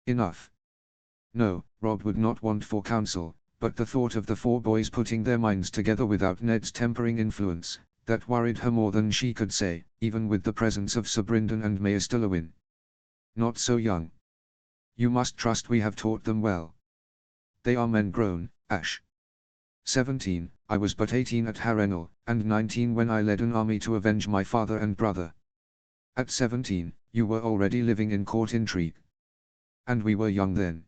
Enough. No, Rob would not want for counsel, but the thought of the four boys putting their minds together without Ned's tempering influence, that worried her more than she could say, even with the presence of Sir Brynden and Maester Lewin. Not so young. You must trust we have taught them well. They are men grown, Ash. 17, I was but 18 at Harrenhal, and 19 when I led an army to avenge my father and brother. At 17, you were already living in court intrigue. And we were young then.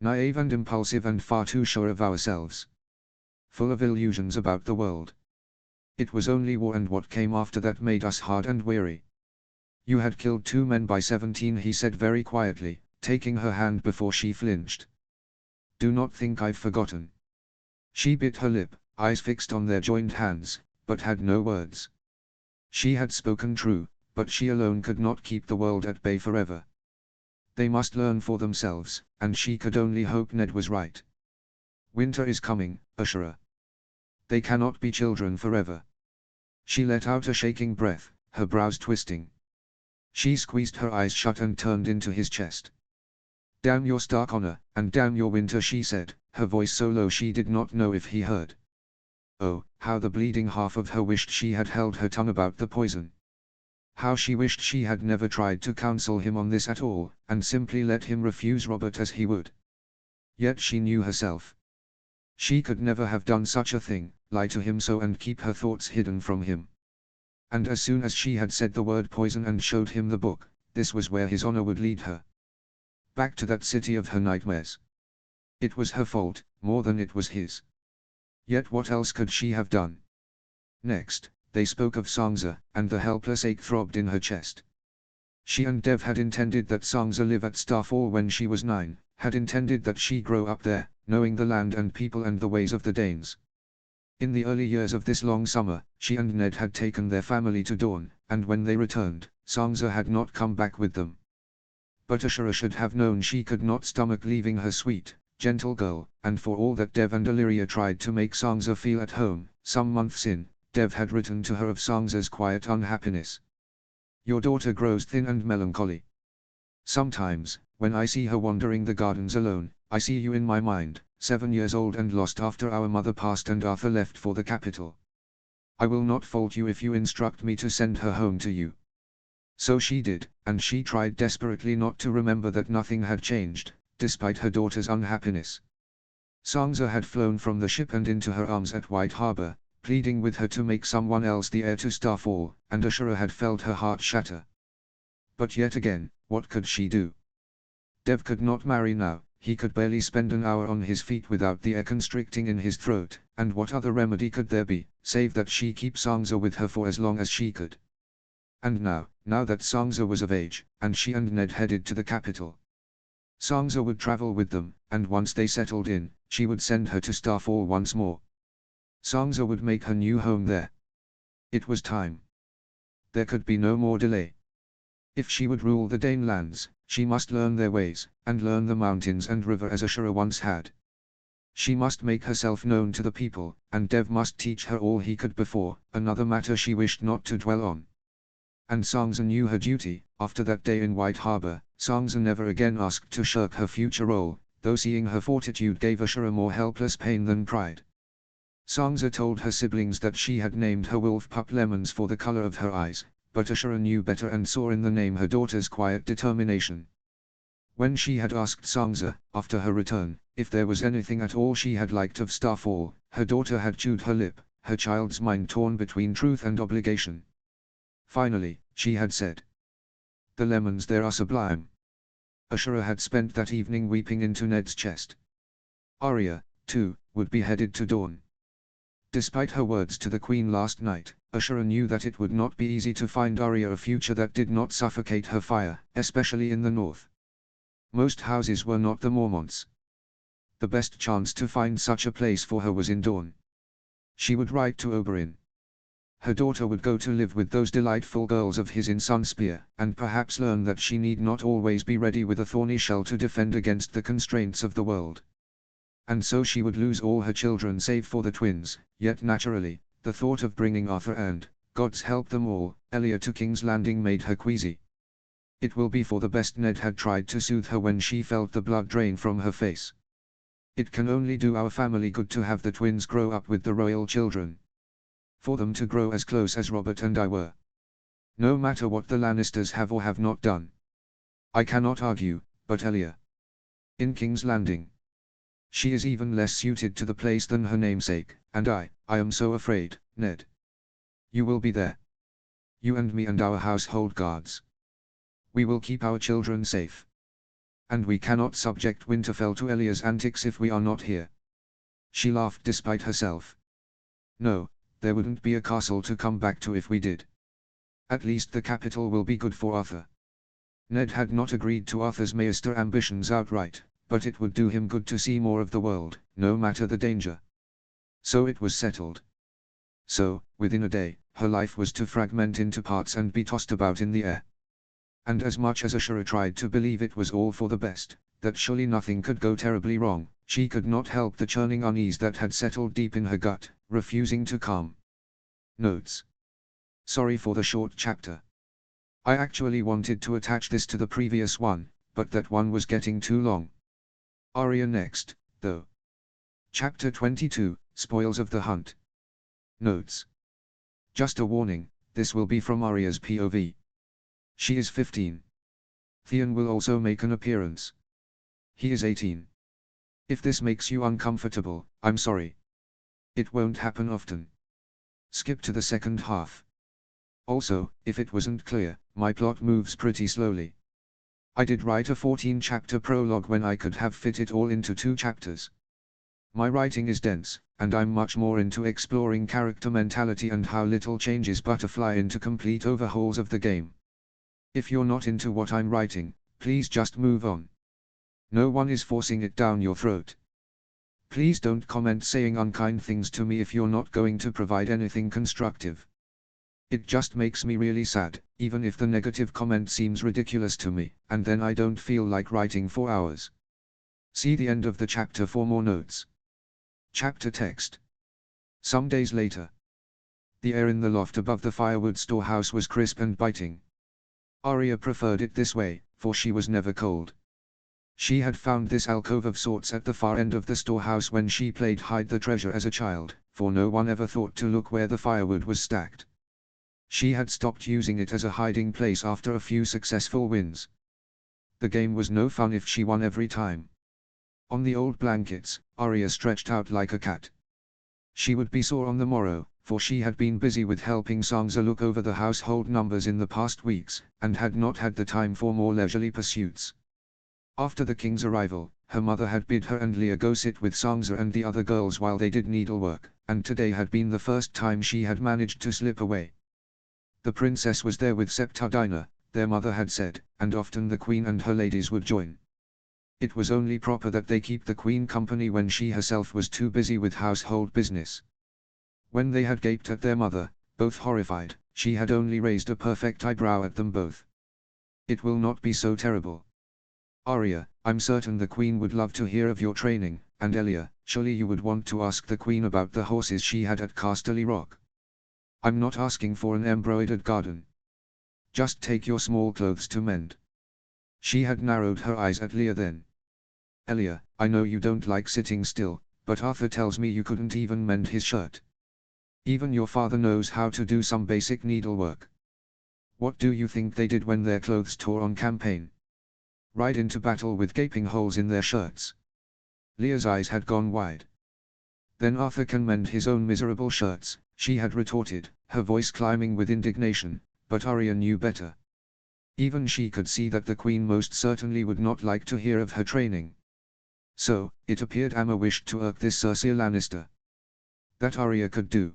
Naive and impulsive and far too sure of ourselves. Full of illusions about the world. It was only war and what came after that made us hard and weary. You had killed 2 men by 17, he said very quietly, taking her hand before she flinched. Do not think I've forgotten. She bit her lip, eyes fixed on their joined hands, but had no words. She had spoken true, but she alone could not keep the world at bay forever. They must learn for themselves, and she could only hope Ned was right. Winter is coming, Ashura. They cannot be children forever. She let out a shaking breath, her brows twisting. She squeezed her eyes shut and turned into his chest. Damn your stark honor, and damn your winter, she said, her voice so low she did not know if he heard. Oh, how the bleeding half of her wished she had held her tongue about the poison. How she wished she had never tried to counsel him on this at all, and simply let him refuse Robert as he would. Yet she knew herself. She could never have done such a thing, lie to him so and keep her thoughts hidden from him. And as soon as she had said the word poison and showed him the book, this was where his honor would lead her. Back to that city of her nightmares. It was her fault, more than it was his. Yet what else could she have done? Next, they spoke of Sangza, and the helpless ache throbbed in her chest. She and Dev had intended that Sangza live at Starfall when she was 9, had intended that she grow up there, knowing the land and people and the ways of the Danes. In the early years of this long summer, she and Ned had taken their family to Dorne, and when they returned, Sangza had not come back with them. But Ashura should have known she could not stomach leaving her sweet, gentle girl, and for all that Dev and Illyria tried to make Sangza feel at home, some months in, Dev had written to her of Sangza's quiet unhappiness. Your daughter grows thin and melancholy. Sometimes, when I see her wandering the gardens alone, I see you in my mind, 7 years old and lost after our mother passed and Arthur left for the capital. I will not fault you if you instruct me to send her home to you. So she did, and she tried desperately not to remember that nothing had changed, despite her daughter's unhappiness. Sangza had flown from the ship and into her arms at White Harbor, pleading with her to make someone else the heir to Starfall, and Ashura had felt her heart shatter. But yet again, what could she do? Dev could not marry now, he could barely spend an hour on his feet without the air constricting in his throat, and what other remedy could there be, save that she keep Sangza with her for as long as she could? And now that Sangza was of age, and she and Ned headed to the capital. Sangza would travel with them, and once they settled in, she would send her to Starfall once more. Sangza would make her new home there. It was time. There could be no more delay. If she would rule the Dane lands, she must learn their ways, and learn the mountains and river as Ashura once had. She must make herself known to the people, and Dev must teach her all he could before, another matter she wished not to dwell on. And Sangza knew her duty. After that day in White Harbor, Sangza never again asked to shirk her future role, though seeing her fortitude gave Ashura more helpless pain than pride. Sangza told her siblings that she had named her wolf pup Lemons for the color of her eyes, but Ashura knew better and saw in the name her daughter's quiet determination. When she had asked Sangza, after her return, if there was anything at all she had liked of Starfall, her daughter had chewed her lip, her child's mind torn between truth and obligation. Finally, she had said, "The lemons there are sublime." Ashura had spent that evening weeping into Ned's chest. Arya, too, would be headed to Dorne. Despite her words to the Queen last night, Ashura knew that it would not be easy to find Arya a future that did not suffocate her fire, especially in the north. Most houses were not the Mormonts. The best chance to find such a place for her was in Dorne. She would write to Oberyn. Her daughter would go to live with those delightful girls of his in Sunspear, and perhaps learn that she need not always be ready with a thorny shell to defend against the constraints of the world. And so she would lose all her children save for the twins, yet naturally, the thought of bringing Arthur and, God's help them all, Elia to King's Landing made her queasy. It will be for the best. Ned had tried to soothe her when she felt the blood drain from her face. It can only do our family good to have the twins grow up with the royal children. For them to grow as close as Robert and I were. No matter what the Lannisters have or have not done. I cannot argue, but Elia. In King's Landing. She is even less suited to the place than her namesake, and I am so afraid, Ned. You will be there. You and me and our household guards. We will keep our children safe. And we cannot subject Winterfell to Elia's antics if we are not here. She laughed despite herself. No, there wouldn't be a castle to come back to if we did. At least the capital will be good for Arthur. Ned had not agreed to Arthur's Maester ambitions outright, but it would do him good to see more of the world, no matter the danger. So it was settled. So, within a day, her life was to fragment into parts and be tossed about in the air. And as much as Ashura tried to believe it was all for the best, that surely nothing could go terribly wrong, she could not help the churning unease that had settled deep in her gut, refusing to calm. Notes. Sorry for the short chapter. I actually wanted to attach this to the previous one, but that one was getting too long. Arya next, though. Chapter 22, Spoils of the Hunt. Notes. Just a warning, this will be from Arya's POV. She is 15. Theon will also make an appearance. He is 18. If this makes you uncomfortable, I'm sorry. It won't happen often. Skip to the second half. Also, if it wasn't clear, my plot moves pretty slowly. I did write a 14-chapter prologue when I could have fit it all into 2 chapters. My writing is dense, and I'm much more into exploring character mentality and how little changes butterfly into complete overhauls of the game. If you're not into what I'm writing, please just move on. No one is forcing it down your throat. Please don't comment saying unkind things to me if you're not going to provide anything constructive. It just makes me really sad, even if the negative comment seems ridiculous to me, and then I don't feel like writing for hours. See the end of the chapter for more notes. Chapter text. Some days later. The air in the loft above the firewood storehouse was crisp and biting. Arya preferred it this way, for she was never cold. She had found this alcove of sorts at the far end of the storehouse when she played hide the treasure as a child, for no one ever thought to look where the firewood was stacked. She had stopped using it as a hiding place after a few successful wins. The game was no fun if she won every time. On the old blankets, Arya stretched out like a cat. She would be sore on the morrow, for she had been busy with helping Sansa look over the household numbers in the past weeks, and had not had the time for more leisurely pursuits. After the king's arrival, her mother had bid her and Leah go sit with Sansa and the other girls while they did needlework, and today had been the first time she had managed to slip away. The princess was there with Septa Dinah, their mother had said, and often the queen and her ladies would join. It was only proper that they keep the queen company when she herself was too busy with household business. When they had gaped at their mother, both horrified, she had only raised a perfect eyebrow at them both. It will not be so terrible. Arya, I'm certain the queen would love to hear of your training, and Elia, surely you would want to ask the queen about the horses she had at Casterly Rock. I'm not asking for an embroidered garden. Just take your small clothes to mend. She had narrowed her eyes at Leah then. Elia, I know you don't like sitting still, but Arthur tells me you couldn't even mend his shirt. Even your father knows how to do some basic needlework. What do you think they did when their clothes tore on campaign? Ride into battle with gaping holes in their shirts. Leah's eyes had gone wide. Then Arthur can mend his own miserable shirts, she had retorted, her voice climbing with indignation, but Arya knew better. Even she could see that the queen most certainly would not like to hear of her training. So, it appeared Amma wished to irk this Cersei Lannister. That Arya could do.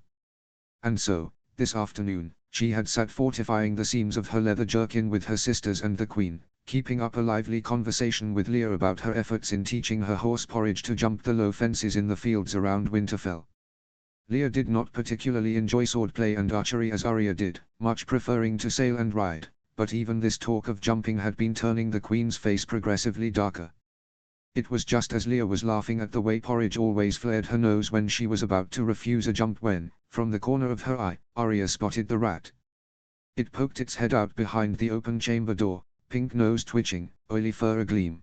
And so, this afternoon, she had sat fortifying the seams of her leather jerkin with her sisters and the queen, keeping up a lively conversation with Leah about her efforts in teaching her horse Porridge to jump the low fences in the fields around Winterfell. Leah did not particularly enjoy swordplay and archery as Arya did, much preferring to sail and ride, but even this talk of jumping had been turning the queen's face progressively darker. It was just as Leah was laughing at the way Porridge always flared her nose when she was about to refuse a jump when, from the corner of her eye, Arya spotted the rat. It poked its head out behind the open chamber door, pink nose twitching, oily fur agleam.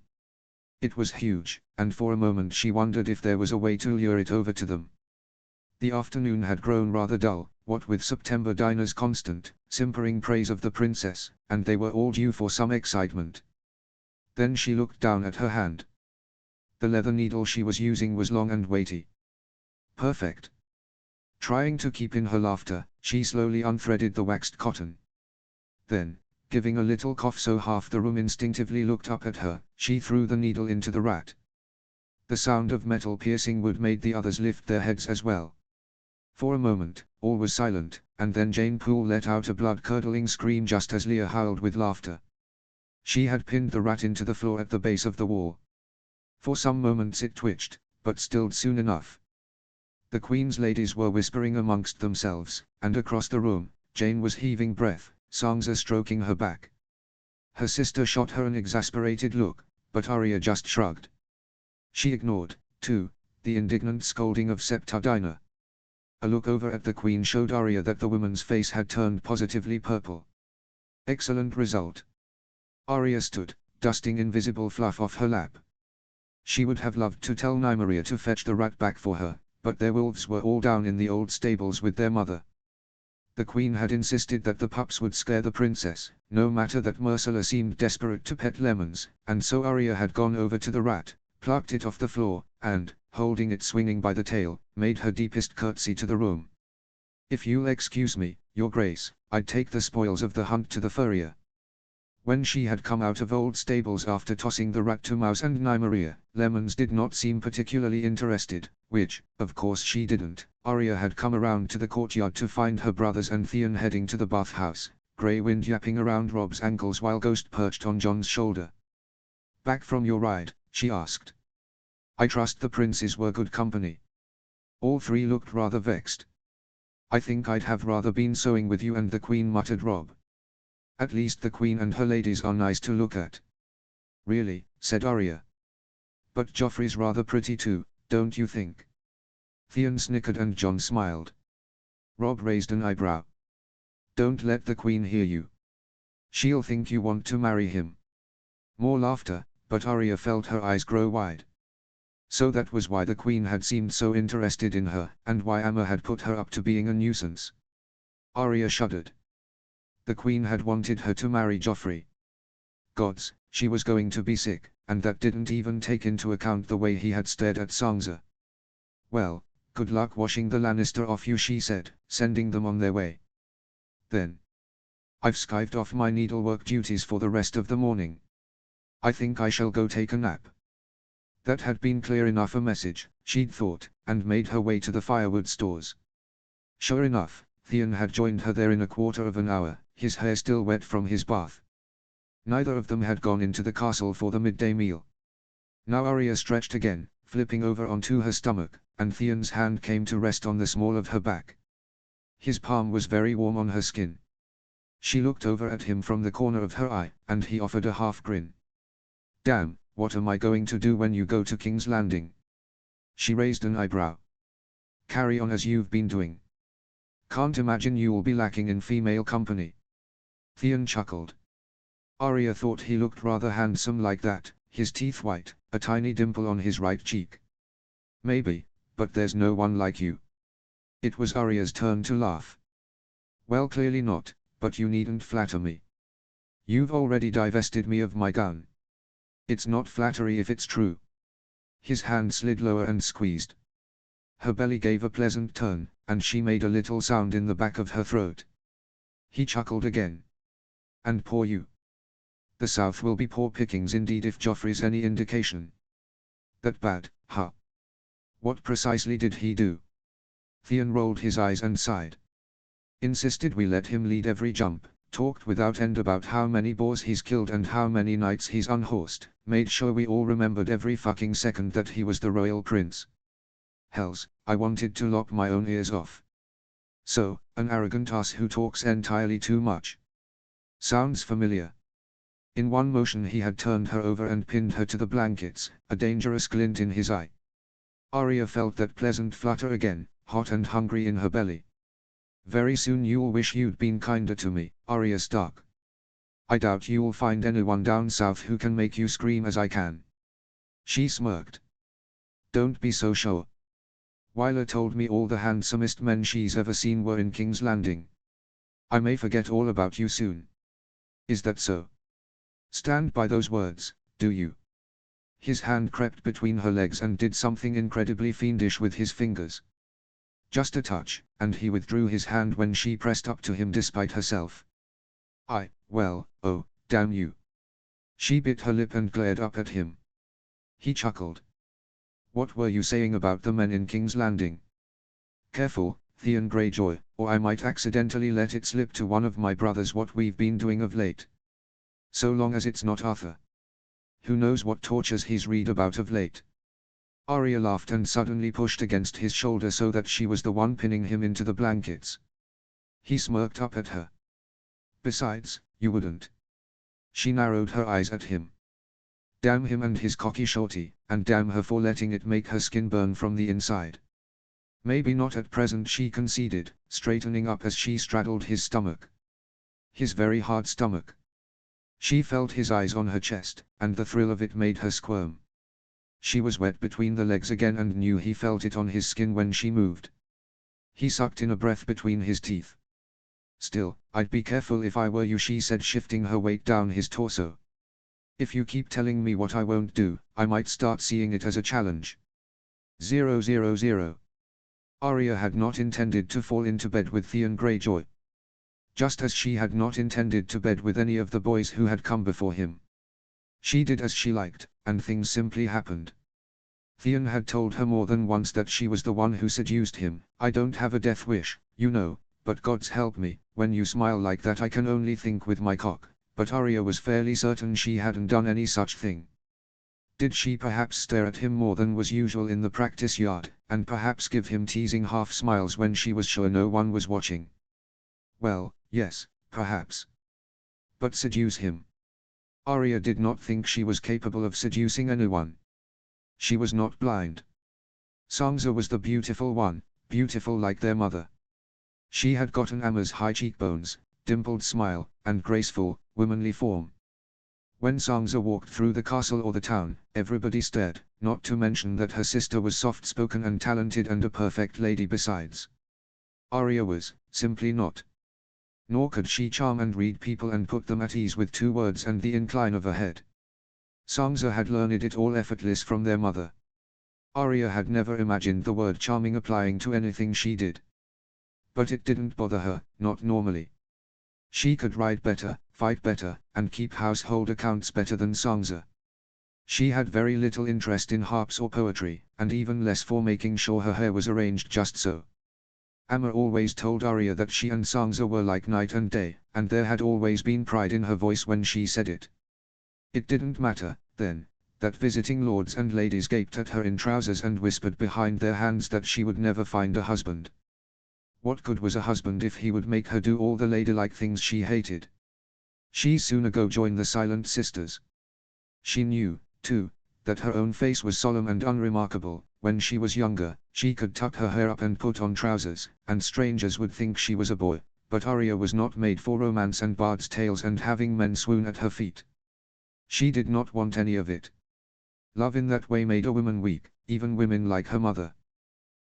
It was huge, and for a moment she wondered if there was a way to lure it over to them. The afternoon had grown rather dull, what with September Dinah's constant, simpering praise of the princess, and they were all due for some excitement. Then she looked down at her hand. The leather needle she was using was long and weighty. Perfect. Trying to keep in her laughter, she slowly unthreaded the waxed cotton. Then, giving a little cough so half the room instinctively looked up at her, she threw the needle into the rat. The sound of metal piercing wood made the others lift their heads as well. For a moment, all was silent, and then Jane Poole let out a blood-curdling scream just as Leah howled with laughter. She had pinned the rat into the floor at the base of the wall. For some moments it twitched, but stilled soon enough. The Queen's ladies were whispering amongst themselves, and across the room, Jane was heaving breath, Sansa stroking her back. Her sister shot her an exasperated look, but Arya just shrugged. She ignored, too, the indignant scolding of Septa Dinah. A look over at the Queen showed Arya that the woman's face had turned positively purple. Excellent result. Arya stood, dusting invisible fluff off her lap. She would have loved to tell Nymeria to fetch the rat back for her, but their wolves were all down in the old stables with their mother. The Queen had insisted that the pups would scare the princess, no matter that Myrcella seemed desperate to pet lemons, and so Arya had gone over to the rat, plucked it off the floor, and, holding it swinging by the tail, made her deepest curtsy to the room. "If you'll excuse me, your grace, I'd take the spoils of the hunt to the furrier." When she had come out of old stables after tossing the rat to Mouse and Nymeria, Lemons did not seem particularly interested, which, of course she didn't. Arya had come around to the courtyard to find her brothers and Theon heading to the bathhouse, Grey Wind yapping around Rob's ankles while Ghost perched on Jon's shoulder. "Back from your ride?" she asked. "I trust the princes were good company." All three looked rather vexed. "I think I'd have rather been sewing with you and the Queen," muttered Rob. "At least the Queen and her ladies are nice to look at." "Really," said Arya. "But Joffrey's rather pretty too, don't you think?" Theon snickered and Jon smiled. Rob raised an eyebrow. "Don't let the Queen hear you. She'll think you want to marry him." More laughter, but Arya felt her eyes grow wide. So that was why the Queen had seemed so interested in her, and why Amma had put her up to being a nuisance. Arya shuddered. The Queen had wanted her to marry Joffrey. Gods, she was going to be sick, and that didn't even take into account the way he had stared at Sansa. "Well, good luck washing the Lannister off you," she said, sending them on their way. Then, "I've skived off my needlework duties for the rest of the morning. I think I shall go take a nap." That had been clear enough a message, she'd thought, and made her way to the firewood stores. Sure enough, Theon had joined her there in a quarter of an hour, his hair still wet from his bath. Neither of them had gone into the castle for the midday meal. Now Arya stretched again, flipping over onto her stomach, and Theon's hand came to rest on the small of her back. His palm was very warm on her skin. She looked over at him from the corner of her eye, and he offered a half grin. "Damn, what am I going to do when you go to King's Landing?" She raised an eyebrow. "Carry on as you've been doing. Can't imagine you'll be lacking in female company." Theon chuckled. Arya thought he looked rather handsome like that, his teeth white, a tiny dimple on his right cheek. "Maybe, but there's no one like you." It was Arya's turn to laugh. "Well, clearly not, but you needn't flatter me. You've already divested me of my gun." "It's not flattery if it's true." His hand slid lower and squeezed. Her belly gave a pleasant turn, and she made a little sound in the back of her throat. He chuckled again. "And poor you. The South will be poor pickings indeed if Joffrey's any indication." "That bad, huh? What precisely did he do?" Theon rolled his eyes and sighed. "Insisted we let him lead every jump, talked without end about how many boars he's killed and how many nights he's unhorsed, made sure we all remembered every fucking second that he was the royal prince. Hells, I wanted to lock my own ears off. So, an arrogant ass who talks entirely too much. Sounds familiar." In one motion he had turned her over and pinned her to the blankets, a dangerous glint in his eye. Arya felt that pleasant flutter again, hot and hungry in her belly. "Very soon you'll wish you'd been kinder to me, Arya Stark." I doubt you'll find anyone down south who can make you scream as I can. She smirked. Don't be so sure. Wyler told me all the handsomest men she's ever seen were in King's Landing. I may forget all about you soon. Is that so? Stand by those words, do you? His hand crept between her legs and did something incredibly fiendish with his fingers. Just a touch, and he withdrew his hand when she pressed up to him despite herself. Well, oh, damn you. She bit her lip and glared up at him. He chuckled. What were you saying about the men in King's Landing? Careful, Theon Greyjoy, or I might accidentally let it slip to one of my brothers what we've been doing of late. So long as it's not Arthur. Who knows what tortures he's read about of late. Arya laughed and suddenly pushed against his shoulder so that she was the one pinning him into the blankets. He smirked up at her. Besides, you wouldn't. She narrowed her eyes at him. Damn him and his cocky shorty, and damn her for letting it make her skin burn from the inside. Maybe not at present, she conceded, straightening up as she straddled his stomach. His very hard stomach. She felt his eyes on her chest, and the thrill of it made her squirm. She was wet between the legs again and knew he felt it on his skin when she moved. He sucked in a breath between his teeth. Still, I'd be careful if I were you, she said, shifting her weight down his torso. If you keep telling me what I won't do, I might start seeing it as a challenge. 000. Arya had not intended to fall into bed with Theon Greyjoy. Just as she had not intended to bed with any of the boys who had come before him. She did as she liked, and things simply happened. Theon had told her more than once that she was the one who seduced him. I don't have a death wish, you know, but God's help me, when you smile like that I can only think with my cock. But Arya was fairly certain she hadn't done any such thing. Did she perhaps stare at him more than was usual in the practice yard, and perhaps give him teasing half smiles when she was sure no one was watching? Well, yes, perhaps. But seduce him? Arya did not think she was capable of seducing anyone. She was not blind. Sansa was the beautiful one, beautiful like their mother. She had gotten Amma's high cheekbones, dimpled smile, and graceful, womanly form. When Sansa walked through the castle or the town, everybody stared, not to mention that her sister was soft-spoken and talented and a perfect lady besides. Arya was, simply not. Nor could she charm and read people and put them at ease with 2 words and the incline of her head. Sansa had learned it all effortless from their mother. Arya had never imagined the word charming applying to anything she did. But it didn't bother her, not normally. She could ride better, fight better, and keep household accounts better than Sansa. She had very little interest in harps or poetry, and even less for making sure her hair was arranged just so. Amma always told Arya that she and Sansa were like night and day, and there had always been pride in her voice when she said it. It didn't matter, then, that visiting lords and ladies gaped at her in trousers and whispered behind their hands that she would never find a husband. What good was a husband if he would make her do all the ladylike things she hated? She'd sooner go join the Silent Sisters. She knew, too, that her own face was solemn and unremarkable. When she was younger, she could tuck her hair up and put on trousers, and strangers would think she was a boy, but Arya was not made for romance and bard's tales and having men swoon at her feet. She did not want any of it. Love in that way made a woman weak, even women like her mother.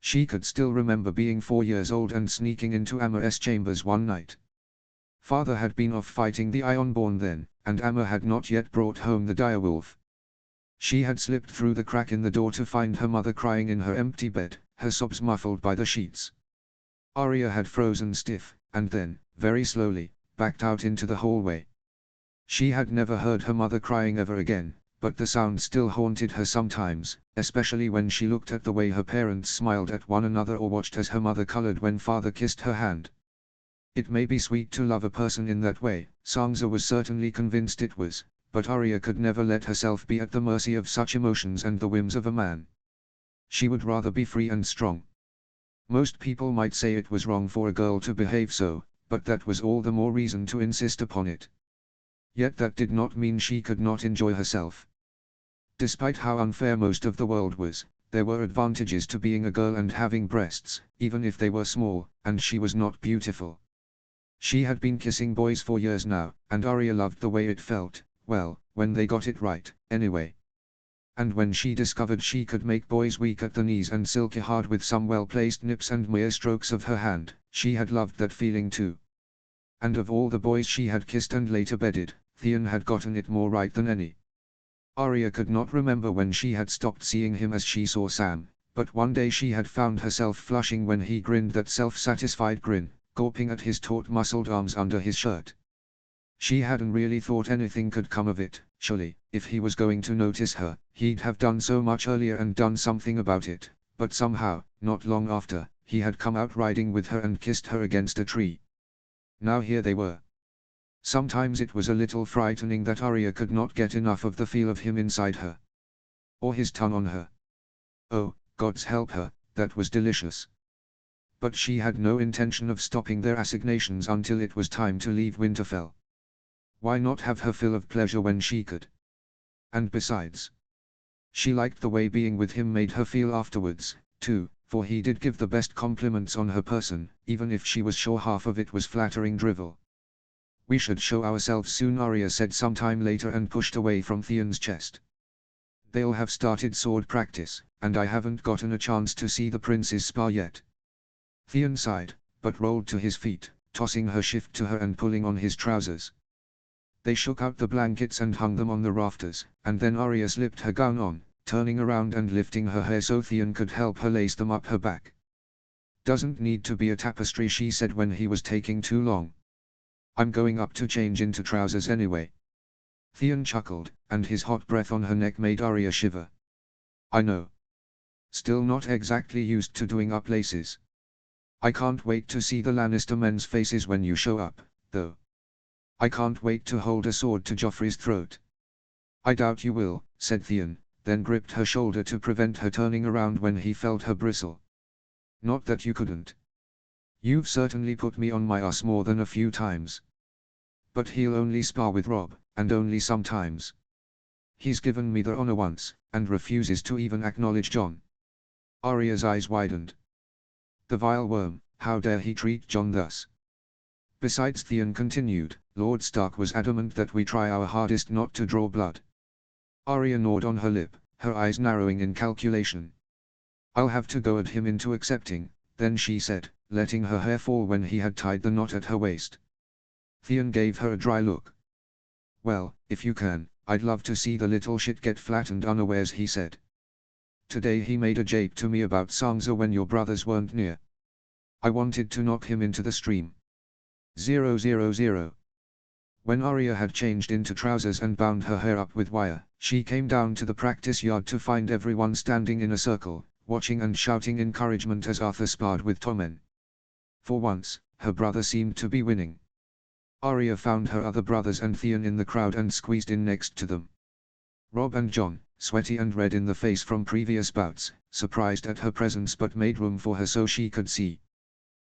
She could still remember being 4 years old and sneaking into Amma's chambers one night. Father had been off fighting the Ironborn then, and Amma had not yet brought home the direwolf. She had slipped through the crack in the door to find her mother crying in her empty bed, her sobs muffled by the sheets. Arya had frozen stiff, and then, very slowly, backed out into the hallway. She had never heard her mother crying ever again, but the sound still haunted her sometimes, especially when she looked at the way her parents smiled at one another or watched as her mother colored when father kissed her hand. It may be sweet to love a person in that way, Sansa was certainly convinced it was, but Arya could never let herself be at the mercy of such emotions and the whims of a man. She would rather be free and strong. Most people might say it was wrong for a girl to behave so, but that was all the more reason to insist upon it. Yet that did not mean she could not enjoy herself. Despite how unfair most of the world was, there were advantages to being a girl and having breasts, even if they were small, and she was not beautiful. She had been kissing boys for years now, and Arya loved the way it felt, well, when they got it right, anyway. And when she discovered she could make boys weak at the knees and silky hard with some well-placed nips and mere strokes of her hand, she had loved that feeling too. And of all the boys she had kissed and later bedded, Theon had gotten it more right than any. Arya could not remember when she had stopped seeing him as she saw Sam, but one day she had found herself flushing when he grinned that self-satisfied grin, gawping at his taut muscled arms under his shirt. She hadn't really thought anything could come of it. Surely, if he was going to notice her, he'd have done so much earlier and done something about it, but somehow, not long after, he had come out riding with her and kissed her against a tree. Now here they were. Sometimes it was a little frightening that Arya could not get enough of the feel of him inside her. Or his tongue on her. Oh, God's help her, that was delicious. But she had no intention of stopping their assignations until it was time to leave Winterfell. Why not have her fill of pleasure when she could? And besides, she liked the way being with him made her feel afterwards, too, for he did give the best compliments on her person, even if she was sure half of it was flattering drivel. We should show ourselves soon, Arya said sometime later and pushed away from Theon's chest. They'll have started sword practice, and I haven't gotten a chance to see the prince's spar yet. Theon sighed, but rolled to his feet, tossing her shift to her and pulling on his trousers. They shook out the blankets and hung them on the rafters, and then Arya slipped her gown on, turning around and lifting her hair so Theon could help her lace them up her back. Doesn't need to be a tapestry, she said when he was taking too long. I'm going up to change into trousers anyway. Theon chuckled, and his hot breath on her neck made Arya shiver. I know. Still not exactly used to doing up laces. I can't wait to see the Lannister men's faces when you show up, though. I can't wait to hold a sword to Joffrey's throat. I doubt you will, said Theon, then gripped her shoulder to prevent her turning around when he felt her bristle. Not that you couldn't. You've certainly put me on my ass more than a few times. But he'll only spar with Robb, and only sometimes. He's given me the honor once, and refuses to even acknowledge Jon. Arya's eyes widened. The vile worm, how dare he treat Jon thus? Besides, Theon continued, Lord Stark was adamant that we try our hardest not to draw blood. Arya gnawed on her lip, her eyes narrowing in calculation. I'll have to goad him into accepting, then she said, letting her hair fall when he had tied the knot at her waist. Theon gave her a dry look. Well, if you can, I'd love to see the little shit get flattened unawares, he said. Today he made a jape to me about Sansa when your brothers weren't near. I wanted to knock him into the stream. 000. When Arya had changed into trousers and bound her hair up with wire, she came down to the practice yard to find everyone standing in a circle, watching and shouting encouragement as Arthur sparred with Tommen. For once, her brother seemed to be winning. Arya found her other brothers and Theon in the crowd and squeezed in next to them. Robb and Jon, sweaty and red in the face from previous bouts, surprised at her presence but made room for her so she could see.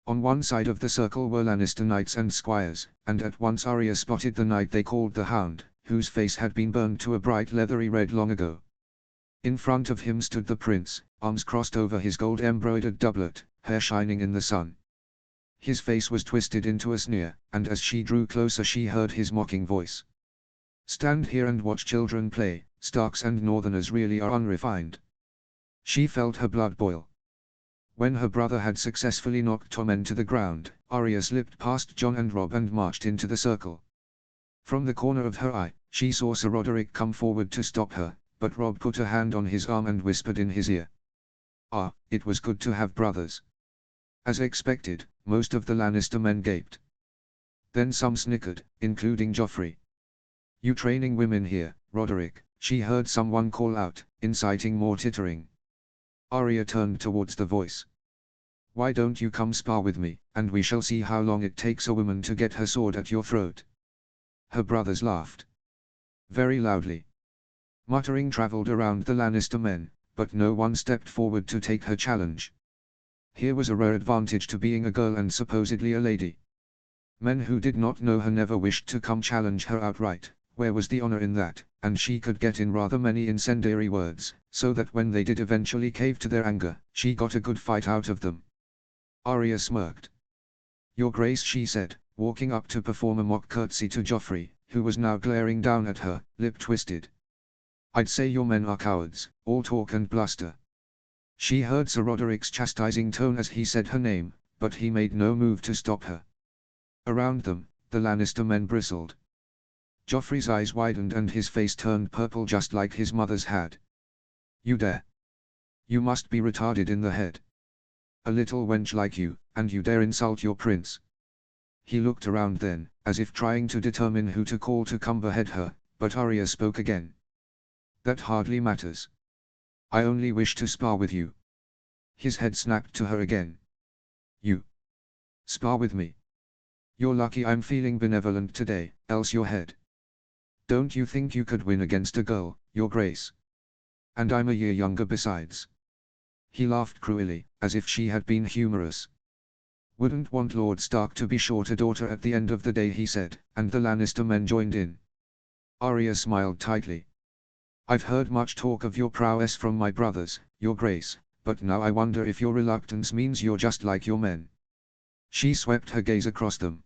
On one side of the circle were Lannister knights and squires, and at once Arya spotted the knight they called the Hound, whose face had been burned to a bright leathery red long ago. In front of him stood the prince, arms crossed over his gold-embroidered doublet, hair shining in the sun. His face was twisted into a sneer, and as she drew closer she heard his mocking voice. Stand here and watch children play, Starks and Northerners really are unrefined. She felt her blood boil. When her brother had successfully knocked Tommen to the ground, Arya slipped past Jon and Robb and marched into the circle. From the corner of her eye, she saw Sir Roderick come forward to stop her, but Robb put a hand on his arm and whispered in his ear. Ah, it was good to have brothers. As expected, most of the Lannister men gaped. Then some snickered, including Joffrey. You training women here, Roderick, she heard someone call out, inciting more tittering. Arya turned towards the voice. Why don't you come spar with me, and we shall see how long it takes a woman to get her sword at your throat. Her brothers laughed. Very loudly. Muttering travelled around the Lannister men, but no one stepped forward to take her challenge. Here was a rare advantage to being a girl and supposedly a lady. Men who did not know her never wished to come challenge her outright. Where was the honor in that? And she could get in rather many incendiary words, so that when they did eventually cave to their anger, she got a good fight out of them. Arya smirked. Your Grace, she said, walking up to perform a mock curtsy to Joffrey, who was now glaring down at her, lip twisted. "I'd say your men are cowards, all talk and bluster." She heard Sir Roderick's chastising tone as he said her name, but he made no move to stop her. Around them, the Lannister men bristled. Joffrey's eyes widened and his face turned purple just like his mother's had. "You dare? You must be retarded in the head. A little wench like you, and you dare insult your prince." He looked around then, as if trying to determine who to call to cumberhead her, but Arya spoke again. "That hardly matters. I only wish to spar with you." His head snapped to her again. "You? Spar with me? You're lucky I'm feeling benevolent today, else your head. Don't you think you could win against a girl, your grace? And I'm a year younger besides." He laughed cruelly, as if she had been humorous. "Wouldn't want Lord Stark to be short a daughter at the end of the day," he said, and the Lannister men joined in. Arya smiled tightly. "I've heard much talk of your prowess from my brothers, your grace, but now I wonder if your reluctance means you're just like your men." She swept her gaze across them.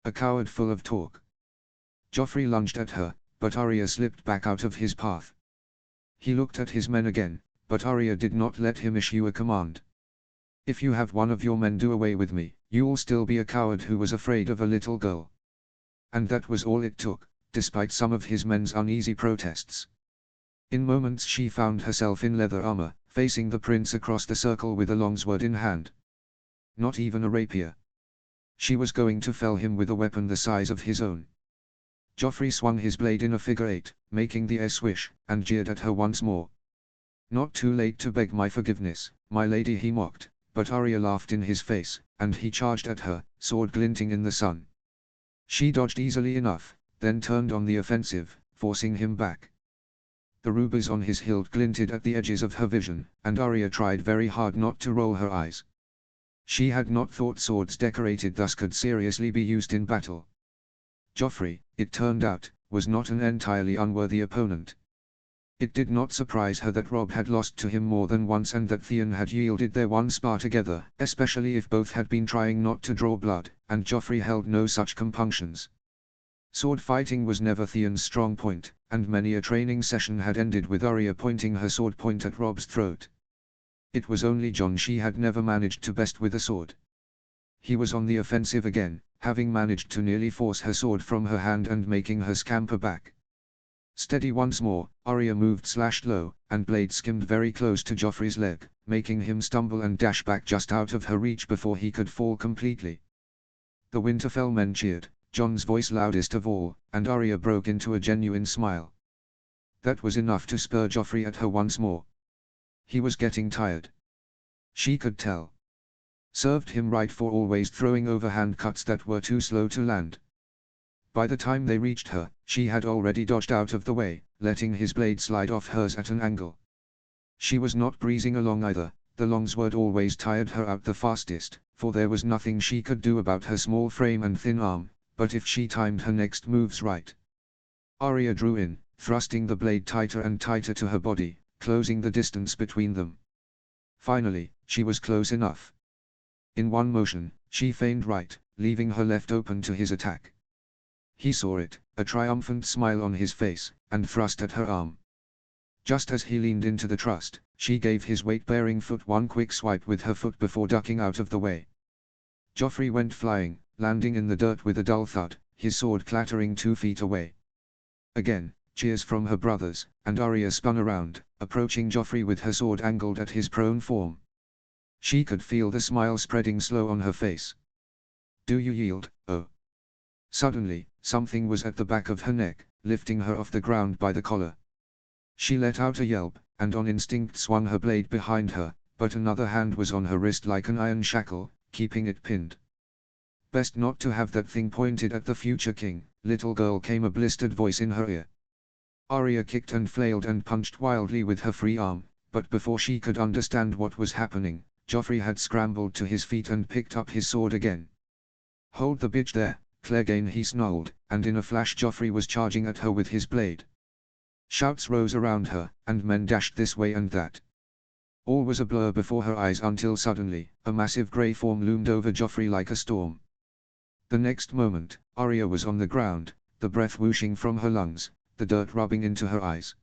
"A coward full of talk." Joffrey lunged at her, but Arya slipped back out of his path. He looked at his men again, but Arya did not let him issue a command. "If you have one of your men do away with me, you'll still be a coward who was afraid of a little girl." And that was all it took, despite some of his men's uneasy protests. In moments she found herself in leather armor, facing the prince across the circle with a longsword in hand. Not even a rapier. She was going to fell him with a weapon the size of his own. Joffrey swung his blade in a figure eight, making the air swish, and jeered at her once more. "Not too late to beg my forgiveness, my lady," he mocked, but Arya laughed in his face, and he charged at her, sword glinting in the sun. She dodged easily enough, then turned on the offensive, forcing him back. The rubies on his hilt glinted at the edges of her vision, and Arya tried very hard not to roll her eyes. She had not thought swords decorated thus could seriously be used in battle. Joffrey, it turned out, was not an entirely unworthy opponent. It did not surprise her that Robb had lost to him more than once and that Theon had yielded their one spar together, especially if both had been trying not to draw blood, and Joffrey held no such compunctions. Sword fighting was never Theon's strong point, and many a training session had ended with Arya pointing her sword point at Robb's throat. It was only Jon she had never managed to best with a sword. He was on the offensive again, having managed to nearly force her sword from her hand and making her scamper back. Steady once more, Arya moved slashed low, and blade skimmed very close to Joffrey's leg, making him stumble and dash back just out of her reach before he could fall completely. The Winterfell men cheered, Jon's voice loudest of all, and Arya broke into a genuine smile. That was enough to spur Joffrey at her once more. He was getting tired. She could tell. Served him right for always throwing overhand cuts that were too slow to land. By the time they reached her, she had already dodged out of the way, letting his blade slide off hers at an angle. She was not breezing along either, the longsword always tired her out the fastest, for there was nothing she could do about her small frame and thin arm, but if she timed her next moves right. Arya drew in, thrusting the blade tighter and tighter to her body, closing the distance between them. Finally, she was close enough. In one motion, she feigned right, leaving her left open to his attack. He saw it, a triumphant smile on his face, and thrust at her arm. Just as he leaned into the thrust, she gave his weight-bearing foot one quick swipe with her foot before ducking out of the way. Joffrey went flying, landing in the dirt with a dull thud, his sword clattering 2 feet away. Again, cheers from her brothers, and Arya spun around, approaching Joffrey with her sword angled at his prone form. She could feel the smile spreading slow on her face. "Do you yield, oh?" Suddenly, something was at the back of her neck, lifting her off the ground by the collar. She let out a yelp, and on instinct swung her blade behind her, but another hand was on her wrist like an iron shackle, keeping it pinned. "Best not to have that thing pointed at the future king, little girl," came a blistered voice in her ear. Arya kicked and flailed and punched wildly with her free arm, but before she could understand what was happening, Joffrey had scrambled to his feet and picked up his sword again. "Hold the bitch there, Clegane," he snarled, and in a flash Joffrey was charging at her with his blade. Shouts rose around her, and men dashed this way and that. All was a blur before her eyes until suddenly, a massive grey form loomed over Joffrey like a storm. The next moment, Arya was on the ground, the breath whooshing from her lungs, the dirt rubbing into her eyes.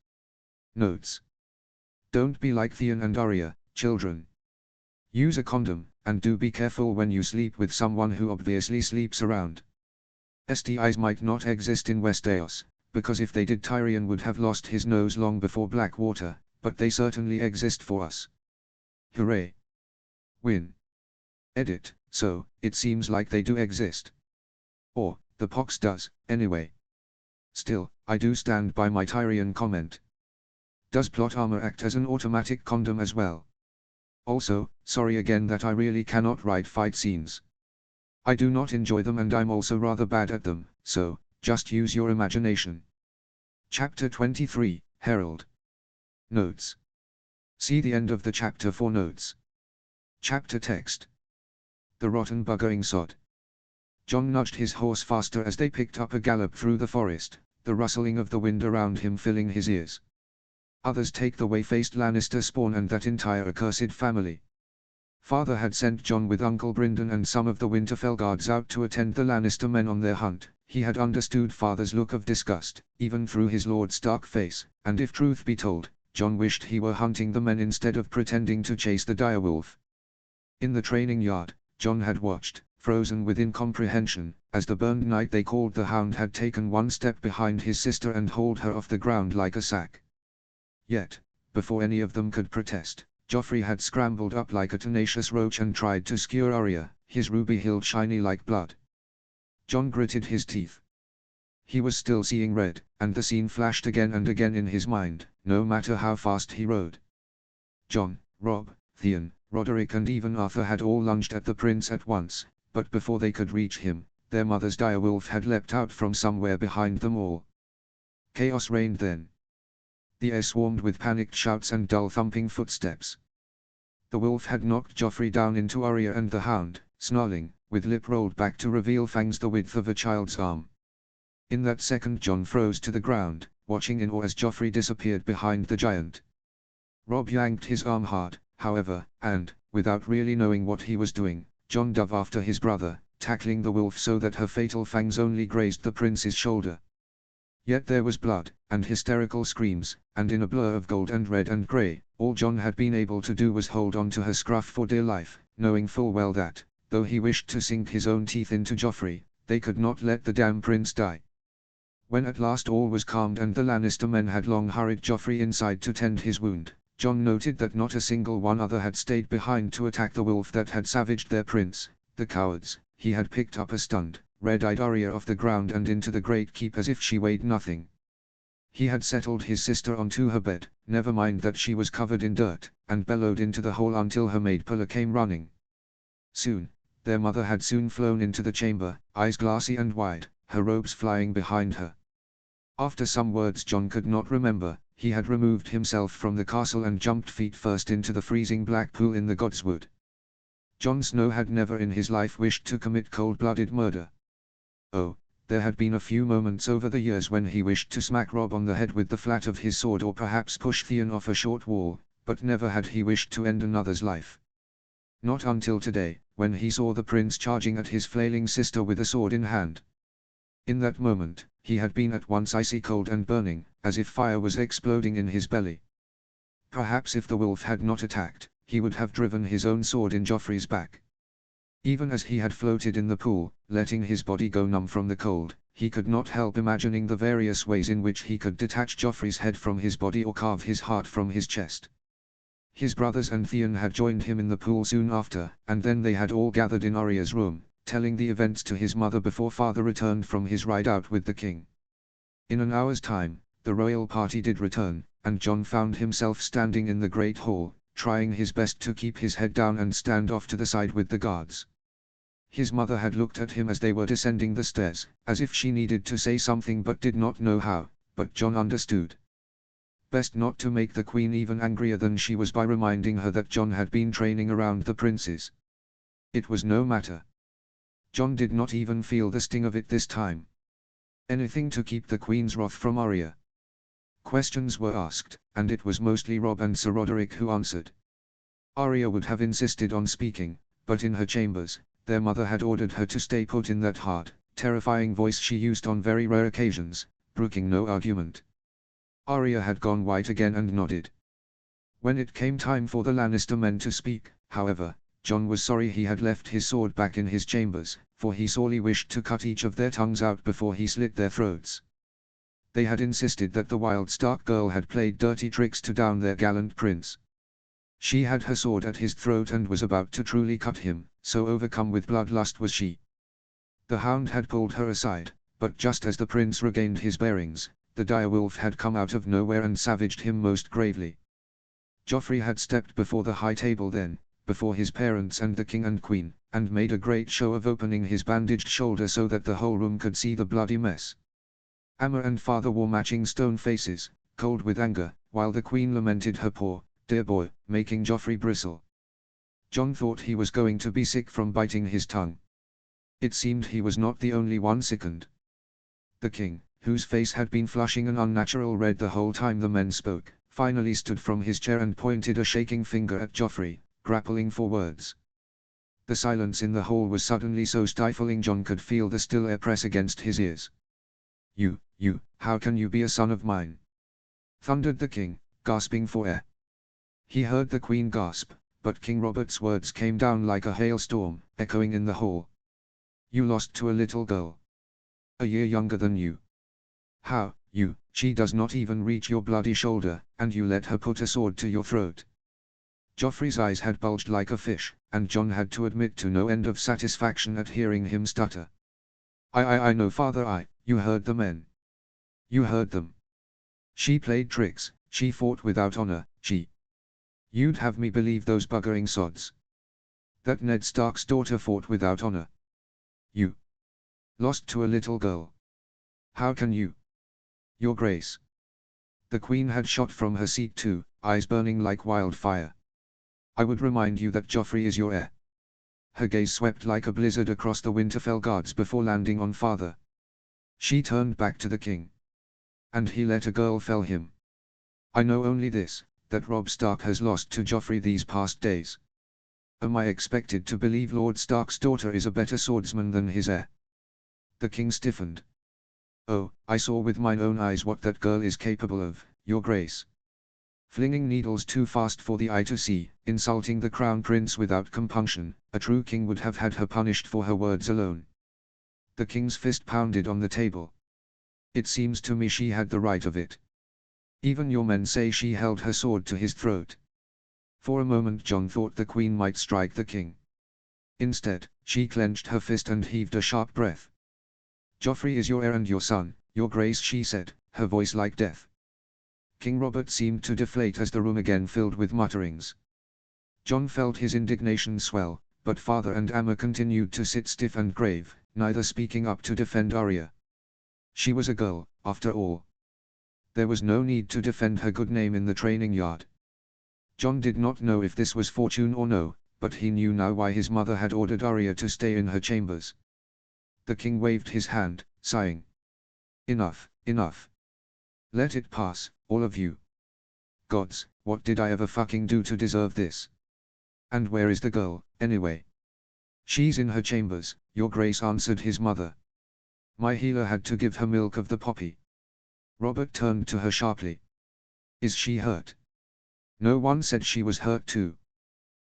Notes. Don't be like Theon and Arya, children. Use a condom, and do be careful when you sleep with someone who obviously sleeps around. STIs might not exist in Westeros, because if they did Tyrion would have lost his nose long before Blackwater, but they certainly exist for us. Hooray! Win. Edit, so, it seems like they do exist. Or, the pox does, anyway. Still, I do stand by my Tyrion comment. Does plot armor act as an automatic condom as well? Also, sorry again that I really cannot write fight scenes. I do not enjoy them and I'm also rather bad at them, so, just use your imagination. Chapter 23, Herald. Notes. See the end of the chapter for notes. Chapter text. The rotten buggerring sod. Jon nudged his horse faster as they picked up a gallop through the forest, the rustling of the wind around him filling his ears. Others take the way-faced Lannister spawn and that entire accursed family. Father had sent Jon with Uncle Brynden and some of the Winterfell guards out to attend the Lannister men on their hunt. He had understood Father's look of disgust, even through his lord's dark face, and if truth be told, Jon wished he were hunting the men instead of pretending to chase the direwolf. In the training yard, Jon had watched, frozen with incomprehension, as the burned knight they called the Hound had taken one step behind his sister and hauled her off the ground like a sack. Yet, before any of them could protest, Joffrey had scrambled up like a tenacious roach and tried to skewer Arya, his ruby hilt shiny like blood. Jon gritted his teeth. He was still seeing red, and the scene flashed again and again in his mind, no matter how fast he rode. Jon, Robb, Theon, Roderick and even Arthur had all lunged at the prince at once, but before they could reach him, their mother's direwolf had leapt out from somewhere behind them all. Chaos reigned then. The air swarmed with panicked shouts and dull thumping footsteps. The wolf had knocked Joffrey down into Arya and the Hound, snarling, with lip rolled back to reveal fangs the width of a child's arm. In that second Jon froze to the ground, watching in awe as Joffrey disappeared behind the giant. Robb yanked his arm hard, however, and, without really knowing what he was doing, Jon dove after his brother, tackling the wolf so that her fatal fangs only grazed the prince's shoulder. Yet there was blood, and hysterical screams, and in a blur of gold and red and grey, all Jon had been able to do was hold on to her scruff for dear life, knowing full well that, though he wished to sink his own teeth into Joffrey, they could not let the damn prince die. When at last all was calmed and the Lannister men had long hurried Joffrey inside to tend his wound, Jon noted that not a single one other had stayed behind to attack the wolf that had savaged their prince. The cowards. He had picked up a stunned, red-eyed Arya off the ground and into the great keep as if she weighed nothing. He had settled his sister onto her bed, never mind that she was covered in dirt, and bellowed into the hole until her maid Pulla came running. Soon, their mother had soon flown into the chamber, eyes glassy and wide, her robes flying behind her. After some words Jon could not remember, he had removed himself from the castle and jumped feet first into the freezing black pool in the Godswood. Jon Snow had never in his life wished to commit cold-blooded murder. Oh, there had been a few moments over the years when he wished to smack Robb on the head with the flat of his sword or perhaps push Theon off a short wall, but never had he wished to end another's life. Not until today, when he saw the prince charging at his flailing sister with a sword in hand. In that moment, he had been at once icy cold and burning, as if fire was exploding in his belly. Perhaps if the wolf had not attacked, he would have driven his own sword in Joffrey's back. Even as he had floated in the pool, letting his body go numb from the cold, he could not help imagining the various ways in which he could detach Joffrey's head from his body or carve his heart from his chest. His brothers and Theon had joined him in the pool soon after, and then they had all gathered in Arya's room, telling the events to his mother before father returned from his ride out with the king. In an hour's time, the royal party did return, and Jon found himself standing in the great hall, trying his best to keep his head down and stand off to the side with the guards. His mother had looked at him as they were descending the stairs, as if she needed to say something but did not know how, but Jon understood. Best not to make the queen even angrier than she was by reminding her that Jon had been training around the princes. It was no matter. Jon did not even feel the sting of it this time. Anything to keep the queen's wrath from Arya. Questions were asked, and it was mostly Robb and Sir Roderick who answered. Arya would have insisted on speaking, but in her chambers, Their mother had ordered her to stay put in that hard, terrifying voice she used on very rare occasions, brooking no argument. Arya had gone white again and nodded. When it came time for the Lannister men to speak, however, Jon was sorry he had left his sword back in his chambers, for he sorely wished to cut each of their tongues out before he slit their throats. They had insisted that the wild Stark girl had played dirty tricks to down their gallant prince. She had her sword at his throat and was about to truly cut him, so overcome with bloodlust was she. The hound had pulled her aside, but just as the prince regained his bearings, the direwolf had come out of nowhere and savaged him most gravely. Joffrey had stepped before the high table then, before his parents and the king and queen, and made a great show of opening his bandaged shoulder so that the whole room could see the bloody mess. Amma and father wore matching stone faces, cold with anger, while the queen lamented her poor, dear boy, making Joffrey bristle. Jon thought he was going to be sick from biting his tongue. It seemed he was not the only one sickened. The king, whose face had been flushing an unnatural red the whole time the men spoke, finally stood from his chair and pointed a shaking finger at Joffrey, grappling for words. The silence in the hall was suddenly so stifling Jon could feel the still air press against his ears. You, how can you be a son of mine?" thundered the king, gasping for air. He heard the queen gasp, but King Robert's words came down like a hailstorm, echoing in the hall. "You lost to a little girl. A year younger than you. How, she does not even reach your bloody shoulder, and you let her put a sword to your throat." Joffrey's eyes had bulged like a fish, and Jon had to admit to no end of satisfaction at hearing him stutter. I know father, you heard the men. You heard them. She played tricks, she fought without honor, You'd have me believe those buggering sods. That Ned Stark's daughter fought without honor. You lost to a little girl. How can you? Your Grace." The queen had shot from her seat too, eyes burning like wildfire. "I would remind you that Joffrey is your heir." Her gaze swept like a blizzard across the Winterfell guards before landing on father. She turned back to the king. "And he let a girl fell him. I know only this, that Robb Stark has lost to Joffrey these past days. Am I expected to believe Lord Stark's daughter is a better swordsman than his heir?" The king stiffened. "Oh, I saw with mine own eyes what that girl is capable of, your grace. Flinging needles too fast for the eye to see, insulting the crown prince without compunction, a true king would have had her punished for her words alone." The king's fist pounded on the table. "It seems to me she had the right of it. Even your men say she held her sword to his throat." For a moment Jon thought the queen might strike the king. Instead, she clenched her fist and heaved a sharp breath. "Joffrey is your heir and your son, your grace," she said, her voice like death. King Robert seemed to deflate as the room again filled with mutterings. Jon felt his indignation swell, but father and Amma continued to sit stiff and grave, neither speaking up to defend Arya. She was a girl, after all. There was no need to defend her good name in the training yard. Jon did not know if this was fortune or no, but he knew now why his mother had ordered Arya to stay in her chambers. The king waved his hand, sighing. Enough. Let it pass, all of you. Gods, what did I ever fucking do to deserve this? And where is the girl, anyway?" "She's in her chambers, your grace," answered his mother. "My healer had to give her milk of the poppy." Robert turned to her sharply. "Is she hurt?" "No one said she was hurt too.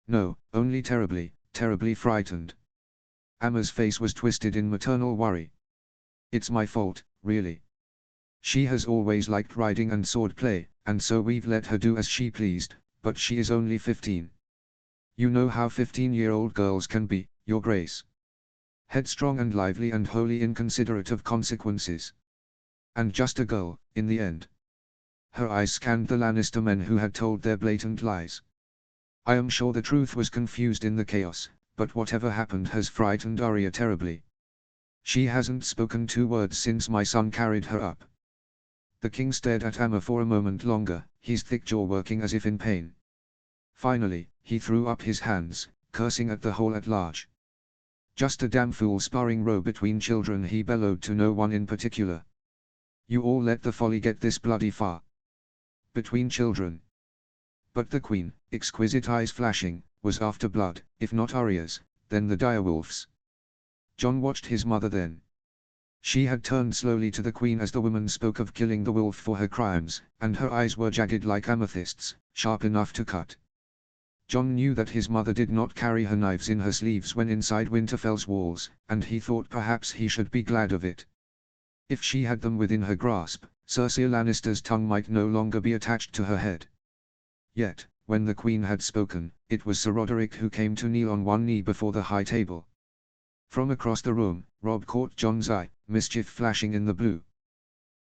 No, only terribly, terribly frightened." Amma's face was twisted in maternal worry. "It's my fault, really. She has always liked riding and sword play, and so we've let her do as she pleased, but she is only 15. You know how 15-year-old girls can be, your grace. Headstrong and lively and wholly inconsiderate of consequences. And just a girl, in the end." Her eyes scanned the Lannister men who had told their blatant lies. "I am sure the truth was confused in the chaos, but whatever happened has frightened Arya terribly. She hasn't spoken 2 words since my son carried her up." The king stared at Amma for a moment longer, his thick jaw working as if in pain. Finally, he threw up his hands, cursing at the whole at large. "Just a damn fool sparring row between children," he bellowed to no one in particular. "You all let the folly get this bloody far. Between children." But the queen, exquisite eyes flashing, was after blood, if not Arya's. then the direwolves. John watched his mother then. She had turned slowly to the queen as the woman spoke of killing the wolf for her crimes, and her eyes were jagged like amethysts, sharp enough to cut. John knew that his mother did not carry her knives in her sleeves when inside Winterfell's walls, and he thought perhaps he should be glad of it. If she had them within her grasp, Cersei Lannister's tongue might no longer be attached to her head. Yet, when the queen had spoken, it was Sir Roderick who came to kneel on one knee before the high table. From across the room, Robb caught Jon's eye, mischief flashing in the blue.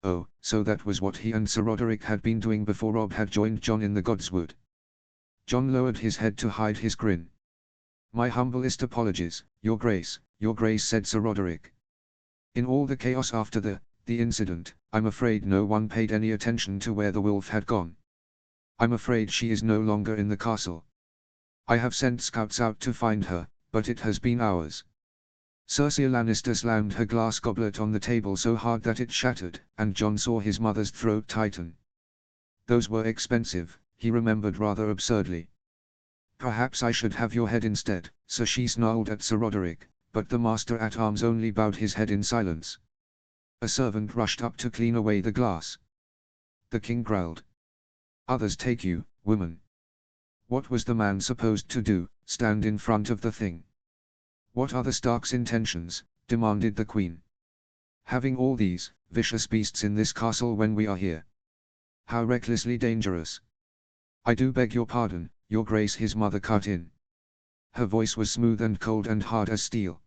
Oh, so that was what he and Sir Roderick had been doing before Robb had joined Jon in the Godswood. Jon lowered his head to hide his grin. "My humblest apologies, Your Grace," said Sir Roderick. "In all the chaos after the incident, I'm afraid no one paid any attention to where the wolf had gone. I'm afraid she is no longer in the castle. I have sent scouts out to find her, but it has been hours." Cersei Lannister slammed her glass goblet on the table so hard that it shattered, and Jon saw his mother's throat tighten. "Those were expensive," he remembered rather absurdly. "Perhaps I should have your head instead," so she snarled at Sir Roderick, but the master-at-arms only bowed his head in silence. A servant rushed up to clean away the glass. The king growled. "Others take you, woman." What was the man supposed to do, stand in front of the thing? "What are the Stark's intentions?" demanded the queen. "Having all these vicious beasts in this castle when we are here? How recklessly dangerous." "I do beg your pardon, Your Grace," his mother cut in. Her voice was smooth and cold and hard as steel.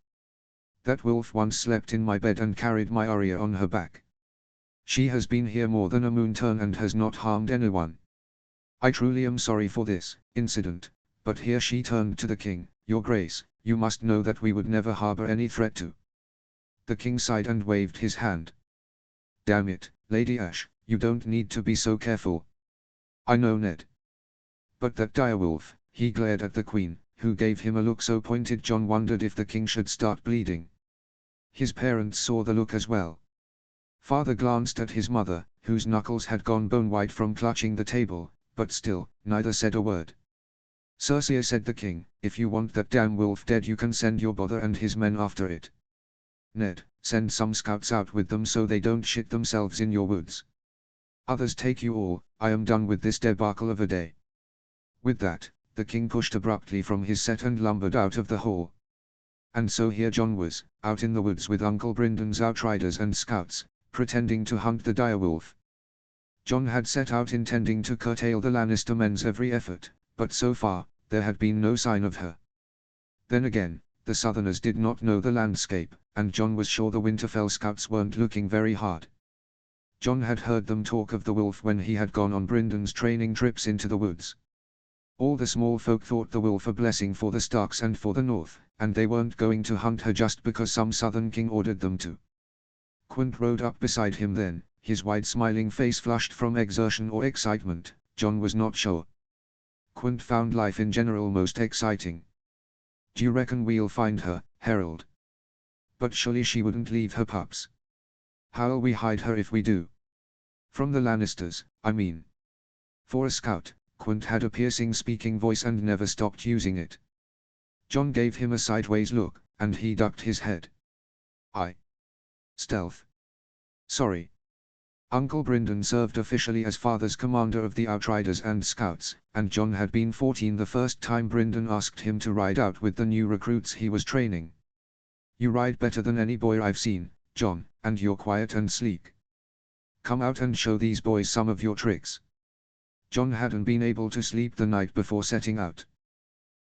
"That wolf once slept in my bed and carried my Arya on her back. She has been here more than a moon turn and has not harmed anyone. I truly am sorry for this incident, but," here she turned to the king, "Your Grace, you must know that we would never harbor any threat to." The king sighed and waved his hand. "Damn it, Lady Ash, you don't need to be so careful." "I know, Ned. But that direwolf," he glared at the queen, who gave him a look so pointed Jon wondered if the king should start bleeding. His parents saw the look as well. Father glanced at his mother, whose knuckles had gone bone white from clutching the table, but still, neither said a word. "Cersei," said the king, "if you want that damn wolf dead you can send your brother and his men after it. Ned, send some scouts out with them so they don't shit themselves in your woods. Others take you all, I am done with this debacle of a day." With that, the king pushed abruptly from his set and lumbered out of the hall. And so here Jon was, out in the woods with Uncle Bryndon's outriders and scouts, pretending to hunt the direwolf. Jon had set out intending to curtail the Lannister men's every effort, but so far, there had been no sign of her. Then again, the Southerners did not know the landscape, and Jon was sure the Winterfell scouts weren't looking very hard. Jon had heard them talk of the wolf when he had gone on Bryndon's training trips into the woods. All the small folk thought the wolf a blessing for the Starks and for the North, and they weren't going to hunt her just because some southern king ordered them to. Quint rode up beside him then, his wide smiling face flushed from exertion or excitement, Jon was not sure. Quint found life in general most exciting. "Do you reckon we'll find her, Herald? But surely she wouldn't leave her pups. How'll we hide her if we do? From the Lannisters, I mean." For a scout, Quint had a piercing speaking voice and never stopped using it. Jon gave him a sideways look, and he ducked his head. Stealth. Sorry. Uncle Bryndon served officially as father's commander of the Outriders and Scouts, and Jon had been 14 the first time Bryndon asked him to ride out with the new recruits he was training. "You ride better than any boy I've seen, Jon, and you're quiet and sleek. Come out and show these boys some of your tricks." Jon hadn't been able to sleep the night before setting out.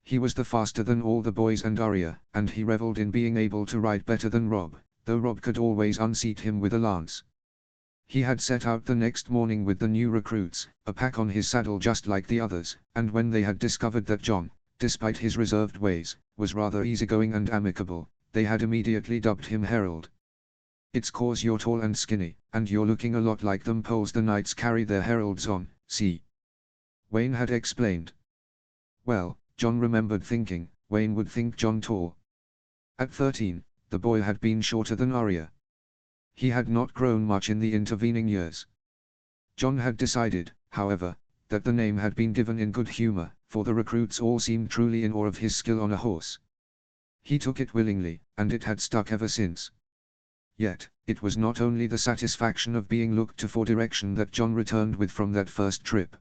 He was the faster than all the boys and Arya, and he reveled in being able to ride better than Robb, though Robb could always unseat him with a lance. He had set out the next morning with the new recruits, a pack on his saddle just like the others, and when they had discovered that Jon, despite his reserved ways, was rather easygoing and amicable, they had immediately dubbed him Herald. "It's 'cause you're tall and skinny, and you're looking a lot like them poles the knights carry their heralds on, see?" Wayne had explained. Well, Jon remembered thinking, Wayne would think Jon tall. At 13, the boy had been shorter than Arya. He had not grown much in the intervening years. Jon had decided, however, that the name had been given in good humor, for the recruits all seemed truly in awe of his skill on a horse. He took it willingly, and it had stuck ever since. Yet, it was not only the satisfaction of being looked to for direction that John returned with from that first trip.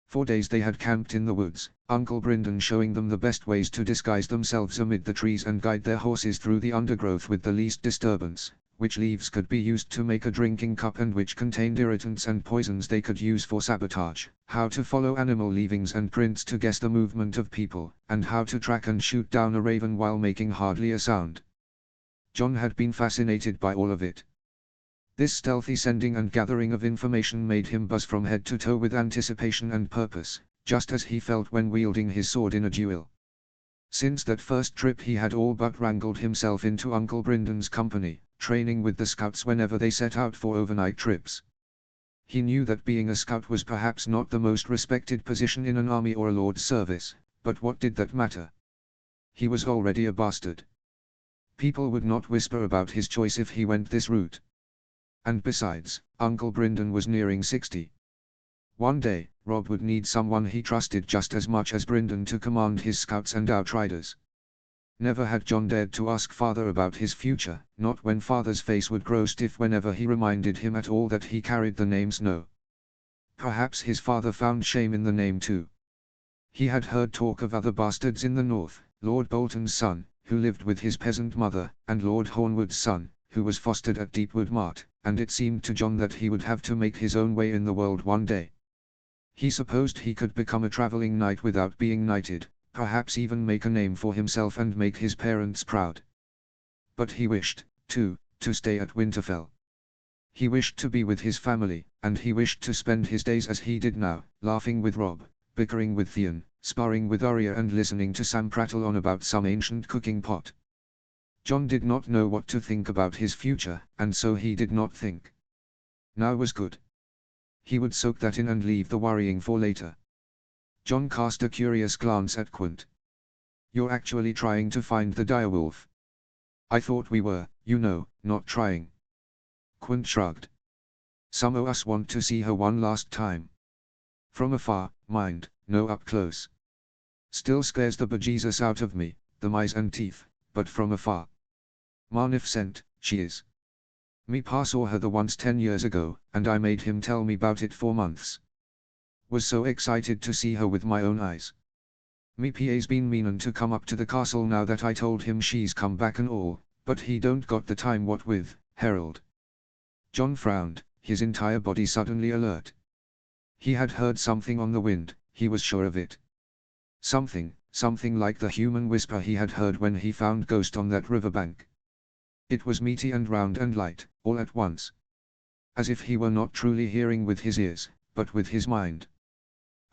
4 days they had camped in the woods, Uncle Brindon showing them the best ways to disguise themselves amid the trees and guide their horses through the undergrowth with the least disturbance, which leaves could be used to make a drinking cup and which contained irritants and poisons they could use for sabotage, how to follow animal leavings and prints to guess the movement of people, and how to track and shoot down a raven while making hardly a sound. John had been fascinated by all of it. This stealthy sending and gathering of information made him buzz from head to toe with anticipation and purpose, just as he felt when wielding his sword in a duel. Since that first trip he had all but wrangled himself into Uncle Brindon's company, training with the scouts whenever they set out for overnight trips. He knew that being a scout was perhaps not the most respected position in an army or a lord's service, but what did that matter? He was already a bastard. People would not whisper about his choice if he went this route. And besides, Uncle Brindon was nearing 60. One day, Rob would need someone he trusted just as much as Brindon to command his scouts and outriders. Never had John dared to ask father about his future, not when father's face would grow stiff whenever he reminded him at all that he carried the name Snow. Perhaps his father found shame in the name too. He had heard talk of other bastards in the north, Lord Bolton's son, who lived with his peasant mother, and Lord Hornwood's son, who was fostered at Deepwood Mart, and it seemed to John that he would have to make his own way in the world one day. He supposed he could become a traveling knight without being knighted, perhaps even make a name for himself and make his parents proud. But he wished, too, to stay at Winterfell. He wished to be with his family, and he wished to spend his days as he did now, laughing with Rob, bickering with Theon, sparring with Arya and listening to Sam prattle on about some ancient cooking pot. John did not know what to think about his future, and so he did not think. Now was good. He would soak that in and leave the worrying for later. John cast a curious glance at Quint. "You're actually trying to find the direwolf?" "I thought we were, not trying." Quint shrugged. "Some of us want to see her one last time. From afar, mind, no up close. Still scares the bejesus out of me, the eyes and teeth, but from afar. Magnificent, she is. Me pa saw her the once 10 years ago, and I made him tell me about it for months. Was so excited to see her with my own eyes. Me pa's been meanin' to come up to the castle now that I told him she's come back and all, but he don't got the time what with, Harold." John frowned, his entire body suddenly alert. He had heard something on the wind, he was sure of it. Something like the human whisper he had heard when he found Ghost on that riverbank. It was meaty and round and light, all at once. As if he were not truly hearing with his ears, but with his mind.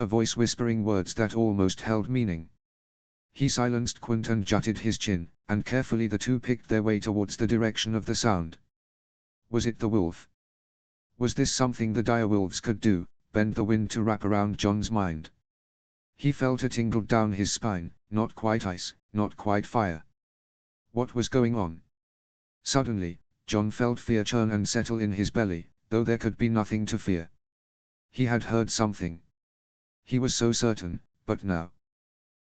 A voice whispering words that almost held meaning. He silenced Quint and jutted his chin, and carefully the two picked their way towards the direction of the sound. Was it the wolf? Was this something the direwolves could do, bend the wind to wrap around John's mind? He felt a tingle down his spine, not quite ice, not quite fire. What was going on? Suddenly, John felt fear churn and settle in his belly, though there could be nothing to fear. He had heard something. He was so certain, but now.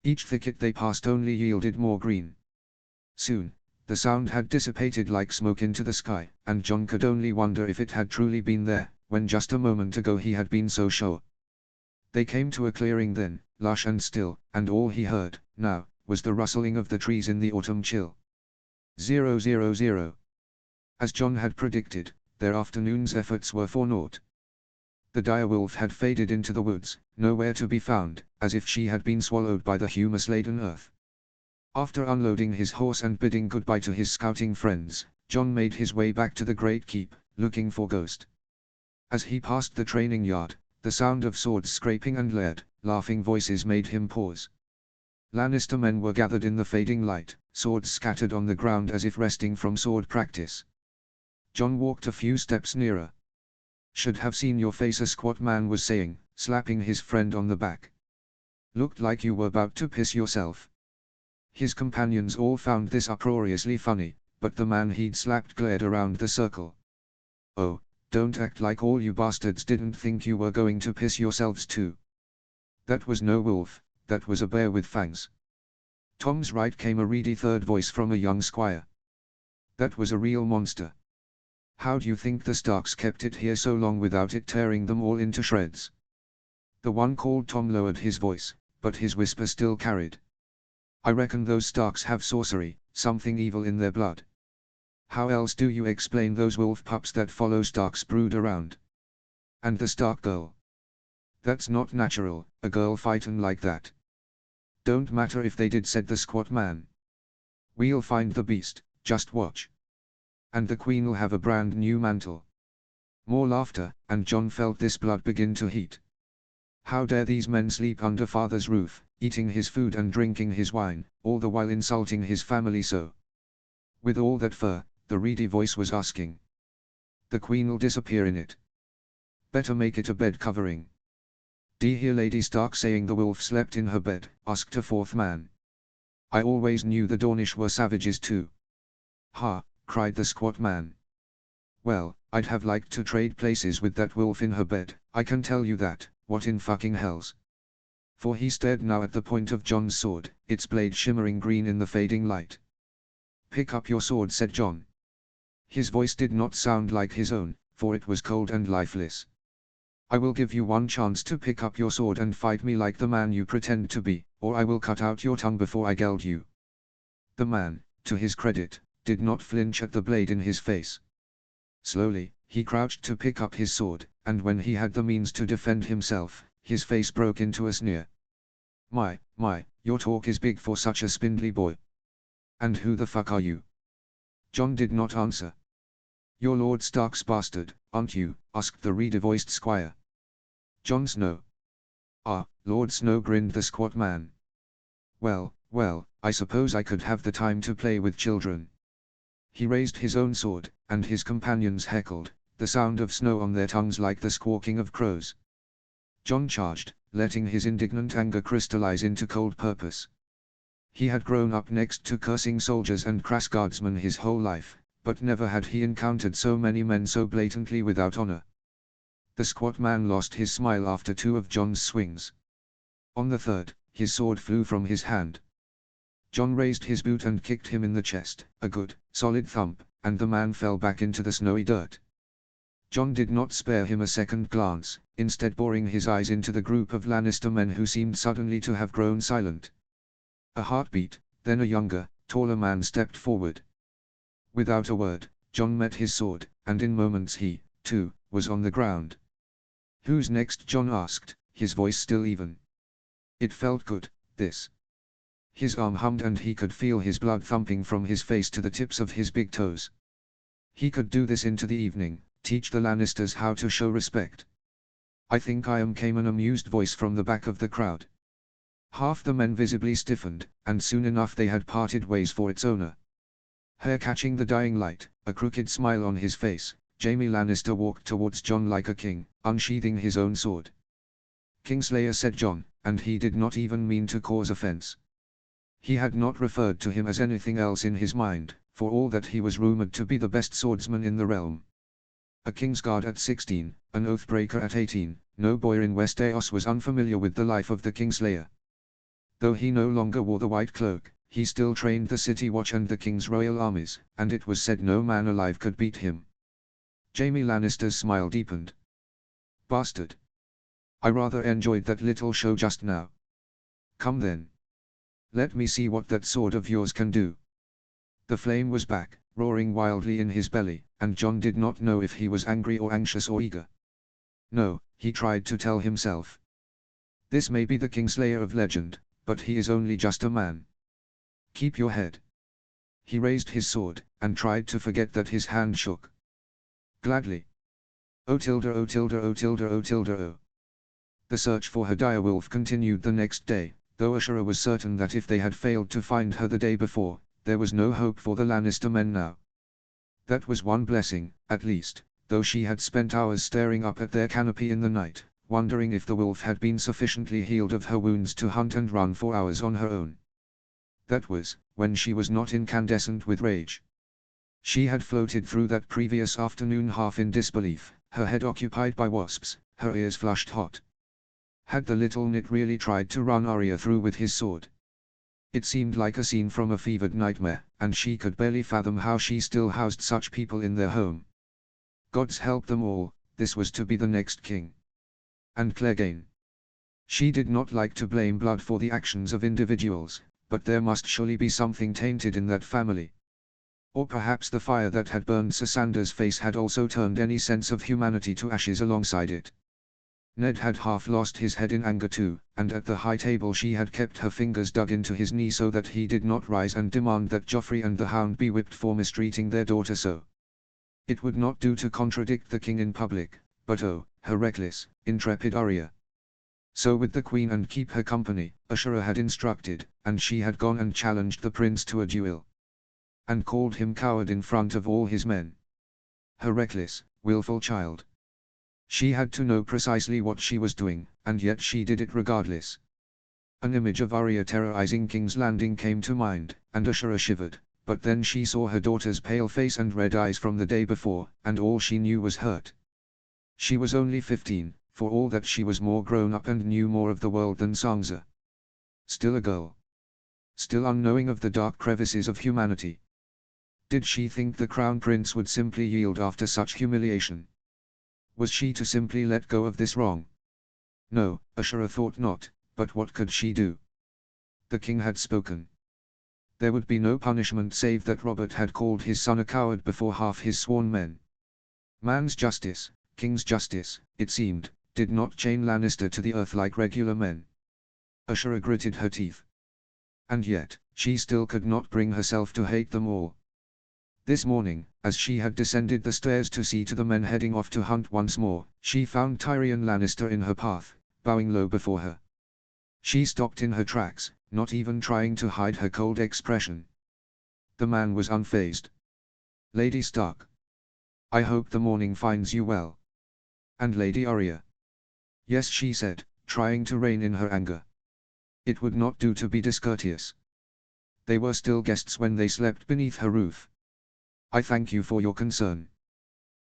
Each thicket they passed only yielded more green. Soon, the sound had dissipated like smoke into the sky, and John could only wonder if it had truly been there, when just a moment ago he had been so sure. They came to a clearing then, lush and still, and all he heard, now, was the rustling of the trees in the autumn chill. 000. As John had predicted, their afternoon's efforts were for naught. The direwolf had faded into the woods, nowhere to be found, as if she had been swallowed by the humus-laden earth. After unloading his horse and bidding goodbye to his scouting friends, John made his way back to the Great Keep, looking for Ghost. As he passed the training yard, the sound of swords scraping and layered, laughing voices made him pause. Lannister men were gathered in the fading light, swords scattered on the ground as if resting from sword practice. John walked a few steps nearer. "Should have seen your face," a squat man was saying, slapping his friend on the back. "Looked like you were about to piss yourself." His companions all found this uproariously funny, but the man he'd slapped glared around the circle. "Oh, don't act like all you bastards didn't think you were going to piss yourselves too. That was no wolf, that was a bear with fangs." Tom's right came a reedy third voice from a young squire. That was a real monster. How do you think the Starks kept it here so long without it tearing them all into shreds? The one called Tom lowered his voice, but his whisper still carried. I reckon those Starks have sorcery, something evil in their blood. How else do you explain those wolf pups that follow Stark's brood around? And the Stark girl? That's not natural, a girl fightin' like that. Don't matter if they did, said the squat man. We'll find the beast, just watch. And the queen'll have a brand new mantle. More laughter, and Jon felt this blood begin to heat. How dare these men sleep under father's roof, eating his food and drinking his wine, all the while insulting his family so? With all that fur, the reedy voice was asking. The queen'll disappear in it. Better make it a bed covering. D'ye hear Lady Stark saying the wolf slept in her bed, asked a fourth man. I always knew the Dornish were savages too. Ha, cried the squat man. Well, I'd have liked to trade places with that wolf in her bed, I can tell you that, what in fucking hells? For he stared now at the point of Jon's sword, its blade shimmering green in the fading light. Pick up your sword, said Jon. His voice did not sound like his own, for it was cold and lifeless. I will give you one chance to pick up your sword and fight me like the man you pretend to be, or I will cut out your tongue before I geld you. The man, to his credit, did not flinch at the blade in his face. Slowly, he crouched to pick up his sword, and when he had the means to defend himself, his face broke into a sneer. My, your talk is big for such a spindly boy. And who the fuck are you? Jon did not answer. You're Lord Stark's bastard, aren't you? Asked the reedy-voiced squire. Jon Snow. Ah, Lord Snow, grinned the squat man. Well, I suppose I could have the time to play with children. He raised his own sword, and his companions heckled, the sound of snow on their tongues like the squawking of crows. Jon charged, letting his indignant anger crystallize into cold purpose. He had grown up next to cursing soldiers and crass guardsmen his whole life, but never had he encountered so many men so blatantly without honor. The squat man lost his smile after two of Jon's swings. On the third, his sword flew from his hand. Jon raised his boot and kicked him in the chest, a good, solid thump, and the man fell back into the snowy dirt. Jon did not spare him a second glance, instead boring his eyes into the group of Lannister men who seemed suddenly to have grown silent. A heartbeat, then a younger, taller man stepped forward. Without a word, Jon met his sword, and in moments he, too, was on the ground. Who's next? Jon asked, his voice still even. It felt good, this. His arm hummed and he could feel his blood thumping from his face to the tips of his big toes. He could do this into the evening, teach the Lannisters how to show respect. I think I am, came an amused voice from the back of the crowd. Half the men visibly stiffened, and soon enough they had parted ways for its owner. Hair catching the dying light, a crooked smile on his face, Jaime Lannister walked towards Jon like a king, unsheathing his own sword. Kingslayer, said Jon, and he did not even mean to cause offense. He had not referred to him as anything else in his mind, for all that he was rumored to be the best swordsman in the realm. A Kingsguard at 16, an Oathbreaker at 18, no boy in Westeros was unfamiliar with the life of the Kingslayer. Though he no longer wore the white cloak, he still trained the City Watch and the King's royal armies, and it was said no man alive could beat him. Jaime Lannister's smile deepened. Bastard. I rather enjoyed that little show just now. Come then. Let me see what that sword of yours can do. The flame was back, roaring wildly in his belly, and Jon did not know if he was angry or anxious or eager. No, he tried to tell himself. This may be the Kingslayer of legend, but he is only just a man. Keep your head. He raised his sword, and tried to forget that his hand shook. Gladly. Oh tilde oh tilde oh tilde oh tilde oh. The search for her direwolf continued the next day, though Ashura was certain that if they had failed to find her the day before, there was no hope for the Lannister men now. That was one blessing, at least, though she had spent hours staring up at their canopy in the night, wondering if the wolf had been sufficiently healed of her wounds to hunt and run for hours on her own. That was, when she was not incandescent with rage. She had floated through that previous afternoon half in disbelief, her head occupied by wasps, her ears flushed hot. Had the little nit really tried to run Arya through with his sword? It seemed like a scene from a fevered nightmare, and she could barely fathom how she still housed such people in their home. Gods help them all, this was to be the next king. And Clegane. She did not like to blame blood for the actions of individuals, but there must surely be something tainted in that family. Or perhaps the fire that had burned Sassander's face had also turned any sense of humanity to ashes alongside it. Ned had half lost his head in anger too, and at the high table she had kept her fingers dug into his knee so that he did not rise and demand that Joffrey and the Hound be whipped for mistreating their daughter so. It would not do to contradict the king in public, but oh, her reckless, intrepid Arya. So with the queen and keep her company, Ashura had instructed, and she had gone and challenged the prince to a duel. And called him coward in front of all his men. Her reckless, willful child. She had to know precisely what she was doing, and yet she did it regardless. An image of Arya terrorizing King's Landing came to mind, and Ashura shivered, but then she saw her daughter's pale face and red eyes from the day before, and all she knew was hurt. She was only 15, for all that she was more grown up and knew more of the world than Sansa. Still a girl. Still unknowing of the dark crevices of humanity. Did she think the Crown Prince would simply yield after such humiliation? Was she to simply let go of this wrong? No, Ashura thought not, but what could she do? The king had spoken. There would be no punishment save that Robert had called his son a coward before half his sworn men. Man's justice, king's justice, it seemed, did not chain Lannister to the earth like regular men. Ashura gritted her teeth. And yet, she still could not bring herself to hate them all. This morning, as she had descended the stairs to see to the men heading off to hunt once more, she found Tyrion Lannister in her path, bowing low before her. She stopped in her tracks, not even trying to hide her cold expression. The man was unfazed. "Lady Stark. I hope the morning finds you well." "And Lady Arya?" "Yes," she said, trying to rein in her anger. It would not do to be discourteous. They were still guests when they slept beneath her roof. "I thank you for your concern."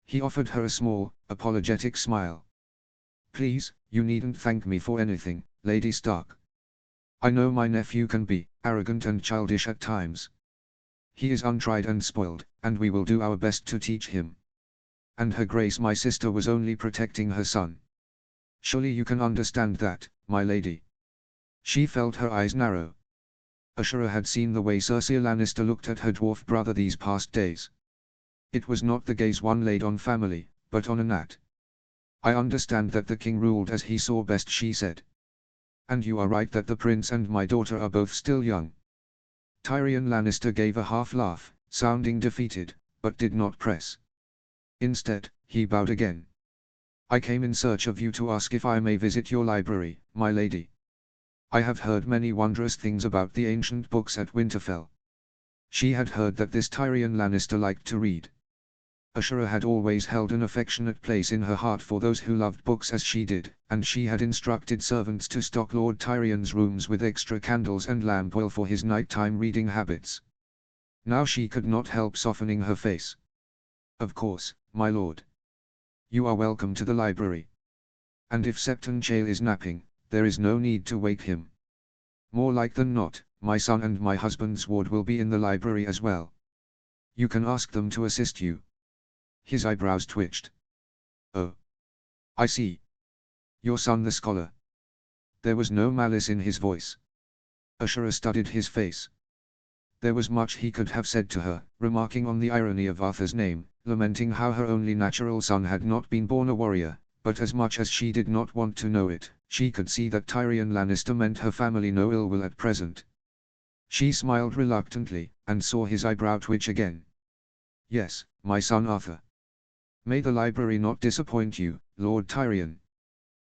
He offered her a small, apologetic smile. "Please, you needn't thank me for anything, Lady Stark. I know my nephew can be arrogant and childish at times. He is untried and spoiled, and we will do our best to teach him. And Her Grace my sister was only protecting her son. Surely you can understand that, my lady." She felt her eyes narrow. Ashura had seen the way Cersei Lannister looked at her dwarf brother these past days. It was not the gaze one laid on family, but on a gnat. "I understand that the king ruled as he saw best," she said. "And you are right that the prince and my daughter are both still young." Tyrion Lannister gave a half laugh, sounding defeated, but did not press. Instead, he bowed again. "I came in search of you to ask if I may visit your library, my lady. I have heard many wondrous things about the ancient books at Winterfell." She had heard that this Tyrion Lannister liked to read. Ashura had always held an affectionate place in her heart for those who loved books as she did, and she had instructed servants to stock Lord Tyrion's rooms with extra candles and lamp oil for his nighttime reading habits. Now she could not help softening her face. "Of course, my lord. You are welcome to the library. And if Septon Chayle is napping, there is no need to wake him. More like than not, my son and my husband's ward will be in the library as well. You can ask them to assist you." His eyebrows twitched. "Oh. I see. Your son the scholar." There was no malice in his voice. Ashura studied his face. There was much he could have said to her, remarking on the irony of Arthur's name, lamenting how her only natural son had not been born a warrior, but as much as she did not want to know it, she could see that Tyrion Lannister meant her family no ill will at present. She smiled reluctantly, and saw his eyebrow twitch again. "Yes, my son Arthur. May the library not disappoint you, Lord Tyrion."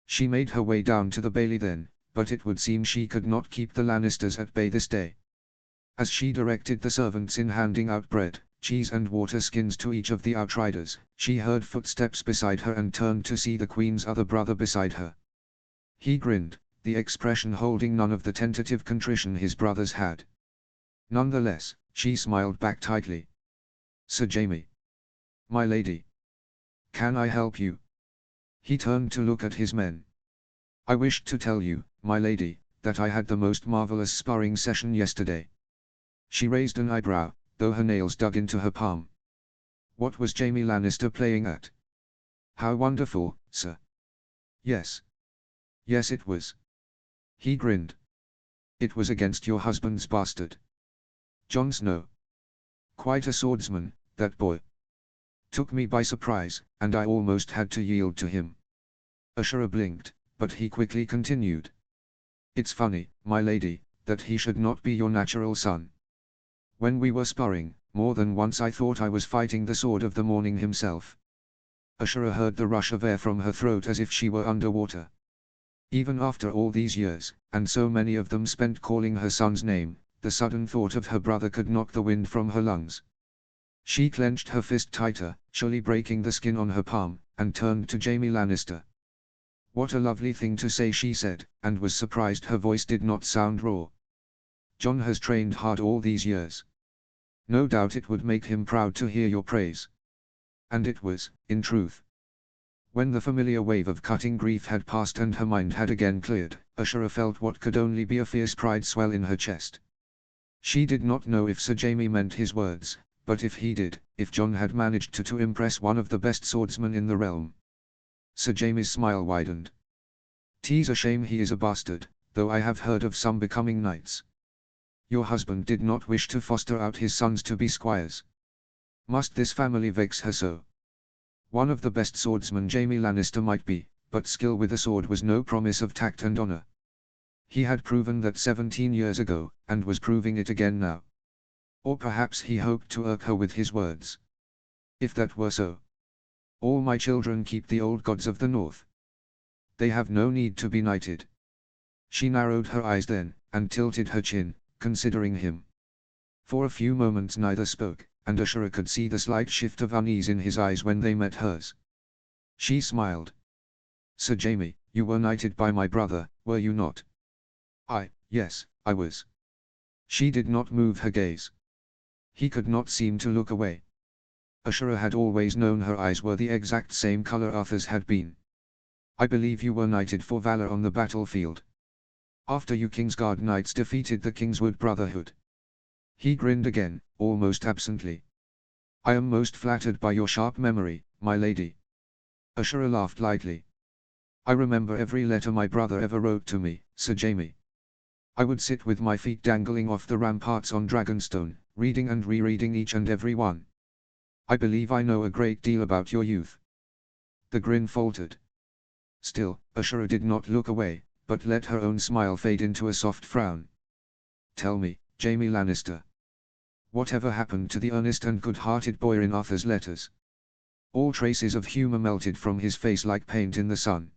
She made her way down to the bailey then, but it would seem she could not keep the Lannisters at bay this day. As she directed the servants in handing out bread, cheese and water skins to each of the outriders, she heard footsteps beside her and turned to see the Queen's other brother beside her. He grinned, the expression holding none of the tentative contrition his brothers had. Nonetheless, she smiled back tightly. "Sir Jaime." "My lady. Can I help you?" He turned to look at his men. "I wished to tell you, my lady, that I had the most marvelous sparring session yesterday. She raised an eyebrow, though her nails dug into her palm. What was Jaime Lannister playing at? How wonderful, sir. Yes. Yes, it was. He grinned. It was against your husband's bastard. Jon Snow. Quite a swordsman, that boy. Took me by surprise, and I almost had to yield to him. Ashura blinked, but he quickly continued. It's funny, my lady, that he should not be your natural son. When we were sparring, more than once I thought I was fighting the Sword of the Morning himself. Ashura heard the rush of air from her throat as if she were underwater. Even after all these years, and so many of them spent calling her son's name, the sudden thought of her brother could knock the wind from her lungs. She clenched her fist tighter, surely breaking the skin on her palm, and turned to Jaime Lannister. What a lovely thing to say, she said, and was surprised her voice did not sound raw. Jon has trained hard all these years. No doubt it would make him proud to hear your praise. And it was, in truth. When the familiar wave of cutting grief had passed and her mind had again cleared, Ashura felt what could only be a fierce pride swell in her chest. She did not know if Sir Jaime meant his words, but if he did, if Jon had managed to impress one of the best swordsmen in the realm. Sir Jaime's smile widened. "'Tis a shame he is a bastard, though I have heard of some becoming knights. Your husband did not wish to foster out his sons to be squires. Must this family vex her so? One of the best swordsmen Jaime Lannister might be, but skill with a sword was no promise of tact and honor. He had proven that 17 years ago, and was proving it again now. Or perhaps he hoped to irk her with his words. If that were so. All my children keep the old gods of the north. They have no need to be knighted." She narrowed her eyes then, and tilted her chin, considering him. For a few moments neither spoke, and Ashura could see the slight shift of unease in his eyes when they met hers. She smiled. "Sir Jaime, you were knighted by my brother, were you not?" Yes, I was." She did not move her gaze. He could not seem to look away. Ashura had always known her eyes were the exact same color Arthur's had been. "I believe you were knighted for valor on the battlefield. After you Kingsguard knights defeated the Kingswood Brotherhood." He grinned again, almost absently. "I am most flattered by your sharp memory, my lady." Ashura laughed lightly. "I remember every letter my brother ever wrote to me, Sir Jaime. I would sit with my feet dangling off the ramparts on Dragonstone, reading and rereading each and every one. I believe I know a great deal about your youth." The grin faltered. Still, Ashura did not look away, but let her own smile fade into a soft frown. "Tell me, Jaime Lannister. Whatever happened to the earnest and good-hearted boy in Arthur's letters?" All traces of humor melted from his face like paint in the sun.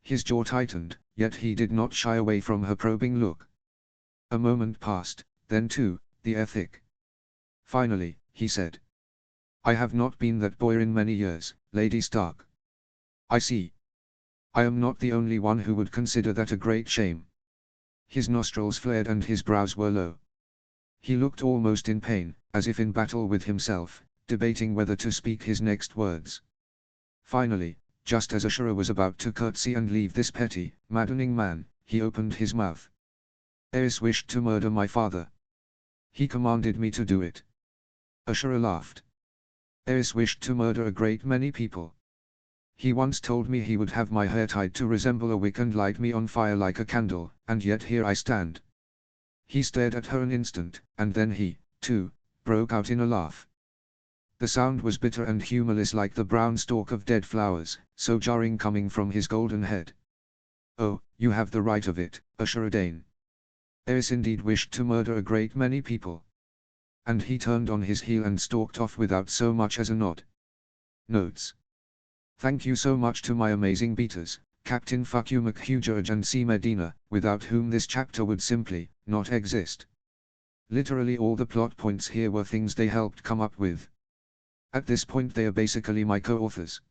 His jaw tightened, yet he did not shy away from her probing look. A moment passed, then two, the air thick. Finally, he said. "I have not been that boy in many years, Lady Stark." "I see. I am not the only one who would consider that a great shame." His nostrils flared and his brows were low. He looked almost in pain, as if in battle with himself, debating whether to speak his next words. Finally, just as Ashura was about to curtsy and leave this petty, maddening man, he opened his mouth. "Aerys wished to murder my father. He commanded me to do it." Ashura laughed. "Aerys wished to murder a great many people. He once told me he would have my hair tied to resemble a wick and light me on fire like a candle, and yet here I stand." He stared at her an instant, and then he, too, broke out in a laugh. The sound was bitter and humorless like the brown stalk of dead flowers, so jarring coming from his golden head. "Oh, you have the right of it, Ashura Dayne. Aerys indeed wished to murder a great many people." And he turned on his heel and stalked off without so much as a nod. Notes. Thank you so much to my amazing beaters, Captain Fuck You McHugh and C. Medina, without whom this chapter would simply not exist. Literally all the plot points here were things they helped come up with. At this point they are basically my co-authors.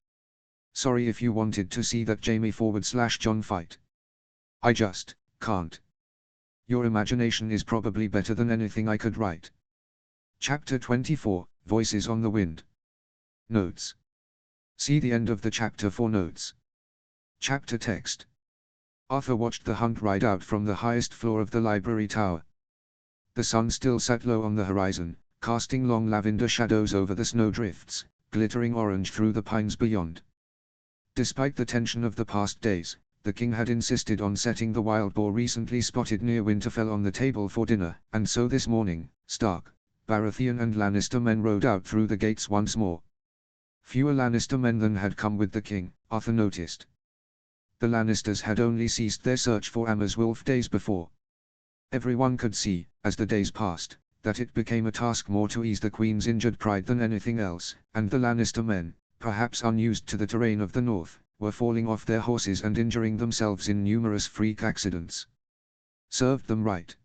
Sorry if you wanted to see that Jaime/Jon fight. I just can't. Your imagination is probably better than anything I could write. Chapter 24, Voices on the Wind. Notes. See the end of the chapter for notes. Chapter text. Arthur watched the hunt ride out from the highest floor of the library tower. The sun still sat low on the horizon, casting long lavender shadows over the snowdrifts, glittering orange through the pines beyond. Despite the tension of the past days, the king had insisted on setting the wild boar recently spotted near Winterfell on the table for dinner, and so this morning, Stark, Baratheon and Lannister men rode out through the gates once more. Fewer Lannister men than had come with the king, Arthur noticed. The Lannisters had only ceased their search for Amma's wolf days before. Everyone could see, as the days passed, that it became a task more to ease the Queen's injured pride than anything else, and the Lannister men, perhaps unused to the terrain of the north, were falling off their horses and injuring themselves in numerous freak accidents. Served them right.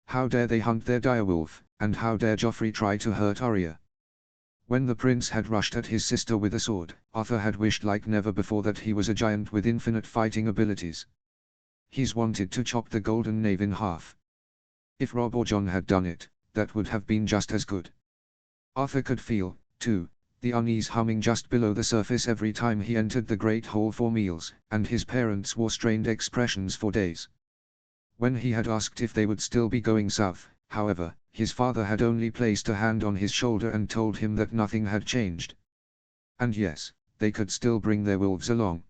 How dare they hunt their direwolf, and how dare Joffrey try to hurt Arya? When the prince had rushed at his sister with a sword, Arthur had wished like never before that he was a giant with infinite fighting abilities. He's wanted to chop the golden knave in half. If Robb or Jon had done it, that would have been just as good. Arthur could feel, too, the unease humming just below the surface every time he entered the great hall for meals, and his parents wore strained expressions for days. When he had asked if they would still be going south, however, his father had only placed a hand on his shoulder and told him that nothing had changed. And yes, they could still bring their wolves along.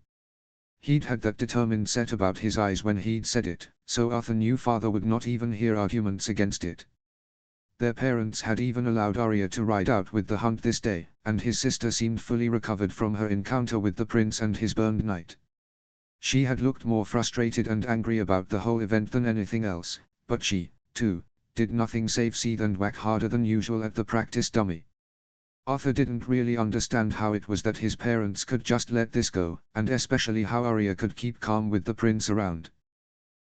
He'd had that determined set about his eyes when he'd said it, so Arthur knew father would not even hear arguments against it. Their parents had even allowed Arya to ride out with the hunt this day, and his sister seemed fully recovered from her encounter with the prince and his burned knight. She had looked more frustrated and angry about the whole event than anything else, but she, too, did nothing save seethe and whack harder than usual at the practice dummy. Arthur didn't really understand how it was that his parents could just let this go, and especially how Arya could keep calm with the prince around.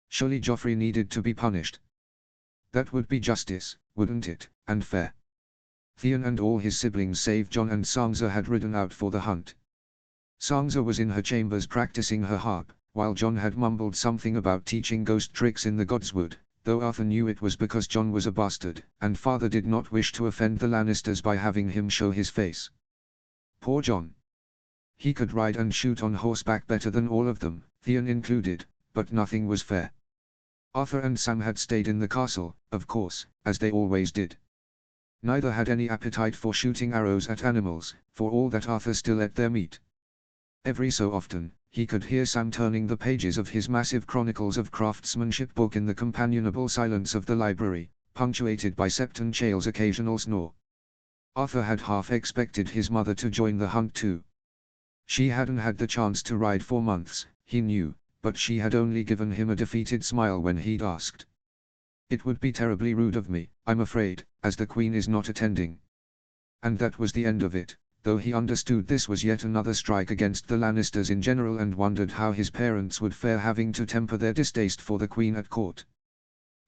Surely Joffrey needed to be punished. That would be justice, wouldn't it, and fair. Theon and all his siblings save Jon and Sansa had ridden out for the hunt. Sansa was in her chambers practicing her harp, while Jon had mumbled something about teaching ghost tricks in the Godswood, though Arthur knew it was because Jon was a bastard, and father did not wish to offend the Lannisters by having him show his face. Poor Jon. He could ride and shoot on horseback better than all of them, Theon included, but nothing was fair. Arthur and Sam had stayed in the castle, of course, as they always did. Neither had any appetite for shooting arrows at animals, for all that Arthur still ate their meat. Every so often, he could hear Sam turning the pages of his massive Chronicles of Craftsmanship book in the companionable silence of the library, punctuated by Septon Chael's occasional snore. Arthur had half expected his mother to join the hunt too. She hadn't had the chance to ride for months, he knew, but she had only given him a defeated smile when he'd asked. It would be terribly rude of me, I'm afraid, as the Queen is not attending. And that was the end of it, though he understood this was yet another strike against the Lannisters in general and wondered how his parents would fare having to temper their distaste for the Queen at court.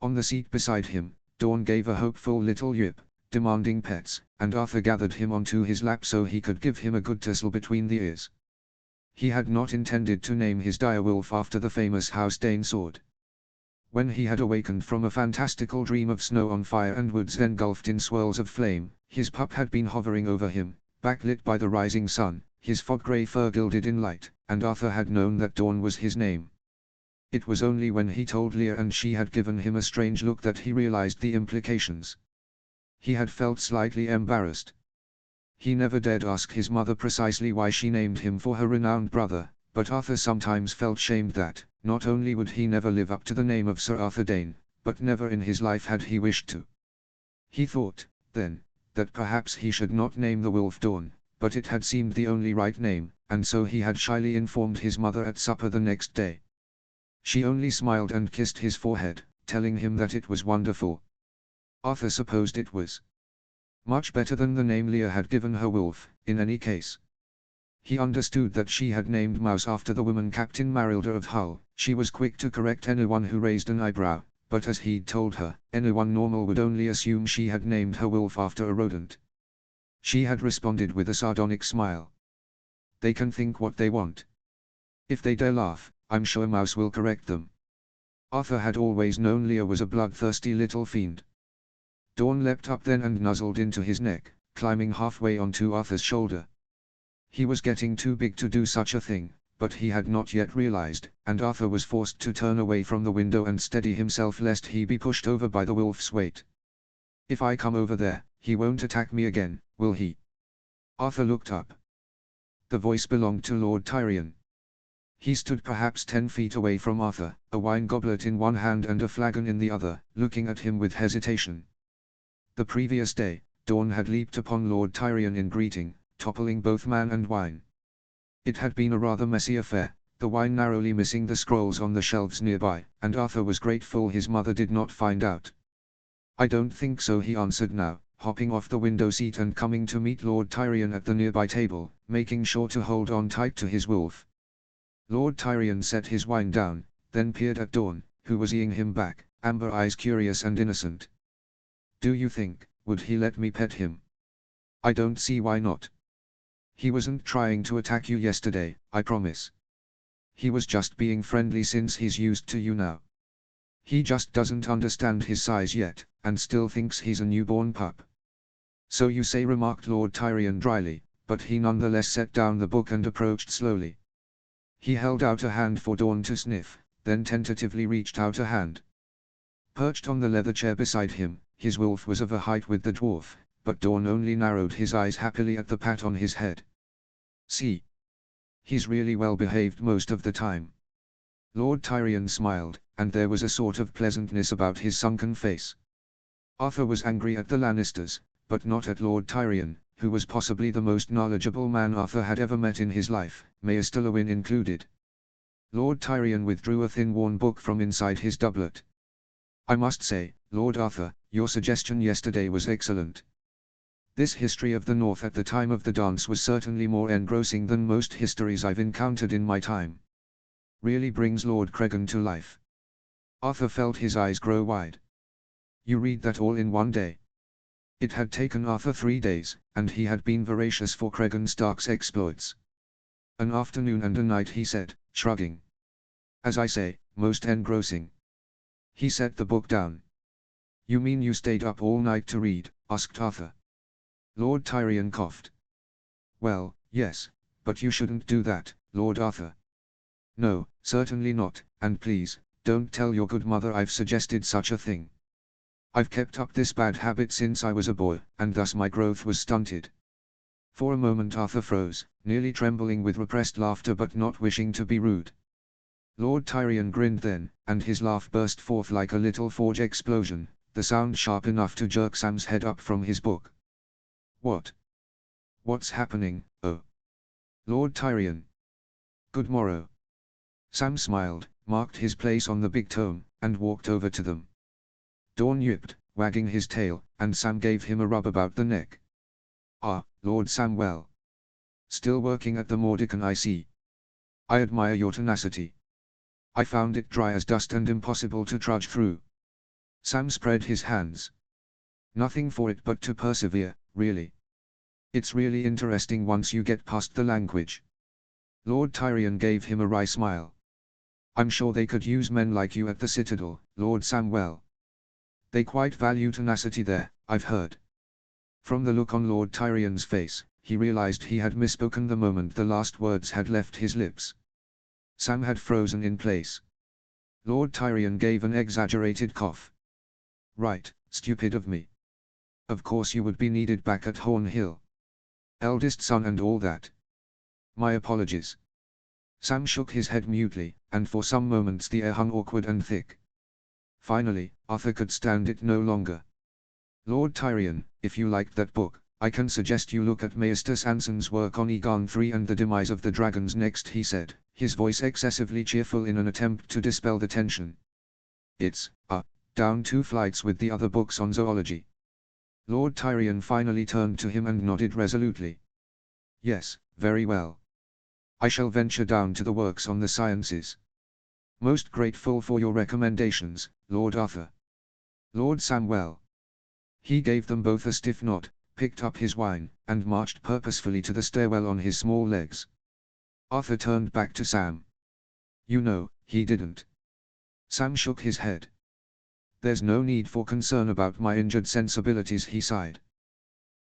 On the seat beside him, Dawn gave a hopeful little yip, demanding pets, and Arthur gathered him onto his lap so he could give him a good tussle between the ears. He had not intended to name his direwolf after the famous House Dane sword. When he had awakened from a fantastical dream of snow on fire and woods engulfed in swirls of flame, his pup had been hovering over him, backlit by the rising sun, his fog-grey fur gilded in light, and Arthur had known that Dawn was his name. It was only when he told Leah and she had given him a strange look that he realized the implications. He had felt slightly embarrassed. He never dared ask his mother precisely why she named him for her renowned brother, but Arthur sometimes felt shamed that, not only would he never live up to the name of Sir Arthur Dane, but never in his life had he wished to. He thought, then, that perhaps he should not name the wolf Dawn, but it had seemed the only right name, and so he had shyly informed his mother at supper the next day. She only smiled and kissed his forehead, telling him that it was wonderful. Arthur supposed it was much better than the name Leah had given her wolf, in any case. He understood that she had named Mouse after the woman Captain Marilda of Hull. She was quick to correct anyone who raised an eyebrow, but as he'd told her, anyone normal would only assume she had named her wolf after a rodent. She had responded with a sardonic smile. They can think what they want. If they dare laugh, I'm sure Mouse will correct them. Arthur had always known Leah was a bloodthirsty little fiend. Dawn leapt up then and nuzzled into his neck, climbing halfway onto Arthur's shoulder. He was getting too big to do such a thing, but he had not yet realized, and Arthur was forced to turn away from the window and steady himself lest he be pushed over by the wolf's weight. "If I come over there, he won't attack me again, will he?" Arthur looked up. The voice belonged to Lord Tyrion. He stood perhaps 10 feet away from Arthur, a wine goblet in one hand and a flagon in the other, looking at him with hesitation. The previous day, Dawn had leaped upon Lord Tyrion in greeting, toppling both man and wine. It had been a rather messy affair, the wine narrowly missing the scrolls on the shelves nearby, and Arthur was grateful his mother did not find out. "I don't think so," he answered now, hopping off the window seat and coming to meet Lord Tyrion at the nearby table, making sure to hold on tight to his wolf. Lord Tyrion set his wine down, then peered at Dawn, who was eyeing him back, amber eyes curious and innocent. "Do you think, would he let me pet him?" "I don't see why not. He wasn't trying to attack you yesterday, I promise. He was just being friendly since he's used to you now. He just doesn't understand his size yet, and still thinks he's a newborn pup." "So you say," remarked Lord Tyrion dryly, but he nonetheless set down the book and approached slowly. He held out a hand for Dawn to sniff, then tentatively reached out a hand. Perched on the leather chair beside him, his wolf was of a height with the dwarf, but Dawn only narrowed his eyes happily at the pat on his head. "See? He's really well behaved most of the time." Lord Tyrion smiled, and there was a sort of pleasantness about his sunken face. Arthur was angry at the Lannisters, but not at Lord Tyrion, who was possibly the most knowledgeable man Arthur had ever met in his life, Maester Lewin included. Lord Tyrion withdrew a thin worn book from inside his doublet. "I must say, Lord Arthur, your suggestion yesterday was excellent. This history of the North at the time of the dance was certainly more engrossing than most histories I've encountered in my time. Really brings Lord Cregan to life." Arthur felt his eyes grow wide. "You read that all in one day?" It had taken Arthur 3 days, and he had been voracious for Cregan Stark's exploits. "An afternoon and a night," he said, shrugging. "As I say, most engrossing." He set the book down. "You mean you stayed up all night to read?" asked Arthur. Lord Tyrion coughed. "Well, yes, but you shouldn't do that, Lord Arthur." "No, certainly not, and please, don't tell your good mother I've suggested such a thing. I've kept up this bad habit since I was a boy, and thus my growth was stunted." For a moment Arthur froze, nearly trembling with repressed laughter but not wishing to be rude. Lord Tyrion grinned then, and his laugh burst forth like a little forge explosion, the sound sharp enough to jerk Sam's head up from his book. "What? What's happening, oh? Lord Tyrion? Good morrow." Sam smiled, marked his place on the big tome, and walked over to them. Dawn yipped, wagging his tail, and Sam gave him a rub about the neck. "Ah, Lord Samwell. Still working at the Mordecai, I see. I admire your tenacity. I found it dry as dust and impossible to trudge through." Sam spread his hands. "Nothing for it but to persevere, really. It's really interesting once you get past the language." Lord Tyrion gave him a wry smile. "I'm sure they could use men like you at the Citadel, Lord Samwell. They quite value tenacity there, I've heard." From the look on Lord Tyrion's face, he realized he had misspoken the moment the last words had left his lips. Sam had frozen in place. Lord Tyrion gave an exaggerated cough. "Right, stupid of me. Of course you would be needed back at Horn Hill. Eldest son and all that. My apologies." Sam shook his head mutely, and for some moments the air hung awkward and thick. Finally, Arthur could stand it no longer. "Lord Tyrion, if you liked that book, I can suggest you look at Maester Sanson's work on Aegon III and the Demise of the Dragons next," he said, his voice excessively cheerful in an attempt to dispel the tension. "It's, down 2 flights with the other books on zoology." Lord Tyrion finally turned to him and nodded resolutely. "Yes, very well. I shall venture down to the works on the sciences. Most grateful for your recommendations, Lord Arthur." Lord Samwell. He gave them both a stiff nod, picked up his wine, and marched purposefully to the stairwell on his small legs. Arthur turned back to Sam. "You know, he didn't." Sam shook his head. "There's no need for concern about my injured sensibilities," he sighed.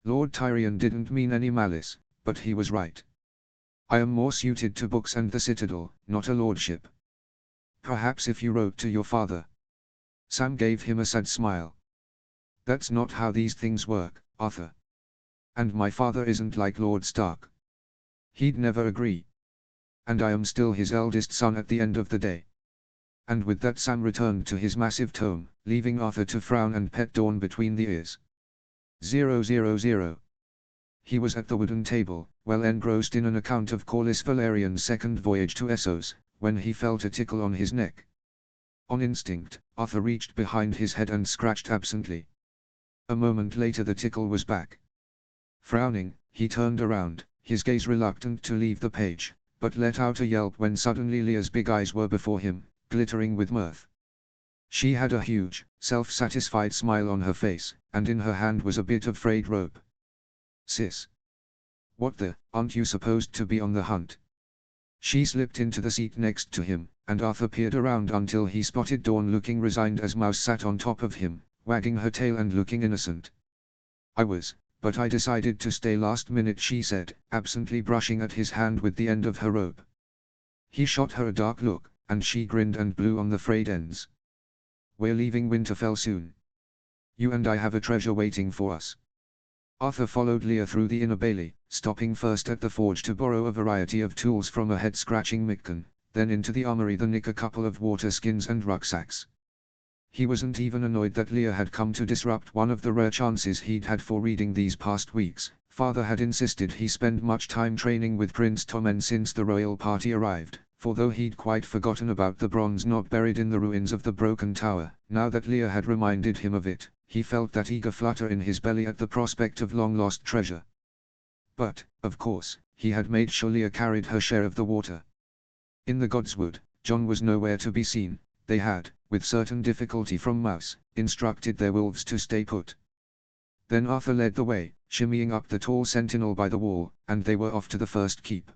Lord Tyrion didn't mean any malice, but he was right. I am more suited to books and the citadel, not a lordship. Perhaps if you wrote to your father. Sam gave him a sad smile. That's not how these things work, Arthur. And my father isn't like Lord Stark. He'd never agree. And I am still his eldest son at the end of the day. And with that Sam returned to his massive tome, leaving Arthur to frown and pet Dawn between the ears. 000. He was at the wooden table, well engrossed in an account of Corlys Valerian's second voyage to Essos, when he felt a tickle on his neck. On instinct, Arthur reached behind his head and scratched absently. A moment later the tickle was back. Frowning, he turned around, his gaze reluctant to leave the page, but let out a yelp when suddenly Leah's big eyes were before him, glittering with mirth. She had a huge, self-satisfied smile on her face, and in her hand was a bit of frayed rope. Sis. What the, aren't you supposed to be on the hunt? She slipped into the seat next to him, and Arthur peered around until he spotted Dawn looking resigned as Mouse sat on top of him, wagging her tail and looking innocent. I was, but I decided to stay last minute, she said, absently brushing at his hand with the end of her rope. He shot her a dark look, and she grinned and blew on the frayed ends. We're leaving Winterfell soon. You and I have a treasure waiting for us. Arthur followed Leah through the inner bailey, stopping first at the forge to borrow a variety of tools from a head-scratching Miccan, then into the armory to nick a couple of water skins and rucksacks. He wasn't even annoyed that Leah had come to disrupt one of the rare chances he'd had for reading these past weeks. Father had insisted he spend much time training with Prince Tommen since the royal party arrived, for though he'd quite forgotten about the bronze knob buried in the ruins of the broken tower, now that Leah had reminded him of it, he felt that eager flutter in his belly at the prospect of long-lost treasure. But, of course, he had made sure Leah carried her share of the water. In the Godswood, Jon was nowhere to be seen. They had, with certain difficulty from Mouse, instructed their wolves to stay put. Then Arthur led the way, shimmying up the tall sentinel by the wall, and they were off to the first keep.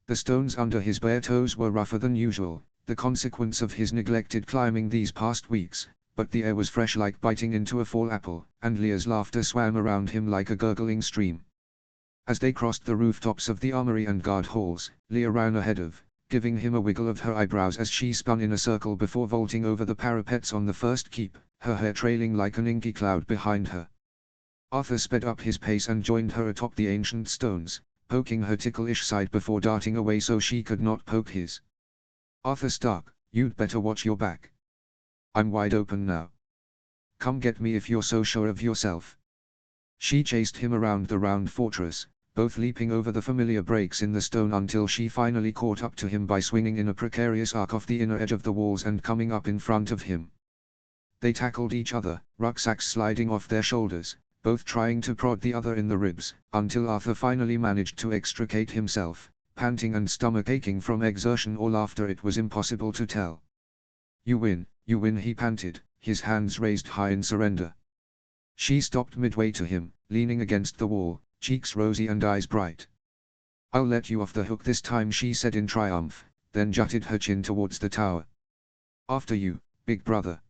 The stones under his bare toes were rougher than usual, the consequence of his neglected climbing these past weeks, but the air was fresh like biting into a fall apple, and Leah's laughter swam around him like a gurgling stream. As they crossed the rooftops of the armory and guard halls, Leah ran ahead of, giving him a wiggle of her eyebrows as she spun in a circle before vaulting over the parapets on the first keep, her hair trailing like an inky cloud behind her. Arthur sped up his pace and joined her atop the ancient stones, poking her ticklish side before darting away so she could not poke his. Arthur Stark, you'd better watch your back. I'm wide open now. Come get me if you're so sure of yourself. She chased him around the round fortress, both leaping over the familiar breaks in the stone until she finally caught up to him by swinging in a precarious arc off the inner edge of the walls and coming up in front of him. They tackled each other, rucksacks sliding off their shoulders, both trying to prod the other in the ribs, until Arthur finally managed to extricate himself, panting and stomach aching from exertion or laughter it was impossible to tell. You win, he panted, his hands raised high in surrender. She stopped midway to him, leaning against the wall, cheeks rosy and eyes bright. I'll let you off the hook this time, she said in triumph, then jutted her chin towards the tower. After you, big brother.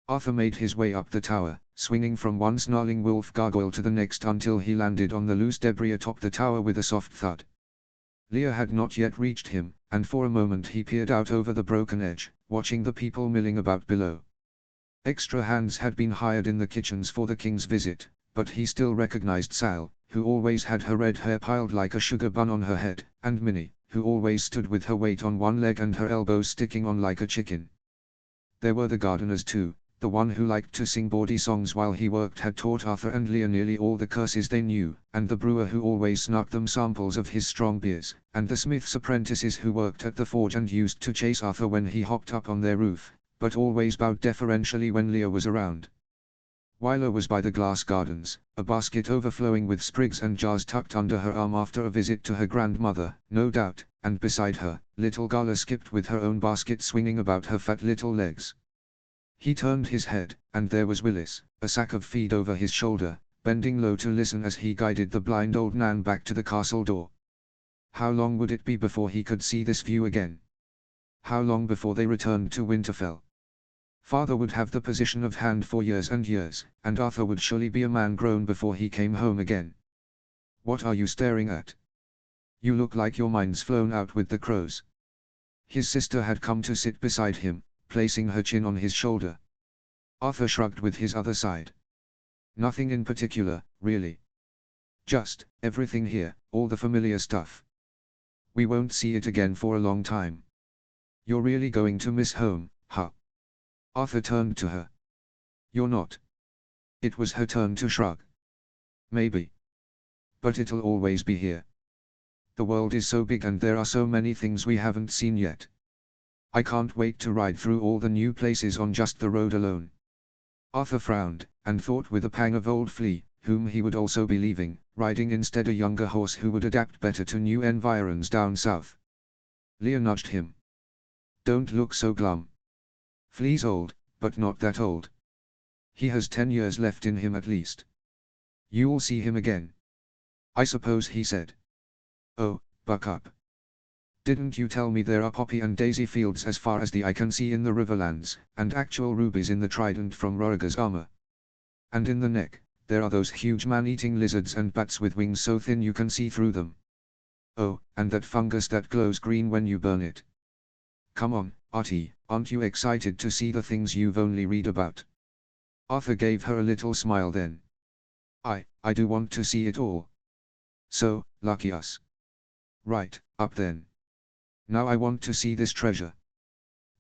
Arthur made his way up the tower, swinging from one snarling wolf gargoyle to the next until he landed on the loose debris atop the tower with a soft thud. Leah had not yet reached him, and for a moment he peered out over the broken edge, watching the people milling about below. Extra hands had been hired in the kitchens for the king's visit, but he still recognized Sal, who always had her red hair piled like a sugar bun on her head, and Minnie, who always stood with her weight on one leg and her elbows sticking on like a chicken. There were the gardeners too. The one who liked to sing bawdy songs while he worked had taught Arthur and Leah nearly all the curses they knew, and the brewer who always snuck them samples of his strong beers, and the smith's apprentices who worked at the forge and used to chase Arthur when he hopped up on their roof, but always bowed deferentially when Leah was around. Wyler was by the glass gardens, a basket overflowing with sprigs and jars tucked under her arm after a visit to her grandmother, no doubt, and beside her, little Gala skipped with her own basket swinging about her fat little legs. He turned his head, and there was Willis, a sack of feed over his shoulder, bending low to listen as he guided the blind old Nan back to the castle door. How long would it be before he could see this view again? How long before they returned to Winterfell? Father would have the position of hand for years and years, and Arthur would surely be a man grown before he came home again. What are you staring at? You look like your mind's flown out with the crows. His sister had come to sit beside him, placing her chin on his shoulder. Arthur shrugged with his other side. Nothing in particular, really. Just, everything here, all the familiar stuff. We won't see it again for a long time. You're really going to miss home, huh? Arthur turned to her. You're not. It was her turn to shrug. Maybe. But it'll always be here. The world is so big and there are so many things we haven't seen yet. I can't wait to ride through all the new places on just the road alone. Arthur frowned, and thought with a pang of old Flea, whom he would also be leaving, riding instead a younger horse who would adapt better to new environs down south. Leah nudged him. Don't look so glum. Flea's old, but not that old. He has 10 years left in him at least. You'll see him again. I suppose, he said. Oh, buck up. Didn't you tell me there are poppy and daisy fields as far as the eye can see in the Riverlands, and actual rubies in the trident from Roriger's armor? And in the neck, there are those huge man-eating lizards and bats with wings so thin you can see through them. Oh, and that fungus that glows green when you burn it. Come on, Artie, aren't you excited to see the things you've only read about? Arthur gave her a little smile then. I do want to see it all. So, lucky us. Right, up then. Now I want to see this treasure.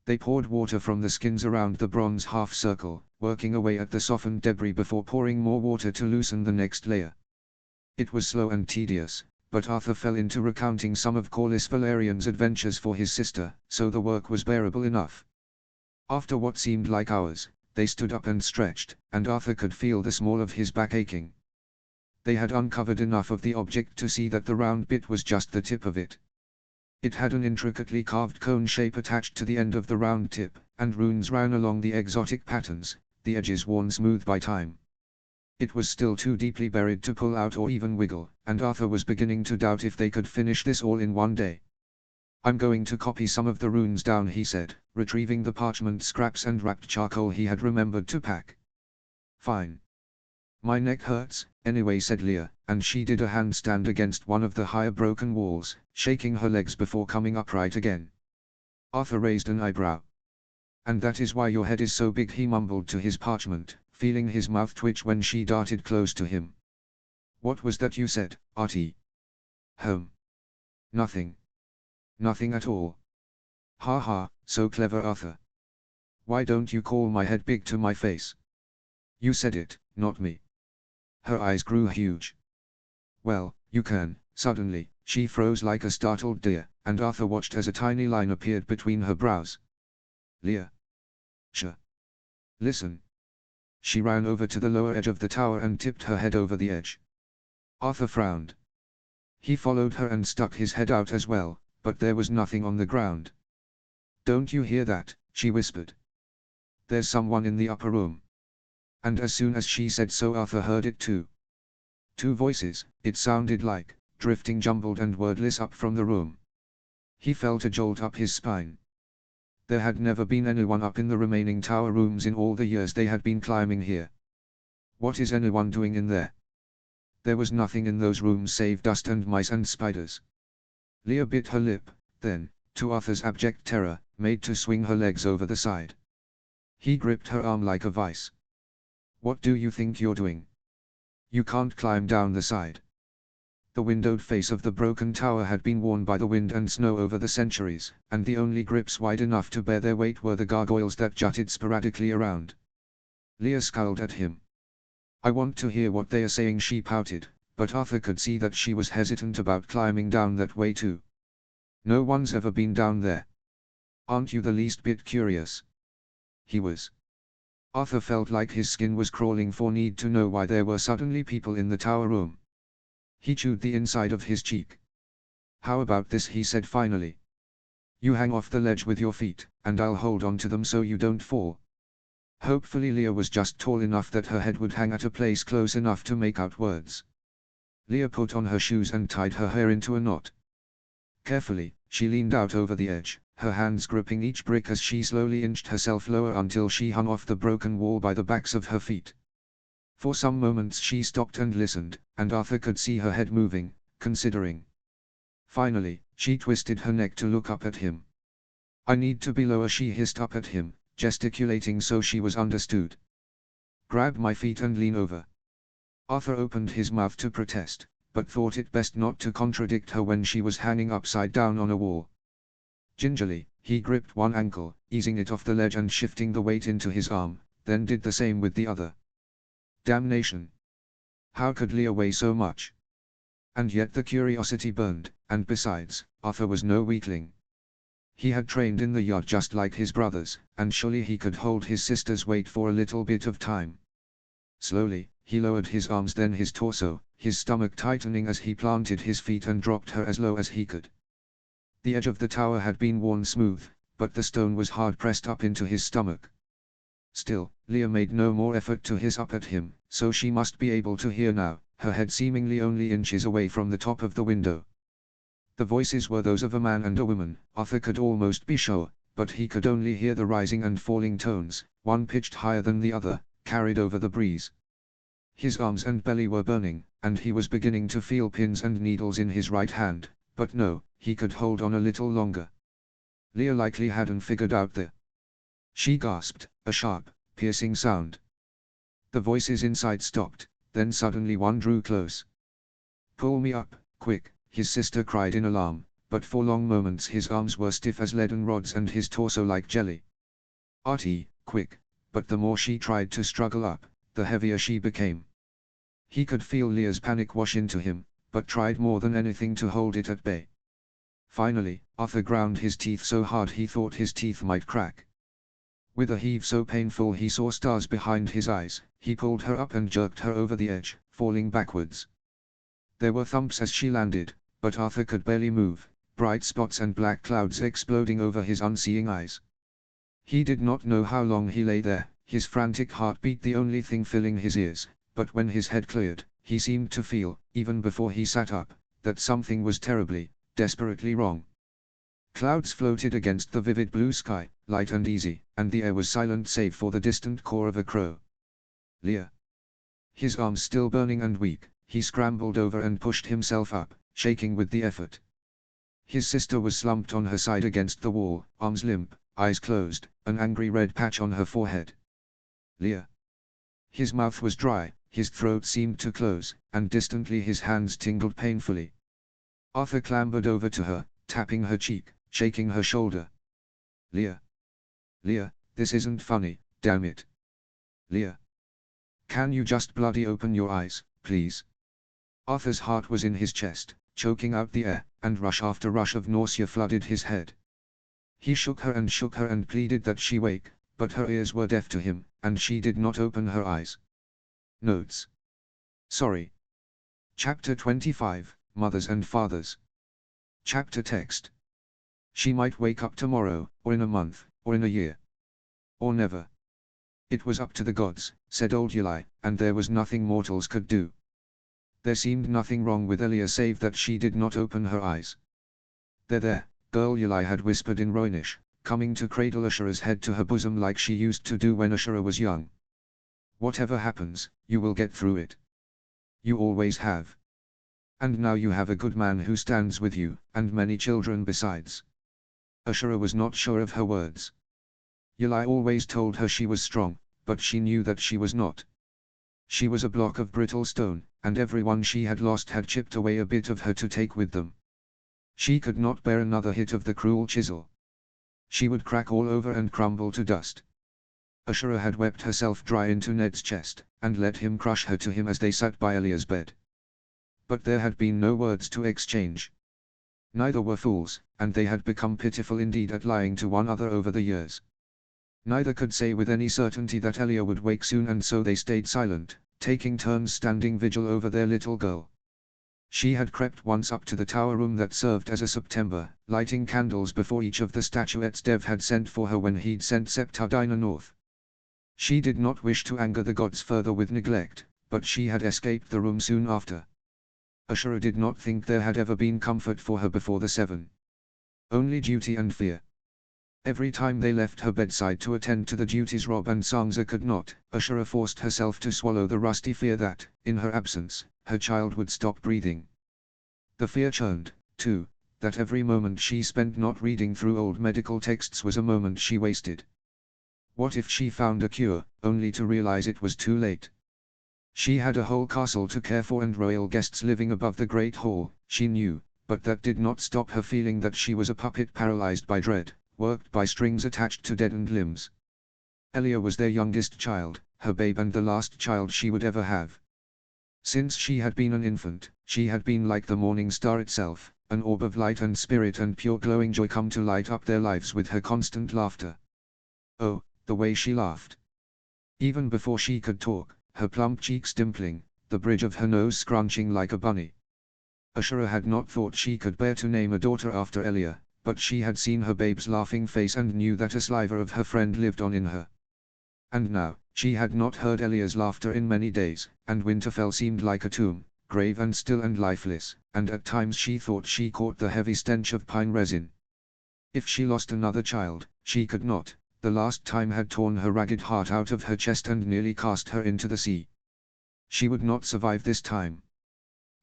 They poured water from the skins around the bronze half-circle, working away at the softened debris before pouring more water to loosen the next layer. It was slow and tedious, but Arthur fell into recounting some of Corlys Valerian's adventures for his sister, so the work was bearable enough. After what seemed like hours, they stood up and stretched, and Arthur could feel the small of his back aching. They had uncovered enough of the object to see that the round bit was just the tip of it. It had an intricately carved cone shape attached to the end of the round tip, and runes ran along the exotic patterns, the edges worn smooth by time. It was still too deeply buried to pull out or even wiggle, and Arthur was beginning to doubt if they could finish this all in one day. I'm going to copy some of the runes down, he said, retrieving the parchment scraps and wrapped charcoal he had remembered to pack. Fine. My neck hurts, anyway, said Leah, and she did a handstand against one of the higher broken walls, shaking her legs before coming upright again. Arthur raised an eyebrow. And that is why your head is so big, he mumbled to his parchment, feeling his mouth twitch when she darted close to him. What was that you said, Artie? Nothing. Nothing at all. Ha ha, so clever, Arthur. Why don't you call my head big to my face? You said it, not me. Her eyes grew huge. Well, you can. Suddenly, she froze like a startled deer, and Arthur watched as a tiny line appeared between her brows. Leah. Sure. Listen. She ran over to the lower edge of the tower and tipped her head over the edge. Arthur frowned. He followed her and stuck his head out as well, but there was nothing on the ground. Don't you hear that? She whispered. There's someone in the upper room. And as soon as she said so, Arthur heard it too. Two voices, it sounded like, drifting jumbled and wordless up from the room. He felt a jolt up his spine. There had never been anyone up in the remaining tower rooms in all the years they had been climbing here. What is anyone doing in there? There was nothing in those rooms save dust and mice and spiders. Leah bit her lip, then, to Arthur's abject terror, made to swing her legs over the side. He gripped her arm like a vice. What do you think you're doing? You can't climb down the side. The windowed face of the broken tower had been worn by the wind and snow over the centuries, and the only grips wide enough to bear their weight were the gargoyles that jutted sporadically around. Leah scowled at him. I want to hear what they are saying, she pouted, but Arthur could see that she was hesitant about climbing down that way too. No one's ever been down there. Aren't you the least bit curious? He was. Arthur felt like his skin was crawling for need to know why there were suddenly people in the tower room. He chewed the inside of his cheek. How about this, he said finally. You hang off the ledge with your feet, and I'll hold on to them so you don't fall. Hopefully Leah was just tall enough that her head would hang at a place close enough to make out words. Leah put on her shoes and tied her hair into a knot. Carefully, she leaned out over the edge, her hands gripping each brick as she slowly inched herself lower until she hung off the broken wall by the backs of her feet. For some moments she stopped and listened, and Arthur could see her head moving, considering. Finally, she twisted her neck to look up at him. "I need to be lower," she hissed up at him, gesticulating so she was understood. "Grab my feet and lean over." Arthur opened his mouth to protest, but thought it best not to contradict her when she was hanging upside down on a wall. Gingerly, he gripped one ankle, easing it off the ledge and shifting the weight into his arm, then did the same with the other. Damnation! How could Leah weigh so much? And yet the curiosity burned, and besides, Arthur was no weakling. He had trained in the yard just like his brothers, and surely he could hold his sister's weight for a little bit of time. Slowly, he lowered his arms, then his torso, his stomach tightening as he planted his feet and dropped her as low as he could. The edge of the tower had been worn smooth, but the stone was hard pressed up into his stomach. Still, Leah made no more effort to hiss up at him, so she must be able to hear now, her head seemingly only inches away from the top of the window. The voices were those of a man and a woman, Arthur could almost be sure, but he could only hear the rising and falling tones, one pitched higher than the other, carried over the breeze. His arms and belly were burning, and he was beginning to feel pins and needles in his right hand, but no, he could hold on a little longer. Leah likely hadn't figured out the... She gasped, a sharp, piercing sound. The voices inside stopped, then suddenly one drew close. "Pull me up, quick," his sister cried in alarm, but for long moments his arms were stiff as leaden rods and his torso like jelly. "Artie, quick," but the more she tried to struggle up, the heavier she became. He could feel Leah's panic wash into him, but tried more than anything to hold it at bay. Finally, Arthur ground his teeth so hard he thought his teeth might crack. With a heave so painful he saw stars behind his eyes, he pulled her up and jerked her over the edge, falling backwards. There were thumps as she landed, but Arthur could barely move, bright spots and black clouds exploding over his unseeing eyes. He did not know how long he lay there, his frantic heartbeat the only thing filling his ears, but when his head cleared, he seemed to feel, even before he sat up, that something was terribly, desperately wrong. Clouds floated against the vivid blue sky, light and easy, and the air was silent save for the distant caw of a crow. "Leah!" His arms still burning and weak, he scrambled over and pushed himself up, shaking with the effort. His sister was slumped on her side against the wall, arms limp, eyes closed, an angry red patch on her forehead. "Leah!" His mouth was dry, his throat seemed to close, and distantly his hands tingled painfully. Arthur clambered over to her, tapping her cheek, shaking her shoulder. "Leah! Leah, this isn't funny, damn it! Leah! Can you just bloody open your eyes, please?" Arthur's heart was in his chest, choking out the air, and rush after rush of nausea flooded his head. He shook her and pleaded that she wake, but her ears were deaf to him, and she did not open her eyes. Notes. Sorry. Chapter 25, Mothers and Fathers. Chapter text. She might wake up tomorrow, or in a month, or in a year. Or never. It was up to the gods, said old Yuli, and there was nothing mortals could do. There seemed nothing wrong with Elia save that she did not open her eyes. There, girl, Yuli had whispered in Rhoynish, coming to cradle Ashura's head to her bosom like she used to do when Ashura was young. "Whatever happens, you will get through it. You always have. And now you have a good man who stands with you, and many children besides." Ashura was not sure of her words. Yuli always told her she was strong, but she knew that she was not. She was a block of brittle stone, and everyone she had lost had chipped away a bit of her to take with them. She could not bear another hit of the cruel chisel. She would crack all over and crumble to dust. Ashura had wept herself dry into Ned's chest, and let him crush her to him as they sat by Elia's bed. But there had been no words to exchange. Neither were fools, and they had become pitiful indeed at lying to one another over the years. Neither could say with any certainty that Elia would wake soon, and so they stayed silent, taking turns standing vigil over their little girl. She had crept once up to the tower room that served as a September, lighting candles before each of the statuettes Dev had sent for her when he'd sent Septardina north. She did not wish to anger the gods further with neglect, but she had escaped the room soon after. Ashura did not think there had ever been comfort for her before the seven. Only duty and fear. Every time they left her bedside to attend to the duties Rob and Sansa could not, Ashura forced herself to swallow the rusty fear that, in her absence, her child would stop breathing. The fear churned, too, that every moment she spent not reading through old medical texts was a moment she wasted. What if she found a cure, only to realize it was too late? She had a whole castle to care for and royal guests living above the great hall, she knew, but that did not stop her feeling that she was a puppet paralyzed by dread, worked by strings attached to deadened limbs. Elia was their youngest child, her babe and the last child she would ever have. Since she had been an infant, she had been like the morning star itself, an orb of light and spirit and pure glowing joy come to light up their lives with her constant laughter. Oh, the way she laughed! Even before she could talk, her plump cheeks dimpling, the bridge of her nose scrunching like a bunny. Ashura had not thought she could bear to name a daughter after Elia, but she had seen her babe's laughing face and knew that a sliver of her friend lived on in her. And now, she had not heard Elia's laughter in many days, and Winterfell seemed like a tomb, grave and still and lifeless, and at times she thought she caught the heavy stench of pine resin. If she lost another child, she could not. The last time had torn her ragged heart out of her chest and nearly cast her into the sea. She would not survive this time.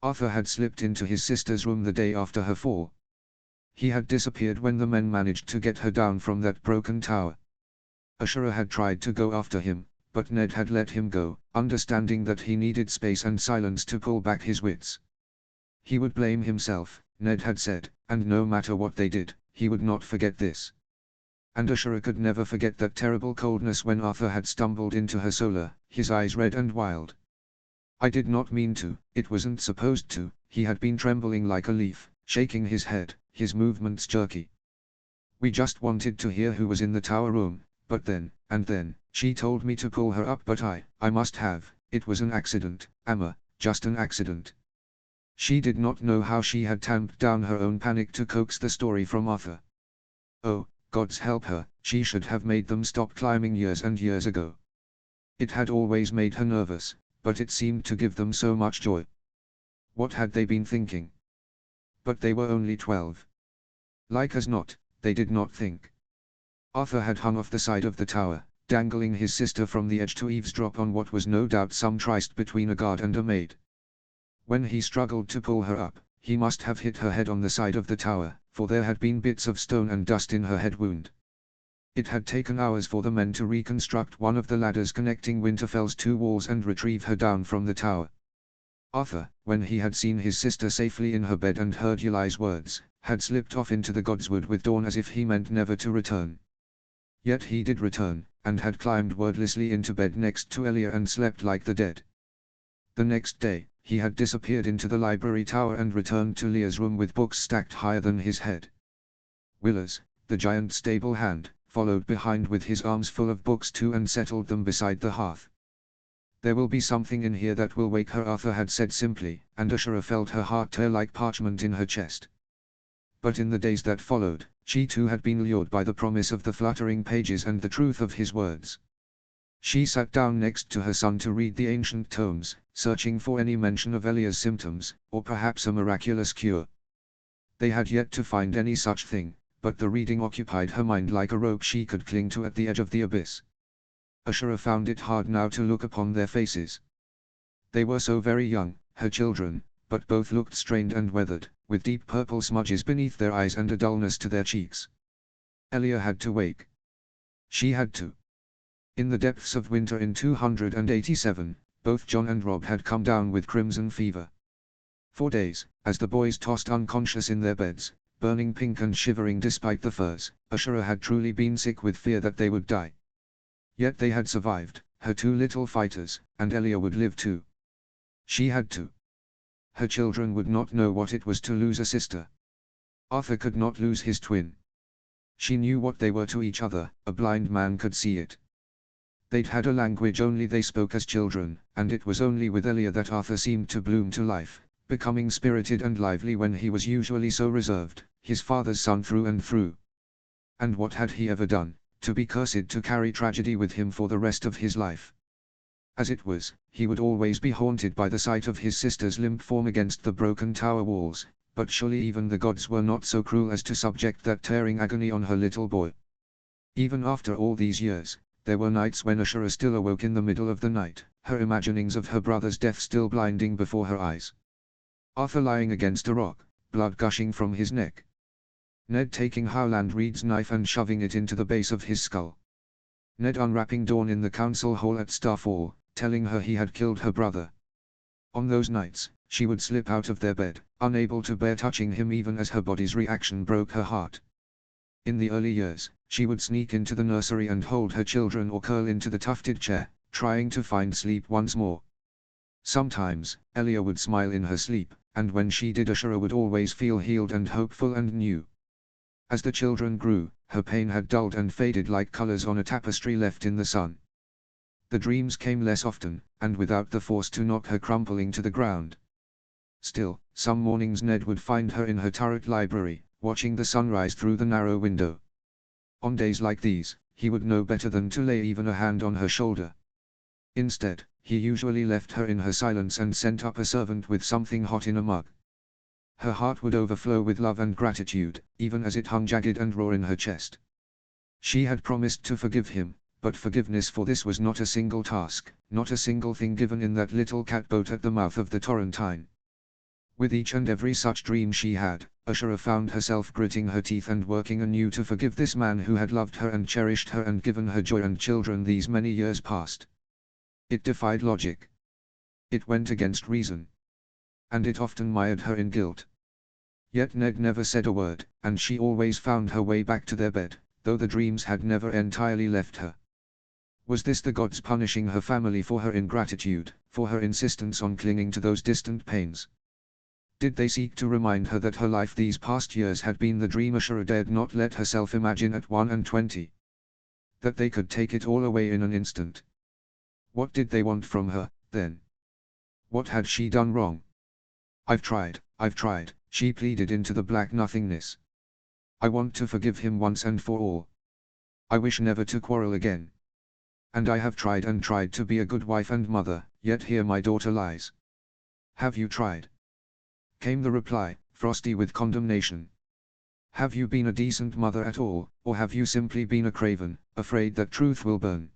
Arthur had slipped into his sister's room the day after her fall. He had disappeared when the men managed to get her down from that broken tower. Ashura had tried to go after him, but Ned had let him go, understanding that he needed space and silence to pull back his wits. He would blame himself, Ned had said, and no matter what they did, he would not forget this. And Ashura could never forget that terrible coldness when Arthur had stumbled into her solar, his eyes red and wild. I did not mean to, it wasn't supposed to, he had been trembling like a leaf, shaking his head, his movements jerky. We just wanted to hear who was in the tower room, but then, she told me to pull her up but I must have, it was an accident, Amma, just an accident. She did not know how she had tamped down her own panic to coax the story from Arthur. Oh, God's help her, she should have made them stop climbing years and years ago. It had always made her nervous, but it seemed to give them so much joy. What had they been thinking? But they were only 12. Like as not, they did not think. Arthur had hung off the side of the tower, dangling his sister from the edge to eavesdrop on what was no doubt some tryst between a guard and a maid. When he struggled to pull her up, he must have hit her head on the side of the tower, for there had been bits of stone and dust in her head wound. It had taken hours for the men to reconstruct one of the ladders connecting Winterfell's two walls and retrieve her down from the tower. Arthur, when he had seen his sister safely in her bed and heard Eli's words, had slipped off into the Godswood with Dawn as if he meant never to return. Yet he did return, and had climbed wordlessly into bed next to Elia and slept like the dead. The next day, he had disappeared into the library tower and returned to Leah's room with books stacked higher than his head. Willers, the giant stable hand, followed behind with his arms full of books too and settled them beside the hearth. There will be something in here that will wake her, Arthur had said simply, and Ashura felt her heart tear like parchment in her chest. But in the days that followed, she too had been lured by the promise of the fluttering pages and the truth of his words. She sat down next to her son to read the ancient tomes, searching for any mention of Elia's symptoms, or perhaps a miraculous cure. They had yet to find any such thing, but the reading occupied her mind like a rope she could cling to at the edge of the abyss. Ashura found it hard now to look upon their faces. They were so very young, her children, but both looked strained and weathered, with deep purple smudges beneath their eyes and a dullness to their cheeks. Elia had to wake. She had to. In the depths of winter in 287, both Jon and Robb had come down with crimson fever. For days, as the boys tossed unconscious in their beds, burning pink and shivering despite the furs, Ashura had truly been sick with fear that they would die. Yet they had survived, her two little fighters, and Elia would live too. She had to. Her children would not know what it was to lose a sister. Arthur could not lose his twin. She knew what they were to each other, a blind man could see it. They'd had a language only they spoke as children, and it was only with Elia that Arthur seemed to bloom to life, becoming spirited and lively when he was usually so reserved, his father's son through and through. And what had he ever done, to be cursed to carry tragedy with him for the rest of his life? As it was, he would always be haunted by the sight of his sister's limp form against the broken tower walls, but surely even the gods were not so cruel as to subject that tearing agony on her little boy. Even after all these years, there were nights when Ashura still awoke in the middle of the night, her imaginings of her brother's death still blinding before her eyes. Arthur lying against a rock, blood gushing from his neck, Ned taking Howland Reed's knife and shoving it into the base of his skull. Ned unwrapping Dawn in the council hall at Starfall, telling her he had killed her brother. On those nights, she would slip out of their bed, unable to bear touching him even as her body's reaction broke her heart. In the early years, she would sneak into the nursery and hold her children or curl into the tufted chair, trying to find sleep once more. Sometimes, Elia would smile in her sleep, and when she did Ashura would always feel healed and hopeful and new. As the children grew, her pain had dulled and faded like colors on a tapestry left in the sun. The dreams came less often, and without the force to knock her crumpling to the ground. Still, some mornings Ned would find her in her turret library, watching the sunrise through the narrow window. On days like these, he would know better than to lay even a hand on her shoulder. Instead, he usually left her in her silence and sent up a servant with something hot in a mug. Her heart would overflow with love and gratitude, even as it hung jagged and raw in her chest. She had promised to forgive him, but forgiveness for this was not a single task, not a single thing given in that little catboat at the mouth of the Torrentine. With each and every such dream she had, Ashura found herself gritting her teeth and working anew to forgive this man who had loved her and cherished her and given her joy and children these many years past. It defied logic. It went against reason. And it often mired her in guilt. Yet Ned never said a word, and she always found her way back to their bed, though the dreams had never entirely left her. Was this the gods punishing her family for her ingratitude, for her insistence on clinging to those distant pains? Did they seek to remind her that her life these past years had been the dream Ashura dared not let herself imagine at 21? That they could take it all away in an instant? What did they want from her, then? What had she done wrong? I've tried, she pleaded into the black nothingness. I want to forgive him once and for all. I wish never to quarrel again. And I have tried and tried to be a good wife and mother, yet here my daughter lies. Have you tried? Came the reply, frosty with condemnation. Have you been a decent mother at all, or have you simply been a craven, afraid that truth will burn?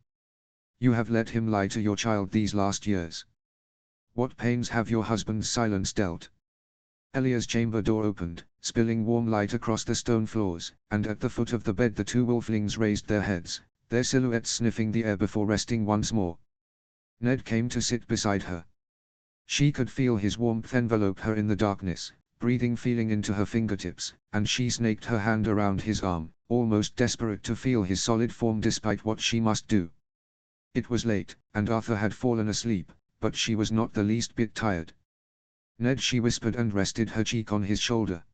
You have let him lie to your child these last years. What pains have your husband's silence dealt? Elia's chamber door opened, spilling warm light across the stone floors, and at the foot of the bed the two wolflings raised their heads, their silhouettes sniffing the air before resting once more. Ned came to sit beside her. She could feel his warmth envelope her in the darkness, breathing feeling into her fingertips, and she snaked her hand around his arm, almost desperate to feel his solid form despite what she must do. It was late, and Arthur had fallen asleep, but she was not the least bit tired. Ned, she whispered and rested her cheek on his shoulder.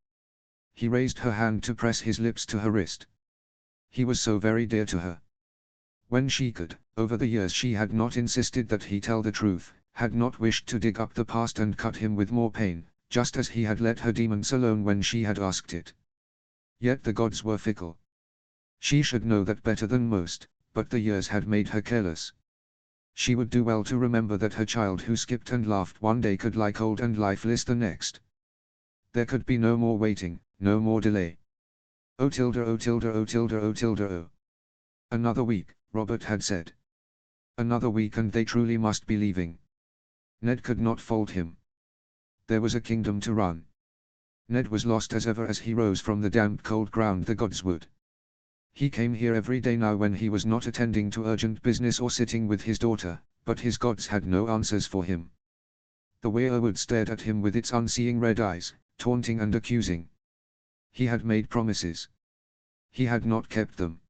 He raised her hand to press his lips to her wrist. He was so very dear to her. When she could, over the years she had not insisted that he tell the truth, had not wished to dig up the past and cut him with more pain, just as he had let her demons alone when she had asked it. Yet the gods were fickle. She should know that better than most, but the years had made her careless. She would do well to remember that her child who skipped and laughed one day could lie cold and lifeless the next. There could be no more waiting, no more delay. Oh tilde oh tilde oh tilde oh tilde oh. Another week, Robert had said. Another week and they truly must be leaving. Ned could not fault him. There was a kingdom to run. Ned was lost as ever as he rose from the damp cold ground the gods would. He came here every day now when he was not attending to urgent business or sitting with his daughter, but his gods had no answers for him. The weirwood stared at him with its unseeing red eyes, taunting and accusing. He had made promises. He had not kept them.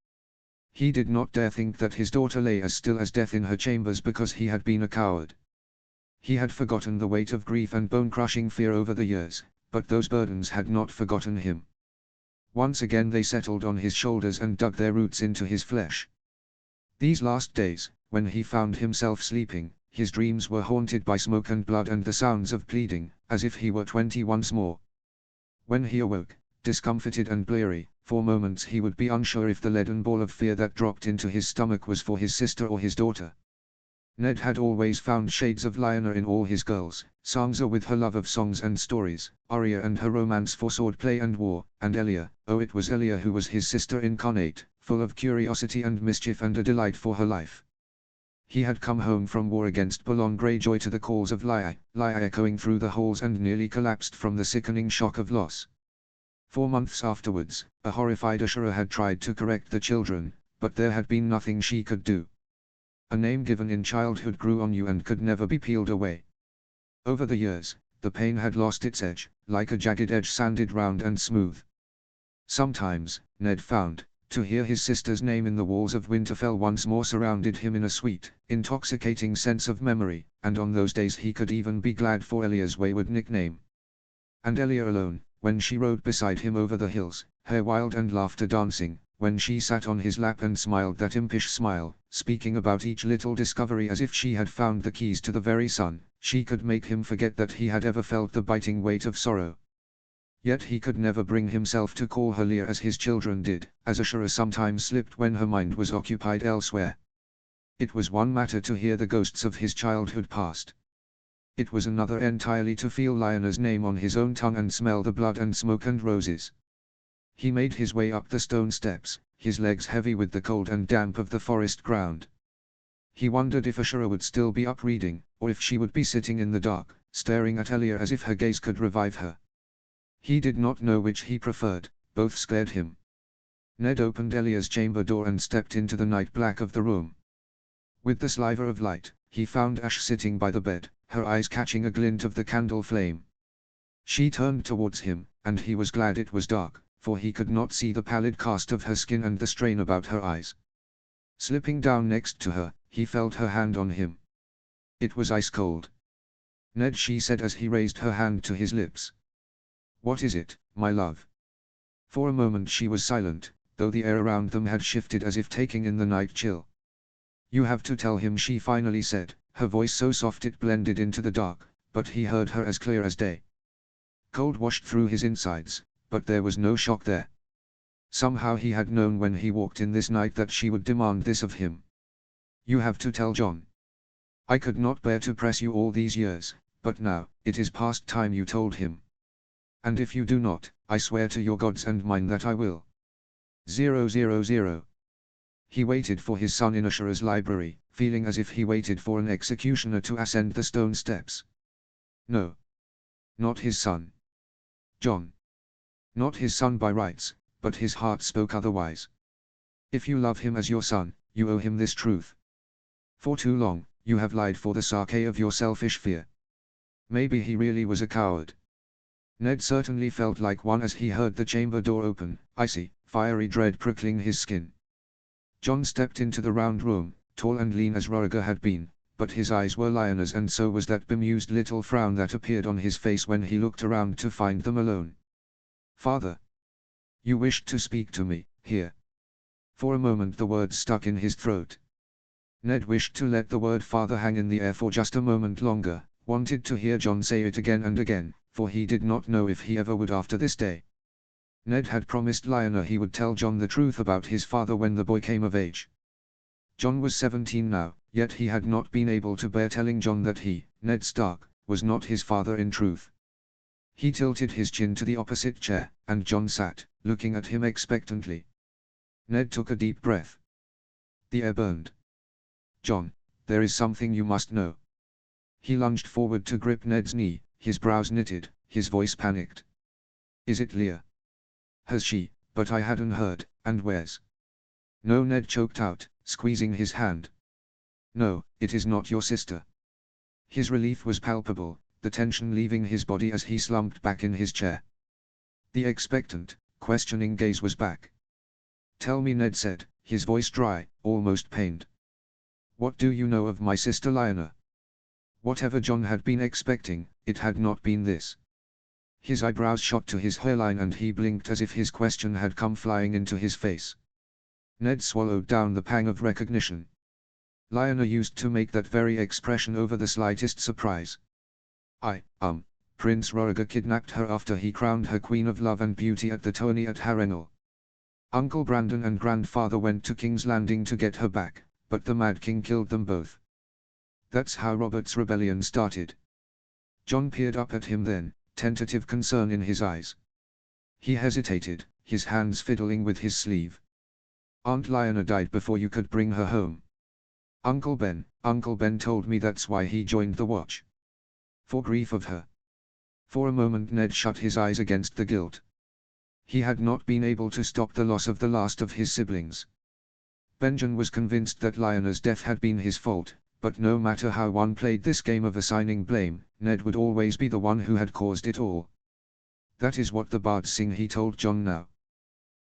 He did not dare think that his daughter lay as still as death in her chambers because he had been a coward. He had forgotten the weight of grief and bone-crushing fear over the years, but those burdens had not forgotten him. Once again they settled on his shoulders and dug their roots into his flesh. These last days, when he found himself sleeping, his dreams were haunted by smoke and blood and the sounds of pleading, as if he were 20 once more. When he awoke, discomfited and bleary, for moments he would be unsure if the leaden ball of fear that dropped into his stomach was for his sister or his daughter. Ned had always found shades of Lyanna in all his girls, Sansa with her love of songs and stories, Arya and her romance for swordplay and war, and Elia, oh it was Elia who was his sister incarnate, full of curiosity and mischief and a delight for her life. He had come home from war against Balon Greyjoy to the calls of Lia echoing through the halls and nearly collapsed from the sickening shock of loss. 4 months afterwards, a horrified Ashura had tried to correct the children, but there had been nothing she could do. A name given in childhood grew on you and could never be peeled away. Over the years, the pain had lost its edge, like a jagged edge sanded round and smooth. Sometimes, Ned found, to hear his sister's name in the walls of Winterfell once more surrounded him in a sweet, intoxicating sense of memory, and on those days he could even be glad for Elia's wayward nickname. And Elia alone, when she rode beside him over the hills, hair wild and laughter dancing, when she sat on his lap and smiled that impish smile, speaking about each little discovery as if she had found the keys to the very sun, she could make him forget that he had ever felt the biting weight of sorrow. Yet he could never bring himself to call her Leah as his children did, as Ashura sometimes slipped when her mind was occupied elsewhere. It was one matter to hear the ghosts of his childhood past. It was another entirely to feel Lyanna's name on his own tongue and smell the blood and smoke and roses. He made his way up the stone steps, his legs heavy with the cold and damp of the forest ground. He wondered if Ashura would still be up reading, or if she would be sitting in the dark, staring at Elia as if her gaze could revive her. He did not know which he preferred, both scared him. Ned opened Elia's chamber door and stepped into the night black of the room. With the sliver of light, he found Ash sitting by the bed, her eyes catching a glint of the candle flame. She turned towards him, and he was glad it was dark, for he could not see the pallid cast of her skin and the strain about her eyes. Slipping down next to her, he felt her hand on him. It was ice cold. "Ned," she said as he raised her hand to his lips. "What is it, my love?" For a moment she was silent, though the air around them had shifted as if taking in the night chill. "You have to tell him," she finally said, her voice so soft it blended into the dark, but he heard her as clear as day. Cold washed through his insides, but there was no shock there. Somehow he had known when he walked in this night that she would demand this of him. "You have to tell Jon. I could not bear to press you all these years, but now, it is past time you told him. And if you do not, I swear to your gods and mine that I will. 000. He waited for his son in Ashura's library, feeling as if he waited for an executioner to ascend the stone steps. No. Not his son. Jon. Not his son by rights, but his heart spoke otherwise. If you love him as your son, you owe him this truth. For too long, you have lied for the sake of your selfish fear. Maybe he really was a coward. Ned certainly felt like one as he heard the chamber door open, icy, fiery dread prickling his skin. Jon stepped into the round room, tall and lean as Roriger had been, but his eyes were Lyanna's and so was that bemused little frown that appeared on his face when he looked around to find them alone. "Father. You wished to speak to me, here." For a moment the words stuck in his throat. Ned wished to let the word father hang in the air for just a moment longer, wanted to hear Jon say it again and again, for he did not know if he ever would after this day. Ned had promised Lyanna he would tell Jon the truth about his father when the boy came of age. Jon was 17 now, yet he had not been able to bear telling Jon that he, Ned Stark, was not his father in truth. He tilted his chin to the opposite chair, and Jon sat, looking at him expectantly. Ned took a deep breath. The air burned. "Jon, there is something you must know." He lunged forward to grip Ned's knee, his brows knitted, his voice panicked. "Is it Leah? Has she, but I hadn't heard, and where's?" "No," Ned choked out, squeezing his hand. "No, it is not your sister." His relief was palpable, the tension leaving his body as he slumped back in his chair. The expectant, questioning gaze was back. "Tell me," Ned said, his voice dry, almost pained. "What do you know of my sister Lyanna?" Whatever Jon had been expecting, it had not been this. His eyebrows shot to his hairline and he blinked as if his question had come flying into his face. Ned swallowed down the pang of recognition. Lyanna used to make that very expression over the slightest surprise. Prince Roriger kidnapped her after he crowned her Queen of Love and Beauty at the tourney at Harrenhal. Uncle Brandon and grandfather went to King's Landing to get her back, but the Mad King killed them both. That's how Robert's rebellion started." Jon peered up at him then, tentative concern in his eyes. He hesitated, his hands fiddling with his sleeve. "Aunt Lyanna died before you could bring her home. Uncle Ben told me that's why he joined the Watch. For grief of her." For a moment Ned shut his eyes against the guilt. He had not been able to stop the loss of the last of his siblings. Benjen was convinced that Lyanna's death had been his fault, but no matter how one played this game of assigning blame, Ned would always be the one who had caused it all. That is what the bards sing, he told Jon now.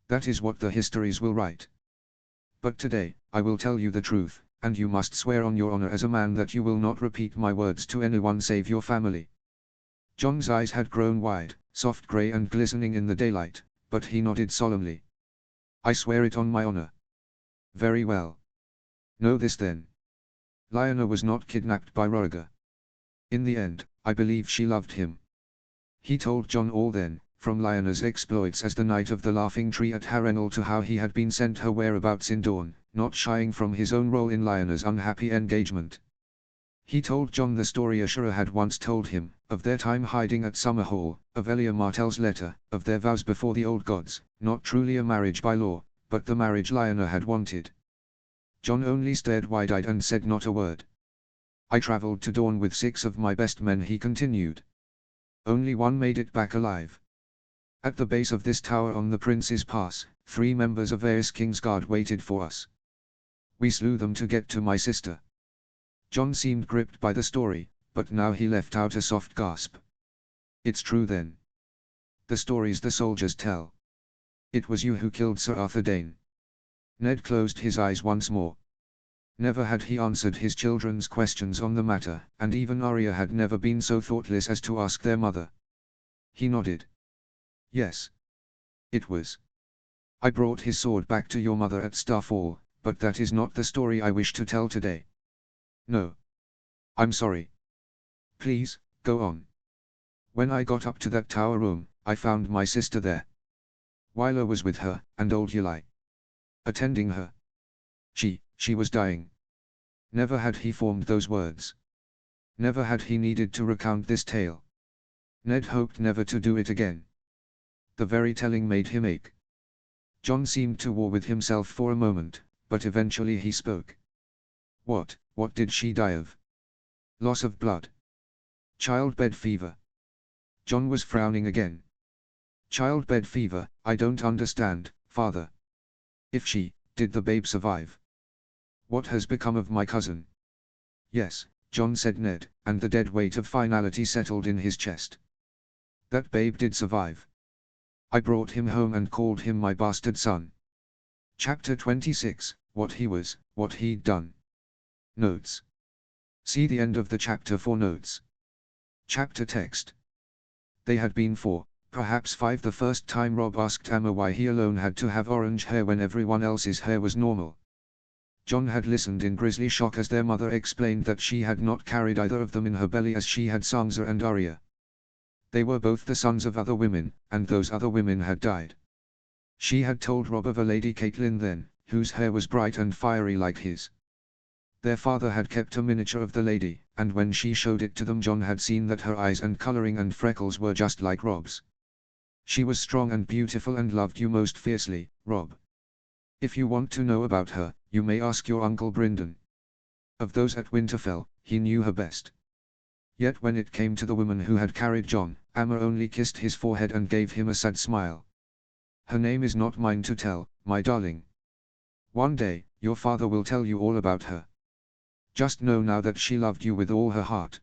That is what the histories will write. But today, I will tell you the truth, and you must swear on your honor as a man that you will not repeat my words to anyone save your family. Jon's eyes had grown wide, soft grey and glistening in the daylight, but he nodded solemnly. I swear it on my honor. Very well. Know this then. Lyanna was not kidnapped by Rhaegar. In the end, I believe she loved him. He told Jon all then, from Lyanna's exploits as the Knight of the Laughing Tree at Harrenhal to how he had been sent her whereabouts in Dorne, not shying from his own role in Lyanna's unhappy engagement. He told Jon the story Ashura had once told him, of their time hiding at Summerhall, of Elia Martell's letter, of their vows before the old gods, not truly a marriage by law, but the marriage Lyanna had wanted. Jon only stared wide-eyed and said not a word. I traveled to Dorne with 6 of my best men, he continued. Only one made it back alive. At the base of this tower on the Prince's Pass, 3 members of Aerys Kingsguard waited for us. We slew them to get to my sister. Jon seemed gripped by the story, but now he left out a soft gasp. It's true then. The stories the soldiers tell. It was you who killed Sir Arthur Dayne. Ned closed his eyes once more. Never had he answered his children's questions on the matter, and even Arya had never been so thoughtless as to ask their mother. He nodded. Yes. It was. I brought his sword back to your mother at Starfall, but that is not the story I wish to tell today. No. I'm sorry. Please, go on. When I got up to that tower room, I found my sister there. Wyler was with her, and old Yulai. Attending her. She was dying. Never had he formed those words. Never had he needed to recount this tale. Ned hoped never to do it again. The very telling made him ache. Jon seemed to war with himself for a moment, but eventually he spoke. What did she die of? Loss of blood. Childbed fever. Jon was frowning again. Childbed fever, I don't understand, father. If did the babe survive? What has become of my cousin? Yes, Jon said Ned, and the dead weight of finality settled in his chest. That babe did survive. I brought him home and called him my bastard son. Chapter 26, What he was, what he'd done. Notes. See the end of the chapter for notes. Chapter text. They had been 4, perhaps 5 the first time Robb asked Amma why he alone had to have orange hair when everyone else's hair was normal. Jon had listened in grisly shock as their mother explained that she had not carried either of them in her belly as she had Sansa and Arya. They were both the sons of other women, and those other women had died. She had told Robb of a Lady Catelyn then, whose hair was bright and fiery like his. Their father had kept a miniature of the lady, and when she showed it to them Jon had seen that her eyes and coloring and freckles were just like Robb's. She was strong and beautiful and loved you most fiercely, Robb. If you want to know about her, you may ask your Uncle Brynden. Of those at Winterfell, he knew her best. Yet when it came to the woman who had carried Jon, Amma only kissed his forehead and gave him a sad smile. Her name is not mine to tell, my darling. One day, your father will tell you all about her. Just know now that she loved you with all her heart.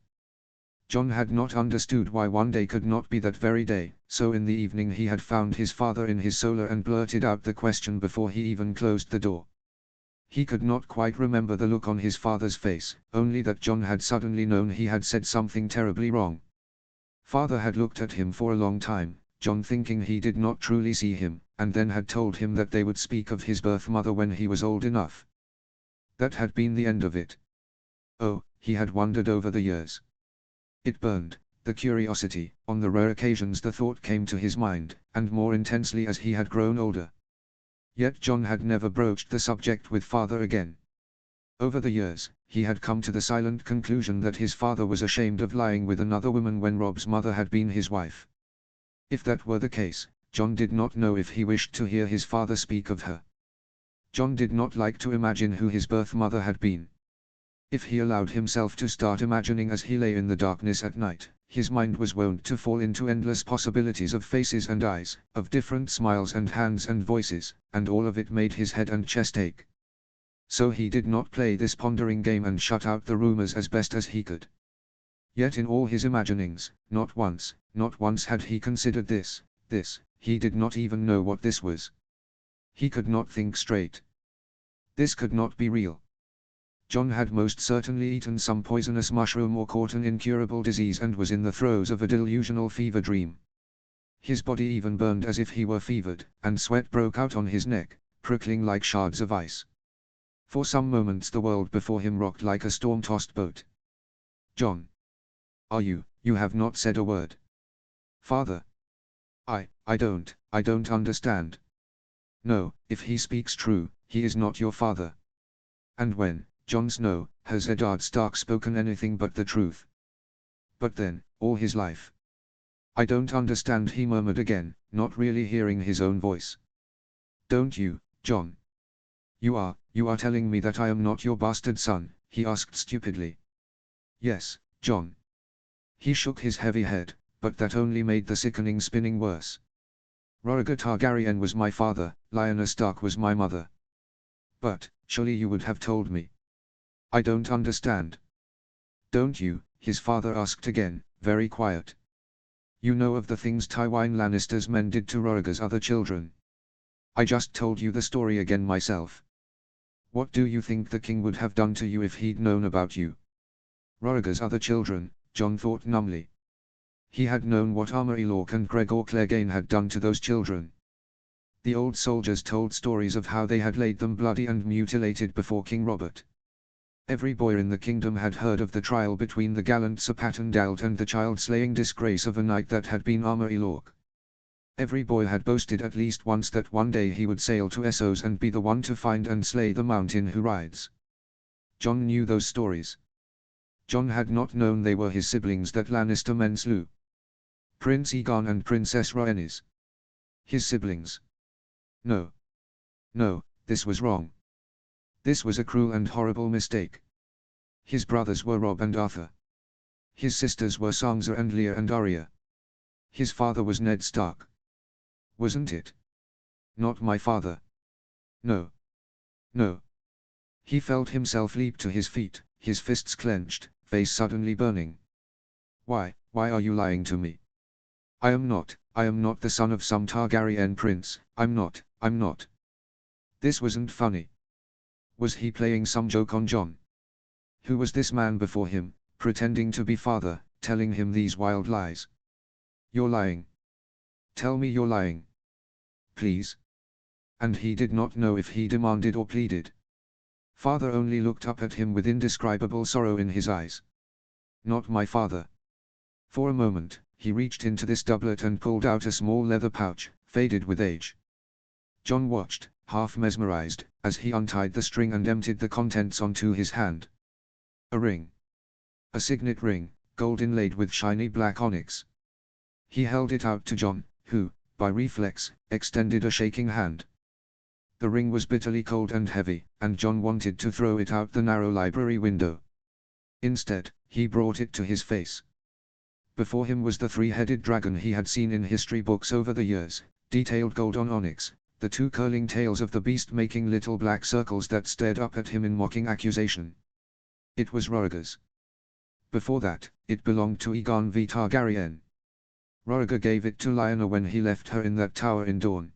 Jon had not understood why one day could not be that very day, so in the evening he had found his father in his solar and blurted out the question before he even closed the door. He could not quite remember the look on his father's face, only that Jon had suddenly known he had said something terribly wrong. Father had looked at him for a long time, Jon thinking he did not truly see him, and then had told him that they would speak of his birth mother when he was old enough. That had been the end of it. Oh, he had wondered over the years. It burned, the curiosity, on the rare occasions the thought came to his mind, and more intensely as he had grown older. Yet Jon had never broached the subject with father again. Over the years, he had come to the silent conclusion that his father was ashamed of lying with another woman when Robb's mother had been his wife. If that were the case, Jon did not know if he wished to hear his father speak of her. Jon did not like to imagine who his birth mother had been. If he allowed himself to start imagining as he lay in the darkness at night, His mind was wont to fall into endless possibilities of faces and eyes, of different smiles and hands and voices, and all of it made his head and chest ache. So he did not play this pondering game and shut out the rumors as best as he could. Yet in all his imaginings, not once had he considered this, he did not even know what this was. He could not think straight. This could not be real. John had most certainly eaten some poisonous mushroom or caught an incurable disease and was in the throes of a delusional fever dream. His body even burned as if he were fevered, and sweat broke out on his neck, prickling like shards of ice. For some moments the world before him rocked like a storm-tossed boat. "John. You have not said a word." "Father. I don't understand." "No, if he speaks true, he is not your father." And when, Jon Snow, has Eddard Stark spoken anything but the truth? But then, all his life. "I don't understand," he murmured again, not really hearing his own voice. "Don't you, Jon? You are telling me that I am not your bastard son?" he asked stupidly. "Yes, Jon." He shook his heavy head, but that only made the sickening spinning worse. "Rhaegar Targaryen was my father, Lyanna Stark was my mother." "But, surely you would have told me." "I don't understand." "Don't you?" his father asked again, very quiet. "You know of the things Tywin Lannister's men did to Rhaegar's other children. I just told you the story again myself. What do you think the king would have done to you if he'd known about you?" Rhaegar's other children, Jon thought numbly. He had known what Aemma Elorc and Gregor Clegane had done to those children. The old soldiers told stories of how they had laid them bloody and mutilated before King Robert. Every boy in the kingdom had heard of the trial between the gallant Sir Pattern Dalt and the child-slaying disgrace of a knight that had been Aemma Elorc. Every boy had boasted at least once that one day he would sail to Essos and be the one to find and slay the mountain who rides. Jon knew those stories. Jon had not known they were his siblings that Lannister men slew. Prince Aegon and Princess Rhaenys. His siblings. No. No, this was wrong. This was a cruel and horrible mistake. His brothers were Robb and Arthur. His sisters were Sansa and Lyanna and Arya. His father was Ned Stark. Wasn't it? Not my father. No. No. He felt himself leap to his feet, his fists clenched, face suddenly burning. Why are you lying to me? I am not the son of some Targaryen prince, I'm not. This wasn't funny. Was he playing some joke on Jon? Who was this man before him, pretending to be father, telling him these wild lies? "You're lying. Tell me you're lying. Please." And he did not know if he demanded or pleaded. Father only looked up at him with indescribable sorrow in his eyes. "Not my father." For a moment, he reached into this doublet and pulled out a small leather pouch, faded with age. Jon watched, half mesmerized, as he untied the string and emptied the contents onto his hand. A ring. A signet ring, gold inlaid with shiny black onyx. He held it out to Jon, who, by reflex, extended a shaking hand. The ring was bitterly cold and heavy, and Jon wanted to throw it out the narrow library window. Instead, he brought it to his face. Before him was the three-headed dragon he had seen in history books over the years, detailed gold on onyx, the two curling tails of the beast making little black circles that stared up at him in mocking accusation. It was Rhaegar's. Before that, it belonged to Aegon V. Targaryen. Rhaegar gave it to Lyanna when he left her in that tower in Dorne.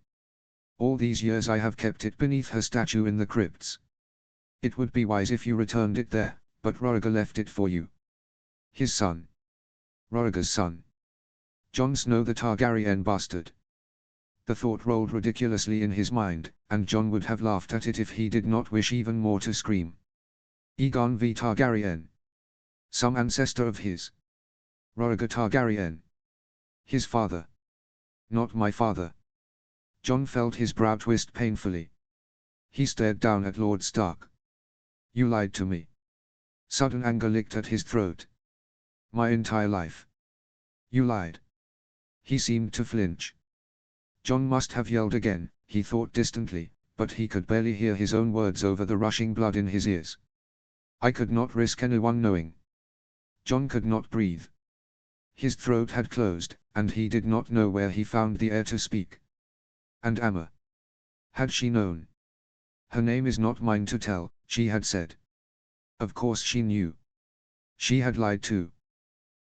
All these years I have kept it beneath her statue in the crypts. It would be wise if you returned it there, but Rhaegar left it for you. His son. Rhaegar's son. Jon Snow the Targaryen bastard. The thought rolled ridiculously in his mind, and Jon would have laughed at it if he did not wish even more to scream. Aegon V. Targaryen. Some ancestor of his. Rhaegar Targaryen. His father. Not my father. Jon felt his brow twist painfully. He stared down at Lord Stark. "You lied to me." Sudden anger licked at his throat. "My entire life. You lied." He seemed to flinch. Jon must have yelled again, he thought distantly, but he could barely hear his own words over the rushing blood in his ears. "I could not risk anyone knowing." Jon could not breathe. His throat had closed, and he did not know where he found the air to speak. And Amma? Had she known? Her name is not mine to tell, she had said. Of course she knew. She had lied too.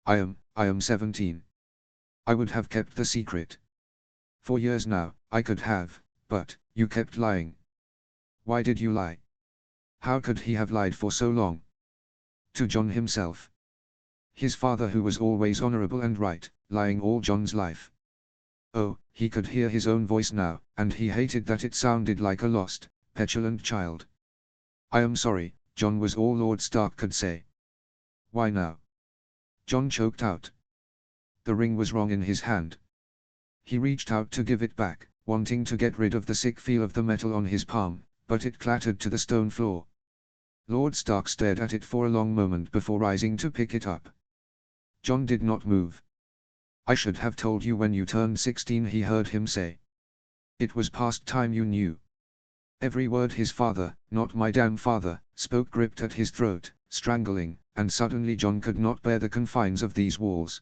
I am 17. I would have kept the secret. For years now, I could have, but, you kept lying. Why did you lie? How could he have lied for so long? To John himself. His father, who was always honorable and right, lying all John's life. Oh, he could hear his own voice now, and he hated that it sounded like a lost, petulant child. I am sorry, John, was all Lord Stark could say. Why now? John choked out. The ring was wrong in his hand. He reached out to give it back, wanting to get rid of the sick feel of the metal on his palm, but it clattered to the stone floor. Lord Stark stared at it for a long moment before rising to pick it up. John did not move. I should have told you when you turned 16, he heard him say. It was past time you knew. Every word his father, not my damn father, spoke gripped at his throat, strangling, and suddenly John could not bear the confines of these walls.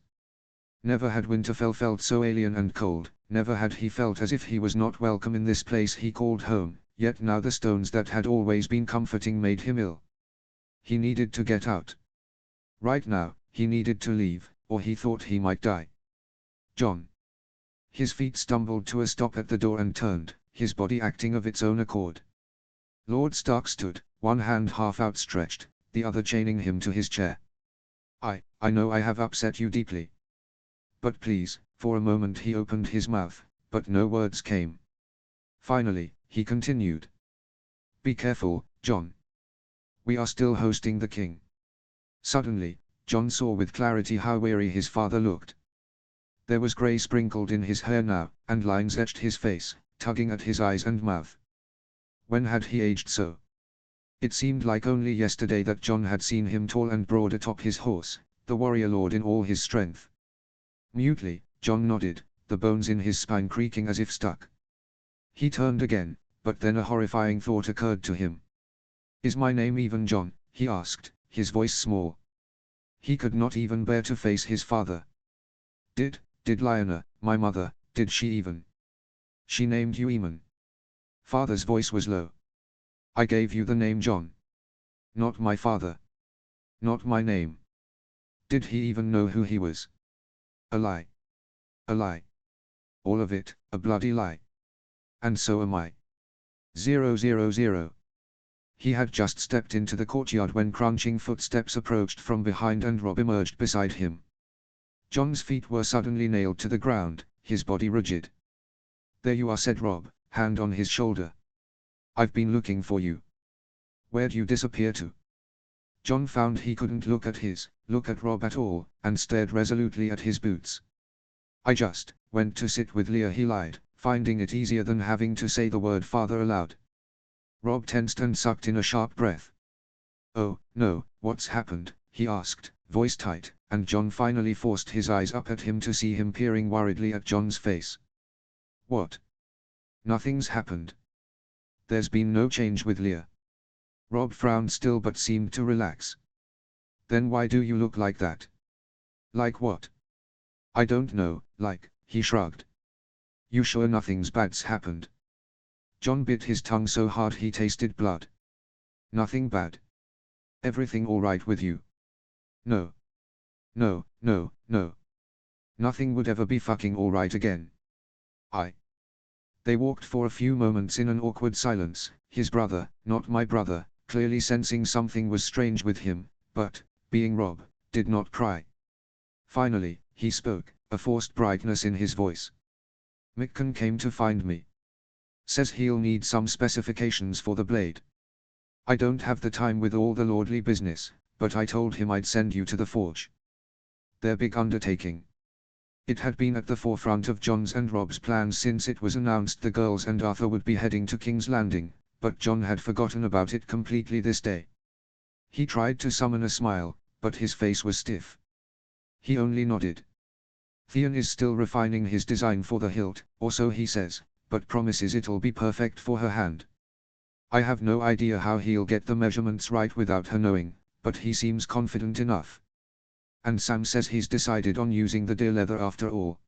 Never had Winterfell felt so alien and cold, never had he felt as if he was not welcome in this place he called home, yet now the stones that had always been comforting made him ill. He needed to get out. Right now, he needed to leave, or he thought he might die. John. His feet stumbled to a stop at the door and turned, his body acting of its own accord. Lord Stark stood, one hand half outstretched, the other chaining him to his chair. I know I have upset you deeply. But please, for a moment he opened his mouth, but no words came. Finally, he continued. Be careful, John. We are still hosting the king. Suddenly, John saw with clarity how weary his father looked. There was grey sprinkled in his hair now, and lines etched his face, tugging at his eyes and mouth. When had he aged so? It seemed like only yesterday that John had seen him tall and broad atop his horse, the warrior lord in all his strength. Mutely, John nodded, the bones in his spine creaking as if stuck. He turned again, but then a horrifying thought occurred to him. Is my name even John? He asked, his voice small. He could not even bear to face his father. Did Lyanna, my mother, did she even? She named you Eamon. Father's voice was low. I gave you the name John. Not my father. Not my name. Did he even know who he was? A lie. A lie. All of it, a bloody lie. And so am I. 000. He had just stepped into the courtyard when crunching footsteps approached from behind and Robb emerged beside him. John's feet were suddenly nailed to the ground, his body rigid. There you are, said Robb, hand on his shoulder. I've been looking for you. Where'd you disappear to? John found he couldn't look at Robb at all, and stared resolutely at his boots. I just went to sit with Leah, he lied, finding it easier than having to say the word father aloud. Robb tensed and sucked in a sharp breath. Oh, no, what's happened? He asked, voice tight, and John finally forced his eyes up at him to see him peering worriedly at John's face. What? Nothing's happened. There's been no change with Leah. Robb frowned still but seemed to relax. Then why do you look like that? Like what? I don't know, he shrugged. You sure nothing's bad's happened? John bit his tongue so hard he tasted blood. Nothing bad. Everything all right with you? No. No. Nothing would ever be fucking all right again. They walked for a few moments in an awkward silence, his brother, not my brother, clearly sensing something was strange with him, but, being Robb, did not pry. Finally, he spoke, a forced brightness in his voice. Mikken came to find me. Says he'll need some specifications for the blade. I don't have the time with all the lordly business, but I told him I'd send you to the forge. Their big undertaking. It had been at the forefront of John's and Robb's plans since it was announced the girls and Arthur would be heading to King's Landing, but John had forgotten about it completely this day. He tried to summon a smile, but his face was stiff. He only nodded. Theon is still refining his design for the hilt, or so he says, but promises it'll be perfect for her hand. I have no idea how he'll get the measurements right without her knowing, but he seems confident enough. and Sam says he's decided on using the deer leather after all.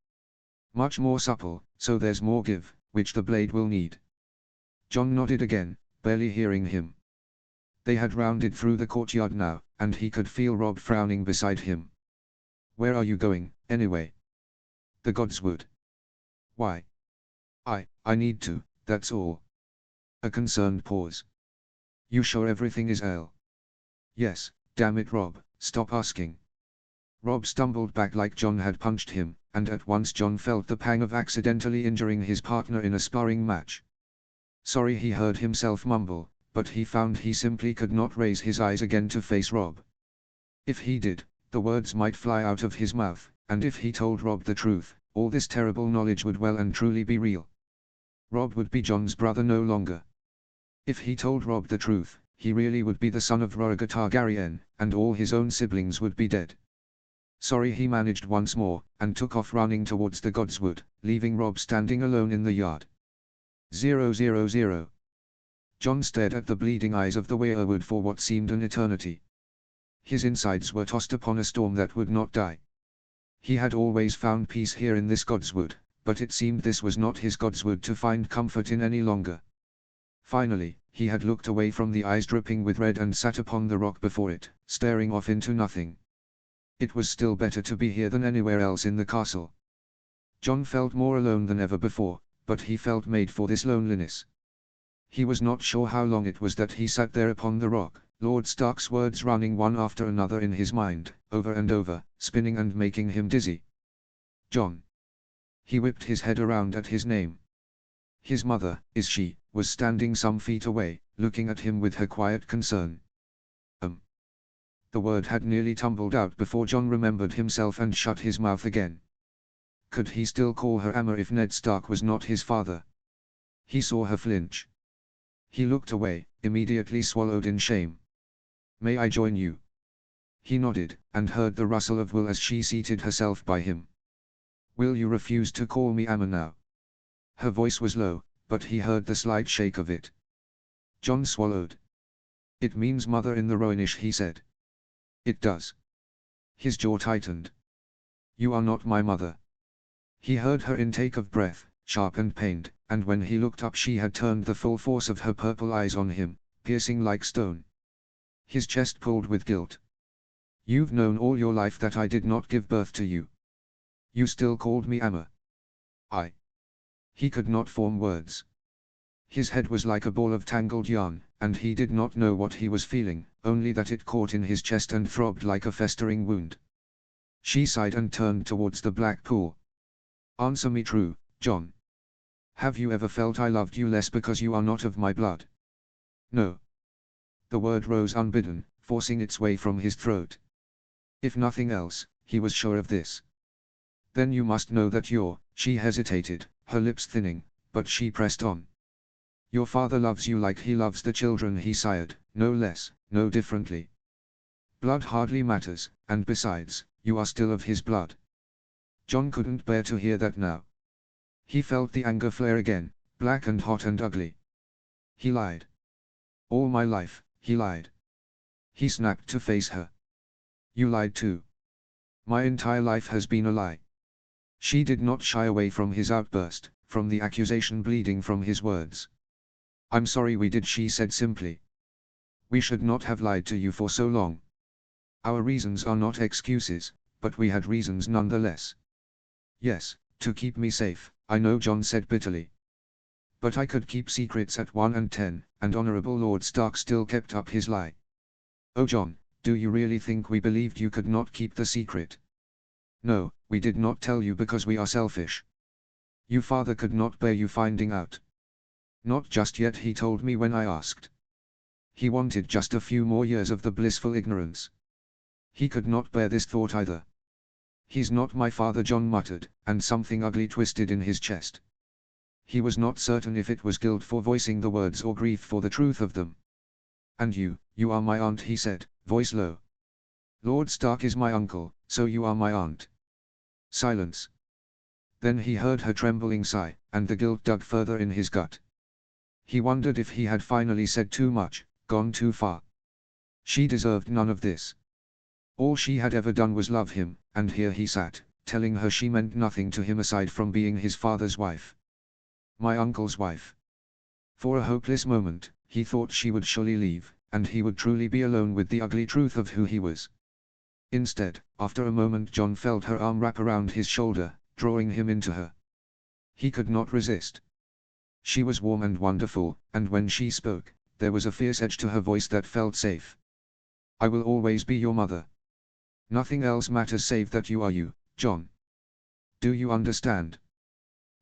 Much more supple, so there's more give, which the blade will need. John nodded again, barely hearing him. They had rounded through the courtyard now, and he could feel Rob frowning beside him. Where are you going, anyway? The gods would. Why? I need to, that's all. A concerned pause. You sure everything is well? Yes, damn it Rob, stop asking. Rob stumbled back like John had punched him, and at once John felt the pang of accidentally injuring his partner in a sparring match. Sorry, he heard himself mumble, but he found he simply could not raise his eyes again to face Rob. If he did, the words might fly out of his mouth, and if he told Rob the truth, all this terrible knowledge would well and truly be real. Rob would be John's brother no longer. If he told Rob the truth, he really would be the son of Rhaegar Targaryen, and all his own siblings would be dead. Sorry, he managed once more, and took off running towards the Godswood, leaving Rob standing alone in the yard. 000. John stared at the bleeding eyes of the weirwood for what seemed an eternity. His insides were tossed upon a storm that would not die. He had always found peace here in this Godswood, but it seemed this was not his Godswood to find comfort in any longer. Finally, he had looked away from the eyes dripping with red and sat upon the rock before it, staring off into nothing. It was still better to be here than anywhere else in the castle. John felt more alone than ever before, but he felt made for this loneliness. He was not sure how long it was that he sat there upon the rock, Lord Stark's words running one after another in his mind, over and over, spinning and making him dizzy. John. He whipped his head around at his name. His mother, she, was standing some feet away, looking at him with her quiet concern. The word had nearly tumbled out before John remembered himself and shut his mouth again. Could he still call her Amma if Ned Stark was not his father? He saw her flinch. He looked away, immediately swallowed in shame. May I join you? He nodded, and heard the rustle of wool as she seated herself by him. Will you refuse to call me Amma now? Her voice was low, but he heard the slight shake of it. John swallowed. It means mother in the Rhoynish, he said. It does. His jaw tightened. You are not my mother. He heard her intake of breath, sharp and pained, and when he looked up she had turned the full force of her purple eyes on him, piercing like stone. His chest pulled with guilt. You've known all your life that I did not give birth to you. You still called me Amma. He could not form words. His head was like a ball of tangled yarn, and he did not know what he was feeling, only that it caught in his chest and throbbed like a festering wound. She sighed and turned towards the black pool. Answer me true, John. Have you ever felt I loved you less because you are not of my blood? No. The word rose unbidden, forcing its way from his throat. If nothing else, he was sure of this. Then you must know that she hesitated, her lips thinning, but she pressed on. Your father loves you like he loves the children he sired, no less, no differently. Blood hardly matters, and besides, you are still of his blood. John couldn't bear to hear that now. He felt the anger flare again, black and hot and ugly. He lied. All my life, he lied. He snapped to face her. You lied too. My entire life has been a lie. She did not shy away from his outburst, from the accusation bleeding from his words. I'm sorry we did, she said simply. We should not have lied to you for so long. Our reasons are not excuses, but we had reasons nonetheless. Yes, to keep me safe, I know, John said bitterly. But I could keep secrets at 1 and 10, and Honorable Lord Stark still kept up his lie. Oh John, do you really think we believed you could not keep the secret? No, we did not tell you because we are selfish. Your father could not bear you finding out. Not just yet, he told me when I asked. He wanted just a few more years of the blissful ignorance. He could not bear this thought either. He's not my father, John muttered, and something ugly twisted in his chest. He was not certain if it was guilt for voicing the words or grief for the truth of them. And you are my aunt, he said, voice low. Lord Stark is my uncle, so you are my aunt. Silence. Then he heard her trembling sigh, and the guilt dug further in his gut. He wondered if he had finally said too much, gone too far. She deserved none of this. All she had ever done was love him, and here he sat, telling her she meant nothing to him aside from being his father's wife. My uncle's wife. For a hopeless moment, he thought she would surely leave, and he would truly be alone with the ugly truth of who he was. Instead, after a moment John felt her arm wrap around his shoulder, drawing him into her. He could not resist. She was warm and wonderful, and when she spoke, there was a fierce edge to her voice that felt safe. I will always be your mother. Nothing else matters save that you are you, John. Do you understand?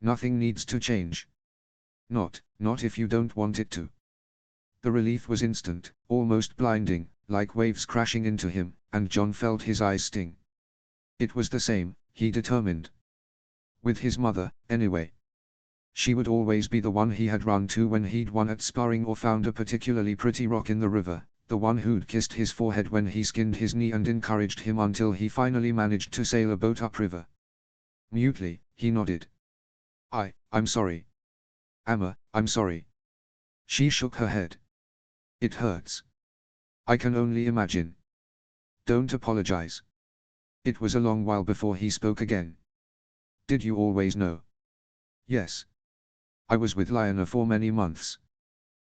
Nothing needs to change. Not if you don't want it to. The relief was instant, almost blinding, like waves crashing into him, and John felt his eyes sting. It was the same, he determined. With his mother, anyway. She would always be the one he had run to when he'd won at sparring or found a particularly pretty rock in the river, the one who'd kissed his forehead when he skinned his knee and encouraged him until he finally managed to sail a boat upriver. Mutely, he nodded. I'm sorry. Amma, I'm sorry. She shook her head. It hurts. I can only imagine. Don't apologize. It was a long while before he spoke again. Did you always know? Yes. I was with Lyanna for many months.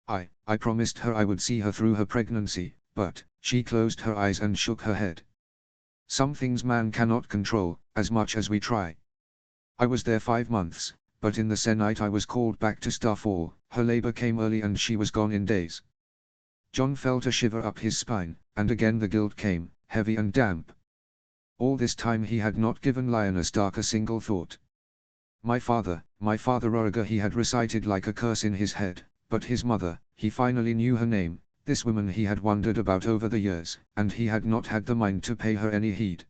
I promised her I would see her through her pregnancy, but, she closed her eyes and shook her head. Some things man cannot control, as much as we try. I was there 5 months, but in the Senate I was called back to Starfall, her labor came early and she was gone in days. John felt a shiver up his spine, and again the guilt came, heavy and damp. All this time he had not given Lyanna Stark a single thought. My father, Roriger, he had recited like a curse in his head, but his mother, he finally knew her name, this woman he had wondered about over the years, and he had not had the mind to pay her any heed.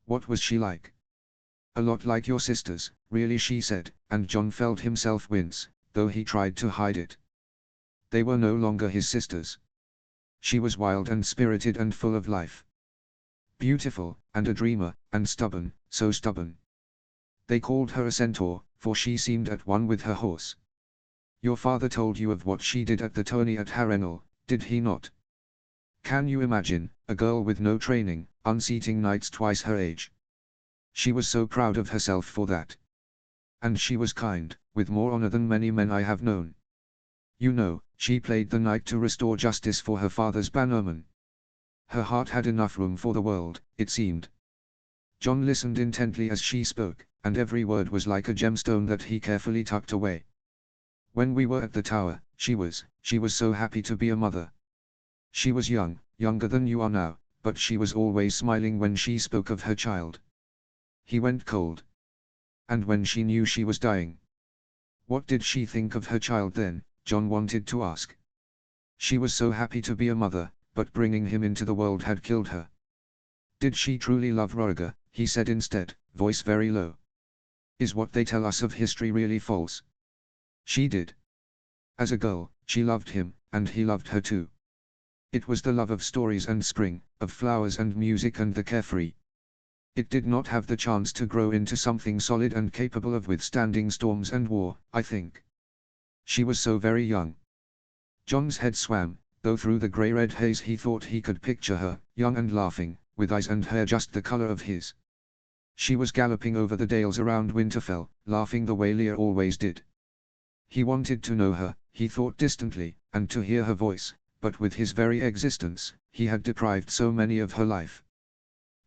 What was she like? A lot like your sisters, really, she said, and John felt himself wince, though he tried to hide it. They were no longer his sisters. She was wild and spirited and full of life. Beautiful, and a dreamer, and stubborn, so stubborn. They called her a centaur, for she seemed at one with her horse. Your father told you of what she did at the tourney at Harrenhal, did he not? Can you imagine, a girl with no training, unseating knights twice her age? She was so proud of herself for that. And she was kind, with more honor than many men I have known. You know, she played the knight to restore justice for her father's bannerman. Her heart had enough room for the world, it seemed. John listened intently as she spoke, and every word was like a gemstone that he carefully tucked away. When we were at the tower, she was so happy to be a mother. She was young, younger than you are now, but she was always smiling when she spoke of her child. He went cold. And when she knew she was dying? What did she think of her child then, John wanted to ask. She was so happy to be a mother, but bringing him into the world had killed her. Did she truly love Roriger, he said instead, voice very low. Is what they tell us of history really false? She did. As a girl, she loved him, and he loved her too. It was the love of stories and spring, of flowers and music and the carefree. It did not have the chance to grow into something solid and capable of withstanding storms and war, I think. She was so very young. John's head swam, though through the grey-red haze he thought he could picture her, young and laughing, with eyes and hair just the color of his. She was galloping over the dales around Winterfell, laughing the way Lear always did. He wanted to know her, he thought distantly, and to hear her voice, but with his very existence, he had deprived so many of her life.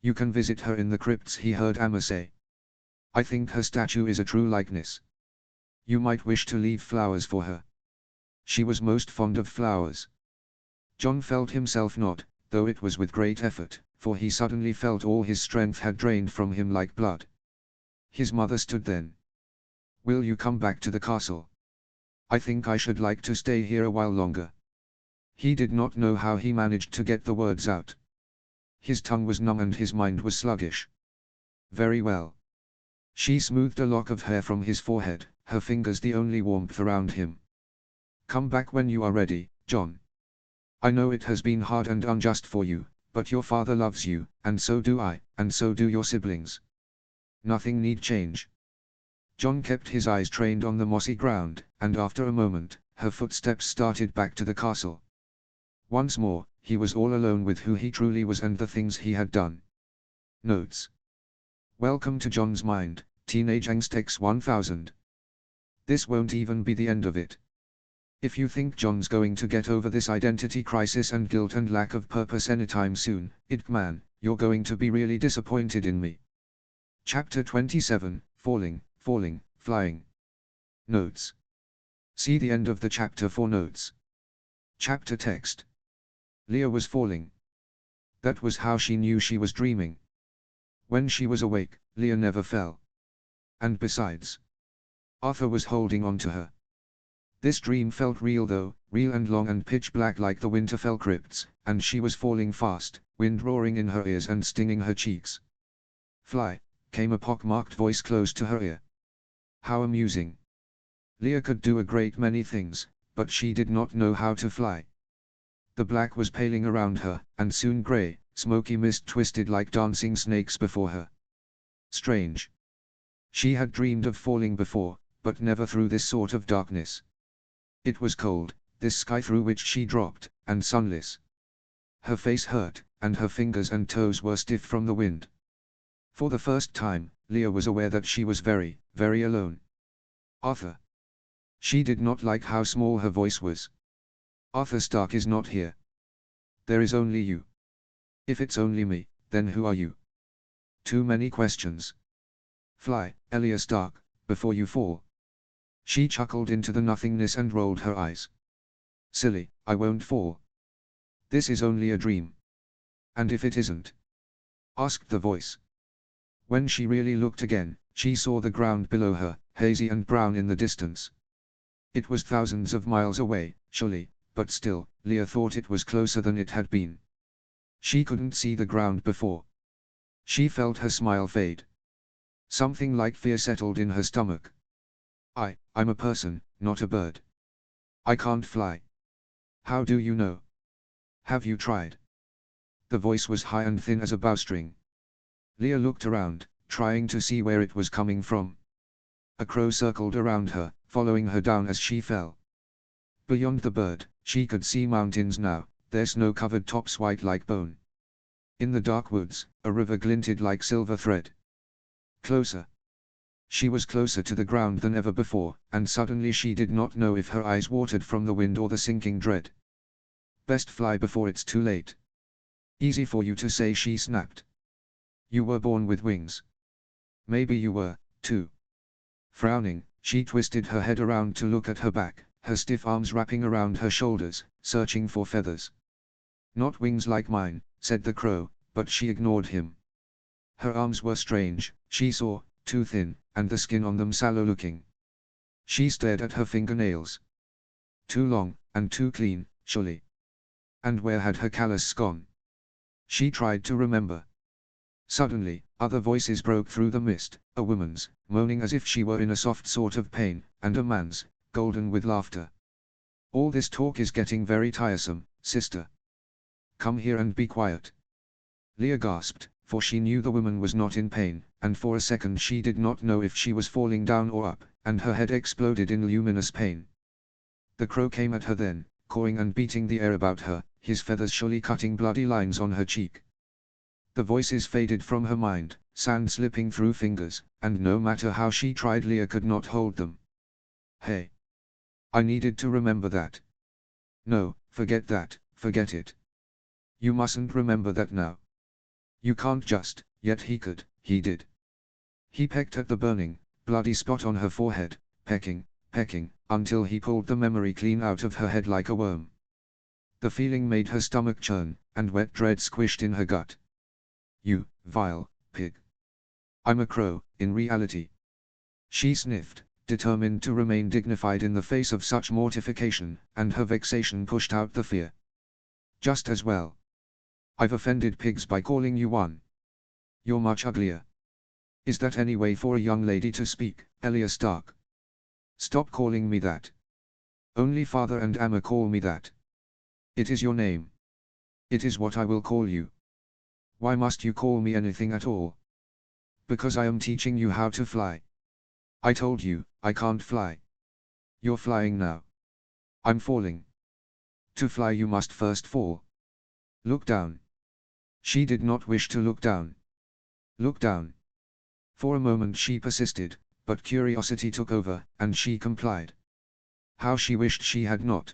You can visit her in the crypts, he heard Amma say. I think her statue is a true likeness. You might wish to leave flowers for her. She was most fond of flowers. John felt himself nod, though it was with great effort, for he suddenly felt all his strength had drained from him like blood. His mother stood then. Will you come back to the castle? I think I should like to stay here a while longer. He did not know how he managed to get the words out. His tongue was numb and his mind was sluggish. Very well. She smoothed a lock of hair from his forehead, her fingers the only warmth around him. Come back when you are ready, John. I know it has been hard and unjust for you, but your father loves you, and so do I, and so do your siblings. Nothing need change. John kept his eyes trained on the mossy ground, and after a moment, her footsteps started back to the castle. Once more, he was all alone with who he truly was and the things he had done. Notes. Welcome to John's mind, Teenage Angst X1000. This won't even be the end of it. If you think John's going to get over this identity crisis and guilt and lack of purpose anytime soon, man, you're going to be really disappointed in me. Chapter 27, Falling, Flying. Notes. See the end of the chapter for notes. Chapter text. Leah was falling. That was how she knew she was dreaming. When she was awake, Leah never fell. And besides, Arthur was holding on to her. This dream felt real though, real and long and pitch black like the Winterfell crypts, and she was falling fast, wind roaring in her ears and stinging her cheeks. Fly, came a pock-marked voice close to her ear. How amusing. Leah could do a great many things, but she did not know how to fly. The black was paling around her, and soon grey, smoky mist twisted like dancing snakes before her. Strange. She had dreamed of falling before, but never through this sort of darkness. It was cold, this sky through which she dropped, and sunless. Her face hurt, and her fingers and toes were stiff from the wind. For the first time, Leah was aware that she was very, very alone. Arthur. She did not like how small her voice was. Arthur Stark is not here. There is only you. If it's only me, then who are you? Too many questions. Fly, Elia Stark, before you fall. She chuckled into the nothingness and rolled her eyes. Silly, I won't fall. This is only a dream. And if it isn't? Asked the voice. When she really looked again, she saw the ground below her, hazy and brown in the distance. It was thousands of miles away, surely, but still, Leah thought it was closer than it had been. She couldn't see the ground before. She felt her smile fade. Something like fear settled in her stomach. I'm a person, not a bird. I can't fly. How do you know? Have you tried? The voice was high and thin as a bowstring. Leah looked around, trying to see where it was coming from. A crow circled around her, following her down as she fell. Beyond the bird, she could see mountains now, their snow-covered tops white like bone. In the dark woods, a river glinted like silver thread. Closer. She was closer to the ground than ever before, and suddenly she did not know if her eyes watered from the wind or the sinking dread. Best fly before it's too late. Easy for you to say, she snapped. You were born with wings. Maybe you were, too. Frowning, she twisted her head around to look at her back, her stiff arms wrapping around her shoulders, searching for feathers. Not wings like mine, said the crow, but she ignored him. Her arms were strange, she saw, too thin, and the skin on them sallow looking. She stared at her fingernails. Too long, and too clean, surely. And where had her callus gone? She tried to remember. Suddenly, other voices broke through the mist, a woman's, moaning as if she were in a soft sort of pain, and a man's, golden with laughter. All this talk is getting very tiresome, sister. Come here and be quiet. Leah gasped, for she knew the woman was not in pain, and for a second she did not know if she was falling down or up, and her head exploded in luminous pain. The crow came at her then, cawing and beating the air about her, his feathers surely cutting bloody lines on her cheek. The voices faded from her mind, sand slipping through fingers, and no matter how she tried, Leah could not hold them. Hey! I needed to remember that. No, forget that, forget it. You mustn't remember that now. You can't just, yet he could, he did. He pecked at the burning, bloody spot on her forehead, pecking, until he pulled the memory clean out of her head like a worm. The feeling made her stomach churn, and wet dread squished in her gut. You, vile pig. I'm a crow, in reality. She sniffed, determined to remain dignified in the face of such mortification, and her vexation pushed out the fear. Just as well. I've offended pigs by calling you one. You're much uglier. Is that any way for a young lady to speak, Elia Stark? Stop calling me that. Only Father and Amma call me that. It is your name. It is what I will call you. Why must you call me anything at all? Because I am teaching you how to fly. I told you, I can't fly. You're flying now. I'm falling. To fly you must first fall. Look down. She did not wish to look down. Look down. For a moment she persisted, but curiosity took over, and she complied. How she wished she had not.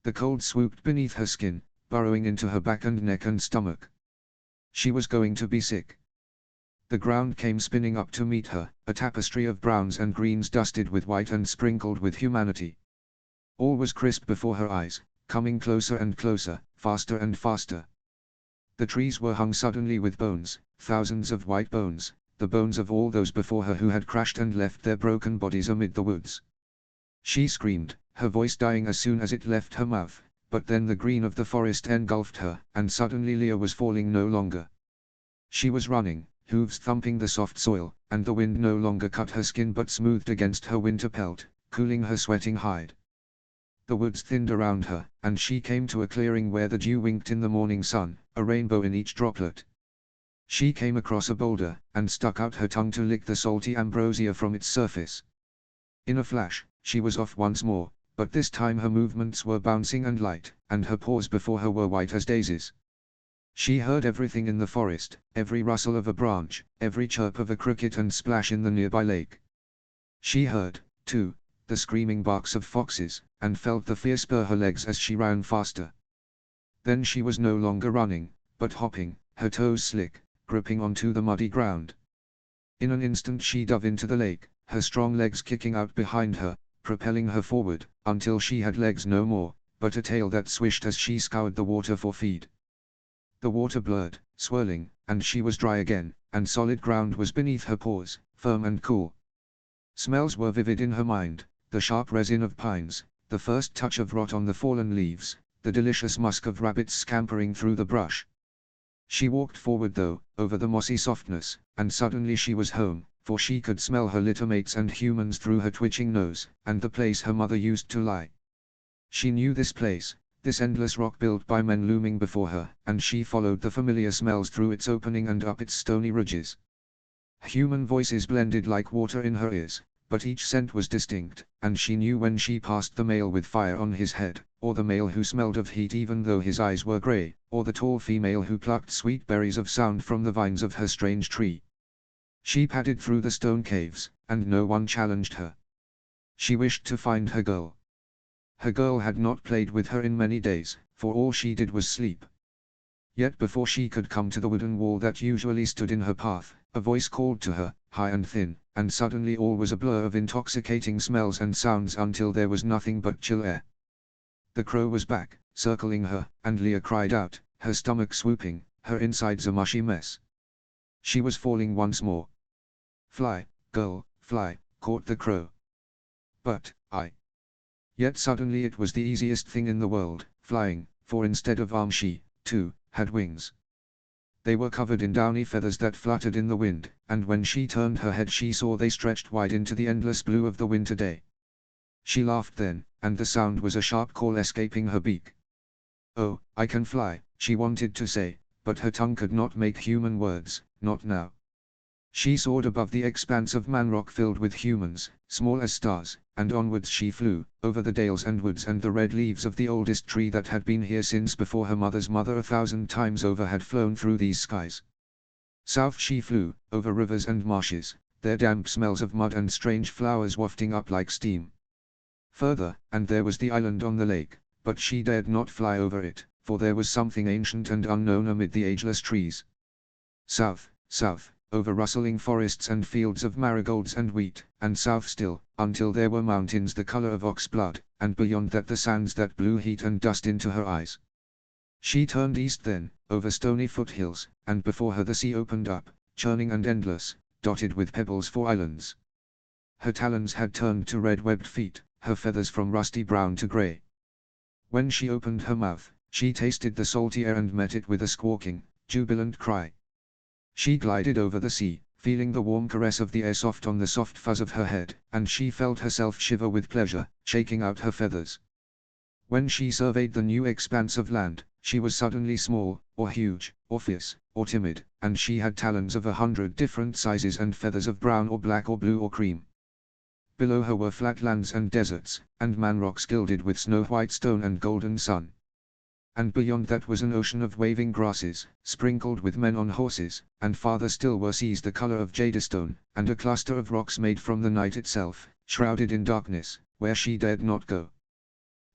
The cold swooped beneath her skin, burrowing into her back and neck and stomach. She was going to be sick. The ground came spinning up to meet her, a tapestry of browns and greens dusted with white and sprinkled with humanity. All was crisp before her eyes, coming closer and closer, faster and faster. The trees were hung suddenly with bones, thousands of white bones, the bones of all those before her who had crashed and left their broken bodies amid the woods. She screamed, her voice dying as soon as it left her mouth, but then the green of the forest engulfed her, and suddenly Leah was falling no longer. She was running, hooves thumping the soft soil, and the wind no longer cut her skin but smoothed against her winter pelt, cooling her sweating hide. The woods thinned around her, and she came to a clearing where the dew winked in the morning sun, a rainbow in each droplet. She came across a boulder, and stuck out her tongue to lick the salty ambrosia from its surface. In a flash, she was off once more, but this time her movements were bouncing and light, and her paws before her were white as daisies. She heard everything in the forest, every rustle of a branch, every chirp of a cricket and splash in the nearby lake. She heard, too, the screaming barks of foxes, and felt the fear spur her legs as she ran faster. Then she was no longer running, but hopping, her toes slick, gripping onto the muddy ground. In an instant she dove into the lake, her strong legs kicking out behind her, propelling her forward, until she had legs no more, but a tail that swished as she scoured the water for feed. The water blurred, swirling, and she was dry again, and solid ground was beneath her paws, firm and cool. Smells were vivid in her mind, the sharp resin of pines, the first touch of rot on the fallen leaves, the delicious musk of rabbits scampering through the brush. She walked forward though, over the mossy softness, and suddenly she was home, for she could smell her littermates and humans through her twitching nose, and the place her mother used to lie. She knew this place, this endless rock built by men looming before her, and she followed the familiar smells through its opening and up its stony ridges. Human voices blended like water in her ears, but each scent was distinct, and she knew when she passed the male with fire on his head, or the male who smelled of heat even though his eyes were grey, or the tall female who plucked sweet berries of sound from the vines of her strange tree. She padded through the stone caves, and no one challenged her. She wished to find her girl. Her girl had not played with her in many days, for all she did was sleep. Yet before she could come to the wooden wall that usually stood in her path, a voice called to her, high and thin, and suddenly all was a blur of intoxicating smells and sounds until there was nothing but chill air. The crow was back, circling her, and Leah cried out, her stomach swooping, her insides a mushy mess. She was falling once more. Fly, girl, fly, caught the crow. But, Yet suddenly it was the easiest thing in the world, flying, for instead of arms she, too, had wings. They were covered in downy feathers that fluttered in the wind, and when she turned her head she saw they stretched wide into the endless blue of the winter day. She laughed then, and the sound was a sharp call escaping her beak. Oh, I can fly, she wanted to say, but her tongue could not make human words, not now. She soared above the expanse of manrock filled with humans, small as stars, and onwards she flew, over the dales and woods and the red leaves of the oldest tree that had been here since before her mother's mother 1,000 times over had flown through these skies. South she flew, over rivers and marshes, their damp smells of mud and strange flowers wafting up like steam. Further, and there was the island on the lake, but she dared not fly over it, for there was something ancient and unknown amid the ageless trees. South, south, over rustling forests and fields of marigolds and wheat, and south still, until there were mountains the color of ox blood, and beyond that the sands that blew heat and dust into her eyes. She turned east then, over stony foothills, and before her the sea opened up, churning and endless, dotted with pebbles for islands. Her talons had turned to red-webbed feet, her feathers from rusty brown to grey. When she opened her mouth, she tasted the salty air and met it with a squawking, jubilant cry. She glided over the sea, feeling the warm caress of the air soft on the soft fuzz of her head, and she felt herself shiver with pleasure, shaking out her feathers. When she surveyed the new expanse of land, she was suddenly small, or huge, or fierce, or timid, and she had talons of 100 different sizes and feathers of brown or black or blue or cream. Below her were flatlands and deserts, and manrocks gilded with snow-white stone and golden sun. And beyond that was an ocean of waving grasses, sprinkled with men on horses, and farther still were seas the color of jadestone, and a cluster of rocks made from the night itself, shrouded in darkness, where she dared not go.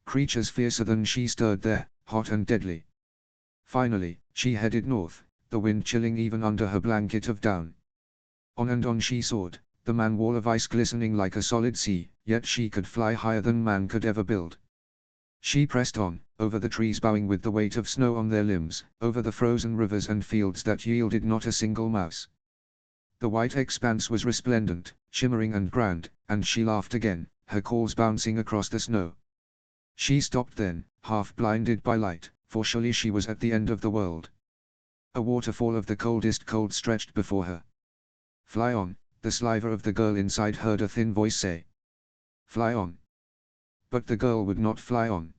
Creatures fiercer than she stirred there, hot and deadly. Finally, she headed north, the wind chilling even under her blanket of down. On and on she soared, the man wall of ice glistening like a solid sea, yet she could fly higher than man could ever build. She pressed on, over the trees bowing with the weight of snow on their limbs, over the frozen rivers and fields that yielded not a single mouse. The white expanse was resplendent, shimmering and grand, and she laughed again, her calls bouncing across the snow. She stopped then, half blinded by light, for surely she was at the end of the world. A waterfall of the coldest cold stretched before her. "Fly on," the sliver of the girl inside heard a thin voice say. "Fly on." But the girl would not fly on.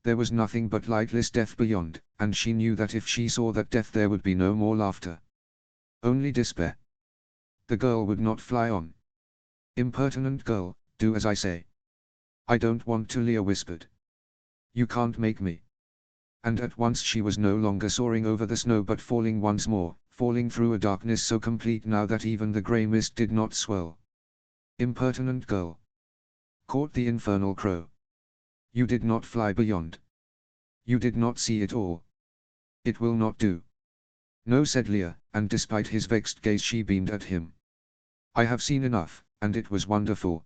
There was nothing but lightless death beyond, and she knew that if she saw that death there would be no more laughter. Only despair. The girl would not fly on. "Impertinent girl, do as I say." "I don't want to," Leah whispered. "You can't make me." And at once she was no longer soaring over the snow but falling once more, falling through a darkness so complete now that even the grey mist did not swirl. "Impertinent girl!" Caught the infernal crow. "You did not fly beyond. You did not see it all. It will not do." "No," said Leah, and despite his vexed gaze she beamed at him. "I have seen enough, and it was wonderful.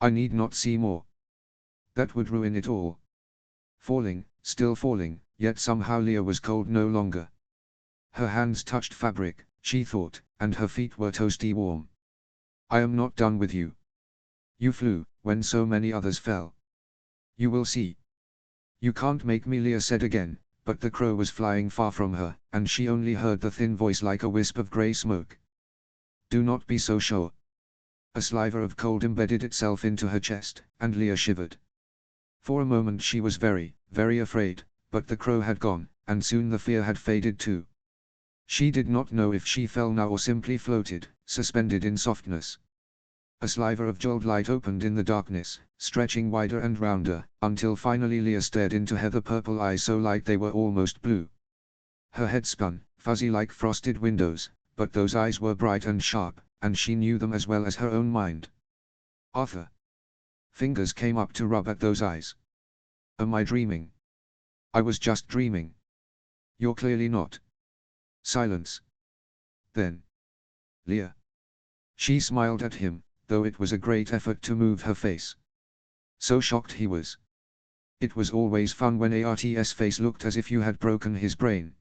I need not see more. That would ruin it all." Falling, still falling, yet somehow Leah was cold no longer. Her hands touched fabric, she thought, and her feet were toasty warm. "I am not done with you. You flew, when so many others fell. You will see." "You can't make me," Leah said again, but the crow was flying far from her, and she only heard the thin voice like a wisp of grey smoke. "Do not be so sure." A sliver of cold embedded itself into her chest, and Leah shivered. For a moment she was very, very afraid, but the crow had gone, and soon the fear had faded too. She did not know if she fell now or simply floated, suspended in softness. A sliver of jeweled light opened in the darkness, stretching wider and rounder, until finally Leah stared into heather-purple eyes so light they were almost blue. Her head spun, fuzzy like frosted windows, but those eyes were bright and sharp, and she knew them as well as her own mind. "Arthur." Fingers came up to rub at those eyes. "Am I dreaming?" "I was just dreaming." "You're clearly not." Silence. Then. "Leah." She smiled at him, though it was a great effort to move her face. So shocked he was. It was always fun when Art's face looked as if you had broken his brain.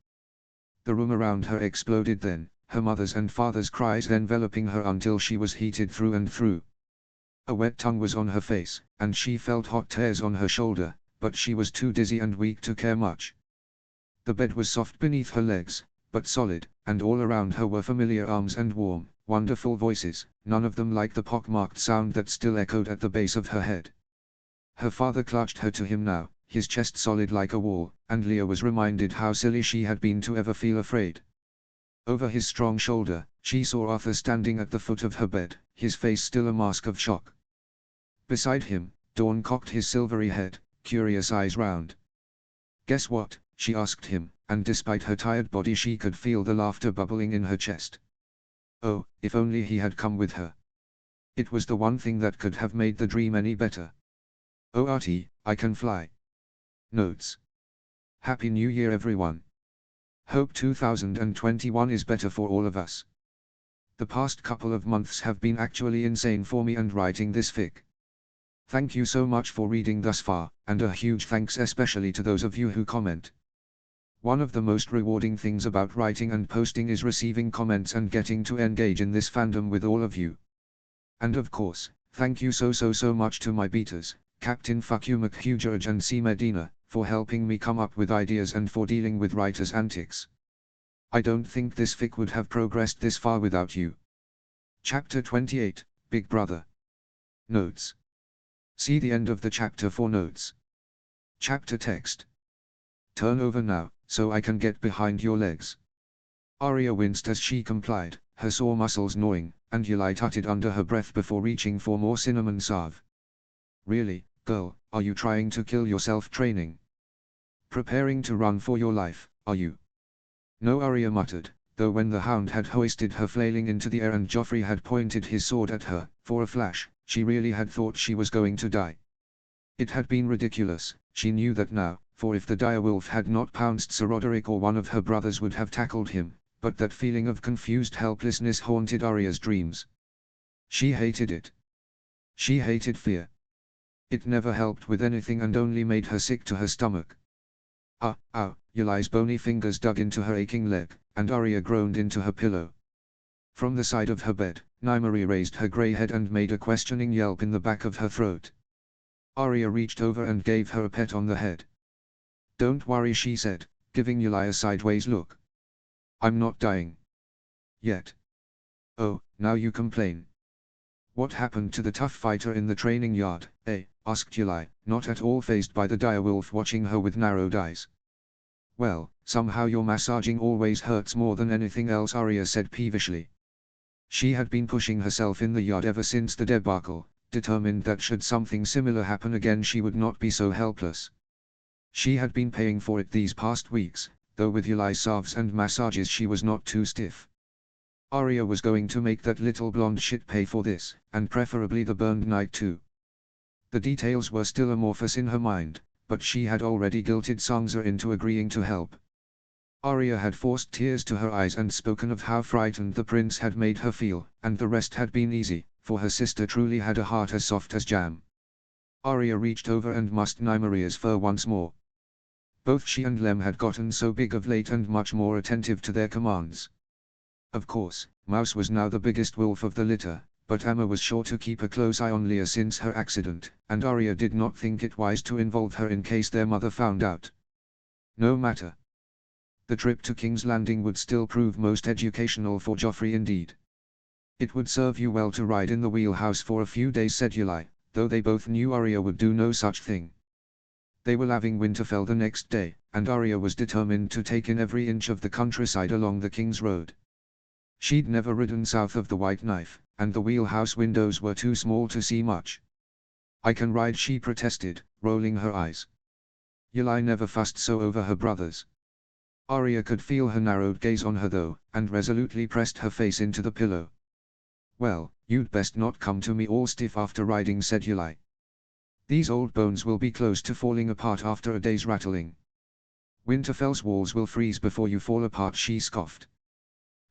The room around her exploded then, her mother's and father's cries enveloping her until she was heated through and through. A wet tongue was on her face, and she felt hot tears on her shoulder, but she was too dizzy and weak to care much. The bed was soft beneath her legs, but solid, and all around her were familiar arms and warm, wonderful voices, none of them like the pockmarked sound that still echoed at the base of her head. Her father clutched her to him now, his chest solid like a wall, and Leah was reminded how silly she had been to ever feel afraid. Over his strong shoulder, she saw Arthur standing at the foot of her bed, his face still a mask of shock. Beside him, Dawn cocked his silvery head, curious eyes round. "Guess what?" she asked him, and despite her tired body she could feel the laughter bubbling in her chest. Oh, if only he had come with her. It was the one thing that could have made the dream any better. "Oh Artie, I can fly." Notes. Happy New Year everyone. Hope 2021 is better for all of us. The past couple of months have been actually insane for me and writing this fic. Thank you so much for reading thus far, and a huge thanks especially to those of you who comment. One of the most rewarding things about writing and posting is receiving comments and getting to engage in this fandom with all of you. And of course, thank you so much to my beaters, Captain Fuck You McHugh and C Medina, for helping me come up with ideas and for dealing with writers' antics. I don't think this fic would have progressed this far without you. Chapter 28, Big Brother. Notes. See the end of the chapter for notes. Chapter text. "Turn over now, so I can get behind your legs." Arya winced as she complied, her sore muscles gnawing, and Yulai tutted under her breath before reaching for more cinnamon salve. "Really, girl, are you trying to kill yourself training? Preparing to run for your life, are you?" "No," Arya muttered, though when the hound had hoisted her flailing into the air and Joffrey had pointed his sword at her, for a flash, she really had thought she was going to die. It had been ridiculous, she knew that now, for if the direwolf had not pounced Sir Roderick or one of her brothers would have tackled him, but that feeling of confused helplessness haunted Arya's dreams. She hated it. She hated fear. It never helped with anything and only made her sick to her stomach. "Ah, ow," Yulai's bony fingers dug into her aching leg, and Arya groaned into her pillow. From the side of her bed, Nymeria raised her grey head and made a questioning yelp in the back of her throat. Arya reached over and gave her a pet on the head. "Don't worry," she said, giving Yulai a sideways look. "I'm not dying. Yet." "Oh, now you complain. What happened to the tough fighter in the training yard, eh?" asked Yulai, not at all fazed by the direwolf watching her with narrowed eyes. "Well, somehow your massaging always hurts more than anything else," Arya said peevishly. She had been pushing herself in the yard ever since the debacle, determined that should something similar happen again she would not be so helpless. She had been paying for it these past weeks, though with Yulai's salves and massages she was not too stiff. Arya was going to make that little blonde shit pay for this, and preferably the burned night too. The details were still amorphous in her mind, but she had already guilted Sansa into agreeing to help. Arya had forced tears to her eyes and spoken of how frightened the prince had made her feel, and the rest had been easy, for her sister truly had a heart as soft as jam. Arya reached over and mussed Nymeria's fur once more. Both she and Lem had gotten so big of late and much more attentive to their commands. Of course, Mouse was now the biggest wolf of the litter, but Amma was sure to keep a close eye on Leah since her accident, and Arya did not think it wise to involve her in case their mother found out. No matter. The trip to King's Landing would still prove most educational for Joffrey indeed. "It would serve you well to ride in the wheelhouse for a few days," said Yulai, though they both knew Arya would do no such thing. They were leaving Winterfell the next day, and Arya was determined to take in every inch of the countryside along the King's Road. She'd never ridden south of the White Knife, and the wheelhouse windows were too small to see much. "I can ride," she protested, rolling her eyes. Yulai never fussed so over her brothers. Arya could feel her narrowed gaze on her though, and resolutely pressed her face into the pillow. "Well, you'd best not come to me all stiff after riding," said Yulai. "These old bones will be close to falling apart after a day's rattling. Winterfell's walls will freeze before you fall apart," she scoffed.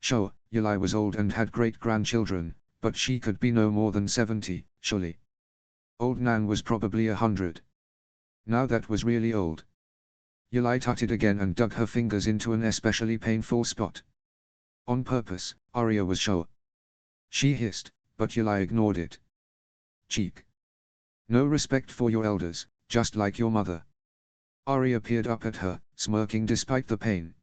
Sure, Yulai was old and had great-grandchildren, but she could be no more than 70, surely. Old Nan was probably 100. Now that was really old. Yulai tutted again and dug her fingers into an especially painful spot. On purpose, Arya was sure. She hissed, but Yulai ignored it. "Cheek. No respect for your elders, just like your mother." Arya peered up at her, smirking despite the pain.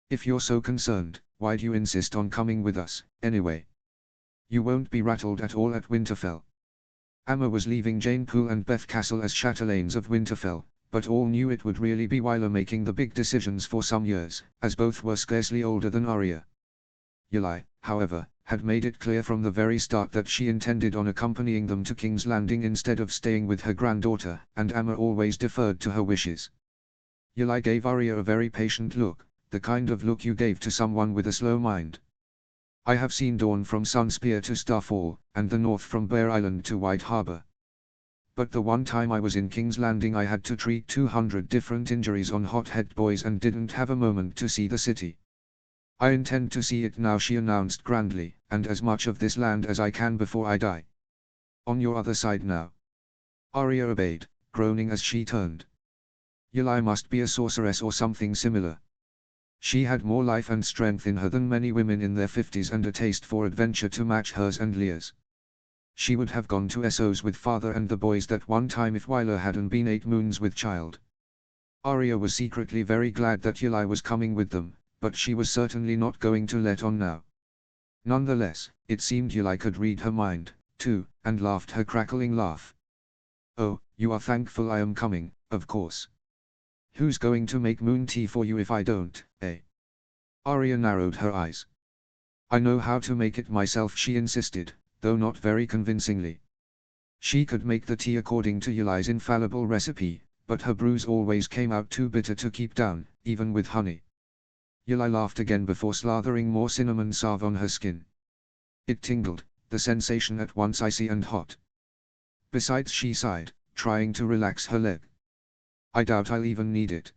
"If you're so concerned, why'd you insist on coming with us, anyway? You won't be rattled at all at Winterfell." Amma was leaving Jane Poole and Beth Castle as chatelaines of Winterfell, but all knew it would really be Wyler making the big decisions for some years, as both were scarcely older than Arya. Yulai, however, had made it clear from the very start that she intended on accompanying them to King's Landing instead of staying with her granddaughter, and Amma always deferred to her wishes. Yulai gave Arya a very patient look, the kind of look you gave to someone with a slow mind. "I have seen Dawn from Sunspear to Starfall, and the North from Bear Island to White Harbor. But the one time I was in King's Landing I had to treat 200 different injuries on hot-headed boys and didn't have a moment to see the city. I intend to see it now," she announced grandly, "and as much of this land as I can before I die. On your other side now." Arya obeyed, groaning as she turned. Yulai must be a sorceress or something similar. She had more life and strength in her than many women in their 50s and a taste for adventure to match hers and Leah's. She would have gone to Essos with father and the boys that one time if Wyler hadn't been 8 moons with child. Arya was secretly very glad that Yulai was coming with them, but she was certainly not going to let on now. Nonetheless, it seemed Yulai could read her mind, too, and laughed her crackling laugh. "Oh, you are thankful I am coming, of course. Who's going to make moon tea for you if I don't, eh?" Arya narrowed her eyes. I know how to make it myself, she insisted, though not very convincingly. She could make the tea according to Yuli's infallible recipe, but her brews always came out too bitter to keep down, even with honey. Yuli laughed again before slathering more cinnamon salve on her skin. It tingled, the sensation at once icy and hot. Besides, she sighed, trying to relax her leg. I doubt I'll even need it.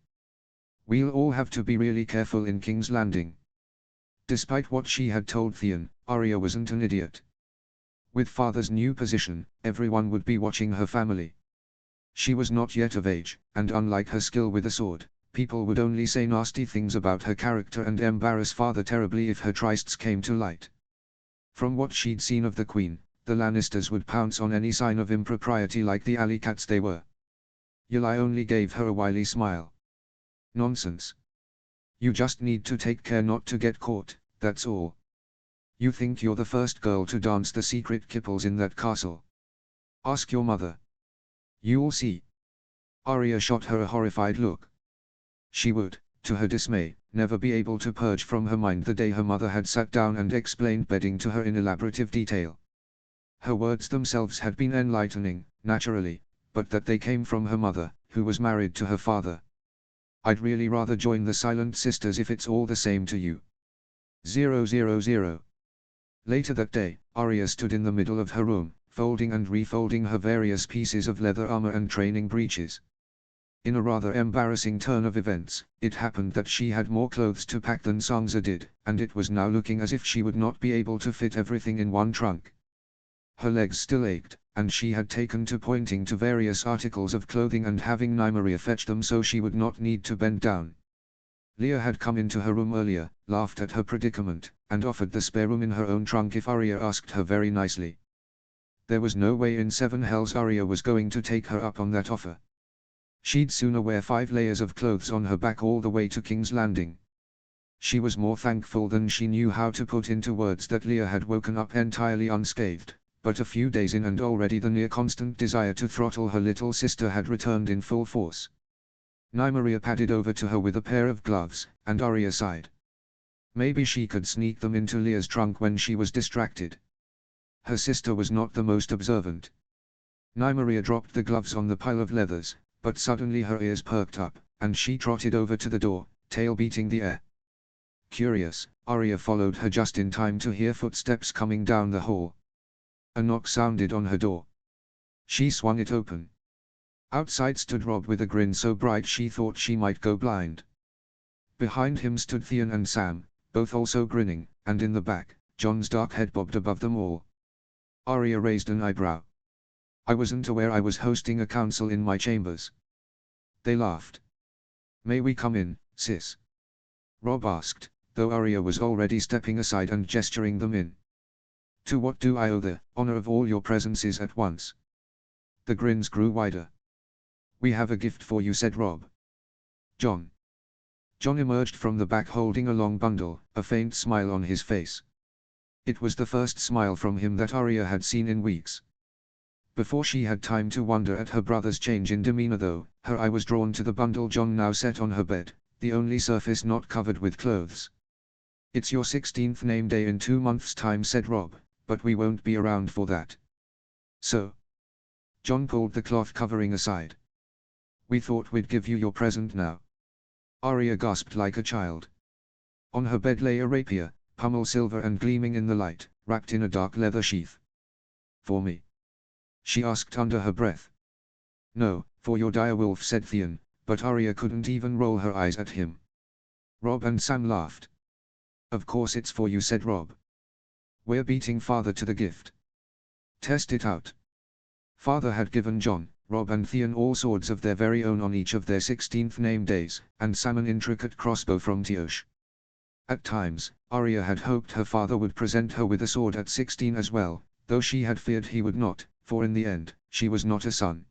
We'll all have to be really careful in King's Landing. Despite what she had told Theon, Arya wasn't an idiot. With father's new position, everyone would be watching her family. She was not yet of age, and unlike her skill with a sword, people would only say nasty things about her character and embarrass father terribly if her trysts came to light. From what she'd seen of the Queen, the Lannisters would pounce on any sign of impropriety like the alley cats they were. Yuli only gave her a wily smile. Nonsense. You just need to take care not to get caught, that's all. You think you're the first girl to dance the secret kipples in that castle? Ask your mother. You'll see. Arya shot her a horrified look. She would, to her dismay, never be able to purge from her mind the day her mother had sat down and explained bedding to her in elaborative detail. Her words themselves had been enlightening, naturally, but that they came from her mother, who was married to her father. I'd really rather join the Silent Sisters if it's all the same to you. 000. Later that day, Arya stood in the middle of her room, folding and refolding her various pieces of leather armor and training breeches. In a rather embarrassing turn of events, it happened that she had more clothes to pack than Sansa did, and it was now looking as if she would not be able to fit everything in one trunk. Her legs still ached, and she had taken to pointing to various articles of clothing and having Nymeria fetch them so she would not need to bend down. Leah had come into her room earlier, laughed at her predicament, and offered the spare room in her own trunk if Arya asked her very nicely. There was no way in seven hells Arya was going to take her up on that offer. She'd sooner wear 5 layers of clothes on her back all the way to King's Landing. She was more thankful than she knew how to put into words that Leah had woken up entirely unscathed, but a few days in and already the near-constant desire to throttle her little sister had returned in full force. Nymeria padded over to her with a pair of gloves, and Arya sighed. Maybe she could sneak them into Leah's trunk when she was distracted. Her sister was not the most observant. Nymeria dropped the gloves on the pile of leathers, but suddenly her ears perked up, and she trotted over to the door, tail beating the air. Curious, Arya followed her just in time to hear footsteps coming down the hall. A knock sounded on her door. She swung it open. Outside stood Robb with a grin so bright she thought she might go blind. Behind him stood Theon and Sam, both also grinning, and in the back, Jon's dark head bobbed above them all. Arya raised an eyebrow. I wasn't aware I was hosting a council in my chambers. They laughed. May we come in, sis? Robb asked, though Arya was already stepping aside and gesturing them in. To what do I owe the honor of all your presences at once? The grins grew wider. We have a gift for you, said Robb. Jon. Jon emerged from the back holding a long bundle, a faint smile on his face. It was the first smile from him that Arya had seen in weeks. Before she had time to wonder at her brother's change in demeanor though, her eye was drawn to the bundle Jon now set on her bed, the only surface not covered with clothes. It's your 16th name day in 2 months' time, said Robb, but we won't be around for that. So? Jon pulled the cloth covering aside. We thought we'd give you your present now. Arya gasped like a child. On her bed lay a rapier, pummel silver and gleaming in the light, wrapped in a dark leather sheath. For me? She asked under her breath. No, for your direwolf, said Theon, but Arya couldn't even roll her eyes at him. Robb and Sam laughed. Of course it's for you, said Robb. We're beating father to the gift. Test it out. Father had given Jon, Robb and Theon all swords of their very own on each of their 16th name days, and Sam an intricate crossbow from Tioche. At times, Arya had hoped her father would present her with a sword at 16 as well, though she had feared he would not, for in the end, she was not a son.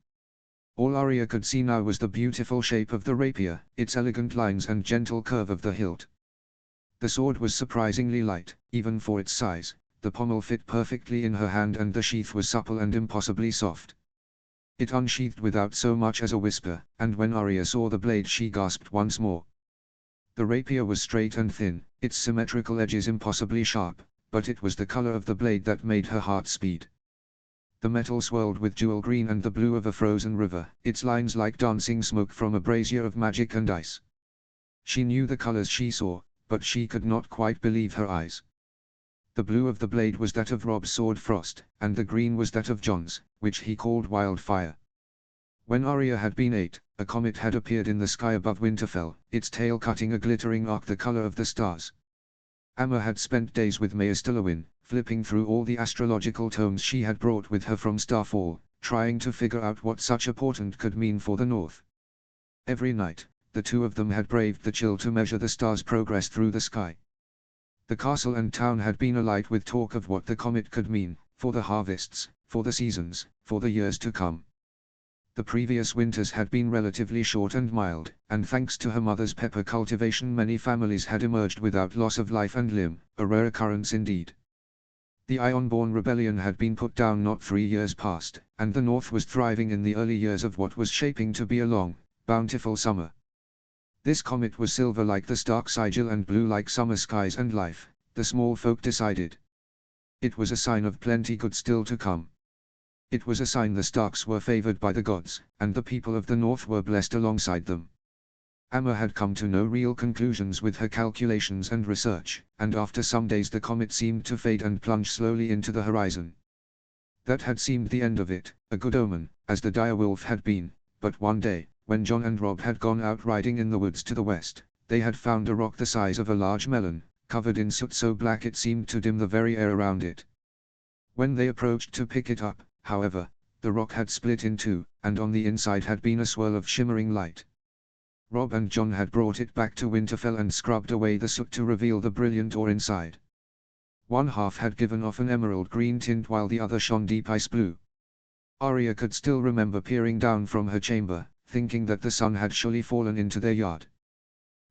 All Arya could see now was the beautiful shape of the rapier, its elegant lines and gentle curve of the hilt. The sword was surprisingly light, even for its size, the pommel fit perfectly in her hand and the sheath was supple and impossibly soft. It unsheathed without so much as a whisper, and when Arya saw the blade she gasped once more. The rapier was straight and thin, its symmetrical edges impossibly sharp, but it was the color of the blade that made her heart speed. The metal swirled with jewel green and the blue of a frozen river, its lines like dancing smoke from a brazier of magic and ice. She knew the colors she saw, but she could not quite believe her eyes. The blue of the blade was that of Rob's sword Frost, and the green was that of Jon's, which he called Wildfire. When Arya had been 8, a comet had appeared in the sky above Winterfell, its tail cutting a glittering arc the color of the stars. Amma had spent days with Maestlawin, flipping through all the astrological tomes she had brought with her from Starfall, trying to figure out what such a portent could mean for the North. Every night, the two of them had braved the chill to measure the stars' progress through the sky. The castle and town had been alight with talk of what the comet could mean, for the harvests, for the seasons, for the years to come. The previous winters had been relatively short and mild, and thanks to her mother's pepper cultivation many families had emerged without loss of life and limb, a rare occurrence indeed. The Ironborn rebellion had been put down not 3 years past, and the North was thriving in the early years of what was shaping to be a long, bountiful summer. This comet was silver like the stark sigil and blue like summer skies and life, the small folk decided. It was a sign of plenty good still to come. It was a sign the Starks were favored by the gods, and the people of the North were blessed alongside them. Amma had come to no real conclusions with her calculations and research, and after some days the comet seemed to fade and plunge slowly into the horizon. That had seemed the end of it, a good omen, as the direwolf had been, but one day, when Jon and Robb had gone out riding in the woods to the west, they had found a rock the size of a large melon, covered in soot so black it seemed to dim the very air around it. When they approached to pick it up, however, the rock had split in two, and on the inside had been a swirl of shimmering light. Robb and Jon had brought it back to Winterfell and scrubbed away the soot to reveal the brilliant ore inside. One half had given off an emerald green tint while the other shone deep ice blue. Arya could still remember peering down from her chamber, thinking that the sun had surely fallen into their yard.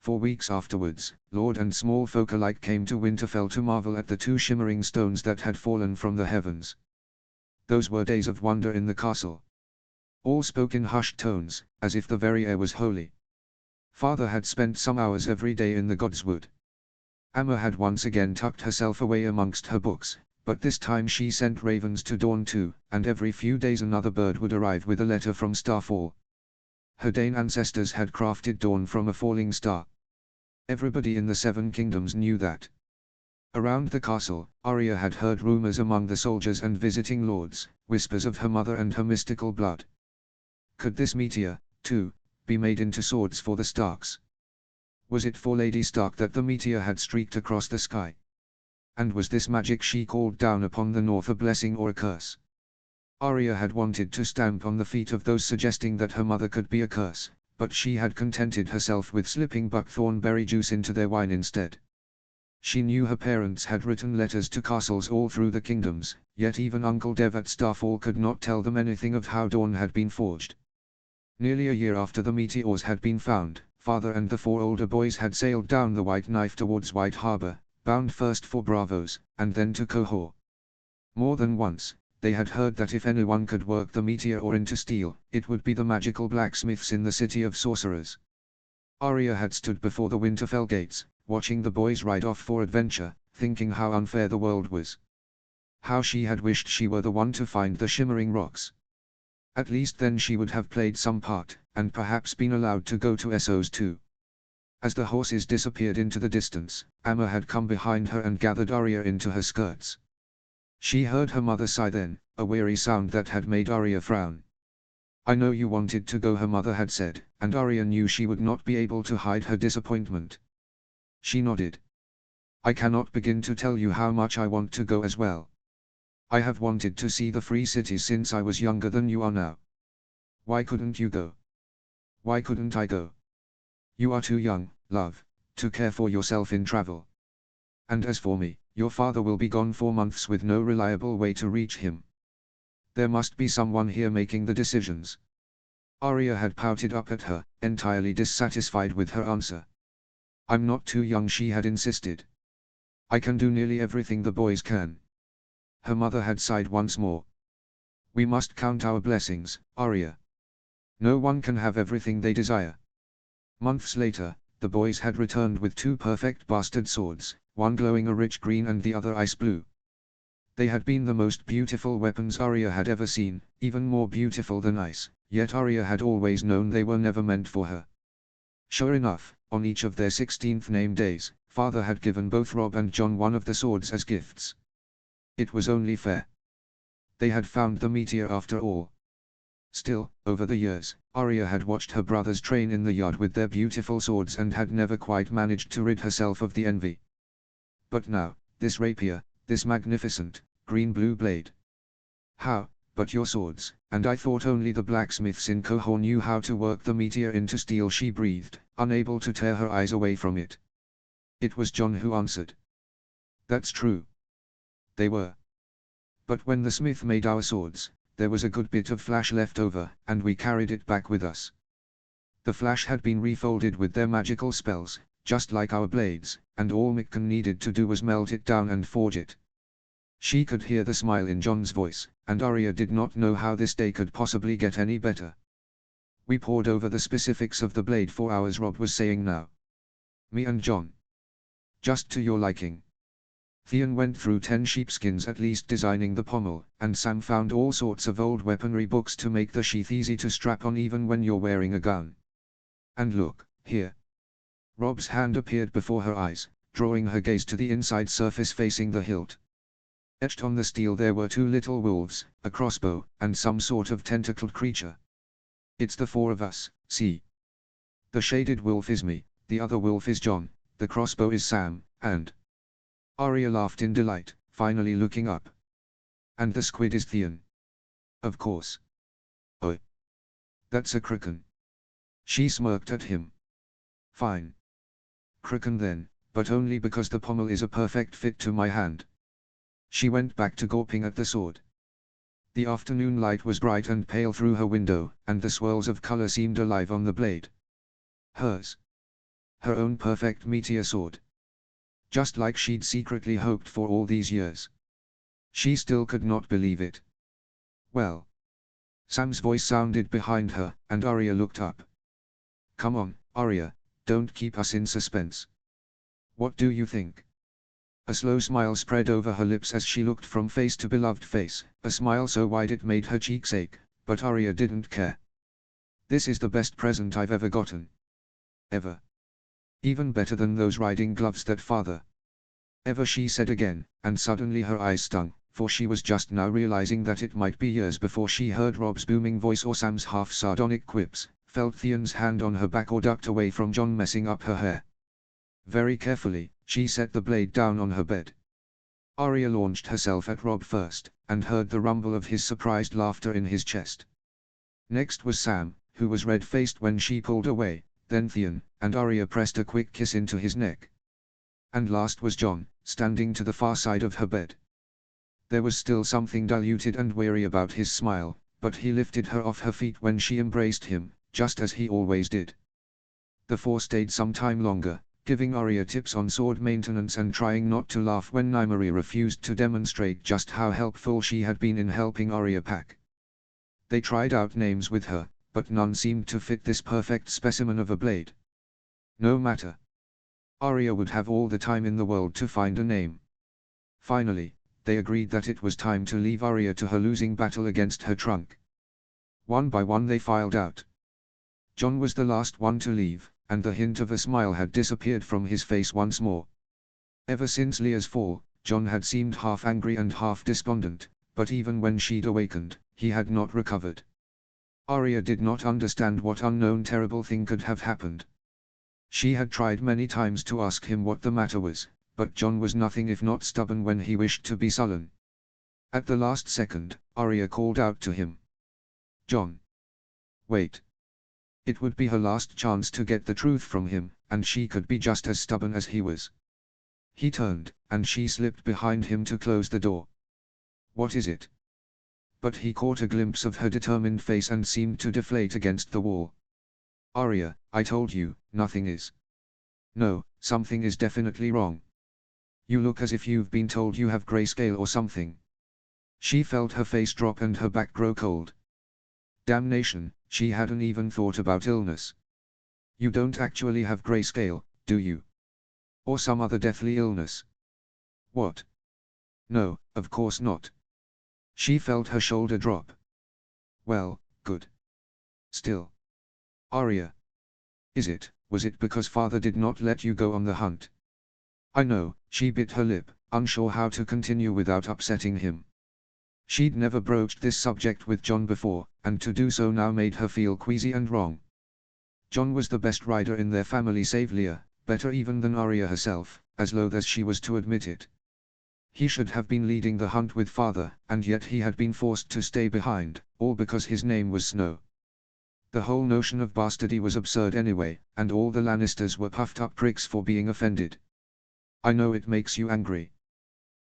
For weeks afterwards, lord and small folk alike came to Winterfell to marvel at the two shimmering stones that had fallen from the heavens. Those were days of wonder in the castle. All spoke in hushed tones, as if the very air was holy. Father had spent some hours every day in the Godswood. Amma had once again tucked herself away amongst her books, but this time she sent ravens to Dorne too, and every few days another bird would arrive with a letter from Starfall. Her Dane ancestors had crafted Dorne from a falling star. Everybody in the Seven Kingdoms knew that. Around the castle, Arya had heard rumors among the soldiers and visiting lords, whispers of her mother and her mystical blood. Could this meteor, too, be made into swords for the Starks? Was it for Lady Stark that the meteor had streaked across the sky? And was this magic she called down upon the North a blessing or a curse? Arya had wanted to stamp on the feet of those suggesting that her mother could be a curse, but she had contented herself with slipping buckthorn berry juice into their wine instead. She knew her parents had written letters to castles all through the kingdoms, yet even Uncle Dev at Starfall could not tell them anything of how Dorne had been forged. Nearly a year after the meteors had been found, Father and the 4 older boys had sailed down the White Knife towards White Harbor, bound first for Braavos, and then to Qohor. More than once, they had heard that if anyone could work the meteor ore into steel, it would be the magical blacksmiths in the City of Sorcerers. Arya had stood before the Winterfell gates, watching the boys ride off for adventure, thinking how unfair the world was. How she had wished she were the one to find the shimmering rocks. At least then she would have played some part, and perhaps been allowed to go to Essos too. As the horses disappeared into the distance, Amma had come behind her and gathered Arya into her skirts. She heard her mother sigh then, a weary sound that had made Arya frown. "I know you wanted to go," her mother had said, and Arya knew she would not be able to hide her disappointment. She nodded. "I cannot begin to tell you how much I want to go as well. I have wanted to see the free cities since I was younger than you are now. Why couldn't you go? Why couldn't I go? You are too young, love, to care for yourself in travel. And as for me, your father will be gone for months with no reliable way to reach him. There must be someone here making the decisions." Arya had pouted up at her, entirely dissatisfied with her answer. "I'm not too young," she had insisted. "I can do nearly everything the boys can." Her mother had sighed once more. "We must count our blessings, Arya. No one can have everything they desire." Months later, the boys had returned with 2 perfect bastard swords, one glowing a rich green and the other ice blue. They had been the most beautiful weapons Arya had ever seen, even more beautiful than ice, yet Arya had always known they were never meant for her. Sure enough, on each of their 16th name days, father had given both Robb and Jon one of the swords as gifts. It was only fair. They had found the meteor after all. Still, over the years, Arya had watched her brothers train in the yard with their beautiful swords and had never quite managed to rid herself of the envy. But now, this rapier, this magnificent, green-blue blade. How, but your swords, and I thought only the blacksmiths in Qohor knew how to work the meteor into steel, she breathed, unable to tear her eyes away from it. It was Jon who answered. That's true. They were. But when the smith made our swords, there was a good bit of flash left over, and we carried it back with us. The flash had been refolded with their magical spells, just like our blades, and all Mikan needed to do was melt it down and forge it. She could hear the smile in Jon's voice, and Arya did not know how this day could possibly get any better. We pored over the specifics of the blade for hours, Robb was saying now. Me and Jon. Just to your liking. Theon went through 10 sheepskins at least designing the pommel, and Sam found all sorts of old weaponry books to make the sheath easy to strap on even when you're wearing a gun. And look, here. Robb's hand appeared before her eyes, drawing her gaze to the inside surface facing the hilt. Etched on the steel there were 2 little wolves, a crossbow, and some sort of tentacled creature. It's the 4 of us, see? The shaded wolf is me, the other wolf is Jon, the crossbow is Sam, and... Arya laughed in delight, finally looking up. And the squid is Theon. Of course. Oh. That's a kraken. She smirked at him. Fine. Kraken then, but only because the pommel is a perfect fit to my hand. She went back to gawping at the sword. The afternoon light was bright and pale through her window, and the swirls of color seemed alive on the blade. Hers. Her own perfect meteor sword. Just like she'd secretly hoped for all these years. She still could not believe it. Well. Sam's voice sounded behind her, and Arya looked up. Come on, Arya, don't keep us in suspense. What do you think? A slow smile spread over her lips as she looked from face to beloved face, a smile so wide it made her cheeks ache, but Arya didn't care. This is the best present I've ever gotten. Ever. Even better than those riding gloves that father. Ever, she said again, and suddenly her eyes stung, for she was just now realizing that it might be years before she heard Robb's booming voice or Sam's half-sardonic quips, felt Theon's hand on her back or ducked away from Jon messing up her hair. Very carefully, she set the blade down on her bed. Arya launched herself at Robb first, and heard the rumble of his surprised laughter in his chest. Next was Sam, who was red-faced when she pulled away, then Theon, and Arya pressed a quick kiss into his neck. And last was Jon, standing to the far side of her bed. There was still something diluted and weary about his smile, but he lifted her off her feet when she embraced him, just as he always did. The 4 stayed some time longer, giving Arya tips on sword maintenance and trying not to laugh when Nymeria refused to demonstrate just how helpful she had been in helping Arya pack. They tried out names with her, but none seemed to fit this perfect specimen of a blade. No matter. Arya would have all the time in the world to find a name. Finally, they agreed that it was time to leave Arya to her losing battle against her trunk. One by one they filed out. Jon was the last one to leave, and the hint of a smile had disappeared from his face once more. Ever since Leah's fall, Jon had seemed half angry and half despondent, but even when she'd awakened, he had not recovered. Arya did not understand what unknown terrible thing could have happened. She had tried many times to ask him what the matter was, but Jon was nothing if not stubborn when he wished to be sullen. At the last second, Arya called out to him. Jon. Wait. It would be her last chance to get the truth from him, and she could be just as stubborn as he was. He turned, and she slipped behind him to close the door. What is it? But he caught a glimpse of her determined face and seemed to deflate against the wall. Arya, I told you, nothing is. No, something is definitely wrong. You look as if you've been told you have grayscale or something. She felt her face drop and her back grow cold. Damnation, she hadn't even thought about illness. You don't actually have grayscale, do you? Or some other deathly illness? What? No, of course not. She felt her shoulder drop. Well, good. Still. Arya. Was it because father did not let you go on the hunt? I know, she bit her lip, unsure how to continue without upsetting him. She'd never broached this subject with Jon before, and to do so now made her feel queasy and wrong. Jon was the best rider in their family save Leah, better even than Arya herself, as loath as she was to admit it. He should have been leading the hunt with father, and yet he had been forced to stay behind, all because his name was Snow. The whole notion of bastardy was absurd anyway, and all the Lannisters were puffed up pricks for being offended. I know it makes you angry.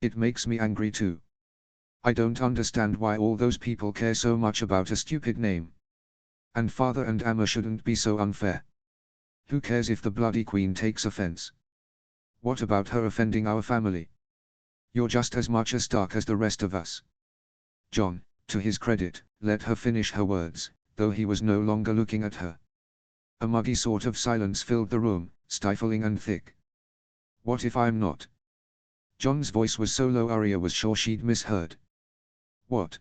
It makes me angry too. I don't understand why all those people care so much about a stupid name. And father and Amma shouldn't be so unfair. Who cares if the bloody queen takes offense? What about her offending our family? You're just as much a Stark as the rest of us. Jon, to his credit, let her finish her words, though he was no longer looking at her. A muggy sort of silence filled the room, stifling and thick. What if I'm not? Jon's voice was so low Arya was sure she'd misheard. What?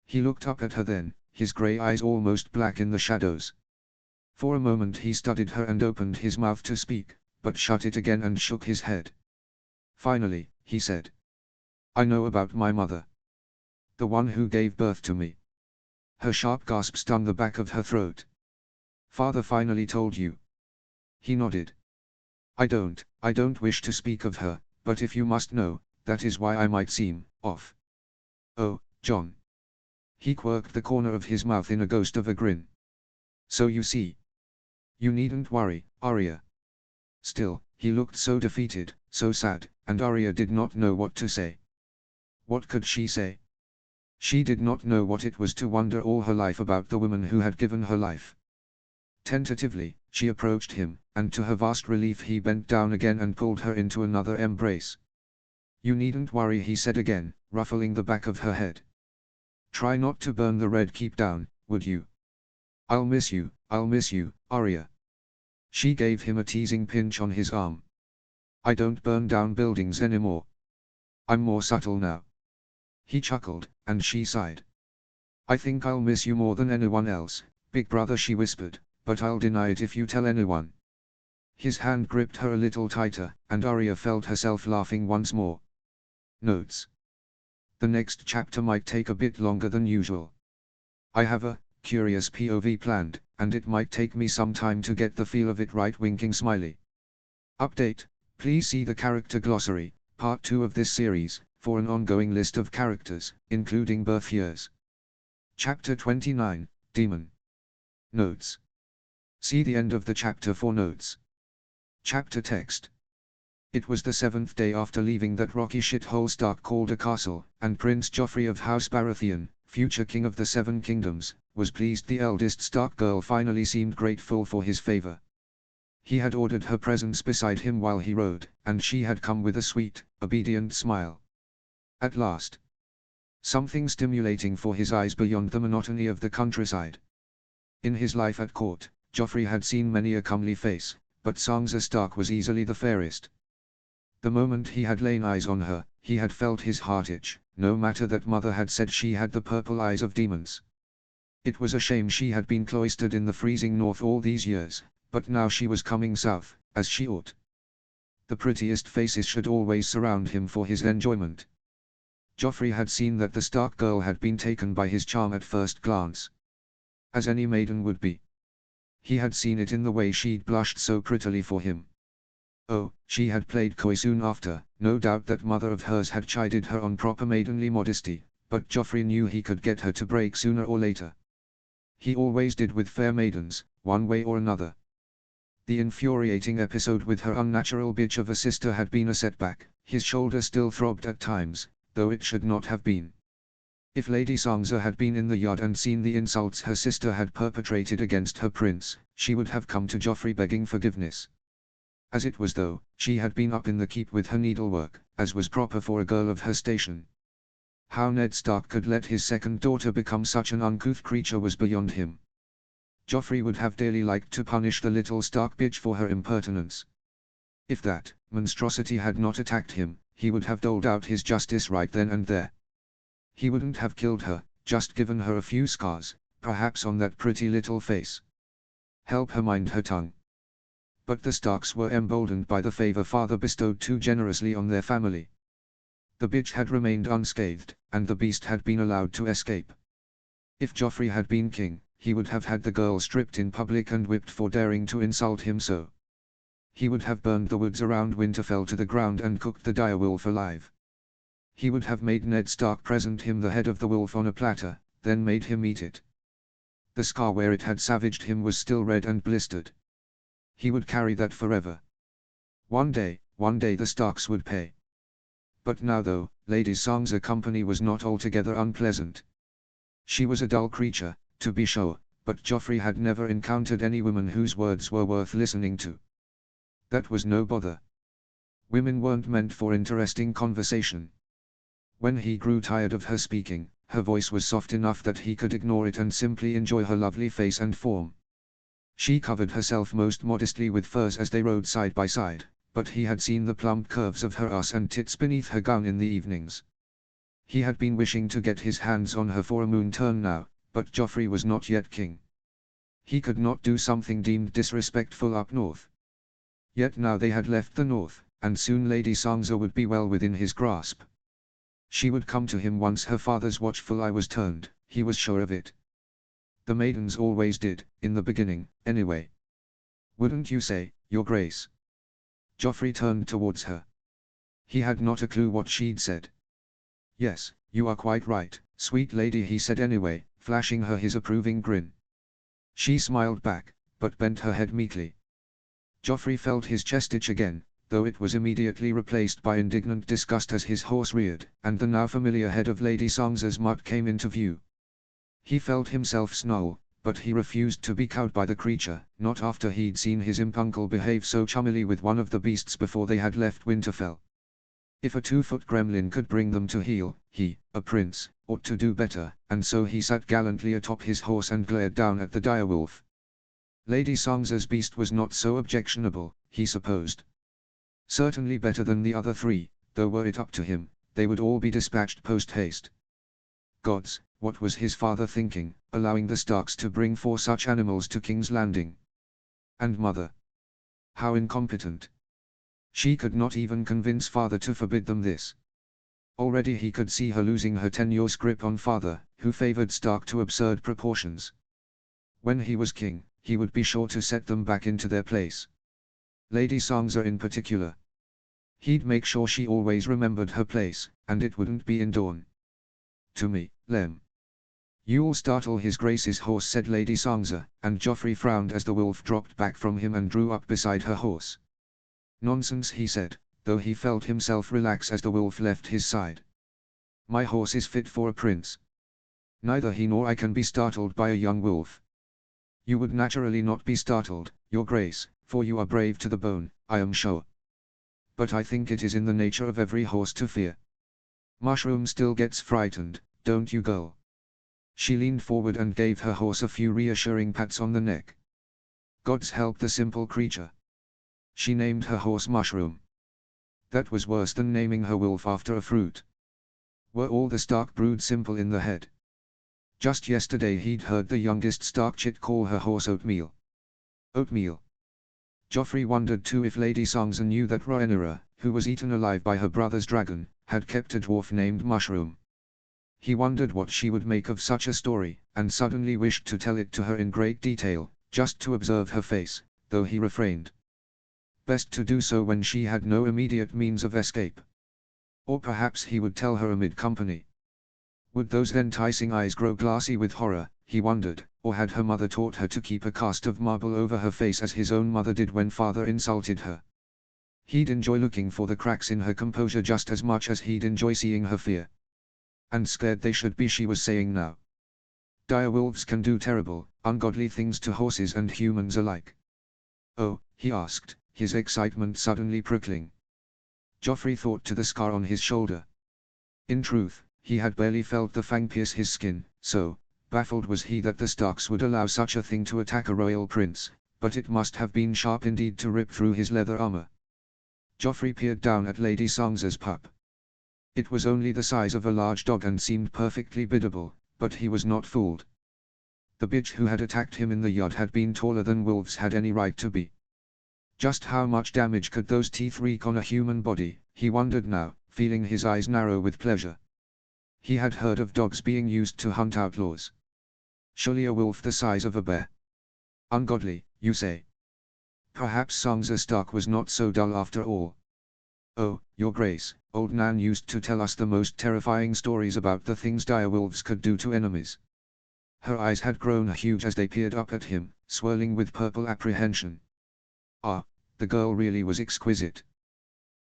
He looked up at her then, his grey eyes almost black in the shadows. For a moment he studied her and opened his mouth to speak, but shut it again and shook his head. Finally, he said. I know about my mother. The one who gave birth to me. Her sharp gasp stung the back of her throat. Father finally told you. He nodded. I don't wish to speak of her, but if you must know, that is why I might seem off. Oh, Jon. He quirked the corner of his mouth in a ghost of a grin. So you see. You needn't worry, Arya. Still, he looked so defeated, so sad, and Arya did not know what to say. What could she say? She did not know what it was to wonder all her life about the woman who had given her life. Tentatively, she approached him, and to her vast relief he bent down again and pulled her into another embrace. You needn't worry, he said again, ruffling the back of her head. Try not to burn the red keep down, would you? I'll miss you, Arya. She gave him a teasing pinch on his arm. I don't burn down buildings anymore. I'm more subtle now. He chuckled, and she sighed. I think I'll miss you more than anyone else, big brother, she whispered, but I'll deny it if you tell anyone. His hand gripped her a little tighter, and Arya felt herself laughing once more. Notes. The next chapter might take a bit longer than usual. I have a curious POV planned, and it might take me some time to get the feel of it right, winking smiley. Update, please see the character glossary, part 2 of this series, for an ongoing list of characters, including birth years. Chapter 29, Demon. Notes. See the end of the chapter for notes. Chapter text. It was the 7th day after leaving that rocky shithole Stark called a castle, and Prince Joffrey of House Baratheon, future king of the Seven Kingdoms, was pleased the eldest Stark girl finally seemed grateful for his favor. He had ordered her presence beside him while he rode, and she had come with a sweet, obedient smile. At last. Something stimulating for his eyes beyond the monotony of the countryside. In his life at court, Joffrey had seen many a comely face, but Sansa Stark was easily the fairest. The moment he had laid eyes on her, he had felt his heart itch, no matter that mother had said she had the purple eyes of demons. It was a shame she had been cloistered in the freezing north all these years, but now she was coming south, as she ought. The prettiest faces should always surround him for his enjoyment. Joffrey had seen that the Stark girl had been taken by his charm at first glance. As any maiden would be. He had seen it in the way she'd blushed so prettily for him. Oh, she had played coy soon after, no doubt that mother of hers had chided her on proper maidenly modesty, but Joffrey knew he could get her to break sooner or later. He always did with fair maidens, one way or another. The infuriating episode with her unnatural bitch of a sister had been a setback, his shoulder still throbbed at times, though it should not have been. If Lady Sansa had been in the yard and seen the insults her sister had perpetrated against her prince, she would have come to Joffrey begging forgiveness. As it was though, she had been up in the keep with her needlework, as was proper for a girl of her station. How Ned Stark could let his second daughter become such an uncouth creature was beyond him. Joffrey would have dearly liked to punish the little Stark bitch for her impertinence. If that monstrosity had not attacked him, he would have doled out his justice right then and there. He wouldn't have killed her, just given her a few scars, perhaps on that pretty little face. Help her mind her tongue. But the Starks were emboldened by the favor father bestowed too generously on their family. The bitch had remained unscathed, and the beast had been allowed to escape. If Joffrey had been king, he would have had the girl stripped in public and whipped for daring to insult him so. He would have burned the woods around Winterfell to the ground and cooked the direwolf alive. He would have made Ned Stark present him the head of the wolf on a platter, then made him eat it. The scar where it had savaged him was still red and blistered. He would carry that forever. One day the Starks would pay. But now though, Lady Sansa company was not altogether unpleasant. She was a dull creature, to be sure, but Joffrey had never encountered any woman whose words were worth listening to. That was no bother. Women weren't meant for interesting conversation. When he grew tired of her speaking, her voice was soft enough that he could ignore it and simply enjoy her lovely face and form. She covered herself most modestly with furs as they rode side by side, but he had seen the plump curves of her ass and tits beneath her gown in the evenings. He had been wishing to get his hands on her for a moon turn now, but Joffrey was not yet king. He could not do something deemed disrespectful up north. Yet now they had left the north, and soon Lady Sansa would be well within his grasp. She would come to him once her father's watchful eye was turned, he was sure of it. The maidens always did, in the beginning, anyway. Wouldn't you say, Your Grace? Joffrey turned towards her. He had not a clue what she'd said. Yes, you are quite right, sweet lady, he said anyway, flashing her his approving grin. She smiled back, but bent her head meekly. Joffrey felt his chest itch again, though it was immediately replaced by indignant disgust as his horse reared, and the now familiar head of Lady Sansa's mutt came into view. He felt himself snarl, but he refused to be cowed by the creature, not after he'd seen his imp uncle behave so chummily with one of the beasts before they had left Winterfell. If a 2-foot gremlin could bring them to heel, he, a prince, ought to do better, and so he sat gallantly atop his horse and glared down at the direwolf. Lady Sansa's beast was not so objectionable, he supposed. Certainly better than the other three, though were it up to him, they would all be dispatched post-haste. Gods, what was his father thinking, allowing the Starks to bring 4 such animals to King's Landing? And mother? How incompetent. She could not even convince father to forbid them this. Already he could see her losing her tenuous grip on father, who favored Stark to absurd proportions. When he was king, he would be sure to set them back into their place. Lady Sansa in particular. He'd make sure she always remembered her place, and it wouldn't be in Dorne. To me, Lem. You'll startle his grace's horse, said Lady Sansa, and Joffrey frowned as the wolf dropped back from him and drew up beside her horse. Nonsense, he said, though he felt himself relax as the wolf left his side. My horse is fit for a prince. Neither he nor I can be startled by a young wolf. You would naturally not be startled, Your Grace, for you are brave to the bone, I am sure. But I think it is in the nature of every horse to fear. Mushroom still gets frightened, don't you, girl? She leaned forward and gave her horse a few reassuring pats on the neck. Gods help the simple creature. She named her horse Mushroom. That was worse than naming her wolf after a fruit. Were all the Stark brood simple in the head? Just yesterday he'd heard the youngest Stark chit call her horse Oatmeal. Oatmeal. Joffrey wondered too if Lady Sansa knew that Rhaenyra, who was eaten alive by her brother's dragon, had kept a dwarf named Mushroom. He wondered what she would make of such a story, and suddenly wished to tell it to her in great detail, just to observe her face, though he refrained. Best to do so when she had no immediate means of escape. Or perhaps he would tell her amid company. Would those enticing eyes grow glassy with horror, he wondered, or had her mother taught her to keep a cast of marble over her face as his own mother did when father insulted her? He'd enjoy looking for the cracks in her composure just as much as he'd enjoy seeing her fear. And scared they should be, she was saying now. Direwolves can do terrible, ungodly things to horses and humans alike. Oh, he asked, his excitement suddenly prickling. Joffrey thought to the scar on his shoulder. In truth, he had barely felt the fang pierce his skin, so baffled was he that the Starks would allow such a thing to attack a royal prince, but it must have been sharp indeed to rip through his leather armor. Joffrey peered down at Lady Sansa's pup. It was only the size of a large dog and seemed perfectly biddable, but he was not fooled. The bitch who had attacked him in the yard had been taller than wolves had any right to be. Just how much damage could those teeth wreak on a human body, he wondered now, feeling his eyes narrow with pleasure. He had heard of dogs being used to hunt outlaws. Surely a wolf the size of a bear. Ungodly, you say? Perhaps Sansa Stark was not so dull after all. Oh, Your Grace, old Nan used to tell us the most terrifying stories about the things direwolves could do to enemies. Her eyes had grown huge as they peered up at him, swirling with purple apprehension. Ah, the girl really was exquisite.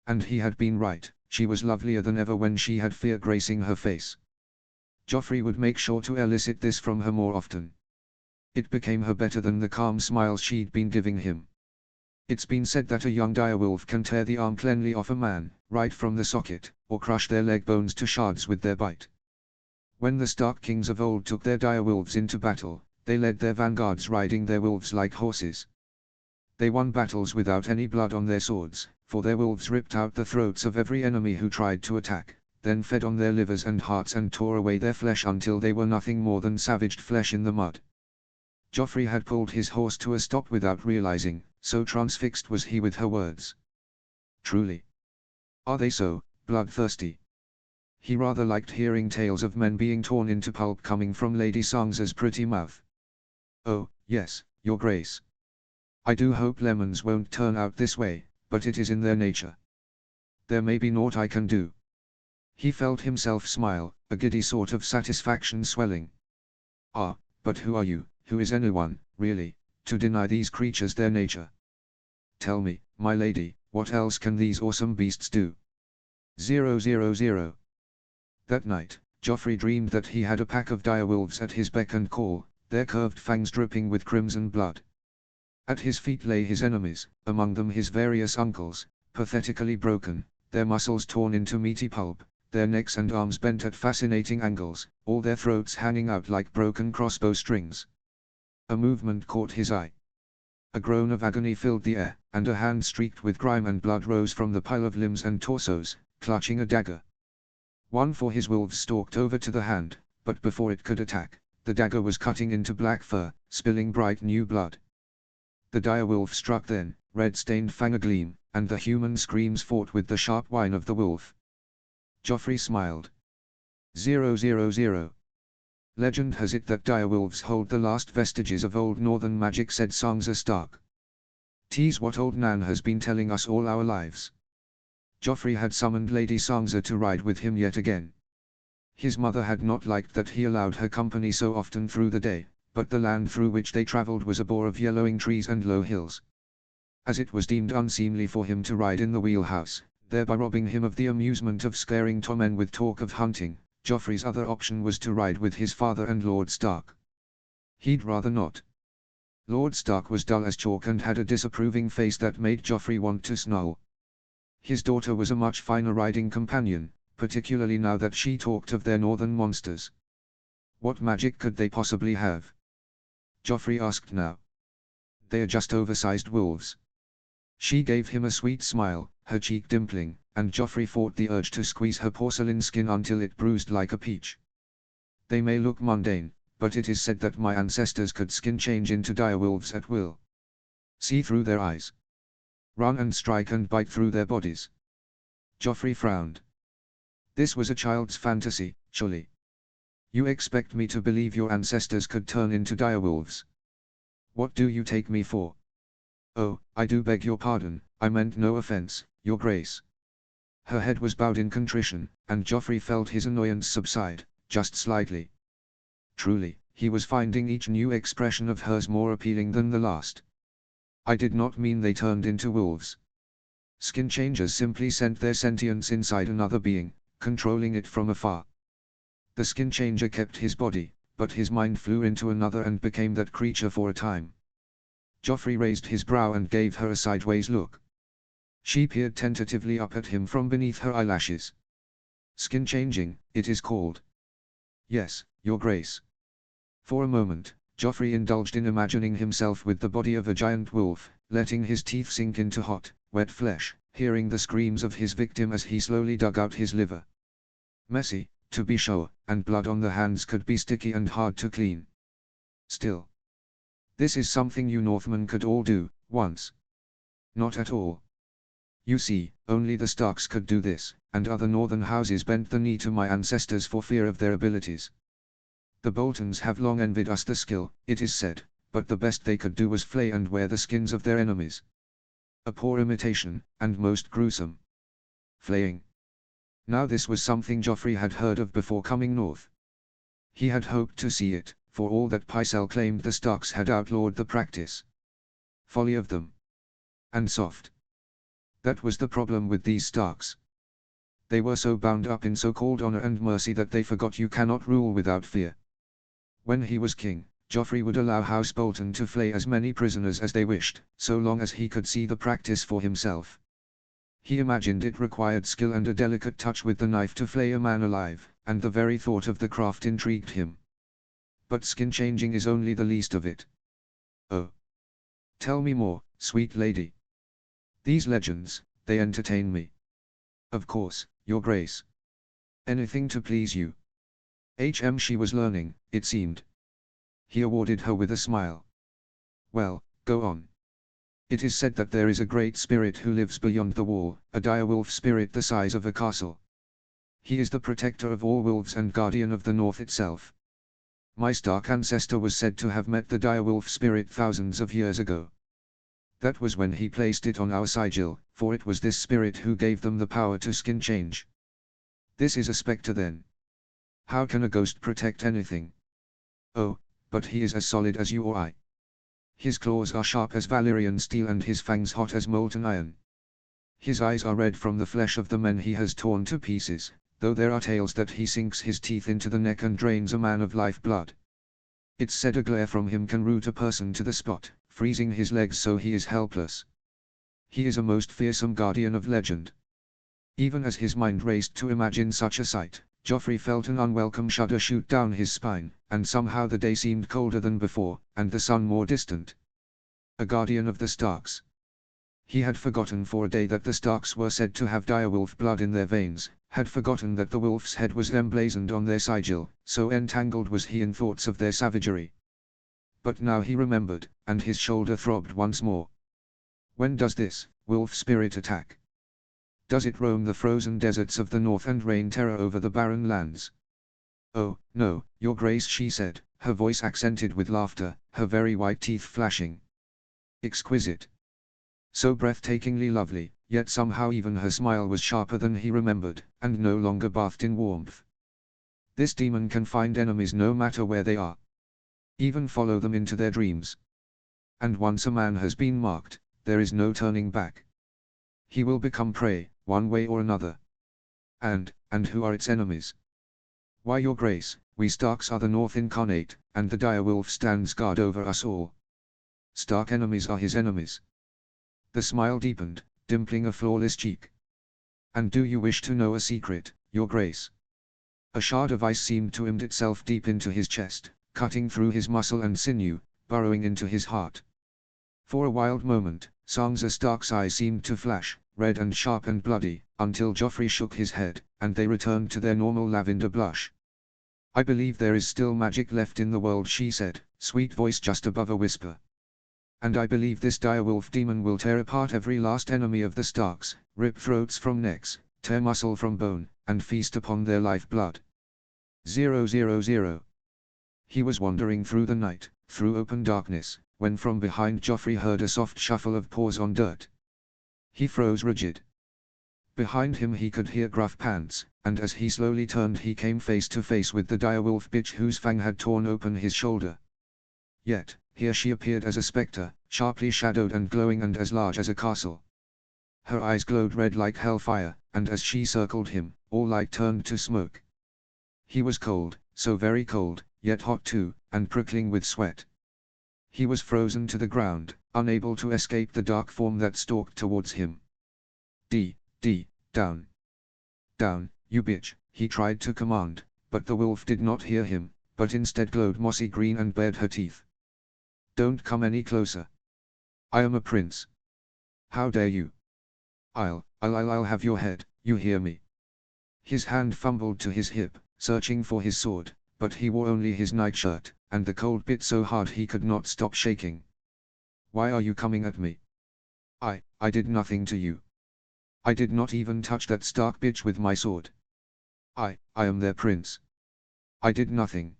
And he had been right, she was lovelier than ever when she had fear gracing her face. Joffrey would make sure to elicit this from her more often. It became her better than the calm smiles she'd been giving him. It's been said that a young direwolf can tear the arm cleanly off a man, right from the socket, or crush their leg bones to shards with their bite. When the Stark kings of old took their direwolves into battle, they led their vanguards riding their wolves like horses. They won battles without any blood on their swords, for their wolves ripped out the throats of every enemy who tried to attack, then fed on their livers and hearts and tore away their flesh until they were nothing more than savaged flesh in the mud. Joffrey had pulled his horse to a stop without realizing, so transfixed was he with her words. Truly. Are they so bloodthirsty? He rather liked hearing tales of men being torn into pulp coming from Lady Sansa's pretty mouth. Oh, yes, Your Grace. I do hope lemons won't turn out this way, but it is in their nature. There may be naught I can do. He felt himself smile, a giddy sort of satisfaction swelling. Ah, but who are you, who is anyone, really, to deny these creatures their nature? Tell me, my lady, what else can these awesome beasts do? 000. That night, Joffrey dreamed that he had a pack of direwolves at his beck and call, their curved fangs dripping with crimson blood. At his feet lay his enemies, among them his various uncles, pathetically broken, their muscles torn into meaty pulp, their necks and arms bent at fascinating angles, all their throats hanging out like broken crossbow strings. A movement caught his eye. A groan of agony filled the air, and a hand streaked with grime and blood rose from the pile of limbs and torsos, clutching a dagger. One for his wolves stalked over to the hand, but before it could attack, the dagger was cutting into black fur, spilling bright new blood. The direwolf struck then, red-stained fang agleam, and the human screams fought with the sharp whine of the wolf. Joffrey smiled. 000. Legend has it that direwolves hold the last vestiges of old northern magic, said Sansa Stark. 'Tis what old Nan has been telling us all our lives. Joffrey had summoned Lady Sansa to ride with him yet again. His mother had not liked that he allowed her company so often through the day, but the land through which they travelled was a bore of yellowing trees and low hills. As it was deemed unseemly for him to ride in the wheelhouse, thereby robbing him of the amusement of scaring Tommen with talk of hunting, Joffrey's other option was to ride with his father and Lord Stark. He'd rather not. Lord Stark was dull as chalk and had a disapproving face that made Joffrey want to snarl. His daughter was a much finer riding companion, particularly now that she talked of their northern monsters. What magic could they possibly have? Joffrey asked now. They are just oversized wolves. She gave him a sweet smile, her cheek dimpling, and Joffrey fought the urge to squeeze her porcelain skin until it bruised like a peach. They may look mundane, but it is said that my ancestors could skin change into direwolves at will. See through their eyes. Run and strike and bite through their bodies. Joffrey frowned. This was a child's fantasy, surely. You expect me to believe your ancestors could turn into direwolves? What do you take me for? Oh, I do beg your pardon, I meant no offense, Your Grace. Her head was bowed in contrition, and Joffrey felt his annoyance subside, just slightly. Truly, he was finding each new expression of hers more appealing than the last. I did not mean they turned into wolves. Skin changers simply sent their sentience inside another being, controlling it from afar. The skin changer kept his body, but his mind flew into another and became that creature for a time. Joffrey raised his brow and gave her a sideways look. She peered tentatively up at him from beneath her eyelashes. Skin changing, it is called. Yes, Your Grace. For a moment, Joffrey indulged in imagining himself with the body of a giant wolf, letting his teeth sink into hot, wet flesh, hearing the screams of his victim as he slowly dug out his liver. Messy, to be sure, and blood on the hands could be sticky and hard to clean. Still, this is something you Northmen could all do, once. Not at all. You see, only the Starks could do this, and other northern houses bent the knee to my ancestors for fear of their abilities. The Boltons have long envied us the skill, it is said, but the best they could do was flay and wear the skins of their enemies. A poor imitation, and most gruesome. Flaying. Now this was something Joffrey had heard of before coming north. He had hoped to see it, for all that Pycelle claimed the Starks had outlawed the practice. Folly of them. And soft. That was the problem with these Starks. They were so bound up in so-called honor and mercy that they forgot you cannot rule without fear. When he was king, Joffrey would allow House Bolton to flay as many prisoners as they wished, so long as he could see the practice for himself. He imagined it required skill and a delicate touch with the knife to flay a man alive, and the very thought of the craft intrigued him. But skin changing is only the least of it. Oh. Tell me more, sweet lady. These legends, they entertain me. Of course, your grace. Anything to please you. She was learning, it seemed. He awarded her with a smile. Well, go on. It is said that there is a great spirit who lives beyond the wall, a direwolf spirit the size of a castle. He is the protector of all wolves and guardian of the north itself. My Stark ancestor was said to have met the direwolf spirit thousands of years ago. That was when he placed it on our sigil, for it was this spirit who gave them the power to skin change. This is a spectre then. How can a ghost protect anything? Oh, but he is as solid as you or I. His claws are sharp as Valyrian steel and his fangs hot as molten iron. His eyes are red from the flesh of the men he has torn to pieces, though there are tales that he sinks his teeth into the neck and drains a man of life blood. It's said a glare from him can root a person to the spot, freezing his legs so he is helpless. He is a most fearsome guardian of legend. Even as his mind raced to imagine such a sight, Joffrey felt an unwelcome shudder shoot down his spine, and somehow the day seemed colder than before, and the sun more distant. A guardian of the Starks. He had forgotten for a day that the Starks were said to have direwolf blood in their veins, had forgotten that the wolf's head was emblazoned on their sigil, so entangled was he in thoughts of their savagery. But now he remembered, and his shoulder throbbed once more. When does this wolf spirit attack? Does it roam the frozen deserts of the north and rain terror over the barren lands? Oh, no, your grace, she said, her voice accented with laughter, her very white teeth flashing. Exquisite. So breathtakingly lovely, yet somehow even her smile was sharper than he remembered, and no longer bathed in warmth. This demon can find enemies no matter where they are. Even follow them into their dreams. And once a man has been marked, there is no turning back. He will become prey, one way or another. And who are its enemies? Why, your grace, we Starks are the North incarnate, and the direwolf stands guard over us all. Stark enemies are his enemies. The smile deepened, dimpling a flawless cheek. And do you wish to know a secret, your grace? A shard of ice seemed to embedded itself deep into his chest, cutting through his muscle and sinew, burrowing into his heart. For a wild moment, Sansa Stark's eyes seemed to flash, red and sharp and bloody, until Joffrey shook his head, and they returned to their normal lavender blush. I believe there is still magic left in the world, she said, sweet voice just above a whisper. And I believe this direwolf demon will tear apart every last enemy of the Starks, rip throats from necks, tear muscle from bone, and feast upon their lifeblood. 000. He was wandering through the night, through open darkness, when from behind Joffrey heard a soft shuffle of paws on dirt. He froze rigid. Behind him he could hear gruff pants, and as he slowly turned he came face to face with the direwolf bitch whose fang had torn open his shoulder. Yet, here she appeared as a spectre, sharply shadowed and glowing and as large as a castle. Her eyes glowed red like hellfire, and as she circled him, all light turned to smoke. He was cold, so very cold, yet hot too, and prickling with sweat. He was frozen to the ground, unable to escape the dark form that stalked towards him. Down. Down, you bitch, he tried to command, but the wolf did not hear him, but instead glowed mossy green and bared her teeth. Don't come any closer. I am a prince. How dare you? I'll have your head, you hear me? His hand fumbled to his hip, searching for his sword, but he wore only his nightshirt, and the cold bit so hard he could not stop shaking. Why are you coming at me? I did nothing to you. I did not even touch that Stark bitch with my sword. I am their prince. I did nothing.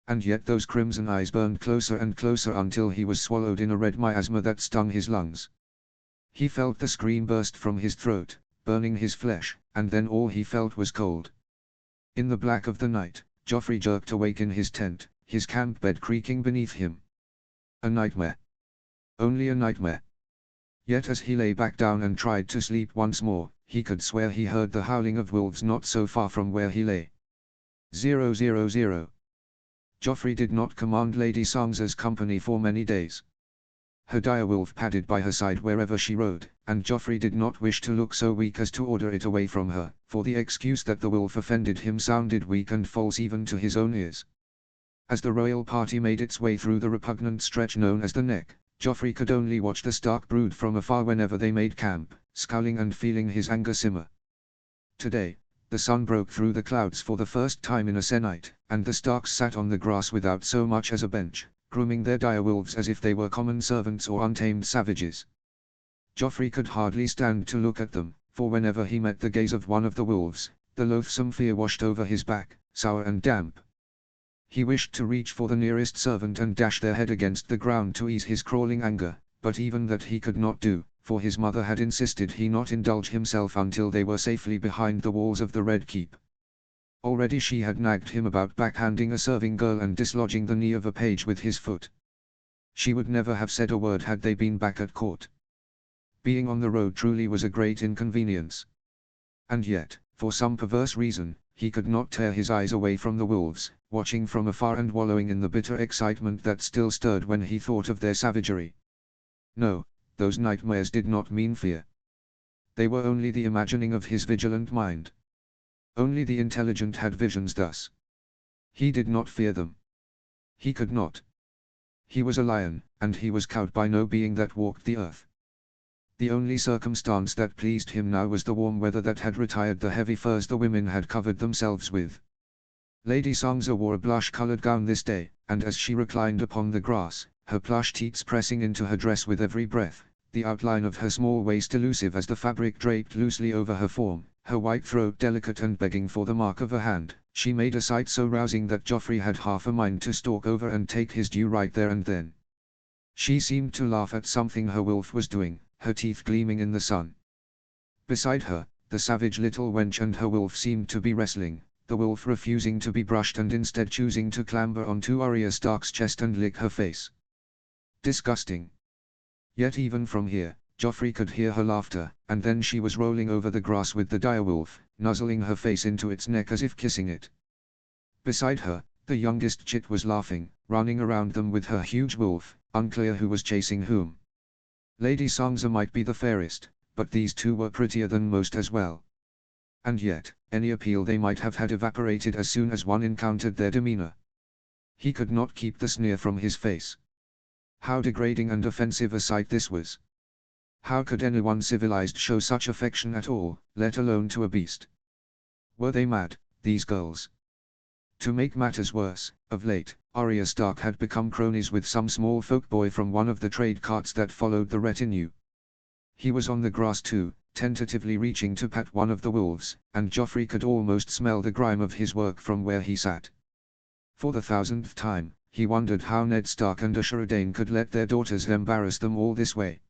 And yet those crimson eyes burned closer and closer until he was swallowed in a red miasma that stung his lungs. He felt the scream burst from his throat, burning his flesh, and then all he felt was cold. In the black of the night, Joffrey jerked awake in his tent, his camp bed creaking beneath him. A nightmare. Only a nightmare. Yet as he lay back down and tried to sleep once more, he could swear he heard the howling of wolves not so far from where he lay. 000. Joffrey did not command Lady Sansa's company for many days. Her direwolf padded by her side wherever she rode, and Joffrey did not wish to look so weak as to order it away from her, for the excuse that the wolf offended him sounded weak and false even to his own ears. As the royal party made its way through the repugnant stretch known as the Neck, Joffrey could only watch the Stark brood from afar whenever they made camp, scowling and feeling his anger simmer. Today, the sun broke through the clouds for the first time in a sennight, and the Starks sat on the grass without so much as a bench, grooming their direwolves as if they were common servants or untamed savages. Joffrey could hardly stand to look at them, for whenever he met the gaze of one of the wolves, the loathsome fear washed over his back, sour and damp. He wished to reach for the nearest servant and dash their head against the ground to ease his crawling anger, but even that he could not do, for his mother had insisted he not indulge himself until they were safely behind the walls of the Red Keep. Already she had nagged him about backhanding a serving girl and dislodging the knee of a page with his foot. She would never have said a word had they been back at court. Being on the road truly was a great inconvenience. And yet, for some perverse reason, he could not tear his eyes away from the wolves, watching from afar and wallowing in the bitter excitement that still stirred when he thought of their savagery. No, those nightmares did not mean fear. They were only the imagining of his vigilant mind. Only the intelligent had visions thus. He did not fear them. He could not. He was a lion, and he was cowed by no being that walked the earth. The only circumstance that pleased him now was the warm weather that had retired the heavy furs the women had covered themselves with. Lady Sansa wore a blush-colored gown this day, and as she reclined upon the grass, her plush teats pressing into her dress with every breath, the outline of her small waist elusive as the fabric draped loosely over her form, her white throat delicate and begging for the mark of a hand, she made a sight so rousing that Joffrey had half a mind to stalk over and take his due right there and then. She seemed to laugh at something her wolf was doing, her teeth gleaming in the sun. Beside her, the savage little wench and her wolf seemed to be wrestling, the wolf refusing to be brushed and instead choosing to clamber onto Arya Stark's chest and lick her face. Disgusting. Yet even from here, Joffrey could hear her laughter, and then she was rolling over the grass with the direwolf, nuzzling her face into its neck as if kissing it. Beside her, the youngest chit was laughing, running around them with her huge wolf, unclear who was chasing whom. Lady Sansa might be the fairest, but these two were prettier than most as well. And yet, any appeal they might have had evaporated as soon as one encountered their demeanor. He could not keep the sneer from his face. How degrading and offensive a sight this was. How could anyone civilized show such affection at all, let alone to a beast? Were they mad, these girls? To make matters worse, of late, Arya Stark had become cronies with some small folk boy from one of the trade carts that followed the retinue. He was on the grass too, tentatively reaching to pat one of the wolves, and Joffrey could almost smell the grime of his work from where he sat. For the 1000th time, he wondered how Ned Stark and Ashara Dayne could let their daughters embarrass them all this way.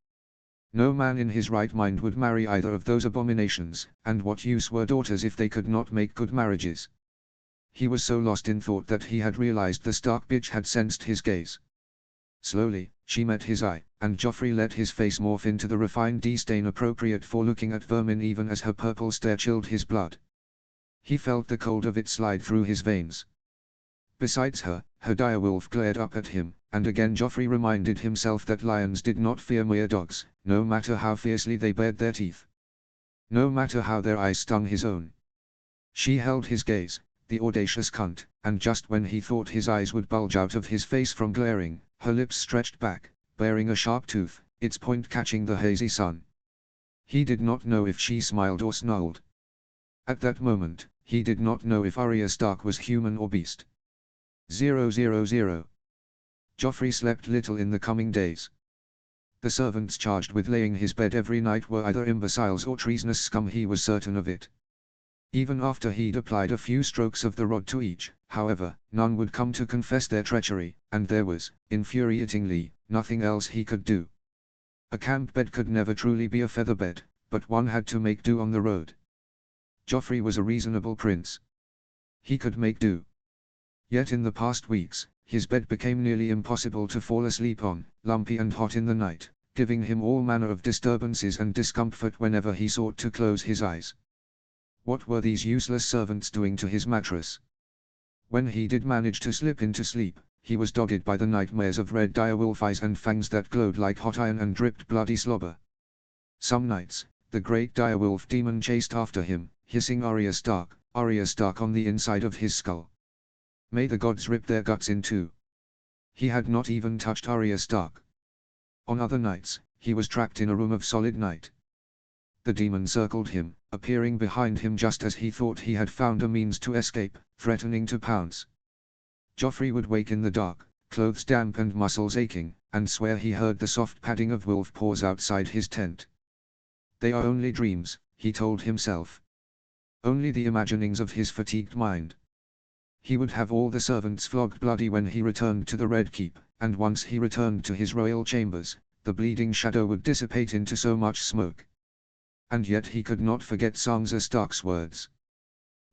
No man in his right mind would marry either of those abominations, and what use were daughters if they could not make good marriages? He was so lost in thought that he had realized the Stark bitch had sensed his gaze. Slowly, she met his eye, and Joffrey let his face morph into the refined disdain appropriate for looking at vermin even as her purple stare chilled his blood. He felt the cold of it slide through his veins. Besides her, her direwolf glared up at him, and again Joffrey reminded himself that lions did not fear mere dogs, no matter how fiercely they bared their teeth. No matter how their eyes stung his own. She held his gaze, the audacious cunt, and just when he thought his eyes would bulge out of his face from glaring, her lips stretched back, baring a sharp tooth, its point catching the hazy sun. He did not know if she smiled or snarled. At that moment, he did not know if Arya Stark was human or beast. 000. Joffrey slept little in the coming days. The servants charged with laying his bed every night were either imbeciles or treasonous scum, he was certain of it. Even after he'd applied a few strokes of the rod to each, however, none would come to confess their treachery, and there was, infuriatingly, nothing else he could do. A camp bed could never truly be a feather bed, but one had to make do on the road. Joffrey was a reasonable prince. He could make do. Yet in the past weeks, his bed became nearly impossible to fall asleep on, lumpy and hot in the night, giving him all manner of disturbances and discomfort whenever he sought to close his eyes. What were these useless servants doing to his mattress? When he did manage to slip into sleep, he was dogged by the nightmares of red direwolf eyes and fangs that glowed like hot iron and dripped bloody slobber. Some nights, the great direwolf demon chased after him, hissing Arya Stark on the inside of his skull. May the gods rip their guts in two. He had not even touched Arya Stark. On other nights, he was trapped in a room of solid night. The demon circled him, appearing behind him just as he thought he had found a means to escape, threatening to pounce. Joffrey would wake in the dark, clothes damp and muscles aching, and swear he heard the soft padding of wolf paws outside his tent. They are only dreams, he told himself. Only the imaginings of his fatigued mind. He would have all the servants flogged bloody when he returned to the Red Keep, and once he returned to his royal chambers, the bleeding shadow would dissipate into so much smoke. And yet he could not forget Sansa Stark's words.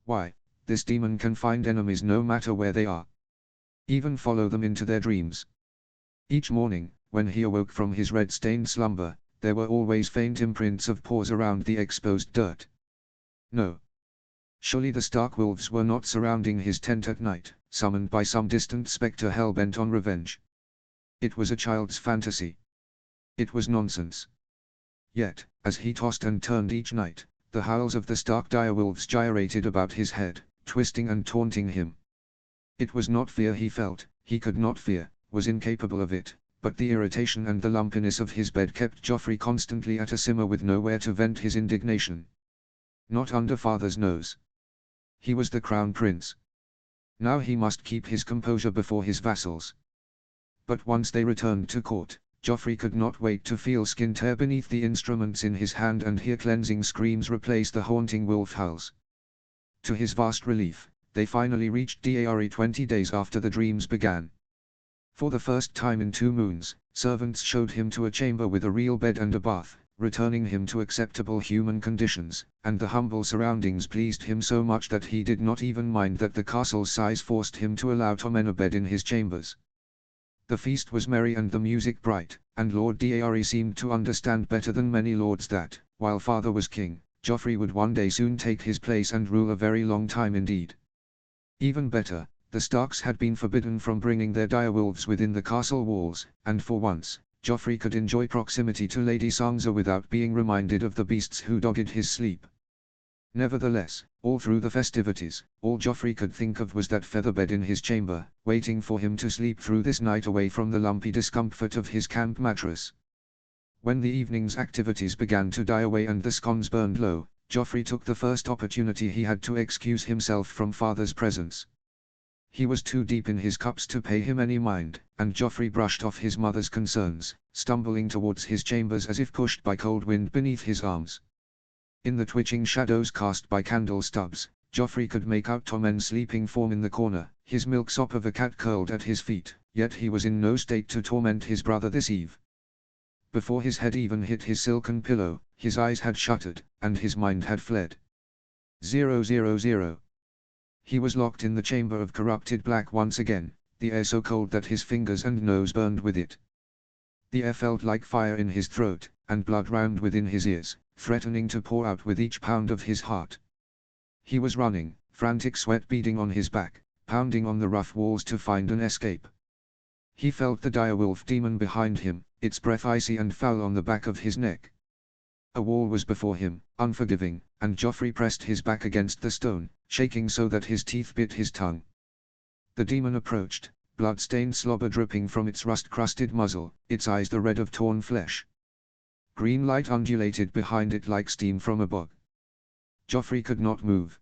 Why, this demon can find enemies no matter where they are. Even follow them into their dreams. Each morning, when he awoke from his red-stained slumber, there were always faint imprints of paws around the exposed dirt. No. Surely the Stark wolves were not surrounding his tent at night, summoned by some distant spectre hell-bent on revenge. It was a child's fantasy. It was nonsense. Yet, as he tossed and turned each night, the howls of the Stark direwolves gyrated about his head, twisting and taunting him. It was not fear he felt, he could not fear, was incapable of it, but the irritation and the lumpiness of his bed kept Joffrey constantly at a simmer with nowhere to vent his indignation. Not under father's nose. He was the crown prince. Now he must keep his composure before his vassals. But once they returned to court, Joffrey could not wait to feel skin tear beneath the instruments in his hand and hear cleansing screams replace the haunting wolf howls. To his vast relief, they finally reached Dare 20 days after the dreams began. For the first time in 2 moons, servants showed him to a chamber with a real bed and a bath, returning him to acceptable human conditions, and the humble surroundings pleased him so much that he did not even mind that the castle's size forced him to allow Tommen a bed in his chambers. The feast was merry and the music bright, and Lord Dare seemed to understand better than many lords that, while father was king, Joffrey would one day soon take his place and rule a very long time indeed. Even better, the Starks had been forbidden from bringing their direwolves within the castle walls, and for once, Joffrey could enjoy proximity to Lady Sansa without being reminded of the beasts who dogged his sleep. Nevertheless, all through the festivities, all Joffrey could think of was that feather bed in his chamber, waiting for him to sleep through this night away from the lumpy discomfort of his camp mattress. When the evening's activities began to die away and the scones burned low, Joffrey took the first opportunity he had to excuse himself from father's presence. He was too deep in his cups to pay him any mind, and Joffrey brushed off his mother's concerns, stumbling towards his chambers as if pushed by cold wind beneath his arms. In the twitching shadows cast by candle stubs, Joffrey could make out Tommen's sleeping form in the corner, his milksop of a cat curled at his feet, yet he was in no state to torment his brother this eve. Before his head even hit his silken pillow, his eyes had shuttered, and his mind had fled. 000. He was locked in the chamber of corrupted black once again, the air so cold that his fingers and nose burned with it. The air felt like fire in his throat, and blood round within his ears, threatening to pour out with each pound of his heart. He was running, frantic sweat beading on his back, pounding on the rough walls to find an escape. He felt the direwolf demon behind him, its breath icy and foul on the back of his neck. A wall was before him, unforgiving, and Joffrey pressed his back against the stone, shaking so that his teeth bit his tongue. The demon approached, blood-stained slobber dripping from its rust-crusted muzzle, its eyes the red of torn flesh. Green light undulated behind it like steam from a bog. Joffrey could not move.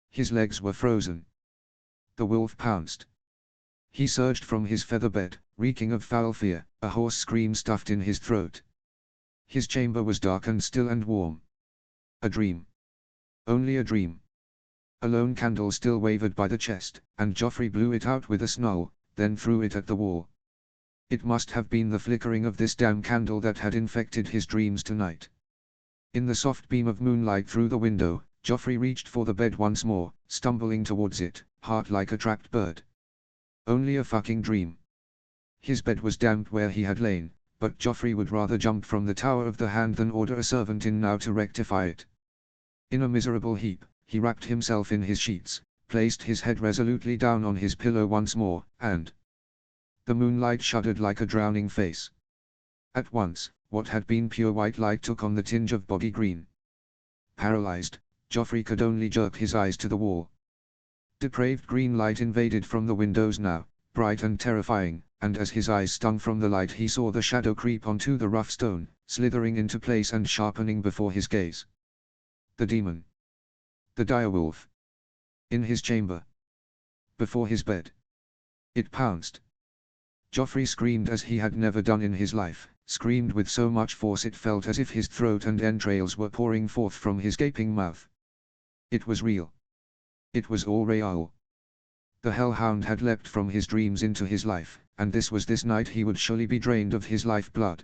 His legs were frozen. The wolf pounced. He surged from his feather bed, reeking of foul fear, a hoarse scream stuffed in his throat. His chamber was dark and still and warm. A dream. Only a dream. A lone candle still wavered by the chest, and Joffrey blew it out with a snarl, then threw it at the wall. It must have been the flickering of this damn candle that had infected his dreams tonight. In the soft beam of moonlight through the window, Joffrey reached for the bed once more, stumbling towards it, heart like a trapped bird. Only a fucking dream. His bed was damp where he had lain, but Joffrey would rather jump from the tower of the hand than order a servant in now to rectify it. In a miserable heap, he wrapped himself in his sheets, placed his head resolutely down on his pillow once more, and the moonlight shuddered like a drowning face. At once, what had been pure white light took on the tinge of boggy green. Paralyzed, Joffrey could only jerk his eyes to the wall. Depraved green light invaded from the windows now, bright and terrifying, and as his eyes stung from the light he saw the shadow creep onto the rough stone, slithering into place and sharpening before his gaze. The demon. The direwolf. In his chamber. Before his bed. It pounced. Joffrey screamed as he had never done in his life, screamed with so much force it felt as if his throat and entrails were pouring forth from his gaping mouth. It was real. It was all real. The hellhound had leapt from his dreams into his life, and this night he would surely be drained of his life blood.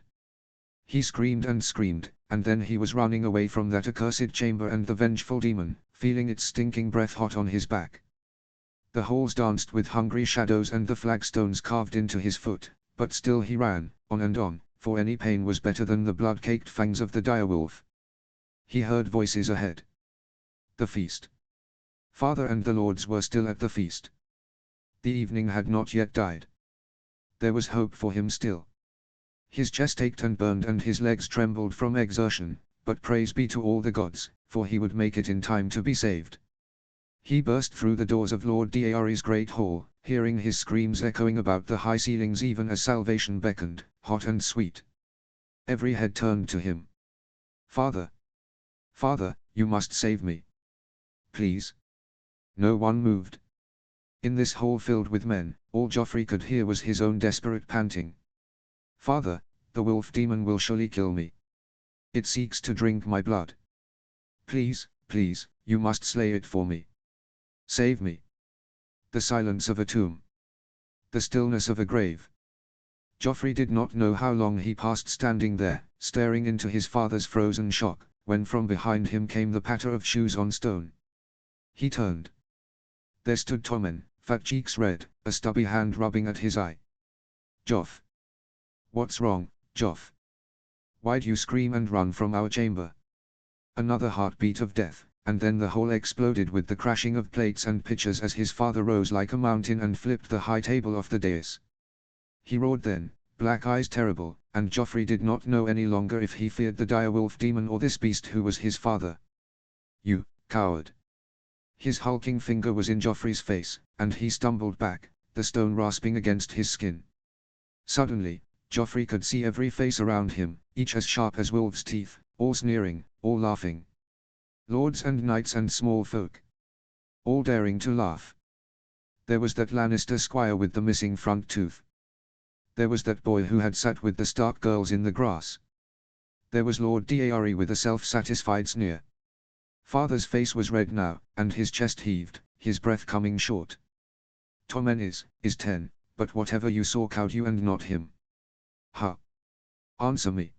He screamed, and then he was running away from that accursed chamber and the vengeful demon, feeling its stinking breath hot on his back. The halls danced with hungry shadows and the flagstones carved into his foot, but still he ran, on and on, for any pain was better than the blood-caked fangs of the direwolf. He heard voices ahead. The feast. Father and the lords were still at the feast. The evening had not yet died. There was hope for him still. His chest ached and burned and his legs trembled from exertion, but praise be to all the gods, for he would make it in time to be saved. He burst through the doors of Lord Daeary's great hall, hearing his screams echoing about the high ceilings even as salvation beckoned, hot and sweet. Every head turned to him. Father! Father, you must save me. Please. No one moved. In this hall filled with men, all Joffrey could hear was his own desperate panting. Father, the wolf demon will surely kill me. It seeks to drink my blood. Please, please, you must slay it for me. Save me. The silence of a tomb. The stillness of a grave. Joffrey did not know how long he passed standing there, staring into his father's frozen shock, when from behind him came the patter of shoes on stone. He turned. There stood Tommen, fat cheeks red, a stubby hand rubbing at his eye. Joff. What's wrong, Joff? Why'd you scream and run from our chamber? Another heartbeat of death, and then the hall exploded with the crashing of plates and pitchers as his father rose like a mountain and flipped the high table off the dais. He roared then, black eyes terrible, and Joffrey did not know any longer if he feared the direwolf demon or this beast who was his father. You, coward! His hulking finger was in Joffrey's face, and he stumbled back, the stone rasping against his skin. Suddenly, Joffrey could see every face around him, each as sharp as wolves' teeth, all sneering, all laughing. Lords and knights and small folk. All daring to laugh. There was that Lannister squire with the missing front tooth. There was that boy who had sat with the Stark girls in the grass. There was Lord Daeary with a self-satisfied sneer. Father's face was red now, and his chest heaved, his breath coming short. Tommen is 10, but whatever you saw cowed you and not him. Ha! Answer me.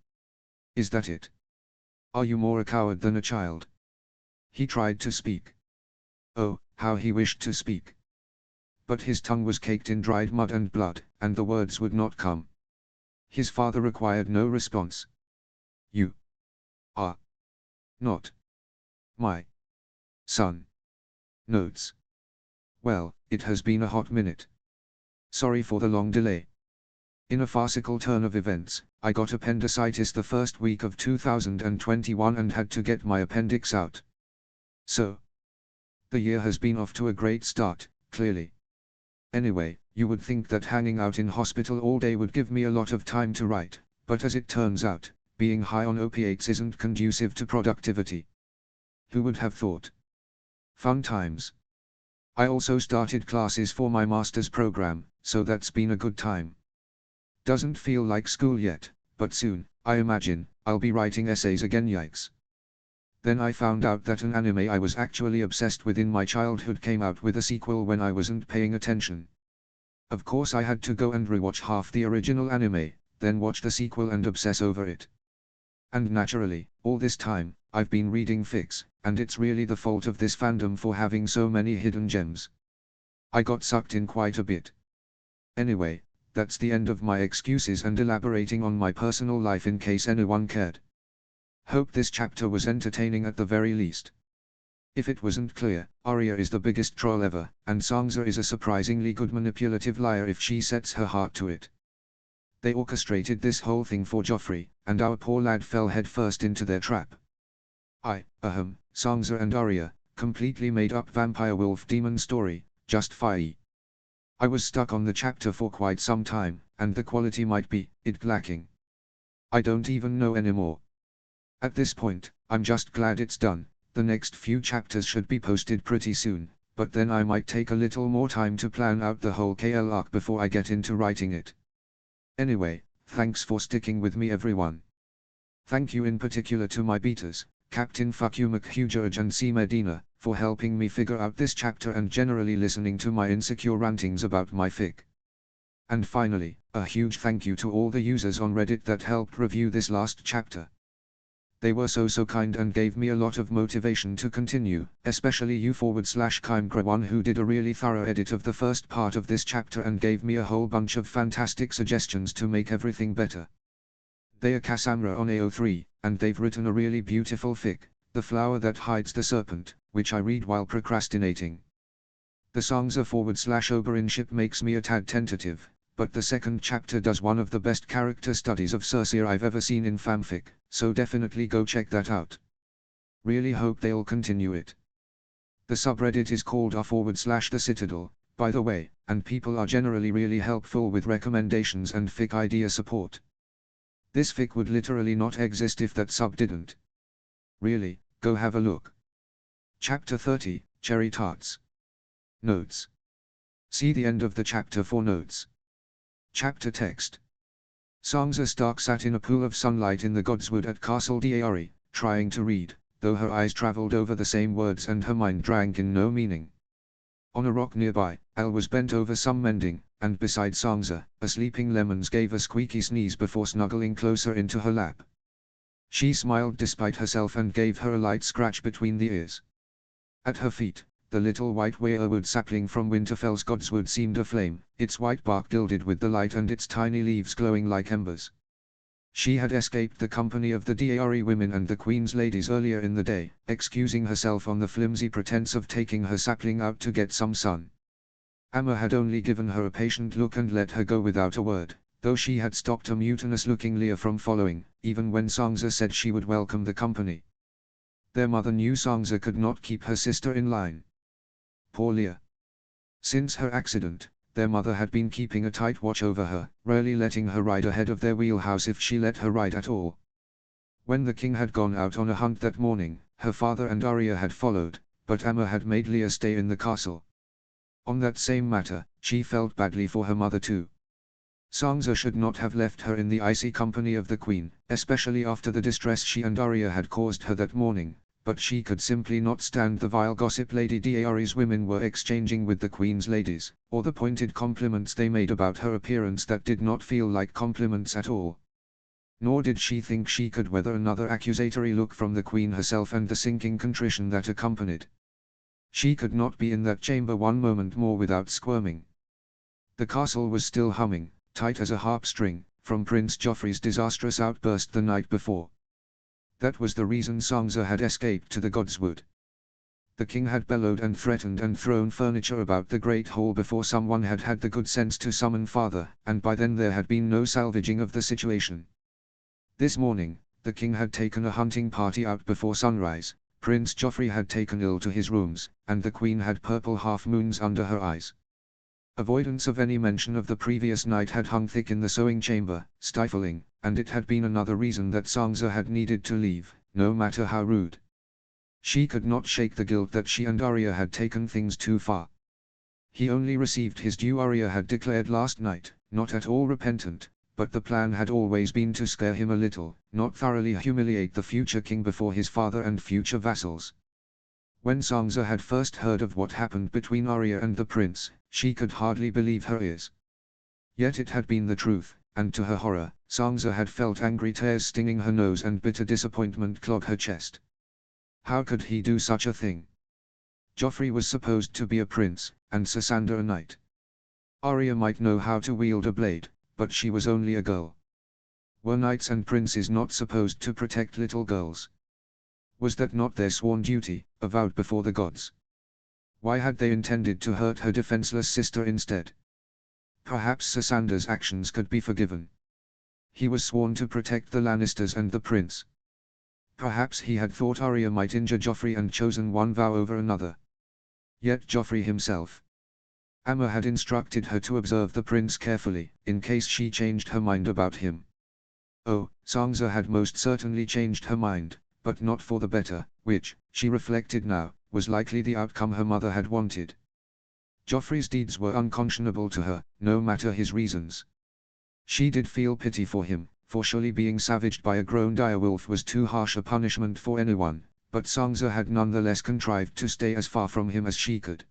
Is that it? Are you more a coward than a child? He tried to speak. Oh, how he wished to speak. But his tongue was caked in dried mud and blood, and the words would not come. His father required no response. You are not my son. Notes. Well, it has been a hot minute. Sorry for the long delay. In a farcical turn of events, I got appendicitis the first week of 2021 and had to get my appendix out. So, the year has been off to a great start, clearly. Anyway, you would think that hanging out in hospital all day would give me a lot of time to write, but as it turns out, being high on opiates isn't conducive to productivity. Who would have thought? Fun times. I also started classes for my master's program, so that's been a good time. Doesn't feel like school yet, but soon, I imagine, I'll be writing essays again. Yikes. Then I found out that an anime I was actually obsessed with in my childhood came out with a sequel when I wasn't paying attention. Of course I had to go and rewatch half the original anime, then watch the sequel and obsess over it. And naturally, all this time, I've been reading fics, and it's really the fault of this fandom for having so many hidden gems. I got sucked in quite a bit. Anyway, that's the end of my excuses and elaborating on my personal life in case anyone cared. Hope this chapter was entertaining at the very least. If it wasn't clear, Arya is the biggest troll ever, and Sansa is a surprisingly good manipulative liar if she sets her heart to it. They orchestrated this whole thing for Joffrey, and our poor lad fell headfirst into their trap. Sansa and Arya, completely made up vampire wolf demon story, just fire. I was stuck on the chapter for quite some time, and the quality might be, lacking. I don't even know anymore. At this point, I'm just glad it's done. The next few chapters should be posted pretty soon, but then I might take a little more time to plan out the whole KL arc before I get into writing it. Anyway, thanks for sticking with me everyone. Thank you in particular to my beaters, Captain Fuck You McHugh and C Medina, for helping me figure out this chapter and generally listening to my insecure rantings about my fic. And finally, a huge thank you to all the users on Reddit that helped review this last chapter. They were so kind and gave me a lot of motivation to continue, especially you/Kimgra1 who did a really thorough edit of the first part of this chapter and gave me a whole bunch of fantastic suggestions to make everything better. They are Cassandra on AO3, and they've written a really beautiful fic, The Flower That Hides the Serpent, which I read while procrastinating. The Sansa/Oberynship makes me a tad tentative, but the second chapter does one of the best character studies of Cersei I've ever seen in fanfic, so definitely go check that out. Really hope they'll continue it. The subreddit is called r/the Citadel, by the way, and people are generally really helpful with recommendations and fic idea support. This fic would literally not exist if that sub didn't. Really, go have a look. Chapter 30, Cherry Tarts. Notes. See the end of the chapter for notes. Chapter text. Sansa Stark sat in a pool of sunlight in the Godswood at Castle Darry, trying to read, though her eyes travelled over the same words and her mind drank in no meaning. On a rock nearby, Al was bent over some mending, and beside Sansa, a sleeping Lemons gave a squeaky sneeze before snuggling closer into her lap. She smiled despite herself and gave her a light scratch between the ears. At her feet, the little white weirwood sapling from Winterfell's Godswood seemed aflame, its white bark gilded with the light and its tiny leaves glowing like embers. She had escaped the company of the Darry women and the Queen's ladies earlier in the day, excusing herself on the flimsy pretense of taking her sapling out to get some sun. Amma had only given her a patient look and let her go without a word, though she had stopped a mutinous-looking Lear from following, even when Sansa said she would welcome the company. Their mother knew Sansa could not keep her sister in line. Poor Lear. Since her accident, their mother had been keeping a tight watch over her, rarely letting her ride ahead of their wheelhouse if she let her ride at all. When the king had gone out on a hunt that morning, her father and Arya had followed, but Amma had made Lear stay in the castle. On that same matter, she felt badly for her mother too. Sansa should not have left her in the icy company of the Queen, especially after the distress she and Arya had caused her that morning, but she could simply not stand the vile gossip Lady Darry's women were exchanging with the Queen's ladies, or the pointed compliments they made about her appearance that did not feel like compliments at all. Nor did she think she could weather another accusatory look from the Queen herself and the sinking contrition that accompanied. She could not be in that chamber one moment more without squirming. The castle was still humming, tight as a harp string, from Prince Joffrey's disastrous outburst the night before. That was the reason Sansa had escaped to the Godswood. The king had bellowed and threatened and thrown furniture about the great hall before someone had had the good sense to summon father, and by then there had been no salvaging of the situation. This morning, the king had taken a hunting party out before sunrise, Prince Joffrey had taken ill to his rooms, and the queen had purple half-moons under her eyes. Avoidance of any mention of the previous night had hung thick in the sewing chamber, stifling, and it had been another reason that Sangza had needed to leave, no matter how rude. She could not shake the guilt that she and Arya had taken things too far. He only received his due, Arya had declared last night, not at all repentant, but the plan had always been to scare him a little, not thoroughly humiliate the future king before his father and future vassals. When Sangza had first heard of what happened between Arya and the prince, she could hardly believe her ears. Yet it had been the truth, and to her horror, Sangza had felt angry tears stinging her nose and bitter disappointment clog her chest. How could he do such a thing? Joffrey was supposed to be a prince, and Sasanda a knight. Arya might know how to wield a blade, but she was only a girl. Were knights and princes not supposed to protect little girls? Was that not their sworn duty, avowed before the gods? Why had they intended to hurt her defenseless sister instead? Perhaps Sasanda's actions could be forgiven. He was sworn to protect the Lannisters and the prince. Perhaps he had thought Arya might injure Joffrey and chosen one vow over another. Yet Joffrey himself. Amma had instructed her to observe the prince carefully, in case she changed her mind about him. Oh, Sangza had most certainly changed her mind, but not for the better, which, she reflected now, was likely the outcome her mother had wanted. Joffrey's deeds were unconscionable to her, no matter his reasons. She did feel pity for him, for surely being savaged by a grown direwolf was too harsh a punishment for anyone, but Sangza had nonetheless contrived to stay as far from him as she could.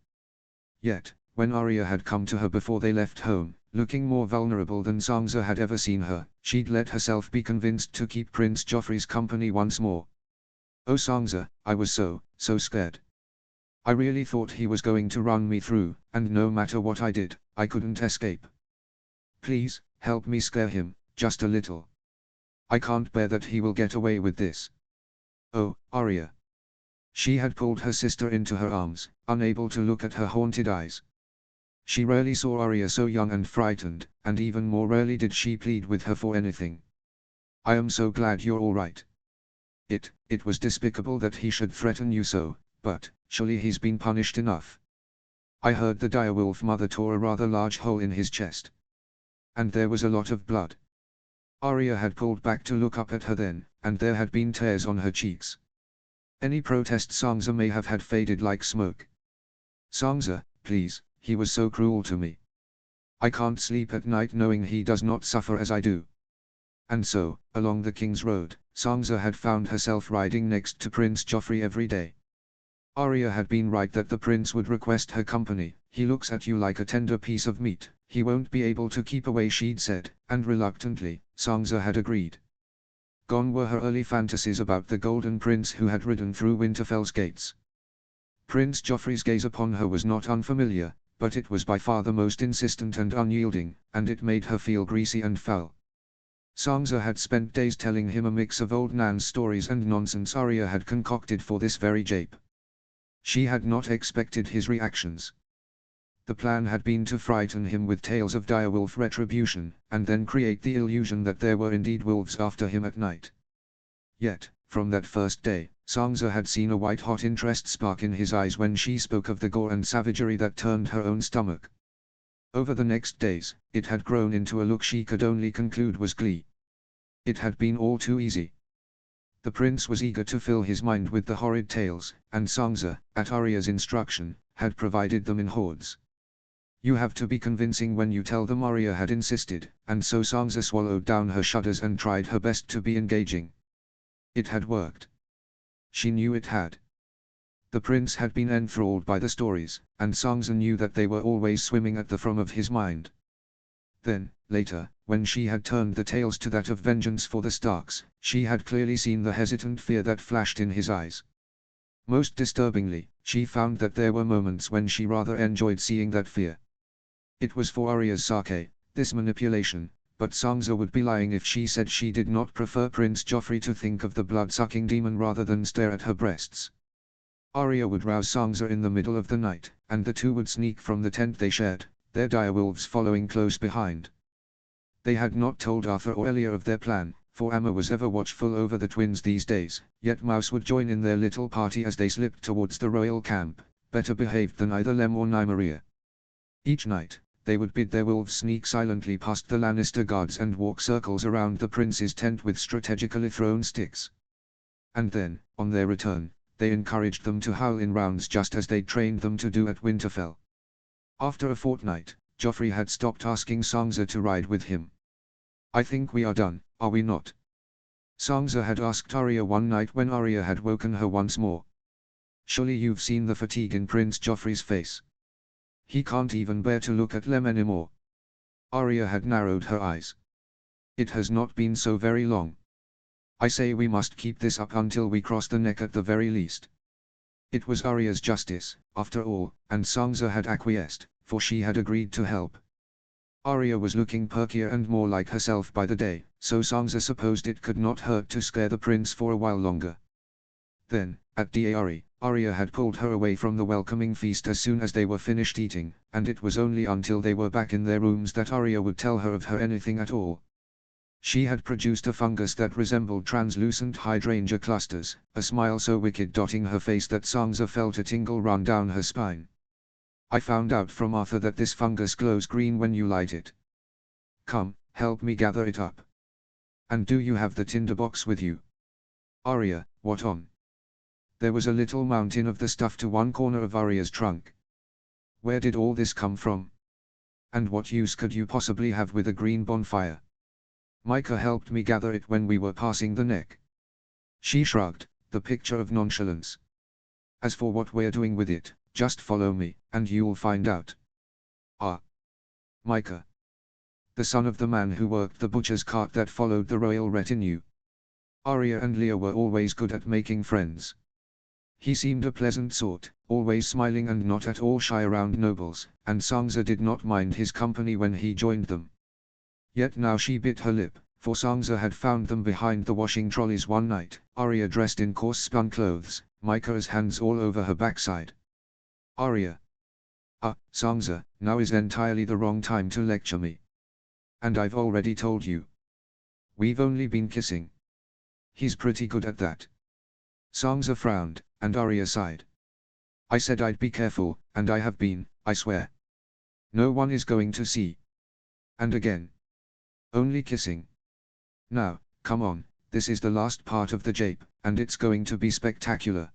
Yet, when Arya had come to her before they left home, looking more vulnerable than Sangza had ever seen her, she'd let herself be convinced to keep Prince Joffrey's company once more. Oh Sangza, I was so scared. I really thought he was going to run me through, and no matter what I did, I couldn't escape. Please, help me scare him, just a little. I can't bear that he will get away with this. Oh, Arya. She had pulled her sister into her arms, unable to look at her haunted eyes. She rarely saw Arya so young and frightened, and even more rarely did she plead with her for anything. I am so glad you're all right. It was despicable that he should threaten you so, but, surely he's been punished enough. I heard the direwolf mother tore a rather large hole in his chest. And there was a lot of blood. Arya had pulled back to look up at her then, and there had been tears on her cheeks. Any protest Sangza may have had faded like smoke. Sangza, please, he was so cruel to me. I can't sleep at night knowing he does not suffer as I do. And so, along the King's Road, Sangza had found herself riding next to Prince Joffrey every day. Arya had been right that the prince would request her company. He looks at you like a tender piece of meat, he won't be able to keep away, she'd said, and reluctantly, Sangza had agreed. Gone were her early fantasies about the Golden Prince who had ridden through Winterfell's gates. Prince Joffrey's gaze upon her was not unfamiliar, but it was by far the most insistent and unyielding, and it made her feel greasy and foul. Sangza had spent days telling him a mix of old Nan's stories and nonsense Arya had concocted for this very jape. She had not expected his reactions. The plan had been to frighten him with tales of direwolf retribution, and then create the illusion that there were indeed wolves after him at night. Yet, from that first day, Sangza had seen a white-hot interest spark in his eyes when she spoke of the gore and savagery that turned her own stomach. Over the next days, it had grown into a look she could only conclude was glee. It had been all too easy. The prince was eager to fill his mind with the horrid tales, and Sangza, at Arya's instruction, had provided them in hordes. You have to be convincing when you tell them, Arya had insisted, and so Sangza swallowed down her shudders and tried her best to be engaging. It had worked. She knew it had. The prince had been enthralled by the stories, and Sangza knew that they were always swimming at the from of his mind. Then, later, when she had turned the tales to that of vengeance for the Starks, she had clearly seen the hesitant fear that flashed in his eyes. Most disturbingly, she found that there were moments when she rather enjoyed seeing that fear. It was for Arya's sake, this manipulation, but Sangza would be lying if she said she did not prefer Prince Joffrey to think of the blood-sucking demon rather than stare at her breasts. Arya would rouse Sangza in the middle of the night, and the two would sneak from the tent they shared, their direwolves following close behind. They had not told Arthur or Elia of their plan, for Amma was ever watchful over the twins these days, yet Mouse would join in their little party as they slipped towards the royal camp, better behaved than either Lem or Nymeria. Each night, they would bid their wolves sneak silently past the Lannister guards and walk circles around the prince's tent with strategically thrown sticks. And then, on their return, they encouraged them to howl in rounds just as they'd trained them to do at Winterfell. After a fortnight, Joffrey had stopped asking Sansa to ride with him. "I think we are done, are we not?" Sansa had asked Arya one night when Arya had woken her once more. "Surely you've seen the fatigue in Prince Joffrey's face. He can't even bear to look at Lem anymore." Arya had narrowed her eyes. "It has not been so very long. I say we must keep this up until we cross the neck at the very least." It was Arya's justice, after all, and Sansa had acquiesced, for she had agreed to help. Arya was looking perkier and more like herself by the day, so Sansa supposed it could not hurt to scare the prince for a while longer. Then, at Daari, Arya had pulled her away from the welcoming feast as soon as they were finished eating, and it was only until they were back in their rooms that Arya would tell her of her anything at all. She had produced a fungus that resembled translucent hydrangea clusters, a smile so wicked dotting her face that Sansa felt a tingle run down her spine. "I found out from Arthur that this fungus glows green when you light it. Come, help me gather it up. And do you have the tinderbox with you?" "Arya, what on?" There was a little mountain of the stuff to one corner of Arya's trunk. "Where did all this come from? And what use could you possibly have with a green bonfire?" "Mycah helped me gather it when we were passing the neck." She shrugged, the picture of nonchalance. "As for what we're doing with it, just follow me, and you'll find out." "Ah. Mycah. The son of the man who worked the butcher's cart that followed the royal retinue." Arya and Leah were always good at making friends. He seemed a pleasant sort, always smiling and not at all shy around nobles, and Sansa did not mind his company when he joined them. Yet now she bit her lip, for Sansa had found them behind the washing trolleys one night, Arya dressed in coarse spun clothes, Mycah's hands all over her backside. "Arya." "Ah, Sansa, now is entirely the wrong time to lecture me. And I've already told you. We've only been kissing." "He's pretty good at that." Sansa frowned, and Arya sighed. "I said I'd be careful, and I have been, I swear. No one is going to see." And again. "Only kissing. Now, come on, this is the last part of the jape, and it's going to be spectacular."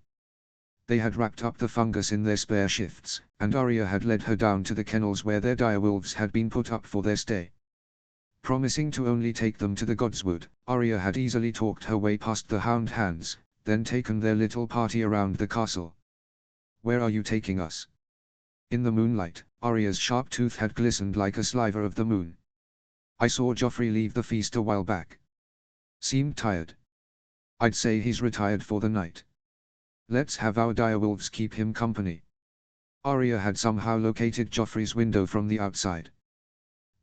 They had wrapped up the fungus in their spare shifts, and Arya had led her down to the kennels where their direwolves had been put up for their stay. Promising to only take them to the Godswood, Arya had easily talked her way past the hound hands, then taken their little party around the castle. "Where are you taking us?" In the moonlight, Arya's sharp tooth had glistened like a sliver of the moon. "I saw Joffrey leave the feast a while back. Seemed tired. I'd say he's retired for the night. Let's have our direwolves keep him company." Arya had somehow located Joffrey's window from the outside.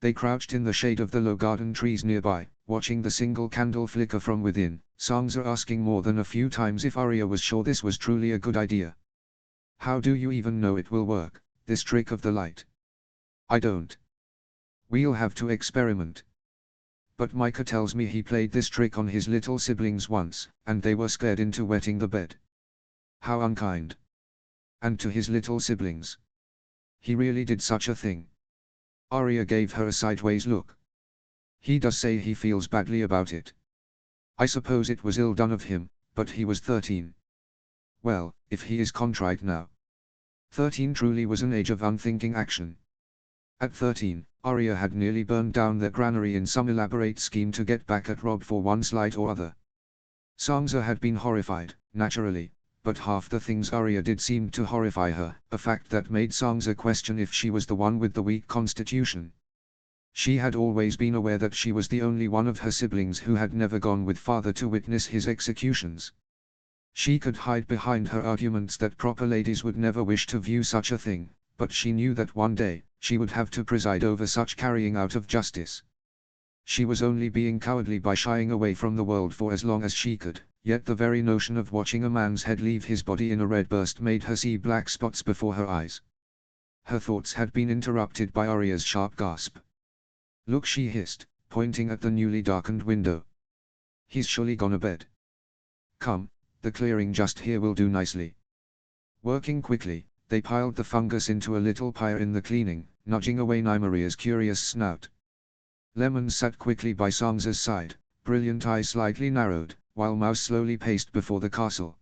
They crouched in the shade of the low garden trees nearby, watching the single candle flicker from within, Sansa asking more than a few times if Arya was sure this was truly a good idea. "How do you even know it will work, this trick of the light?" "I don't. We'll have to experiment. But Mycah tells me he played this trick on his little siblings once, and they were scared into wetting the bed." "How unkind. And to his little siblings. He really did such a thing?" Arya gave her a sideways look. "He does say he feels badly about it. I suppose it was ill done of him, but he was 13. Well, if he is contrite now." 13 truly was an age of unthinking action. At 13, Arya had nearly burned down their granary in some elaborate scheme to get back at Robb for one slight or other. Sansa had been horrified, naturally, but half the things Arya did seemed to horrify her, a fact that made Sansa question if she was the one with the weak constitution. She had always been aware that she was the only one of her siblings who had never gone with father to witness his executions. She could hide behind her arguments that proper ladies would never wish to view such a thing, but she knew that one day, she would have to preside over such carrying out of justice. She was only being cowardly by shying away from the world for as long as she could, yet the very notion of watching a man's head leave his body in a red burst made her see black spots before her eyes. Her thoughts had been interrupted by Arya's sharp gasp. "Look," she hissed, pointing at the newly darkened window. "He's surely gone to bed. Come, the clearing just here will do nicely." Working quickly, they piled the fungus into a little pyre in the cleaning, nudging away Nymaria's curious snout. Lemon sat quickly by Sangza's side, brilliant eyes slightly narrowed, while Mouse slowly paced before the castle.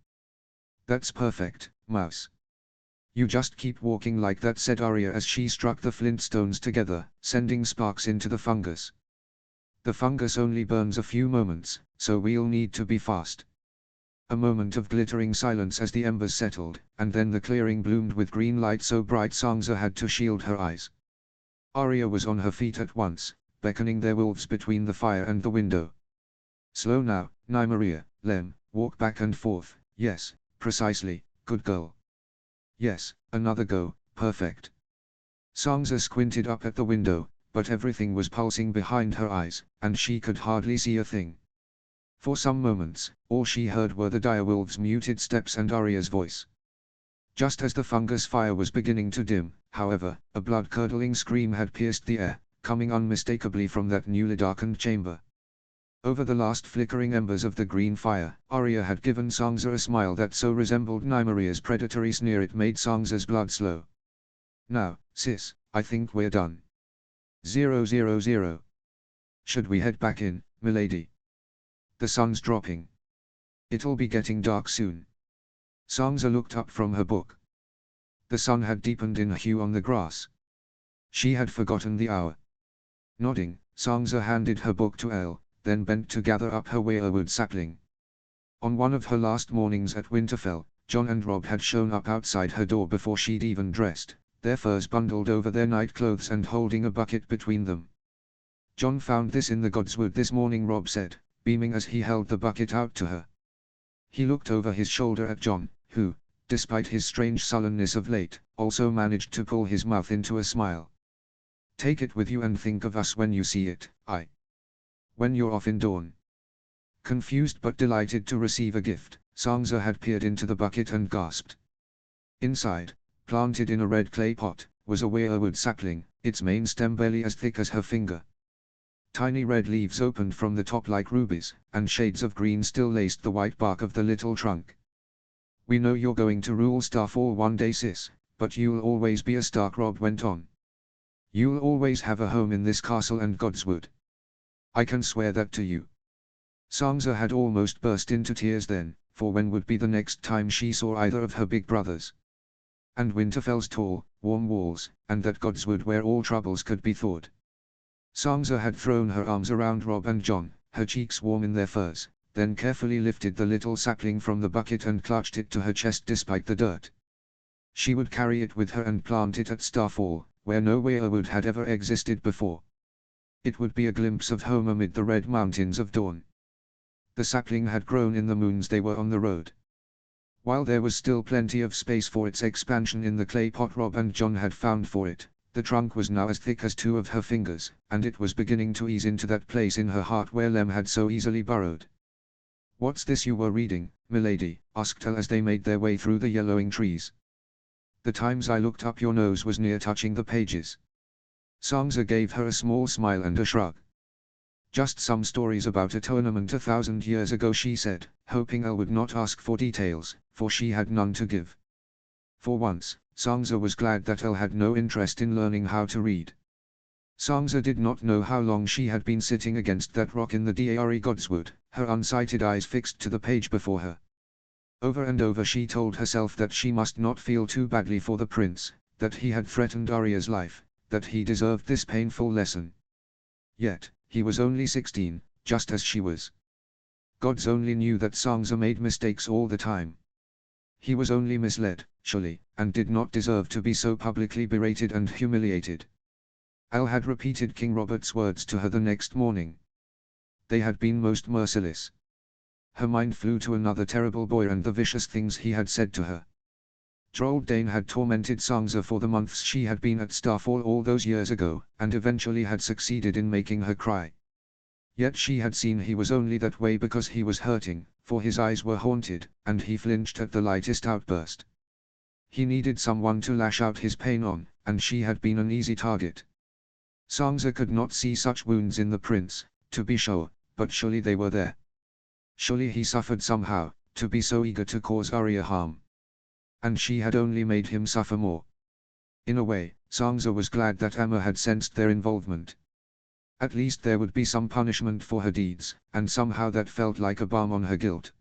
"That's perfect, Mouse. You just keep walking like that," said Arya as she struck the flint stones together, sending sparks into the fungus. "The fungus only burns a few moments, so we'll need to be fast." A moment of glittering silence as the embers settled, and then the clearing bloomed with green light so bright Sangza had to shield her eyes. Arya was on her feet at once, beckoning their wolves between the fire and the window. "Slow now, Nymaria, Lem, walk back and forth, yes, precisely, good girl. Yes, another go, perfect." Sangza squinted up at the window, but everything was pulsing behind her eyes, and she could hardly see a thing. For some moments, all she heard were the direwolves' muted steps and Arya's voice. Just as the fungus fire was beginning to dim, however, a blood-curdling scream had pierced the air, coming unmistakably from that newly darkened chamber. Over the last flickering embers of the green fire, Arya had given Sangza a smile that so resembled Nymaria's predatory sneer it made Sangza's blood slow. "Now, sis, I think we're done. 000. Should we head back in, milady? The sun's dropping. It'll be getting dark soon." Sangza looked up from her book. The sun had deepened in hue on the grass. She had forgotten the hour. Nodding, Sangza handed her book to Elle, then bent to gather up her weirwood sapling. On one of her last mornings at Winterfell, Jon and Robb had shown up outside her door before she'd even dressed, their furs bundled over their night clothes and holding a bucket between them. "Jon found this in the Godswood this morning," Robb said, beaming as he held the bucket out to her. He looked over his shoulder at Jon, who, despite his strange sullenness of late, also managed to pull his mouth into a smile. "Take it with you and think of us when you see it, when you're off in Dawn." Confused but delighted to receive a gift, Sangza had peered into the bucket and gasped. Inside, planted in a red clay pot, was a weirwood sapling, its main stem barely as thick as her finger. Tiny red leaves opened from the top like rubies, and shades of green still laced the white bark of the little trunk. "We know you're going to rule Starfall one day, sis, but you'll always be a Stark," Robb went on. "You'll always have a home in this castle and Godswood. I can swear that to you." Sangza had almost burst into tears then, for when would be the next time she saw either of her big brothers? And Winterfell's tall, warm walls, and that Godswood where all troubles could be thawed. Sangza had thrown her arms around Robb and Jon, her cheeks warm in their furs, then carefully lifted the little sapling from the bucket and clutched it to her chest despite the dirt. She would carry it with her and plant it at Starfall, where no weirwood had ever existed before. It would be a glimpse of home amid the red mountains of Dawn. The sapling had grown in the moons they were on the road. While there was still plenty of space for its expansion in the clay pot Robb and Jon had found for it, the trunk was now as thick as two of her fingers, and it was beginning to ease into that place in her heart where Lem had so easily burrowed. "What's this you were reading, milady?" asked Elle as they made their way through the yellowing trees. "The times I looked up your nose was near touching the pages." Sangza gave her a small smile and a shrug. "Just some stories about a tournament 1,000 years ago," she said, hoping Elle would not ask for details, for she had none to give. For once, Sangza was glad that Elle had no interest in learning how to read. Sangza did not know how long she had been sitting against that rock in the Dare Godswood, her unsighted eyes fixed to the page before her. Over and over she told herself that she must not feel too badly for the prince, that he had threatened Arya's life, that he deserved this painful lesson. Yet, he was only 16, just as she was. Gods only knew that Sangza made mistakes all the time. He was only misled, surely, and did not deserve to be so publicly berated and humiliated. Elle had repeated King Robert's words to her the next morning. They had been most merciless. Her mind flew to another terrible boy and the vicious things he had said to her. Drold Dane had tormented Sangza for the months she had been at Starfall all those years ago, and eventually had succeeded in making her cry. Yet she had seen he was only that way because he was hurting, for his eyes were haunted, and he flinched at the lightest outburst. He needed someone to lash out his pain on, and she had been an easy target. Sangza could not see such wounds in the prince, to be sure, but surely they were there. Surely he suffered somehow, to be so eager to cause Arya harm. And she had only made him suffer more. In a way, Sangza was glad that Amma had sensed their involvement. At least there would be some punishment for her deeds, and somehow that felt like a balm on her guilt.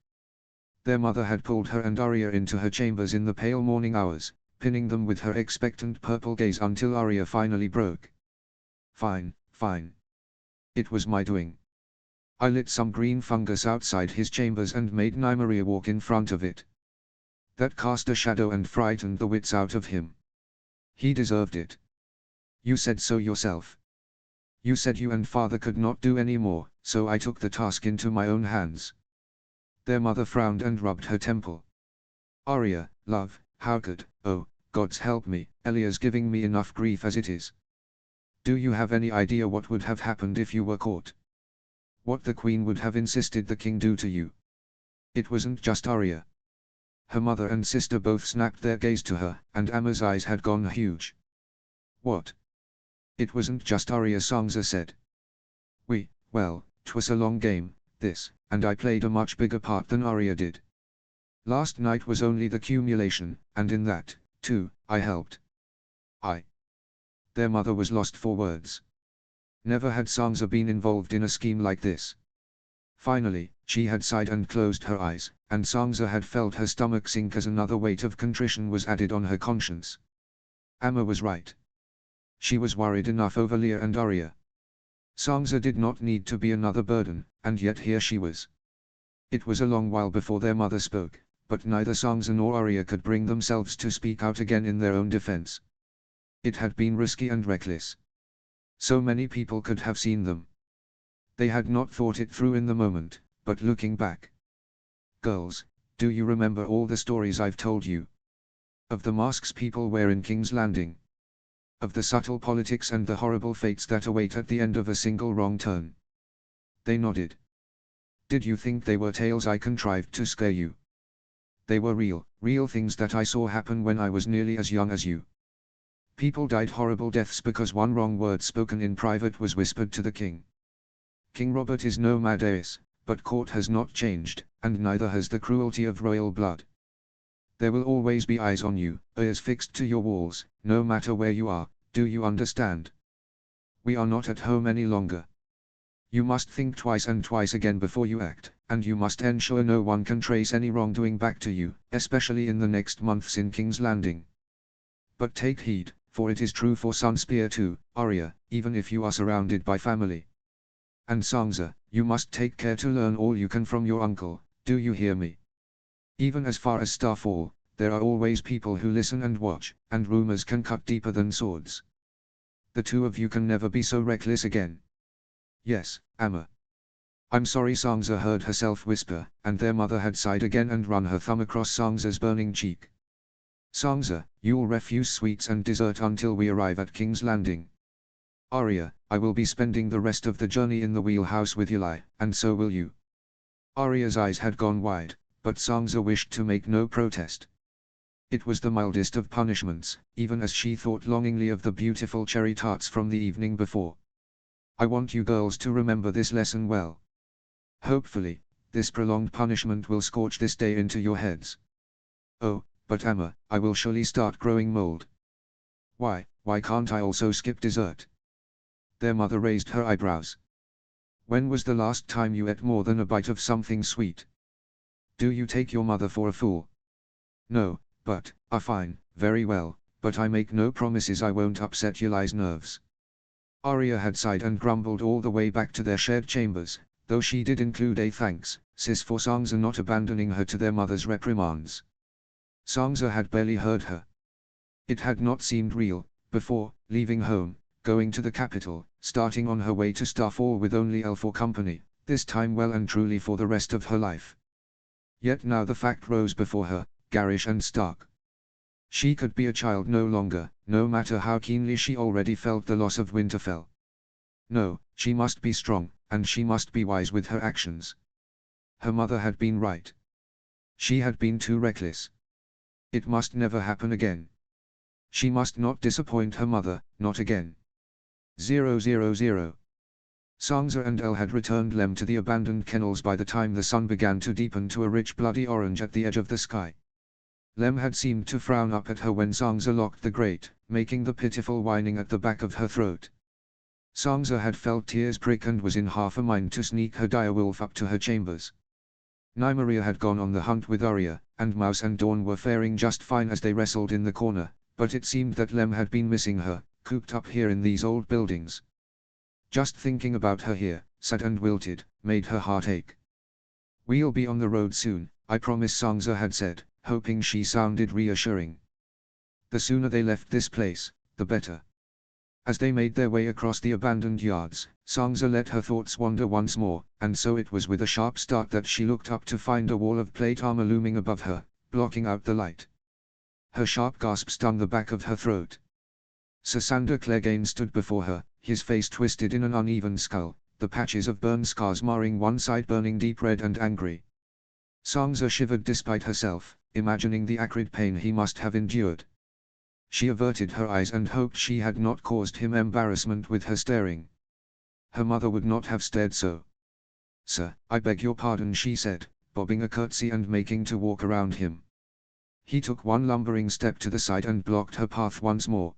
Their mother had pulled her and Arya into her chambers in the pale morning hours, pinning them with her expectant purple gaze until Arya finally broke. Fine, fine. It was my doing. I lit some green fungus outside his chambers and made Nymeria walk in front of it. That cast a shadow and frightened the wits out of him. He deserved it. You said so yourself. You said you and father could not do any more, so I took the task into my own hands. Their mother frowned and rubbed her temple. Arya, love, how could, oh, gods help me, Elia's giving me enough grief as it is. Do you have any idea what would have happened if you were caught? What the queen would have insisted the king do to you? It wasn't just Arya. Her mother and sister both snapped their gaze to her, and Amma's eyes had gone huge. What? It wasn't just Arya, Sangza said. Well, 'twas a long game, this, and I played a much bigger part than Arya did. Last night was only the cumulation, and in that, too, I helped. Their mother was lost for words. Never had Sangza been involved in a scheme like this. Finally, she had sighed and closed her eyes, and Sangza had felt her stomach sink as another weight of contrition was added on her conscience. Amma was right. She was worried enough over Leah and Arya. Sangza did not need to be another burden, and yet here she was. It was a long while before their mother spoke, but neither Sangza nor Arya could bring themselves to speak out again in their own defense. It had been risky and reckless. So many people could have seen them. They had not thought it through in the moment, but looking back. Girls, do you remember all the stories I've told you? Of the masks people wear in King's Landing. Of the subtle politics and the horrible fates that await at the end of a single wrong turn. They nodded. Did you think they were tales I contrived to scare you? They were real things that I saw happen when I was nearly as young as you. People died horrible deaths because one wrong word spoken in private was whispered to the king. King Robert is no mad ace, but court has not changed, and neither has the cruelty of royal blood. There will always be eyes on you, ears fixed to your walls, no matter where you are, do you understand? We are not at home any longer. You must think twice and twice again before you act, and you must ensure no one can trace any wrongdoing back to you, especially in the next months in King's Landing. But take heed, for it is true for Sunspear too, Arya, even if you are surrounded by family. And Sangza, you must take care to learn all you can from your uncle, do you hear me? Even as far as Starfall, there are always people who listen and watch, and rumors can cut deeper than swords. The two of you can never be so reckless again. Yes, Amma. I'm sorry, Sangza heard herself whisper, and their mother had sighed again and run her thumb across Sangza's burning cheek. Sangza, you'll refuse sweets and dessert until we arrive at King's Landing. Arya, I will be spending the rest of the journey in the wheelhouse with Eli, and so will you. Arya's eyes had gone wide, but Sangza wished to make no protest. It was the mildest of punishments, even as she thought longingly of the beautiful cherry tarts from the evening before. I want you girls to remember this lesson well. Hopefully, this prolonged punishment will scorch this day into your heads. Oh, but Amma, I will surely start growing mold. Why can't I also skip dessert? Their mother raised her eyebrows. When was the last time you ate more than a bite of something sweet? Do you take your mother for a fool? No, but, fine, very well, but I make no promises I won't upset Eli's nerves. Arya had sighed and grumbled all the way back to their shared chambers, though she did include a thanks, sis, for Sangza not abandoning her to their mother's reprimands. Sangza had barely heard her. It had not seemed real, before, leaving home, going to the capital, starting on her way to Starfall with only Elle for company, this time well and truly for the rest of her life. Yet now the fact rose before her, garish and stark. She could be a child no longer, no matter how keenly she already felt the loss of Winterfell. No, she must be strong, and she must be wise with her actions. Her mother had been right. She had been too reckless. It must never happen again. She must not disappoint her mother, not again. 000. Sangza and Elle had returned Lem to the abandoned kennels by the time the sun began to deepen to a rich bloody orange at the edge of the sky. Lem had seemed to frown up at her when Sangza locked the grate, making the pitiful whining at the back of her throat. Sansa had felt tears prick and was in half a mind to sneak her direwolf up to her chambers. Nymeria had gone on the hunt with Arya, and Mouse and Dawn were faring just fine as they wrestled in the corner, but it seemed that Lem had been missing her, cooped up here in these old buildings. Just thinking about her here, sad and wilted, made her heart ache. "We'll be on the road soon, I promise," Sansa had said, hoping she sounded reassuring. The sooner they left this place, the better. As they made their way across the abandoned yards, Sansa let her thoughts wander once more, and so it was with a sharp start that she looked up to find a wall of plate armor looming above her, blocking out the light. Her sharp gasp stung the back of her throat. Sassander Clegane stood before her, his face twisted in an uneven skull, the patches of burn scars marring one side burning deep red and angry. Sansa shivered despite herself, imagining the acrid pain he must have endured. She averted her eyes and hoped she had not caused him embarrassment with her staring. Her mother would not have stared so. "Sir, I beg your pardon," she said, bobbing a curtsy and making to walk around him. He took one lumbering step to the side and blocked her path once more.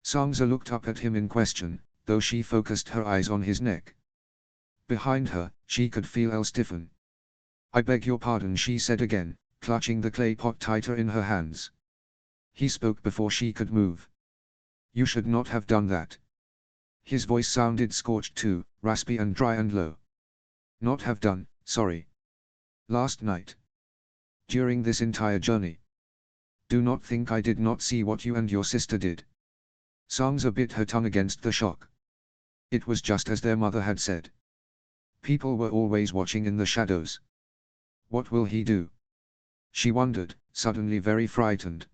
Sansa looked up at him in question, though she focused her eyes on his neck. Behind her, she could feel Elle stiffen. "I beg your pardon," she said again, clutching the clay pot tighter in her hands. He spoke before she could move. "You should not have done that." His voice sounded scorched too, raspy and dry and low. "Not have done, sorry. Last night. During this entire journey. Do not think I did not see what you and your sister did." Sansa bit her tongue against the shock. It was just as their mother had said. People were always watching in the shadows. What will he do? She wondered, suddenly very frightened.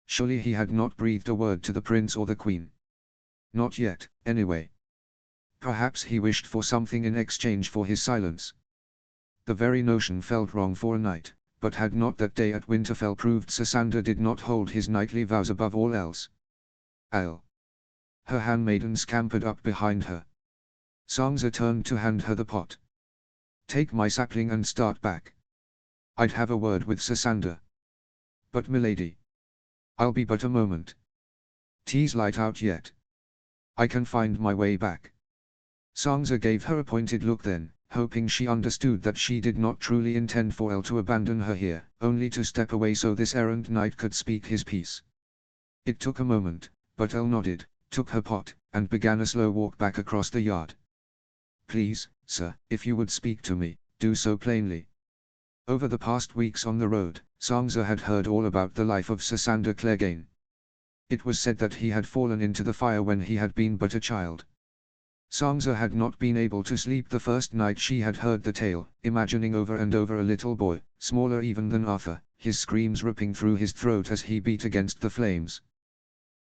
Surely he had not breathed a word to the prince or the queen. Not yet, anyway. Perhaps he wished for something in exchange for his silence. The very notion felt wrong for a knight, but had not that day at Winterfell proved Sassander did not hold his knightly vows above all else? "I'll." Her handmaiden scampered up behind her. Sansa turned to hand her the pot. "Take my sapling and start back. I'd have a word with Sassander." "But milady. I'll be but a moment. Tea's light out yet. I can find my way back." Sansa gave her a pointed look then, hoping she understood that she did not truly intend for Elle to abandon her here, only to step away so this errant knight could speak his piece. It took a moment, but Elle nodded, took her pot, and began a slow walk back across the yard. "Please, sir, if you would speak to me, do so plainly." Over the past weeks on the road, Sansa had heard all about the life of Sassander Clegane. It was said that he had fallen into the fire when he had been but a child. Sansa had not been able to sleep the first night she had heard the tale, imagining over and over a little boy, smaller even than Arthur, his screams ripping through his throat as he beat against the flames.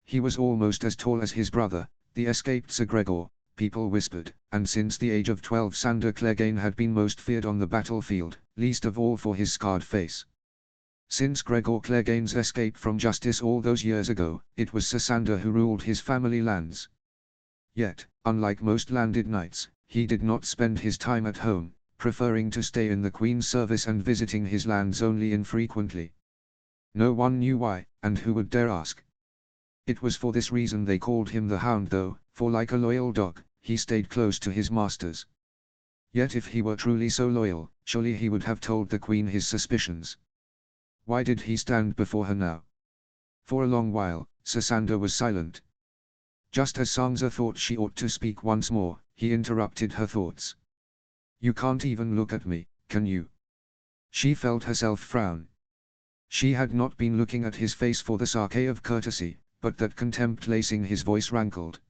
He was almost as tall as his brother, the escaped Sir Gregor, people whispered, and since the age of 12 Sandor Clegane had been most feared on the battlefield, least of all for his scarred face. Since Gregor Clegane's escape from justice all those years ago, it was Sassander who ruled his family lands. Yet, unlike most landed knights, he did not spend his time at home, preferring to stay in the Queen's service and visiting his lands only infrequently. No one knew why, and who would dare ask? It was for this reason they called him the Hound though, for like a loyal dog, he stayed close to his masters. Yet if he were truly so loyal, surely he would have told the Queen his suspicions. Why did he stand before her now? For a long while, Sassander was silent. Just as Sansa thought she ought to speak once more, he interrupted her thoughts. "You can't even look at me, can you?" She felt herself frown. She had not been looking at his face for the sarcasm of courtesy, but that contempt lacing his voice rankled.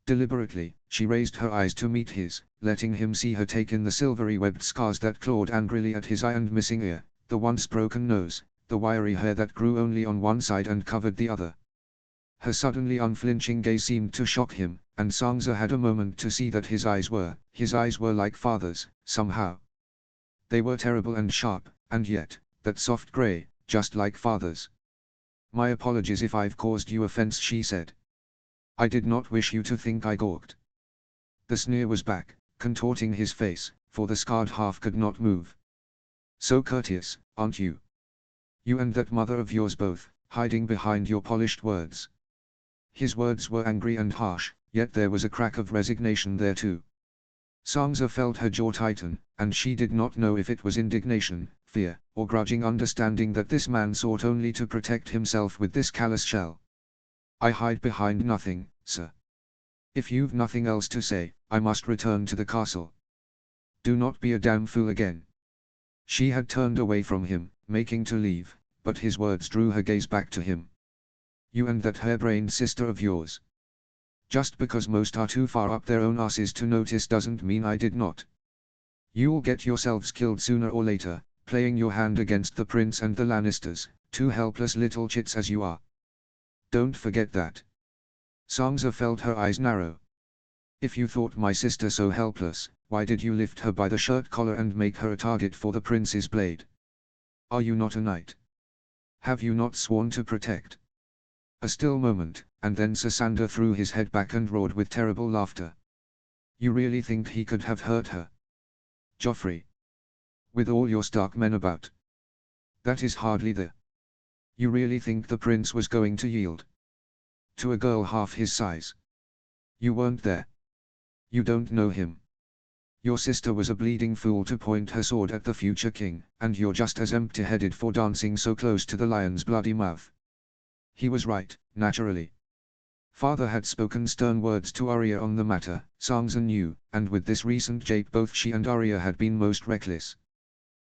Deliberately, she raised her eyes to meet his, letting him see her take in the silvery webbed scars that clawed angrily at his eye and missing ear, the once broken nose, the wiry hair that grew only on one side and covered the other. Her suddenly unflinching gaze seemed to shock him, and Sansa had a moment to see that his eyes were like father's, somehow. They were terrible and sharp, and yet, that soft grey, just like father's. "My apologies if I've caused you offense," she said. "I did not wish you to think I gawked." The sneer was back, contorting his face, for the scarred half could not move. "So courteous, aren't you? You and that mother of yours both, hiding behind your polished words. His words were angry and harsh, yet there was a crack of resignation there too. Sansa felt her jaw tighten, and she did not know if it was indignation, fear, or grudging understanding that this man sought only to protect himself with this callous shell. "I hide behind nothing, sir. If you've nothing else to say, I must return to the castle. Do not be a damn fool again." She had turned away from him, making to leave, but his words drew her gaze back to him. "You and that harebrained sister of yours. Just because most are too far up their own asses to notice doesn't mean I did not. You'll get yourselves killed sooner or later, playing your hand against the prince and the Lannisters, two helpless little chits as you are. Don't forget that." Sansa felt her eyes narrow. "If you thought my sister so helpless, why did you lift her by the shirt collar and make her a target for the prince's blade? Are you not a knight? Have you not sworn to protect?" A still moment, and then Sasandar threw his head back and roared with terrible laughter. "You really think he could have hurt her? Joffrey? With all your Stark men about? That is hardly the... You really think the prince was going to yield to a girl half his size? You weren't there. You don't know him. Your sister was a bleeding fool to point her sword at the future king, and you're just as empty-headed for dancing so close to the lion's bloody mouth." He was right, naturally. Father had spoken stern words to Arya on the matter, Sansa knew, and with this recent jape both she and Arya had been most reckless.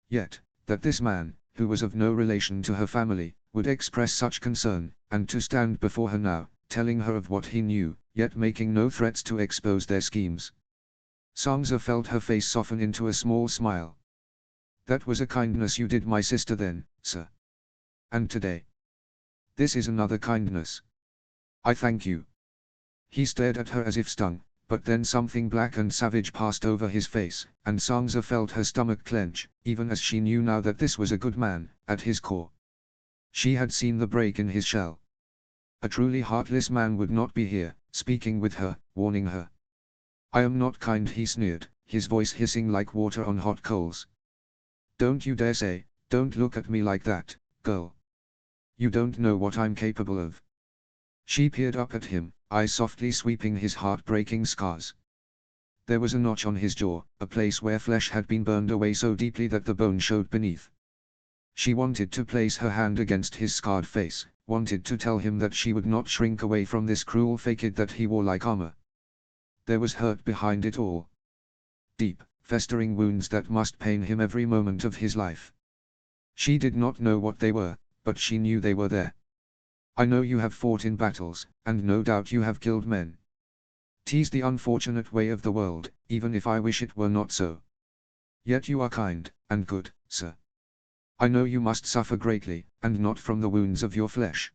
Yet, that this man, who was of no relation to her family, would express such concern, and to stand before her now, telling her of what he knew, yet making no threats to expose their schemes. Sansa felt her face soften into a small smile. "That was a kindness you did my sister then, sir. And today? This is another kindness. I thank you." He stared at her as if stung, but then something black and savage passed over his face, and Sansa felt her stomach clench, even as she knew now that this was a good man, at his core. She had seen the break in his shell. A truly heartless man would not be here, speaking with her, warning her. "I am not kind," he sneered, his voice hissing like water on hot coals. "Don't you dare say, don't look at me like that, girl. You don't know what I'm capable of." She peered up at him, eyes softly sweeping his heart-breaking scars. There was a notch on his jaw, a place where flesh had been burned away so deeply that the bone showed beneath. She wanted to place her hand against his scarred face, wanted to tell him that she would not shrink away from this cruel facade that he wore like armor. There was hurt behind it all. Deep, festering wounds that must pain him every moment of his life. She did not know what they were, but she knew they were there. "I know you have fought in battles, and no doubt you have killed men. 'Tis the unfortunate way of the world, even if I wish it were not so. Yet you are kind, and good, sir. I know you must suffer greatly, and not from the wounds of your flesh.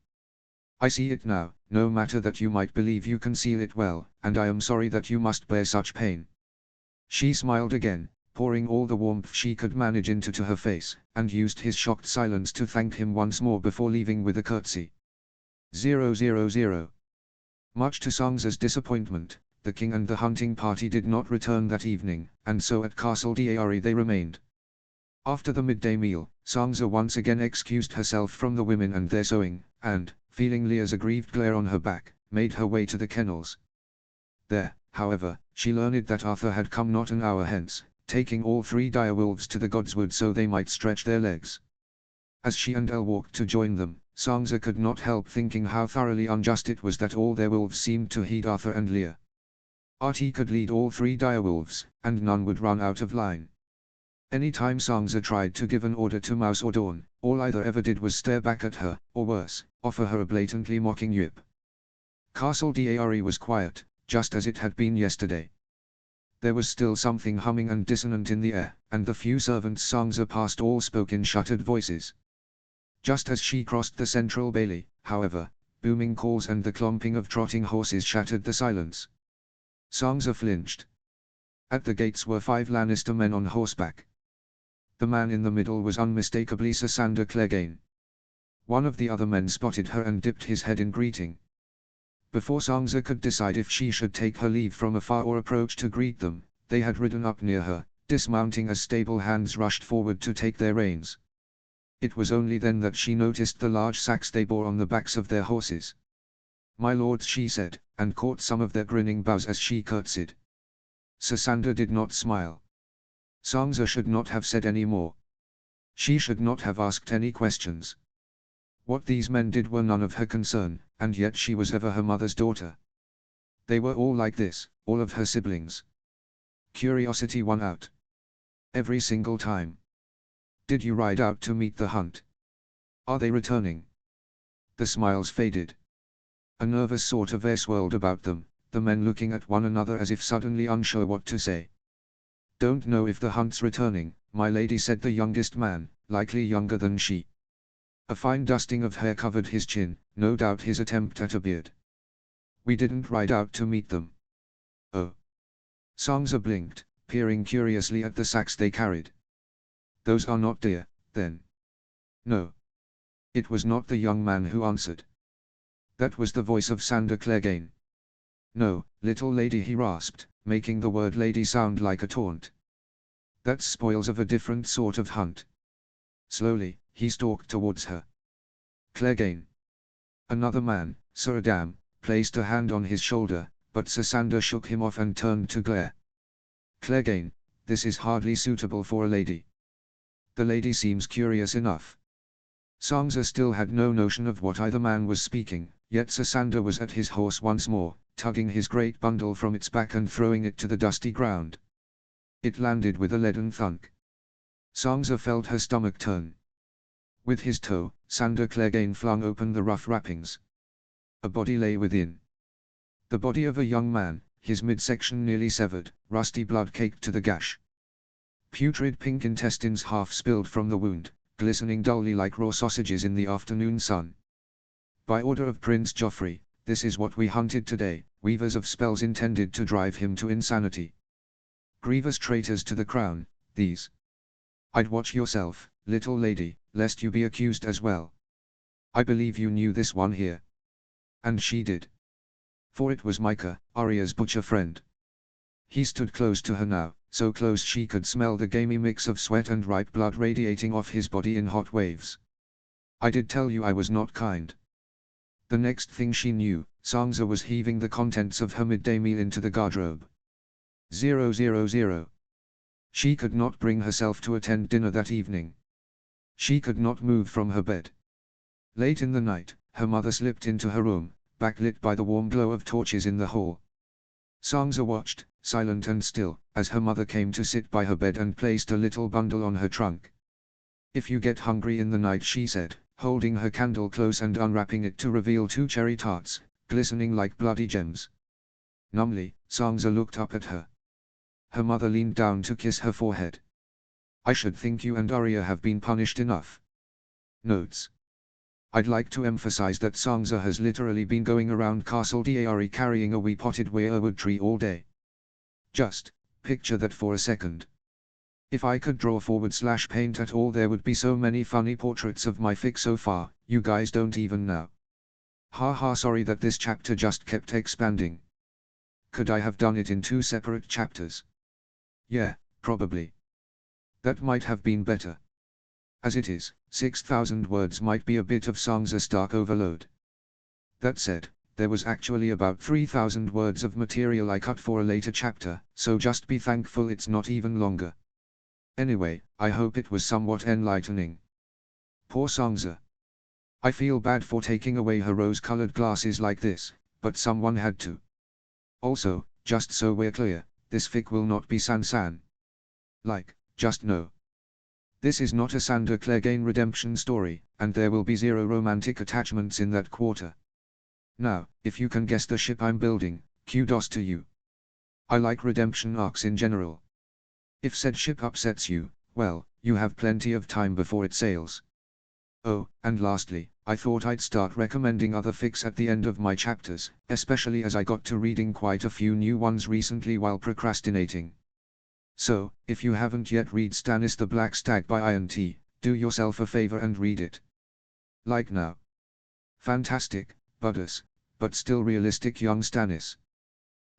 I see it now, no matter that you might believe you conceal it well, and I am sorry that you must bear such pain." She smiled again, pouring all the warmth she could manage into her face, and used his shocked silence to thank him once more before leaving with a curtsy. 000. Much to Sansa's disappointment, the king and the hunting party did not return that evening, and so at Castle Deari they remained. After the midday meal, Sansa once again excused herself from the women and their sewing, and, feeling Lya's aggrieved glare on her back, made her way to the kennels. There, however, she learned that Arthur had come not an hour hence, taking all three direwolves to the Godswood so they might stretch their legs. As she and Elle walked to join them, Sansa could not help thinking how thoroughly unjust it was that all their wolves seemed to heed Arthur and Lya. Artie could lead all three direwolves, and none would run out of line. Any time Sansa tried to give an order to Mouse or Dawn, all either ever did was stare back at her, or worse, offer her a blatantly mocking yip. Castle Deari was quiet, just as it had been yesterday. There was still something humming and dissonant in the air, and the few servants Sansa passed all spoke in shuttered voices. Just as she crossed the central bailey, however, booming calls and the clomping of trotting horses shattered the silence. Sansa flinched. At the gates were 5 Lannister men on horseback. The man in the middle was unmistakably Sasandar Clegane. One of the other men spotted her and dipped his head in greeting. Before Sansa could decide if she should take her leave from afar or approach to greet them, they had ridden up near her, dismounting as stable hands rushed forward to take their reins. It was only then that she noticed the large sacks they bore on the backs of their horses. "My lords," she said, and caught some of their grinning bows as she curtsied. Sasandra did not smile. Sansa should not have said any more. She should not have asked any questions. What these men did were none of her concern, and yet she was ever her mother's daughter. They were all like this, all of her siblings. Curiosity won out. Every single time. "Did you ride out to meet the hunt? Are they returning?" The smiles faded. A nervous sort of air swirled about them, the men looking at one another as if suddenly unsure what to say. "Don't know if the hunt's returning, my lady," said the youngest man, likely younger than she. A fine dusting of hair covered his chin, no doubt his attempt at a beard. "We didn't ride out to meet them." "Oh." Sansa blinked, peering curiously at the sacks they carried. "Those are not deer, then?" "No." It was not the young man who answered. That was the voice of Sandor Clegane. "No, little lady," he rasped, making the word lady sound like a taunt. "That's spoils of a different sort of hunt." Slowly, he stalked towards her. "Clegane." Another man, Sir Adam, placed a hand on his shoulder, but Sasandra shook him off and turned to glare. "Clegane, this is hardly suitable for a lady." "The lady seems curious enough." Sansa still had no notion of what either man was speaking, yet Sasandra was at his horse once more, tugging his great bundle from its back and throwing it to the dusty ground. It landed with a leaden thunk. Sansa felt her stomach turn. With his toe, Sandor Clegane flung open the rough wrappings. A body lay within. The body of a young man, his midsection nearly severed, rusty blood caked to the gash. Putrid pink intestines half spilled from the wound, glistening dully like raw sausages in the afternoon sun. "By order of Prince Joffrey, this is what we hunted today, weavers of spells intended to drive him to insanity. Grievous traitors to the crown, these. I'd watch yourself, little lady, lest you be accused as well. I believe you knew this one here." And she did. For it was Micah, Arya's butcher friend. He stood close to her now, so close she could smell the gamey mix of sweat and ripe blood radiating off his body in hot waves. "I did tell you I was not kind." The next thing she knew, Sansa was heaving the contents of her midday meal into the guardrobe. 000. She could not bring herself to attend dinner that evening. She could not move from her bed. Late in the night, her mother slipped into her room, backlit by the warm glow of torches in the hall. Sansa watched, silent and still, as her mother came to sit by her bed and placed a little bundle on her trunk. "If you get hungry in the night," she said, holding her candle close and unwrapping it to reveal 2 cherry tarts, glistening like bloody gems. Numbly, Sansa looked up at her. Her mother leaned down to kiss her forehead. "I should think you and Arya have been punished enough." Notes. I'd like to emphasize that Sansa has literally been going around Castle Dary carrying a wee potted weirwood tree all day. Just picture that for a second. If I could draw /paint at all, there would be so many funny portraits of my fic so far, you guys don't even know. Haha, sorry that this chapter just kept expanding. Could I have done it in 2 separate chapters? Yeah, probably. That might have been better. As it is, 6,000 words might be a bit of Sansa Stark overload. That said, there was actually about 3,000 words of material I cut for a later chapter, so just be thankful it's not even longer. Anyway, I hope it was somewhat enlightening. Poor Sansa. I feel bad for taking away her rose-colored glasses like this, but someone had to. Also, just so we're clear, this fic will not be Sansan. Like, just no. This is not a Sandor Clegane redemption story, and there will be 0 romantic attachments in that quarter. Now, if you can guess the ship I'm building, kudos to you. I like redemption arcs in general. If said ship upsets you, well, you have plenty of time before it sails. Oh, and lastly, I thought I'd start recommending other fics at the end of my chapters, especially as I got to reading quite a few new ones recently while procrastinating. So, if you haven't yet read Stannis the Black Stag by INT, do yourself a favor and read it. Like now. Fantastic, badass, but still realistic young Stannis.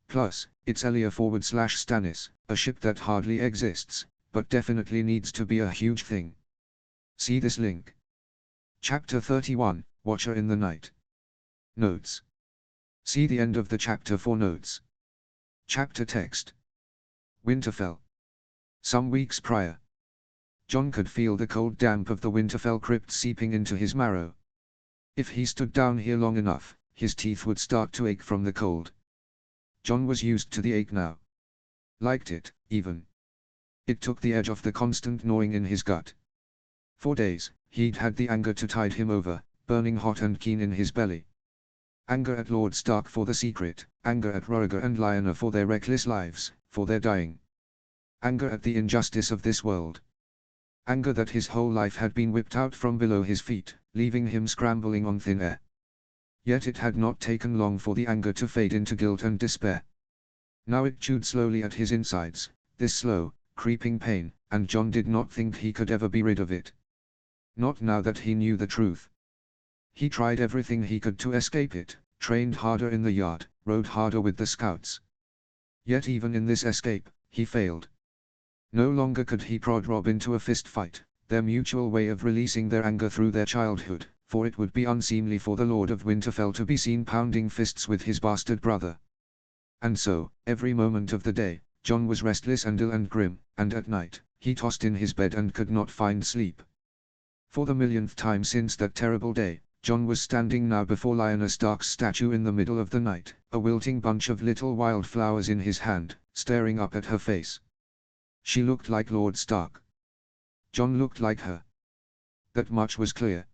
Plus, it's Elia/Stannis, a ship that hardly exists, but definitely needs to be a huge thing. See this link. Chapter 31, Watcher in the Night. Notes. See the end of the chapter for notes. Chapter text. Winterfell. Some weeks prior, Jon could feel the cold damp of the Winterfell crypt seeping into his marrow. If he stood down here long enough, his teeth would start to ache from the cold. Jon was used to the ache now. Liked it, even. It took the edge off the constant gnawing in his gut. For days, he'd had the anger to tide him over, burning hot and keen in his belly. Anger at Lord Stark for the secret, anger at Rhaegar and Lyanna for their reckless lives, for their dying. Anger at the injustice of this world. Anger that his whole life had been whipped out from below his feet, leaving him scrambling on thin air. Yet it had not taken long for the anger to fade into guilt and despair. Now it chewed slowly at his insides, this slow, creeping pain, and Jon did not think he could ever be rid of it. Not now that he knew the truth. He tried everything he could to escape it, trained harder in the yard, rode harder with the scouts. Yet even in this escape, he failed. No longer could he prod Robb into a fist fight, their mutual way of releasing their anger through their childhood, for it would be unseemly for the Lord of Winterfell to be seen pounding fists with his bastard brother. And so, every moment of the day, Jon was restless and ill and grim, and at night, he tossed in his bed and could not find sleep. For the millionth time since that terrible day, Jon was standing now before Lyanna Stark's statue in the middle of the night, a wilting bunch of little wildflowers in his hand, staring up at her face. She looked like Lord Stark. Jon looked like her. That much was clear.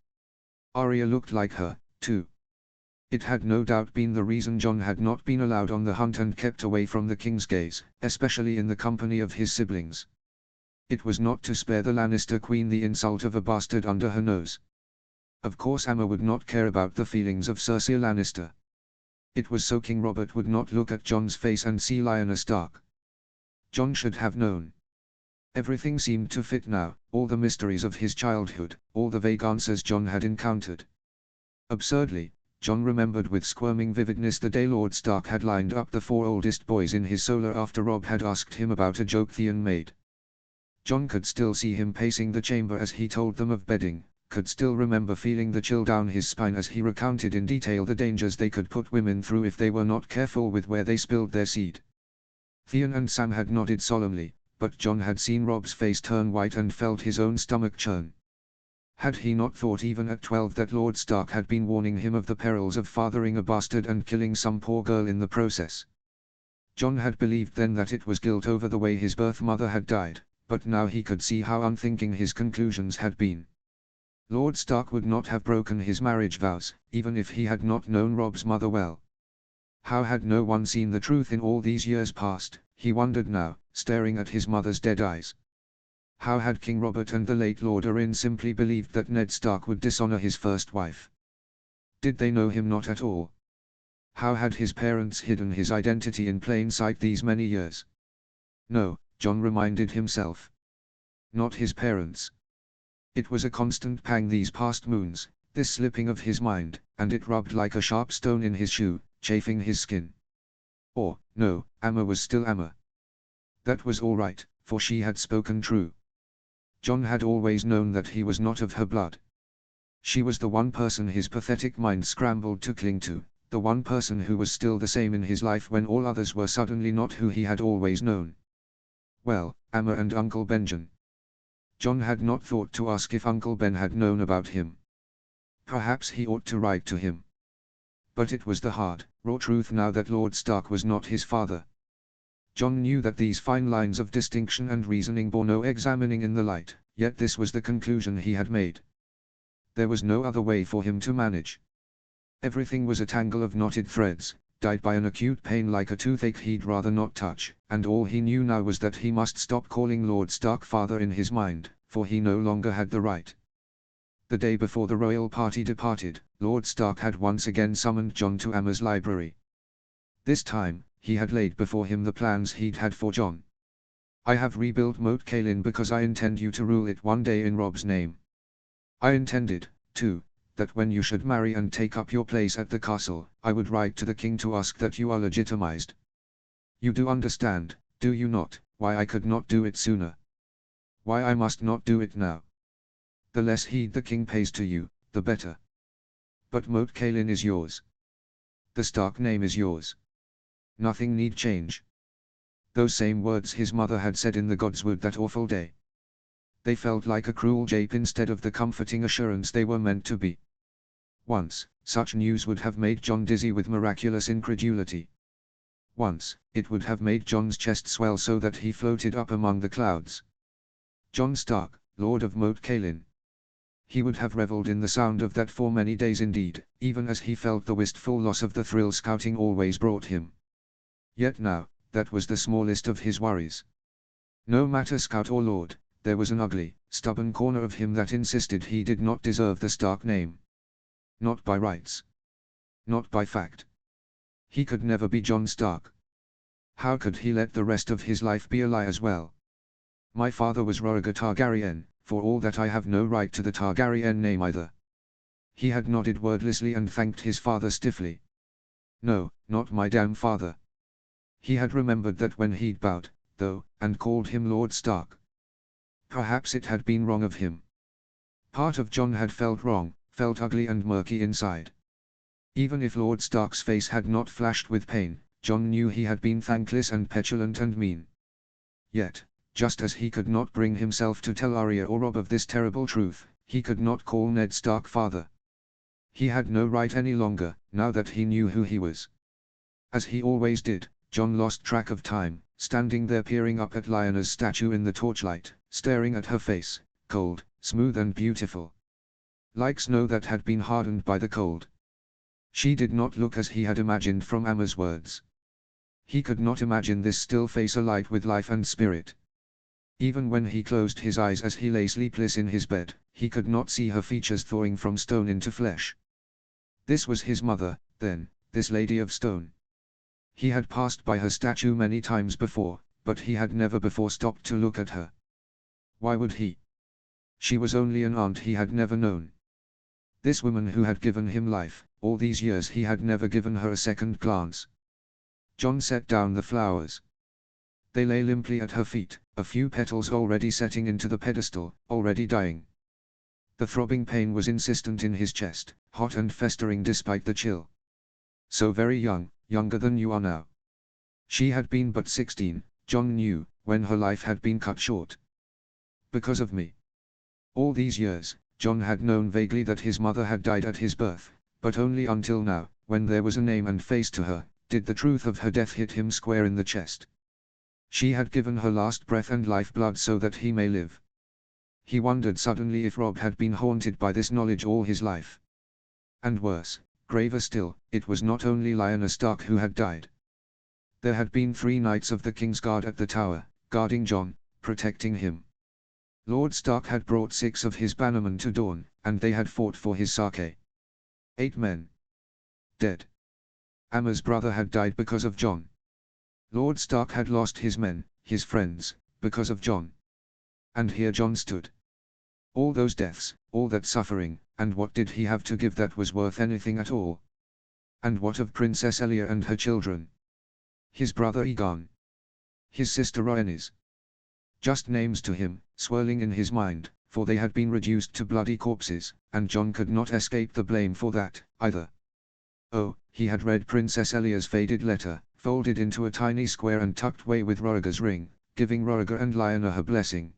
Arya looked like her, too. It had no doubt been the reason Jon had not been allowed on the hunt and kept away from the king's gaze, especially in the company of his siblings. It was not to spare the Lannister queen the insult of a bastard under her nose. Of course Aemma would not care about the feelings of Cersei Lannister. It was so King Robert would not look at Jon's face and see Lyanna Stark. Jon should have known. Everything seemed to fit now, all the mysteries of his childhood, all the vague answers Jon had encountered. Absurdly, Jon remembered with squirming vividness the day Lord Stark had lined up the 4 oldest boys in his solar after Robb had asked him about a joke Theon made. Jon could still see him pacing the chamber as he told them of bedding, could still remember feeling the chill down his spine as he recounted in detail the dangers they could put women through if they were not careful with where they spilled their seed. Theon and Sam had nodded solemnly, but Jon had seen Robb's face turn white and felt his own stomach churn. Had he not thought even at 12 that Lord Stark had been warning him of the perils of fathering a bastard and killing some poor girl in the process? Jon had believed then that it was guilt over the way his birth mother had died, but now he could see how unthinking his conclusions had been. Lord Stark would not have broken his marriage vows, even if he had not known Robb's mother well. How had no one seen the truth in all these years past, he wondered now, staring at his mother's dead eyes. How had King Robert and the late Lord Arryn simply believed that Ned Stark would dishonor his first wife? Did they know him not at all? How had his parents hidden his identity in plain sight these many years? No, Jon reminded himself. Not his parents. It was a constant pang these past moons, this slipping of his mind, and it rubbed like a sharp stone in his shoe, chafing his skin. Or, no, Aemma was still Aemma. That was all right, for she had spoken true. Jon had always known that he was not of her blood. She was the one person his pathetic mind scrambled to cling to, the one person who was still the same in his life when all others were suddenly not who he had always known. Well, Aemma and Uncle Benjen. Jon had not thought to ask if Uncle Ben had known about him. Perhaps he ought to write to him. But it was the hard, raw truth now that Lord Stark was not his father. Jon knew that these fine lines of distinction and reasoning bore no examining in the light, yet this was the conclusion he had made. There was no other way for him to manage. Everything was a tangle of knotted threads, dyed by an acute pain like a toothache he'd rather not touch, and all he knew now was that he must stop calling Lord Stark father in his mind, for he no longer had the right. The day before the royal party departed, Lord Stark had once again summoned Jon to Aemma's library. This time, he had laid before him the plans he'd had for Jon. I have rebuilt Moat Cailin because I intend you to rule it one day in Robb's name. I intended, too, that when you should marry and take up your place at the castle, I would write to the king to ask that you are legitimized. You do understand, do you not, why I could not do it sooner? Why I must not do it now? The less heed the king pays to you, the better. But Moat Cailin is yours. The Stark name is yours. Nothing need change. Those same words his mother had said in the Godswood that awful day. They felt like a cruel jape instead of the comforting assurance they were meant to be. Once, such news would have made John dizzy with miraculous incredulity. Once, it would have made John's chest swell so that he floated up among the clouds. John Stark, Lord of Moat Cailin. He would have revelled in the sound of that for many days indeed, even as he felt the wistful loss of the thrill scouting always brought him. Yet now, that was the smallest of his worries. No matter scout or lord, there was an ugly, stubborn corner of him that insisted he did not deserve the Stark name. Not by rights. Not by fact. He could never be John Stark. How could he let the rest of his life be a lie as well? My father was Rhaegar Targaryen, for all that I have no right to the Targaryen name either. He had nodded wordlessly and thanked his father stiffly. No, not my damn father. He had remembered that when he'd bowed, though, and called him Lord Stark. Perhaps it had been wrong of him. Part of John had felt wrong, felt ugly and murky inside. Even if Lord Stark's face had not flashed with pain, John knew he had been thankless and petulant and mean. Yet, just as he could not bring himself to tell Arya or Robb of this terrible truth, he could not call Ned Stark father. He had no right any longer, now that he knew who he was. As he always did, John lost track of time, standing there peering up at Lyanna's statue in the torchlight, staring at her face, cold, smooth and beautiful. Like snow that had been hardened by the cold. She did not look as he had imagined from Amma's words. He could not imagine this still face alight with life and spirit. Even when he closed his eyes as he lay sleepless in his bed, he could not see her features thawing from stone into flesh. This was his mother, then, this Lady of Stone. He had passed by her statue many times before, but he had never before stopped to look at her. Why would he? She was only an aunt he had never known. This woman who had given him life, all these years he had never given her a second glance. John set down the flowers. They lay limply at her feet, a few petals already setting into the pedestal, already dying. The throbbing pain was insistent in his chest, hot and festering despite the chill. So very young, younger than you are now. She had been but 16, John knew, when her life had been cut short. Because of me. All these years, John had known vaguely that his mother had died at his birth, but only until now, when there was a name and face to her, did the truth of her death hit him square in the chest. She had given her last breath and lifeblood so that he may live. He wondered suddenly if Robb had been haunted by this knowledge all his life. And worse, graver still, it was not only Lyanna Stark who had died. There had been 3 knights of the King's Guard at the tower, guarding John, protecting him. Lord Stark had brought 6 of his bannermen to Dorne, and they had fought for his sake. 8 men. Dead. Amma's brother had died because of John. Lord Stark had lost his men, his friends, because of John. And here John stood. All those deaths, all that suffering, and what did he have to give that was worth anything at all? And what of Princess Elia and her children? His brother Aegon? His sister Rhaenys? Just names to him, swirling in his mind, for they had been reduced to bloody corpses, and John could not escape the blame for that, either. Oh, he had read Princess Elia's faded letter, folded into a tiny square and tucked away with Rhaegar's ring, giving Rhaegar and Lyanna her blessing.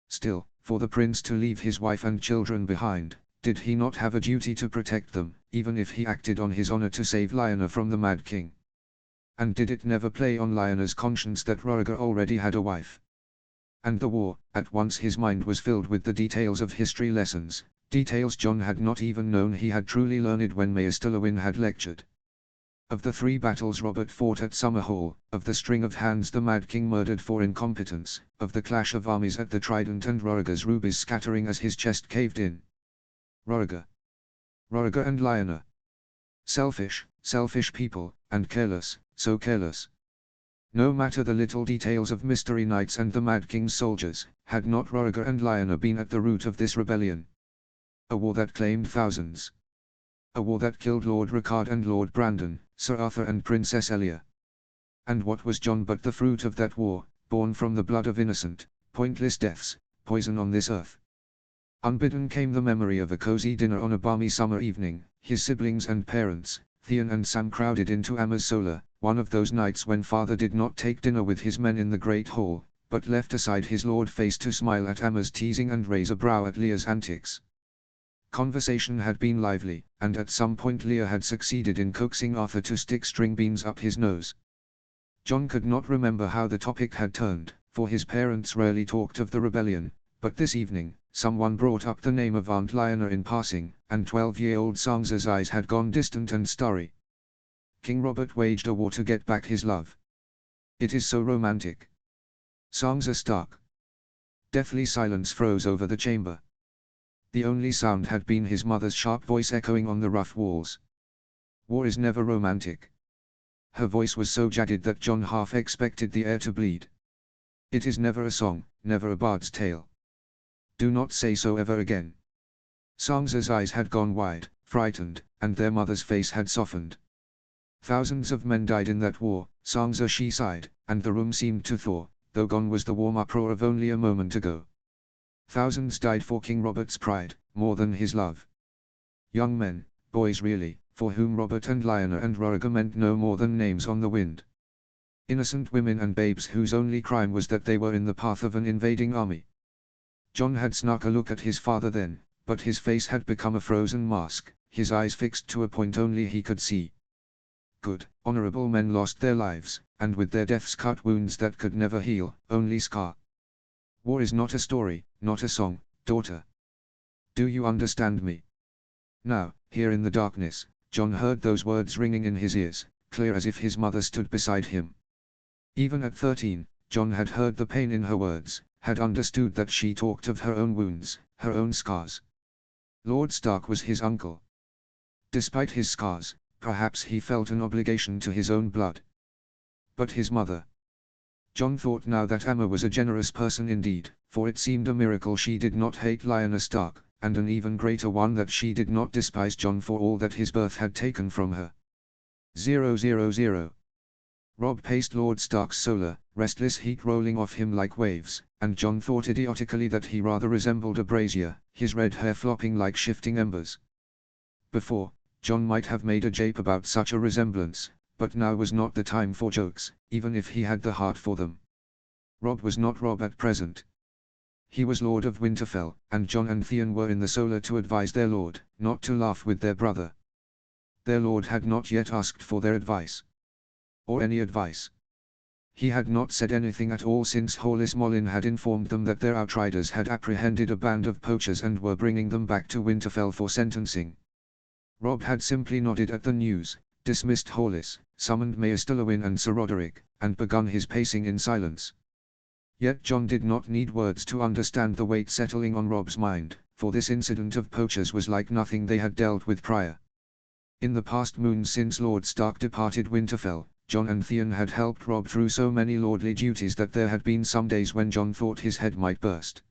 Still, for the prince to leave his wife and children behind, did he not have a duty to protect them, even if he acted on his honor to save Lyanna from the Mad King? And did it never play on Lyanna's conscience that Rhaegar already had a wife? And the war, at once his mind was filled with the details of history lessons, details John had not even known he had truly learned when Maester Lewin had lectured. Of the 3 battles Robert fought at Summerhall, of the string of hands the Mad King murdered for incompetence, of the clash of armies at the Trident and Rhaegar's rubies scattering as his chest caved in. Rhaegar. Rhaegar and Lyanna. Selfish, selfish people, and careless, so careless. No matter the little details of Mystery Knights and the Mad King's soldiers, had not Rhaegar and Lyanna been at the root of this rebellion? A war that claimed thousands. A war that killed Lord Rickard and Lord Brandon, Sir Arthur and Princess Elia. And what was John but the fruit of that war, born from the blood of innocent, pointless deaths, poison on this earth? Unbidden came the memory of a cozy dinner on a balmy summer evening, his siblings and parents, Theon and Sam crowded into Emma's solar, one of those nights when father did not take dinner with his men in the great hall, but left aside his lord face to smile at Emma's teasing and raise a brow at Leah's antics. Conversation had been lively, and at some point Leah had succeeded in coaxing Arthur to stick string beans up his nose. John could not remember how the topic had turned, for his parents rarely talked of the rebellion, but this evening, someone brought up the name of Aunt Lyanna in passing, and 12-year-old Sansa's eyes had gone distant and starry. King Robert waged a war to get back his love. It is so romantic. Sansa Stark. Deathly silence froze over the chamber. The only sound had been his mother's sharp voice echoing on the rough walls. War is never romantic. Her voice was so jagged that John half expected the air to bleed. It is never a song, never a bard's tale. Do not say so ever again. Sansa's eyes had gone wide, frightened, and their mother's face had softened. Thousands of men died in that war, Sansa, she sighed, and the room seemed to thaw, though gone was the warm uproar of only a moment ago. Thousands died for King Robert's pride, more than his love. Young men, boys really, for whom Robert and Lyanna and Rhaegar meant no more than names on the wind. Innocent women and babes whose only crime was that they were in the path of an invading army. John had snuck a look at his father then, but his face had become a frozen mask, his eyes fixed to a point only he could see. Good, honorable men lost their lives, and with their deaths cut wounds that could never heal, only scar. War is not a story, not a song, daughter. Do you understand me? Now, here in the darkness, John heard those words ringing in his ears, clear as if his mother stood beside him. Even at 13, John had heard the pain in her words, had understood that she talked of her own wounds, her own scars. Lord Stark was his uncle. Despite his scars, perhaps he felt an obligation to his own blood. But his mother. John thought now that Emma was a generous person indeed, for it seemed a miracle she did not hate Lyanna Stark, and an even greater one that she did not despise John for all that his birth had taken from her. 000. Robb paced Lord Stark's solar, restless heat rolling off him like waves, and John thought idiotically that he rather resembled a brazier, his red hair flopping like shifting embers. Before, John might have made a jape about such a resemblance, but now was not the time for jokes, even if he had the heart for them. Robb was not Robb at present. He was Lord of Winterfell, and John and Theon were in the solar to advise their lord, not to laugh with their brother. Their lord had not yet asked for their advice. Or any advice. He had not said anything at all since Horlis Mollin had informed them that their outriders had apprehended a band of poachers and were bringing them back to Winterfell for sentencing. Robb had simply nodded at the news, dismissed Horlis, summoned Mayor Stillowin and Sir Roderick, and begun his pacing in silence. Yet John did not need words to understand the weight settling on Robb's mind, for this incident of poachers was like nothing they had dealt with prior. In the past moons since Lord Stark departed Winterfell, John and Theon had helped Robb through so many lordly duties that there had been some days when John thought his head might burst.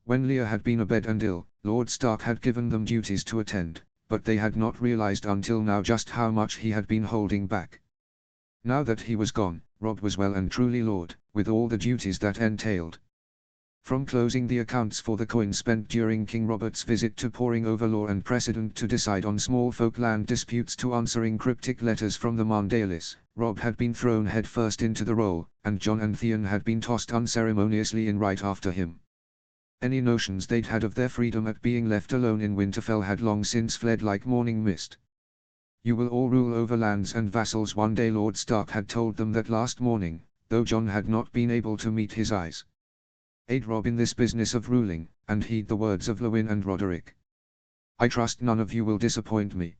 When Leah had been abed and ill, Lord Stark had given them duties to attend, but they had not realized until now just how much he had been holding back. Now that he was gone, Robb was well and truly lord, with all the duties that entailed. From closing the accounts for the coin spent during King Robert's visit to poring over law and precedent to decide on small folk land disputes to answering cryptic letters from the Mandaelis, Robb had been thrown headfirst into the role, and John and Theon had been tossed unceremoniously in right after him. Any notions they'd had of their freedom at being left alone in Winterfell had long since fled like morning mist. You will all rule over lands and vassals one day, Lord Stark had told them that last morning, though John had not been able to meet his eyes. Aid Robb in this business of ruling, and heed the words of Lewin and Roderick. I trust none of you will disappoint me.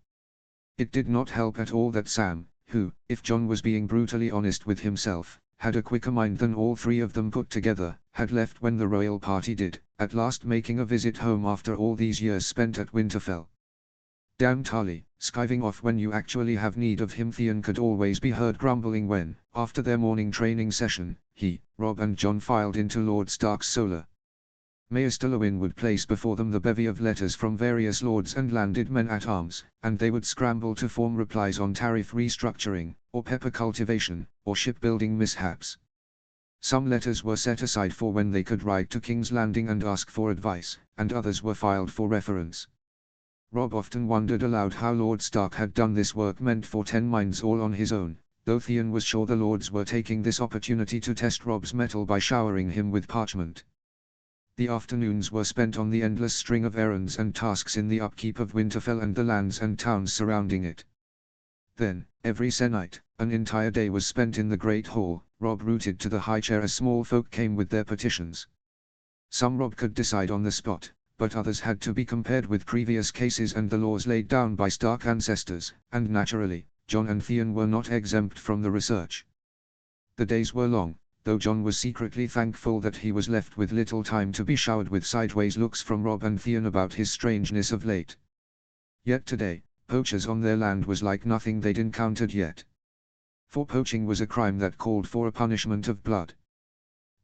It did not help at all that Sam, who, if John was being brutally honest with himself, had a quicker mind than all three of them put together, had left when the royal party did, at last making a visit home after all these years spent at Winterfell. Damn Tarly, skiving off when you actually have need of him. Theon could always be heard grumbling when, after their morning training session, he, Robb and John filed into Lord Stark's solar. Mayor Stillowin would place before them the bevy of letters from various lords and landed men-at-arms, and they would scramble to form replies on tariff restructuring, or pepper cultivation, or shipbuilding mishaps. Some letters were set aside for when they could ride to King's Landing and ask for advice, and others were filed for reference. Rob often wondered aloud how Lord Stark had done this work meant for 10 mines all on his own, though Theon was sure the lords were taking this opportunity to test Rob's mettle by showering him with parchment. The afternoons were spent on the endless string of errands and tasks in the upkeep of Winterfell and the lands and towns surrounding it. Then, every se'night, an entire day was spent in the Great Hall, Rob rooted to the high chair as small folk came with their petitions. Some Rob could decide on the spot, but others had to be compared with previous cases and the laws laid down by Stark ancestors, and naturally, Jon and Theon were not exempt from the research. The days were long, though Jon was secretly thankful that he was left with little time to be showered with sideways looks from Rob and Theon about his strangeness of late. Yet today, poachers on their land was like nothing they'd encountered yet. For poaching was a crime that called for a punishment of blood.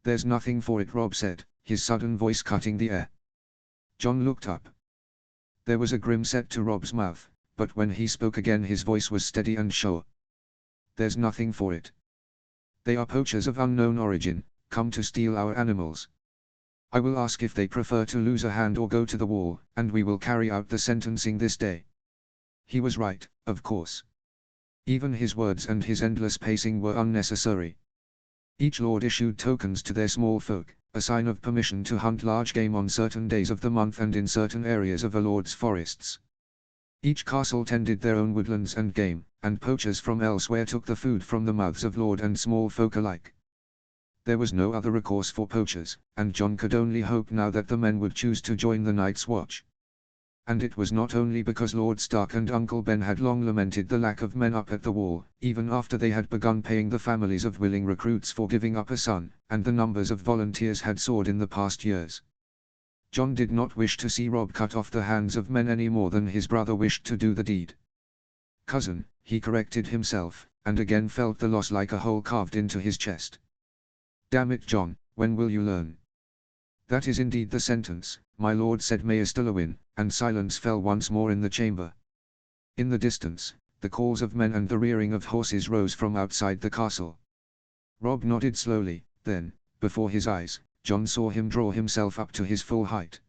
"There's nothing for it," Rob said, his sudden voice cutting the air. Jon looked up. There was a grim set to Rob's mouth, but when he spoke again his voice was steady and sure. "There's nothing for it. They are poachers of unknown origin, come to steal our animals. I will ask if they prefer to lose a hand or go to the wall, and we will carry out the sentencing this day." He was right, of course. Even his words and his endless pacing were unnecessary. Each lord issued tokens to their small folk, a sign of permission to hunt large game on certain days of the month and in certain areas of a lord's forests. Each castle tended their own woodlands and game, and poachers from elsewhere took the food from the mouths of lord and small folk alike. There was no other recourse for poachers, and Jon could only hope now that the men would choose to join the Night's Watch. And it was not only because Lord Stark and Uncle Ben had long lamented the lack of men up at the wall, even after they had begun paying the families of willing recruits for giving up a son, and the numbers of volunteers had soared in the past years. Jon did not wish to see Rob cut off the hands of men any more than his brother wished to do the deed. "Cousin," he corrected himself, and again felt the loss like a hole carved into his chest. "Damn it, Jon, when will you learn?" "That is indeed the sentence, my lord," said Maester Lewin, and silence fell once more in the chamber. In the distance, the calls of men and the rearing of horses rose from outside the castle. Rob nodded slowly, then, before his eyes, Jon saw him draw himself up to his full height.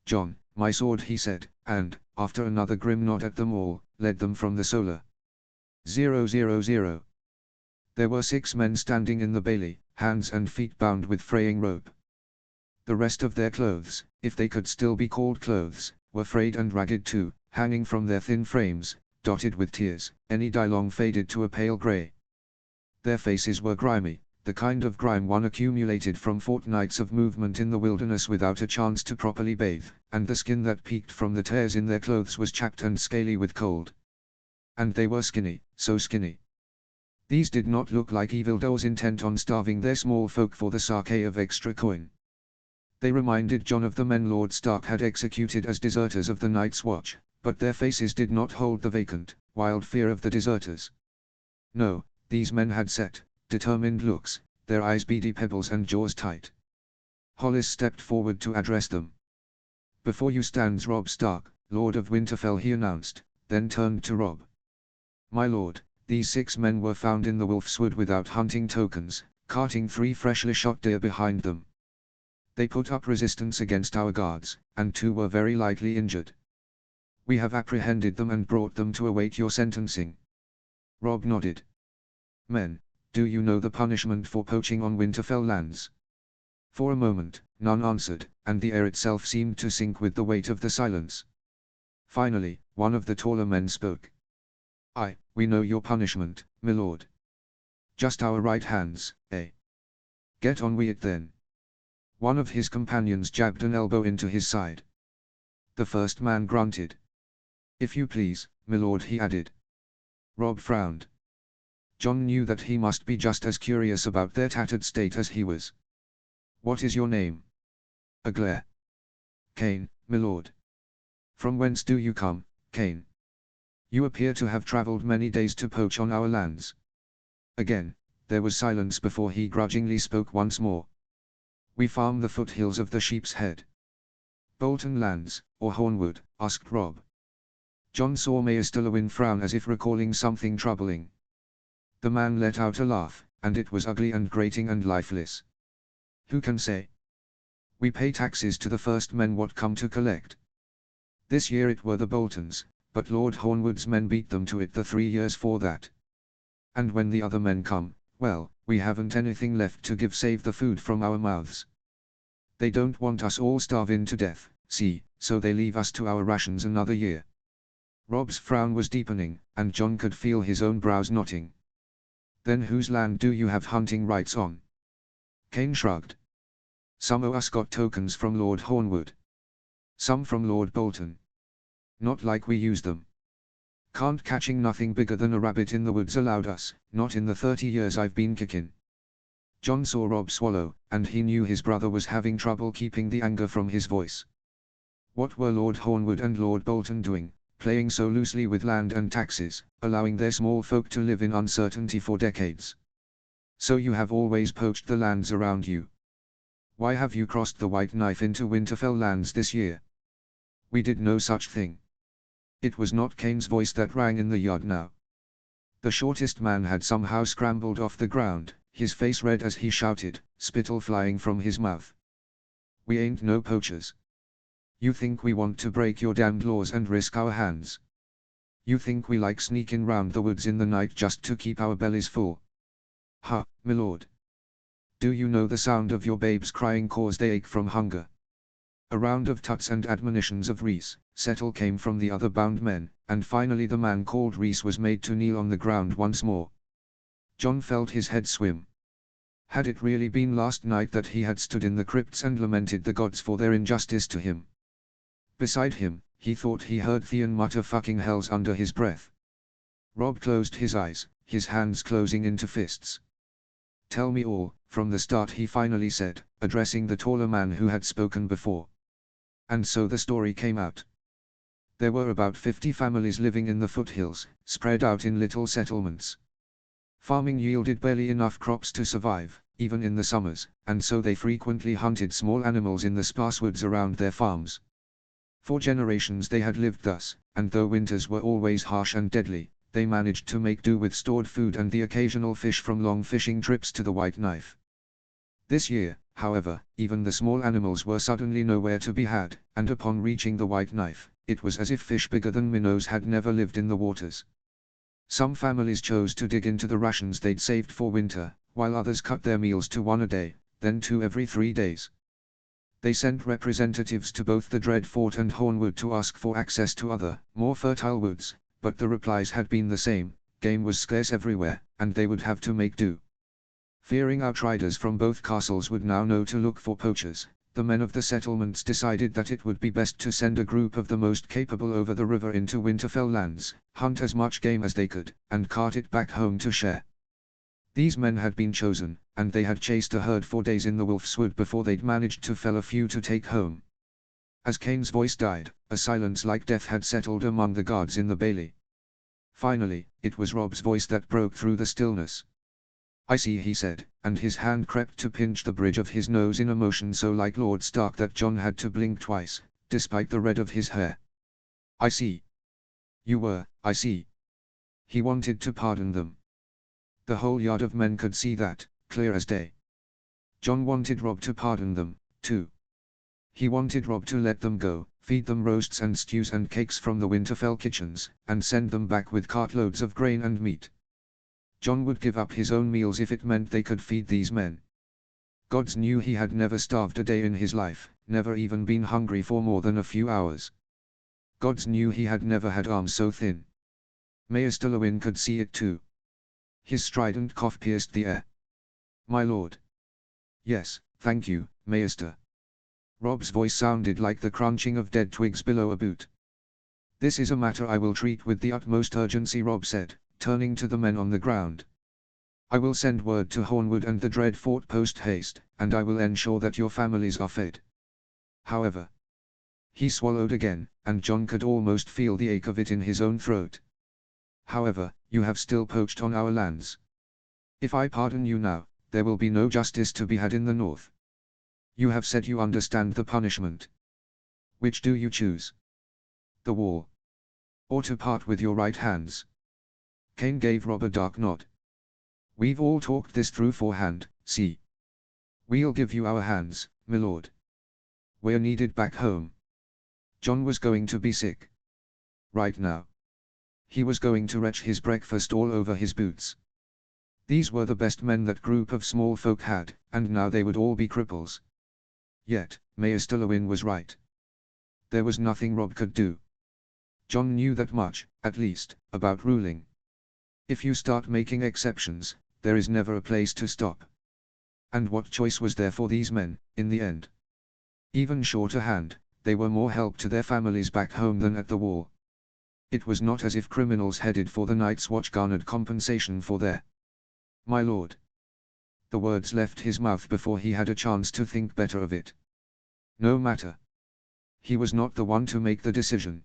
"Jon, my sword," he said, and, after another grim nod at them all, led them from the solar. 000. There were 6 men standing in the bailey, hands and feet bound with fraying rope. The rest of their clothes, if they could still be called clothes, were frayed and ragged too, hanging from their thin frames, dotted with tears, any dye long faded to a pale grey. Their faces were grimy, the kind of grime one accumulated from fortnights of movement in the wilderness without a chance to properly bathe, and the skin that peeked from the tears in their clothes was chapped and scaly with cold. And they were skinny, so skinny. These did not look like evildoers intent on starving their small folk for the sake of extra coin. They reminded Jon of the men Lord Stark had executed as deserters of the Night's Watch, but their faces did not hold the vacant, wild fear of the deserters. No, these men had set, determined looks, their eyes beady pebbles and jaws tight. Hollis stepped forward to address them. "Before you stands Rob Stark, Lord of Winterfell," he announced, then turned to Rob. "My lord, these 6 men were found in the Wolf's Wood without hunting tokens, carting 3 freshly shot deer behind them. They put up resistance against our guards, and 2 were very lightly injured. We have apprehended them and brought them to await your sentencing." Rob nodded. "Men, do you know the punishment for poaching on Winterfell lands?" For a moment, none answered, and the air itself seemed to sink with the weight of the silence. Finally, one of the taller men spoke. "Aye, we know your punishment, my lord. Just our right hands, eh? Get on wi' it then." One of his companions jabbed an elbow into his side. The first man grunted. "If you please, my lord," he added. Rob frowned. Jon knew that he must be just as curious about their tattered state as he was. "What is your name?" "Aglair." "Cain, my lord." "From whence do you come, Cain? You appear to have travelled many days to poach on our lands." Again, there was silence before he grudgingly spoke once more. "We farm the foothills of the Sheep's Head." "Bolton lands, or Hornwood?" asked Rob. Jon saw Maester Lewin frown as if recalling something troubling. The man let out a laugh, and it was ugly and grating and lifeless. "Who can say? We pay taxes to the first men what come to collect. This year it were the Boltons, but Lord Hornwood's men beat them to it the 3 years for that. And when the other men come, well, we haven't anything left to give save the food from our mouths. They don't want us all starving to death, see, so they leave us to our rations another year. Rob's frown was deepening, and John could feel his own brows knotting. Then whose land do you have hunting rights on? Kane shrugged. Some o' us got tokens from Lord Hornwood. Some from Lord Bolton. Not like we use them. Can't catching nothing bigger than a rabbit in the woods allowed us, not in the 30 years I've been kicking. John saw Rob swallow, and he knew his brother was having trouble keeping the anger from his voice. What were Lord Hornwood and Lord Bolton doing, playing so loosely with land and taxes, allowing their small folk to live in uncertainty for decades? So you have always poached the lands around you. Why have you crossed the White Knife into Winterfell lands this year? We did no such thing. It was not Kane's voice that rang in the yard now. The shortest man had somehow scrambled off the ground, his face red as he shouted, spittle flying from his mouth. We ain't no poachers. You think we want to break your damned laws and risk our hands? You think we like sneaking round the woods in the night just to keep our bellies full? Ha, my lord. Do you know the sound of your babes crying cause they ache from hunger? A round of tuts and admonitions of Rhys Settle came from the other bound men, and finally the man called Rhys was made to kneel on the ground once more. John felt his head swim. Had it really been last night that he had stood in the crypts and lamented the gods for their injustice to him? Beside him, he thought he heard Theon mutter fucking hells under his breath. Rob closed his eyes, his hands closing into fists. Tell me all, from the start, he finally said, addressing the taller man who had spoken before. And so the story came out. There were about 50 families living in the foothills, spread out in little settlements. Farming yielded barely enough crops to survive, even in the summers, and so they frequently hunted small animals in the sparse woods around their farms. For generations they had lived thus, and though winters were always harsh and deadly, they managed to make do with stored food and the occasional fish from long fishing trips to the White Knife. This year, however, even the small animals were suddenly nowhere to be had, and upon reaching the White Knife, it was as if fish bigger than minnows had never lived in the waters. Some families chose to dig into the rations they'd saved for winter, while others cut their meals to 1 a day, then 2 every 3 days. They sent representatives to both the Dreadfort and Hornwood to ask for access to other, more fertile woods, but the replies had been the same: game was scarce everywhere, and they would have to make do. Fearing outriders from both castles would now know to look for poachers, the men of the settlements decided that it would be best to send a group of the most capable over the river into Winterfell lands, hunt as much game as they could, and cart it back home to share. These men had been chosen, and they had chased a herd for days in the Wolf's Wood before they'd managed to fell a few to take home. As Kane's voice died, a silence like death had settled among the guards in the bailey. Finally, it was Rob's voice that broke through the stillness. I see, he said, and his hand crept to pinch the bridge of his nose in a motion so like Lord Stark that John had to blink twice, despite the red of his hair. I see. You were, I see. He wanted to pardon them. The whole yard of men could see that, clear as day. John wanted Rob to pardon them, too. He wanted Rob to let them go, feed them roasts and stews and cakes from the Winterfell kitchens, and send them back with cartloads of grain and meat. John would give up his own meals if it meant they could feed these men. Gods knew he had never starved a day in his life, never even been hungry for more than a few hours. Gods knew he had never had arms so thin. Maester Lewin could see it too. His strident cough pierced the air. My lord. Yes, thank you, Maester. Rob's voice sounded like the crunching of dead twigs below a boot. This is a matter I will treat with the utmost urgency, Rob said, turning to the men on the ground. I will send word to Hornwood and the Dreadfort post haste, and I will ensure that your families are fed. However, he swallowed again, and John could almost feel the ache of it in his own throat. However, you have still poached on our lands. If I pardon you now, there will be no justice to be had in the north. You have said you understand the punishment. Which do you choose? The wall, or to part with your right hands? Kane gave Rob a dark nod. We've all talked this through forehand, see. We'll give you our hands, my lord. We're needed back home. John was going to be sick. Right now. He was going to retch his breakfast all over his boots. These were the best men that group of small folk had, and now they would all be cripples. Yet, Mayor Stillowin was right. There was nothing Rob could do. John knew that much, at least, about ruling. If you start making exceptions, there is never a place to stop. And what choice was there for these men, in the end? Even shorter-hand, they were more help to their families back home than at the wall. It was not as if criminals headed for the Night's Watch garnered compensation for their "My lord." The words left his mouth before he had a chance to think better of it. No matter. He was not the one to make the decision.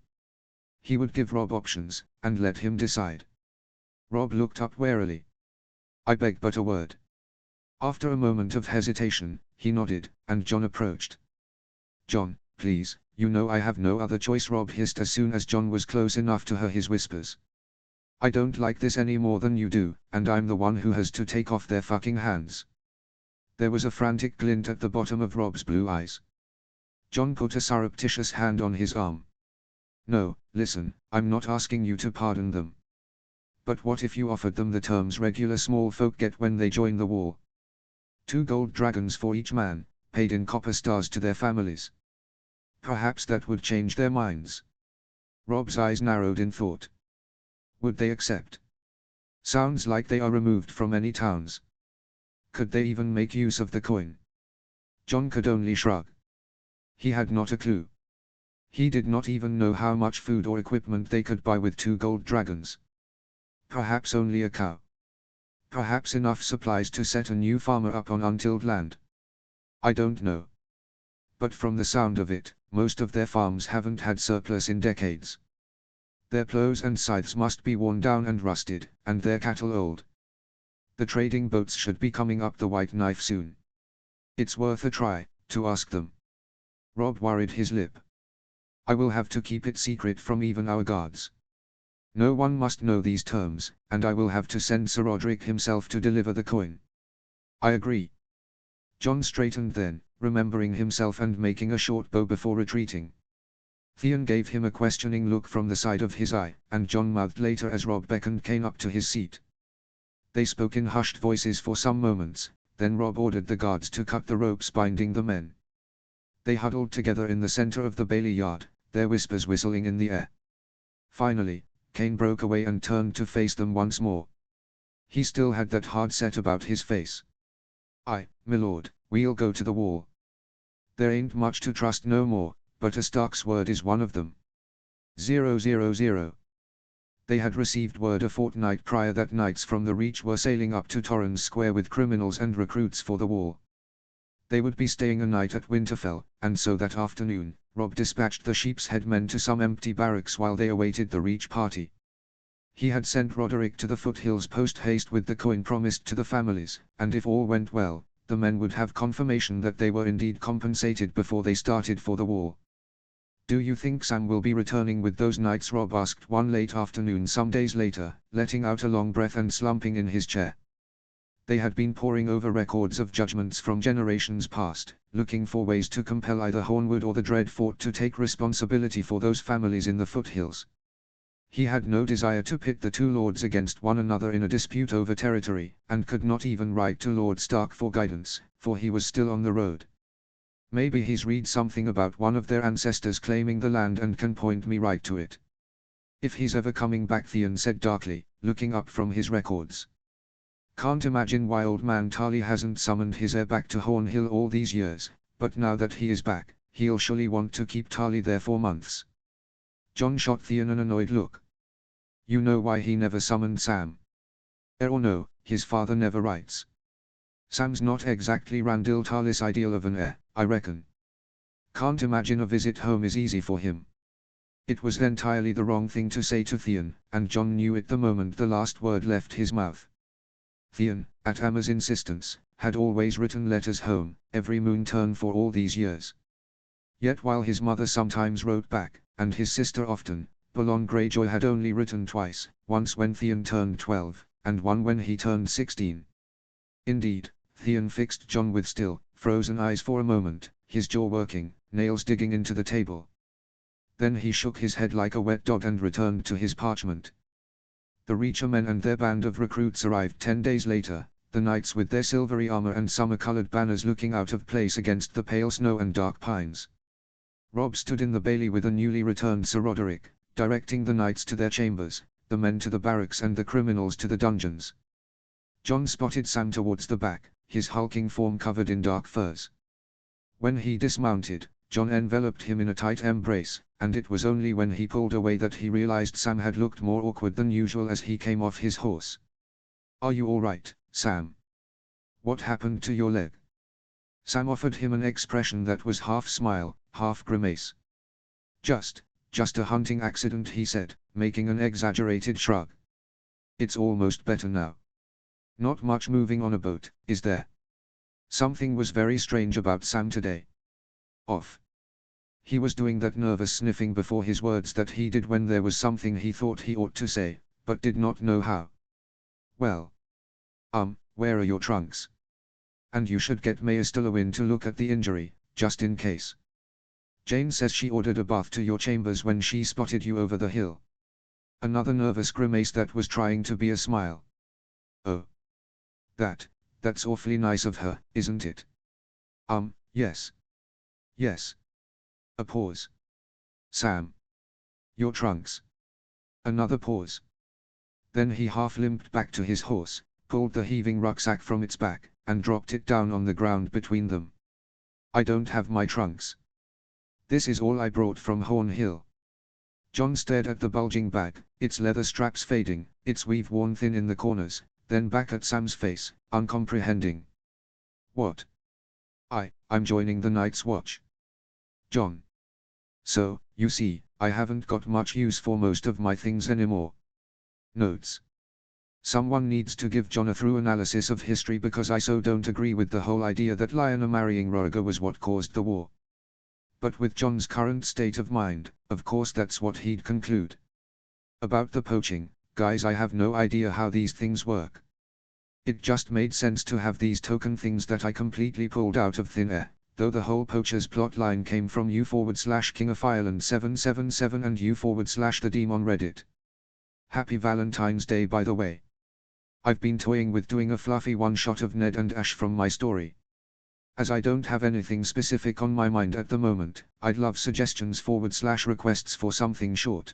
He would give Rob options, and let him decide. Rob looked up warily. "I beg but a word." After a moment of hesitation, he nodded, and John approached. "John, please, you know I have no other choice," Rob hissed as soon as John was close enough to hear his whispers. "I don't like this any more than you do, and I'm the one who has to take off their fucking hands." There was a frantic glint at the bottom of Rob's blue eyes. John put a surreptitious hand on his arm. "No, listen, I'm not asking you to pardon them. But what if you offered them the terms regular small folk get when they join the war? 2 gold dragons for each man, paid in copper stars to their families. Perhaps that would change their minds." Rob's eyes narrowed in thought. Would they accept? Sounds like they are removed from any towns. Could they even make use of the coin? John could only shrug. He had not a clue. He did not even know how much food or equipment they could buy with 2 gold dragons. Perhaps only a cow. Perhaps enough supplies to set a new farmer up on untilled land. I don't know. But from the sound of it, most of their farms haven't had surplus in decades. Their plows and scythes must be worn down and rusted, and their cattle old. The trading boats should be coming up the White Knife soon. It's worth a try, to ask them. Rob worried his lip. I will have to keep it secret from even our guards. No one must know these terms, and I will have to send Sir Roderick himself to deliver the coin. I agree. John straightened then, remembering himself and making a short bow before retreating. Theon gave him a questioning look from the side of his eye, and John mouthed later as Rob beckoned Kane up to his seat. They spoke in hushed voices for some moments, then Rob ordered the guards to cut the ropes binding the men. They huddled together in the center of the Bailey yard, their whispers whistling in the air. Finally, Kane broke away and turned to face them once more. He still had that hard set about his face. "Aye, my lord, we'll go to the wall. There ain't much to trust no more, but a Stark's word is one of them. 000. They had received word a fortnight prior that knights from the Reach were sailing up to Torrens Square with criminals and recruits for the war. They would be staying a night at Winterfell, and so that afternoon, Rob dispatched the Sheep's Head men to some empty barracks while they awaited the Reach party. He had sent Roderick to the foothills post-haste with the coin promised to the families, and if all went well, the men would have confirmation that they were indeed compensated before they started for the war. "Do you think Sam will be returning with those knights?" Rob asked one late afternoon some days later, letting out a long breath and slumping in his chair. They had been poring over records of judgments from generations past, looking for ways to compel either Hornwood or the Dreadfort to take responsibility for those families in the foothills. He had no desire to pit the 2 lords against one another in a dispute over territory, and could not even write to Lord Stark for guidance, for he was still on the road. "Maybe he's read something about one of their ancestors claiming the land and can point me right to it. If he's ever coming back," Theon said darkly, looking up from his records. "Can't imagine why old man Tarly hasn't summoned his heir back to Hornhill all these years, but now that he is back, he'll surely want to keep Tarly there for months." John shot Theon an annoyed look. "You know why he never summoned Sam?" "Heir or no, his father never writes. Sam's not exactly Randil Tarlis' ideal of an heir, I reckon. Can't imagine a visit home is easy for him." It was entirely the wrong thing to say to Theon, and John knew it the moment the last word left his mouth. Theon, at Emma's insistence, had always written letters home, every moon turn for all these years. Yet while his mother sometimes wrote back, and his sister often, Balon Greyjoy had only written twice, once when Theon turned 12, and one when he turned 16. Indeed, Theon fixed John with still, frozen eyes for a moment, his jaw working, nails digging into the table. Then he shook his head like a wet dog and returned to his parchment. The Reacher men and their band of recruits arrived 10 days later, the knights with their silvery armor and summer-colored banners looking out of place against the pale snow and dark pines. Rob stood in the bailey with a newly returned Sir Roderick, directing the knights to their chambers, the men to the barracks and the criminals to the dungeons. John spotted Sam towards the back, his hulking form covered in dark furs. When he dismounted, John enveloped him in a tight embrace, and it was only when he pulled away that he realized Sam had looked more awkward than usual as he came off his horse. "Are you all right, Sam? What happened to your leg?" Sam offered him an expression that was half smile, half grimace. Just a hunting accident," he said, making an exaggerated shrug. "It's almost better now. Not much moving on a boat, is there?" Something was very strange about Sam today. Off. He was doing that nervous sniffing before his words that he did when there was something he thought he ought to say, but did not know how. "Well. Where are your trunks? And you should get Mayor Stillowin to look at the injury, just in case. Jane says she ordered a bath to your chambers when she spotted you over the hill." Another nervous grimace that was trying to be a smile. "Oh. That's awfully nice of her, isn't it?" Yes. Yes." A pause. "Sam. Your trunks." Another pause. Then he half limped back to his horse, pulled the heaving rucksack from its back, and dropped it down on the ground between them. "I don't have my trunks. This is all I brought from Horn Hill." John stared at the bulging bag, its leather straps fading, its weave worn thin in the corners, then back at Sam's face, uncomprehending. "What?" I'm joining the Night's Watch." "John. So, you see, I haven't got much use for most of my things anymore." Notes. Someone needs to give John a thorough analysis of history because I so don't agree with the whole idea that Lyanna marrying Roger was what caused the war. But with John's current state of mind, of course that's what he'd conclude. About the poaching, guys, I have no idea how these things work. It just made sense to have these token things that I completely pulled out of thin air, though the whole poachers plotline came from u/King of Ireland 777 and u/the Deem on Reddit. Happy Valentine's Day, by the way. I've been toying with doing a fluffy one-shot of Ned and Ash from my story. As I don't have anything specific on my mind at the moment, I'd love suggestions /requests for something short.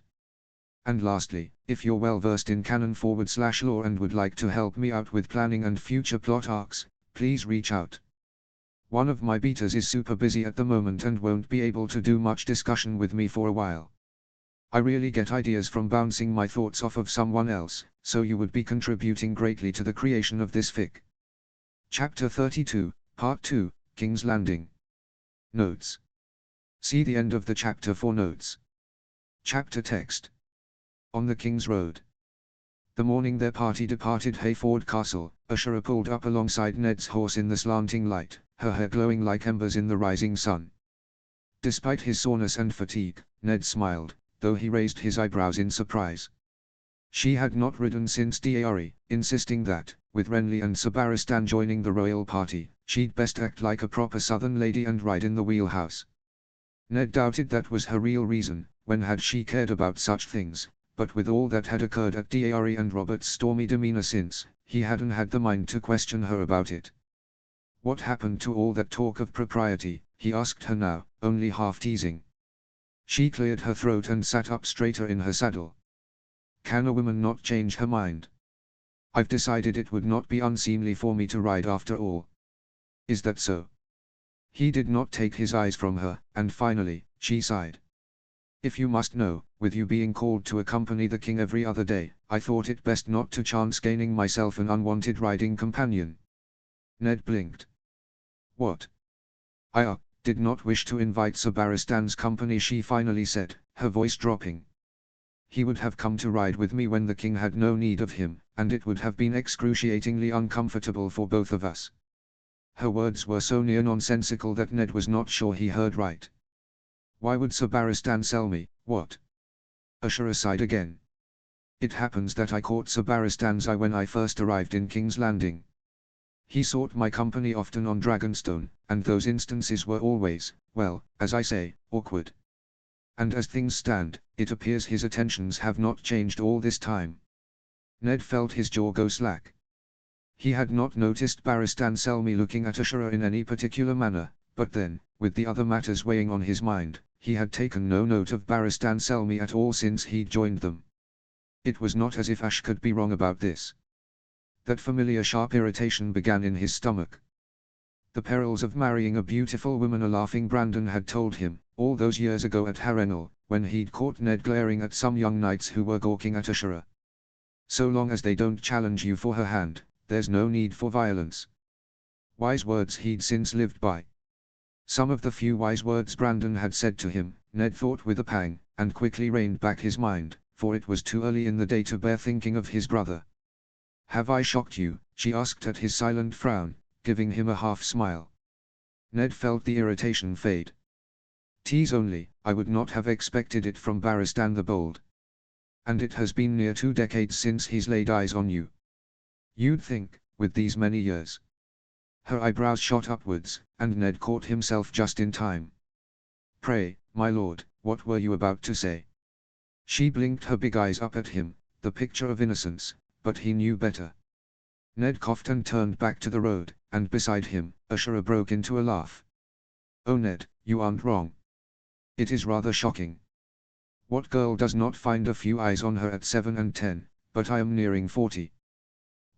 And lastly, if you're well versed in canon /lore and would like to help me out with planning and future plot arcs, please reach out. One of my beaters is super busy at the moment and won't be able to do much discussion with me for a while. I really get ideas from bouncing my thoughts off of someone else, so you would be contributing greatly to the creation of this fic. Chapter 32, Part 2, King's Landing. Notes. See the end of the chapter for notes. Chapter text. On the King's Road. The morning their party departed Hayford Castle, Ashura pulled up alongside Ned's horse in the slanting light, her hair glowing like embers in the rising sun. Despite his soreness and fatigue, Ned smiled, though he raised his eyebrows in surprise. She had not ridden since Deari, insisting that, with Renly and Sabaristan joining the royal party, she'd best act like a proper southern lady and ride in the wheelhouse. Ned doubted that was her real reason. When had she cared about such things? But with all that had occurred at Deari and Robert's stormy demeanor since, he hadn't had the mind to question her about it. What happened to all that talk of propriety, he asked her now, only half teasing. She cleared her throat and sat up straighter in her saddle. Can a woman not change her mind? I've decided it would not be unseemly for me to ride after all. Is that so? He did not take his eyes from her, and finally, she sighed. If you must know, with you being called to accompany the king every other day, I thought it best not to chance gaining myself an unwanted riding companion. Ned blinked. What? I did not wish to invite Sabaristan's company, she finally said, her voice dropping. He would have come to ride with me when the king had no need of him, and it would have been excruciatingly uncomfortable for both of us. Her words were so near nonsensical that Ned was not sure he heard right. Why would Sabaristan sell me? What? Ashura sighed again. It happens that I caught Sabaristan's eye when I first arrived in King's Landing. He sought my company often on Dragonstone, and those instances were always, well, as I say, awkward. And as things stand, it appears his attentions have not changed all this time. Ned felt his jaw go slack. He had not noticed Barristan Selmy looking at Ashura in any particular manner, but then, with the other matters weighing on his mind, he had taken no note of Barristan Selmy at all since he'd joined them. It was not as if Ash could be wrong about this. That familiar sharp irritation began in his stomach. The perils of marrying a beautiful woman a laughing Brandon had told him, all those years ago at Harrenhal, when he'd caught Ned glaring at some young knights who were gawking at Ashura. So long as they don't challenge you for her hand, there's no need for violence. Wise words he'd since lived by. Some of the few wise words Brandon had said to him, Ned thought with a pang, and quickly reined back his mind, for it was too early in the day to bear thinking of his brother. "Have I shocked you?" she asked at his silent frown, giving him a half-smile. Ned felt the irritation fade. "Tease only, I would not have expected it from Barristan the Bold. And it has been near 2 decades since he's laid eyes on you. You'd think, with these many years." Her eyebrows shot upwards, and Ned caught himself just in time. "Pray, my lord, what were you about to say?" She blinked her big eyes up at him, the picture of innocence, but he knew better. Ned coughed and turned back to the road, and beside him, Ashura broke into a laugh. "Oh Ned, you aren't wrong. It is rather shocking. What girl does not find a few eyes on her at 7 and 10, but I am nearing 40.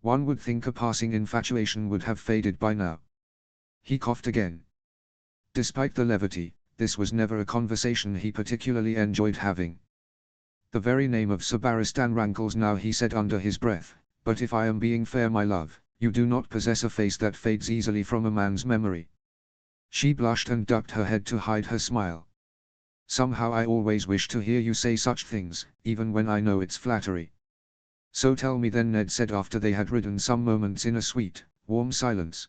One would think a passing infatuation would have faded by now." He coughed again. Despite the levity, this was never a conversation he particularly enjoyed having. "The very name of Sir Barristan rankles now," he said under his breath, "but if I am being fair, my love, you do not possess a face that fades easily from a man's memory." She blushed and ducked her head to hide her smile. "Somehow I always wish to hear you say such things, even when I know it's flattery." "So tell me then," Ned said after they had ridden some moments in a sweet, warm silence.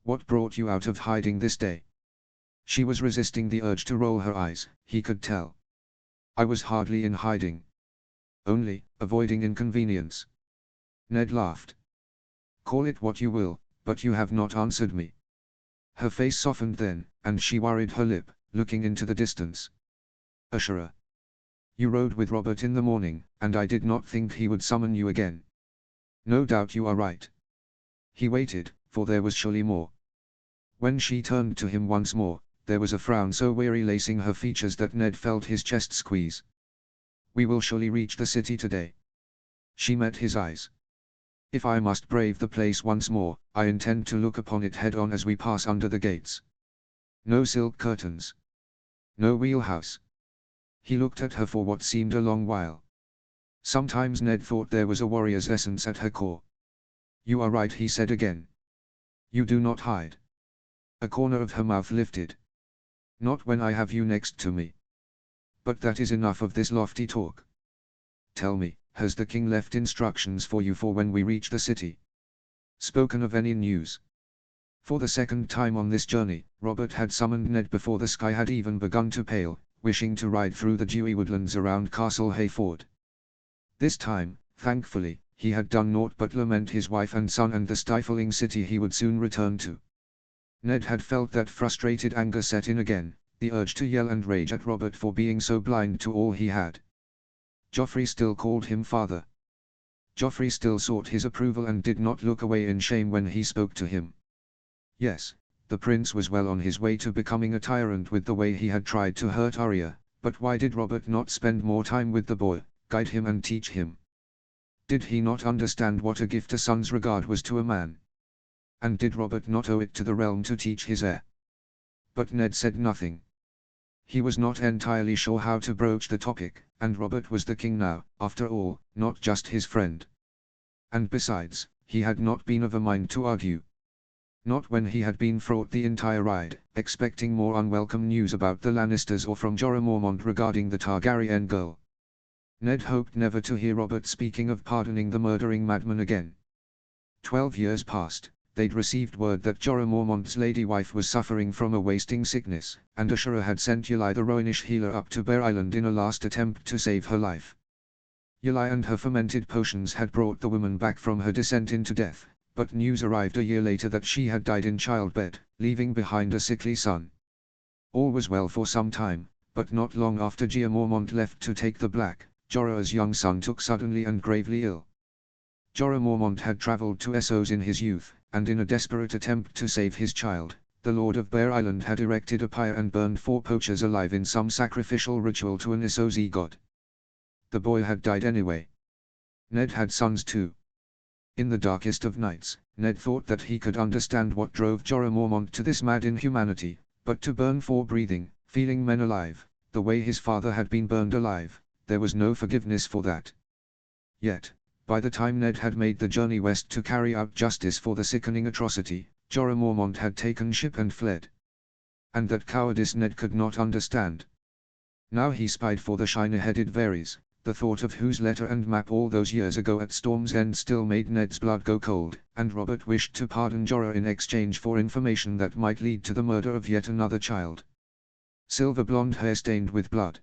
"What brought you out of hiding this day?" She was resisting the urge to roll her eyes, he could tell. "I was hardly in hiding. Only, avoiding inconvenience." Ned laughed. "Call it what you will, but you have not answered me." Her face softened then, and she worried her lip, looking into the distance. "Ashura. You rode with Robert in the morning, and I did not think he would summon you again." "No doubt you are right." He waited, for there was surely more. When she turned to him once more, there was a frown so weary lacing her features that Ned felt his chest squeeze. "We will surely reach the city today." She met his eyes. "If I must brave the place once more, I intend to look upon it head-on as we pass under the gates. No silk curtains. No wheelhouse." He looked at her for what seemed a long while. Sometimes Ned thought there was a warrior's essence at her core. "You are right," he said again. "You do not hide." A corner of her mouth lifted. "Not when I have you next to me. But that is enough of this lofty talk. Tell me, has the king left instructions for you for when we reach the city? Spoken of any news?" For the second time on this journey, Robert had summoned Ned before the sky had even begun to pale, wishing to ride through the dewy woodlands around Castle Hayford. This time, thankfully, he had done naught but lament his wife and son and the stifling city he would soon return to. Ned had felt that frustrated anger set in again, the urge to yell and rage at Robert for being so blind to all he had. Joffrey still called him father. Joffrey still sought his approval and did not look away in shame when he spoke to him. Yes, the prince was well on his way to becoming a tyrant with the way he had tried to hurt Arya, but why did Robert not spend more time with the boy, guide him and teach him? Did he not understand what a gift a son's regard was to a man? And did Robert not owe it to the realm to teach his heir? But Ned said nothing. He was not entirely sure how to broach the topic, and Robert was the king now, after all, not just his friend. And besides, he had not been of a mind to argue. Not when he had been fraught the entire ride, expecting more unwelcome news about the Lannisters or from Jorah Mormont regarding the Targaryen girl. Ned hoped never to hear Robert speaking of pardoning the murdering madman again. 12 years passed. They'd received word that Jorah Mormont's lady wife was suffering from a wasting sickness, and Ashura had sent Yulai the Roynish healer up to Bear Island in a last attempt to save her life. Yulai and her fermented potions had brought the woman back from her descent into death, but news arrived a year later that she had died in childbed, leaving behind a sickly son. All was well for some time, But not long after Jeor Mormont left to take the Black, Jorah's young son took suddenly and gravely ill. Jorah Mormont had travelled to Essos in his youth, and in a desperate attempt to save his child, the Lord of Bear Island had erected a pyre and burned 4 poachers alive in some sacrificial ritual to an Essosi god. The boy had died anyway. Ned had sons too. In the darkest of nights, Ned thought that he could understand what drove Jorah Mormont to this mad inhumanity, but to burn 4 breathing, feeling men alive, the way his father had been burned alive, there was no forgiveness for that. Yet, by the time Ned had made the journey west to carry out justice for the sickening atrocity, Jorah Mormont had taken ship and fled. And that cowardice Ned could not understand. Now he spied for the shiny-headed Varys, the thought of whose letter and map all those years ago at Storm's End still made Ned's blood go cold, and Robert wished to pardon Jorah in exchange for information that might lead to the murder of yet another child. Silver blonde hair stained with blood.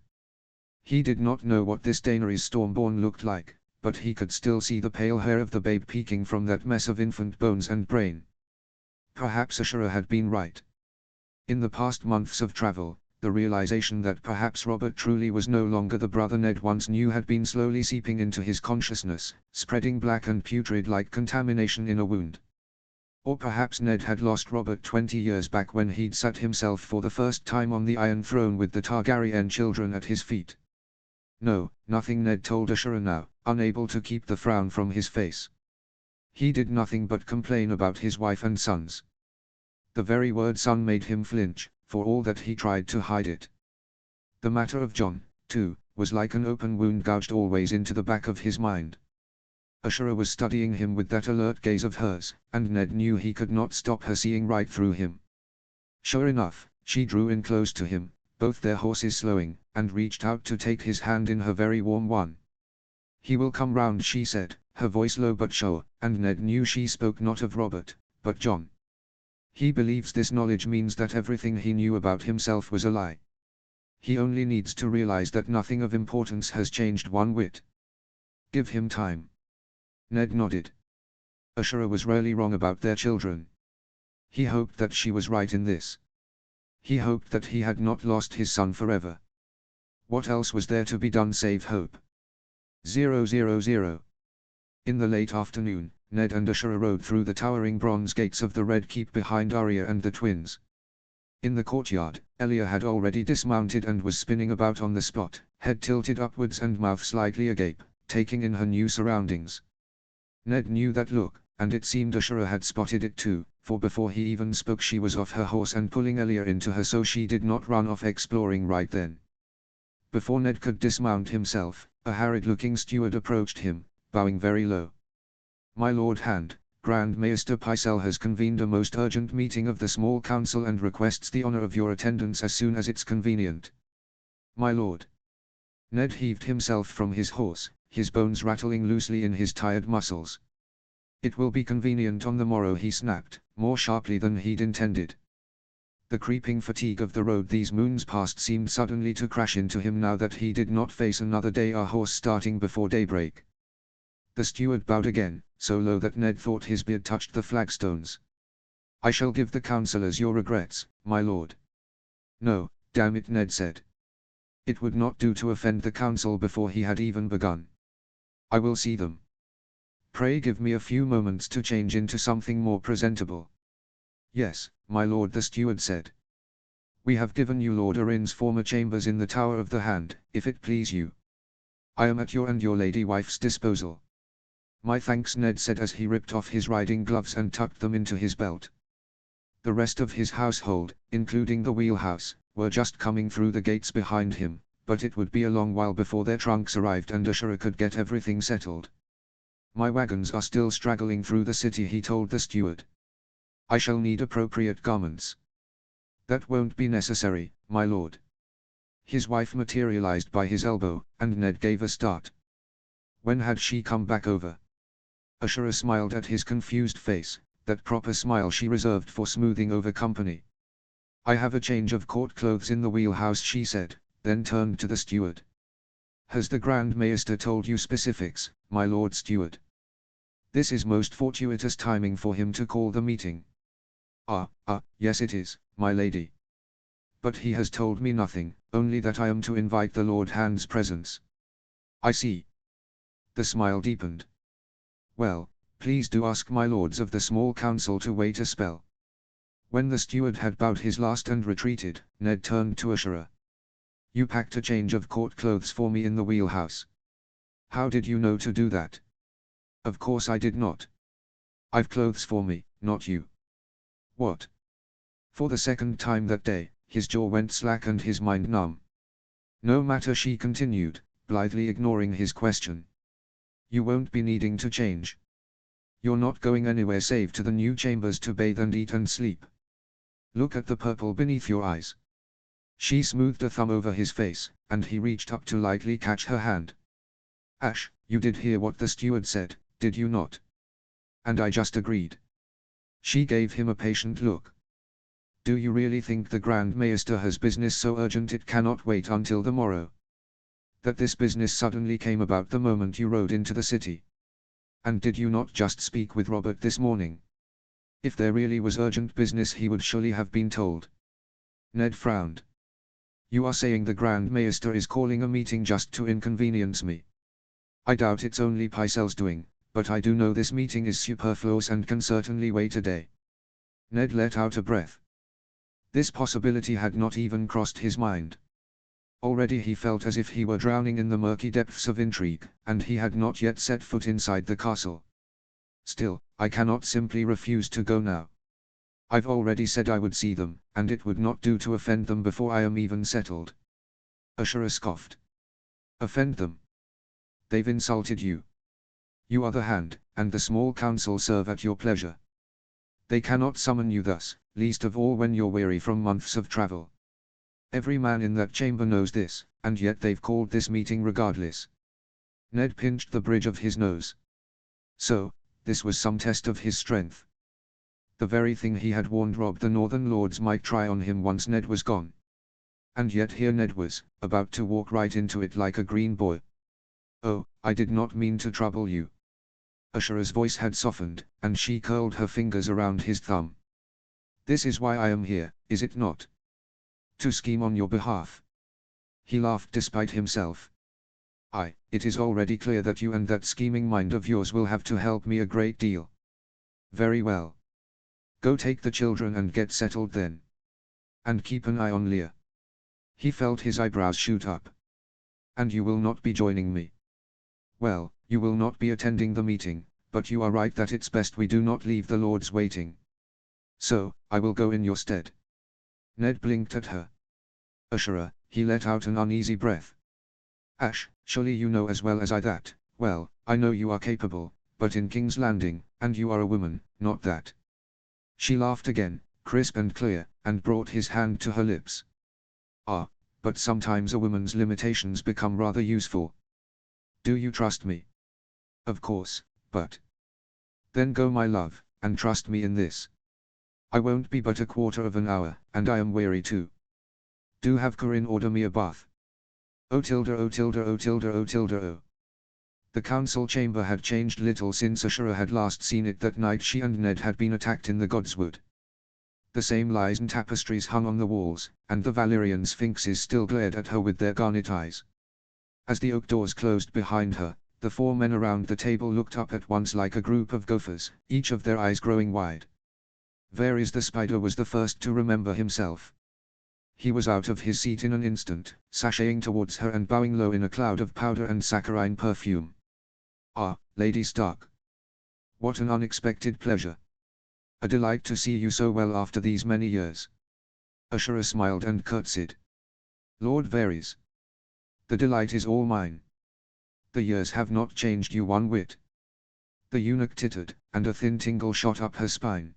He did not know what this Daenerys Stormborn looked like, but he could still see the pale hair of the babe peeking from that mess of infant bones and brain. Perhaps Ashura had been right. In the past months of travel, the realization that perhaps Robert truly was no longer the brother Ned once knew had been slowly seeping into his consciousness, spreading black and putrid like contamination in a wound. Or perhaps Ned had lost Robert 20 years back when he'd sat himself for the first time on the Iron Throne with the Targaryen children at his feet. No, nothing, Ned told Ashura now, unable to keep the frown from his face. He did nothing but complain about his wife and sons. The very word son made him flinch, for all that he tried to hide it. The matter of Jon, too, was like an open wound gouged always into the back of his mind. Ashura was studying him with that alert gaze of hers, and Ned knew he could not stop her seeing right through him. Sure enough, she drew in close to him, both their horses slowing, and reached out to take his hand in her very warm one. "He will come round," she said, her voice low but sure, and Ned knew she spoke not of Robert, but Jon. He believes this knowledge means that everything he knew about himself was a lie. He only needs to realize that nothing of importance has changed one whit. Give him time. Ned nodded. Ashura was rarely wrong about their children. He hoped that she was right in this. He hoped that he had not lost his son forever. What else was there to be done save hope? 000. In the late afternoon, Ned and Ashura rode through the towering bronze gates of the Red Keep behind Arya and the twins. In the courtyard, Elia had already dismounted and was spinning about on the spot, head tilted upwards and mouth slightly agape, taking in her new surroundings. Ned knew that look, and it seemed Ashura had spotted it too, for before he even spoke she was off her horse and pulling Elia into her so she did not run off exploring right then. Before Ned could dismount himself, a harried-looking steward approached him, bowing very low. "My Lord Hand, Grand Maester Pycelle has convened a most urgent meeting of the small council and requests the honor of your attendance as soon as it's convenient." "My lord." Ned heaved himself from his horse, his bones rattling loosely in his tired muscles. "It will be convenient on the morrow," he snapped, more sharply than he'd intended. The creeping fatigue of the road these moons past seemed suddenly to crash into him now that he did not face another day a horse starting before daybreak. The steward bowed again, so low that Ned thought his beard touched the flagstones. "I shall give the councillors your regrets, my lord." "No, damn it," Ned said. It would not do to offend the council before he had even begun. "I will see them. Pray give me a few moments to change into something more presentable." "Yes, my lord," the steward said. "We have given you Lord Arryn's former chambers in the Tower of the Hand, if it please you. I am at your and your lady wife's disposal." "My thanks," Ned said as he ripped off his riding gloves and tucked them into his belt. The rest of his household, including the wheelhouse, were just coming through the gates behind him, but it would be a long while before their trunks arrived and Ashura could get everything settled. "My wagons are still straggling through the city," he told the steward. "I shall need appropriate garments." "That won't be necessary, my lord." His wife materialized by his elbow, and Ned gave a start. When had she come back over? Ashura smiled at his confused face, that proper smile she reserved for smoothing over company. "I have a change of court clothes in the wheelhouse," she said, then turned to the steward. "Has the Grand Maester told you specifics, my lord steward?" "This is most fortuitous timing for him to call the meeting." Yes it is, my lady." But he has told me nothing, only that I am to invite the Lord Hand's presence. I see. The smile deepened. Well, please do ask my lords of the small council to wait a spell. When the steward had bowed his last and retreated, Ned turned to Ashura. You packed a change of court clothes for me in the wheelhouse. How did you know to do that? Of course I did not. I've clothes for me, not you. What? For the second time that day, his jaw went slack and his mind numb. No matter, she continued, blithely ignoring his question. You won't be needing to change. You're not going anywhere save to the new chambers to bathe and eat and sleep. Look at the purple beneath your eyes. She smoothed a thumb over his face, and he reached up to lightly catch her hand. Ash, you did hear what the steward said, did you not? And I just agreed. She gave him a patient look. Do you really think the Grand Maester has business so urgent it cannot wait until the morrow? That this business suddenly came about the moment you rode into the city? And did you not just speak with Robert this morning? If there really was urgent business he would surely have been told. Ned frowned. You are saying the Grand Maester is calling a meeting just to inconvenience me? I doubt it's only Pycelle's doing, but I do know this meeting is superfluous and can certainly wait a day. Ned let out a breath. This possibility had not even crossed his mind. Already he felt as if he were drowning in the murky depths of intrigue, and he had not yet set foot inside the castle. Still, I cannot simply refuse to go now. I've already said I would see them, and it would not do to offend them before I am even settled. Ashura scoffed. Offend them? They've insulted you. You are the Hand, and the small council serve at your pleasure. They cannot summon you thus, least of all when you're weary from months of travel. Every man in that chamber knows this, and yet they've called this meeting regardless. Ned pinched the bridge of his nose. So, this was some test of his strength. The very thing he had warned Robb the Northern Lords might try on him once Ned was gone. And yet here Ned was, about to walk right into it like a green boy. Oh, I did not mean to trouble you. Ashura's voice had softened, and she curled her fingers around his thumb. This is why I am here, is it not? To scheme on your behalf. He laughed despite himself. It is already clear that you and that scheming mind of yours will have to help me a great deal. Very well. Go take the children and get settled then. And keep an eye on Leah. He felt his eyebrows shoot up. And you will not be joining me. Well, you will not be attending the meeting, but you are right that it's best we do not leave the lords waiting. So, I will go in your stead. Ned blinked at her. Ashura, he let out an uneasy breath. Ash, surely you know as well as I that, well, I know you are capable, but in King's Landing, and you are a woman, not that. She laughed again, crisp and clear, and brought his hand to her lips. Ah, but sometimes a woman's limitations become rather useful. Do you trust me? Of course, but... Then go my love, and trust me in this. I won't be but a quarter of an hour, and I am weary too. Do have Corinne order me a bath. Oh tilde oh tilde oh tilde oh tilde oh. The council chamber had changed little since Ashura had last seen it that night she and Ned had been attacked in the Godswood. The same lies and tapestries hung on the walls, and the Valyrian sphinxes still glared at her with their garnet eyes. As the oak doors closed behind her, the four men around the table looked up at once like a group of gophers, each of their eyes growing wide. Varys the Spider was the first to remember himself. He was out of his seat in an instant, sashaying towards her and bowing low in a cloud of powder and saccharine perfume. Ah, Lady Stark. What an unexpected pleasure. A delight to see you so well after these many years. Ashura smiled and curtsied. Lord Varys. The delight is all mine. The years have not changed you one whit. The eunuch tittered, and a thin tingle shot up her spine.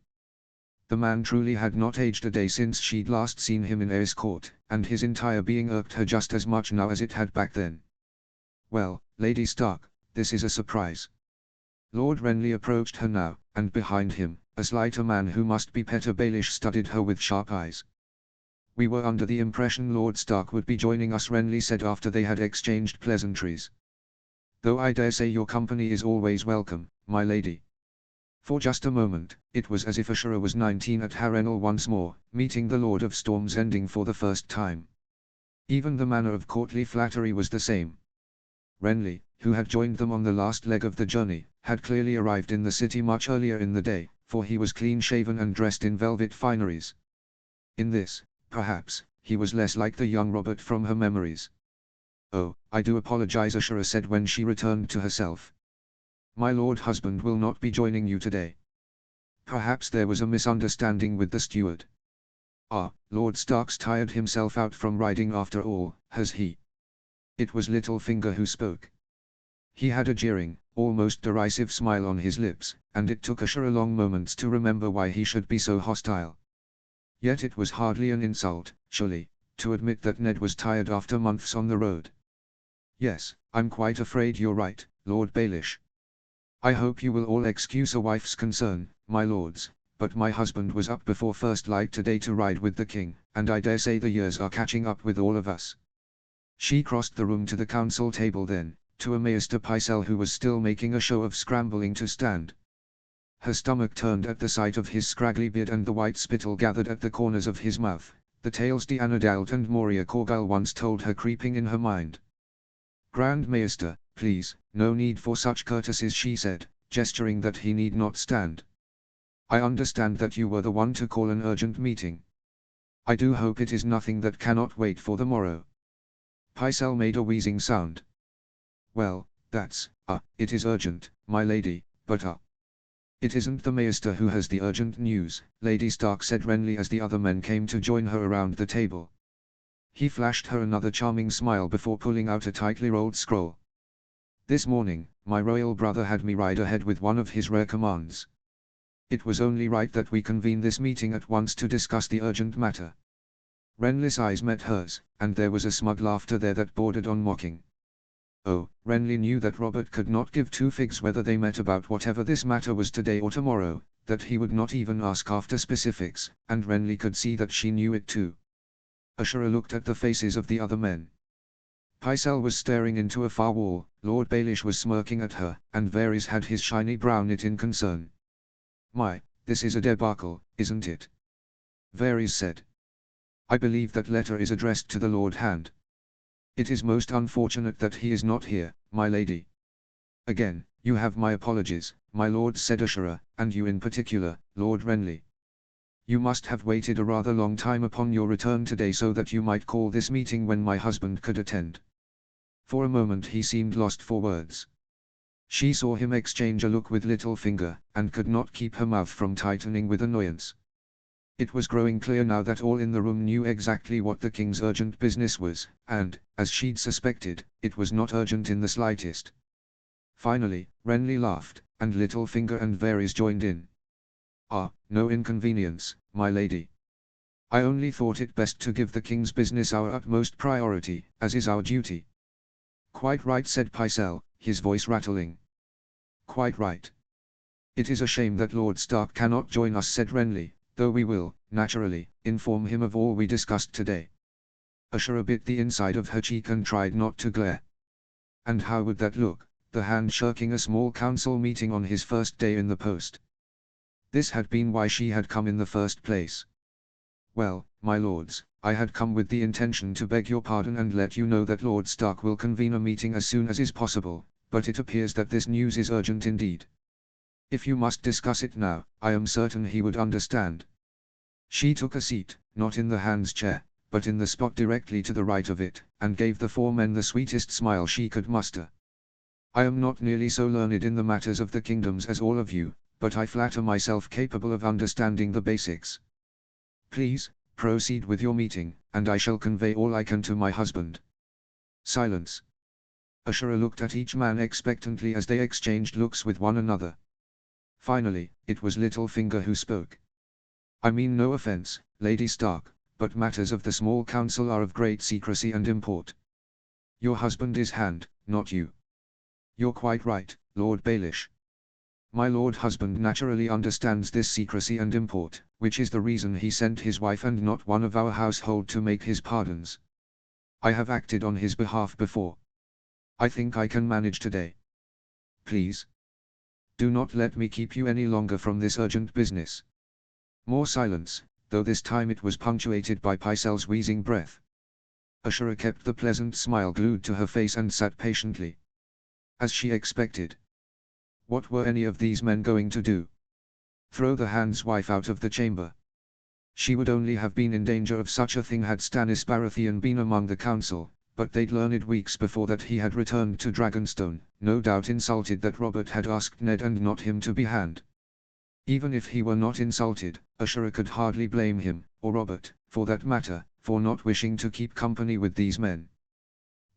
The man truly had not aged a day since she'd last seen him in Aerys Court, and his entire being irked her just as much now as it had back then. Well, Lady Stark, this is a surprise. Lord Renly approached her now, and behind him, a slighter man who must be Petyr Baelish studied her with sharp eyes. We were under the impression Lord Stark would be joining us, Renly said after they had exchanged pleasantries. Though I dare say your company is always welcome, my lady. For just a moment, it was as if Ashura was 19 at Harrenhal once more, meeting the Lord of Storm's Ending for the first time. Even the manner of courtly flattery was the same. Renly, who had joined them on the last leg of the journey, had clearly arrived in the city much earlier in the day, for he was clean-shaven and dressed in velvet fineries. In this, perhaps, he was less like the young Robert from her memories. "Oh, I do apologize," Ashura said when she returned to herself. "My lord husband will not be joining you today. Perhaps there was a misunderstanding with the steward." "Ah, Lord Stark's tired himself out from riding after all, has he?" It was Littlefinger who spoke. He had a jeering, almost derisive smile on his lips, and it took Ashura long moments to remember why he should be so hostile. Yet it was hardly an insult, surely, to admit that Ned was tired after months on the road. "Yes, I'm quite afraid you're right, Lord Baelish. I hope you will all excuse a wife's concern, my lords, but my husband was up before first light today to ride with the king, and I dare say the years are catching up with all of us." She crossed the room to the council table then, to a Maester Pycelle who was still making a show of scrambling to stand. Her stomach turned at the sight of his scraggly beard and the white spittle gathered at the corners of his mouth, the tales Dianadalt and Moria Corgyle once told her creeping in her mind. "Grand Maester, please, no need for such courtesies," she said, gesturing that he need not stand. "I understand that you were the one to call an urgent meeting. I do hope it is nothing that cannot wait for the morrow." Pycelle made a wheezing sound. "Well, it is urgent, my lady, but it isn't the Maester who has the urgent news," Lady Stark said Renly as the other men came to join her around the table. He flashed her another charming smile before pulling out a tightly rolled scroll. "This morning, my royal brother had me ride ahead with one of his rare commands. It was only right that we convene this meeting at once to discuss the urgent matter." Renly's eyes met hers, and there was a smug laughter there that bordered on mocking. Oh, Renly knew that Robert could not give two figs whether they met about whatever this matter was today or tomorrow, that he would not even ask after specifics, and Renly could see that she knew it too. Ashura looked at the faces of the other men. Pycelle was staring into a far wall, Lord Baelish was smirking at her, and Varys had his shiny brow knit in concern. "My, this is a debacle, isn't it?" Varys said. "I believe that letter is addressed to the Lord Hand. It is most unfortunate that he is not here, my lady." "Again, you have my apologies, my lord," said Ashura, "and you in particular, Lord Renly. You must have waited a rather long time upon your return today so that you might call this meeting when my husband could attend." For a moment he seemed lost for words. She saw him exchange a look with Littlefinger, and could not keep her mouth from tightening with annoyance. It was growing clear now that all in the room knew exactly what the king's urgent business was, and, as she'd suspected, it was not urgent in the slightest. Finally, Renly laughed, and Littlefinger and Varys joined in. "Ah, no inconvenience, my lady. I only thought it best to give the king's business our utmost priority, as is our duty." "Quite right," said Pycelle, his voice rattling. "Quite right. It is a shame that Lord Stark cannot join us," said Renly, "though we will, naturally, inform him of all we discussed today." Ashura bit the inside of her cheek and tried not to glare. And how would that look, the Hand shirking a small council meeting on his first day in the post? This had been why she had come in the first place. "Well, my lords, I had come with the intention to beg your pardon and let you know that Lord Stark will convene a meeting as soon as is possible, but it appears that this news is urgent indeed. If you must discuss it now, I am certain he would understand." She took a seat, not in the Hand's chair, but in the spot directly to the right of it, and gave the four men the sweetest smile she could muster. "I am not nearly so learned in the matters of the kingdoms as all of you, but I flatter myself capable of understanding the basics. Please, proceed with your meeting, and I shall convey all I can to my husband." Silence. Ashura looked at each man expectantly as they exchanged looks with one another. Finally, it was Littlefinger who spoke. "I mean no offense, Lady Stark, but matters of the small council are of great secrecy and import. Your husband is Hand, not you." "You're quite right, Lord Baelish. My lord husband naturally understands this secrecy and import, which is the reason he sent his wife and not one of our household to make his pardons. I have acted on his behalf before. I think I can manage today." "Please." Do not let me keep you any longer from this urgent business. More silence, though this time it was punctuated by Pycelle's wheezing breath. Ashura kept the pleasant smile glued to her face and sat patiently. As she expected. What were any of these men going to do? Throw the Hand's wife out of the chamber? She would only have been in danger of such a thing had Stannis Baratheon been among the council, but they'd learned weeks before that he had returned to Dragonstone, no doubt insulted that Robert had asked Ned and not him to be Hand. Even if he were not insulted, Ashura could hardly blame him, or Robert, for that matter, for not wishing to keep company with these men.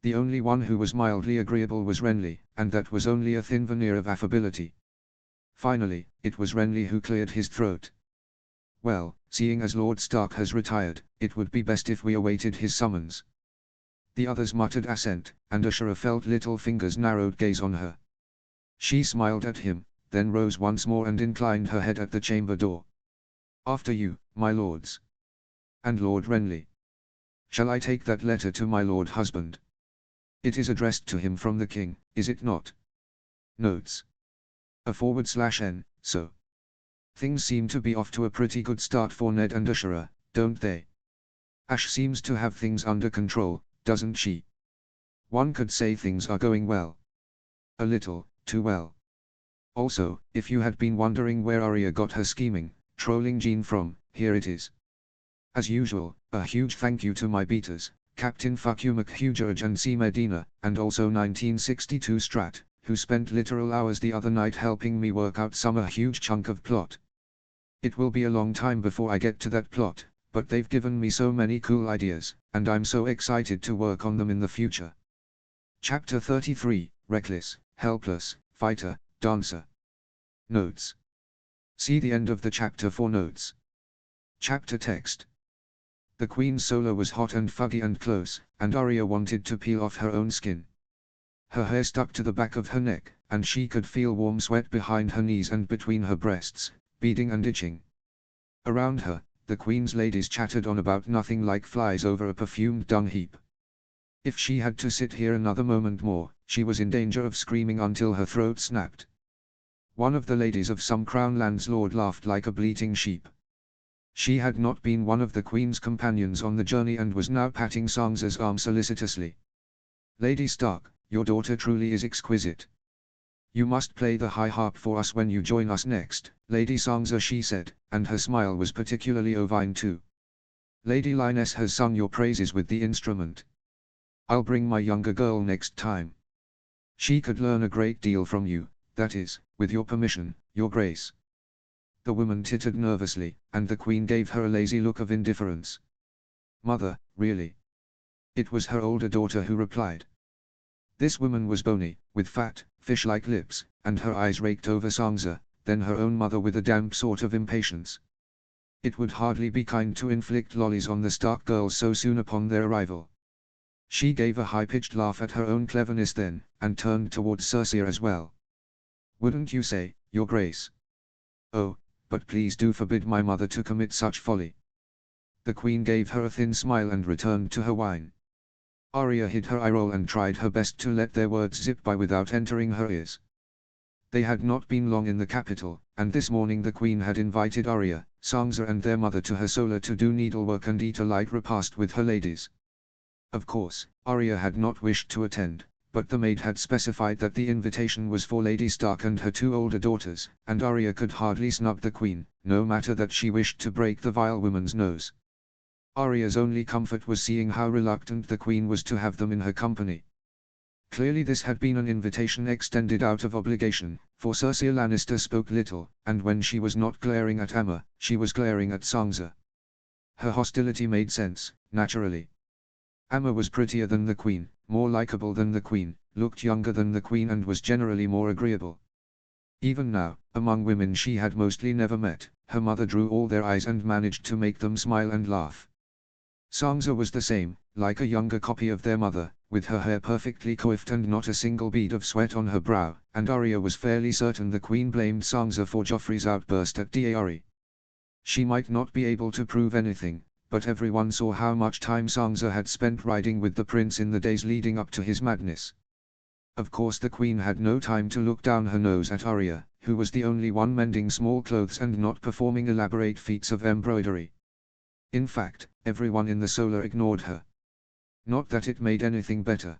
The only one who was mildly agreeable was Renly, and that was only a thin veneer of affability. Finally, it was Renly who cleared his throat. Well, seeing as Lord Stark has retired, it would be best if we awaited his summons. The others muttered assent, and Ashura felt Littlefinger's narrowed gaze on her. She smiled at him, then rose once more and inclined her head at the chamber door. After you, my lords. And Lord Renly. Shall I take that letter to my lord husband? It is addressed to him from the king, is it not? Notes. /n, so. Things seem to be off to a pretty good start for Ned and Ashura, don't they? Ash seems to have things under control, doesn't she? One could say things are going well. A little, too well. Also, if you had been wondering where Arya got her scheming, trolling Jean from, here it is. As usual, a huge thank you to my beaters, Captain Fuck You McHugh and C. Medina, and also 1962 Strat, who spent literal hours the other night helping me work out a huge chunk of plot. It will be a long time before I get to that plot, but they've given me so many cool ideas, and I'm so excited to work on them in the future. Chapter 33, Reckless, Helpless, Fighter, Dancer. Notes. See the end of the chapter for notes. Chapter text. The Queen's solar was hot and fuggy and close, and Arya wanted to peel off her own skin. Her hair stuck to the back of her neck, and she could feel warm sweat behind her knees and between her breasts, beading and itching. Around her, the Queen's ladies chattered on about nothing like flies over a perfumed dung heap. If she had to sit here another moment more, she was in danger of screaming until her throat snapped. One of the ladies of some Crown Land's lord laughed like a bleating sheep. She had not been one of the Queen's companions on the journey and was now patting Sansa's arm solicitously. Lady Stark, your daughter truly is exquisite. You must play the high harp for us when you join us next, Lady Sansa, she said, and her smile was particularly ovine too. Lady Lyness has sung your praises with the instrument. I'll bring my younger girl next time. She could learn a great deal from you, that is, with your permission, your grace. The woman tittered nervously, and the Queen gave her a lazy look of indifference. Mother, really? It was her older daughter who replied. This woman was bony, with fat, fish-like lips, and her eyes raked over Sansa, then her own mother with a damp sort of impatience. It would hardly be kind to inflict lollies on the Stark girls so soon upon their arrival. She gave a high-pitched laugh at her own cleverness then, and turned towards Cersei as well. Wouldn't you say, your grace? Oh, but please do forbid my mother to commit such folly. The Queen gave her a thin smile and returned to her wine. Arya hid her eye roll and tried her best to let their words zip by without entering her ears. They had not been long in the capital, and this morning the Queen had invited Arya, Sansa and their mother to her solar to do needlework and eat a light repast with her ladies. Of course, Arya had not wished to attend, but the maid had specified that the invitation was for Lady Stark and her two older daughters, and Arya could hardly snub the Queen, no matter that she wished to break the vile woman's nose. Arya's only comfort was seeing how reluctant the Queen was to have them in her company. Clearly this had been an invitation extended out of obligation, for Cersei Lannister spoke little, and when she was not glaring at Aemma, she was glaring at Sansa. Her hostility made sense, naturally. Aemma was prettier than the Queen, more likable than the Queen, looked younger than the Queen and was generally more agreeable. Even now, among women she had mostly never met, her mother drew all their eyes and managed to make them smile and laugh. Sansa was the same, like a younger copy of their mother, with her hair perfectly coiffed and not a single bead of sweat on her brow, and Arya was fairly certain the Queen blamed Sansa for Joffrey's outburst at Daenerys. She might not be able to prove anything, but everyone saw how much time Sansa had spent riding with the prince in the days leading up to his madness. Of course the Queen had no time to look down her nose at Arya, who was the only one mending small clothes and not performing elaborate feats of embroidery. In fact, everyone in the Solar ignored her. Not that it made anything better.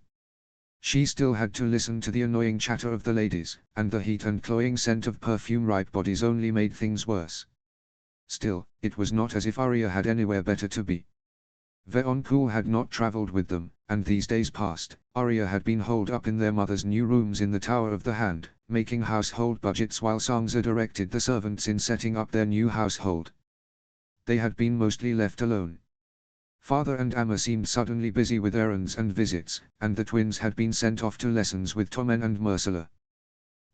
She still had to listen to the annoying chatter of the ladies, and the heat and cloying scent of perfume-ripe bodies only made things worse. Still, it was not as if Arya had anywhere better to be. Veonpool had not traveled with them, and these days past, Arya had been holed up in their mother's new rooms in the Tower of the Hand, making household budgets while Sansa directed the servants in setting up their new household. They had been mostly left alone. Father and Amma seemed suddenly busy with errands and visits, and the twins had been sent off to lessons with Tommen and Myrcella.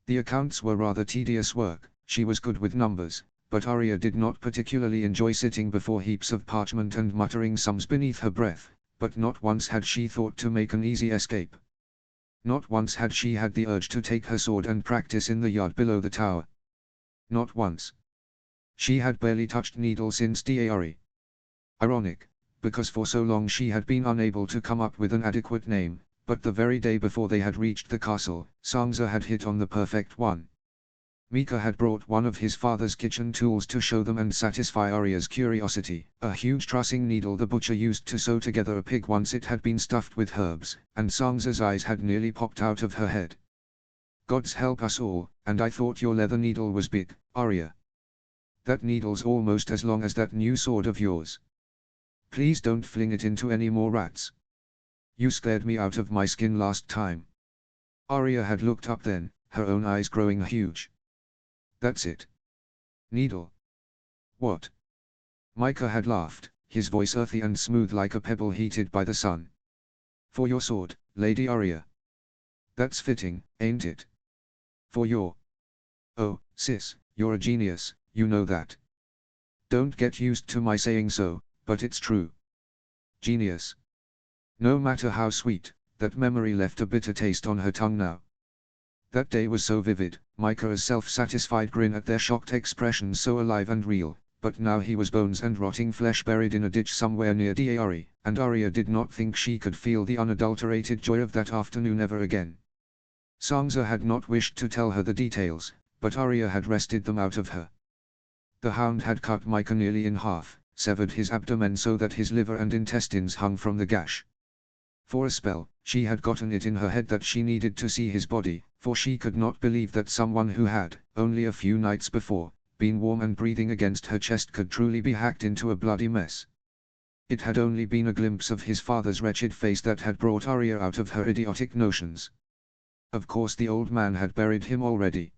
The accounts were rather tedious work. She was good with numbers, but Arya did not particularly enjoy sitting before heaps of parchment and muttering sums beneath her breath, but not once had she thought to make an easy escape. Not once had she had the urge to take her sword and practice in the yard below the tower. Not once. She had barely touched needle since Diari. Ironic, because for so long she had been unable to come up with an adequate name, but the very day before they had reached the castle, Sansa had hit on the perfect one. Mika had brought one of his father's kitchen tools to show them and satisfy Arya's curiosity, a huge trussing needle the butcher used to sew together a pig once it had been stuffed with herbs, and Sansa's eyes had nearly popped out of her head. Gods help us all, and I thought your leather needle was big, Arya. That needle's almost as long as that new sword of yours. Please don't fling it into any more rats. You scared me out of my skin last time. Arya had looked up then, her own eyes growing huge. That's it. Needle. What? Micah had laughed, his voice earthy and smooth like a pebble heated by the sun. For your sword, Lady Arya. That's fitting, ain't it? For your... Oh, sis, you're a genius, you know that. Don't get used to my saying so, but it's true. Genius. No matter how sweet, that memory left a bitter taste on her tongue now. That day was so vivid, Micah's self-satisfied grin at their shocked expressions so alive and real, but now he was bones and rotting flesh buried in a ditch somewhere near Diari, and Arya did not think she could feel the unadulterated joy of that afternoon ever again. Sansa had not wished to tell her the details, but Arya had wrested them out of her. The hound had cut Micah nearly in half, severed his abdomen so that his liver and intestines hung from the gash. For a spell, she had gotten it in her head that she needed to see his body, for she could not believe that someone who had, only a few nights before, been warm and breathing against her chest could truly be hacked into a bloody mess. It had only been a glimpse of his father's wretched face that had brought Arya out of her idiotic notions. Of course the old man had buried him already.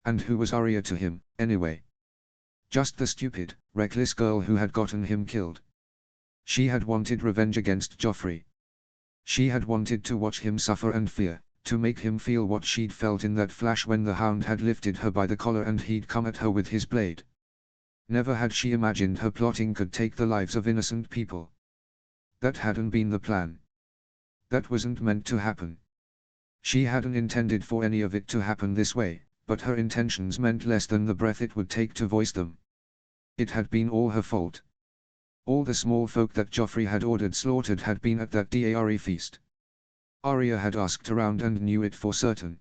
And who was Arya to him, anyway? Just the stupid, reckless girl who had gotten him killed. She had wanted revenge against Joffrey. She had wanted to watch him suffer and fear, to make him feel what she'd felt in that flash when the hound had lifted her by the collar and he'd come at her with his blade. Never had she imagined her plotting could take the lives of innocent people. That hadn't been the plan. That wasn't meant to happen. She hadn't intended for any of it to happen this way, but her intentions meant less than the breath it would take to voice them. It had been all her fault. All the small folk that Joffrey had ordered slaughtered had been at that Diari feast. Arya had asked around and knew it for certain.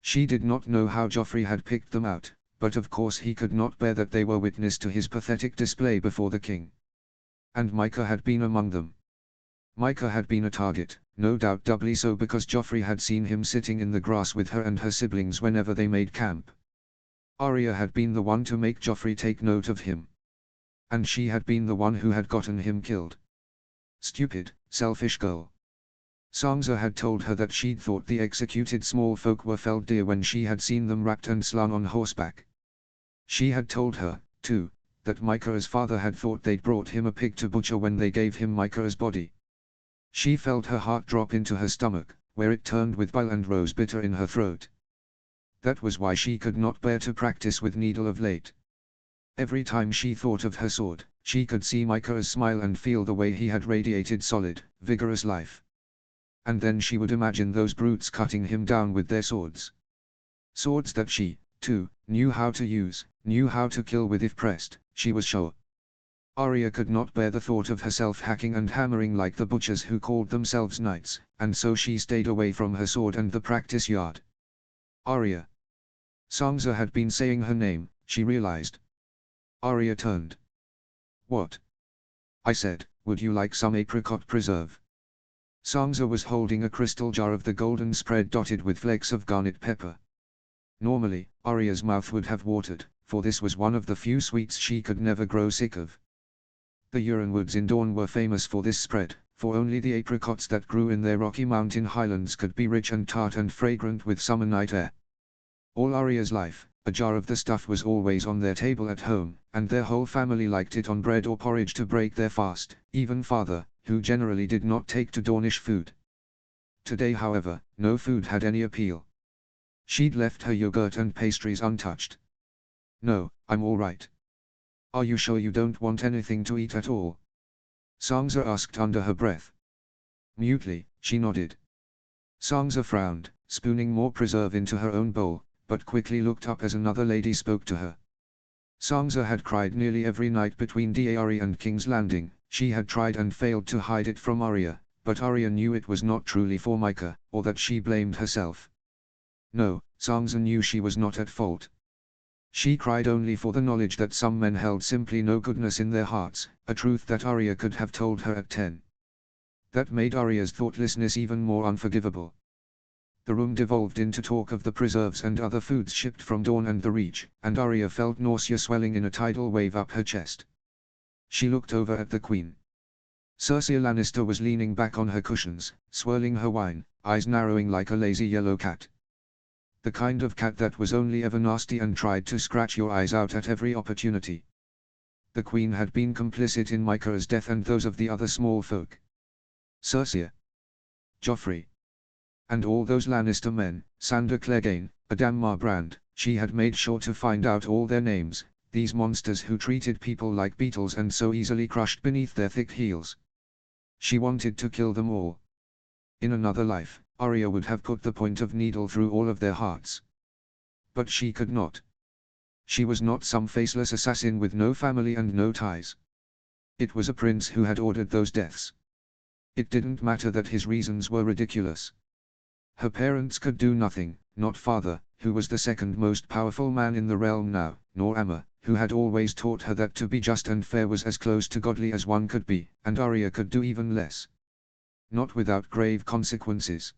She did not know how Joffrey had picked them out, but of course he could not bear that they were witness to his pathetic display before the king. And Micah had been among them. Micah had been a target, no doubt doubly so because Joffrey had seen him sitting in the grass with her and her siblings whenever they made camp. Arya had been the one to make Joffrey take note of him. And she had been the one who had gotten him killed. Stupid, selfish girl. Sansa had told her that she'd thought the executed small folk were felled deer when she had seen them wrapped and slung on horseback. She had told her, too, that Micah's father had thought they'd brought him a pig to butcher when they gave him Micah's body. She felt her heart drop into her stomach, where it turned with bile and rose bitter in her throat. That was why she could not bear to practice with needle of late. Every time she thought of her sword, she could see Micah's smile and feel the way he had radiated solid, vigorous life. And then she would imagine those brutes cutting him down with their swords. Swords that she, too, knew how to use, knew how to kill with if pressed, she was sure. Arya could not bear the thought of herself hacking and hammering like the butchers who called themselves knights, and so she stayed away from her sword and the practice yard. Arya. Sansa had been saying her name, she realized. Arya turned. What? I said, would you like some apricot preserve? Sansa was holding a crystal jar of the golden spread dotted with flakes of garnet pepper. Normally, Arya's mouth would have watered, for this was one of the few sweets she could never grow sick of. The Huron woods in Dorne were famous for this spread, for only the apricots that grew in their rocky mountain highlands could be rich and tart and fragrant with summer night air. All Arya's life, a jar of the stuff was always on their table at home, and their whole family liked it on bread or porridge to break their fast, even father, who generally did not take to Dornish food. Today however, no food had any appeal. She'd left her yogurt and pastries untouched. No, I'm all right. Are you sure you don't want anything to eat at all? Sansa asked under her breath. Mutely, she nodded. Sansa frowned, spooning more preserve into her own bowl, but quickly looked up as another lady spoke to her. Sansa had cried nearly every night between Daeari and King's Landing. She had tried and failed to hide it from Arya, but Arya knew it was not truly for Mycah, or that she blamed herself. No, Sansa knew she was not at fault. She cried only for the knowledge that some men held simply no goodness in their hearts, a truth that Arya could have told her at 10. That made Arya's thoughtlessness even more unforgivable. The room devolved into talk of the preserves and other foods shipped from Dorne and the Reach, and Arya felt nausea swelling in a tidal wave up her chest. She looked over at the Queen. Cersei Lannister was leaning back on her cushions, swirling her wine, eyes narrowing like a lazy yellow cat. The kind of cat that was only ever nasty and tried to scratch your eyes out at every opportunity. The Queen had been complicit in Mycah's death and those of the other small folk. Cersei, Joffrey, and all those Lannister men, Sandor Clegane, Adam Marbrand, she had made sure to find out all their names, these monsters who treated people like beetles and so easily crushed beneath their thick heels. She wanted to kill them all. In another life, Arya would have put the point of needle through all of their hearts. But she could not. She was not some faceless assassin with no family and no ties. It was a prince who had ordered those deaths. It didn't matter that his reasons were ridiculous. Her parents could do nothing, not father, who was the second most powerful man in the realm now, nor Aemma, who had always taught her that to be just and fair was as close to godly as one could be, and Arya could do even less. Not without grave consequences.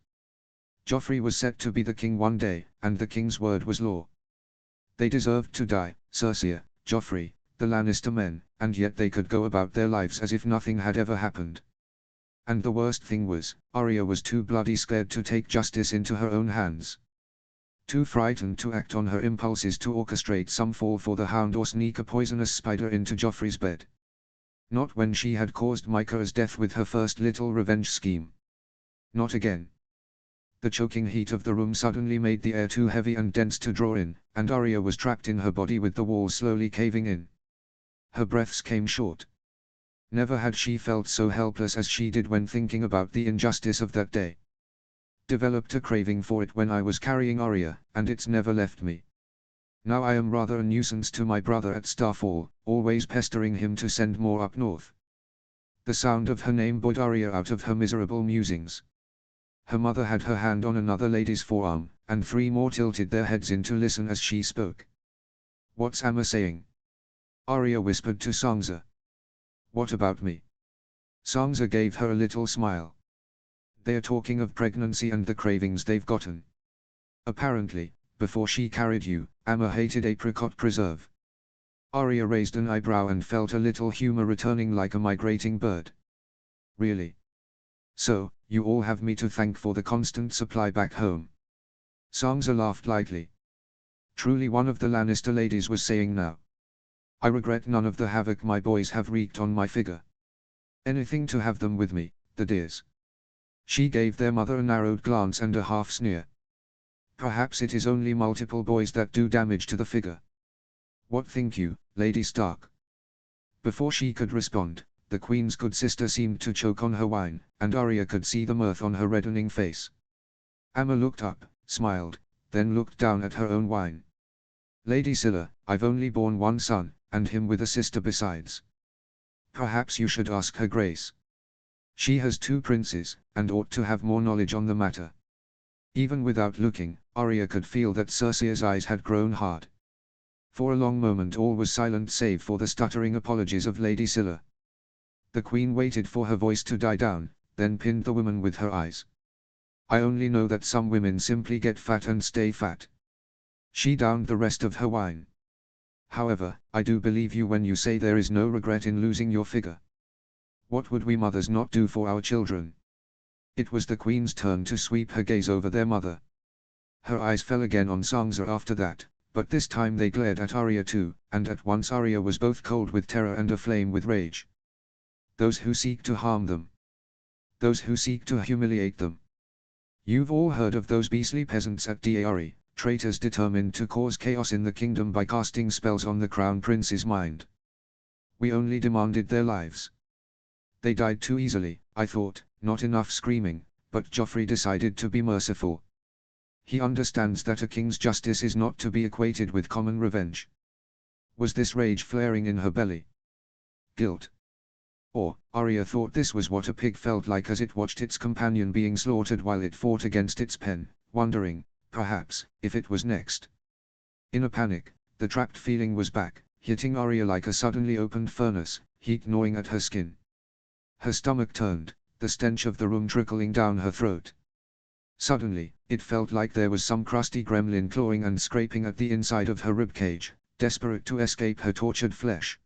Joffrey was set to be the king one day, and the king's word was law. They deserved to die, Cersei, Joffrey, the Lannister men, and yet they could go about their lives as if nothing had ever happened. And the worst thing was, Arya was too bloody scared to take justice into her own hands. Too frightened to act on her impulses to orchestrate some fall for the Hound or sneak a poisonous spider into Joffrey's bed. Not when she had caused Mycah's death with her first little revenge scheme. Not again. The choking heat of the room suddenly made the air too heavy and dense to draw in, and Arya was trapped in her body with the walls slowly caving in. Her breaths came short. Never had she felt so helpless as she did when thinking about the injustice of that day. Developed a craving for it when I was carrying Arya, and it's never left me. Now I am rather a nuisance to my brother at Starfall, always pestering him to send more up north. The sound of her name buoyed Arya out of her miserable musings. Her mother had her hand on another lady's forearm, and 3 more tilted their heads in to listen as she spoke. What's Aemma saying? Arya whispered to Sansa. What about me? Sansa gave her a little smile. They're talking of pregnancy and the cravings they've gotten. Apparently, before she carried you, Aemma hated apricot preserve. Arya raised an eyebrow and felt a little humor returning like a migrating bird. Really? So, you all have me to thank for the constant supply back home. Sansa laughed lightly. Truly one of the Lannister ladies was saying now. I regret none of the havoc my boys have wreaked on my figure. Anything to have them with me, the dears. She gave their mother a narrowed glance and a half sneer. Perhaps it is only multiple boys that do damage to the figure. What think you, Lady Stark? Before she could respond, the Queen's good sister seemed to choke on her wine, and Arya could see the mirth on her reddening face. Aemma looked up, smiled, then looked down at her own wine. Lady Scylla, I've only borne one son, and him with a sister besides. Perhaps you should ask her grace. She has 2 princes, and ought to have more knowledge on the matter. Even without looking, Arya could feel that Circe's eyes had grown hard. For a long moment all was silent save for the stuttering apologies of Lady Scylla. The queen waited for her voice to die down, then pinned the woman with her eyes. I only know that some women simply get fat and stay fat. She downed the rest of her wine. However, I do believe you when you say there is no regret in losing your figure. What would we mothers not do for our children? It was the queen's turn to sweep her gaze over their mother. Her eyes fell again on Sansa after that, but this time they glared at Arya too, and at once Arya was both cold with terror and aflame with rage. Those who seek to harm them. Those who seek to humiliate them. You've all heard of those beastly peasants at Diari, traitors determined to cause chaos in the kingdom by casting spells on the crown prince's mind. We only demanded their lives. They died too easily, I thought, not enough screaming, but Joffrey decided to be merciful. He understands that a king's justice is not to be equated with common revenge. Was this rage flaring in her belly? Guilt? Or, Arya thought this was what a pig felt like as it watched its companion being slaughtered while it fought against its pen, wondering, perhaps, if it was next. In a panic, the trapped feeling was back, hitting Arya like a suddenly opened furnace, heat gnawing at her skin. Her stomach turned, the stench of the room trickling down her throat. Suddenly, it felt like there was some crusty gremlin clawing and scraping at the inside of her ribcage, desperate to escape her tortured flesh.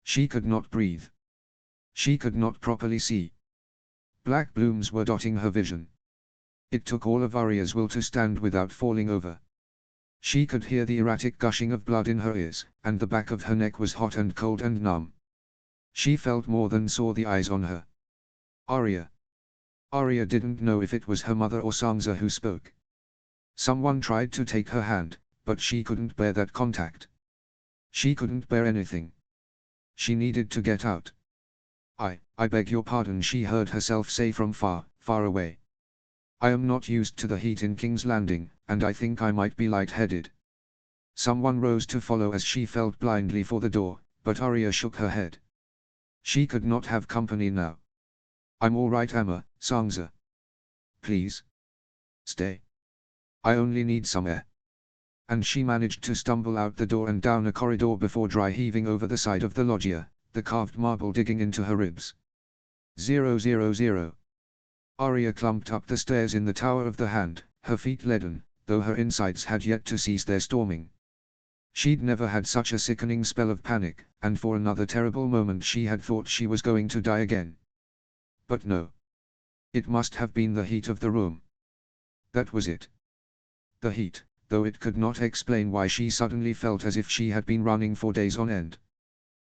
She could not breathe. She could not properly see. Black blooms were dotting her vision. It took all of Arya's will to stand without falling over. She could hear the erratic gushing of blood in her ears, and the back of her neck was hot and cold and numb. She felt more than saw the eyes on her. Arya. Arya didn't know if it was her mother or Sansa who spoke. Someone tried to take her hand, but she couldn't bear that contact. She couldn't bear anything. She needed to get out. I beg your pardon, she heard herself say from far, far away. I am not used to the heat in King's Landing, and I think I might be light-headed. Someone rose to follow as she felt blindly for the door, but Arya shook her head. She could not have company now. I'm all right, Amma, Sansa. Please. Stay. I only need some air. And she managed to stumble out the door and down a corridor before dry heaving over the side of the loggia, the carved marble digging into her ribs. 000. Arya clumped up the stairs in the Tower of the Hand, her feet leaden, though her insides had yet to cease their storming. She'd never had such a sickening spell of panic, and for another terrible moment she had thought she was going to die again. But no. It must have been the heat of the room. That was it. The heat, though it could not explain why she suddenly felt as if she had been running for days on end.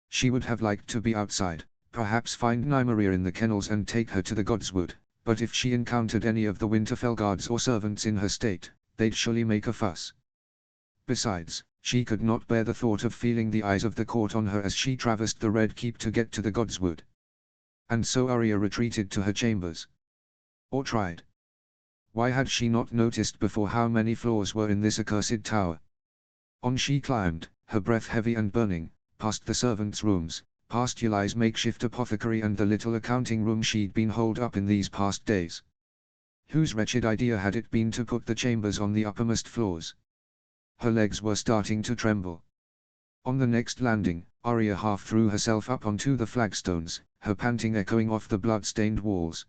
She would have liked to be outside, perhaps find Nymeria in the kennels and take her to the Godswood, but if she encountered any of the Winterfell guards or servants in her state, they'd surely make a fuss. Besides, she could not bear the thought of feeling the eyes of the court on her as she traversed the Red Keep to get to the Godswood. And so Arya retreated to her chambers. Or tried. Why had she not noticed before how many floors were in this accursed tower? On she climbed, her breath heavy and burning, past the servants' rooms, past Yuli's makeshift apothecary and the little accounting room she'd been holed up in these past days. Whose wretched idea had it been to put the chambers on the uppermost floors? Her legs were starting to tremble. On the next landing, Arya half threw herself up onto the flagstones, her panting echoing off the blood-stained walls.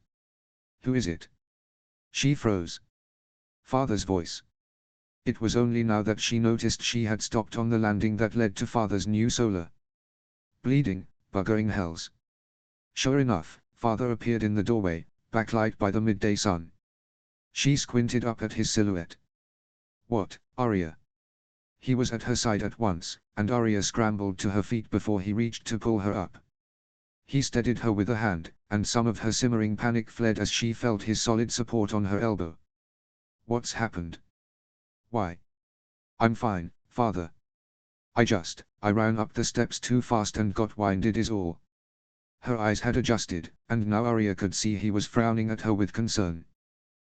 Who is it? She froze. Father's voice. It was only now that she noticed she had stopped on the landing that led to Father's new solar. Bleeding, buggering hells. Sure enough, Father appeared in the doorway, backlight by the midday sun. She squinted up at his silhouette. What, Arya? He was at her side at once, and Arya scrambled to her feet before he reached to pull her up. He steadied her with a hand, and some of her simmering panic fled as she felt his solid support on her elbow. What's happened? Why? I'm fine, Father. I ran up the steps too fast and got winded is all. Her eyes had adjusted, and now Arya could see he was frowning at her with concern.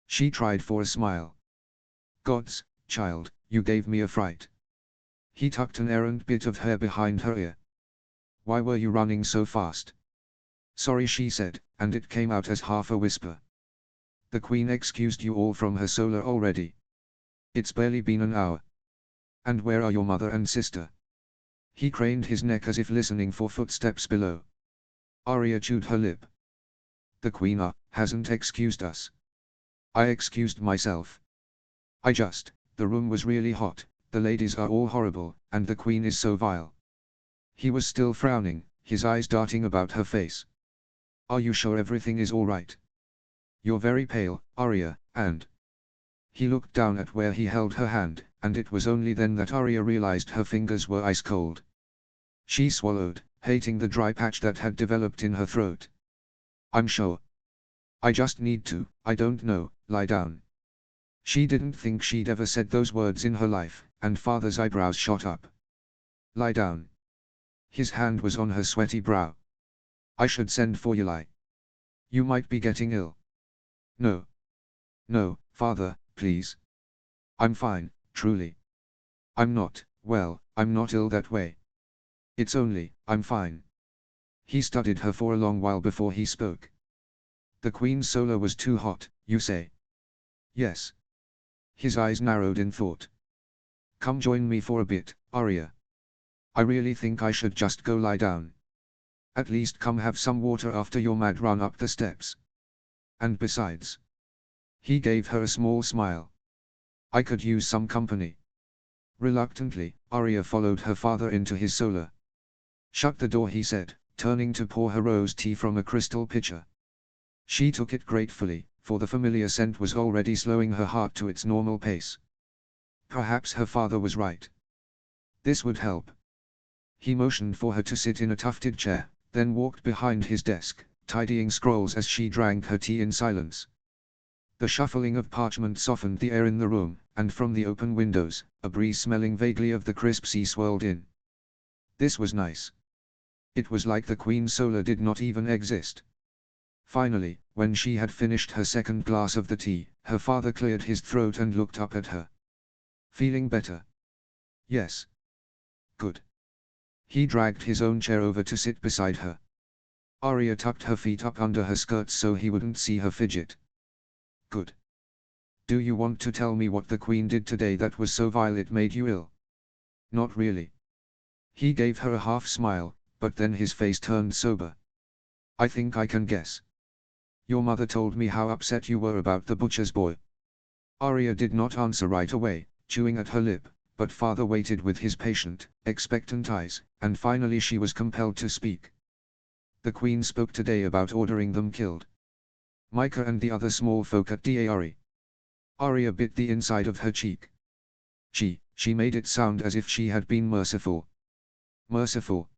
She tried for a smile. Gods, child, you gave me a fright. He tucked an errant bit of hair behind her ear. Why were you running so fast? Sorry, she said, and it came out as half a whisper. The Queen excused you all from her solar already. It's barely been an hour. And where are your mother and sister? He craned his neck as if listening for footsteps below. Arya chewed her lip. The Queen hasn't excused us. I excused myself. The room was really hot, the ladies are all horrible, and the Queen is so vile. He was still frowning, his eyes darting about her face. Are you sure everything is all right? You're very pale, Arya, and... He looked down at where he held her hand, and it was only then that Arya realized her fingers were ice cold. She swallowed, hating the dry patch that had developed in her throat. I'm sure. I just need to, I don't know, lie down. She didn't think she'd ever said those words in her life, and father's eyebrows shot up. Lie down. His hand was on her sweaty brow. I should send for you. You might be getting ill. No. No, father, please. I'm fine, truly. I'm not, well, I'm not ill that way. It's only, I'm fine. He studied her for a long while before he spoke. The Queen's solar was too hot, you say? Yes. His eyes narrowed in thought. Come join me for a bit, Arya. I really think I should just go lie down. At least come have some water after your mad run up the steps. And besides. He gave her a small smile. I could use some company. Reluctantly, Arya followed her father into his solar. Shut the door, he said, turning to pour her rose tea from a crystal pitcher. She took it gratefully, for the familiar scent was already slowing her heart to its normal pace. Perhaps her father was right. This would help. He motioned for her to sit in a tufted chair, then walked behind his desk, tidying scrolls as she drank her tea in silence. The shuffling of parchment softened the air in the room, and from the open windows, a breeze smelling vaguely of the crisp sea swirled in. This was nice. It was like the Queen's solar did not even exist. Finally, when she had finished her second glass of the tea, her father cleared his throat and looked up at her. Feeling better? Yes. Good. He dragged his own chair over to sit beside her. Arya tucked her feet up under her skirts so he wouldn't see her fidget. Good. Do you want to tell me what the Queen did today that was so vile it made you ill? Not really. He gave her a half smile, but then his face turned sober. I think I can guess. Your mother told me how upset you were about the butcher's boy. Arya did not answer right away, chewing at her lip, but father waited with his patient, expectant eyes, and finally she was compelled to speak. The Queen spoke today about ordering them killed. Micah and the other small folk at Daari. Arya bit the inside of her cheek. She made it sound as if she had been merciful. Merciful.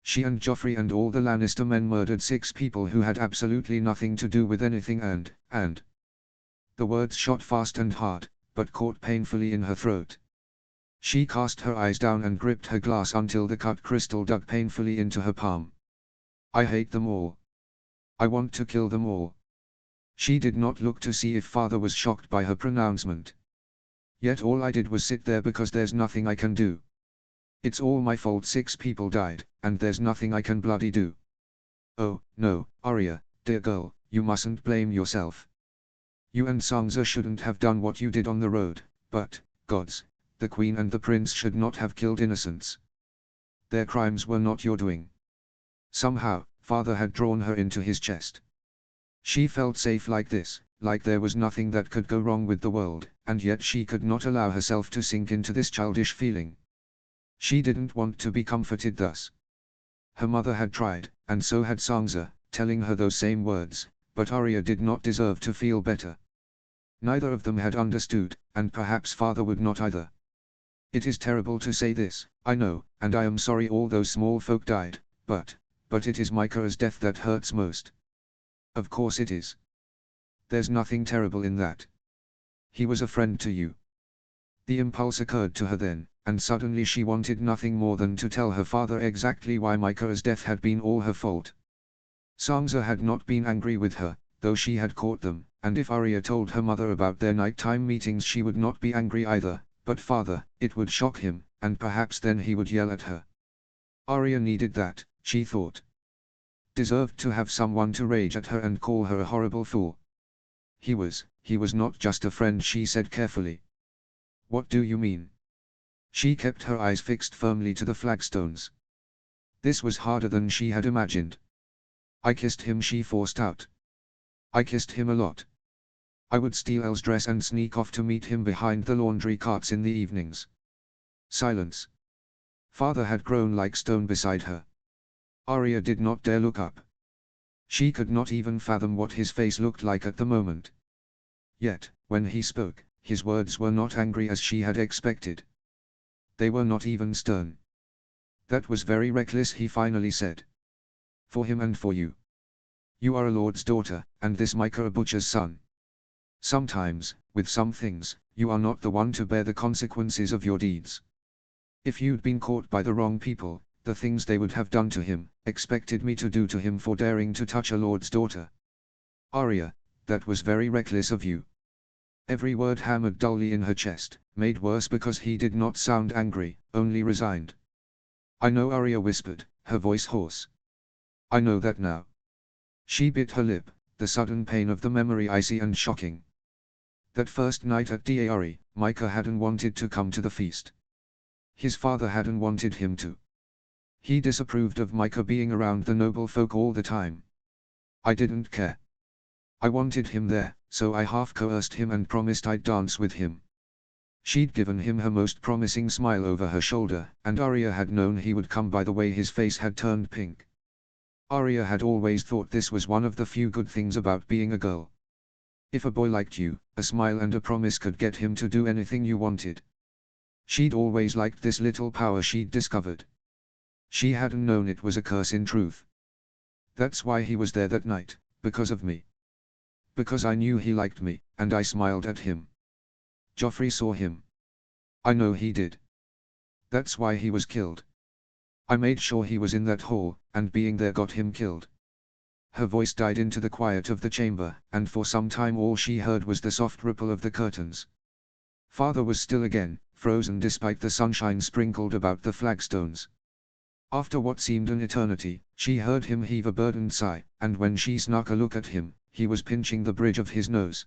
She and Joffrey and all the Lannister men murdered 6 people who had absolutely nothing to do with anything and... The words shot fast and hard, but caught painfully in her throat. She cast her eyes down and gripped her glass until the cut crystal dug painfully into her palm. I hate them all. I want to kill them all. She did not look to see if father was shocked by her pronouncement. Yet all I did was sit there because there's nothing I can do. It's all my fault 6 people died, and there's nothing I can bloody do. Oh, no, Arya, dear girl, you mustn't blame yourself. You and Sansa shouldn't have done what you did on the road, but, gods, the Queen and the Prince should not have killed innocents. Their crimes were not your doing. Somehow, father had drawn her into his chest. She felt safe like this, like there was nothing that could go wrong with the world, and yet she could not allow herself to sink into this childish feeling. She didn't want to be comforted thus. Her mother had tried, and so had Sansa, telling her those same words, but Arya did not deserve to feel better. Neither of them had understood, and perhaps father would not either. It is terrible to say this, I know, and I am sorry all those small folk died, but it is Micah's death that hurts most. Of course it is. There's nothing terrible in that. He was a friend to you. The impulse occurred to her then, and suddenly she wanted nothing more than to tell her father exactly why Micah's death had been all her fault. Sansa had not been angry with her, though she had caught them, and if Arya told her mother about their nighttime meetings she would not be angry either, but father, it would shock him, and perhaps then he would yell at her. Arya needed that, she thought. Deserved to have someone to rage at her and call her a horrible fool. He was not just a friend, she said carefully. What do you mean? She kept her eyes fixed firmly to the flagstones. This was harder than she had imagined. I kissed him, she forced out. I kissed him a lot. I would steal Elle's dress and sneak off to meet him behind the laundry carts in the evenings. Silence. Father had grown like stone beside her. Arya did not dare look up. She could not even fathom what his face looked like at the moment. Yet, when he spoke, his words were not angry as she had expected. They were not even stern. That was very reckless, he finally said. For him and for you. You are a lord's daughter, and this Micah a butcher's son. Sometimes, with some things, you are not the one to bear the consequences of your deeds. If you'd been caught by the wrong people, the things they would have done to him, expected me to do to him for daring to touch a lord's daughter. Arya, that was very reckless of you. Every word hammered dully in her chest, made worse because he did not sound angry, only resigned. I know, Arya whispered, her voice hoarse. I know that now. She bit her lip, the sudden pain of the memory icy and shocking. That first night at Dare, Micah hadn't wanted to come to the feast. His father hadn't wanted him to. He disapproved of Micah being around the noble folk all the time. I didn't care. I wanted him there, so I half coerced him and promised I'd dance with him. She'd given him her most promising smile over her shoulder, and Arya had known he would come by the way his face had turned pink. Arya had always thought this was one of the few good things about being a girl. If a boy liked you, a smile and a promise could get him to do anything you wanted. She'd always liked this little power she'd discovered. She hadn't known it was a curse in truth. That's why he was there that night, because of me. Because I knew he liked me, and I smiled at him. Joffrey saw him. I know he did. That's why he was killed. I made sure he was in that hall, and being there got him killed. Her voice died into the quiet of the chamber, and for some time all she heard was the soft ripple of the curtains. Father was still again, frozen despite the sunshine sprinkled about the flagstones. After what seemed an eternity, she heard him heave a burdened sigh, and when she snuck a look at him, he was pinching the bridge of his nose.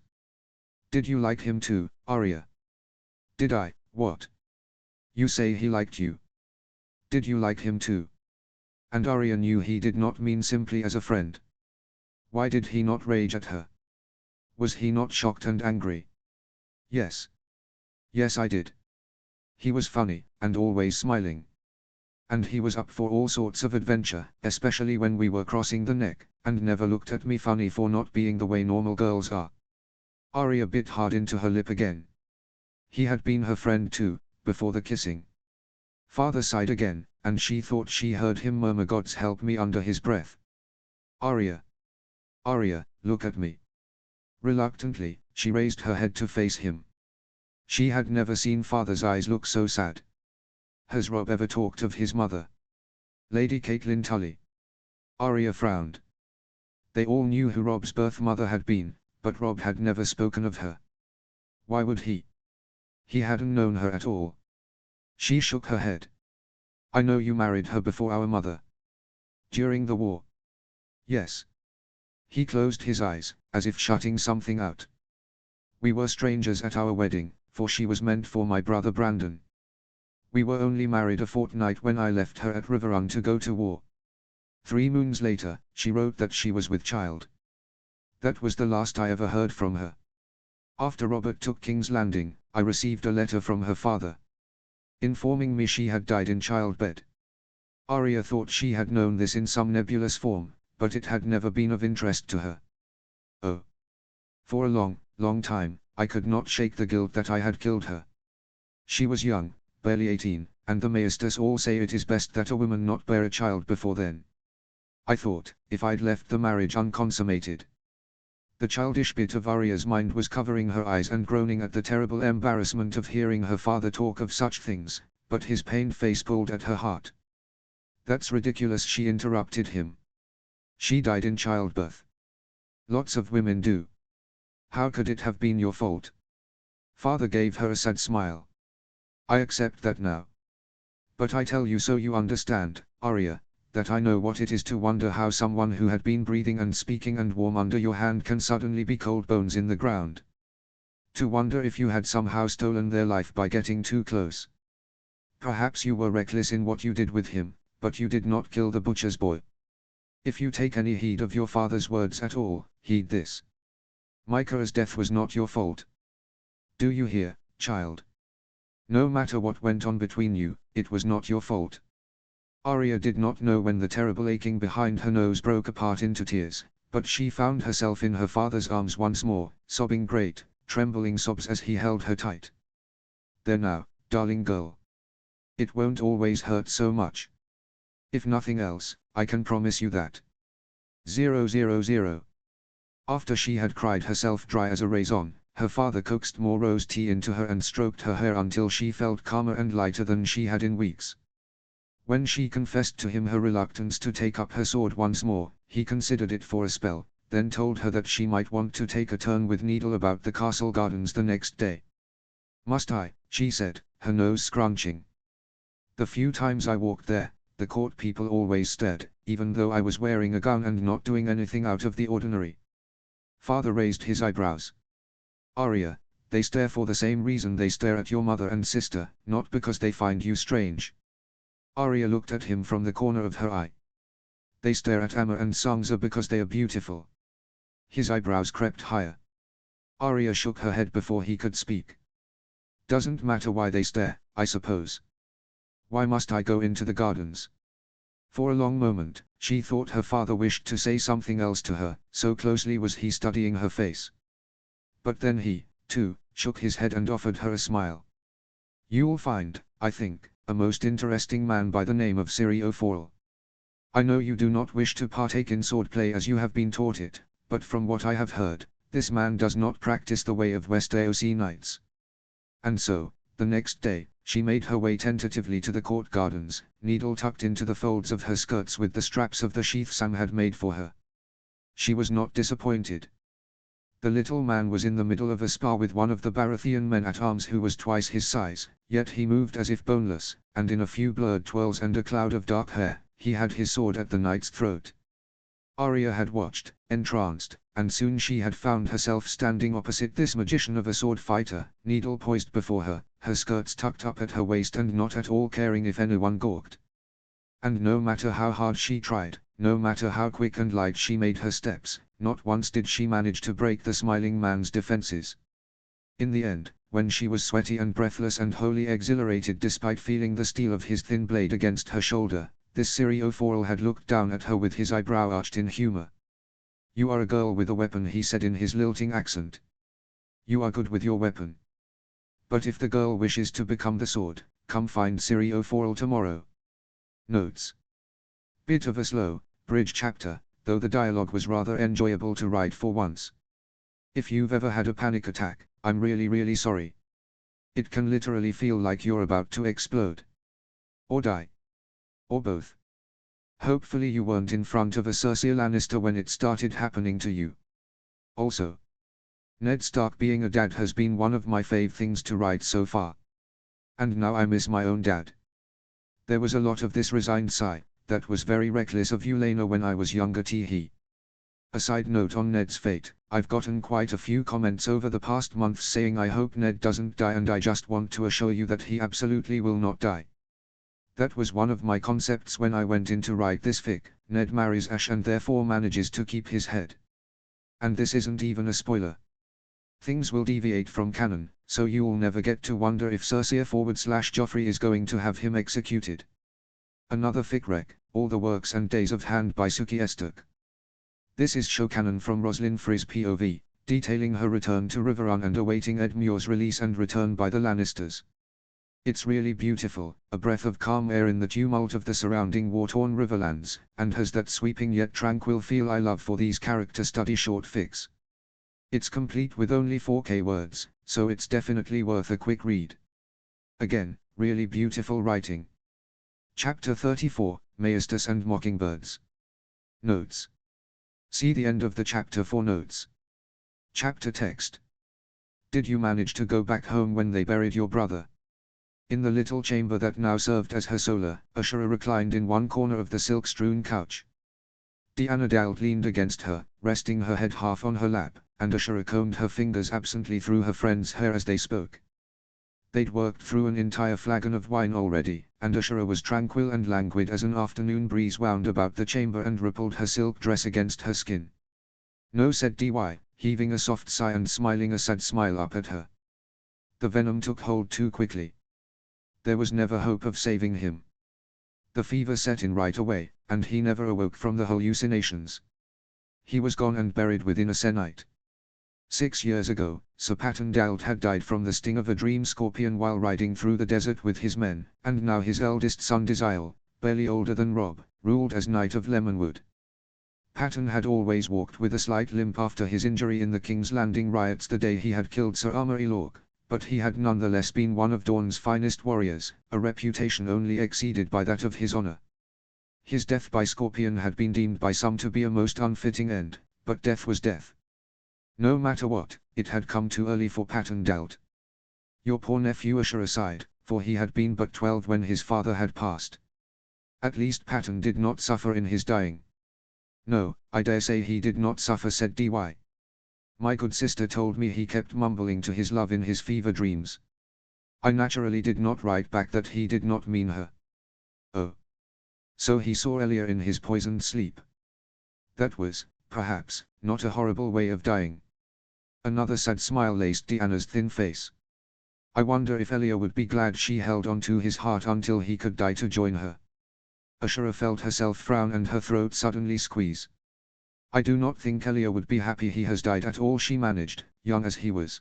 Did you like him too, Arya? Did I, what? You say he liked you. Did you like him too? And Arya knew he did not mean simply as a friend. Why did he not rage at her? Was he not shocked and angry? Yes. Yes, I did. He was funny, and always smiling. And he was up for all sorts of adventure, especially when we were crossing the neck, and never looked at me funny for not being the way normal girls are. Arya bit hard into her lip again. He had been her friend too, before the kissing. Father sighed again, and she thought she heard him murmur "God's help me" under his breath. Arya. Arya, look at me. Reluctantly, she raised her head to face him. She had never seen Father's eyes look so sad. Has Robb ever talked of his mother? Lady Catelyn Tully. Arya frowned. They all knew who Robb's birth mother had been, but Robb had never spoken of her. Why would he? He hadn't known her at all. She shook her head. I know you married her before our mother. During the war. Yes. He closed his eyes, as if shutting something out. We were strangers at our wedding, for she was meant for my brother Brandon. We were only married a fortnight when I left her at Riverrun to go to war. 3 moons later, she wrote that she was with child. That was the last I ever heard from her. After Robert took King's Landing, I received a letter from her father, informing me she had died in childbed. Arya thought she had known this in some nebulous form, but it had never been of interest to her. Oh. For a long, long time, I could not shake the guilt that I had killed her. She was young, barely 18, and the Maesters all say it is best that a woman not bear a child before then. I thought, if I'd left the marriage unconsummated. The childish bit of Arya's mind was covering her eyes and groaning at the terrible embarrassment of hearing her father talk of such things, but his pained face pulled at her heart. That's ridiculous, she interrupted him. She died in childbirth. Lots of women do. How could it have been your fault? Father gave her a sad smile. I accept that now. But I tell you so you understand, Arya, that I know what it is to wonder how someone who had been breathing and speaking and warm under your hand can suddenly be cold bones in the ground. To wonder if you had somehow stolen their life by getting too close. Perhaps you were reckless in what you did with him, but you did not kill the butcher's boy. If you take any heed of your father's words at all, heed this. Micah's death was not your fault. Do you hear, child? No matter what went on between you, it was not your fault. Arya did not know when the terrible aching behind her nose broke apart into tears, but she found herself in her father's arms once more, sobbing great, trembling sobs as he held her tight. There now, darling girl. It won't always hurt so much. If nothing else, I can promise you that. 000. After she had cried herself dry as a raisin, her father coaxed more rose tea into her and stroked her hair until she felt calmer and lighter than she had in weeks. When she confessed to him her reluctance to take up her sword once more, he considered it for a spell, then told her that she might want to take a turn with Needle about the castle gardens the next day. Must I, she said, her nose scrunching. The few times I walked there, the court people always stared, even though I was wearing a gown and not doing anything out of the ordinary. Father raised his eyebrows. Arya, they stare for the same reason they stare at your mother and sister, not because they find you strange. Arya looked at him from the corner of her eye. They stare at Amma and Sansa because they are beautiful. His eyebrows crept higher. Arya shook her head before he could speak. Doesn't matter why they stare, I suppose. Why must I go into the gardens? For a long moment, she thought her father wished to say something else to her, so closely was he studying her face. But then he, too, shook his head and offered her a smile. You'll find, I think, a most interesting man by the name of Ciri O'Forrell. I know you do not wish to partake in swordplay as you have been taught it, but from what I have heard, this man does not practice the way of West Aosi knights. And so, the next day, she made her way tentatively to the court gardens, Needle tucked into the folds of her skirts with the straps of the sheath Sam had made for her. She was not disappointed. The little man was in the middle of a spar with one of the Baratheon men-at-arms who was twice his size, yet he moved as if boneless, and in a few blurred twirls and a cloud of dark hair, he had his sword at the knight's throat. Arya had watched, entranced, and soon she had found herself standing opposite this magician of a sword fighter, Needle poised before her, her skirts tucked up at her waist and not at all caring if anyone gawked. And no matter how hard she tried, no matter how quick and light she made her steps, not once did she manage to break the smiling man's defenses. In the end, when she was sweaty and breathless and wholly exhilarated despite feeling the steel of his thin blade against her shoulder, this Ciri O'Forrell had looked down at her with his eyebrow arched in humor. You are a girl with a weapon, he said in his lilting accent. You are good with your weapon. But if the girl wishes to become the sword, come find Ciri O'Forrell tomorrow. Notes. Bit of a slow, bridge chapter, though the dialogue was rather enjoyable to write for once. If you've ever had a panic attack, I'm really sorry. It can literally feel like you're about to explode. Or die. Or both. Hopefully you weren't in front of a Cersei Lannister when it started happening to you. Also, Ned Stark being a dad has been one of my fave things to write so far. And now I miss my own dad. There was a lot of this resigned sigh, that was very reckless of you Lena when I was younger tee. A side note on Ned's fate, I've gotten quite a few comments over the past months saying I hope Ned doesn't die, and I just want to assure you that he absolutely will not die. That was one of my concepts when I went in to write this fic. Ned marries Ash and therefore manages to keep his head. And this isn't even a spoiler. Things will deviate from canon, so you'll never get to wonder if Cersei /Joffrey is going to have him executed. Another fic rec, All the Works and Days of Hand by Suki Estuk. This is show canon from Roslyn Frey's POV, detailing her return to Riverrun and awaiting Ed Muir's release and return by the Lannisters. It's really beautiful, a breath of calm air in the tumult of the surrounding war-torn Riverlands, and has that sweeping yet tranquil feel I love for these character study short fics. It's complete with only 4K words, so it's definitely worth a quick read. Again, really beautiful writing. Chapter 34, Maestus and Mockingbirds. Notes. See the end of the chapter for notes. Chapter text. Did you manage to go back home when they buried your brother? In the little chamber that now served as her solar, Ashura reclined in one corner of the silk-strewn couch. Deanna Dalt leaned against her, resting her head half on her lap, and Ashura combed her fingers absently through her friend's hair as they spoke. They'd worked through an entire flagon of wine already, and Ashura was tranquil and languid as an afternoon breeze wound about the chamber and rippled her silk dress against her skin. "No," said D.Y., heaving a soft sigh and smiling a sad smile up at her. The venom took hold too quickly. There was never hope of saving him. The fever set in right away, and he never awoke from the hallucinations. He was gone and buried within a sennight. 6 years ago, Sir Patton Dalt had died from the sting of a dream scorpion while riding through the desert with his men, and now his eldest son Desile, barely older than Rob, ruled as Knight of Lemonwood. Patton had always walked with a slight limp after his injury in the King's Landing riots the day he had killed Sir Amory Lorque, but he had nonetheless been one of Dawn's finest warriors, a reputation only exceeded by that of his honor. His death by scorpion had been deemed by some to be a most unfitting end, but death was death. No matter what, it had come too early for Patton Dalt. Your poor nephew, Ashura sighed, for he had been but 12 when his father had passed. At least Patton did not suffer in his dying. No, I dare say he did not suffer, said D.Y. My good sister told me he kept mumbling to his love in his fever dreams. I naturally did not write back that he did not mean her. Oh. So he saw Elia in his poisoned sleep. That was, perhaps, not a horrible way of dying. Another sad smile laced Deanna's thin face. I wonder if Elia would be glad she held on to his heart until he could die to join her. Ashura felt herself frown and her throat suddenly squeeze. I do not think Elia would be happy he has died at all, she managed, young as he was.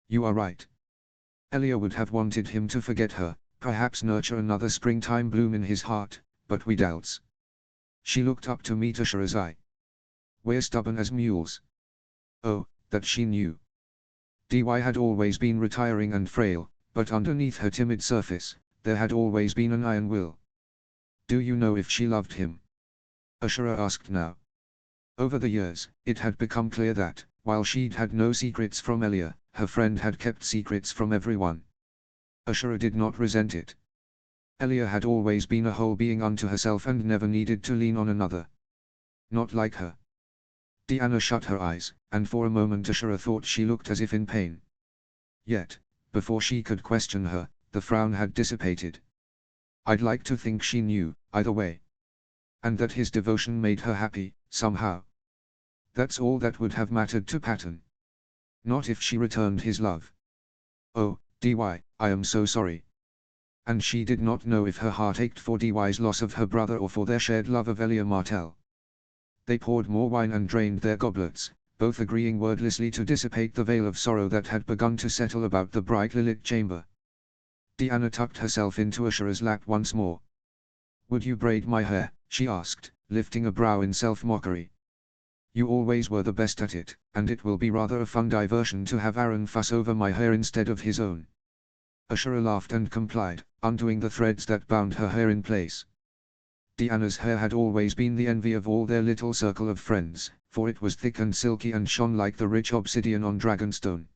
You are right. Elia would have wanted him to forget her, perhaps nurture another springtime bloom in his heart, but we doubts. She looked up to meet Ashura's eye. We're stubborn as mules. Oh, that she knew. D.Y. had always been retiring and frail, but underneath her timid surface, there had always been an iron will. Do you know if she loved him? Ashura asked now. Over the years, it had become clear that, while she'd had no secrets from Elia, her friend had kept secrets from everyone. Ashura did not resent it. Elia had always been a whole being unto herself and never needed to lean on another. Not like her. Deanna shut her eyes, and for a moment Ashura thought she looked as if in pain. Yet, before she could question her, the frown had dissipated. I'd like to think she knew, either way. And that his devotion made her happy, somehow. That's all that would have mattered to Patton. Not if she returned his love. Oh, D.Y., I am so sorry. And she did not know if her heart ached for D.Y.'s loss of her brother or for their shared love of Elia Martell. They poured more wine and drained their goblets, both agreeing wordlessly to dissipate the veil of sorrow that had begun to settle about the brightly lit chamber. Deanna tucked herself into Ashura's lap once more. Would you braid my hair? She asked, lifting a brow in self-mockery. You always were the best at it, and it will be rather a fun diversion to have Aaron fuss over my hair instead of his own. Ashura laughed and complied, undoing the threads that bound her hair in place. Deanna's hair had always been the envy of all their little circle of friends, for it was thick and silky and shone like the rich obsidian on Dragonstone.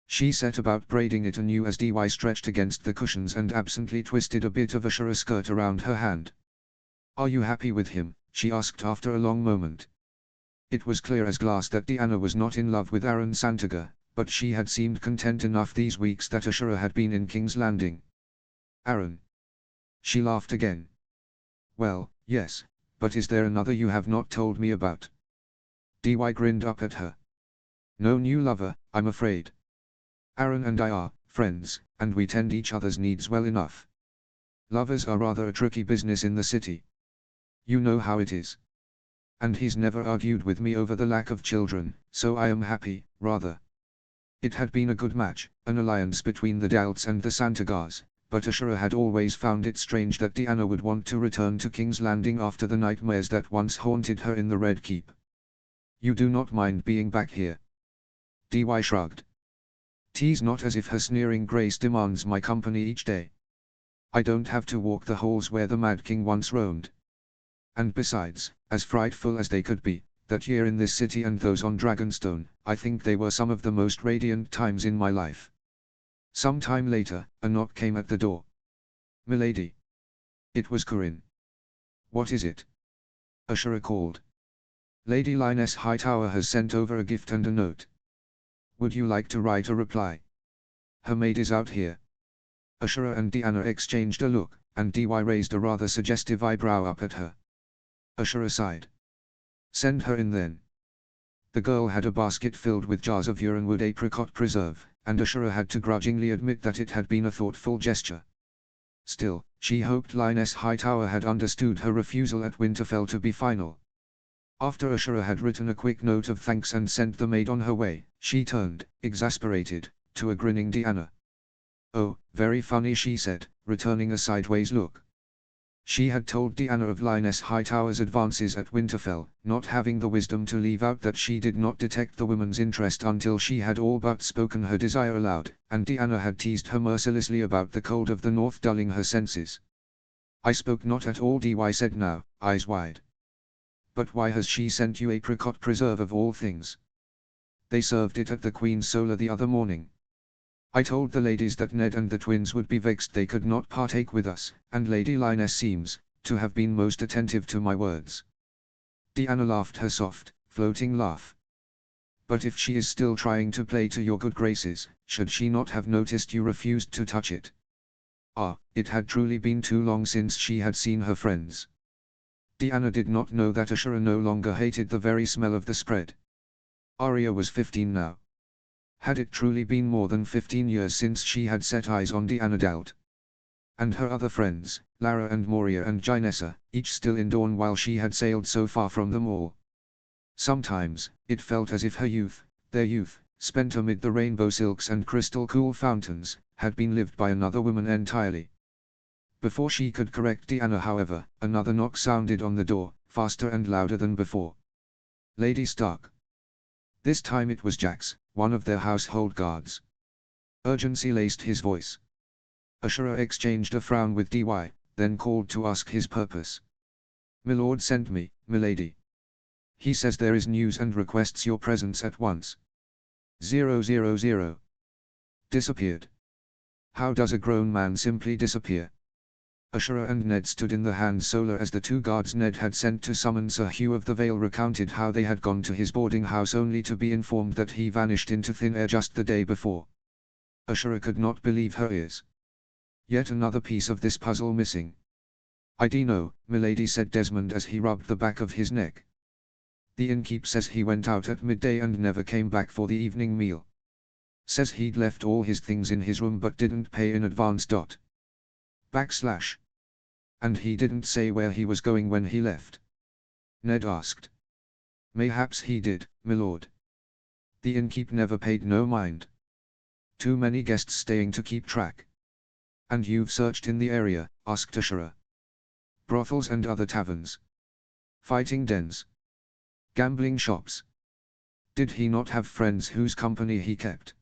She set about braiding it anew as D.Y. stretched against the cushions and absently twisted a bit of Ashura's skirt around her hand. Are you happy with him? She asked after a long moment. It was clear as glass that Deanna was not in love with Aaron Santager, but she had seemed content enough these weeks that Ashura had been in King's Landing. Aaron. She laughed again. Well, yes, but is there another you have not told me about? D.Y. grinned up at her. No new lover, I'm afraid. Aaron and I are friends, and we tend each other's needs well enough. Lovers are rather a tricky business in the city. You know how it is. And he's never argued with me over the lack of children, so I am happy, rather. It had been a good match, an alliance between the Dalts and the Santagars, but Ashura had always found it strange that Deanna would want to return to King's Landing after the nightmares that once haunted her in the Red Keep. You do not mind being back here? D.Y. shrugged. Tease not as if her sneering grace demands my company each day. I don't have to walk the halls where the Mad King once roamed. And besides, as frightful as they could be, that year in this city and those on Dragonstone, I think they were some of the most radiant times in my life. Some time later, a knock came at the door. Milady. It was Corinne. What is it? Ashura called. Lady Lioness Hightower has sent over a gift and a note. Would you like to write a reply? Her maid is out here. Ashura and Deanna exchanged a look, and Dy raised a rather suggestive eyebrow up at her. Ashura sighed. Send her in then. The girl had a basket filled with jars of Uranwood apricot preserve, and Ashura had to grudgingly admit that it had been a thoughtful gesture. Still, she hoped Lioness Hightower had understood her refusal at Winterfell to be final. After Ashura had written a quick note of thanks and sent the maid on her way, she turned, exasperated, to a grinning Deanna. "Oh, very funny," she said, returning a sideways look. She had told Deanna of Lioness Hightower's advances at Winterfell, not having the wisdom to leave out that she did not detect the woman's interest until she had all but spoken her desire aloud, and Deanna had teased her mercilessly about the cold of the north dulling her senses. "I spoke not at all," Dy said now, eyes wide. "But why has she sent you apricot preserve of all things? They served it at the Queen's Solar the other morning. I told the ladies that Ned and the twins would be vexed they could not partake with us, and Lady Lioness seems to have been most attentive to my words." Deanna laughed her soft, floating laugh. "But if she is still trying to play to your good graces, should she not have noticed you refused to touch it?" Ah, it had truly been too long since she had seen her friends. Deanna did not know that Ashura no longer hated the very smell of the spread. Arya was 15 now. Had it truly been more than 15 years since she had set eyes on Deanna Dalt? And her other friends, Lara and Moria and Gynessa, each still in Dorne while she had sailed so far from them all. Sometimes, it felt as if her youth, their youth, spent amid the rainbow silks and crystal cool fountains, had been lived by another woman entirely. Before she could correct Deanna, however, another knock sounded on the door, faster and louder than before. Lady Stark. This time it was Jax, one of their household guards. Urgency laced his voice. Ashura exchanged a frown with Dy, then called to ask his purpose. "Milord sent me, milady. He says there is news and requests your presence at once." 000. Disappeared. How does a grown man simply disappear? Ashura and Ned stood in the Hand Solar as the two guards Ned had sent to summon Sir Hugh of the Vale recounted how they had gone to his boarding house only to be informed that he vanished into thin air just the day before. Ashura could not believe her ears. Yet another piece of this puzzle missing. "I know, milady," said Desmond as he rubbed the back of his neck. "The innkeep says he went out at midday and never came back for the evening meal. Says he'd left all his things in his room but didn't pay in advance. And he didn't say where he was going when he left?" Ned asked. "Mayhaps he did, milord. The innkeep never paid no mind. Too many guests staying to keep track." "And you've searched in the area?" asked Ashura. "Brothels and other taverns. Fighting dens. Gambling shops. Did he not have friends whose company he kept?"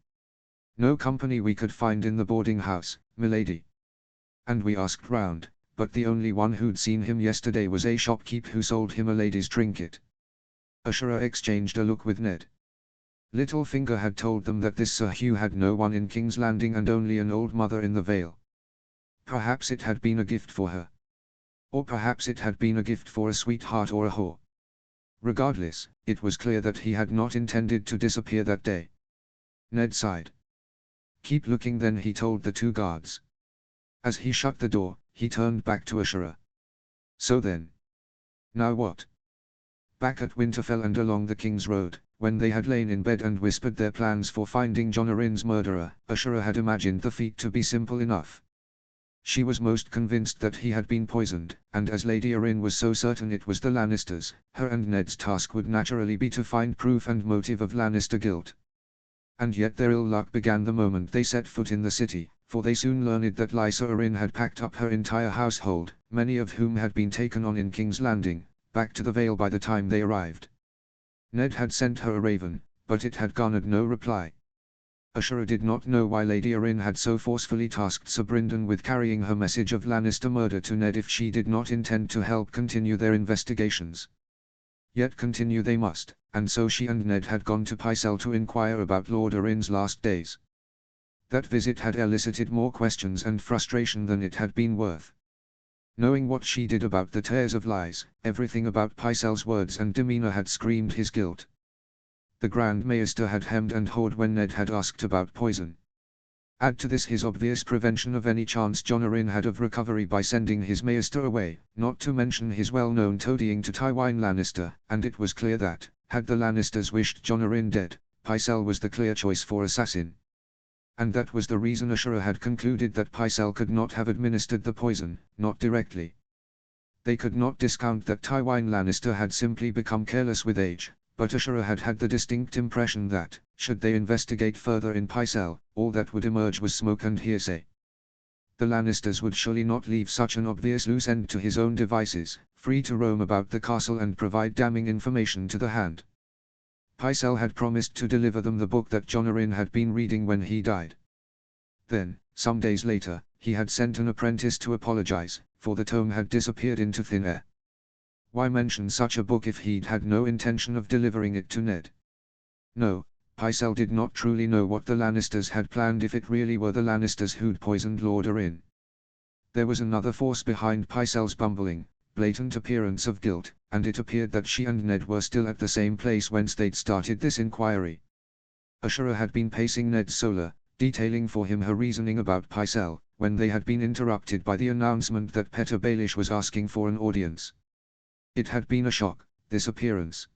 "No company we could find in the boarding house, milady. And we asked round, but the only one who'd seen him yesterday was a shopkeep who sold him a lady's trinket." Ashura exchanged a look with Ned. Littlefinger had told them that this Sir Hugh had no one in King's Landing and only an old mother in the Vale. Perhaps it had been a gift for her. Or perhaps it had been a gift for a sweetheart or a whore. Regardless, it was clear that he had not intended to disappear that day. Ned sighed. "Keep looking then," he told the two guards. As he shut the door, he turned back to Ashura. "So then. Now what?" Back at Winterfell and along the King's Road, when they had lain in bed and whispered their plans for finding Jon Arryn's murderer, Ashura had imagined the feat to be simple enough. She was most convinced that he had been poisoned, and as Lady Arryn was so certain it was the Lannisters, her and Ned's task would naturally be to find proof and motive of Lannister guilt. And yet their ill luck began the moment they set foot in the city, for they soon learned that Lysa Arryn had packed up her entire household, many of whom had been taken on in King's Landing, back to the Vale by the time they arrived. Ned had sent her a raven, but it had garnered no reply. Ashura did not know why Lady Arryn had so forcefully tasked Sir Brynden with carrying her message of Lannister murder to Ned if she did not intend to help continue their investigations. Yet continue they must, and so she and Ned had gone to Pycelle to inquire about Lord Arryn's last days. That visit had elicited more questions and frustration than it had been worth. Knowing what she did about the tears of lies, everything about Pycelle's words and demeanor had screamed his guilt. The Grand Maester had hemmed and hawed when Ned had asked about poison. Add to this his obvious prevention of any chance Jon Arryn had of recovery by sending his Maester away, not to mention his well-known toadying to Tywin Lannister, and it was clear that, had the Lannisters wished Jon Arryn dead, Pycelle was the clear choice for assassin. And that was the reason Ashura had concluded that Pycelle could not have administered the poison, not directly. They could not discount that Tywin Lannister had simply become careless with age, but Ashura had had the distinct impression that, should they investigate further in Pycelle, all that would emerge was smoke and hearsay. The Lannisters would surely not leave such an obvious loose end to his own devices, free to roam about the castle and provide damning information to the Hand. Pycelle had promised to deliver them the book that Jon Arryn had been reading when he died. Then, some days later, he had sent an apprentice to apologize, for the tome had disappeared into thin air. Why mention such a book if he'd had no intention of delivering it to Ned? No, Pycelle did not truly know what the Lannisters had planned if it really were the Lannisters who'd poisoned Lord Arryn. There was another force behind Pycelle's bumbling, blatant appearance of guilt, and it appeared that she and Ned were still at the same place whence they'd started this inquiry. Ashura had been pacing Ned's solar, detailing for him her reasoning about Pycelle, when they had been interrupted by the announcement that Petyr Baelish was asking for an audience. It had been a shock, this appearance.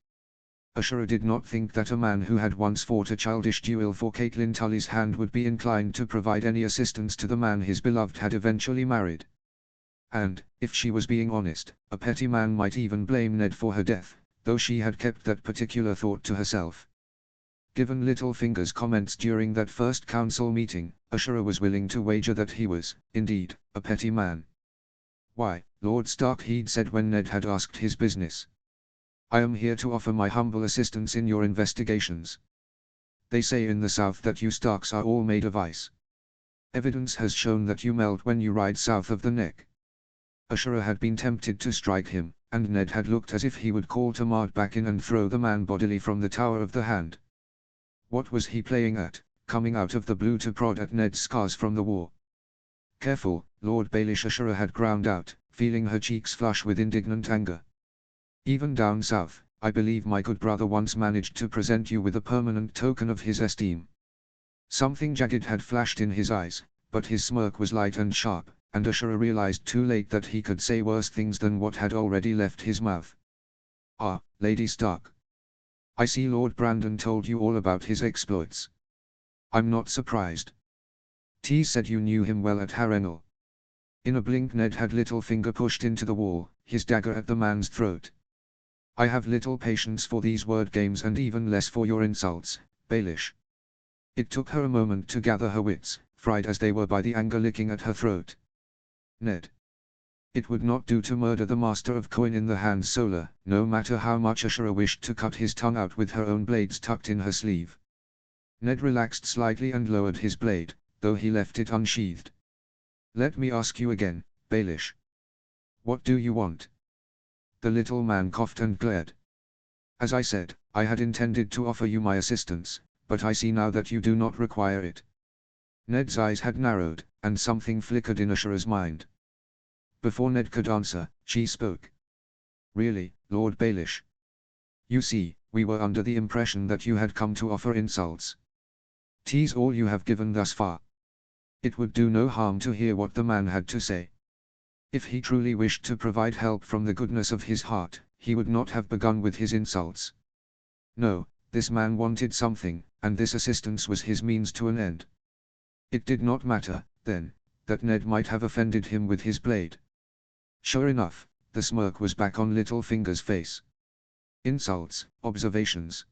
Ashura did not think that a man who had once fought a childish duel for Catelyn Tully's hand would be inclined to provide any assistance to the man his beloved had eventually married. And, if she was being honest, a petty man might even blame Ned for her death, though she had kept that particular thought to herself. Given Littlefinger's comments during that first council meeting, Ashura was willing to wager that he was, indeed, a petty man. "Why, Lord Stark," he'd said when Ned had asked his business. "I am here to offer my humble assistance in your investigations. They say in the South that you Starks are all made of ice. Evidence has shown that you melt when you ride south of the Neck." Ashura had been tempted to strike him, and Ned had looked as if he would call to Mard back in and throw the man bodily from the Tower of the Hand. What was he playing at, coming out of the blue to prod at Ned's scars from the war? "Careful, Lord Baelish," Ashura had ground out, feeling her cheeks flush with indignant anger. "Even down south, I believe my good brother once managed to present you with a permanent token of his esteem." Something jagged had flashed in his eyes, but his smirk was light and sharp, and Ashura realized too late that he could say worse things than what had already left his mouth. "Ah, Lady Stark. I see Lord Brandon told you all about his exploits. I'm not surprised. T said you knew him well at Harrenhal." In a blink Ned had Littlefinger pushed into the wall, his dagger at the man's throat. "I have little patience for these word games and even less for your insults, Baelish." It took her a moment to gather her wits, fried as they were by the anger licking at her throat. "Ned. It would not do to murder the Master of Coin in the Hand Solar, no matter how much Ashura wished to cut his tongue out with her own blades tucked in her sleeve." Ned relaxed slightly and lowered his blade, though he left it unsheathed. "Let me ask you again, Baelish. What do you want?" The little man coughed and glared. "As I said, I had intended to offer you my assistance, but I see now that you do not require it." Ned's eyes had narrowed, and something flickered in Ashura's mind. Before Ned could answer, she spoke. "Really, Lord Baelish? You see, we were under the impression that you had come to offer insults. Tease all you have given thus far." It would do no harm to hear what the man had to say. If he truly wished to provide help from the goodness of his heart, he would not have begun with his insults. No, this man wanted something, and this assistance was his means to an end. It did not matter, then, that Ned might have offended him with his blade. Sure enough, the smirk was back on Littlefinger's face. "Insults, observations.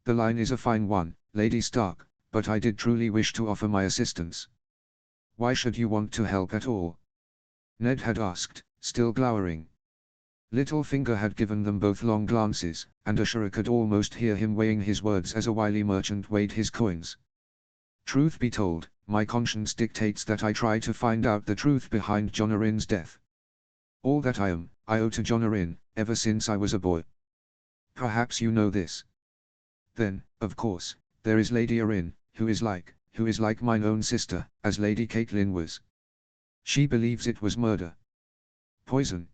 The line is a fine one, Lady Stark, but I did truly wish to offer my assistance." "Why should you want to help at all?" Ned had asked, still glowering. Littlefinger had given them both long glances, and Ashura could almost hear him weighing his words as a wily merchant weighed his coins. "Truth be told, my conscience dictates that I try to find out the truth behind Jon Arryn's death. All that I am, I owe to Jon Arryn, ever since I was a boy. Perhaps you know this. Then, of course, there is Lady Arryn, who is like mine own sister, as Lady Catelyn was. She believes it was murder. Poison.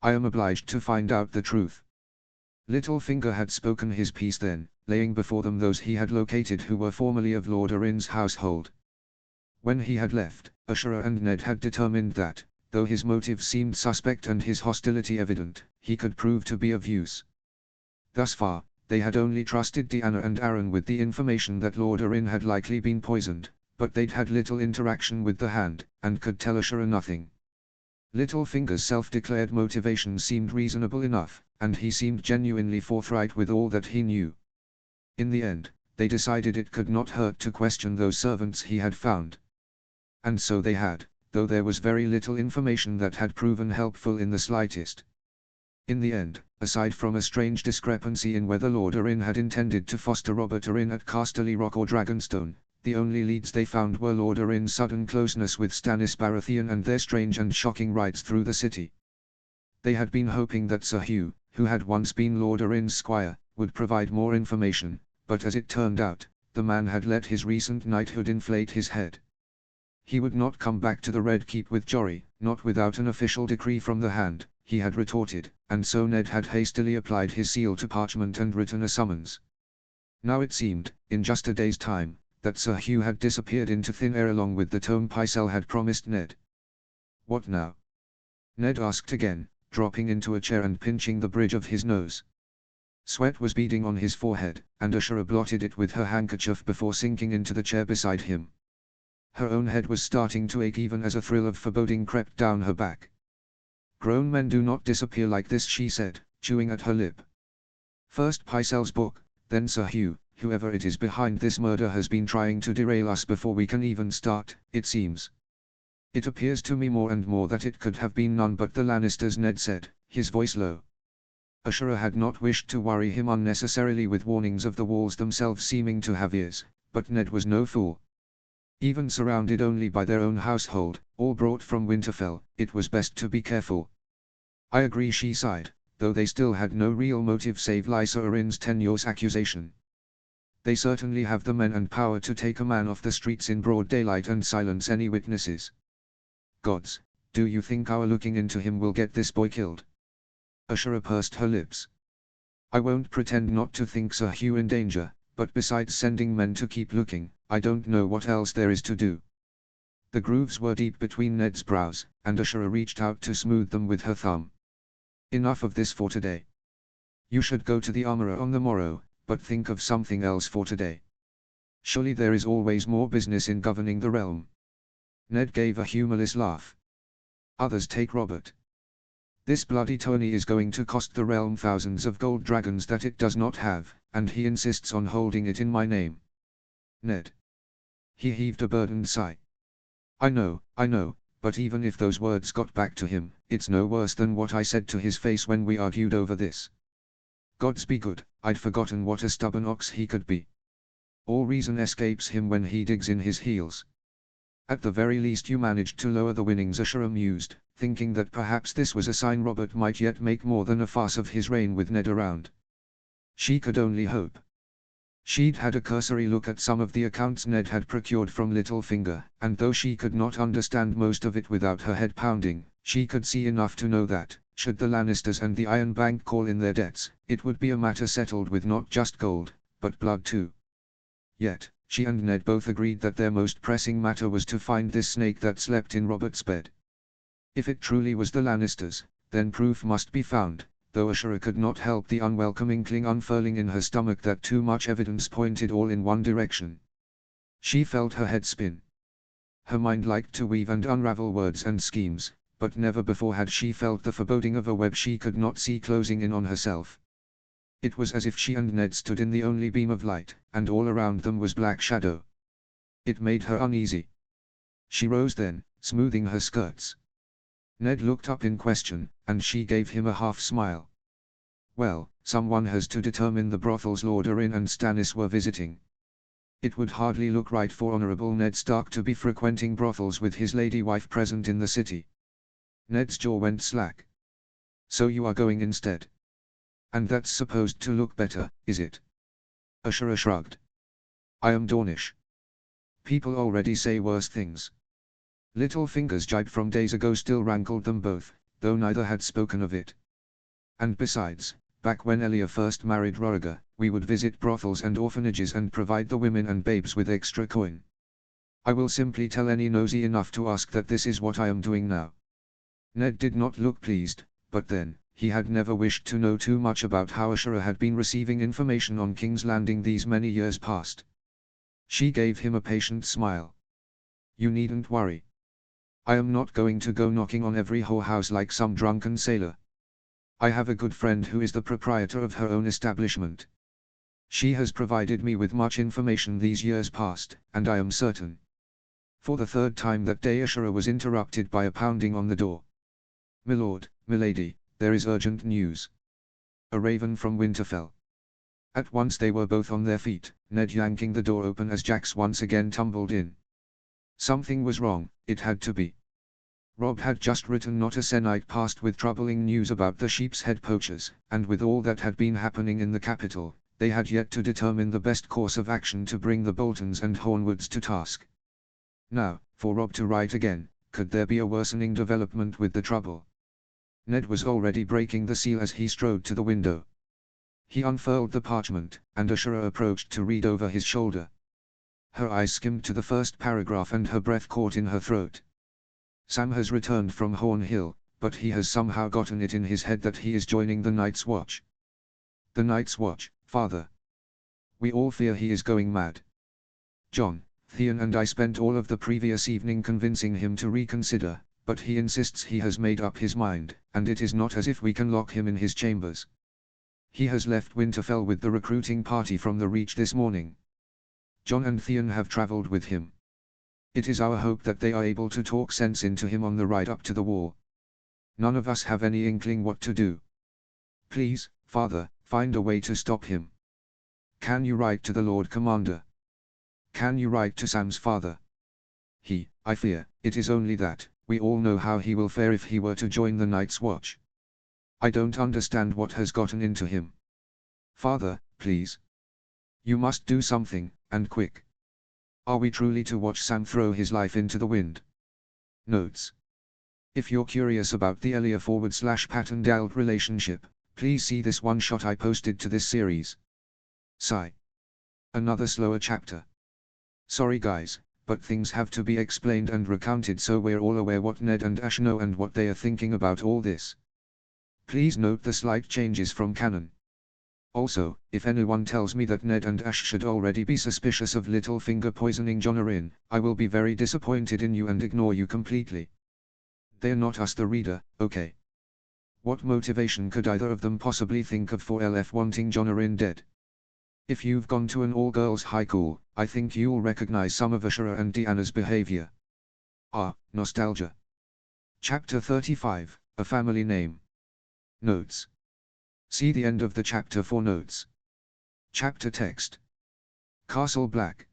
I am obliged to find out the truth. Littlefinger had spoken his piece then, laying before them those he had located who were formerly of Lord Arryn's household. When he had left, Ashura and Ned had determined that, though his motives seemed suspect and his hostility evident, he could prove to be of use. Thus far, they had only trusted Deanna and Aaron with the information that Lord Arryn had likely been poisoned, but they'd had little interaction with the Hand, and could tell Ashura nothing. Littlefinger's self-declared motivation seemed reasonable enough, and he seemed genuinely forthright with all that he knew. In the end, they decided it could not hurt to question those servants he had found. And so they had, though there was very little information that had proven helpful in the slightest. In the end, aside from a strange discrepancy in whether Lord Arryn had intended to foster Robert Arryn at Casterly Rock or Dragonstone, the only leads they found were Lord Arryn's sudden closeness with Stannis Baratheon and their strange and shocking rides through the city. They had been hoping that Sir Hugh, who had once been Lord Arryn's squire, would provide more information, but as it turned out, the man had let his recent knighthood inflate his head. He would not come back to the Red Keep with Jory, not without an official decree from the Hand, he had retorted, and so Ned had hastily applied his seal to parchment and written a summons. Now it seemed, in just a day's time, that Sir Hugh had disappeared into thin air along with the tome Pycelle had promised Ned. What now? Ned asked again, dropping into a chair and pinching the bridge of his nose. Sweat was beading on his forehead, and Ashura blotted it with her handkerchief before sinking into the chair beside him. Her own head was starting to ache even as a thrill of foreboding crept down her back. Grown men do not disappear like this, she said, chewing at her lip. First Pycelle's book, then Sir Hugh. Whoever it is behind this murder has been trying to derail us before we can even start, it seems. It appears to me more and more that it could have been none but the Lannisters, Ned said, his voice low. Ashura had not wished to worry him unnecessarily with warnings of the walls themselves seeming to have ears, but Ned was no fool. Even surrounded only by their own household, all brought from Winterfell, it was best to be careful. I agree, she sighed, though they still had no real motive save Lysa Arryn's tenuous accusation. They certainly have the men and power to take a man off the streets in broad daylight and silence any witnesses. Gods, do you think our looking into him will get this boy killed? Ashura pursed her lips. I won't pretend not to think Sir Hugh in danger, but besides sending men to keep looking, I don't know what else there is to do. The grooves were deep between Ned's brows, and Ashura reached out to smooth them with her thumb. Enough of this for today. You should go to the armorer on the morrow, but think of something else for today. Surely there is always more business in governing the realm. Ned gave a humorless laugh. Others take Robert. This bloody tourney is going to cost the realm thousands of gold dragons that it does not have, and he insists on holding it in my name. Ned. He heaved a burdened sigh. I know, but even if those words got back to him, it's no worse than what I said to his face when we argued over this. Gods be good, I'd forgotten what a stubborn ox he could be. All reason escapes him when he digs in his heels. At the very least you managed to lower the winnings, Ashura mused, thinking that perhaps this was a sign Robert might yet make more than a farce of his reign with Ned around. She could only hope. She'd had a cursory look at some of the accounts Ned had procured from Littlefinger, and though she could not understand most of it without her head pounding, she could see enough to know that, should the Lannisters and the Iron Bank call in their debts, it would be a matter settled with not just gold, but blood too. Yet, she and Ned both agreed that their most pressing matter was to find this snake that slept in Robert's bed. If it truly was the Lannisters, then proof must be found, though Ashura could not help the unwelcome inkling unfurling in her stomach that too much evidence pointed all in one direction. She felt her head spin. Her mind liked to weave and unravel words and schemes, but never before had she felt the foreboding of a web she could not see closing in on herself. It was as if she and Ned stood in the only beam of light, and all around them was black shadow. It made her uneasy. She rose then, smoothing her skirts. Ned looked up in question, and she gave him a half-smile. Well, someone has to determine the brothels Lord Arryn and Stannis were visiting. It would hardly look right for Honorable Ned Stark to be frequenting brothels with his lady wife present in the city. Ned's jaw went slack. So you are going instead? And that's supposed to look better, is it? Ashura shrugged. I am Dornish. People already say worse things. Littlefinger's jibe from days ago still rankled them both, though neither had spoken of it. And besides, back when Elia first married Roriga, we would visit brothels and orphanages and provide the women and babes with extra coin. I will simply tell any nosy enough to ask that this is what I am doing now. Ned did not look pleased, but then, he had never wished to know too much about how Ashura had been receiving information on King's Landing these many years past. She gave him a patient smile. You needn't worry. I am not going to go knocking on every whorehouse like some drunken sailor. I have a good friend who is the proprietor of her own establishment. She has provided me with much information these years past, and I am certain. For the third time that day Ashura was interrupted by a pounding on the door. "Milord, milady, there is urgent news." A raven from Winterfell. At once they were both on their feet, Ned yanking the door open as Jax once again tumbled in. Something was wrong, it had to be. Robb had just written not a sennight past with troubling news about the Sheep's Head poachers, and with all that had been happening in the capital, they had yet to determine the best course of action to bring the Boltons and Hornwoods to task. Now, for Robb to write again, could there be a worsening development with the trouble? Ned was already breaking the seal as he strode to the window. He unfurled the parchment, and Ashura approached to read over his shoulder. Her eyes skimmed to the first paragraph and her breath caught in her throat. Sam has returned from Horn Hill, but he has somehow gotten it in his head that he is joining the Night's Watch. The Night's Watch, father. We all fear he is going mad. John, Theon and I spent all of the previous evening convincing him to reconsider, but he insists he has made up his mind, and it is not as if we can lock him in his chambers. He has left Winterfell with the recruiting party from the Reach this morning. John and Theon have traveled with him. It is our hope that they are able to talk sense into him on the ride up to the wall. None of us have any inkling what to do. Please, father, find a way to stop him. Can you write to the Lord Commander? Can you write to Sam's father? I fear, it is only that, we all know how he will fare if he were to join the Night's Watch. I don't understand what has gotten into him. Father, please. You must do something, and quick. Are we truly to watch Sam throw his life into the wind? Notes. If you're curious about the Elia /Pattern Dalt relationship, please see this one shot I posted to this series. Sigh. Another slower chapter. Sorry guys, but things have to be explained and recounted so we're all aware what Ned and Ash know and what they are thinking about all this. Please note the slight changes from canon. Also, if anyone tells me that Ned and Ash should already be suspicious of Littlefinger poisoning Jon Arryn, I will be very disappointed in you and ignore you completely. They're not us the reader, okay? What motivation could either of them possibly think of for LF wanting Jon Arryn dead? If you've gone to an all-girls high school, I think you'll recognize some of Ashura and Deanna's behavior. Ah, nostalgia. Chapter 35, A Family Name. Notes. See the end of the chapter for notes. Chapter text. Castle Black.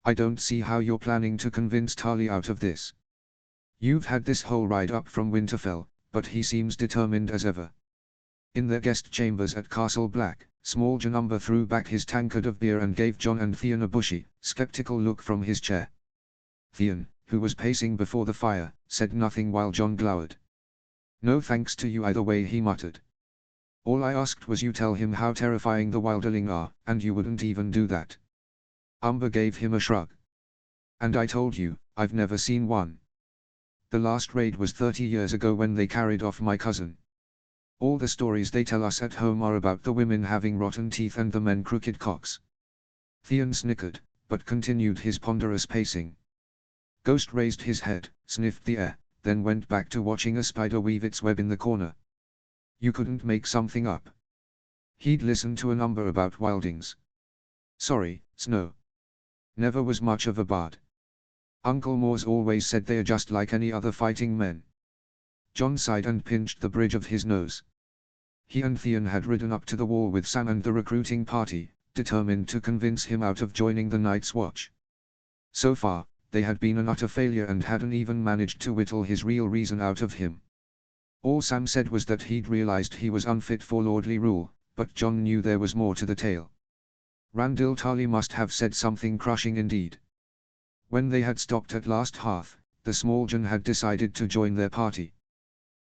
I don't see how you're planning to convince Tarly out of this. You've had this whole ride up from Winterfell, but he seems determined as ever. In their guest chambers at Castle Black, Small Janumber threw back his tankard of beer and gave John and Theon a bushy, skeptical look from his chair. Theon, who was pacing before the fire, said nothing while John glowered. No thanks to you either way, he muttered. All I asked was you tell him how terrifying the Wilderling are, and you wouldn't even do that. Umber gave him a shrug. And I told you, I've never seen one. The last raid was 30 years ago when they carried off my cousin. All the stories they tell us at home are about the women having rotten teeth and the men crooked cocks. Theon snickered, but continued his ponderous pacing. Ghost raised his head, sniffed the air, then went back to watching a spider weave its web in the corner. You couldn't make something up. He'd listened to a number about wildings. Sorry, Snow. Never was much of a bard. Uncle Moores always said they're just like any other fighting men. John sighed and pinched the bridge of his nose. He and Theon had ridden up to the wall with Sam and the recruiting party, determined to convince him out of joining the Night's Watch. So far, they had been an utter failure and hadn't even managed to whittle his real reason out of him. All Sam said was that he'd realized he was unfit for lordly rule, but John knew there was more to the tale. Randyll Tarly must have said something crushing indeed. When they had stopped at Last Hearth, the Small John had decided to join their party.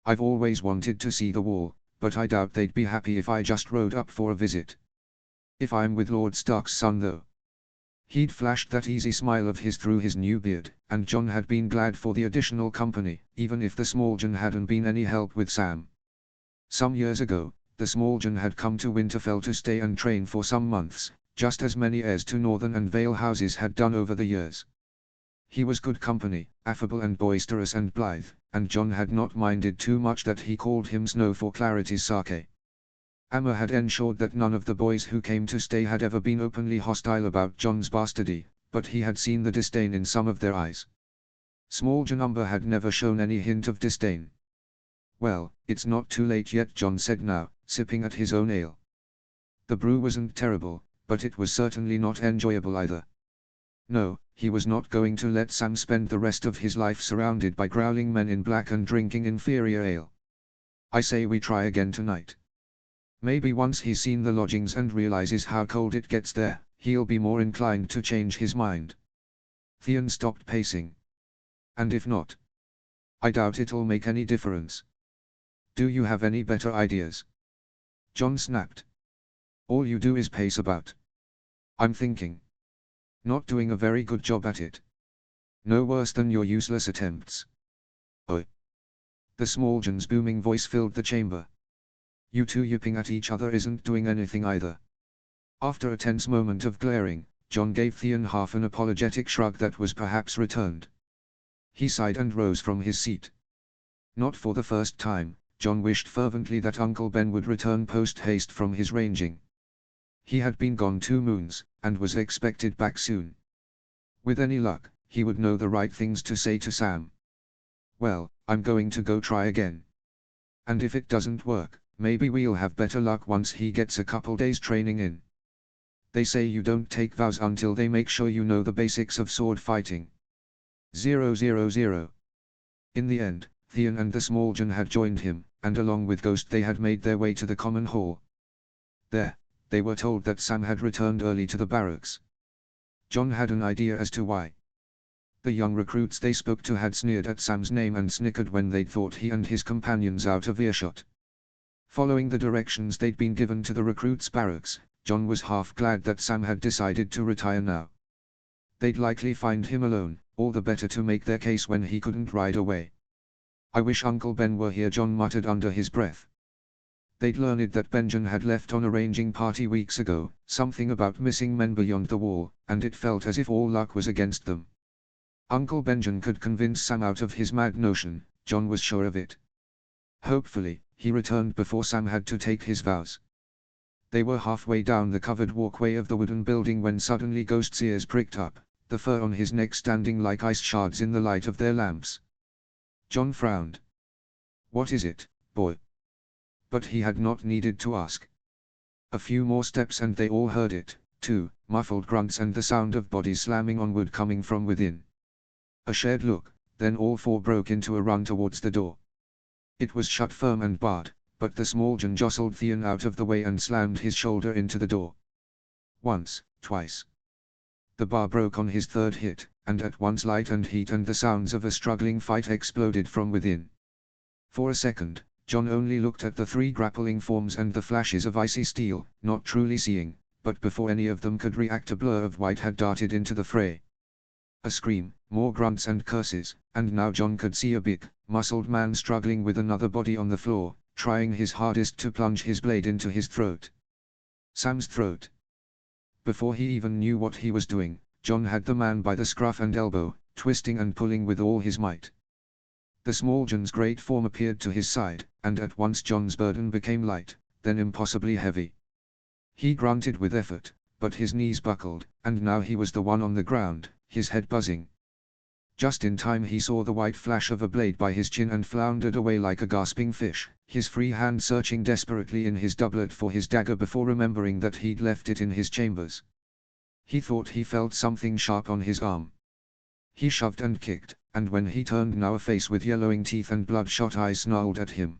I've always wanted to see the wall, but I doubt they'd be happy if I just rode up for a visit. If I'm with Lord Stark's son though. He'd flashed that easy smile of his through his new beard, and Jon had been glad for the additional company, even if the Smallgen hadn't been any help with Sam. Some years ago, the Smallgen had come to Winterfell to stay and train for some months, just as many heirs to Northern and Vale houses had done over the years. He was good company, affable and boisterous and blithe, and Jon had not minded too much that he called him Snow for clarity's sake. Aemma had ensured that none of the boys who came to stay had ever been openly hostile about Jon's bastardy, but he had seen the disdain in some of their eyes. Smallgen Umber had never shown any hint of disdain. "Well, it's not too late yet," Jon said now, sipping at his own ale. The brew wasn't terrible, but it was certainly not enjoyable either. No, he was not going to let Sam spend the rest of his life surrounded by growling men in black and drinking inferior ale. "I say we try again tonight. Maybe once he's seen the lodgings and realizes how cold it gets there, he'll be more inclined to change his mind." Theon stopped pacing. "And if not? I doubt it'll make any difference. Do you have any better ideas?" Jon snapped. "All you do is pace about." "I'm thinking. Not doing a very good job at it. No worse than your useless attempts." "Oh." The Smallgen's booming voice filled the chamber. "You two yipping at each other isn't doing anything either." After a tense moment of glaring, Jon gave Theon half an apologetic shrug that was perhaps returned. He sighed and rose from his seat. Not for the first time, Jon wished fervently that Uncle Ben would return post-haste from his ranging. He had been gone 2 moons, and was expected back soon. With any luck, he would know the right things to say to Sam. "Well, I'm going to go try again. And if it doesn't work, maybe we'll have better luck once he gets a couple days training in. They say you don't take vows until they make sure you know the basics of sword fighting." 000. In the end, Theon and the Smallgen had joined him, and along with Ghost they had made their way to the common hall. There, they were told that Sam had returned early to the barracks. Jon had an idea as to why. The young recruits they spoke to had sneered at Sam's name and snickered when they'd thought he and his companions out of earshot. Following the directions they'd been given to the recruits' barracks, Jon was half glad that Sam had decided to retire now. They'd likely find him alone, all the better to make their case when he couldn't ride away. "I wish Uncle Ben were here," Jon muttered under his breath. They'd learned that Benjen had left on a ranging party weeks ago, something about missing men beyond the wall, and it felt as if all luck was against them. Uncle Benjen could convince Sam out of his mad notion, Jon was sure of it. Hopefully, he returned before Sam had to take his vows. They were halfway down the covered walkway of the wooden building when suddenly Ghost's ears pricked up, the fur on his neck standing like ice shards in the light of their lamps. Jon frowned. "What is it, boy?" But he had not needed to ask. A few more steps and they all heard it, too, muffled grunts and the sound of bodies slamming on wood coming from within. A shared look, then all 4 broke into a run towards the door. It was shut firm and barred, but the Smallgen jostled Theon out of the way and slammed his shoulder into the door. Once, twice. The bar broke on his 3rd hit, and at once light and heat and the sounds of a struggling fight exploded from within. For a second, Jon only looked at the 3 grappling forms and the flashes of icy steel, not truly seeing, but before any of them could react a blur of white had darted into the fray. A scream, more grunts and curses, and now Jon could see a big, muscled man struggling with another body on the floor, trying his hardest to plunge his blade into his throat. Sam's throat. Before he even knew what he was doing, Jon had the man by the scruff and elbow, twisting and pulling with all his might. The Smallgen's great form appeared to his side, and at once Jon's burden became light, then impossibly heavy. He grunted with effort, but his knees buckled, and now he was the one on the ground, his head buzzing. Just in time he saw the white flash of a blade by his chin and floundered away like a gasping fish, his free hand searching desperately in his doublet for his dagger before remembering that he'd left it in his chambers. He thought he felt something sharp on his arm. He shoved and kicked, and when he turned now a face with yellowing teeth and bloodshot eyes snarled at him.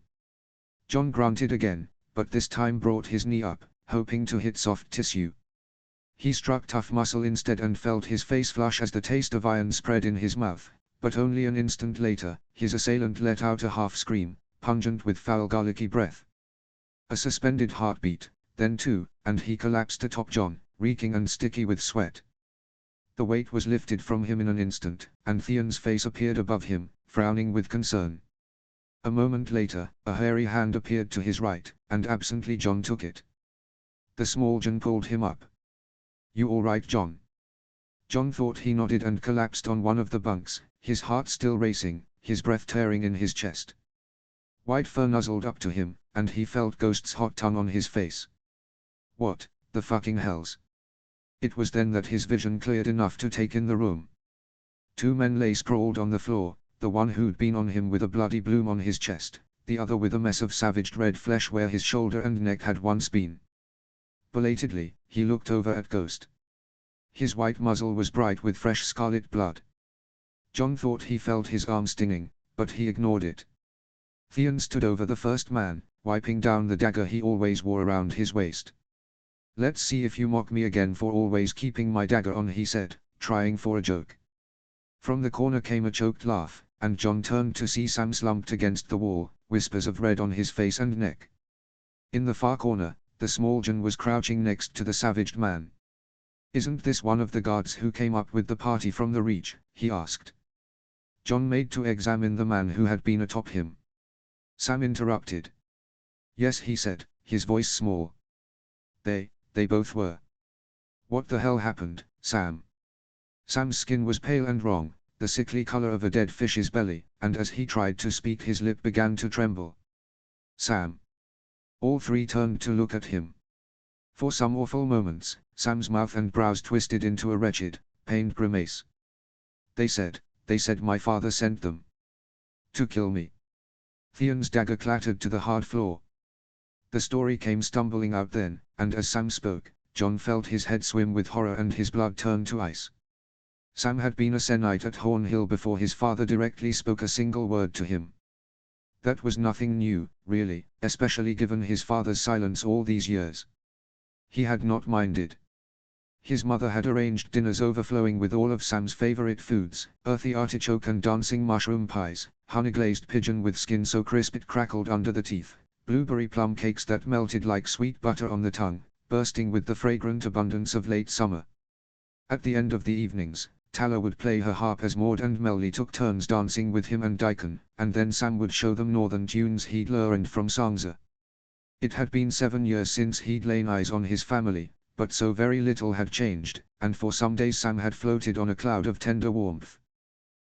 Jon grunted again, but this time brought his knee up, hoping to hit soft tissue. He struck tough muscle instead and felt his face flush as the taste of iron spread in his mouth, but only an instant later, his assailant let out a half scream, pungent with foul garlicky breath. A suspended heartbeat, then two, and he collapsed atop Jon, reeking and sticky with sweat. The weight was lifted from him in an instant, and Theon's face appeared above him, frowning with concern. A moment later, a hairy hand appeared to his right, and absently Jon took it. The small Jon pulled him up. "You all right, Jon?" Jon thought he nodded and collapsed on one of the bunks, his heart still racing, his breath tearing in his chest. White fur nuzzled up to him, and he felt Ghost's hot tongue on his face. What the fucking hells? It was then that his vision cleared enough to take in the room. Two men lay sprawled on the floor, the one who'd been on him with a bloody bloom on his chest, the other with a mess of savaged red flesh where his shoulder and neck had once been. Belatedly, he looked over at Ghost. His white muzzle was bright with fresh scarlet blood. Jon thought he felt his arm stinging, but he ignored it. Theon stood over the first man, wiping down the dagger he always wore around his waist. "Let's see if you mock me again for always keeping my dagger on," he said, trying for a joke. From the corner came a choked laugh, and Jon turned to see Sam slumped against the wall, whispers of red on his face and neck. In the far corner, the small Jon was crouching next to the savaged man. "Isn't this one of the guards who came up with the party from the Reach?" he asked. Jon made to examine the man who had been atop him. Sam interrupted. "Yes," he said, his voice small. They both were." "What the hell happened, Sam?" Sam's skin was pale and wrong, the sickly color of a dead fish's belly, and as he tried to speak his lip began to tremble. "Sam." All three turned to look at him. For some awful moments, Sam's mouth and brows twisted into a wretched, pained grimace. They said my father sent them to kill me." Theon's dagger clattered to the hard floor. The story came stumbling out then, and as Sam spoke, Jon felt his head swim with horror and his blood turn to ice. Sam had been a Cenite at Hornhill before his father directly spoke a single word to him. That was nothing new, really, especially given his father's silence all these years. He had not minded. His mother had arranged dinners overflowing with all of Sam's favorite foods, earthy artichoke and dancing mushroom pies, honey-glazed pigeon with skin so crisp it crackled under the teeth, blueberry plum cakes that melted like sweet butter on the tongue, bursting with the fragrant abundance of late summer. At the end of the evenings, Tala would play her harp as Maud and Melly took turns dancing with him and Daikon, and then Sam would show them northern tunes he'd learned from Sangza. It had been 7 years since he'd laid eyes on his family, but so very little had changed, and for some days Sam had floated on a cloud of tender warmth.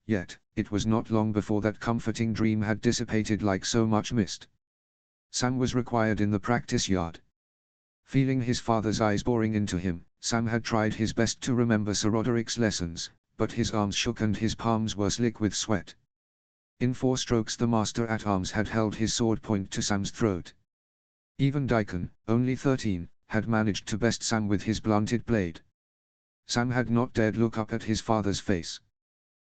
Yet, it was not long before that comforting dream had dissipated like so much mist. Sam was required in the practice yard. Feeling his father's eyes boring into him, Sam had tried his best to remember Sir Roderick's lessons, but his arms shook and his palms were slick with sweat. In 4 strokes the master-at-arms had held his sword point to Sam's throat. Even Daikon, only 13, had managed to best Sam with his blunted blade. Sam had not dared look up at his father's face.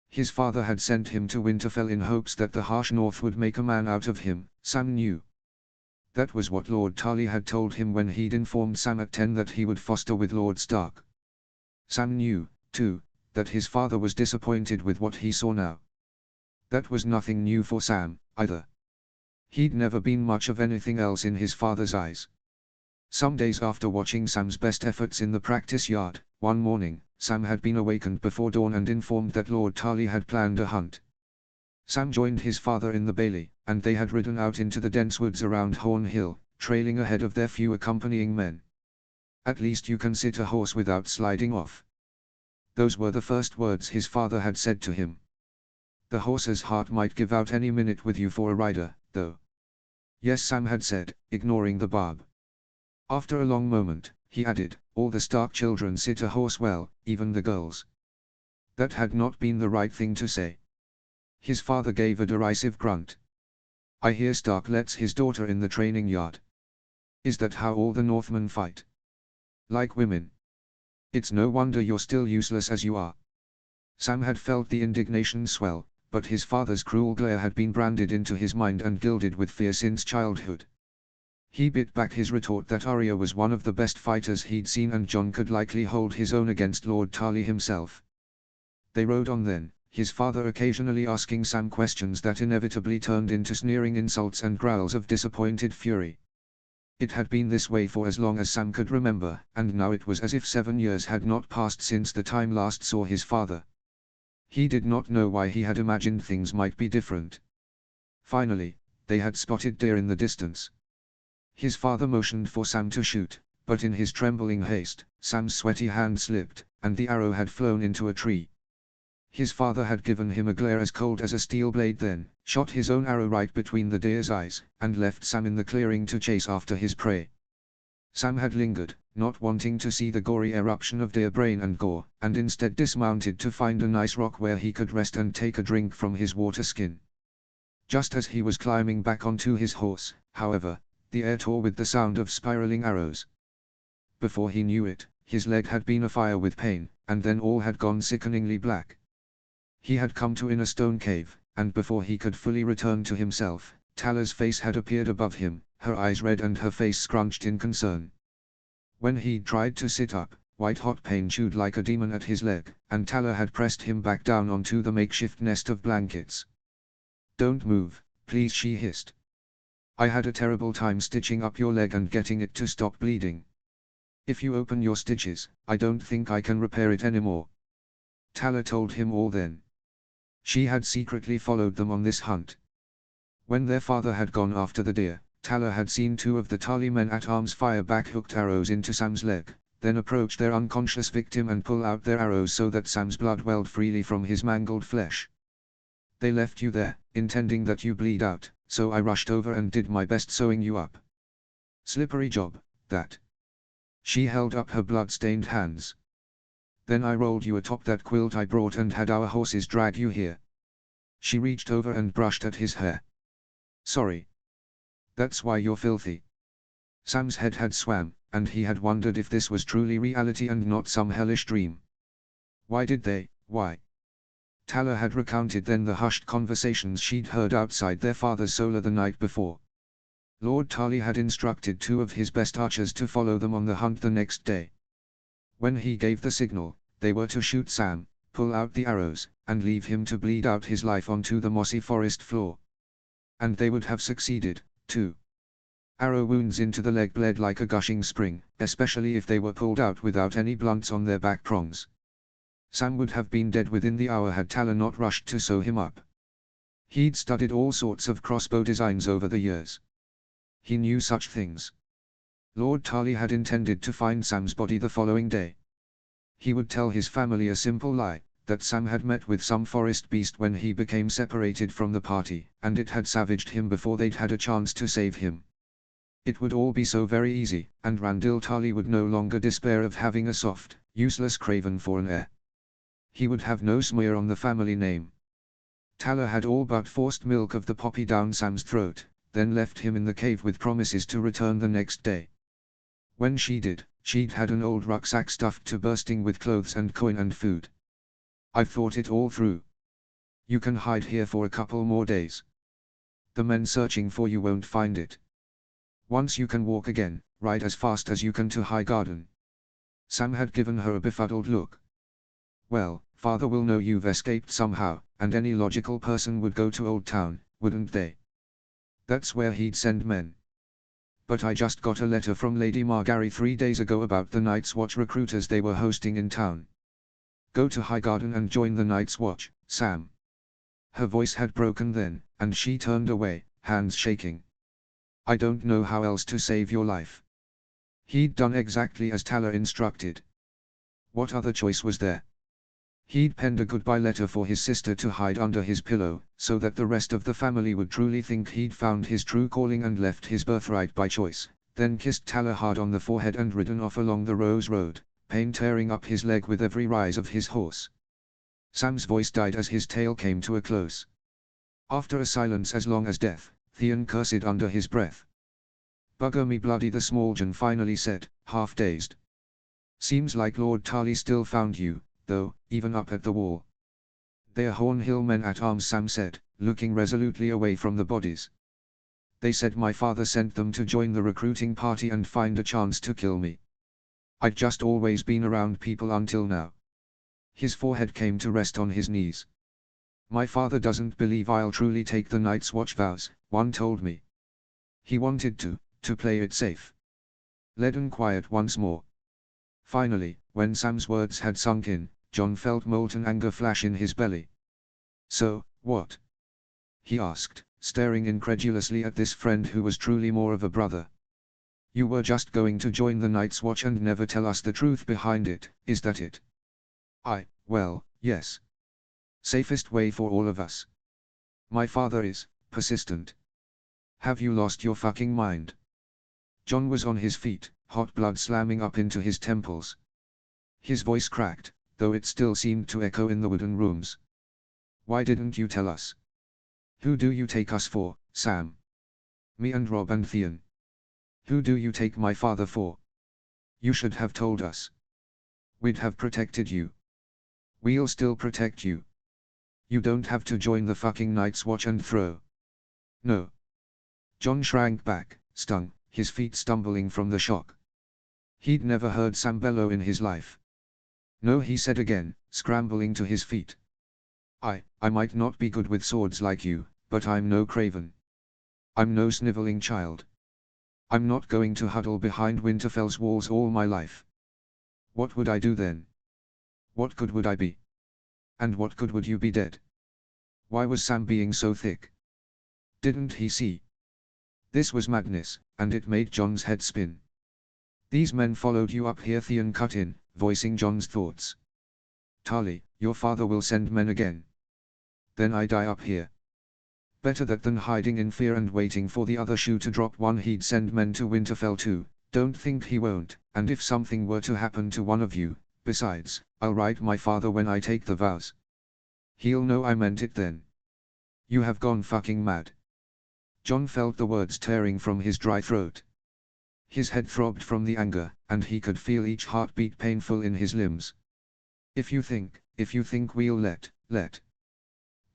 His father had sent him to Winterfell in hopes that the harsh north would make a man out of him, Sam knew. That was what Lord Tarly had told him when he'd informed Sam at 10 that he would foster with Lord Stark. Sam knew, too, that his father was disappointed with what he saw now. That was nothing new for Sam, either. He'd never been much of anything else in his father's eyes. Some days after watching Sam's best efforts in the practice yard, one morning, Sam had been awakened before dawn and informed that Lord Tarly had planned a hunt. Sam joined his father in the bailey, and they had ridden out into the dense woods around Hornhill, trailing ahead of their few accompanying men. "At least you can sit a horse without sliding off." Those were the first words his father had said to him. "The horse's heart might give out any minute with you for a rider, though." "Yes," Sam had said, ignoring the barb. After a long moment, he added, "All the Stark children sit a horse well, even the girls." That had not been the right thing to say. His father gave a derisive grunt. "I hear Stark lets his daughter in the training yard. Is that how all the Northmen fight? Like women? It's no wonder you're still useless as you are." Sam had felt the indignation swell, but his father's cruel glare had been branded into his mind and gilded with fear since childhood. He bit back his retort that Arya was one of the best fighters he'd seen and Jon could likely hold his own against Lord Tarly himself. They rode on then, his father occasionally asking Sam questions that inevitably turned into sneering insults and growls of disappointed fury. It had been this way for as long as Sam could remember, and now it was as if 7 years had not passed since the time last saw his father. He did not know why he had imagined things might be different. Finally, they had spotted deer in the distance. His father motioned for Sam to shoot, but in his trembling haste, Sam's sweaty hand slipped, and the arrow had flown into a tree. His father had given him a glare as cold as a steel blade, then shot his own arrow right between the deer's eyes, and left Sam in the clearing to chase after his prey. Sam had lingered, not wanting to see the gory eruption of deer brain and gore, and instead dismounted to find a nice rock where he could rest and take a drink from his water skin. Just as he was climbing back onto his horse, however, the air tore with the sound of spiraling arrows. Before he knew it, his leg had been afire with pain, and then all had gone sickeningly black. He had come to in a stone cave, and before he could fully return to himself, Tala's face had appeared above him, her eyes red and her face scrunched in concern. When he tried to sit up, white-hot pain chewed like a demon at his leg, and Tala had pressed him back down onto the makeshift nest of blankets. "Don't move, please," she hissed. "I had a terrible time stitching up your leg and getting it to stop bleeding. If you open your stitches, I don't think I can repair it anymore." Tala told him all then. She had secretly followed them on this hunt. When their father had gone after the deer, Tala had seen 2 of the Tali men-at-arms fire back hooked arrows into Sam's leg, then approach their unconscious victim and pull out their arrows so that Sam's blood welled freely from his mangled flesh. "They left you there, intending that you bleed out, so I rushed over and did my best sewing you up. Slippery job, that." She held up her blood-stained hands. "Then I rolled you atop that quilt I brought and had our horses drag you here." She reached over and brushed at his hair. "Sorry. That's why you're filthy." Sam's head had swam, and he had wondered if this was truly reality and not some hellish dream. Why did they, why? Tala had recounted then the hushed conversations she'd heard outside their father's solar the night before. Lord Tali had instructed 2 of his best archers to follow them on the hunt the next day. When he gave the signal, they were to shoot Sam, pull out the arrows, and leave him to bleed out his life onto the mossy forest floor. And they would have succeeded, too. Arrow wounds into the leg bled like a gushing spring, especially if they were pulled out without any blunts on their back prongs. Sam would have been dead within the hour had Tala not rushed to sew him up. He'd studied all sorts of crossbow designs over the years. He knew such things. Lord Tali had intended to find Sam's body the following day. He would tell his family a simple lie, that Sam had met with some forest beast when he became separated from the party, and it had savaged him before they'd had a chance to save him. It would all be so very easy, and Randil Tali would no longer despair of having a soft, useless craven for an heir. He would have no smear on the family name. Tala had all but forced milk of the poppy down Sam's throat, then left him in the cave with promises to return the next day. When she did, she'd had an old rucksack stuffed to bursting with clothes and coin and food. "I've thought it all through. You can hide here for a couple more days. The men searching for you won't find it. Once you can walk again, ride as fast as you can to Highgarden." Sam had given her a befuddled look. "Well, father will know you've escaped somehow, and any logical person would go to Old Town, wouldn't they? That's where he'd send men. But I just got a letter from Lady Margaery 3 days ago about the Night's Watch recruiters they were hosting in town. Go to Highgarden and join the Night's Watch, Sam." Her voice had broken then, and she turned away, hands shaking. "I don't know how else to save your life." He'd done exactly as Tala instructed. What other choice was there? He'd penned a goodbye letter for his sister to hide under his pillow, so that the rest of the family would truly think he'd found his true calling and left his birthright by choice, then kissed Tala hard on the forehead and ridden off along the Rose Road, pain tearing up his leg with every rise of his horse. Sam's voice died as his tale came to a close. After a silence as long as death, Theon cursed under his breath. "Bugger me bloody," the Smalljan finally said, half dazed. "Seems like Lord Tali still found you, though, even up at the wall." "They're Hornhill men-at-arms," Sam said, looking resolutely away from the bodies. "They said my father sent them to join the recruiting party and find a chance to kill me. I'd just always been around people until now." His forehead came to rest on his knees. My father doesn't believe I'll truly take the Night's Watch vows, one told me. He wanted to play it safe. Leaden quiet once more. Finally, when Sam's words had sunk in, John felt molten anger flash in his belly. So, what? He asked, staring incredulously at this friend who was truly more of a brother. You were just going to join the Night's Watch and never tell us the truth behind it, is that it? Well, yes. Safest way for all of us. My father is persistent. Have you lost your fucking mind? John was on his feet, hot blood slamming up into his temples. His voice cracked, though it still seemed to echo in the wooden rooms. Why didn't you tell us? Who do you take us for, Sam? Me and Rob and Theon. Who do you take my father for? You should have told us. We'd have protected you. We'll still protect you. You don't have to join the fucking Night's Watch and throw. No. John shrank back, stung, his feet stumbling from the shock. He'd never heard Sam bellow in his life. No, he said again, scrambling to his feet. I might not be good with swords like you, but I'm no craven. I'm no sniveling child. I'm not going to huddle behind Winterfell's walls all my life. What would I do then? What good would I be? And what good would you be dead? Why was Sam being so thick? Didn't he see? This was madness, and it made John's head spin. These men followed you up here, Theon cut in, voicing John's thoughts. Tarly, your father will send men again. Then I die up here. Better that than hiding in fear and waiting for the other shoe to drop. One, he'd send men to Winterfell too. Don't think he won't, and if something were to happen to one of you, besides, I'll write my father when I take the vows. He'll know I meant it then. You have gone fucking mad. John felt the words tearing from his dry throat. His head throbbed from the anger, and he could feel each heartbeat painful in his limbs. If you think we'll let.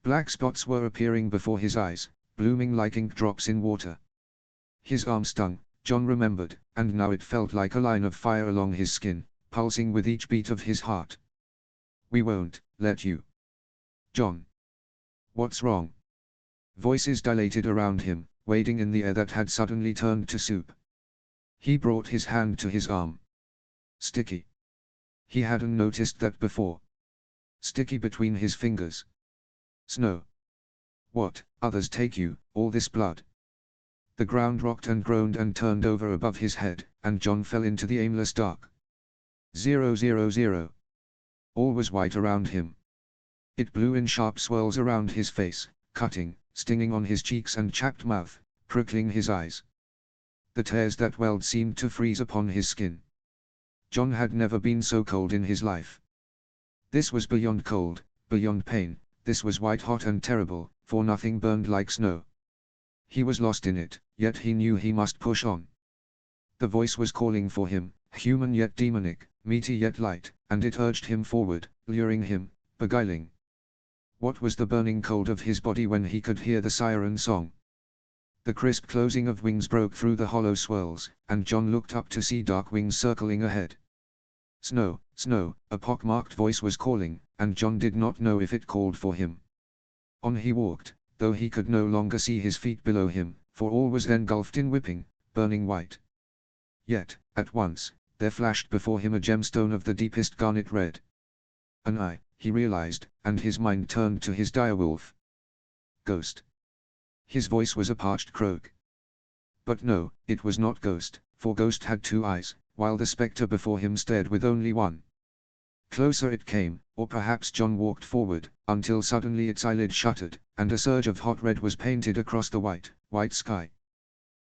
Black spots were appearing before his eyes, blooming like ink drops in water. His arm stung, John remembered, and now it felt like a line of fire along his skin, pulsing with each beat of his heart. We won't let you. John. What's wrong? Voices dilated around him, wading in the air that had suddenly turned to soup. He brought his hand to his arm. Sticky. He hadn't noticed that before. Sticky between his fingers. Snow. What, others take you, all this blood? The ground rocked and groaned and turned over above his head, and John fell into the aimless dark. 000. All was white around him. It blew in sharp swirls around his face, cutting, stinging on his cheeks and chapped mouth, prickling his eyes. The tears that welled seemed to freeze upon his skin. John had never been so cold in his life. This was beyond cold, beyond pain. This was white hot and terrible, for nothing burned like snow. He was lost in it, yet he knew he must push on. The voice was calling for him, human yet demonic, meaty yet light, and it urged him forward, luring him, beguiling. What was the burning cold of his body when he could hear the siren song? The crisp closing of wings broke through the hollow swirls, and John looked up to see dark wings circling ahead. Snow, snow, a pock-marked voice was calling, and John did not know if it called for him. On he walked, though he could no longer see his feet below him, for all was engulfed in whipping, burning white. Yet, at once, there flashed before him a gemstone of the deepest garnet red. An eye, he realized, and his mind turned to his direwolf. Ghost. His voice was a parched croak. But no, it was not Ghost, for Ghost had two eyes, while the spectre before him stared with only one. Closer it came, or perhaps John walked forward, until suddenly its eyelid shuttered, and a surge of hot red was painted across the white sky.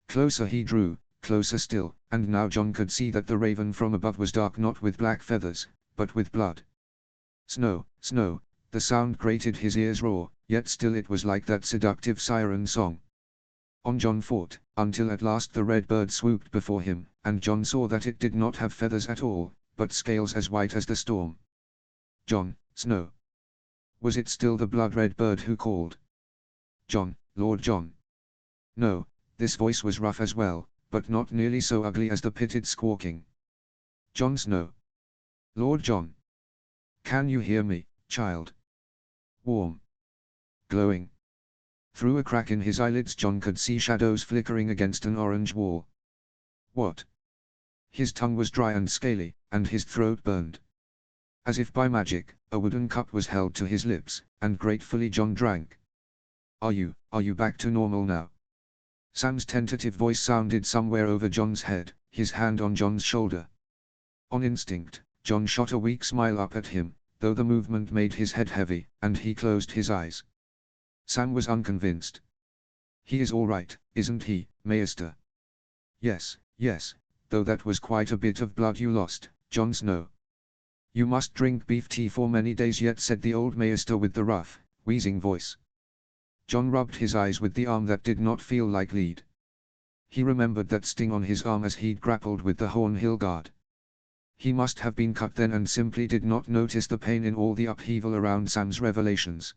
Closer he drew, closer still, and now John could see that the raven from above was dark, not with black feathers, but with blood. Snow, snow, the sound grated his ears raw, yet still it was like that seductive siren song. On John fought, until at last the red bird swooped before him, and John saw that it did not have feathers at all, but scales as white as the storm. John, Snow. Was it still the blood-red bird who called? John, Lord John. No, this voice was rough as well, but not nearly so ugly as the pitted squawking. Jon Snow. Lord John. Can you hear me, child? Warm. glowing. Through a crack in his eyelids John could see shadows flickering against an orange wall. What? His tongue was dry and scaly, and his throat burned. As if by magic, a wooden cup was held to his lips, and gratefully John drank. Are you back to normal now? Sam's tentative voice sounded somewhere over John's head, his hand on John's shoulder. On instinct, John shot a weak smile up at him, though the movement made his head heavy, and he closed his eyes. Sam was unconvinced. He is all right, isn't he, Maester? Yes, though that was quite a bit of blood you lost, Jon Snow. You must drink beef tea for many days yet, said the old Maester with the rough, wheezing voice. Jon rubbed his eyes with the arm that did not feel like lead. He remembered that sting on his arm as he'd grappled with the Hornhill Guard. He must have been cut then and simply did not notice the pain in all the upheaval around Sam's revelations.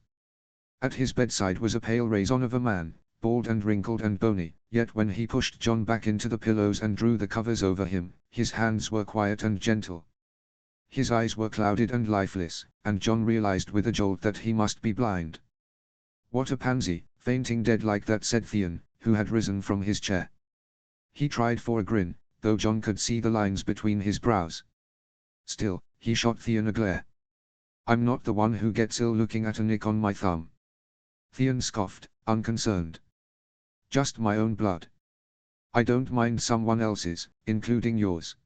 At his bedside was a pale raison of a man, bald and wrinkled and bony, yet when he pushed Jon back into the pillows and drew the covers over him, his hands were quiet and gentle. His eyes were clouded and lifeless, and Jon realized with a jolt that he must be blind. What a pansy, fainting dead like that, said Theon, who had risen from his chair. He tried for a grin, though Jon could see the lines between his brows. Still, he shot Theon a glare. I'm not the one who gets ill looking at a nick on my thumb. Theon scoffed, unconcerned. Just my own blood. I don't mind someone else's, including yours.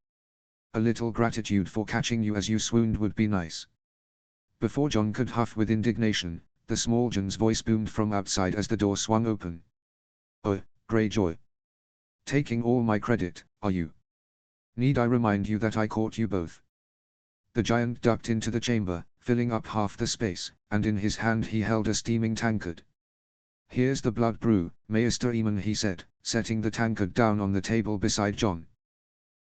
A little gratitude for catching you as you swooned would be nice. Before Jon could huff with indignation, the Smalljon's voice boomed from outside as the door swung open. Oh, Greyjoy. Taking all my credit, are you? Need I remind you that I caught you both? The giant ducked into the chamber, filling up half the space, and in his hand he held a steaming tankard. Here's the blood brew, Maester Aemon, he said, setting the tankard down on the table beside Jon.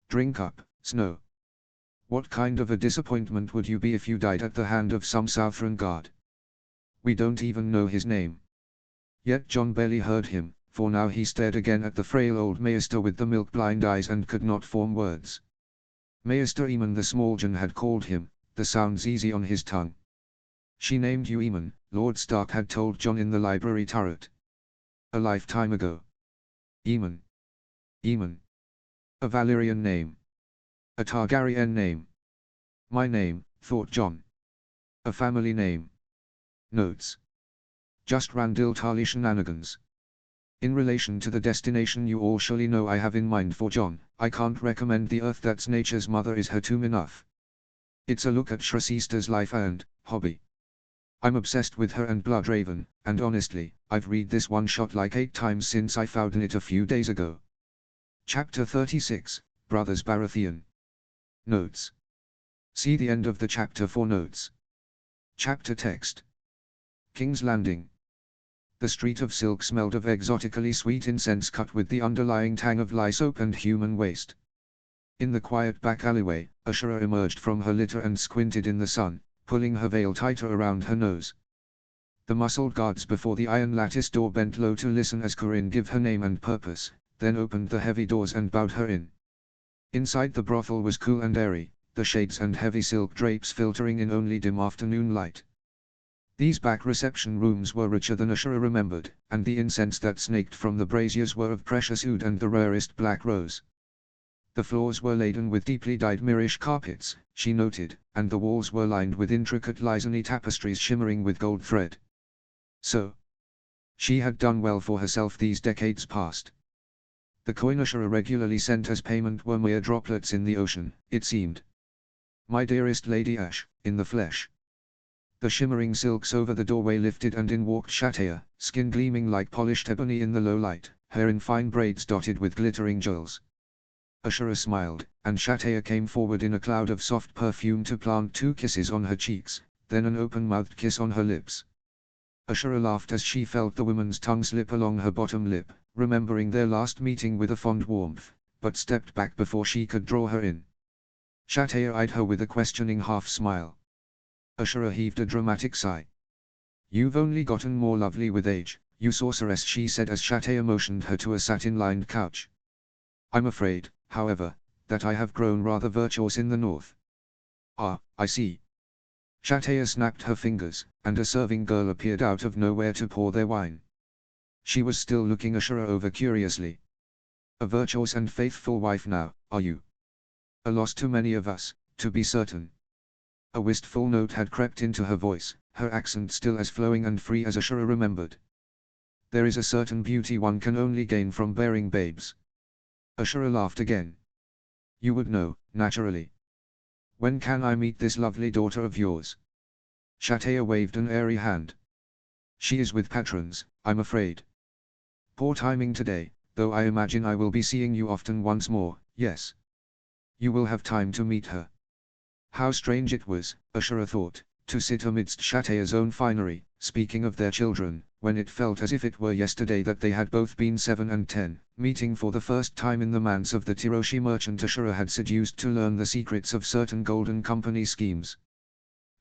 Drink up, Snow. What kind of a disappointment would you be if you died at the hand of some Southron guard? We don't even know his name. Yet Jon barely heard him, for now he stared again at the frail old Maester with the milk-blind eyes and could not form words. Maester Aemon, the Smalljon had called him, the sounds easy on his tongue. She named you Aemon, Lord Stark had told Jon in the library turret. A lifetime ago. Aemon. A Valyrian name. A Targaryen name. My name, thought Jon. A family name. Notes. Just Randil Tarly shenanigans. In relation to the destination you all surely know I have in mind for Jon, I can't recommend The Earth That's Nature's Mother is her tomb enough. It's a look at Shrisester's life and hobby. I'm obsessed with her and Bloodraven, and honestly, I've read this one shot like 8 times since I found it a few days ago. Chapter 36, Brothers Baratheon. Notes. See the end of the chapter for notes. Chapter text. King's Landing. The street of silk smelled of exotically sweet incense cut with the underlying tang of lye soap and human waste. In the quiet back alleyway, Ashura emerged from her litter and squinted in the sun, pulling her veil tighter around her nose. The muscled guards before the iron lattice door bent low to listen as Corinne gave her name and purpose, then opened the heavy doors and bowed her in. Inside the brothel was cool and airy, the shades and heavy silk drapes filtering in only dim afternoon light. These back reception rooms were richer than Ashura remembered, and the incense that snaked from the braziers were of precious oud and the rarest black rose. The floors were laden with deeply dyed Mirish carpets, she noted, and the walls were lined with intricate Lysani tapestries shimmering with gold thread. So, she had done well for herself these decades past. The coin Ashura regularly sent as payment were mere droplets in the ocean, it seemed. My dearest Lady Ash, in the flesh. The shimmering silks over the doorway lifted and in walked Shattaya, skin gleaming like polished ebony in the low light, hair in fine braids dotted with glittering jewels. Ashura smiled, and Shattaya came forward in a cloud of soft perfume to plant 2 kisses on her cheeks, then an open-mouthed kiss on her lips. Ashura laughed as she felt the woman's tongue slip along her bottom lip, remembering their last meeting with a fond warmth, but stepped back before she could draw her in. Shattaya eyed her with a questioning half-smile. Ashura heaved a dramatic sigh. You've only gotten more lovely with age, you sorceress, she said as Shattaya motioned her to a satin-lined couch. I'm afraid, however, that I have grown rather virtuous in the north. Ah, I see. Shataya snapped her fingers, and a serving girl appeared out of nowhere to pour their wine. She was still looking Ashura over curiously. A virtuous and faithful wife now, are you? A loss to many of us, to be certain. A wistful note had crept into her voice, her accent still as flowing and free as Ashura remembered. There is a certain beauty one can only gain from bearing babes. Ashura laughed again. You would know, naturally. When can I meet this lovely daughter of yours? Shataya waved an airy hand. She is with patrons, I'm afraid. Poor timing today, though I imagine I will be seeing you often once more, yes. You will have time to meet her. How strange it was, Ashura thought, to sit amidst Shataya's own finery, speaking of their children, when it felt as if it were yesterday that they had both been 7 and 10, meeting for the first time in the manse of the Tiroshi merchant Ashura had seduced to learn the secrets of certain Golden Company schemes.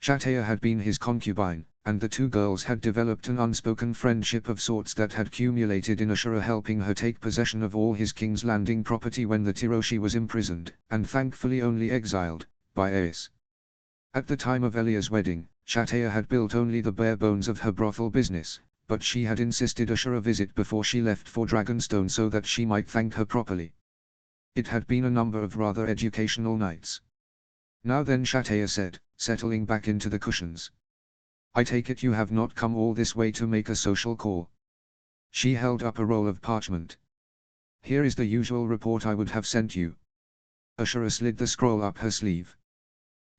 Shataya had been his concubine, and the two girls had developed an unspoken friendship of sorts that had culminated in Ashura helping her take possession of all his King's Landing property when the Tiroshi was imprisoned, and thankfully only exiled, by Ace. At the time of Elia's wedding, Shataya had built only the bare bones of her brothel business, but she had insisted Ashura visit before she left for Dragonstone so that she might thank her properly. It had been a number of rather educational nights. Now then, Shataya said, settling back into the cushions. I take it you have not come all this way to make a social call. She held up a roll of parchment. Here is the usual report I would have sent you. Ashura slid the scroll up her sleeve.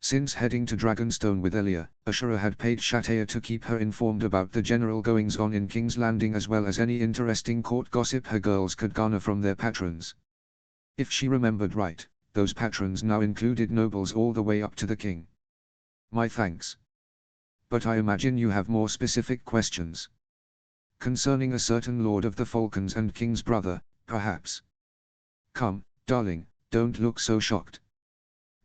Since heading to Dragonstone with Elia, Ashura had paid Shataya to keep her informed about the general goings-on in King's Landing as well as any interesting court gossip her girls could garner from their patrons. If she remembered right, those patrons now included nobles all the way up to the king. My thanks. But I imagine you have more specific questions. Concerning a certain lord of the Falcons and king's brother, perhaps. Come, darling, don't look so shocked.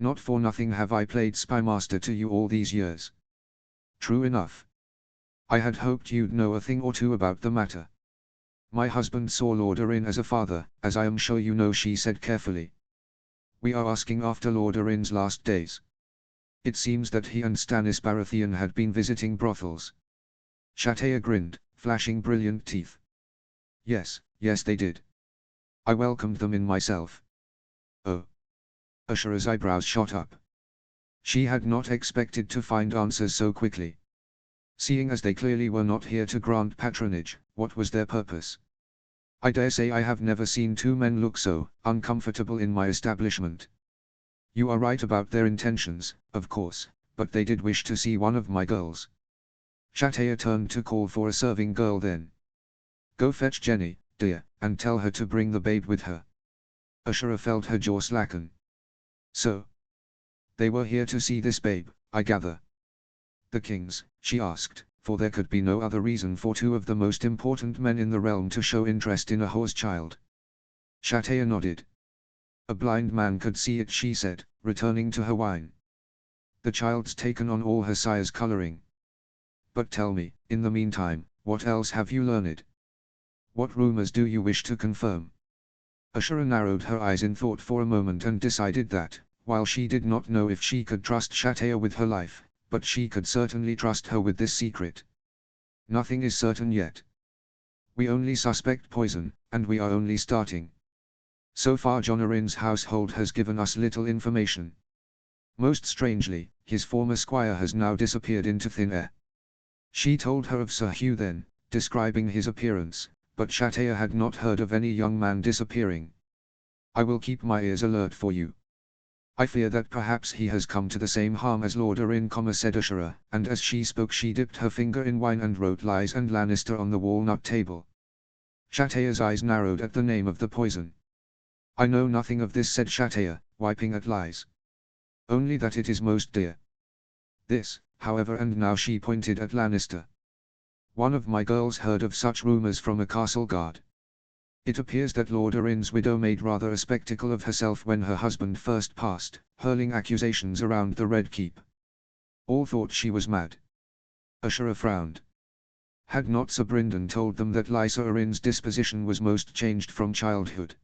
Not for nothing have I played spymaster to you all these years. True enough. I had hoped you'd know a thing or two about the matter. My husband saw Lord Arin as a father, as I am sure you know, she said carefully. We are asking after Lord Arin's last days. It seems that he and Stannis Baratheon had been visiting brothels. Shataya grinned, flashing brilliant teeth. Yes, yes they did. I welcomed them in myself. Oh. Ashura's eyebrows shot up. She had not expected to find answers so quickly. Seeing as they clearly were not here to grant patronage, what was their purpose? I dare say I have never seen two men look so uncomfortable in my establishment. You are right about their intentions, of course, but they did wish to see one of my girls. Shataya turned to call for a serving girl then. Go fetch Jenny, dear, and tell her to bring the babe with her. Ashura felt her jaw slacken. So? They were here to see this babe, I gather. The king's, she asked, for there could be no other reason for two of the most important men in the realm to show interest in a horse child. Shataya nodded. A blind man could see it, she said, returning to her wine. The child's taken on all her sire's coloring. But tell me, in the meantime, what else have you learned? What rumors do you wish to confirm? Ashura narrowed her eyes in thought for a moment and decided that, while she did not know if she could trust Shataya with her life, but she could certainly trust her with this secret. Nothing is certain yet. We only suspect poison, and we are only starting. So far Jon Arryn's household has given us little information. Most strangely, his former squire has now disappeared into thin air. She told her of Sir Hugh then, describing his appearance, but Shataya had not heard of any young man disappearing. I will keep my ears alert for you. I fear that perhaps he has come to the same harm as Lord Arryn, said Ashura, and as she spoke she dipped her finger in wine and wrote Lys and Lannister on the walnut table. Shataya's eyes narrowed at the name of the poison. I know nothing of this, said Shataya, wiping at Lys. Only that it is most dear. This, however, and now she pointed at Lannister. One of my girls heard of such rumors from a castle guard. It appears that Lord Arryn's widow made rather a spectacle of herself when her husband first passed, hurling accusations around the Red Keep. All thought she was mad. Ashura frowned. Had not Sir Brynden told them that Lysa Arryn's disposition was most changed from childhood?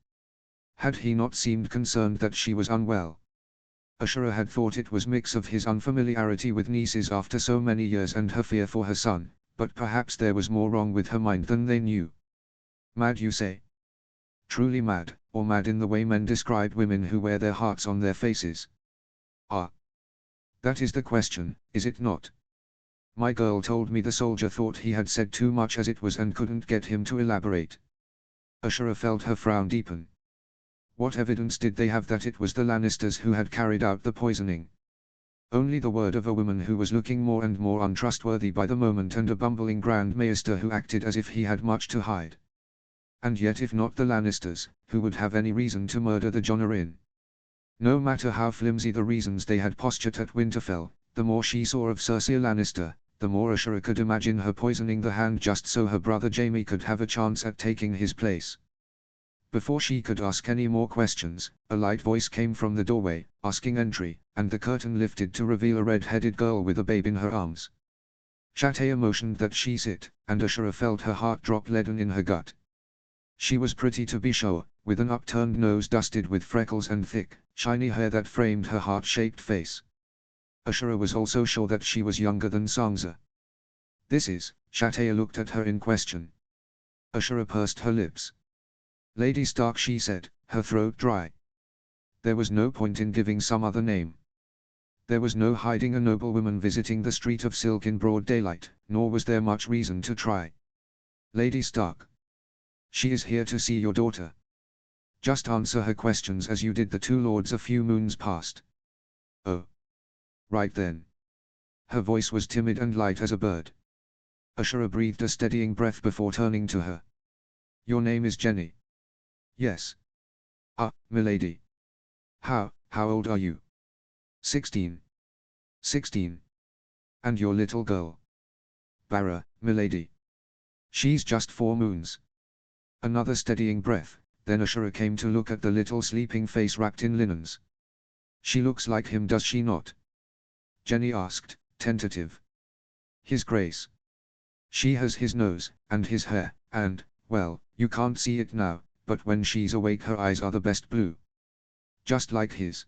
Had he not seemed concerned that she was unwell? Ashura had thought it was mix of his unfamiliarity with nieces after so many years and her fear for her son, but perhaps there was more wrong with her mind than they knew. Mad, you say? Truly mad, or mad in the way men describe women who wear their hearts on their faces? Ah. That is the question, is it not? My girl told me the soldier thought he had said too much as it was and couldn't get him to elaborate. Ashura felt her frown deepen. What evidence did they have that it was the Lannisters who had carried out the poisoning? Only the word of a woman who was looking more and more untrustworthy by the moment and a bumbling Grand Maester who acted as if he had much to hide. And yet if not the Lannisters, who would have any reason to murder the Jonarin? No matter how flimsy the reasons they had postured at Winterfell, the more she saw of Cersei Lannister, the more Ashura could imagine her poisoning the hand just so her brother Jaime could have a chance at taking his place. Before she could ask any more questions, a light voice came from the doorway, asking entry, and the curtain lifted to reveal a red-headed girl with a babe in her arms. Shattaya motioned that she sit, and Ashura felt her heart drop leaden in her gut. She was pretty to be sure, with an upturned nose dusted with freckles and thick, shiny hair that framed her heart-shaped face. Ashura was also sure that she was younger than Sansa. This is, Shattaya looked at her in question. Ashura pursed her lips. Lady Stark, she said, her throat dry. There was no point in giving some other name. There was no hiding a noblewoman visiting the Street of Silk in broad daylight, nor was there much reason to try. Lady Stark. She is here to see your daughter. Just answer her questions as you did the two lords a few moons past. Oh. Right then. Her voice was timid and light as a bird. Ashura breathed a steadying breath before turning to her. Your name is Jenny. Yes. Ah, milady. How old are you? 16. 16. And your little girl? Barra, milady. She's just 4 moons. Another steadying breath, then Ashura came to look at the little sleeping face wrapped in linens. She looks like him, does she not? Jenny asked, tentative. His Grace. She has his nose, and his hair, and, well, you can't see it now, but when she's awake her eyes are the best blue. Just like his.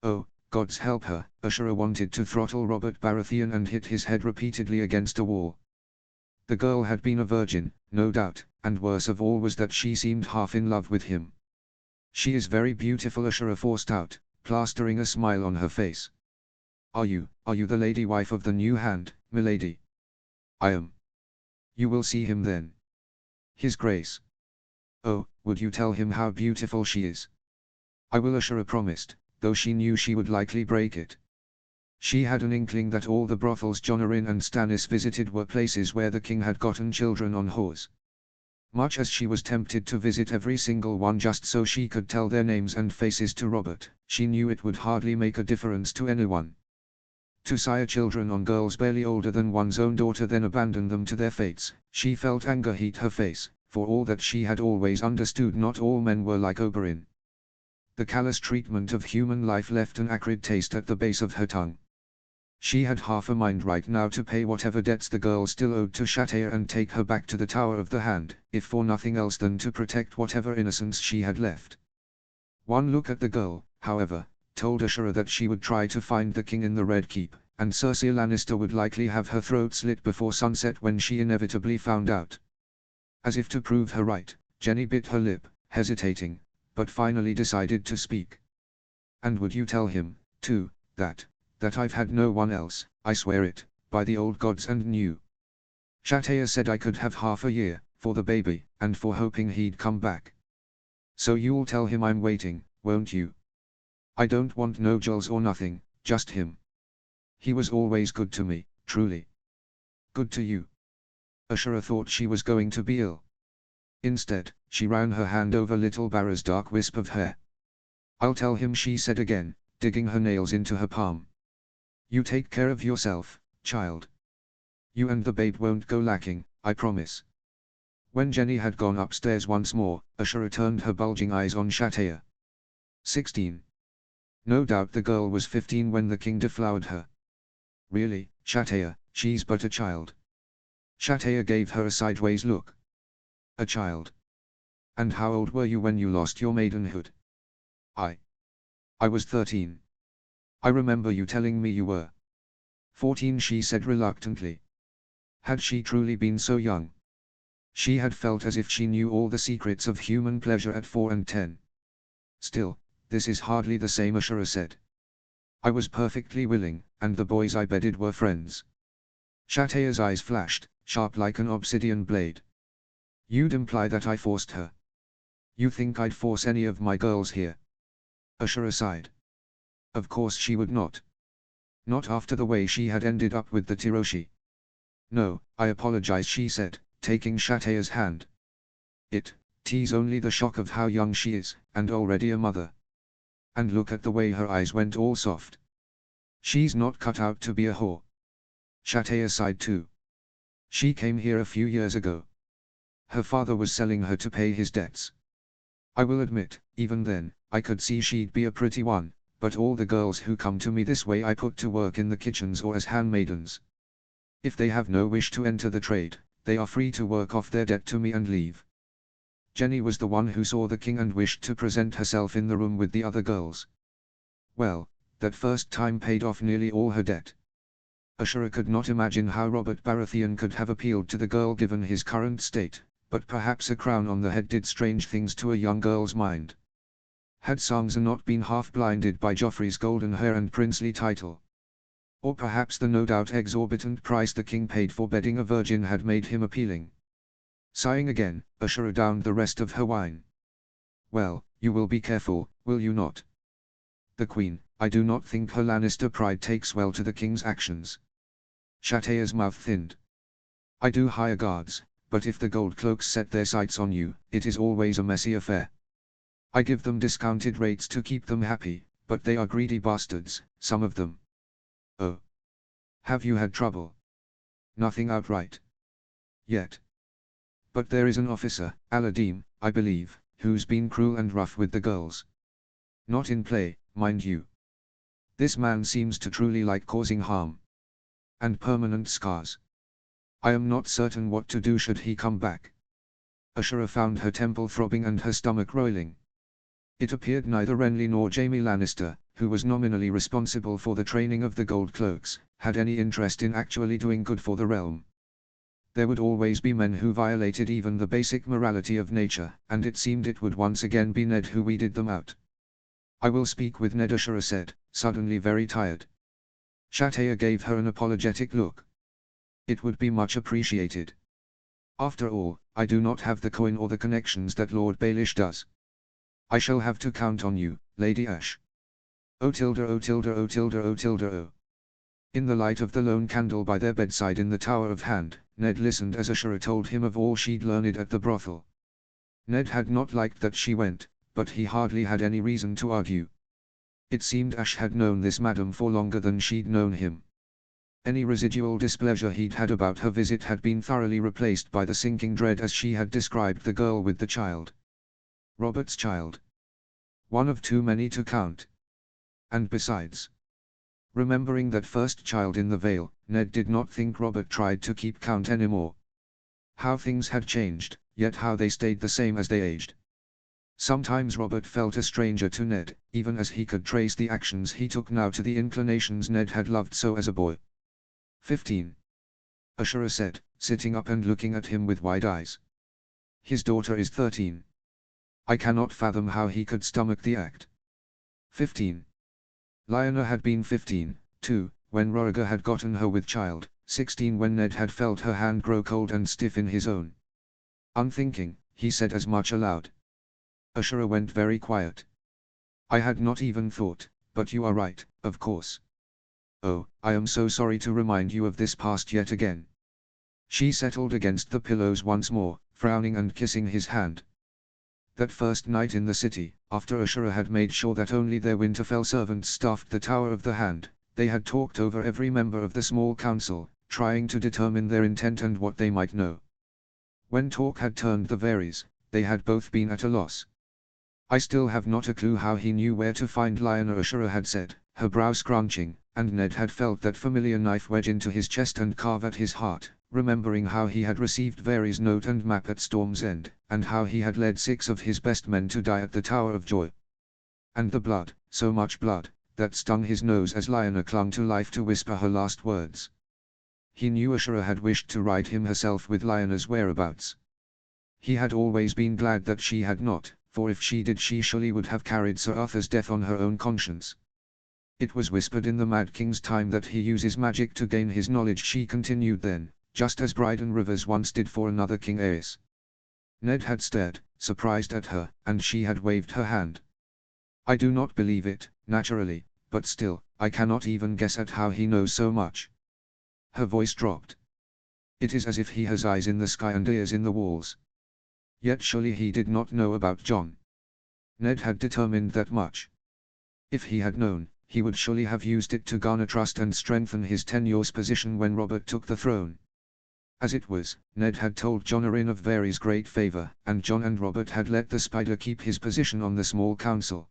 Oh, God's help her, Ashura wanted to throttle Robert Baratheon and hit his head repeatedly against a wall. The girl had been a virgin, no doubt, and worse of all was that she seemed half in love with him. She is very beautiful, Ashura forced out, plastering a smile on her face. Are you the lady wife of the new hand, milady? I am. You will see him then. His Grace. Oh, would you tell him how beautiful she is? I will, Ashura promised, though she knew she would likely break it. She had an inkling that all the brothels Jonarin and Stannis visited were places where the king had gotten children on whores. Much as she was tempted to visit every single one just so she could tell their names and faces to Robert, she knew it would hardly make a difference to anyone. To sire children on girls barely older than one's own daughter then abandon them to their fates, she felt anger heat her face, for all that she had always understood not all men were like Oberyn. The callous treatment of human life left an acrid taste at the base of her tongue. She had half a mind right now to pay whatever debts the girl still owed to Shattaya and take her back to the Tower of the Hand, if for nothing else than to protect whatever innocence she had left. One look at the girl, however, told Ashura that she would try to find the king in the Red Keep, and Cersei Lannister would likely have her throat slit before sunset when she inevitably found out. As if to prove her right, Jenny bit her lip, hesitating, but finally decided to speak. And would you tell him, too, that I've had no one else, I swear it, by the old gods and new. Shattaya said I could have half a year, for the baby, and for hoping he'd come back. So you'll tell him I'm waiting, won't you? I don't want no Jols or nothing, just him. He was always good to me, truly. Good to you. Ashura thought she was going to be ill. Instead, she ran her hand over little Barra's dark wisp of hair. I'll tell him, she said again, digging her nails into her palm. You take care of yourself, child. You and the babe won't go lacking, I promise. When Jenny had gone upstairs once more, Ashura turned her bulging eyes on Shattaya. 16. No doubt the girl was 15 when the king deflowered her. Really, Shattaya, she's but a child. Shattaya gave her a sideways look. A child? And how old were you when you lost your maidenhood? I was 13. I remember you telling me you were 14, she said reluctantly. Had she truly been so young? She had felt as if she knew all the secrets of human pleasure at 4 and 10. Still, this is hardly the same, Ashura said. I was perfectly willing, and the boys I bedded were friends. Shatea's eyes flashed, sharp like an obsidian blade. You'd imply that I forced her. You think I'd force any of my girls here? Ashura sighed. Of course she would not. Not after the way she had ended up with the Tiroshi. No, I apologize, she said, taking Shatea's hand. It's only the shock of how young she is, and already a mother. And look at the way her eyes went all soft. She's not cut out to be a whore. Shatea sighed too. She came here a few years ago. Her father was selling her to pay his debts. I will admit, even then, I could see she'd be a pretty one, but all the girls who come to me this way I put to work in the kitchens or as handmaidens. If they have no wish to enter the trade, they are free to work off their debt to me and leave. Jenny was the one who saw the king and wished to present herself in the room with the other girls. Well, that first time paid off nearly all her debt. Ashura could not imagine how Robert Baratheon could have appealed to the girl given his current state, but perhaps a crown on the head did strange things to a young girl's mind. Had Sansa not been half blinded by Joffrey's golden hair and princely title? Or perhaps the no doubt exorbitant price the king paid for bedding a virgin had made him appealing. Sighing again, Ashura downed the rest of her wine. Well, you will be careful, will you not? The queen, I do not think her Lannister pride takes well to the king's actions. Shatea's mouth thinned. I do hire guards, but if the gold cloaks set their sights on you, it is always a messy affair. I give them discounted rates to keep them happy, but they are greedy bastards, some of them. Oh. Have you had trouble? Nothing outright. Yet. But there is an officer, Aladim, I believe, who's been cruel and rough with the girls. Not in play, mind you. This man seems to truly like causing harm. And permanent scars. I am not certain what to do should he come back. Ashura found her temple throbbing and her stomach roiling. It appeared neither Renly nor Jaime Lannister, who was nominally responsible for the training of the Gold Cloaks, had any interest in actually doing good for the realm. There would always be men who violated even the basic morality of nature, and it seemed it would once again be Ned who weeded them out. I will speak with Ned, Ashura said, suddenly very tired. Shatea gave her an apologetic look. It would be much appreciated. After all, I do not have the coin or the connections that Lord Baelish does. I shall have to count on you, Lady Ash. Oh tilde oh tilde oh tilde oh tilde oh. In the light of the lone candle by their bedside in the Tower of Hand, Ned listened as Ashura told him of all she'd learned at the brothel. Ned had not liked that she went, but he hardly had any reason to argue. It seemed Ash had known this madam for longer than she'd known him. Any residual displeasure he'd had about her visit had been thoroughly replaced by the sinking dread as she had described the girl with the child. Robert's child. One of too many to count. And besides, remembering that first child in the Vale, Ned did not think Robert tried to keep count anymore. How things had changed, yet how they stayed the same as they aged. Sometimes Robert felt a stranger to Ned, even as he could trace the actions he took now to the inclinations Ned had loved so as a boy. 15. Ashura said, sitting up and looking at him with wide eyes. His daughter is 13. I cannot fathom how he could stomach the act. 15. Lyanna had been 15, too, when Rhaegar had gotten her with child, 16 when Ned had felt her hand grow cold and stiff in his own. Unthinking, he said as much aloud. Ashura went very quiet. I had not even thought, but you are right, of course. Oh, I am so sorry to remind you of this past yet again. She settled against the pillows once more, frowning and kissing his hand. That first night in the city, after Ashura had made sure that only their Winterfell servants staffed the Tower of the Hand, they had talked over every member of the small council, trying to determine their intent and what they might know. When talk had turned the Varys, they had both been at a loss. I still have not a clue how he knew where to find Lyanna, Ashura had said, her brow scrunching, and Ned had felt that familiar knife wedge into his chest and carve at his heart, remembering how he had received Varys' note and map at Storm's End, and how he had led 6 of his best men to die at the Tower of Joy. And the blood, so much blood, that stung his nose as Lyanna clung to life to whisper her last words. He knew Ashura had wished to write him herself with Lyanna's whereabouts. He had always been glad that she had not, for if she did she surely would have carried Sir Arthur's death on her own conscience. It was whispered in the Mad King's time that he uses magic to gain his knowledge, she continued then, just as Bryden Rivers once did for another King Aes. Ned had stared, surprised at her, and she had waved her hand. I do not believe it, naturally, but still, I cannot even guess at how he knows so much. Her voice dropped. It is as if he has eyes in the sky and ears in the walls. Yet surely he did not know about Jon. Ned had determined that much. If he had known, he would surely have used it to garner trust and strengthen his tenuous position when Robert took the throne. As it was, Ned had told Jon Arryn of Varys' great favor, and Jon and Robert had let the Spider keep his position on the small council.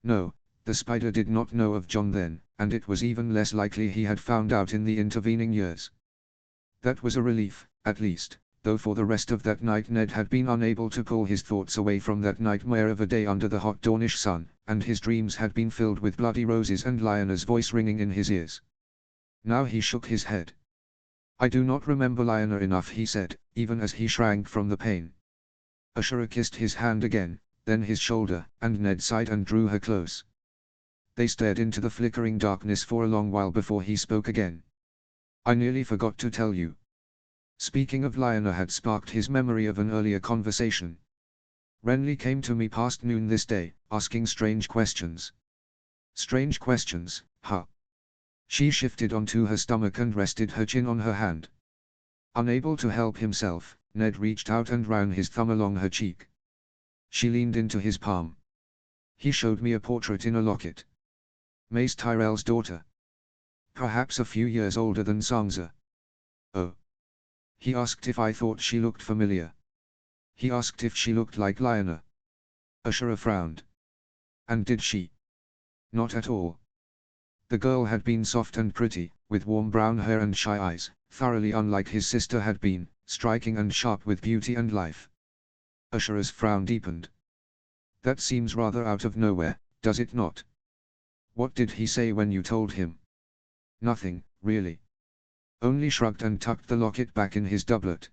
No, the Spider did not know of Jon then, and it was even less likely he had found out in the intervening years. That was a relief, at least, though for the rest of that night Ned had been unable to pull his thoughts away from that nightmare of a day under the hot Dornish sun, and his dreams had been filled with bloody roses and Lyanna's voice ringing in his ears. Now he shook his head. I do not remember Lyanna enough, he said, even as he shrank from the pain. Ashura kissed his hand again, then his shoulder, and Ned sighed and drew her close. They stared into the flickering darkness for a long while before he spoke again. I nearly forgot to tell you. Speaking of Lyanna had sparked his memory of an earlier conversation. Renly came to me past noon this day, asking strange questions. Strange questions, huh? She shifted onto her stomach and rested her chin on her hand. Unable to help himself, Ned reached out and ran his thumb along her cheek. She leaned into his palm. He showed me a portrait in a locket. Mace Tyrell's daughter. Perhaps a few years older than Sansa. Oh. He asked if I thought she looked familiar. He asked if she looked like Lyanna. Ashura frowned. And did she? Not at all. The girl had been soft and pretty, with warm brown hair and shy eyes, thoroughly unlike his sister had been, striking and sharp with beauty and life. Ashura's frown deepened. That seems rather out of nowhere, does it not? What did he say when you told him? Nothing, really. Only shrugged and tucked the locket back in his doublet.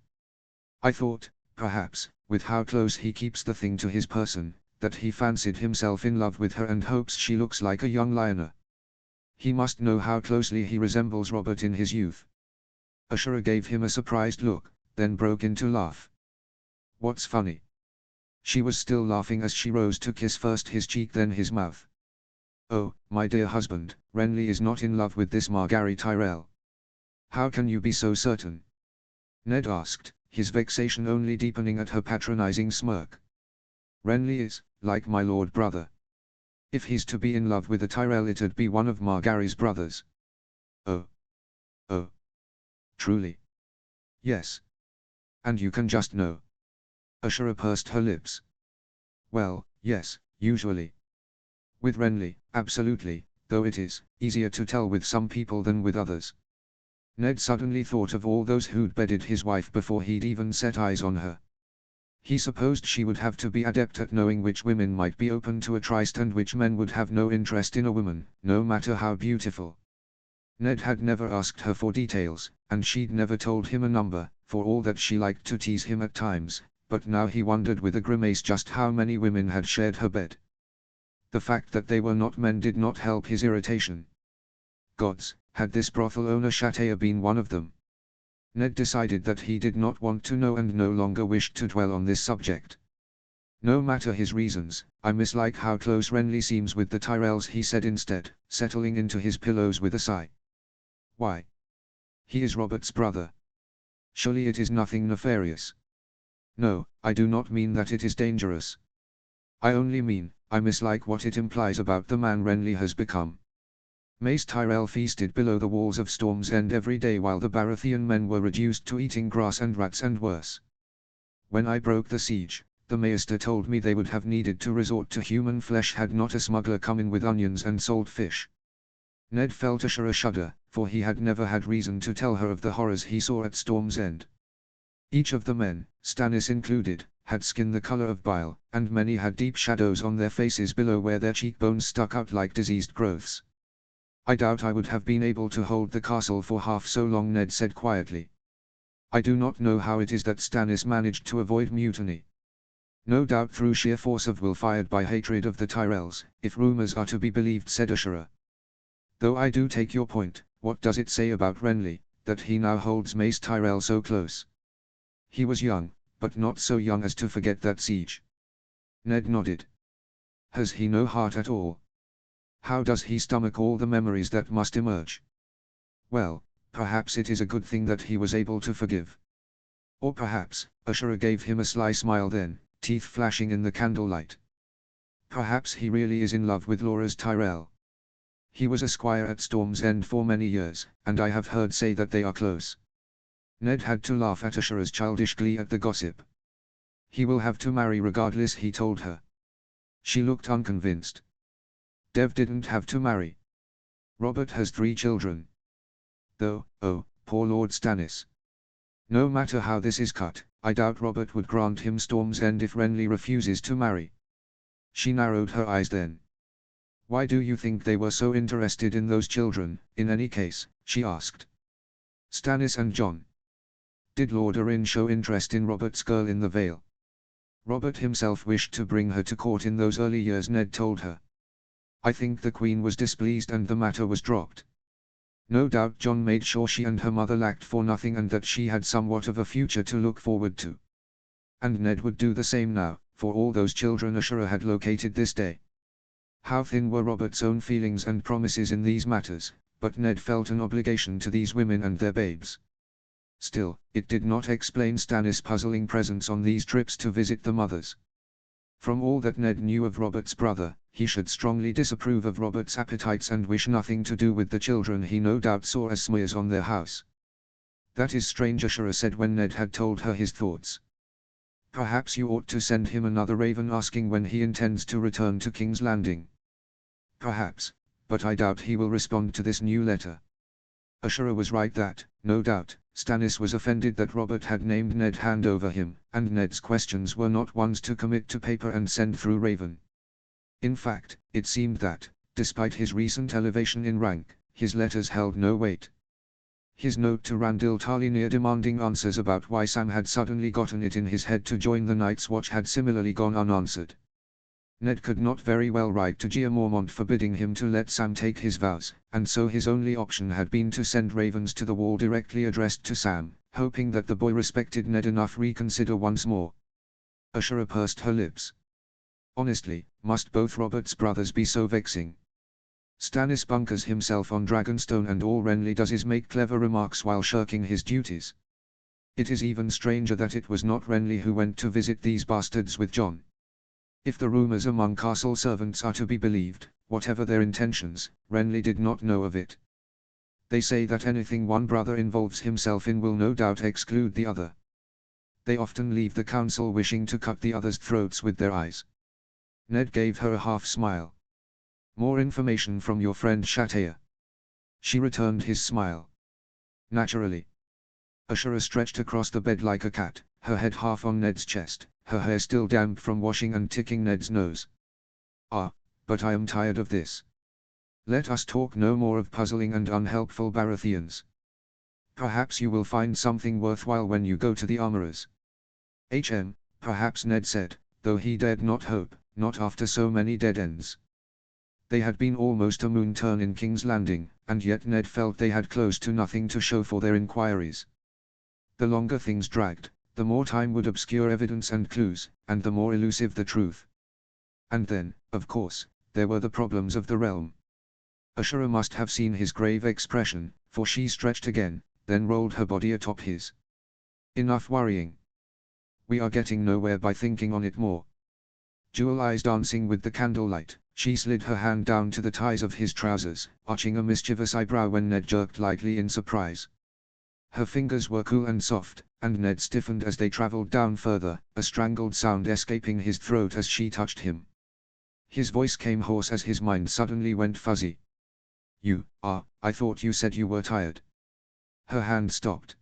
I thought, perhaps, with how close he keeps the thing to his person, that he fancied himself in love with her and hopes she looks like a young Lyanna. He must know how closely he resembles Robert in his youth. Ashura gave him a surprised look, then broke into laugh. What's funny? She was still laughing as she rose to kiss first his cheek then his mouth. Oh, my dear husband, Renly is not in love with this Margaery Tyrell. How can you be so certain? Ned asked, his vexation only deepening at her patronizing smirk. Renly is, like my lord brother. If he's to be in love with a Tyrell it'd be one of Margaery's brothers. Oh. Oh. Truly? Yes. And you can just know. Ashura pursed her lips. Well, yes, usually. With Renly, absolutely, though it is easier to tell with some people than with others. Ned suddenly thought of all those who'd bedded his wife before he'd even set eyes on her. He supposed she would have to be adept at knowing which women might be open to a tryst and which men would have no interest in a woman, no matter how beautiful. Ned had never asked her for details, and she'd never told him a number, for all that she liked to tease him at times, but now he wondered with a grimace just how many women had shared her bed. The fact that they were not men did not help his irritation. Gods, had this brothel owner Shatea been one of them? Ned decided that he did not want to know and no longer wished to dwell on this subject. No matter his reasons, I mislike how close Renly seems with the Tyrells, he said instead, settling into his pillows with a sigh. Why? He is Robert's brother. Surely it is nothing nefarious. No, I do not mean that it is dangerous. I only mean, I mislike what it implies about the man Renly has become. Mace Tyrell feasted below the walls of Storm's End every day while the Baratheon men were reduced to eating grass and rats and worse. When I broke the siege, the Maester told me they would have needed to resort to human flesh had not a smuggler come in with onions and salt fish. Ned felt a shudder, for he had never had reason to tell her of the horrors he saw at Storm's End. Each of the men, Stannis included, had skin the color of bile, and many had deep shadows on their faces below where their cheekbones stuck out like diseased growths. I doubt I would have been able to hold the castle for half so long, Ned said quietly. I do not know how it is that Stannis managed to avoid mutiny. No doubt through sheer force of will fired by hatred of the Tyrells, if rumors are to be believed, said Ashura. Though I do take your point, what does it say about Renly, that he now holds Mace Tyrell so close? He was young, but not so young as to forget that siege. Ned nodded. Has he no heart at all? How does he stomach all the memories that must emerge? Well, perhaps it is a good thing that he was able to forgive. Or perhaps, Ashura gave him a sly smile then, teeth flashing in the candlelight. Perhaps he really is in love with Loras Tyrell. He was a squire at Storm's End for many years, and I have heard say that they are close. Ned had to laugh at Ashura's childish glee at the gossip. He will have to marry regardless, he told her. She looked unconvinced. Dev didn't have to marry. Robert has 3 children. Though, oh, poor Lord Stannis. No matter how this is cut, I doubt Robert would grant him Storm's End if Renly refuses to marry. She narrowed her eyes then. Why do you think they were so interested in those children, in any case, she asked. Stannis and Jon. Did Lord Arryn show interest in Robert's girl in the Vale? Robert himself wished to bring her to court in those early years, Ned told her. I think the Queen was displeased and the matter was dropped. No doubt Jon made sure she and her mother lacked for nothing and that she had somewhat of a future to look forward to. And Ned would do the same now, for all those children Ashura had located this day. How thin were Robert's own feelings and promises in these matters, but Ned felt an obligation to these women and their babes. Still, it did not explain Stannis' puzzling presence on these trips to visit the mothers. From all that Ned knew of Robert's brother, he should strongly disapprove of Robert's appetites and wish nothing to do with the children he no doubt saw as smears on their house. That is strange, Ashura said when Ned had told her his thoughts. Perhaps you ought to send him another raven asking when he intends to return to King's Landing. Perhaps, but I doubt he will respond to this new letter. Ashura was right that, no doubt, Stannis was offended that Robert had named Ned hand over him, and Ned's questions were not ones to commit to paper and send through Raven. In fact, it seemed that, despite his recent elevation in rank, his letters held no weight. His note to Randyll Tarly demanding answers about why Sam had suddenly gotten it in his head to join the Night's Watch had similarly gone unanswered. Ned could not very well write to Jeor Mormont forbidding him to let Sam take his vows, and so his only option had been to send ravens to the Wall directly addressed to Sam, hoping that the boy respected Ned enough reconsider once more. Ashura pursed her lips. Honestly, must both Robert's brothers be so vexing? Stannis bunkers himself on Dragonstone and all Renly does is make clever remarks while shirking his duties. It is even stranger that it was not Renly who went to visit these bastards with Jon. If the rumors among castle servants are to be believed, whatever their intentions, Renly did not know of it. They say that anything one brother involves himself in will no doubt exclude the other. They often leave the council wishing to cut the other's throats with their eyes. Ned gave her a half smile. More information from your friend Shattaya. She returned his smile. Naturally. Ashura stretched across the bed like a cat, her head half on Ned's chest, her hair still damp from washing and ticking Ned's nose. Ah, but I am tired of this. Let us talk no more of puzzling and unhelpful Baratheons. Perhaps you will find something worthwhile when you go to the armorers. Perhaps Ned said, though he dared not hope, not after so many dead ends. They had been almost a moon turn in King's Landing, and yet Ned felt they had close to nothing to show for their inquiries. The longer things dragged, the more time would obscure evidence and clues, and the more elusive the truth. And then, of course, there were the problems of the realm. Ashura must have seen his grave expression, for she stretched again, then rolled her body atop his. Enough worrying. We are getting nowhere by thinking on it more. Jewel eyes dancing with the candlelight, she slid her hand down to the ties of his trousers, arching a mischievous eyebrow when Ned jerked lightly in surprise. Her fingers were cool and soft, and Ned stiffened as they traveled down further, a strangled sound escaping his throat as she touched him. His voice came hoarse as his mind suddenly went fuzzy. I thought you said you were tired. Her hand stopped.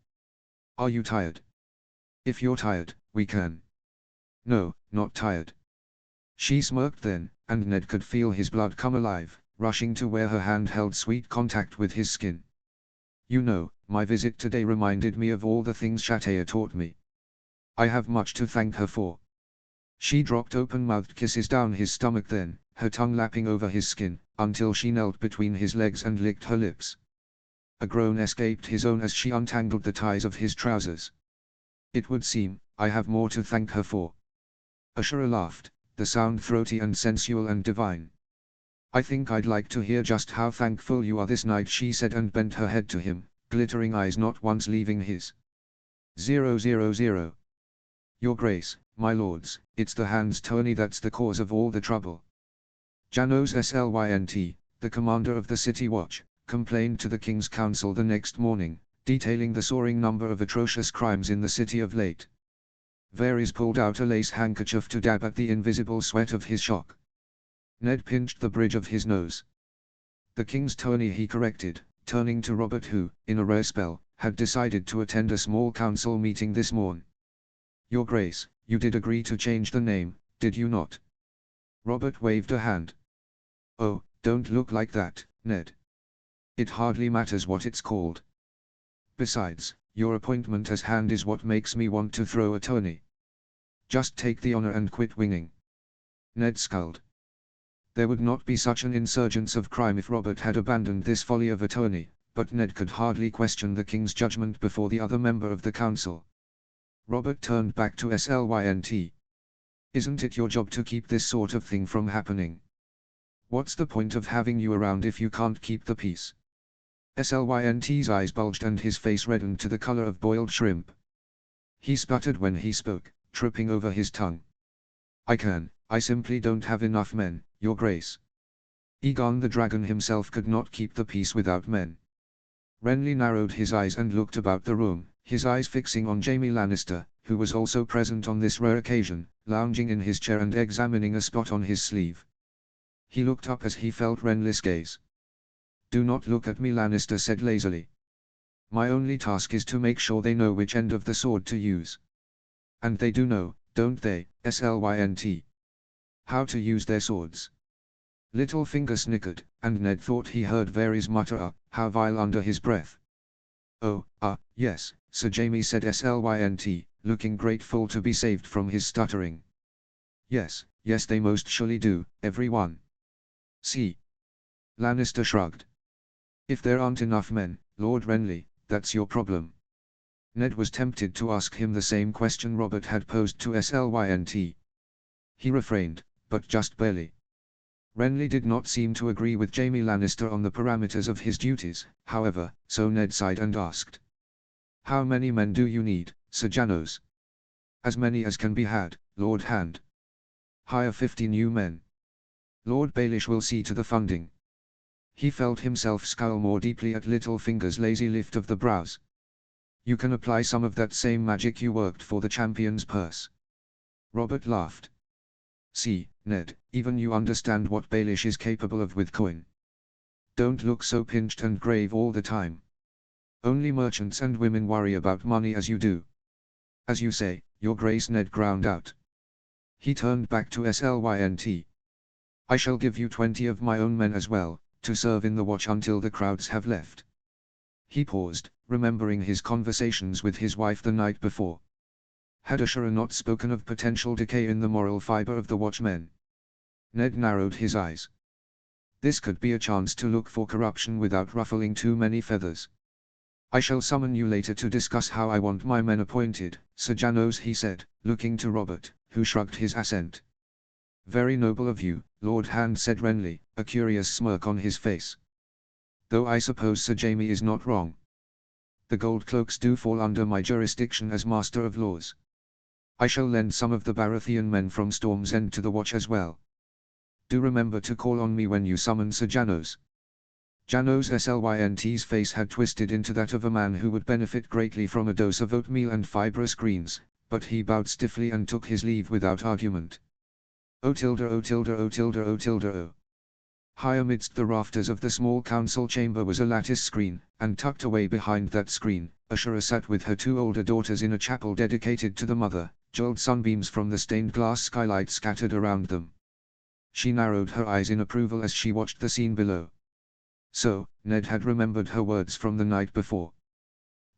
Are you tired? If you're tired, we can. No, not tired. She smirked then, and Ned could feel his blood come alive, rushing to where her hand held sweet contact with his skin. You know, my visit today reminded me of all the things Shatea taught me. I have much to thank her for. She dropped open-mouthed kisses down his stomach then, her tongue lapping over his skin, until she knelt between his legs and licked her lips. A groan escaped his own as she untangled the ties of his trousers. It would seem, I have more to thank her for. Ashura laughed, the sound throaty and sensual and divine. I think I'd like to hear just how thankful you are this night, she said, and bent her head to him, glittering eyes not once leaving his. 000. Your Grace, my lords, it's the hand's tourney that's the cause of all the trouble. Janos Slynt, the commander of the city watch, complained to the King's Council the next morning, detailing the soaring number of atrocious crimes in the city of late. Varys pulled out a lace handkerchief to dab at the invisible sweat of his shock. Ned pinched the bridge of his nose. The King's tourney, he corrected, turning to Robert, who, in a rare spell, had decided to attend a small council meeting this morn. Your Grace, you did agree to change the name, did you not? Robert waved a hand. Oh, don't look like that, Ned. It hardly matters what it's called. Besides, your appointment as hand is what makes me want to throw a tourney. Just take the honor and quit winging. Ned scowled. There would not be such an insurgence of crime if Robert had abandoned this folly of a tourney, but Ned could hardly question the King's judgment before the other member of the council. Robert turned back to Slynt. Isn't it your job to keep this sort of thing from happening? What's the point of having you around if you can't keep the peace? Slynt's eyes bulged and his face reddened to the color of boiled shrimp. He sputtered when he spoke, tripping over his tongue. I simply don't have enough men, Your Grace. Aegon the dragon himself could not keep the peace without men. Renly narrowed his eyes and looked about the room, his eyes fixing on Jaime Lannister, who was also present on this rare occasion, lounging in his chair and examining a spot on his sleeve. He looked up as he felt Renly's gaze. Do not look at me, Lannister said lazily. My only task is to make sure they know which end of the sword to use. And they do know, don't they, Slynt? How to use their swords. Littlefinger snickered, and Ned thought he heard Varys mutter how vile under his breath. Oh, yes, Sir Jaime said Slynt, looking grateful to be saved from his stuttering. Yes, they most surely do, everyone. See. Lannister shrugged. If there aren't enough men, Lord Renly, that's your problem. Ned was tempted to ask him the same question Robert had posed to Slynt. He refrained, but just barely. Renly did not seem to agree with Jaime Lannister on the parameters of his duties, however, so Ned sighed and asked. How many men do you need, Sir Janos? As many as can be had, Lord Hand. Hire 50 new men. Lord Baelish will see to the funding. He felt himself scowl more deeply at Littlefinger's lazy lift of the brows. You can apply some of that same magic you worked for the champion's purse. Robert laughed. See, Ned, even you understand what Baelish is capable of with coin. Don't look so pinched and grave all the time. Only merchants and women worry about money as you do. As you say, Your Grace, Ned ground out. He turned back to Slynt. I shall give you 20 of my own men as well, to serve in the watch until the crowds have left. He paused, remembering his conversations with his wife the night before. Had Ashura not spoken of potential decay in the moral fiber of the watchmen? Ned narrowed his eyes. This could be a chance to look for corruption without ruffling too many feathers. I shall summon you later to discuss how I want my men appointed, Sir Janos, he said, looking to Robert, who shrugged his assent. Very noble of you, Lord Hand, said Renly, a curious smirk on his face. Though I suppose Sir Jaime is not wrong. The gold cloaks do fall under my jurisdiction as Master of Laws. I shall lend some of the Baratheon men from Storm's End to the watch as well. Do remember to call on me when you summon Sir Janos. Janos Slynt's face had twisted into that of a man who would benefit greatly from a dose of oatmeal and fibrous greens, but he bowed stiffly and took his leave without argument. O tilde o tilde o tilde o tilde o. High amidst the rafters of the small council chamber was a lattice screen, and tucked away behind that screen, Ashura sat with her 2 older daughters in a chapel dedicated to the mother, Jeweled sunbeams from the stained glass skylight scattered around them. She narrowed her eyes in approval as she watched the scene below. So, Ned had remembered her words from the night before.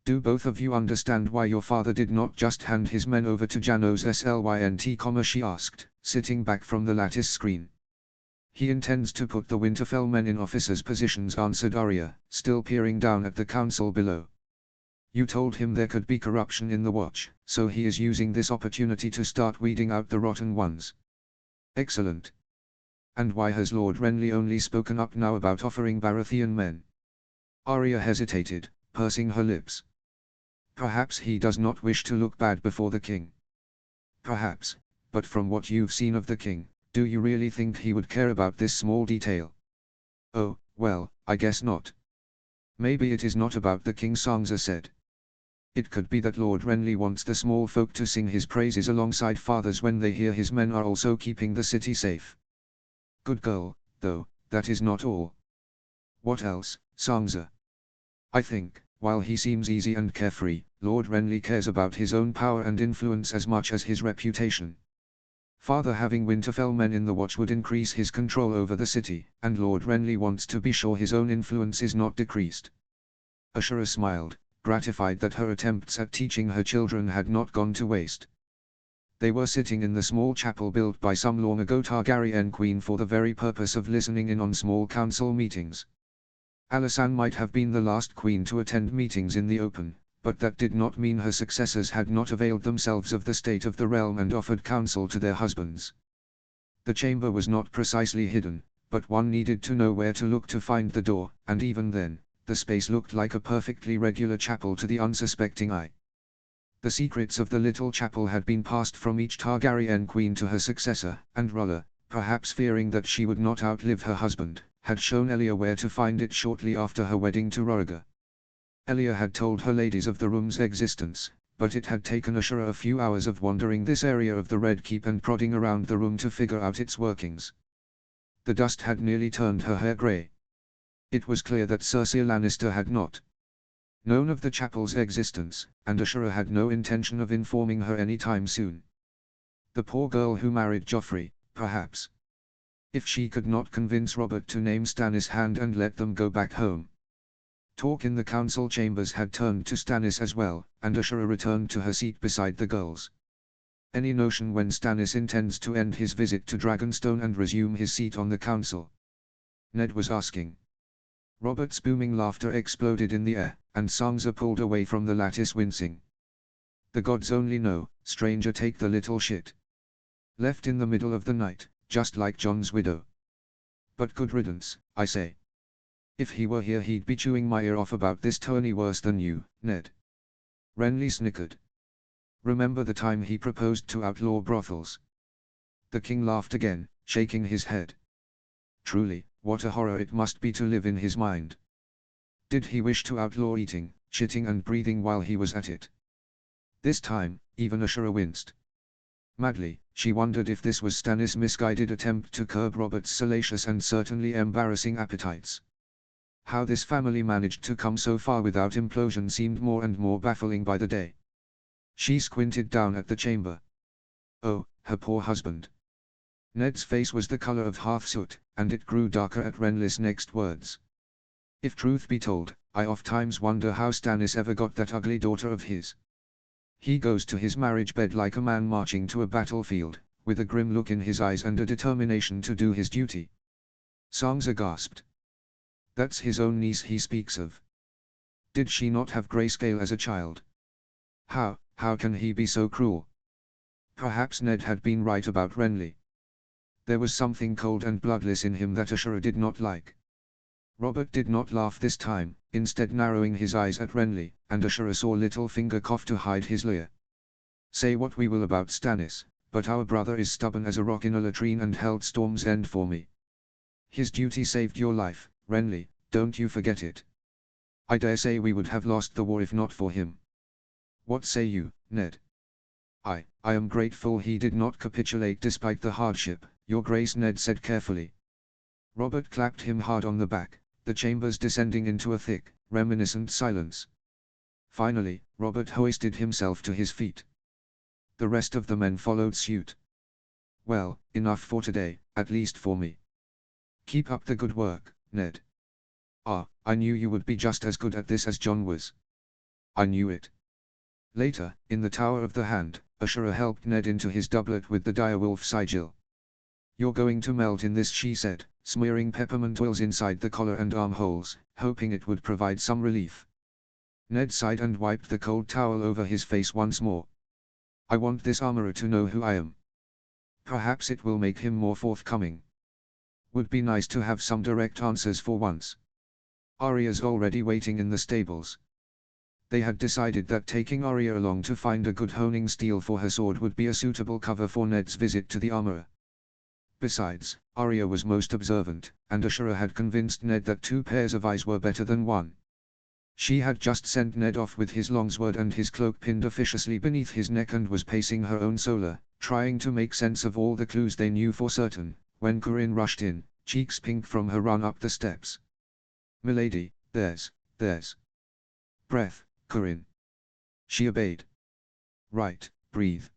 Do both of you understand why your father did not just hand his men over to Janos Slynt, she asked, sitting back from the lattice screen. He intends to put the Winterfell men in officers' positions, answered Arya, still peering down at the council below. You told him there could be corruption in the Watch, so he is using this opportunity to start weeding out the rotten ones. Excellent. And why has Lord Renly only spoken up now about offering Baratheon men? Arya hesitated, pursing her lips. Perhaps he does not wish to look bad before the king. Perhaps, but from what you've seen of the king, do you really think he would care about this small detail? Oh, well, I guess not. Maybe it is not about the king, Sansa said. It could be that Lord Renly wants the small folk to sing his praises alongside fathers when they hear his men are also keeping the city safe. Good girl, though, that is not all. What else, Sansa? I think, while he seems easy and carefree, Lord Renly cares about his own power and influence as much as his reputation. Father having Winterfell men in the Watch would increase his control over the city, and Lord Renly wants to be sure his own influence is not decreased. Ashura smiled, gratified that her attempts at teaching her children had not gone to waste. They were sitting in the small chapel built by some long ago Targaryen queen for the very purpose of listening in on small council meetings. Alysanne might have been the last queen to attend meetings in the open, but that did not mean her successors had not availed themselves of the state of the realm and offered counsel to their husbands. The chamber was not precisely hidden, but one needed to know where to look to find the door, and even then, the space looked like a perfectly regular chapel to the unsuspecting eye. The secrets of the little chapel had been passed from each Targaryen queen to her successor, and R'hllor, perhaps fearing that she would not outlive her husband, had shown Elia where to find it shortly after her wedding to Rhaegar. Elia had told her ladies of the room's existence, but it had taken Ashura a few hours of wandering this area of the Red Keep and prodding around the room to figure out its workings. The dust had nearly turned her hair grey. It was clear that Cersei Lannister had not known of the chapel's existence, and Ashura had no intention of informing her any time soon. The poor girl who married Joffrey, perhaps. If she could not convince Robert to name Stannis' hand and let them go back home. Talk in the council chambers had turned to Stannis as well, and Ashura returned to her seat beside the girls. Any notion when Stannis intends to end his visit to Dragonstone and resume his seat on the council? Ned was asking. Robert's booming laughter exploded in the air, and Sansa pulled away from the lattice wincing. The gods only know, stranger take the little shit. Left in the middle of the night, just like Jon's widow. But good riddance, I say. If he were here he'd be chewing my ear off about this tourney worse than you, Ned. Renly snickered. Remember the time he proposed to outlaw brothels? The king laughed again, shaking his head. Truly, what a horror it must be to live in his mind. Did he wish to outlaw eating, shitting and breathing while he was at it? This time, even Ashura winced. Madly, she wondered if this was Stannis' misguided attempt to curb Robert's salacious and certainly embarrassing appetites. How this family managed to come so far without implosion seemed more and more baffling by the day. She squinted down at the chamber. Oh, her poor husband. Ned's face was the color of hearth soot, and it grew darker at Renly's next words. If truth be told, I oft-times wonder how Stannis ever got that ugly daughter of his. He goes to his marriage bed like a man marching to a battlefield, with a grim look in his eyes and a determination to do his duty. Sansa gasped. That's his own niece he speaks of. Did she not have grayscale as a child? How can he be so cruel? Perhaps Ned had been right about Renly. There was something cold and bloodless in him that Ashura did not like. Robert did not laugh this time, instead narrowing his eyes at Renly, and Ashura saw Littlefinger cough to hide his leer. Say what we will about Stannis, but our brother is stubborn as a rock in a latrine and held Storm's End for me. His duty saved your life, Renly, don't you forget it. I dare say we would have lost the war if not for him. What say you, Ned? I am grateful he did not capitulate despite the hardship, Your Grace, Ned said carefully. Robert clapped him hard on the back, the chambers descending into a thick, reminiscent silence. Finally, Robert hoisted himself to his feet. The rest of the men followed suit. Well, enough for today, at least for me. Keep up the good work, Ned. Ah, I knew you would be just as good at this as John was. I knew it. Later, in the Tower of the Hand, Ashura helped Ned into his doublet with the direwolf sigil. You're going to melt in this, she said, smearing peppermint oils inside the collar and armholes, hoping it would provide some relief. Ned sighed and wiped the cold towel over his face once more. I want this armorer to know who I am. Perhaps it will make him more forthcoming. Would be nice to have some direct answers for once. Arya's already waiting in the stables. They had decided that taking Arya along to find a good honing steel for her sword would be a suitable cover for Ned's visit to the armorer. Besides, Arya was most observant, and Ashura had convinced Ned that 2 pairs of eyes were better than 1. She had just sent Ned off with his longsword and his cloak pinned officiously beneath his neck and was pacing her own solar, trying to make sense of all the clues they knew for certain, when Corinne rushed in, cheeks pink from her run up the steps. "Milady, there's breath, Corinne." She obeyed. "Right, breathe."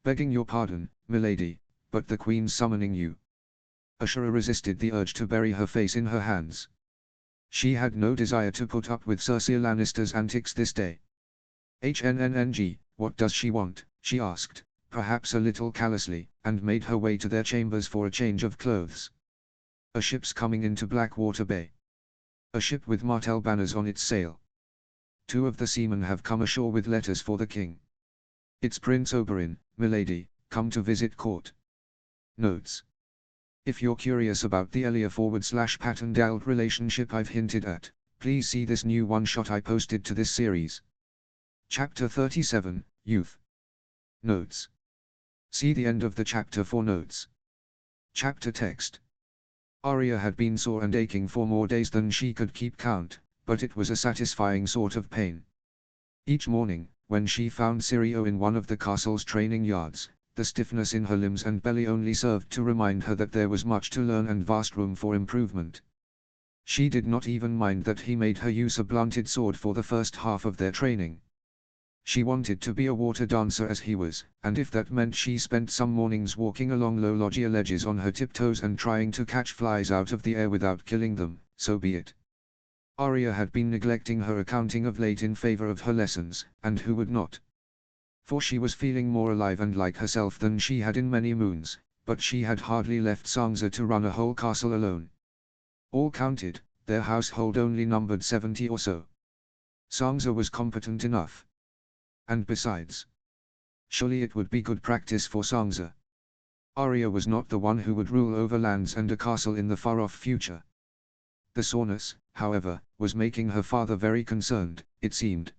"Begging your pardon, milady, but the Queen's summoning you." Ashura resisted the urge to bury her face in her hands. She had no desire to put up with Cersei Lannister's antics this day. "HNNNG, what does she want?" she asked, perhaps a little callously, and made her way to their chambers for a change of clothes. "A ship's coming into Blackwater Bay. A ship with Martell banners on its sail. 2 of the seamen have come ashore with letters for the king. It's Prince Oberyn, milady, come to visit court." Notes. If you're curious about the Elia /Pattern-Dald relationship I've hinted at, please see this new one-shot I posted to this series. Chapter 37, Youth. Notes. See the end of the chapter for notes. Chapter text. Arya had been sore and aching for more days than she could keep count, but it was a satisfying sort of pain. Each morning, when she found Syrio in one of the castle's training yards, the stiffness in her limbs and belly only served to remind her that there was much to learn and vast room for improvement. She did not even mind that he made her use a blunted sword for the first half of their training. She wanted to be a water dancer as he was, and if that meant she spent some mornings walking along low loggia ledges on her tiptoes and trying to catch flies out of the air without killing them, so be it. Arya had been neglecting her accounting of late in favor of her lessons, and who would not? For she was feeling more alive and like herself than she had in many moons, but she had hardly left Sansa to run a whole castle alone. All counted, their household only numbered 70 or so. Sansa was competent enough. And besides, surely it would be good practice for Sansa. Arya was not the one who would rule over lands and a castle in the far-off future. The soreness, however, was making her father very concerned, it seemed.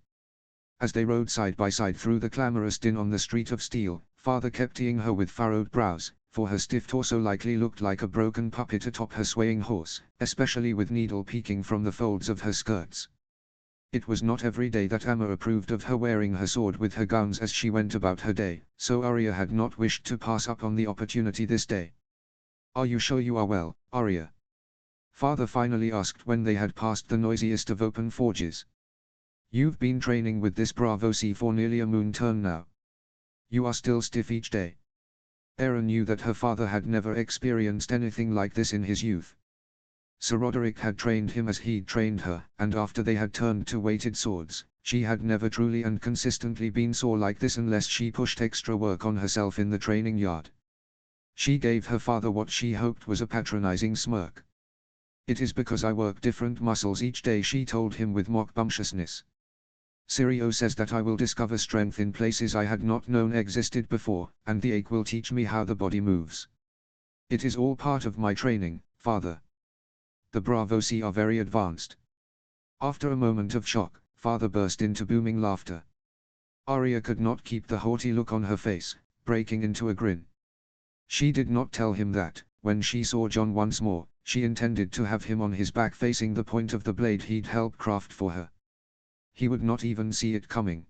As they rode side by side through the clamorous din on the Street of Steel, father kept eyeing her with furrowed brows, for her stiff torso likely looked like a broken puppet atop her swaying horse, especially with needle peeking from the folds of her skirts. It was not every day that Amma approved of her wearing her sword with her gowns as she went about her day, so Arya had not wished to pass up on the opportunity this day. "Are you sure you are well, Arya?" Father finally asked when they had passed the noisiest of open forges. "You've been training with this Braavosi for nearly a moon turn now. You are still stiff each day." Aeryn knew that her father had never experienced anything like this in his youth. Sir Roderick had trained him as he'd trained her, and after they had turned to weighted swords, she had never truly and consistently been sore like this unless she pushed extra work on herself in the training yard. She gave her father what she hoped was a patronizing smirk. "It is because I work different muscles each day," she told him with mock bumptiousness. "Syrio says that I will discover strength in places I had not known existed before, and the ache will teach me how the body moves. It is all part of my training, father. The Braavosi are very advanced." After a moment of shock, father burst into booming laughter. Arya could not keep the haughty look on her face, breaking into a grin. She did not tell him that, when she saw Jon once more, she intended to have him on his back facing the point of the blade he'd helped craft for her. He would not even see it coming.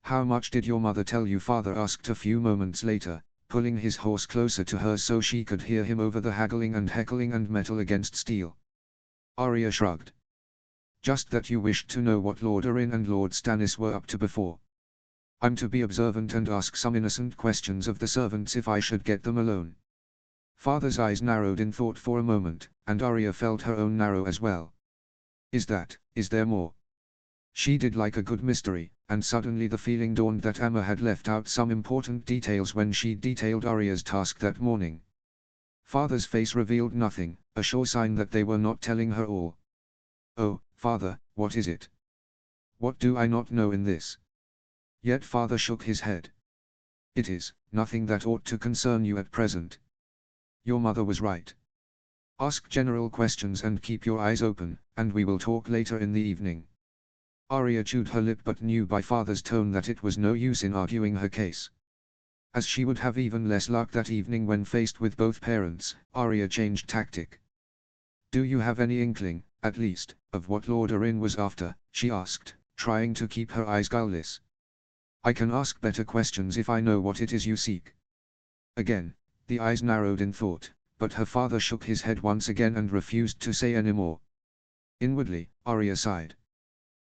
"How much did your mother tell you?" father asked a few moments later, pulling his horse closer to her so she could hear him over the haggling and heckling and metal against steel. Arya shrugged. "Just that you wished to know what Lord Arryn and Lord Stannis were up to before." I'm to be observant and ask some innocent questions of the servants if I should get them alone. Father's eyes narrowed in thought for a moment, and Arya felt her own narrow as well. Is there more? She did like a good mystery, and suddenly the feeling dawned that Amma had left out some important details when she detailed Arya's task that morning. Father's face revealed nothing, a sure sign that they were not telling her all. Oh, Father, what is it? What do I not know in this? Yet Father shook his head. It is nothing that ought to concern you at present. Your mother was right. Ask general questions and keep your eyes open, and we will talk later in the evening. Arya chewed her lip but knew by Father's tone that it was no use in arguing her case. As she would have even less luck that evening when faced with both parents, Arya changed tactic. Do you have any inkling, at least, of what Lord Arryn was after? She asked, trying to keep her eyes guileless. I can ask better questions if I know what it is you seek. Again, the eyes narrowed in thought, but her father shook his head once again and refused to say any more. Inwardly, Arya sighed.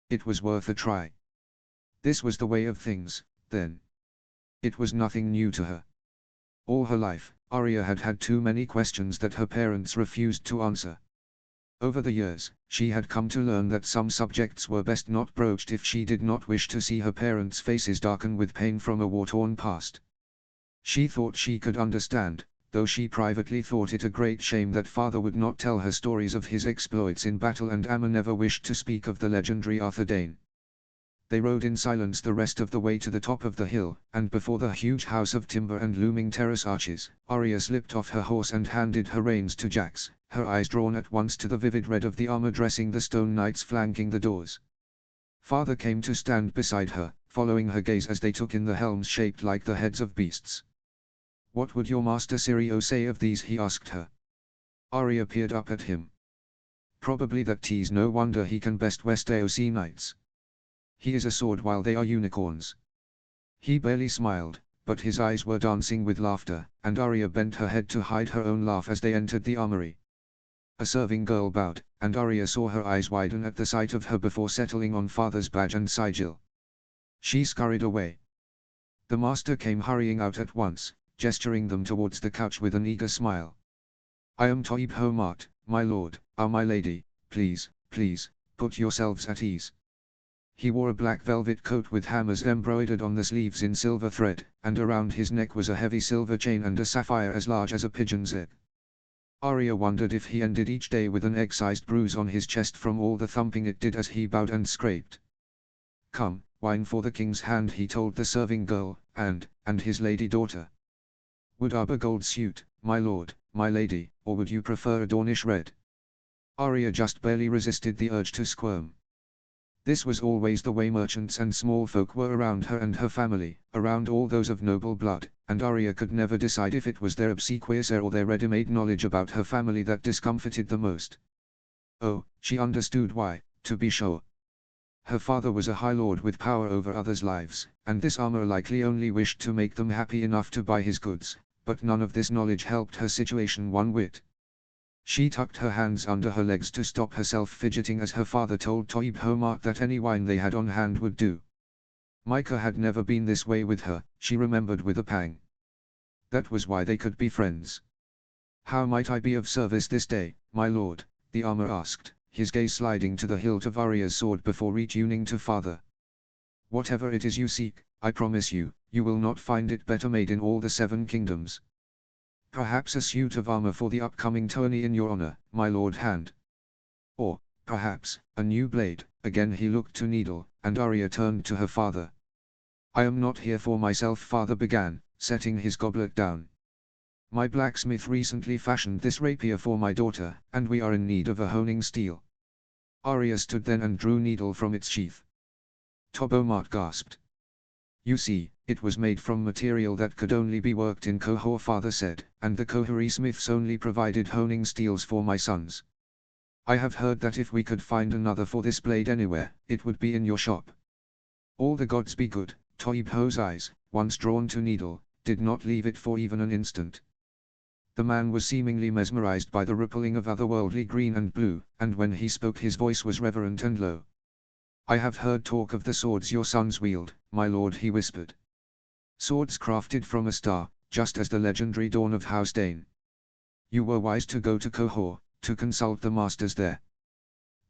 It was worth a try. This was the way of things, then. It was nothing new to her. All her life, Arya had had too many questions that her parents refused to answer. Over the years, she had come to learn that some subjects were best not broached if she did not wish to see her parents' faces darken with pain from a war-torn past. She thought she could understand, though she privately thought it a great shame that Father would not tell her stories of his exploits in battle, and Amma never wished to speak of the legendary Arthur Dane. They rode in silence the rest of the way to the top of the hill, and before the huge house of timber and looming terrace arches, Arya slipped off her horse and handed her reins to Jax, her eyes drawn at once to the vivid red of the armor dressing the stone knights flanking the doors. Father came to stand beside her, following her gaze as they took in the helms shaped like the heads of beasts. What would your master Syrio say of these? He asked her. Arya peered up at him. Probably that 'tis no wonder he can best Westeros knights. He is a sword while they are unicorns. He barely smiled, but his eyes were dancing with laughter, and Arya bent her head to hide her own laugh as they entered the armory. A serving girl bowed, and Arya saw her eyes widen at the sight of her before settling on Father's badge and sigil. She scurried away. The master came hurrying out at once, gesturing them towards the couch with an eager smile. I am Toib Homart, my lord, my lady, please, put yourselves at ease. He wore a black velvet coat with hammers embroidered on the sleeves in silver thread, and around his neck was a heavy silver chain and a sapphire as large as a pigeon's egg. Arya wondered if he ended each day with an egg-sized bruise on his chest from all the thumping it did as he bowed and scraped. Come, wine for the king's hand, he told the serving girl, and his lady daughter. Would a gold suit, my lord, my lady, or would you prefer a Dornish red? Arya just barely resisted the urge to squirm. This was always the way merchants and small folk were around her and her family, around all those of noble blood, and Arya could never decide if it was their obsequious air or their ready-made knowledge about her family that discomfited the most. Oh, she understood why, to be sure. Her father was a high lord with power over others' lives, and this armor likely only wished to make them happy enough to buy his goods, but none of this knowledge helped her situation one whit. She tucked her hands under her legs to stop herself fidgeting as her father told Toib Homart that any wine they had on hand would do. Micah had never been this way with her, she remembered with a pang. That was why they could be friends. How might I be of service this day, my lord? The armor asked, his gaze sliding to the hilt of Arya's sword before retuning to Father. Whatever it is you seek, I promise you, you will not find it better made in all the 7 kingdoms. Perhaps a suit of armor for the upcoming tourney in your honor, my lord hand. Or, perhaps, a new blade. Again he looked to Needle, and Arya turned to her father. I am not here for myself, Father began, setting his goblet down. My blacksmith recently fashioned this rapier for my daughter, and we are in need of a honing steel. Arya stood then and drew Needle from its sheath. Tobomart gasped. You see, it was made from material that could only be worked in Qohor, Father said, and the Qohori smiths only provided honing steels for my sons. I have heard that if we could find another for this blade anywhere, it would be in your shop. All the gods be good. Toib Ho's eyes, once drawn to Needle, did not leave it for even an instant. The man was seemingly mesmerized by the rippling of otherworldly green and blue, and when he spoke his voice was reverent and low. I have heard talk of the swords your sons wield, my lord, he whispered. Swords crafted from a star, just as the legendary Dawn of House Dane. You were wise to go to Qohor, to consult the masters there.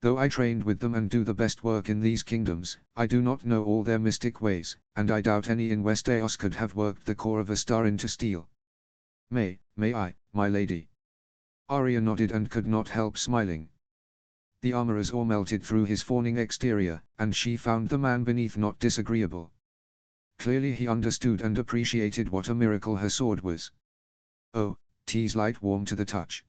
Though I trained with them and do the best work in these kingdoms, I do not know all their mystic ways, and I doubt any in Westeros could have worked the core of a star into steel. May I, my lady? Arya nodded and could not help smiling. The armorer's awe melted through his fawning exterior, and she found the man beneath not disagreeable. Clearly he understood and appreciated what a miracle her sword was. Oh, 'tis light warm to the touch.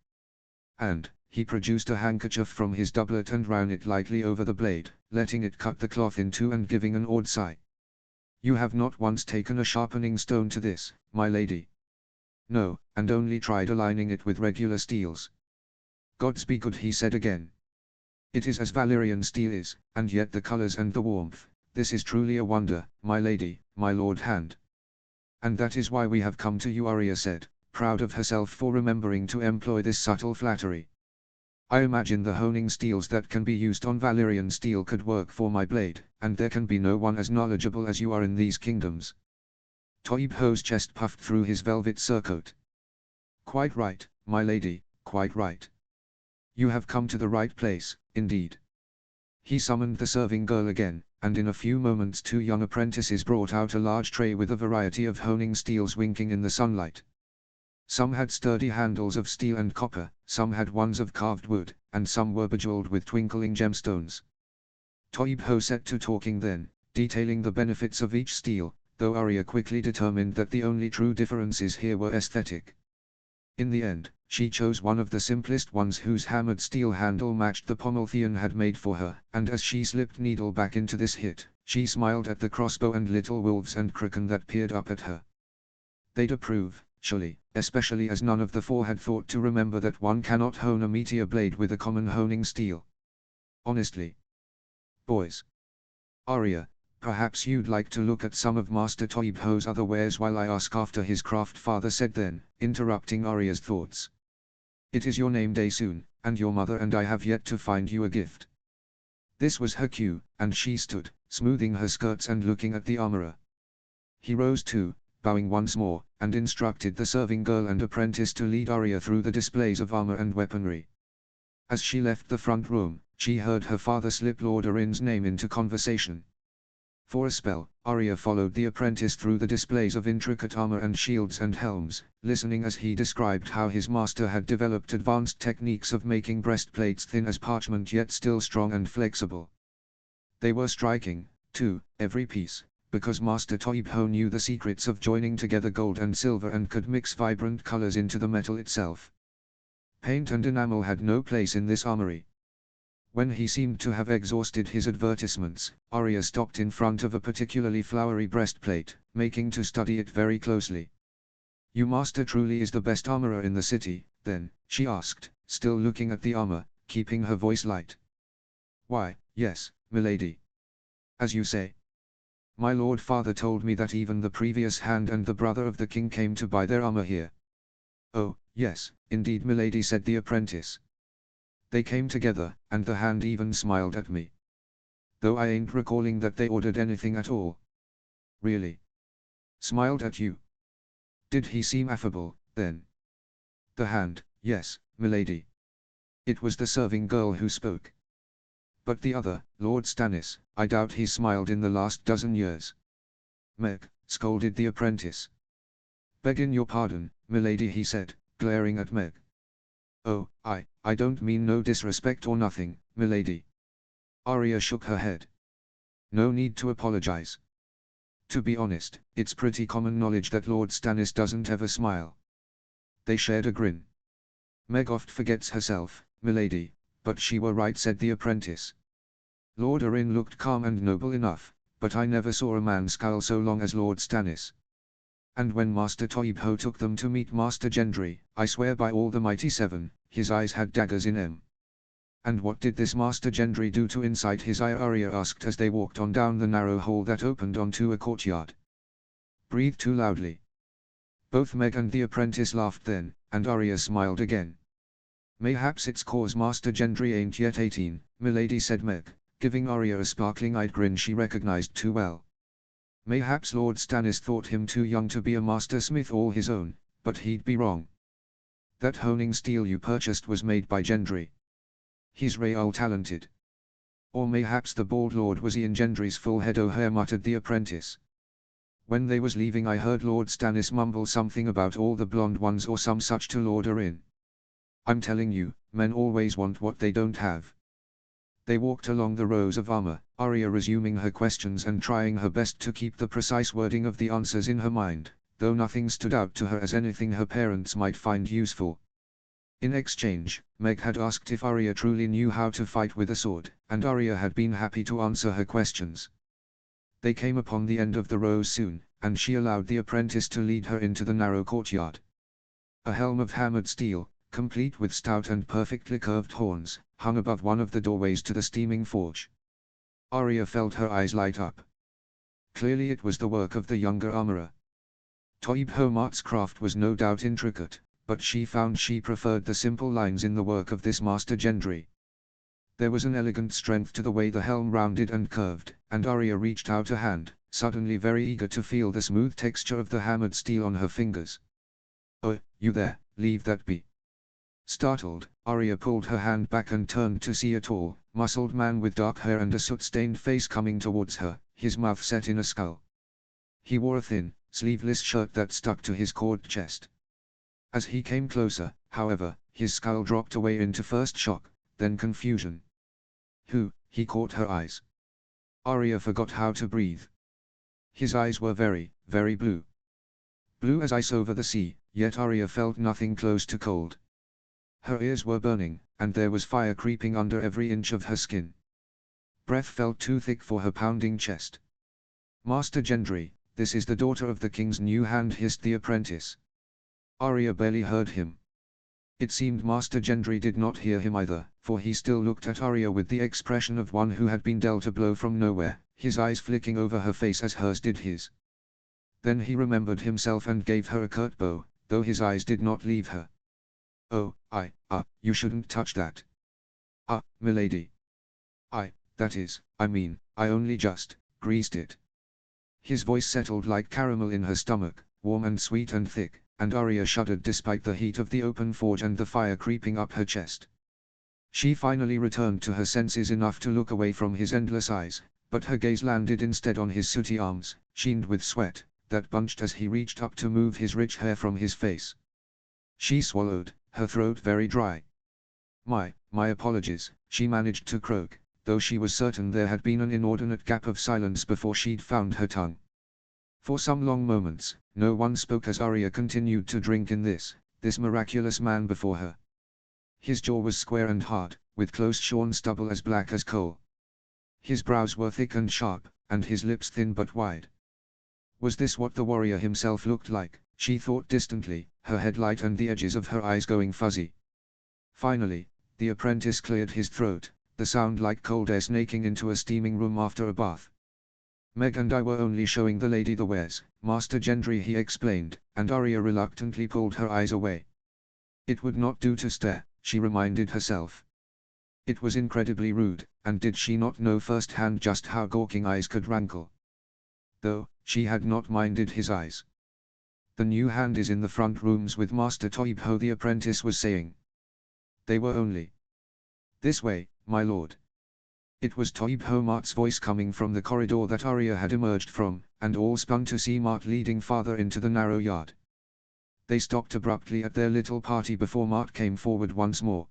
And he produced a handkerchief from his doublet and ran it lightly over the blade, letting it cut the cloth in two and giving an awed sigh. You have not once taken a sharpening stone to this, my lady. No, and only tried aligning it with regular steels. Gods be good, he said again. It is as Valyrian steel is, and yet the colors and the warmth, this is truly a wonder, my lady, my lord hand. And that is why we have come to you, Arya said, proud of herself for remembering to employ this subtle flattery. I imagine the honing steels that can be used on Valyrian steel could work for my blade, and there can be no one as knowledgeable as you are in these kingdoms. Toibho's chest puffed through his velvet surcoat. Quite right, my lady, quite right. You have come to the right place, indeed. He summoned the serving girl again, and in a few moments 2 young apprentices brought out a large tray with a variety of honing steels winking in the sunlight. Some had sturdy handles of steel and copper, some had ones of carved wood, and some were bejeweled with twinkling gemstones. Toibho set to talking then, detailing the benefits of each steel, though Arya quickly determined that the only true differences here were aesthetic. In the end, she chose one of the simplest ones whose hammered steel handle matched the pommel Theon had made for her, and as she slipped needle back into this hit, she smiled at the crossbow and little wolves and kraken that peered up at her. They'd approve, surely, especially as none of the 4 had thought to remember that one cannot hone a meteor blade with a common honing steel. Honestly. Boys. Arya, perhaps you'd like to look at some of Master Toibho's other wares while I ask after his craft, father said then, interrupting Arya's thoughts. It is your name day soon, and your mother and I have yet to find you a gift. This was her cue, and she stood, smoothing her skirts and looking at the armorer. He rose too, bowing once more, and instructed the serving girl and apprentice to lead Arya through the displays of armor and weaponry. As she left the front room, she heard her father slip Lord Arryn's name into conversation. For a spell, Arya followed the apprentice through the displays of intricate armor and shields and helms, listening as he described how his master had developed advanced techniques of making breastplates thin as parchment yet still strong and flexible. They were striking, too, every piece, because Master Toibho knew the secrets of joining together gold and silver and could mix vibrant colors into the metal itself. Paint and enamel had no place in this armory. When he seemed to have exhausted his advertisements, Arya stopped in front of a particularly flowery breastplate, making to study it very closely. Your master truly is the best armorer in the city, then, she asked, still looking at the armor, keeping her voice light. Why, yes, milady. As you say. My lord father told me that even the previous hand and the brother of the king came to buy their armor here. Oh, yes, indeed milady said the apprentice. They came together, and the hand even smiled at me. Though I ain't recalling that they ordered anything at all. Really? Smiled at you? Did he seem affable, then? The hand, yes, milady. It was the serving girl who spoke. But the other, Lord Stannis, I doubt he smiled in the last dozen years. Meg, scolded the apprentice. Begging your pardon, milady, he said, glaring at Meg. Oh, I don't mean no disrespect or nothing, milady. Arya shook her head. No need to apologize. To be honest, it's pretty common knowledge that Lord Stannis doesn't ever smile. They shared a grin. Meg oft forgets herself, milady, but she were right, said the apprentice. Lord Arryn looked calm and noble enough, but I never saw a man scowl so long as Lord Stannis. And when Master Toibho took them to meet Master Gendry, I swear by all the mighty 7, his eyes had daggers in 'em. And what did this Master Gendry do to incite his ire? Arya asked as they walked on down the narrow hall that opened onto a courtyard. Breathe too loudly. Both Meg and the apprentice laughed then, and Arya smiled again. Mayhaps it's cause Master Gendry ain't yet 18, milady, said Meg, giving Arya a sparkling-eyed grin she recognized too well. Mayhaps Lord Stannis thought him too young to be a master smith all his own, but he'd be wrong. That honing steel you purchased was made by Gendry. He's real talented. Or mayhaps the bald lord was Ian Gendry's full head o'hair, muttered the apprentice. When they was leaving I heard Lord Stannis mumble something about all the blonde ones or some such to Lord Arryn. I'm telling you, men always want what they don't have. They walked along the rows of armor, Arya resuming her questions and trying her best to keep the precise wording of the answers in her mind, though nothing stood out to her as anything her parents might find useful. In exchange, Meg had asked if Arya truly knew how to fight with a sword, and Arya had been happy to answer her questions. They came upon the end of the rows soon, and she allowed the apprentice to lead her into the narrow courtyard. A helm of hammered steel, complete with stout and perfectly curved horns, hung above one of the doorways to the steaming forge. Arya felt her eyes light up. Clearly it was the work of the younger armorer. Toib Homart's craft was no doubt intricate, but she found she preferred the simple lines in the work of this Master Gendry. There was an elegant strength to the way the helm rounded and curved, and Arya reached out a hand, suddenly very eager to feel the smooth texture of the hammered steel on her fingers. "Oh, you there, leave that be." Startled, Arya pulled her hand back and turned to see a tall, muscled man with dark hair and a soot-stained face coming towards her, his mouth set in a scowl. He wore a thin, sleeveless shirt that stuck to his cord chest. As he came closer, however, his scowl dropped away into first shock, then confusion. "Who?" He caught her eyes. Arya forgot how to breathe. His eyes were very, very blue. Blue as ice over the sea, yet Arya felt nothing close to cold. Her ears were burning, and there was fire creeping under every inch of her skin. Breath felt too thick for her pounding chest. "Master Gendry, this is the daughter of the king's new hand," hissed the apprentice. Arya barely heard him. It seemed Master Gendry did not hear him either, for he still looked at Arya with the expression of one who had been dealt a blow from nowhere, his eyes flicking over her face as hers did his. Then he remembered himself and gave her a curt bow, though his eyes did not leave her. "Oh, you shouldn't touch that." Milady. I mean, I only just greased it." His voice settled like caramel in her stomach, warm and sweet and thick, and Arya shuddered despite the heat of the open forge and the fire creeping up her chest. She finally returned to her senses enough to look away from his endless eyes, but her gaze landed instead on his sooty arms, sheened with sweat, that bunched as he reached up to move his rich hair from his face. She swallowed, her throat very dry. My apologies," she managed to croak, though she was certain there had been an inordinate gap of silence before she'd found her tongue. For some long moments, no one spoke as Arya continued to drink in this miraculous man before her. His jaw was square and hard, with close-shorn stubble as black as coal. His brows were thick and sharp, and his lips thin but wide. Was this what the warrior himself looked like, she thought distantly, her head light and the edges of her eyes going fuzzy. Finally, the apprentice cleared his throat, the sound like cold air snaking into a steaming room after a bath. "Meg and I were only showing the lady the wares, Master Gendry," he explained, and Arya reluctantly pulled her eyes away. It would not do to stare, she reminded herself. It was incredibly rude, and did she not know firsthand just how gawking eyes could rankle? Though, she had not minded his eyes. "The new hand is in the front rooms with Master Toibho," the apprentice was saying. They were only "This way, my lord." It was Toibho Mart's voice coming from the corridor that Arya had emerged from, and all spun to see Mart leading father into the narrow yard. They stopped abruptly at their little party before Mart came forward once more.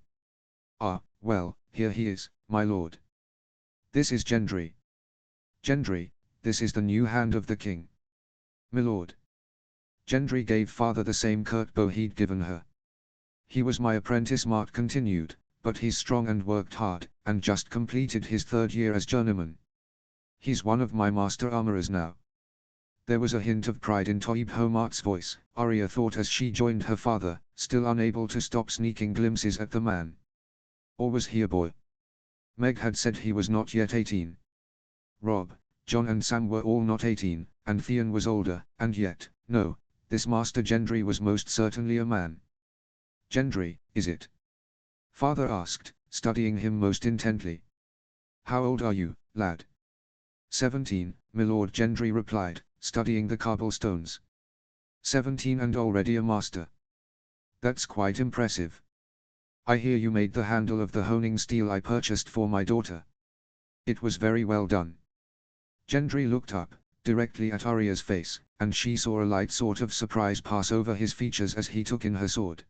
Well, here he is, my lord. This is Gendry. Gendry, this is the new hand of the king. Milord." Gendry gave father the same curt bow he'd given her. "He was my apprentice," Mart continued, "but he's strong and worked hard, and just completed his 3rd year as journeyman. He's one of my master armorers now." There was a hint of pride in Toibho Mart's voice, Arya thought as she joined her father, still unable to stop sneaking glimpses at the man. Or was he a boy? Meg had said he was not yet 18. Rob, John and Sam were all not 18, and Theon was older, and yet, no, this Master Gendry was most certainly a man. "Gendry, is it?" father asked, studying him most intently. How old are you, lad? 17, my lord, Gendry replied, studying the cobblestones. 17 and already a master. That's quite impressive. I hear you made the handle of the honing steel I purchased for my daughter. It was very well done. Gendry looked up, directly at Arya's face, and she saw a light sort of surprise pass over his features as he took in her sword.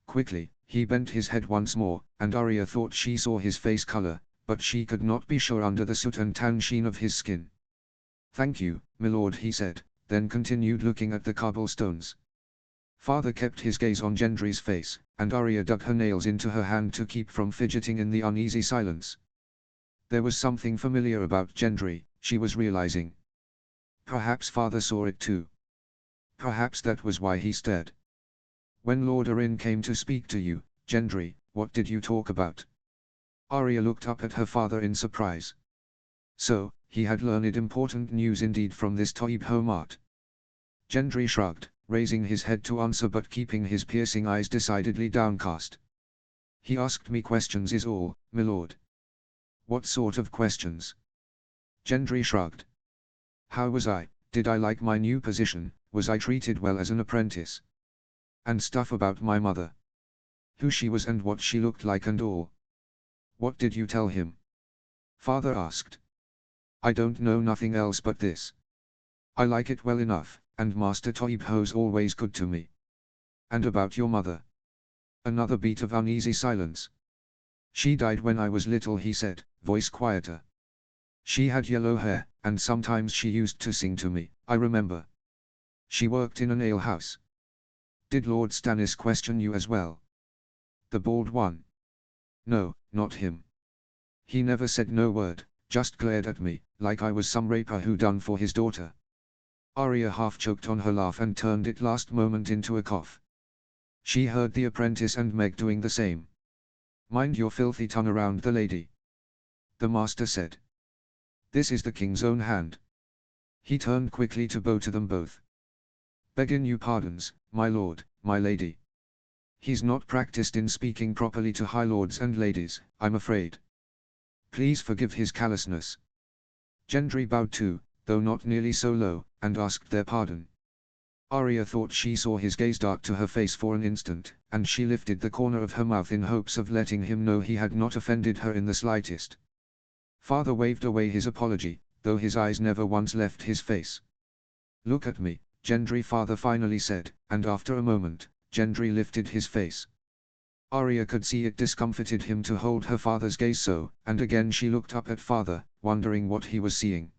Quickly, he bent his head once more, and Arya thought she saw his face color, but she could not be sure under the soot and tan sheen of his skin. Thank you, my lord, he said, then continued looking at the cobblestones. Father kept his gaze on Gendry's face, and Arya dug her nails into her hand to keep from fidgeting in the uneasy silence. There was something familiar about Gendry, she was realizing. Perhaps father saw it too. Perhaps that was why he stared. When Lord Arryn came to speak to you, Gendry, what did you talk about? Arya looked up at her father in surprise. So, he had learned important news indeed from this Toib Homart. Gendry shrugged, raising his head to answer but keeping his piercing eyes decidedly downcast. He asked me questions is all, my lord. What sort of questions? Gendry shrugged. How was I, did I like my new position, was I treated well as an apprentice? And stuff about my mother. Who she was and what she looked like and all. What did you tell him? Father asked. I don't know nothing else but this. I like it well enough, and Master Toibho's always good to me. And about your mother? Another beat of uneasy silence. She died when I was little, he said, voice quieter. She had yellow hair, and sometimes she used to sing to me, I remember. She worked in an alehouse. Did Lord Stannis question you as well? The bald one. No, not him. He never said no word, just glared at me, like I was some raper who done for his daughter. Arya half choked on her laugh and turned it last moment into a cough. She heard the apprentice and Meg doing the same. Mind your filthy tongue around the lady. The master said. This is the king's own hand. He turned quickly to bow to them both. Begging you pardons, my lord, my lady. He's not practiced in speaking properly to high lords and ladies, I'm afraid. Please forgive his callousness. Gendry bowed too, though not nearly so low, and asked their pardon. Arya thought she saw his gaze dart to her face for an instant, and she lifted the corner of her mouth in hopes of letting him know he had not offended her in the slightest. Father waved away his apology, though his eyes never once left his face. Look at me, Gendry, father finally said, and after a moment, Gendry lifted his face. Arya could see it discomfited him to hold her father's gaze so, and again she looked up at father, wondering what he was seeing.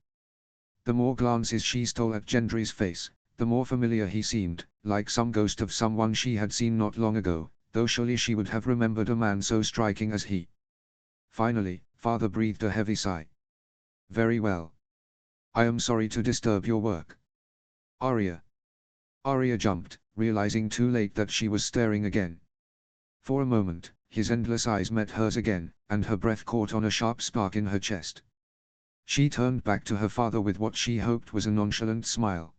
The more glances she stole at Gendry's face, the more familiar he seemed, like some ghost of someone she had seen not long ago, though surely she would have remembered a man so striking as he. Finally, father breathed a heavy sigh. Very well. I am sorry to disturb your work. Arya. Arya jumped, realizing too late that she was staring again. For a moment, his endless eyes met hers again, and her breath caught on a sharp spark in her chest. She turned back to her father with what she hoped was a nonchalant smile.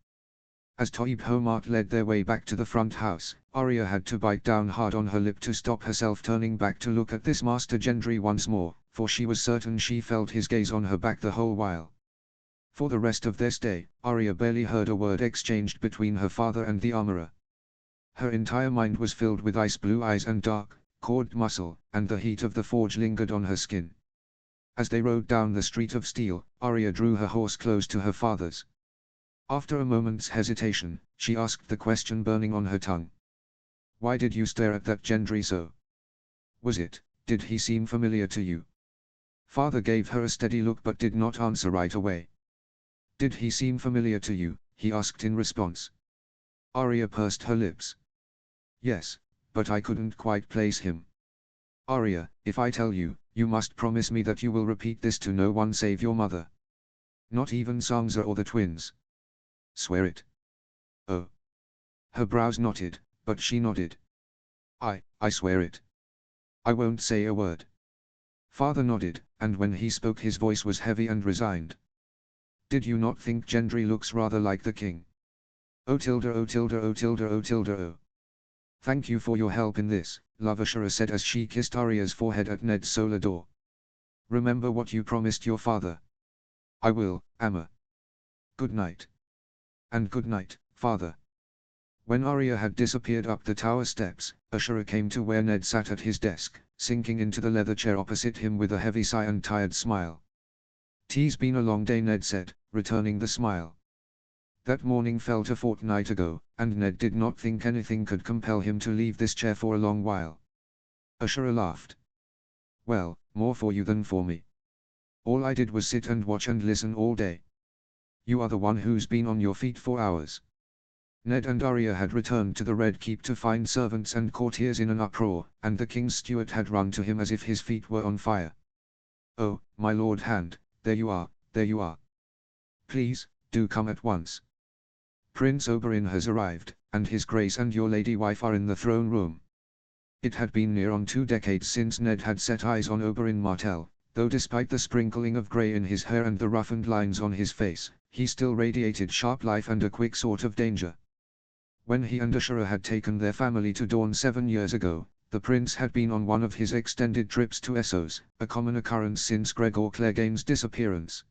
As Toib Homart led their way back to the front house, Arya had to bite down hard on her lip to stop herself turning back to look at this Master Gendry once more, for she was certain she felt his gaze on her back the whole while. For the rest of their stay, Arya barely heard a word exchanged between her father and the armorer. Her entire mind was filled with ice-blue eyes and dark, cored muscle, and the heat of the forge lingered on her skin. As they rode down the street of steel, Arya drew her horse close to her father's. After a moment's hesitation, she asked the question burning on her tongue. Why did you stare at that Gendry so? Did he seem familiar to you? Father gave her a steady look but did not answer right away. Did he seem familiar to you? He asked in response. Arya pursed her lips. Yes, but I couldn't quite place him. Arya, if I tell you, you must promise me that you will repeat this to no one save your mother. Not even Sansa or the twins. Swear it. Oh. Her brows knotted, but she nodded. I swear it. I won't say a word. Father nodded, and when he spoke his voice was heavy and resigned. Did you not think Gendry looks rather like the king? Oh tilde oh tilde oh tilde oh tilde oh. Thank you for your help in this, Love Ashura said as she kissed Arya's forehead at Ned's solar door. Remember what you promised your father. I will, Amma. Good night. And good night, father. When Arya had disappeared up the tower steps, Ashura came to where Ned sat at his desk, sinking into the leather chair opposite him with a heavy sigh and tired smile. "'T's been a long day," Ned said, returning the smile. That morning felt a fortnight ago, and Ned did not think anything could compel him to leave this chair for a long while. Ashura laughed. "Well, more for you than for me. All I did was sit and watch and listen all day. You are the one who's been on your feet for hours." Ned and Arya had returned to the Red Keep to find servants and courtiers in an uproar, and the king's steward had run to him as if his feet were on fire. "Oh, my lord Hand, there you are, there you are. Please, do come at once. Prince Oberyn has arrived, and his grace and your lady wife are in the throne room." It had been near on 2 decades since Ned had set eyes on Oberyn Martell, though despite the sprinkling of grey in his hair and the roughened lines on his face, he still radiated sharp life and a quick sort of danger. When he and Ashura had taken their family to Dorne 7 years ago, the prince had been on one of his extended trips to Essos, a common occurrence since Gregor Clegane's disappearance.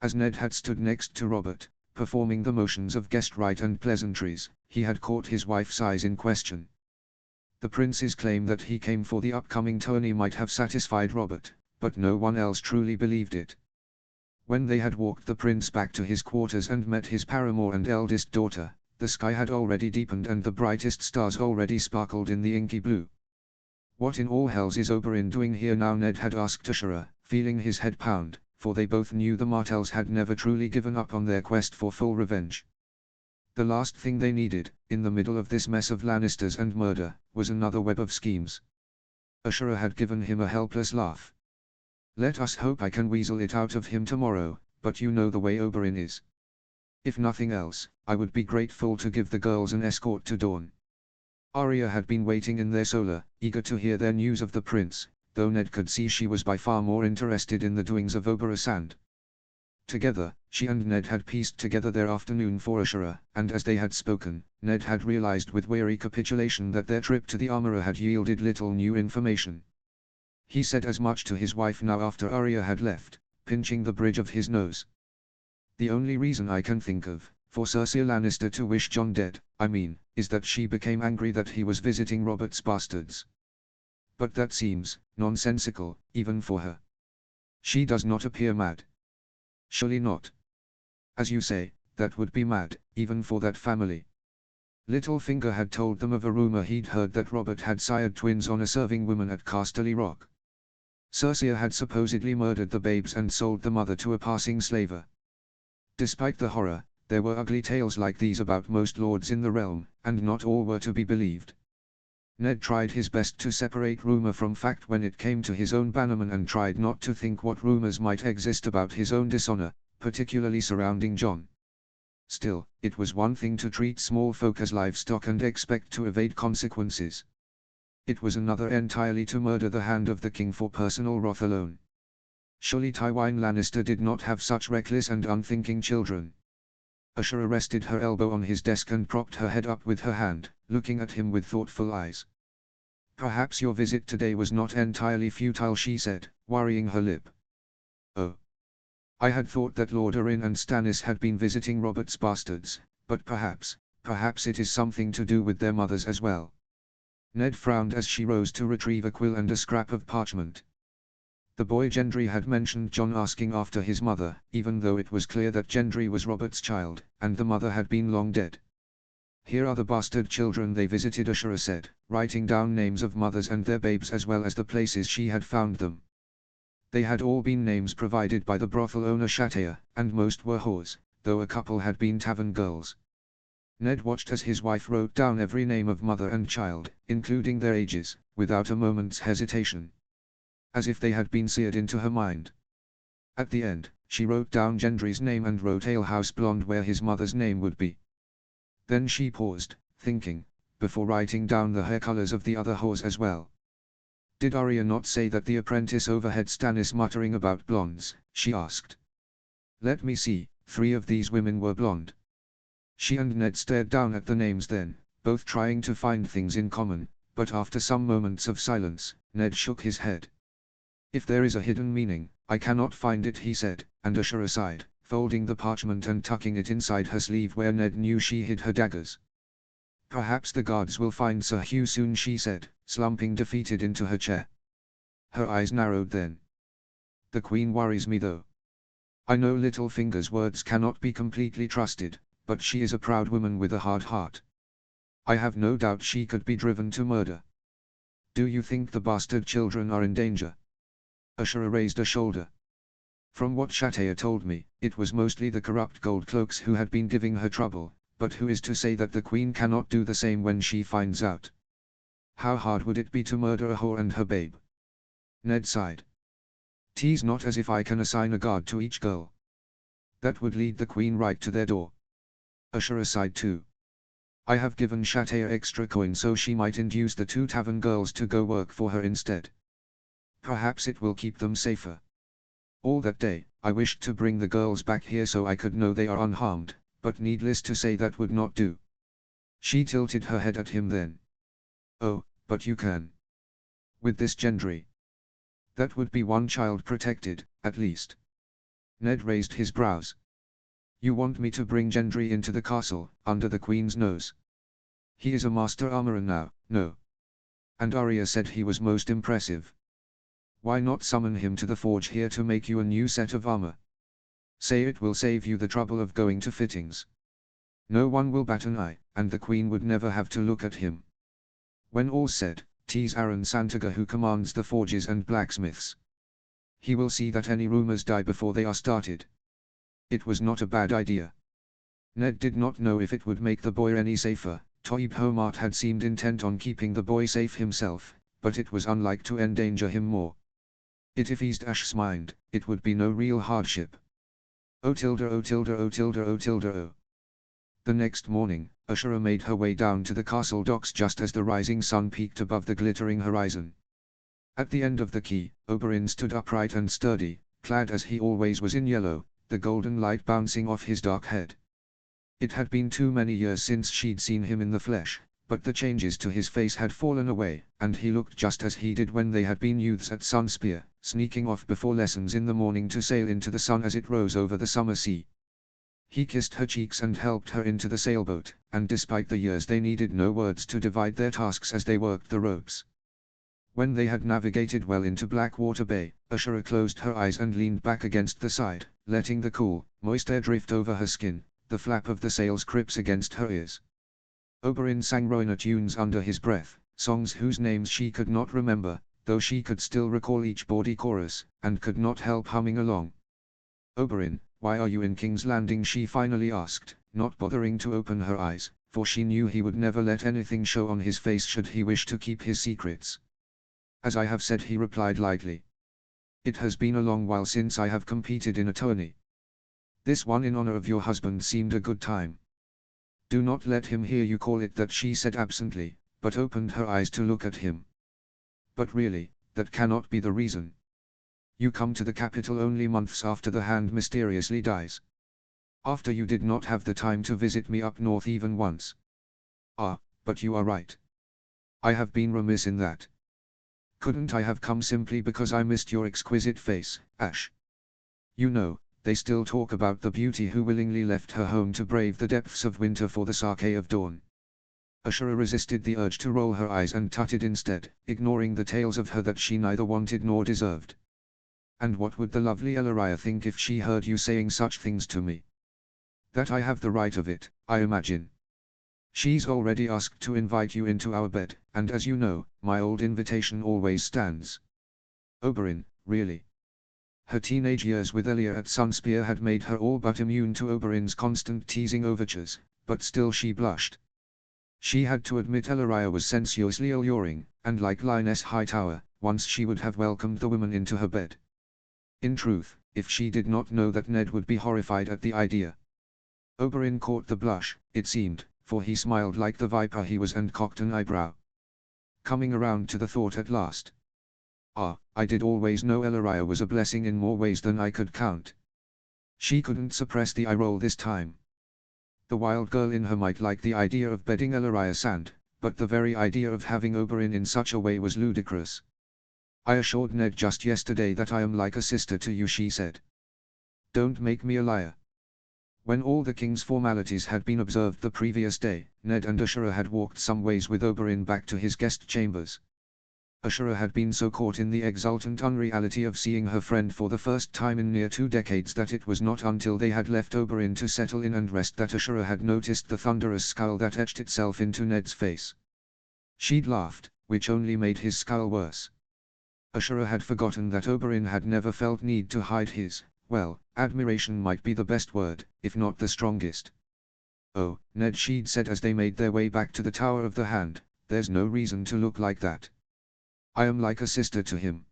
As Ned had stood next to Robert, performing the motions of guest rite and pleasantries, he had caught his wife's eyes in question. The prince's claim that he came for the upcoming tourney might have satisfied Robert, but no one else truly believed it. When they had walked the prince back to his quarters and met his paramour and eldest daughter, the sky had already deepened and the brightest stars already sparkled in the inky blue. "What in all hells is Oberyn doing here now?" Ned had asked Ashura, feeling his head pound, for they both knew the Martells had never truly given up on their quest for full revenge. The last thing they needed, in the middle of this mess of Lannisters and murder, was another web of schemes. Ashura had given him a helpless laugh. "Let us hope I can weasel it out of him tomorrow, but you know the way Oberyn is. If nothing else, I would be grateful to give the girls an escort to Dorne." Arya had been waiting in their solar, eager to hear their news of the prince, though Ned could see she was by far more interested in the doings of Oberyn Sand. Together, she and Ned had pieced together their afternoon for Ashura, and as they had spoken, Ned had realized with weary capitulation that their trip to the armorer had yielded little new information. He said as much to his wife now after Arya had left, pinching the bridge of his nose. "The only reason I can think of, for Cersei Lannister to wish Jon dead, I mean, is that she became angry that he was visiting Robert's bastards. But that seems nonsensical, even for her. She does not appear mad." "Surely not. As you say, that would be mad, even for that family." Littlefinger had told them of a rumor he'd heard that Robert had sired twins on a serving woman at Casterly Rock. Cersei had supposedly murdered the babes and sold the mother to a passing slaver. Despite the horror, there were ugly tales like these about most lords in the realm, and not all were to be believed. Ned tried his best to separate rumor from fact when it came to his own bannerman and tried not to think what rumors might exist about his own dishonor, particularly surrounding Jon. Still, it was one thing to treat small folk as livestock and expect to evade consequences. It was another entirely to murder the hand of the king for personal wrath alone. Surely Tywin Lannister did not have such reckless and unthinking children. Ashura rested her elbow on his desk and propped her head up with her hand, looking at him with thoughtful eyes. "Perhaps your visit today was not entirely futile," she said, worrying her lip. "Oh. I had thought that Lord Arryn and Stannis had been visiting Robert's bastards, but perhaps it is something to do with their mothers as well." Ned frowned as she rose to retrieve a quill and a scrap of parchment. The boy Gendry had mentioned Jon asking after his mother, even though it was clear that Gendry was Robert's child, and the mother had been long dead. "Here are the bastard children they visited," Ashura said, writing down names of mothers and their babes as well as the places she had found them. They had all been names provided by the brothel owner Shattaya, and most were whores, though a couple had been tavern girls. Ned watched as his wife wrote down every name of mother and child, including their ages, without a moment's hesitation, as if they had been seared into her mind. At the end, she wrote down Gendry's name and wrote Alehouse Blonde where his mother's name would be. Then she paused, thinking, before writing down the hair colors of the other whores as well. "Did Arya not say that the apprentice overheard Stannis muttering about blondes?" she asked. "Let me see, 3 of these women were blonde." She and Ned stared down at the names then, both trying to find things in common, but after some moments of silence, Ned shook his head. If there is a hidden meaning, I cannot find it, he said, and Ashura sighed, folding the parchment and tucking it inside her sleeve where Ned knew she hid her daggers. Perhaps the guards will find Sir Hugh soon, she said, slumping defeated into her chair. Her eyes narrowed then. The Queen worries me though. I know Littlefinger's words cannot be completely trusted, but she is a proud woman with a hard heart. I have no doubt she could be driven to murder. Do you think the bastard children are in danger? Ashura raised a shoulder. From what Shatea told me, it was mostly the corrupt gold cloaks who had been giving her trouble, but who is to say that the Queen cannot do the same when she finds out? How hard would it be to murder a whore and her babe? Ned sighed. "'Tis not as if I can assign a guard to each girl. That would lead the Queen right to their door." Ashura sighed too. "I have given Shatea extra coin so she might induce the 2 tavern girls to go work for her instead. Perhaps it will keep them safer. All that day, I wished to bring the girls back here so I could know they are unharmed, but needless to say that would not do." She tilted her head at him then. "Oh, but you can. With this Gendry. That would be 1 child protected, at least." Ned raised his brows. "You want me to bring Gendry into the castle, under the Queen's nose? He is a master armorer now, no? And Arya said he was most impressive. Why not summon him to the forge here to make you a new set of armor? Say it will save you the trouble of going to fittings. No one will bat an eye, and the Queen would never have to look at him. When all's said, 'tis Aaron Santaga who commands the forges and blacksmiths. He will see that any rumors die before they are started." It was not a bad idea. Ned did not know if it would make the boy any safer. Toib Homart had seemed intent on keeping the boy safe himself, but it was unlike to endanger him more. If eased Ash's mind, it would be no real hardship. Oh tilde oh tilde oh tilde oh tilde oh. The next morning, Ashura made her way down to the castle docks just as the rising sun peaked above the glittering horizon. At the end of the quay, Oberyn stood upright and sturdy, clad as he always was in yellow, the golden light bouncing off his dark head. It had been too many years since she'd seen him in the flesh, but the changes to his face had fallen away, and he looked just as he did when they had been youths at Sunspear, sneaking off before lessons in the morning to sail into the sun as it rose over the summer sea. He kissed her cheeks and helped her into the sailboat, and despite the years they needed no words to divide their tasks as they worked the ropes. When they had navigated well into Blackwater Bay, Ashura closed her eyes and leaned back against the side, letting the cool, moist air drift over her skin, the flap of the sail's crips against her ears. Oberyn sang Rhoynar tunes under his breath, songs whose names she could not remember, though she could still recall each bawdy chorus, and could not help humming along. "Oberyn, why are you in King's Landing?" she finally asked, not bothering to open her eyes, for she knew he would never let anything show on his face should he wish to keep his secrets. "As I have said," he replied lightly. "It has been a long while since I have competed in a tourney. This one in honor of your husband seemed a good time." "Do not let him hear you call it that," she said absently, but opened her eyes to look at him. "But really, that cannot be the reason. You come to the capital only months after the Hand mysteriously dies. After you did not have the time to visit me up north even once." "Ah, but you are right. I have been remiss in that. Couldn't I have come simply because I missed your exquisite face, Ash? You know, they still talk about the beauty who willingly left her home to brave the depths of winter for the Sake of Dawn." Ashura resisted the urge to roll her eyes and tutted instead, ignoring the tales of her that she neither wanted nor deserved. "And what would the lovely Ellaria think if she heard you saying such things to me? That I have the right of it, I imagine. She's already asked to invite you into our bed, and as you know, my old invitation always stands." Oberyn, really? Her teenage years with Elia at Sunspear had made her all but immune to Oberyn's constant teasing overtures, but still she blushed. She had to admit Ellaria was sensuously alluring, and like Lioness Hightower, once she would have welcomed the women into her bed. In truth, if she did not know that Ned would be horrified at the idea. Oberyn caught the blush, it seemed, for he smiled like the viper he was and cocked an eyebrow. Coming around to the thought at last. "Ah, I did always know Ellaria was a blessing in more ways than I could count." She couldn't suppress the eye roll this time. The wild girl in her might like the idea of bedding Ellaria Sand, but the very idea of having Oberyn in such a way was ludicrous. I assured Ned just yesterday that I am like a sister to you, she said. Don't make me a liar. When all the king's formalities had been observed the previous day, Ned and Ashura had walked some ways with Oberyn back to his guest chambers. Ashura had been so caught in the exultant unreality of seeing her friend for the first time in near 2 decades that it was not until they had left Oberyn to settle in and rest that Ashura had noticed the thunderous scowl that etched itself into Ned's face. She'd laughed, which only made his scowl worse. Ashura had forgotten that Oberyn had never felt need to hide his, well, admiration might be the best word, if not the strongest. "Oh, Ned," she'd said as they made their way back to the Tower of the Hand, "there's no reason to look like that. I am like a sister to him.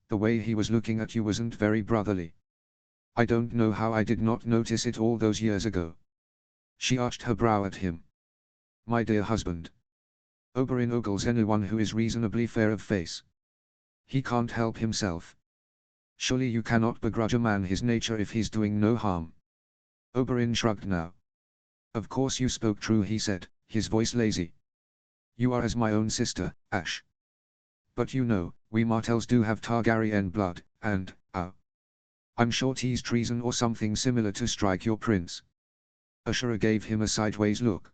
The way he was looking at you wasn't very brotherly. I don't know how I did not notice it all those years ago." She arched her brow at him. "My dear husband. Oberyn ogles anyone who is reasonably fair of face. He can't help himself. Surely you cannot begrudge a man his nature if he's doing no harm." Oberyn shrugged now. "Of course you spoke true," he said, his voice lazy. "You are as my own sister, Ash. But you know, we Martells do have Targaryen blood, and, I'm sure 'tis treason or something similar to strike your prince." Ashura gave him a sideways look.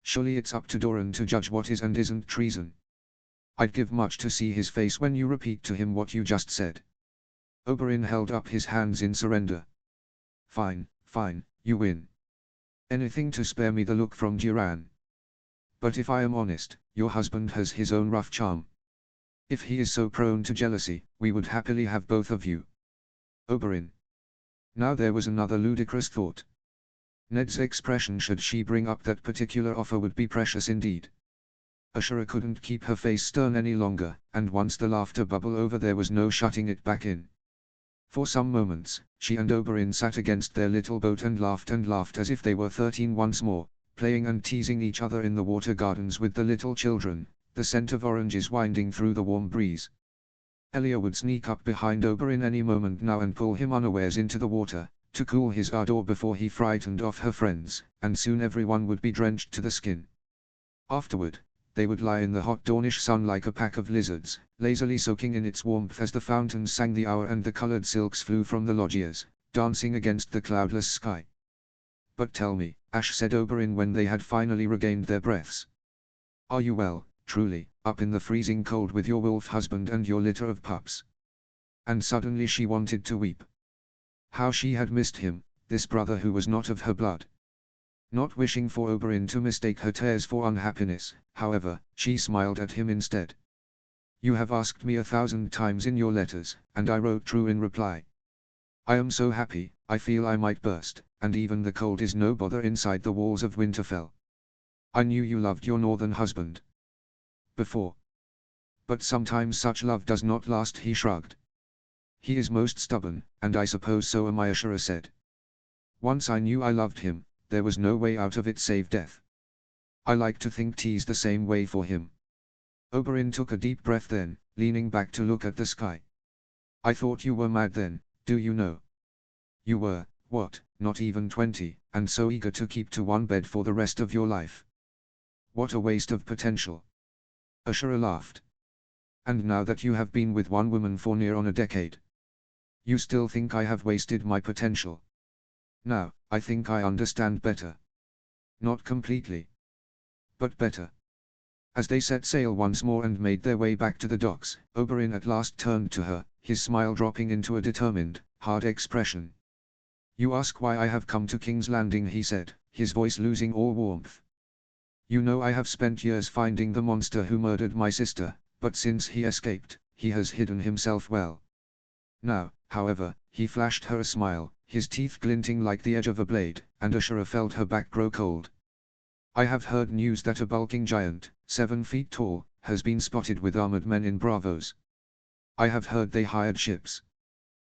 "Surely it's up to Doran to judge what is and isn't treason. I'd give much to see his face when you repeat to him what you just said." Oberyn held up his hands in surrender. Fine, you win. Anything to spare me the look from Duran. But if I am honest, your husband has his own rough charm. If he is so prone to jealousy, we would happily have both of you." Oberyn. Now there was another ludicrous thought. Ned's expression should she bring up that particular offer would be precious indeed. Ashura couldn't keep her face stern any longer, and once the laughter bubbled over there was no shutting it back in. For some moments, she and Oberyn sat against their little boat and laughed as if they were 13 once more, playing and teasing each other in the water gardens with the little children, the scent of oranges winding through the warm breeze. Elia would sneak up behind Oberyn any moment now and pull him unawares into the water, to cool his ardor before he frightened off her friends, and soon everyone would be drenched to the skin. Afterward, they would lie in the hot Dornish sun like a pack of lizards, lazily soaking in its warmth as the fountains sang the hour and the colored silks flew from the loggias, dancing against the cloudless sky. "But tell me," Ash said Oberyn when they had finally regained their breaths. "Are you well, truly, up in the freezing cold with your wolf husband and your litter of pups?" And suddenly she wanted to weep. How she had missed him, this brother who was not of her blood. Not wishing for Oberyn to mistake her tears for unhappiness, however, she smiled at him instead. "You have asked me 1,000 times in your letters, and I wrote true in reply. I am so happy, I feel I might burst, and even the cold is no bother inside the walls of Winterfell. I knew you loved your northern husband before. But sometimes such love does not last," he shrugged. "He is most stubborn, and I suppose so am I," Ashura said. "Once I knew I loved him, there was no way out of it save death. I like to think 'tis the same way for him." Oberyn took a deep breath then, leaning back to look at the sky. "I thought you were mad then, do you know? You were, what, not even 20, and so eager to keep to one bed for the rest of your life. What a waste of potential." Ashura laughed. "And now that you have been with one woman for near on a decade, you still think I have wasted my potential? Now, I think I understand better. Not completely, but better." As they set sail once more and made their way back to the docks, Oberyn at last turned to her, his smile dropping into a determined, hard expression. "You ask why I have come to King's Landing," he said, his voice losing all warmth. "You know I have spent years finding the monster who murdered my sister, but since he escaped, he has hidden himself well. Now, however," he flashed her a smile, his teeth glinting like the edge of a blade, and Ashura felt her back grow cold. "I have heard news that a bulking giant, 7 feet tall, has been spotted with armored men in Bravos. I have heard they hired ships.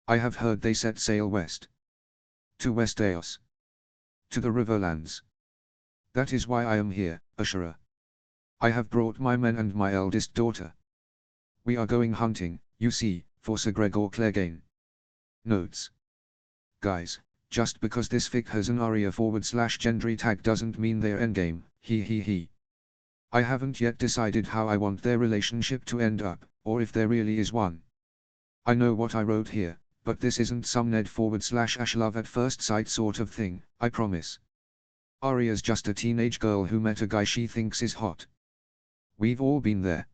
I have heard they set sail west. To Westeros. To the Riverlands. That is why I am here, Ashura. I have brought my men and my eldest daughter. We are going hunting, you see, for Sir Gregor Clegane." Notes. Guys, just because this fic has an ARIA/Gendry tag doesn't mean they're endgame, he. I haven't yet decided how I want their relationship to end up, or if there really is one. I know what I wrote here, but this isn't some Ned/Ash love at first sight sort of thing, I promise. Arya's just a teenage girl who met a guy she thinks is hot. We've all been there.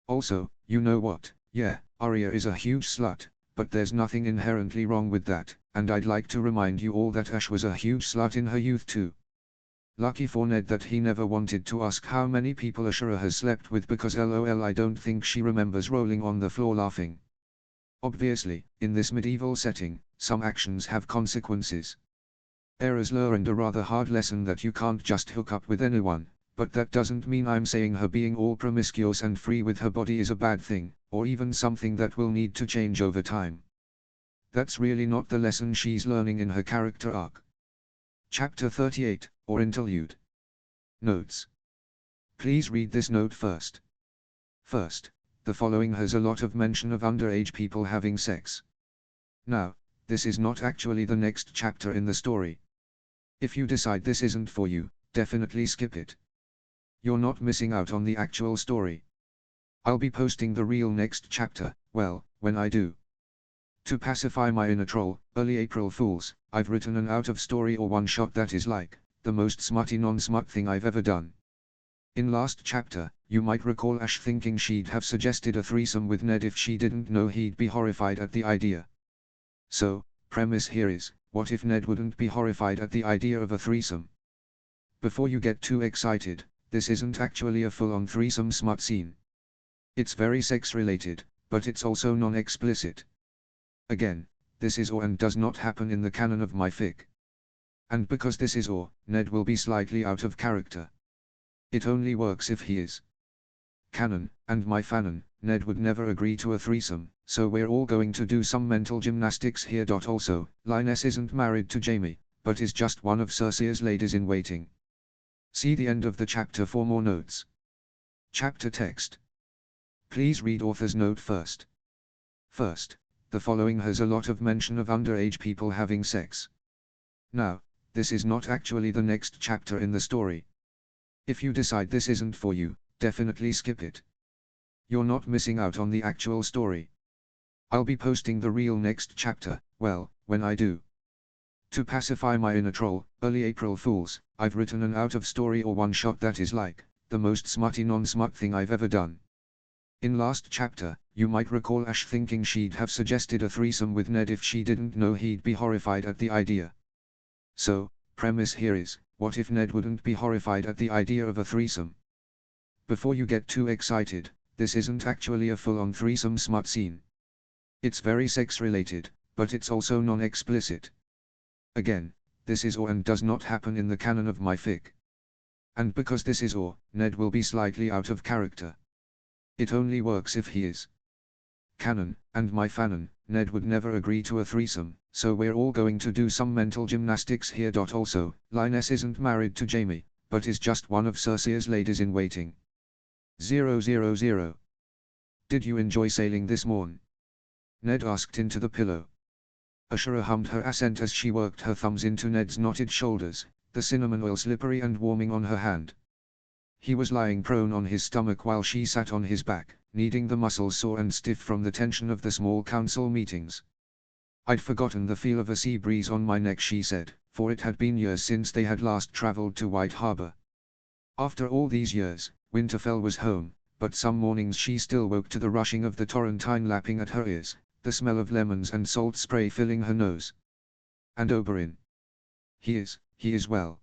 Also, you know what, yeah, Arya is a huge slut, but there's nothing inherently wrong with that, and I'd like to remind you all that Ash was a huge slut in her youth too. Lucky for Ned that he never wanted to ask how many people Ashura has slept with, because lol I don't think she remembers rolling on the floor laughing. Obviously, in this medieval setting, some actions have consequences. Era's learned a rather hard lesson that you can't just hook up with anyone, but that doesn't mean I'm saying her being all promiscuous and free with her body is a bad thing, or even something that will need to change over time. That's really not the lesson she's learning in her character arc. Chapter 38, or Interlude. Notes. Please read this note first. First, the following has a lot of mention of underage people having sex. Now, this is not actually the next chapter in the story. If you decide this isn't for you, definitely skip it. You're not missing out on the actual story. I'll be posting the real next chapter, well, when I do. To pacify my inner troll, early April Fools, I've written an out-of-story or one-shot that is like, the most smutty non-smut thing I've ever done. In last chapter, you might recall Ash thinking she'd have suggested a threesome with Ned if she didn't know he'd be horrified at the idea. So, premise here is, what if Ned wouldn't be horrified at the idea of a threesome? Before you get too excited, this isn't actually a full-on threesome smut scene. It's very sex-related, but it's also non-explicit. Again, this is or and does not happen in the canon of my fic. And because this is or, Ned will be slightly out of character. It only works if he is canon, and my fanon, Ned would never agree to a threesome, so we're all going to do some mental gymnastics here. Also, Lioness isn't married to Jaime, but is just one of Cersei's ladies-in-waiting. See the end of the chapter for more notes. Chapter text. Please read author's note first. First, the following has a lot of mention of underage people having sex. Now, this is not actually the next chapter in the story. If you decide this isn't for you, definitely skip it. You're not missing out on the actual story. I'll be posting the real next chapter, well, when I do. To pacify my inner troll, early April Fools, I've written an out-of-story or one-shot that is like, the most smutty non-smut thing I've ever done. In last chapter, you might recall Ash thinking she'd have suggested a threesome with Ned if she didn't know he'd be horrified at the idea. So, premise here is, what if Ned wouldn't be horrified at the idea of a threesome? Before you get too excited, this isn't actually a full-on threesome smut scene. It's very sex-related, but it's also non-explicit. Again, this is or and does not happen in the canon of my fic. And because this is or, Ned will be slightly out of character. It only works if he is canon, and my fanon, Ned would never agree to a threesome, so we're all going to do some mental gymnastics here. Also, Lioness isn't married to Jaime, but is just one of Cersei's ladies-in-waiting. 000. Did you enjoy sailing this morn? Ned asked into the pillow. Ashura hummed her accent as she worked her thumbs into Ned's knotted shoulders, the cinnamon oil slippery and warming on her hand. He was lying prone on his stomach while she sat on his back, kneading the muscles sore and stiff from the tension of the small council meetings. I'd forgotten the feel of a sea breeze on my neck, she said, for it had been years since they had last traveled to White Harbor. After all these years, Winterfell was home, but some mornings she still woke to the rushing of the Torrentine lapping at her ears, the smell of lemons and salt spray filling her nose. And Oberyn. He is well.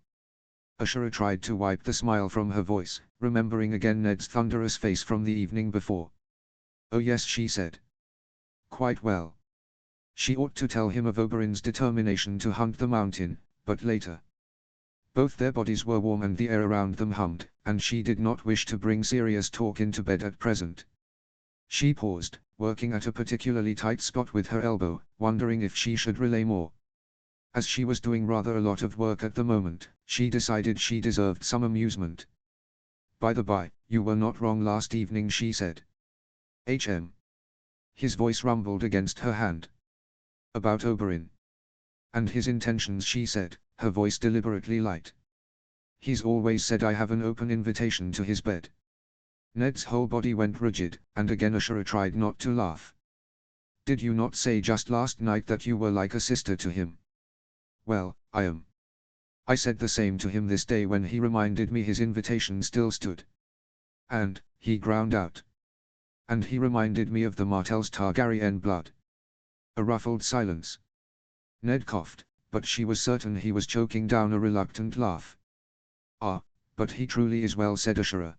Ashura tried to wipe the smile from her voice, remembering again Ned's thunderous face from the evening before. Oh yes, she said. Quite well. She ought to tell him of Oberyn's determination to hunt the mountain, but later. Both their bodies were warm and the air around them hummed, and she did not wish to bring serious talk into bed at present. She paused, working at a particularly tight spot with her elbow, wondering if she should relay more. As she was doing rather a lot of work at the moment, she decided she deserved some amusement. By the by, you were not wrong last evening, she said. His voice rumbled against her hand. About Oberyn. And his intentions, she said, her voice deliberately light. He's always said I have an open invitation to his bed. Ned's whole body went rigid, and again Ashura tried not to laugh. Did you not say just last night that you were like a sister to him? Well, I am. I said the same to him this day when he reminded me his invitation still stood. And, he ground out. And he reminded me of the Martells Targaryen blood. A ruffled silence. Ned coughed, but she was certain he was choking down a reluctant laugh. Ah, but he truly is well, said Ashura.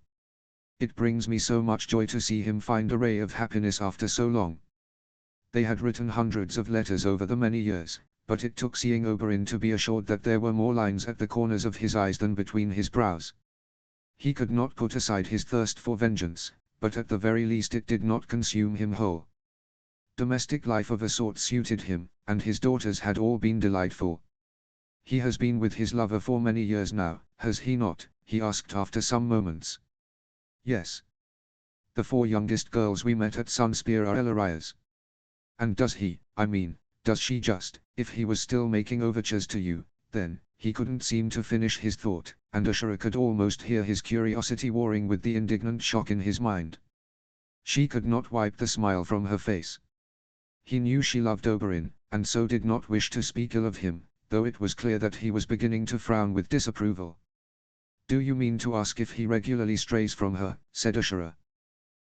It brings me so much joy to see him find a ray of happiness after so long. They had written hundreds of letters over the many years, but it took seeing Oberyn to be assured that there were more lines at the corners of his eyes than between his brows. He could not put aside his thirst for vengeance, but at the very least it did not consume him whole. Domestic life of a sort suited him, and his daughters had all been delightful. He has been with his lover for many years now, has he not? He asked after some moments. Yes. The 4 youngest girls we met at Sunspear are Ellariah's. And does she just, if he was still making overtures to you, then, he couldn't seem to finish his thought, and Ashura could almost hear his curiosity warring with the indignant shock in his mind. She could not wipe the smile from her face. He knew she loved Oberyn, and so did not wish to speak ill of him, though it was clear that he was beginning to frown with disapproval. Do you mean to ask if he regularly strays from her, said Ashura.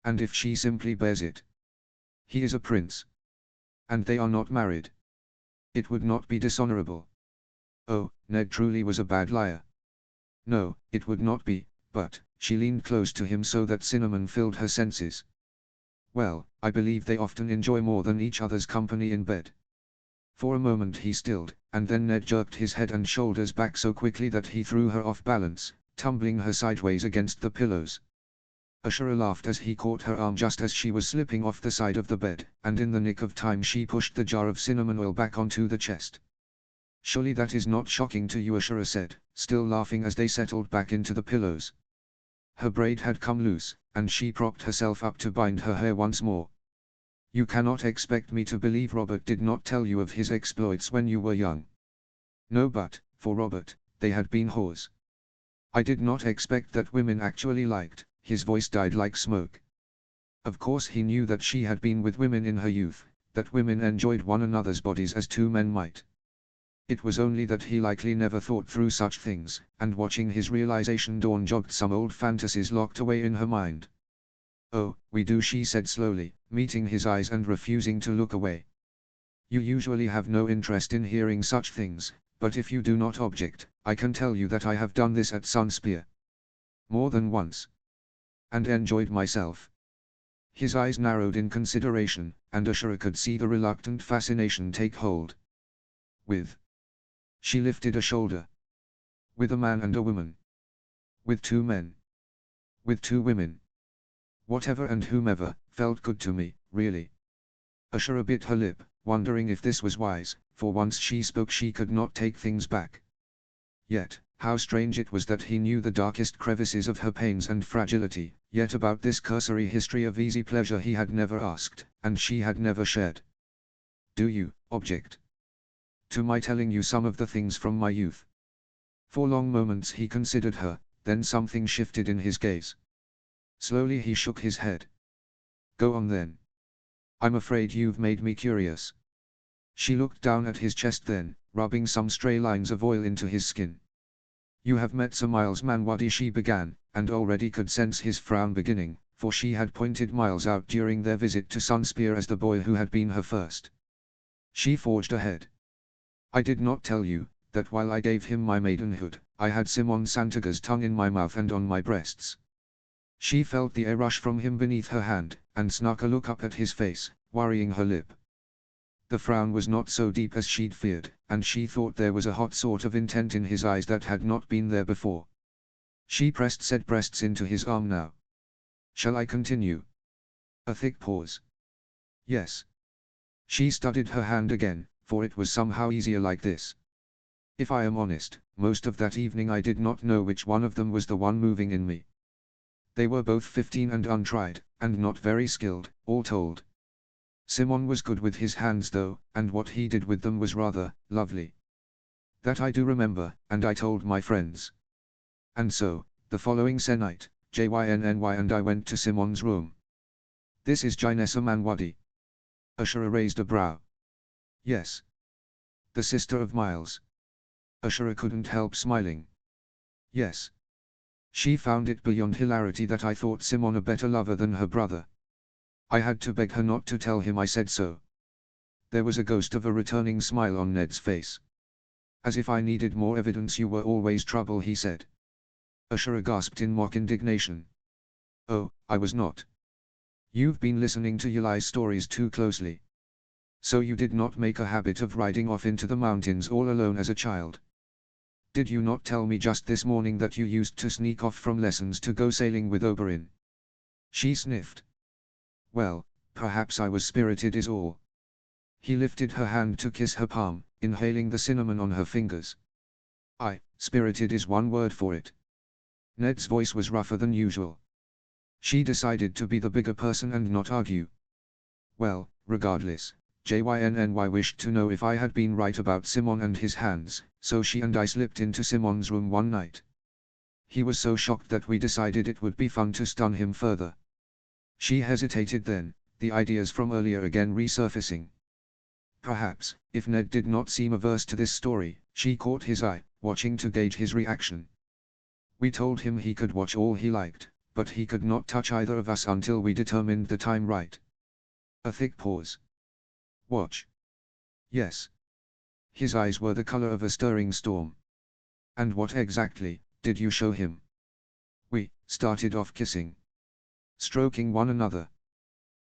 And if she simply bears it? He is a prince. And they are not married. It would not be dishonorable. Oh, Ned truly was a bad liar. No, it would not be, but, she leaned close to him so that cinnamon filled her senses. Well, I believe they often enjoy more than each other's company in bed. For a moment he stilled, and then Ned jerked his head and shoulders back so quickly that he threw her off balance, tumbling her sideways against the pillows. Ashura laughed as he caught her arm just as she was slipping off the side of the bed, and in the nick of time she pushed the jar of cinnamon oil back onto the chest. Surely that is not shocking to you, Ashura said, still laughing as they settled back into the pillows. Her braid had come loose, and she propped herself up to bind her hair once more. You cannot expect me to believe Robert did not tell you of his exploits when you were young. No, but, for Robert, they had been whores. I did not expect that women actually liked. His voice died like smoke. Of course he knew that she had been with women in her youth, that women enjoyed one another's bodies as 2 men might. It was only that he likely never thought through such things, and watching his realization dawn jogged some old fantasies locked away in her mind. Oh, we do, she said slowly, meeting his eyes and refusing to look away. You usually have no interest in hearing such things, but if you do not object, I can tell you that I have done this at Sunspear. More than once. And enjoyed myself. His eyes narrowed in consideration, and Ashura could see the reluctant fascination take hold. With. She lifted a shoulder. With a man and a woman. With 2 men. With 2 women. Whatever and whomever, felt good to me, really. Ashura bit her lip, wondering if this was wise, for once she spoke she could not take things back. Yet, how strange it was that he knew the darkest crevices of her pains and fragility, yet about this cursory history of easy pleasure he had never asked, and she had never shared. Do you object to my telling you some of the things from my youth? For long moments he considered her, then something shifted in his gaze. Slowly he shook his head. Go on then. I'm afraid you've made me curious. She looked down at his chest then, rubbing some stray lines of oil into his skin. You have met Sir Miles Manwadi, she began, and already could sense his frown beginning, for she had pointed Miles out during their visit to Sunspear as the boy who had been her first. She forged ahead. I did not tell you, that while I gave him my maidenhood, I had Simon Santaga's tongue in my mouth and on my breasts. She felt the air rush from him beneath her hand, and snuck a look up at his face, worrying her lip. The frown was not so deep as she'd feared, and she thought there was a hot sort of intent in his eyes that had not been there before. She pressed said breasts into his arm now. Shall I continue? A thick pause. Yes. She studied her hand again, for it was somehow easier like this. If I am honest, most of that evening I did not know which one of them was the one moving in me. They were both 15 and untried, and not very skilled, all told. Simon was good with his hands though, and what he did with them was rather lovely. That I do remember, and I told my friends. And so, the following Sennight, Jynny and I went to Simon's room. This is Jinessa Manwadi. Ashura raised a brow. Yes. The sister of Miles. Ashura couldn't help smiling. Yes. She found it beyond hilarity that I thought Simon a better lover than her brother. I had to beg her not to tell him I said so. There was a ghost of a returning smile on Ned's face. As if I needed more evidence you were always trouble, he said. Ashura gasped in mock indignation. Oh, I was not. You've been listening to Yulai's stories too closely. So you did not make a habit of riding off into the mountains all alone as a child. Did you not tell me just this morning that you used to sneak off from lessons to go sailing with Oberyn? She sniffed. Well, perhaps I was spirited is all. He lifted her hand to kiss her palm, inhaling the cinnamon on her fingers. Spirited is one word for it. Ned's voice was rougher than usual. She decided to be the bigger person and not argue. Well, regardless, Jynny wished to know if I had been right about Simon and his hands, so she and I slipped into Simon's room one night. He was so shocked that we decided it would be fun to stun him further. She hesitated then, the ideas from earlier again resurfacing. Perhaps, if Ned did not seem averse to this story, she caught his eye, watching to gauge his reaction. We told him he could watch all he liked, but he could not touch either of us until we determined the time right. A thick pause. Watch. Yes. His eyes were the color of a stirring storm. And what exactly did you show him? We started off kissing. Stroking one another.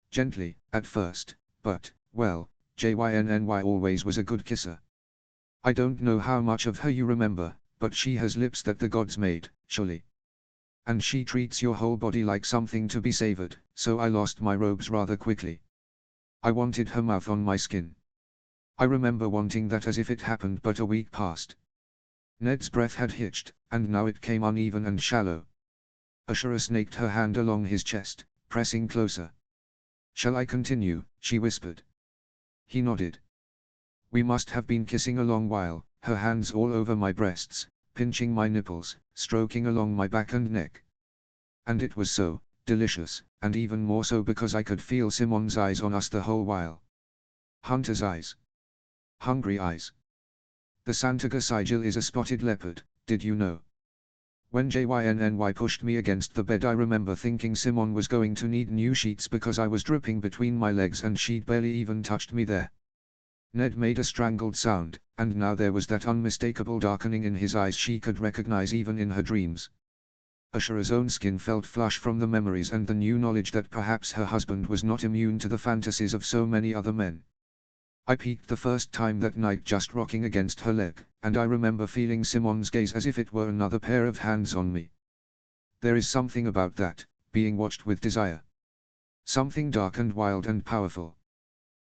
Gently, at first, but, well, Jynny always was a good kisser. I don't know how much of her you remember, but she has lips that the gods made, surely. And she treats your whole body like something to be savored, so I lost my robes rather quickly. I wanted her mouth on my skin. I remember wanting that as if it happened but a week past. Ned's breath had hitched, and now it came uneven and shallow. Ashura snaked her hand along his chest, pressing closer. Shall I continue? She whispered. He nodded. We must have been kissing a long while, her hands all over my breasts, pinching my nipples, stroking along my back and neck. And it was so delicious, and even more so because I could feel Simon's eyes on us the whole while. Hunter's eyes. Hungry eyes. The Santaga sigil is a spotted leopard, did you know? When Jynny pushed me against the bed, I remember thinking Simon was going to need new sheets because I was dripping between my legs and she'd barely even touched me there. Ned made a strangled sound, and now there was that unmistakable darkening in his eyes she could recognize even in her dreams. Ashura's own skin felt flush from the memories and the new knowledge that perhaps her husband was not immune to the fantasies of so many other men. I peeked the first time that night, just rocking against her leg, and I remember feeling Simon's gaze as if it were another pair of hands on me. There is something about that, being watched with desire. Something dark and wild and powerful.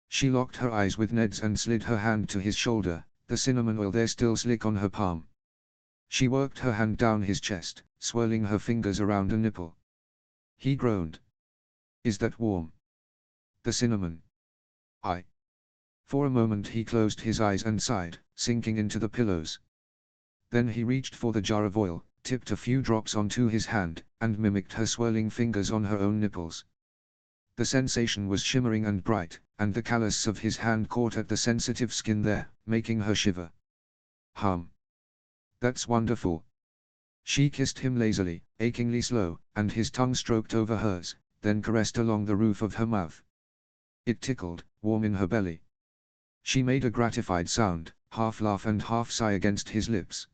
She locked her eyes with Ned's and slid her hand to his shoulder, the cinnamon oil there still slick on her palm. She worked her hand down his chest, swirling her fingers around a nipple. He groaned. Is that warm? The cinnamon. For a moment he closed his eyes and sighed, sinking into the pillows. Then he reached for the jar of oil, tipped a few drops onto his hand, and mimicked her swirling fingers on her own nipples. The sensation was shimmering and bright, and the callus of his hand caught at the sensitive skin there, making her shiver. That's wonderful. She kissed him lazily, achingly slow, and his tongue stroked over hers, then caressed along the roof of her mouth. It tickled, warm in her belly. She made a gratified sound, half laugh and half sigh against his lips.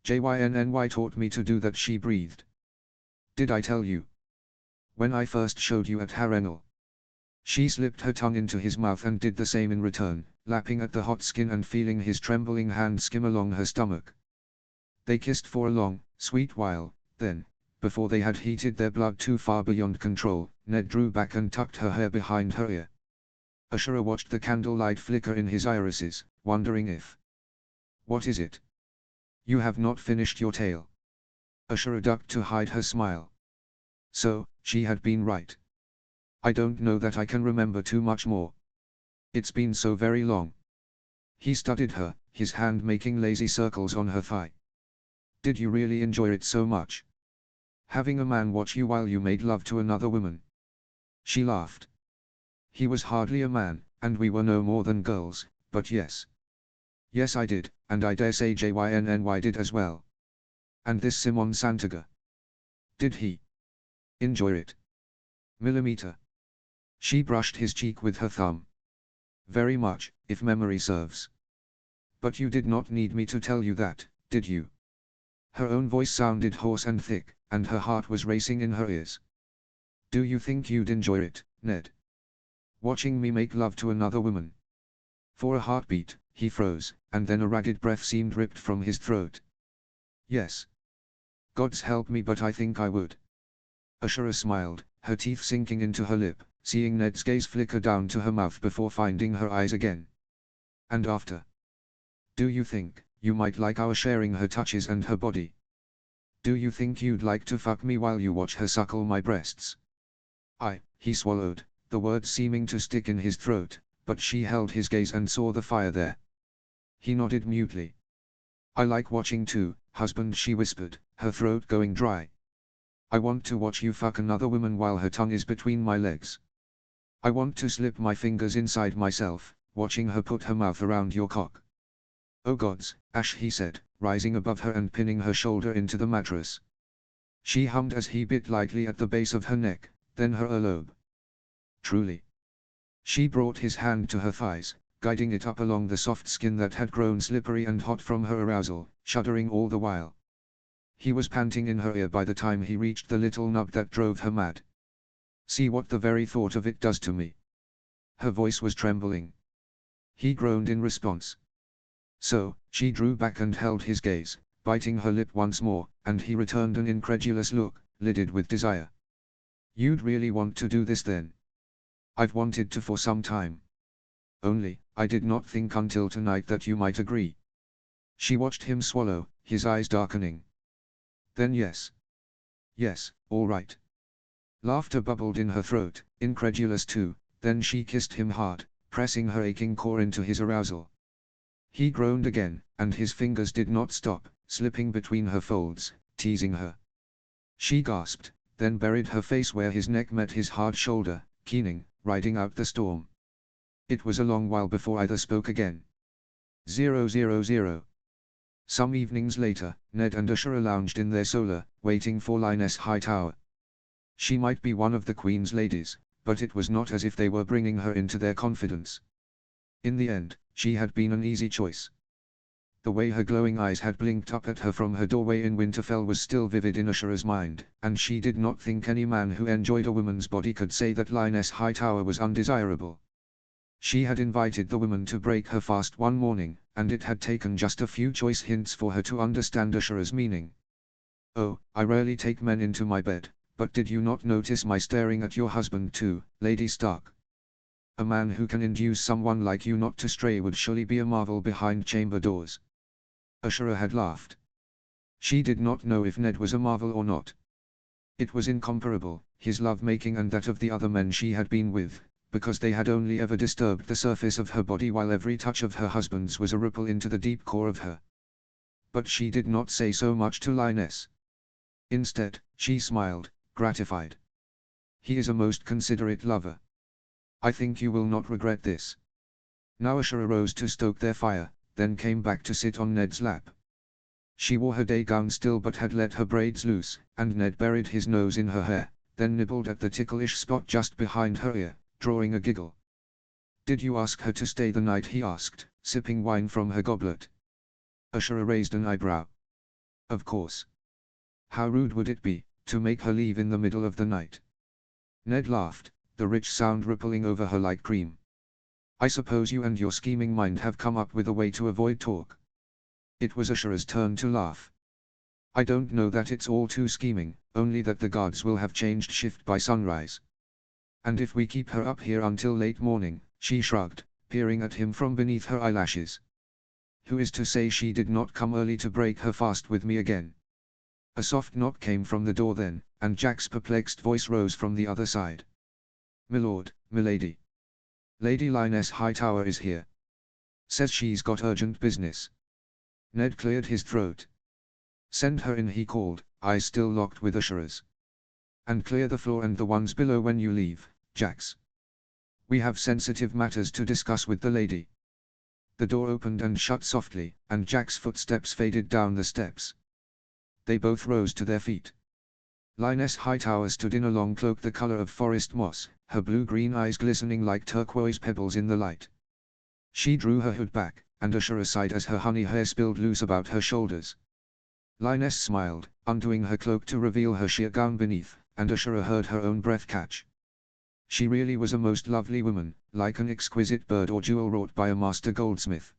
Jynny taught me to do that, she breathed. Did I tell you? When I first showed you at Harrenhal. She slipped her tongue into his mouth and did the same in return, lapping at the hot skin and feeling his trembling hand skim along her stomach. They kissed for a long, sweet while, then, before they had heated their blood too far beyond control, Ned drew back and tucked her hair behind her ear. Ashura watched the candlelight flicker in his irises, wondering if... What is it? You have not finished your tale. Ashura ducked to hide her smile. So, she had been right. I don't know that I can remember too much more. It's been so very long. He studied her, his hand making lazy circles on her thigh. Did you really enjoy it so much? Having a man watch you while you made love to another woman. She laughed. He was hardly a man, and we were no more than girls, but yes. Yes I did, and I dare say JYNNY did as well. And this Simon Santiago. Did he enjoy it? Millimeter. She brushed his cheek with her thumb. Very much, if memory serves. But you did not need me to tell you that, did you? Her own voice sounded hoarse and thick, and her heart was racing in her ears. Do you think you'd enjoy it, Ned? Watching me make love to another woman? For a heartbeat, he froze, and then a ragged breath seemed ripped from his throat. Yes. God's help me, but I think I would. Ashura smiled, her teeth sinking into her lip, seeing Ned's gaze flicker down to her mouth before finding her eyes again. And after? Do you think you might like our sharing her touches and her body? Do you think you'd like to fuck me while you watch her suckle my breasts? He swallowed, the words seeming to stick in his throat, but she held his gaze and saw the fire there. He nodded mutely. I like watching too, husband, she whispered, her throat going dry. I want to watch you fuck another woman while her tongue is between my legs. I want to slip my fingers inside myself, watching her put her mouth around your cock. Oh gods, Ash, he said, rising above her and pinning her shoulder into the mattress. She hummed as he bit lightly at the base of her neck, then her earlobe. Truly. She brought his hand to her thighs, guiding it up along the soft skin that had grown slippery and hot from her arousal, shuddering all the while. He was panting in her ear by the time he reached the little nub that drove her mad. See what the very thought of it does to me. Her voice was trembling. He groaned in response. So, she drew back and held his gaze, biting her lip once more, and he returned an incredulous look, lidded with desire. You'd really want to do this then? I've wanted to for some time. Only, I did not think until tonight that you might agree. She watched him swallow, his eyes darkening. Then yes. Yes, all right. Laughter bubbled in her throat, incredulous too, then she kissed him hard, pressing her aching core into his arousal. He groaned again, and his fingers did not stop, slipping between her folds, teasing her. She gasped, then buried her face where his neck met his hard shoulder, keening, riding out the storm. It was a long while before either spoke again. 000. Some evenings later, Ned and Ashura lounged in their solar, waiting for Lioness Hightower. She might be one of the Queen's ladies, but it was not as if they were bringing her into their confidence. In the end, she had been an easy choice. The way her glowing eyes had blinked up at her from her doorway in Winterfell was still vivid in Ashura's mind, and she did not think any man who enjoyed a woman's body could say that Lioness Hightower was undesirable. She had invited the woman to break her fast one morning, and it had taken just a few choice hints for her to understand Ashura's meaning. Oh, I rarely take men into my bed, but did you not notice my staring at your husband too, Lady Stark? A man who can induce someone like you not to stray would surely be a marvel behind chamber doors. Ashura had laughed. She did not know if Ned was a marvel or not. It was incomparable, his love-making and that of the other men she had been with, because they had only ever disturbed the surface of her body while every touch of her husband's was a ripple into the deep core of her. But she did not say so much to Lioness. Instead, she smiled, gratified. He is a most considerate lover. I think you will not regret this. Now Ashura rose to stoke their fire, then came back to sit on Ned's lap. She wore her day gown still but had let her braids loose, and Ned buried his nose in her hair, then nibbled at the ticklish spot just behind her ear, drawing a giggle. Did you ask her to stay the night? He asked, sipping wine from her goblet. Ashura raised an eyebrow. Of course. How rude would it be, to make her leave in the middle of the night? Ned laughed, the rich sound rippling over her like cream. I suppose you and your scheming mind have come up with a way to avoid talk. It was Ashura's turn to laugh. I don't know that it's all too scheming, only that the guards will have changed shift by sunrise. And if we keep her up here until late morning, she shrugged, peering at him from beneath her eyelashes. Who is to say she did not come early to break her fast with me again? A soft knock came from the door then, and Jack's perplexed voice rose from the other side. Milord, milady. Lady Lioness Hightower is here. Says she's got urgent business. Ned cleared his throat. Send her in, he called, eyes still locked with Ashura's. "And clear the floor and the ones below when you leave, Jax. We have sensitive matters to discuss with the lady." The door opened and shut softly, and Jack's footsteps faded down the steps. They both rose to their feet. Linus Hightower stood in a long cloak the color of forest moss, her blue-green eyes glistening like turquoise pebbles in the light. She drew her hood back, and Ashura sighed as her honey hair spilled loose about her shoulders. Linus smiled, undoing her cloak to reveal her sheer gown beneath, and Ashura heard her own breath catch. She really was a most lovely woman, like an exquisite bird or jewel wrought by a master goldsmith.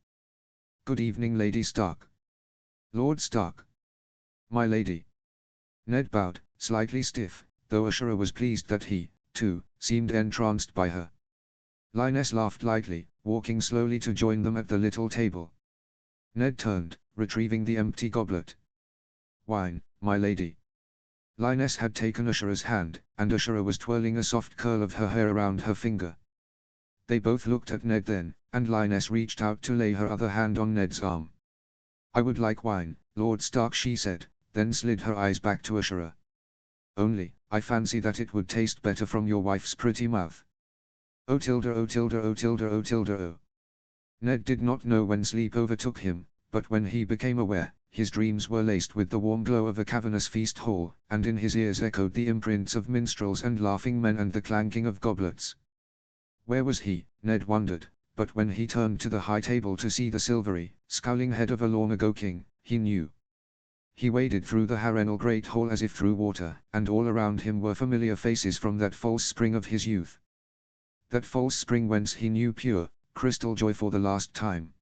"Good evening, Lady Stark." "Lord Stark." "My lady." Ned bowed, slightly stiff, though Ashura was pleased that he, too, seemed entranced by her. Linus laughed lightly, walking slowly to join them at the little table. Ned turned, retrieving the empty goblet. "Wine, my lady." Linus had taken Ashura's hand, and Ashura was twirling a soft curl of her hair around her finger. They both looked at Ned then, and Linus reached out to lay her other hand on Ned's arm. "I would like wine, Lord Stark," she said, then slid her eyes back to Ashura. "Only, I fancy that it would taste better from your wife's pretty mouth." "Oh tilde oh tilde oh tilde oh tilde oh." Ned did not know when sleep overtook him, but when he became aware, his dreams were laced with the warm glow of a cavernous feast hall, and in his ears echoed the imprints of minstrels and laughing men and the clanking of goblets. Where was he, Ned wondered, but when he turned to the high table to see the silvery, scowling head of a long-ago king, he knew. He waded through the Harrenhal Great Hall as if through water, and all around him were familiar faces from that false spring of his youth. That false spring whence he knew pure, crystal joy for the last time.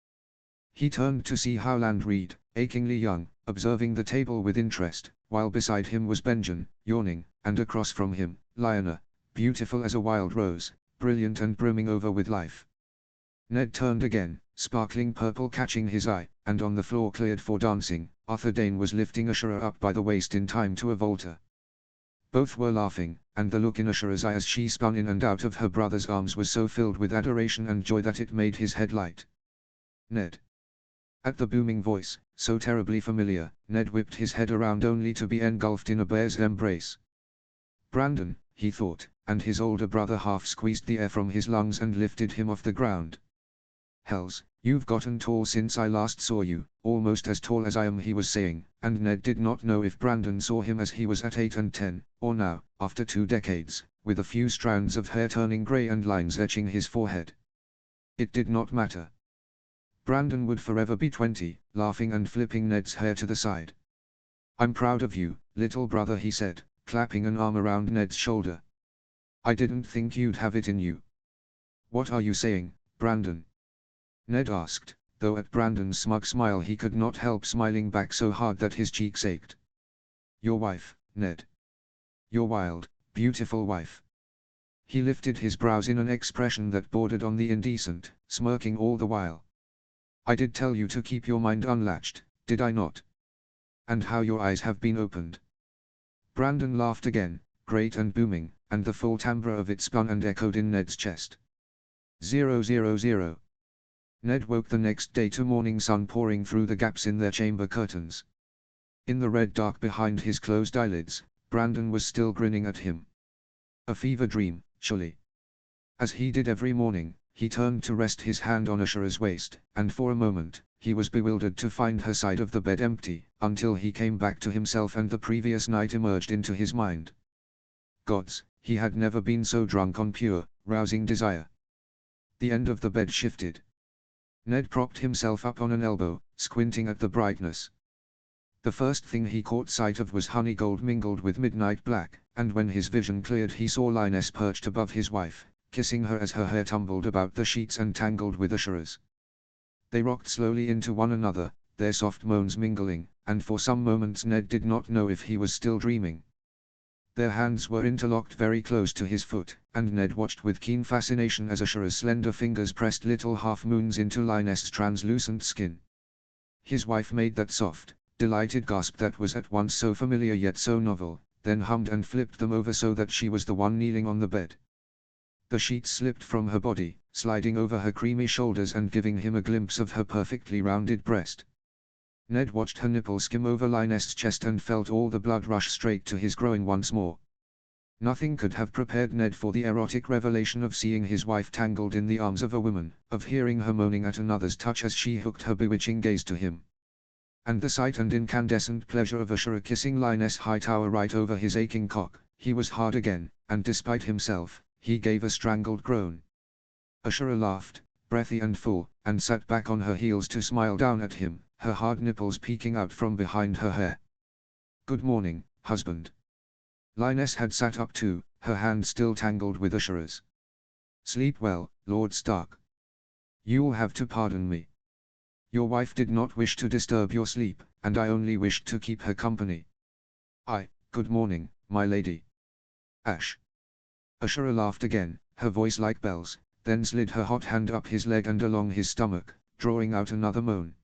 He turned to see Howland Reed, achingly young, observing the table with interest, while beside him was Benjen, yawning, and across from him, Lyanna, beautiful as a wild rose, brilliant and brimming over with life. Ned turned again, sparkling purple catching his eye, and on the floor cleared for dancing, Arthur Dane was lifting Ashura up by the waist in time to a vaulter. Both were laughing, and the look in Ashura's eye as she spun in and out of her brother's arms was so filled with adoration and joy that it made his head light. "Ned." At the booming voice, so terribly familiar, Ned whipped his head around only to be engulfed in a bear's embrace. "Brandon," he thought, and his older brother half squeezed the air from his lungs and lifted him off the ground. "Hells, you've gotten tall since I last saw you, almost as tall as I am," he was saying, and Ned did not know if Brandon saw him as he was at 8 and 10, or now, after 2 decades, with a few strands of hair turning grey and lines etching his forehead. It did not matter. Brandon would forever be 20, laughing and flipping Ned's hair to the side. "I'm proud of you, little brother," he said, clapping an arm around Ned's shoulder. "I didn't think you'd have it in you." "What are you saying, Brandon?" Ned asked, though at Brandon's smug smile he could not help smiling back so hard that his cheeks ached. "Your wife, Ned. Your wild, beautiful wife." He lifted his brows in an expression that bordered on the indecent, smirking all the while. "I did tell you to keep your mind unlatched, did I not? And how your eyes have been opened." Brandon laughed again, great and booming, and the full timbre of it spun and echoed in Ned's chest. 000. Ned woke the next day to morning sun pouring through the gaps in their chamber curtains. In the red dark behind his closed eyelids, Brandon was still grinning at him. A fever dream, surely. As he did every morning, he turned to rest his hand on Ashura's waist, and for a moment, he was bewildered to find her side of the bed empty, until he came back to himself and the previous night emerged into his mind. Gods, he had never been so drunk on pure, rousing desire. The end of the bed shifted. Ned propped himself up on an elbow, squinting at the brightness. The first thing he caught sight of was honey gold mingled with midnight black, and when his vision cleared he saw Linus perched above his wife, kissing her as her hair tumbled about the sheets and tangled with Ashura's. They rocked slowly into one another, their soft moans mingling, and for some moments Ned did not know if he was still dreaming. Their hands were interlocked very close to his foot, and Ned watched with keen fascination as Ashura's slender fingers pressed little half-moons into Linus's translucent skin. His wife made that soft, delighted gasp that was at once so familiar yet so novel, then hummed and flipped them over so that she was the one kneeling on the bed. The sheets slipped from her body, sliding over her creamy shoulders and giving him a glimpse of her perfectly rounded breast. Ned watched her nipple skim over Lioness's chest and felt all the blood rush straight to his groin once more. Nothing could have prepared Ned for the erotic revelation of seeing his wife tangled in the arms of a woman, of hearing her moaning at another's touch as she hooked her bewitching gaze to him. And the sight and incandescent pleasure of Ashura kissing Lioness Hightower right over his aching cock. He was hard again, and despite himself, he gave a strangled groan. Ashura laughed, breathy and full, and sat back on her heels to smile down at him, her hard nipples peeking out from behind her hair. "Good morning, husband." Lioness had sat up too, her hand still tangled with Ashura's. "Sleep well, Lord Stark. You'll have to pardon me. Your wife did not wish to disturb your sleep, and I only wished to keep her company." "Good morning, my lady." "Ash." Ashura laughed again, her voice like bells, then slid her hot hand up his leg and along his stomach, drawing out another moan.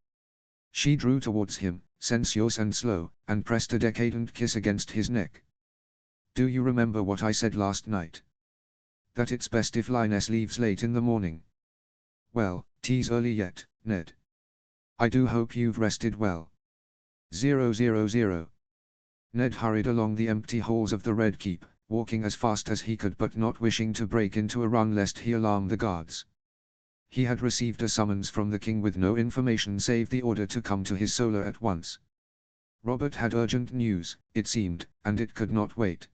She drew towards him, sensuous and slow, and pressed a decadent kiss against his neck. "Do you remember what I said last night? That it's best if Lioness leaves late in the morning." "Well, tea's early yet, Ned. I do hope you've rested well." 000. Ned hurried along the empty halls of the Red Keep, walking as fast as he could but not wishing to break into a run lest he alarm the guards. He had received a summons from the king with no information save the order to come to his solar at once. Robert had urgent news, it seemed, and it could not wait.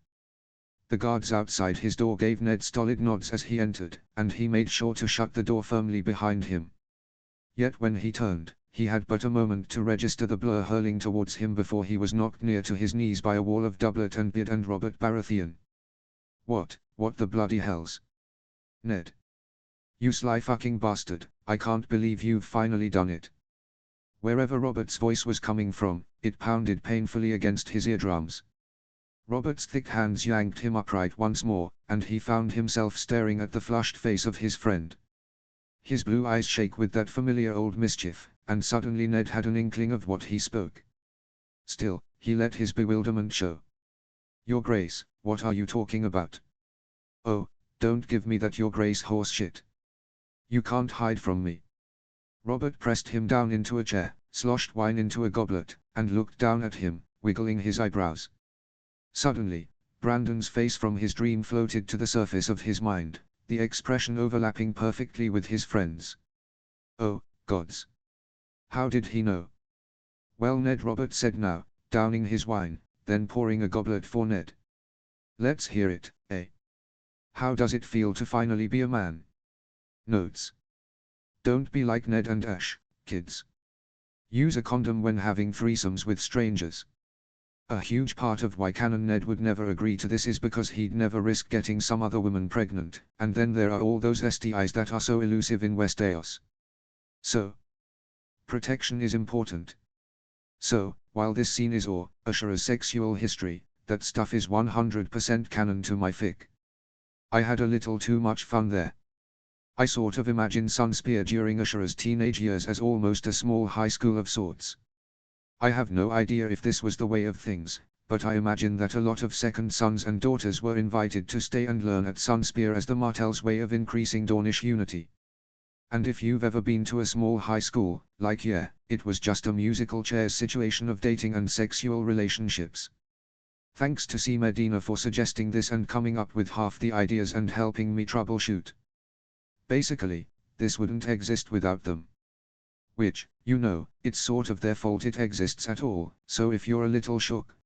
The guards outside his door gave Ned stolid nods as he entered, and he made sure to shut the door firmly behind him. Yet when he turned, he had but a moment to register the blur hurling towards him before he was knocked near to his knees by a wall of doublet and beard and Robert Baratheon. What the bloody hells? Ned. You sly fucking bastard, I can't believe you've finally done it." Wherever Robert's voice was coming from, it pounded painfully against his eardrums. Robert's thick hands yanked him upright once more, and he found himself staring at the flushed face of his friend. His blue eyes shake with that familiar old mischief, and suddenly Ned had an inkling of what he spoke. Still, he let his bewilderment show. "Your Grace, what are you talking about?" "Oh, don't give me that Your Grace horse shit. You can't hide from me." Robert pressed him down into a chair, sloshed wine into a goblet, and looked down at him, wiggling his eyebrows. Suddenly, Brandon's face from his dream floated to the surface of his mind, the expression overlapping perfectly with his friend's. Oh, gods! How did he know? "Well, Ned," Robert said now, downing his wine, then pouring a goblet for Ned. "Let's hear it, eh? How does it feel to finally be a man?" Notes. Don't be like Ned and Ash, kids. Use a condom when having threesomes with strangers. A huge part of why Canon Ned would never agree to this is because he'd never risk getting some other woman pregnant, and then there are all those STIs that are so elusive in Westeros. So, protection is important. So, while this scene is Ashura's sexual history, that stuff is 100% canon to my fic. I had a little too much fun there. I sort of imagine Sunspear during Ashura's teenage years as almost a small high school of sorts. I have no idea if this was the way of things, but I imagine that a lot of second sons and daughters were invited to stay and learn at Sunspear as the Martell's way of increasing Dornish unity. And if you've ever been to a small high school, it was just a musical chairs situation of dating and sexual relationships. Thanks to C. Medina for suggesting this and coming up with half the ideas and helping me troubleshoot. Basically, this wouldn't exist without them. Which, it's sort of their fault it exists at all, so if you're a little shook,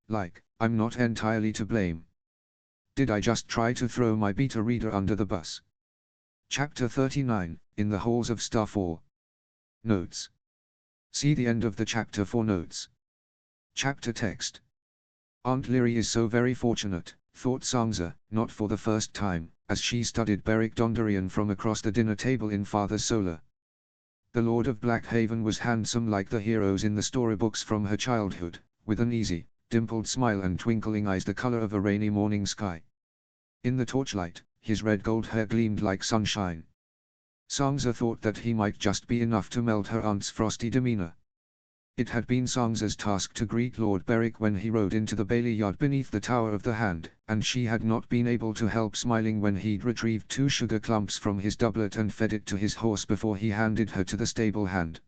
I'm not entirely to blame. Did I just try to throw my beta reader under the bus? Chapter 39, In the Halls of Starfall. Notes. See the end of the chapter for notes. Chapter text. Aunt Lyrie is so very fortunate, thought Sansa, not for the first time, as she studied Beric Dondarrion from across the dinner table in Father Solar. The Lord of Blackhaven was handsome like the heroes in the storybooks from her childhood, with an easy, dimpled smile and twinkling eyes the color of a rainy morning sky. In the torchlight, his red gold hair gleamed like sunshine. Sansa thought that he might just be enough to melt her aunt's frosty demeanor. It had been Sansa's task to greet Lord Beric when he rode into the Bailey yard beneath the Tower of the Hand, and she had not been able to help smiling when he'd retrieved 2 sugar clumps from his doublet and fed it to his horse before he handed her to the stable hand.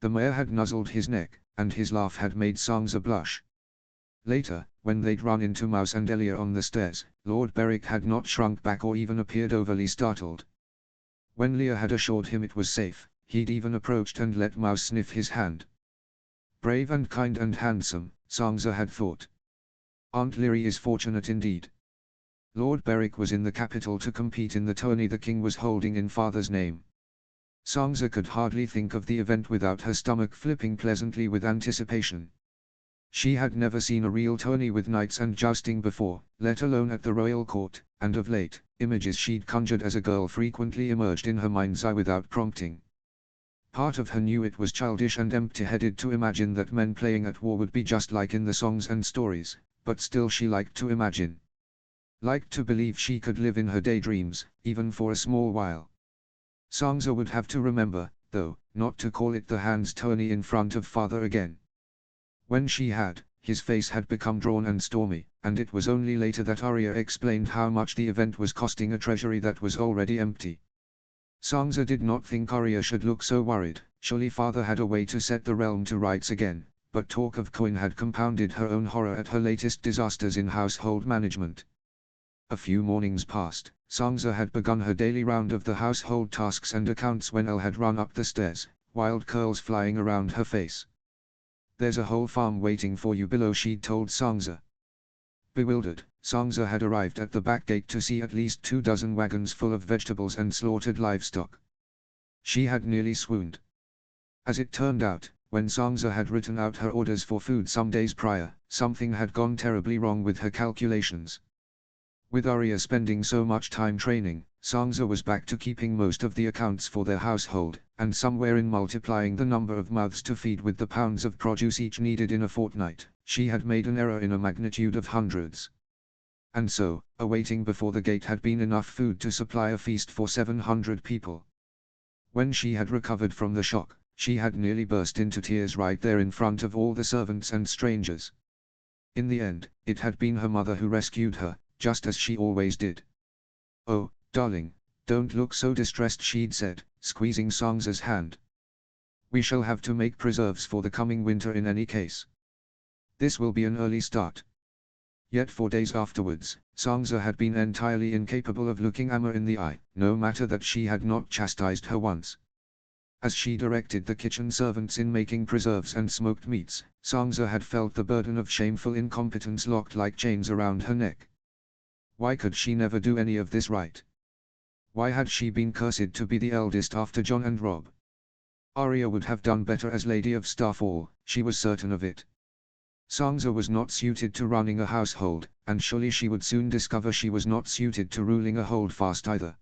The mare had nuzzled his neck, and his laugh had made Sangza blush. Later, when they'd run into Mouse and Elia on the stairs, Lord Beric had not shrunk back or even appeared overly startled. When Leah had assured him it was safe, he'd even approached and let Mouse sniff his hand. Brave and kind and handsome, Sangza had thought. Aunt Leary is fortunate indeed. Lord Beric was in the capital to compete in the tourney the king was holding in father's name. Sangza could hardly think of the event without her stomach flipping pleasantly with anticipation. She had never seen a real tourney with knights and jousting before, let alone at the royal court, and of late, images she'd conjured as a girl frequently emerged in her mind's eye without prompting. Part of her knew it was childish and empty-headed to imagine that men playing at war would be just like in the songs and stories, but still she liked to imagine. Liked to believe she could live in her daydreams, even for a small while. Sangza would have to remember, though, not to call it the hands tourney in front of father again. When she had, his face had become drawn and stormy, and it was only later that Arya explained how much the event was costing a treasury that was already empty. Sangza did not think Arya should look so worried, surely father had a way to set the realm to rights again, but talk of coin had compounded her own horror at her latest disasters in household management. A few mornings passed, Sangza had begun her daily round of the household tasks and accounts when Elle had run up the stairs, wild curls flying around her face. "There's a whole farm waiting for you below," she'd told Sangza. Bewildered, Sangza had arrived at the back gate to see at least 24 wagons full of vegetables and slaughtered livestock. She had nearly swooned. As it turned out, when Sangza had written out her orders for food some days prior, something had gone terribly wrong with her calculations. With Arya spending so much time training, Sangza was back to keeping most of the accounts for their household, and somewhere in multiplying the number of mouths to feed with the pounds of produce each needed in a fortnight, she had made an error in a magnitude of hundreds. And so, awaiting before the gate had been enough food to supply a feast for 700 people. When she had recovered from the shock, she had nearly burst into tears right there in front of all the servants and strangers. In the end, it had been her mother who rescued her, just as she always did. "Oh, darling, don't look so distressed," she'd said, squeezing Sangza's hand. "We shall have to make preserves for the coming winter in any case. This will be an early start." Yet for days afterwards, Sangza had been entirely incapable of looking Amma in the eye, no matter that she had not chastised her once. As she directed the kitchen servants in making preserves and smoked meats, Sangza had felt the burden of shameful incompetence locked like chains around her neck. Why could she never do any of this right? Why had she been cursed to be the eldest after John and Rob? Arya would have done better as Lady of Starfall, she was certain of it. Sangza was not suited to running a household, and surely she would soon discover she was not suited to ruling a holdfast either.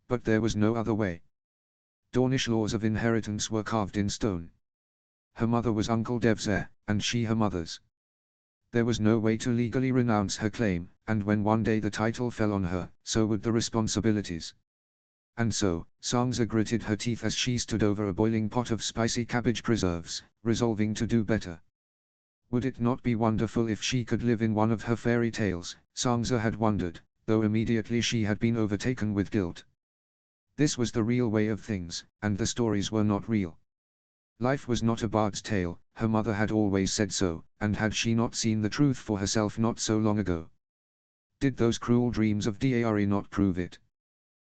But there was no other way. Dornish laws of inheritance were carved in stone. Her mother was Uncle Dev's heir, and she her mother's. There was no way to legally renounce her claim, and when one day the title fell on her, so would the responsibilities. And so, Sangza gritted her teeth as she stood over a boiling pot of spicy cabbage preserves, resolving to do better. Would it not be wonderful if she could live in one of her fairy tales, Sangza had wondered, though immediately she had been overtaken with guilt. This was the real way of things, and the stories were not real. Life was not a bard's tale, her mother had always said so, and had she not seen the truth for herself not so long ago? Did those cruel dreams of Dari not prove it?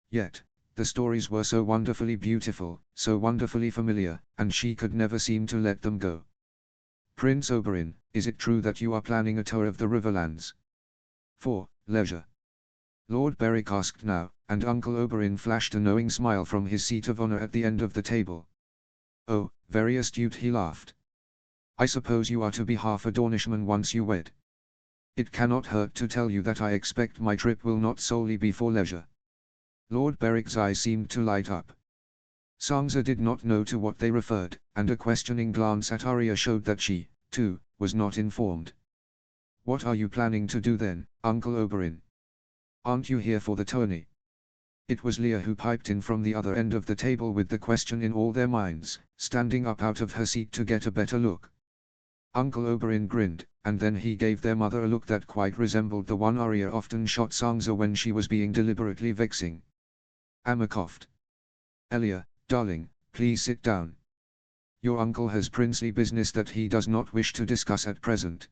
Yet, the stories were so wonderfully beautiful, so wonderfully familiar, and she could never seem to let them go. "Prince Oberyn, is it true that you are planning a tour of the Riverlands? For leisure?" Lord Beric asked now, and Uncle Oberyn flashed a knowing smile from his seat of honor at the end of the table. "Oh, very astute," he laughed. "I suppose you are to be half a Dornishman once you wed. It cannot hurt to tell you that I expect my trip will not solely be for leisure." Lord Beric's eyes seemed to light up. Sangza did not know to what they referred, and a questioning glance at Arya showed that she, too, was not informed. "What are you planning to do then, Uncle Oberyn? Aren't you here for the tourney?" It was Leah who piped in from the other end of the table with the question in all their minds, standing up out of her seat to get a better look. Uncle Oberyn grinned, and then he gave their mother a look that quite resembled the one Arya often shot Sangza when she was being deliberately vexing. Amma coughed. "Elia, darling, please sit down. Your uncle has princely business that he does not wish to discuss at present.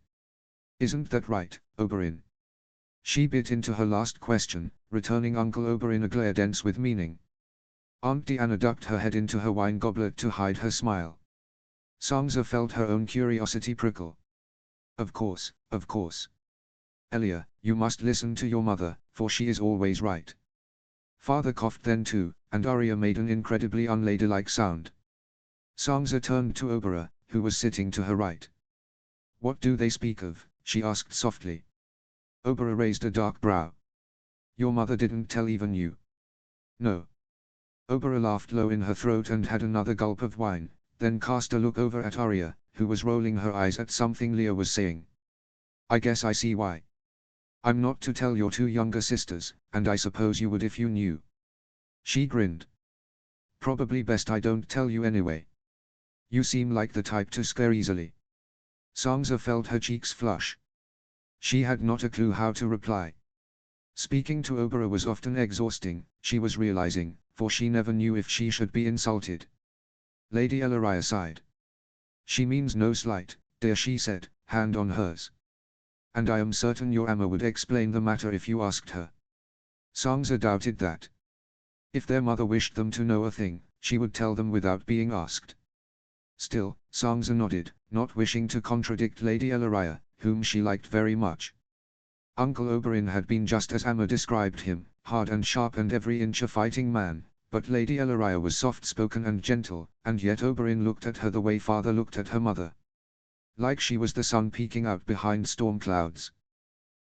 Isn't that right, Oberyn? She bit into her last question, returning Uncle Oberyn a glare dense with meaning. Aunt Diana ducked her head into her wine goblet to hide her smile. Sansa felt her own curiosity prickle. Of course, of course. Elia, you must listen to your mother, for she is always right. Father coughed then too, and Arya made an incredibly unladylike sound. Sansa turned to Oberyn, who was sitting to her right. What do they speak of? She asked softly. Oberyn raised a dark brow. Your mother didn't tell even you? No. Oberyn laughed low in her throat and had another gulp of wine, then cast a look over at Arya, who was rolling her eyes at something Leah was saying. I guess I see why. I'm not to tell your two younger sisters, and I suppose you would if you knew. She grinned. Probably best I don't tell you anyway. You seem like the type to scare easily. Sansa felt her cheeks flush. She had not a clue how to reply. Speaking to Oberyn was often exhausting, she was realizing, for she never knew if she should be insulted. Lady Ellaria sighed. She means no slight, dear, she said, hand on hers. And I am certain your Amma would explain the matter if you asked her. Sansa doubted that. If their mother wished them to know a thing, she would tell them without being asked. Still, Sansa nodded, not wishing to contradict Lady Ellaria, whom she liked very much. Uncle Oberyn had been just as Amma described him, hard and sharp and every inch a fighting man, but Lady Ellaria was soft-spoken and gentle, and yet Oberyn looked at her the way father looked at her mother. Like she was the sun peeking out behind storm clouds.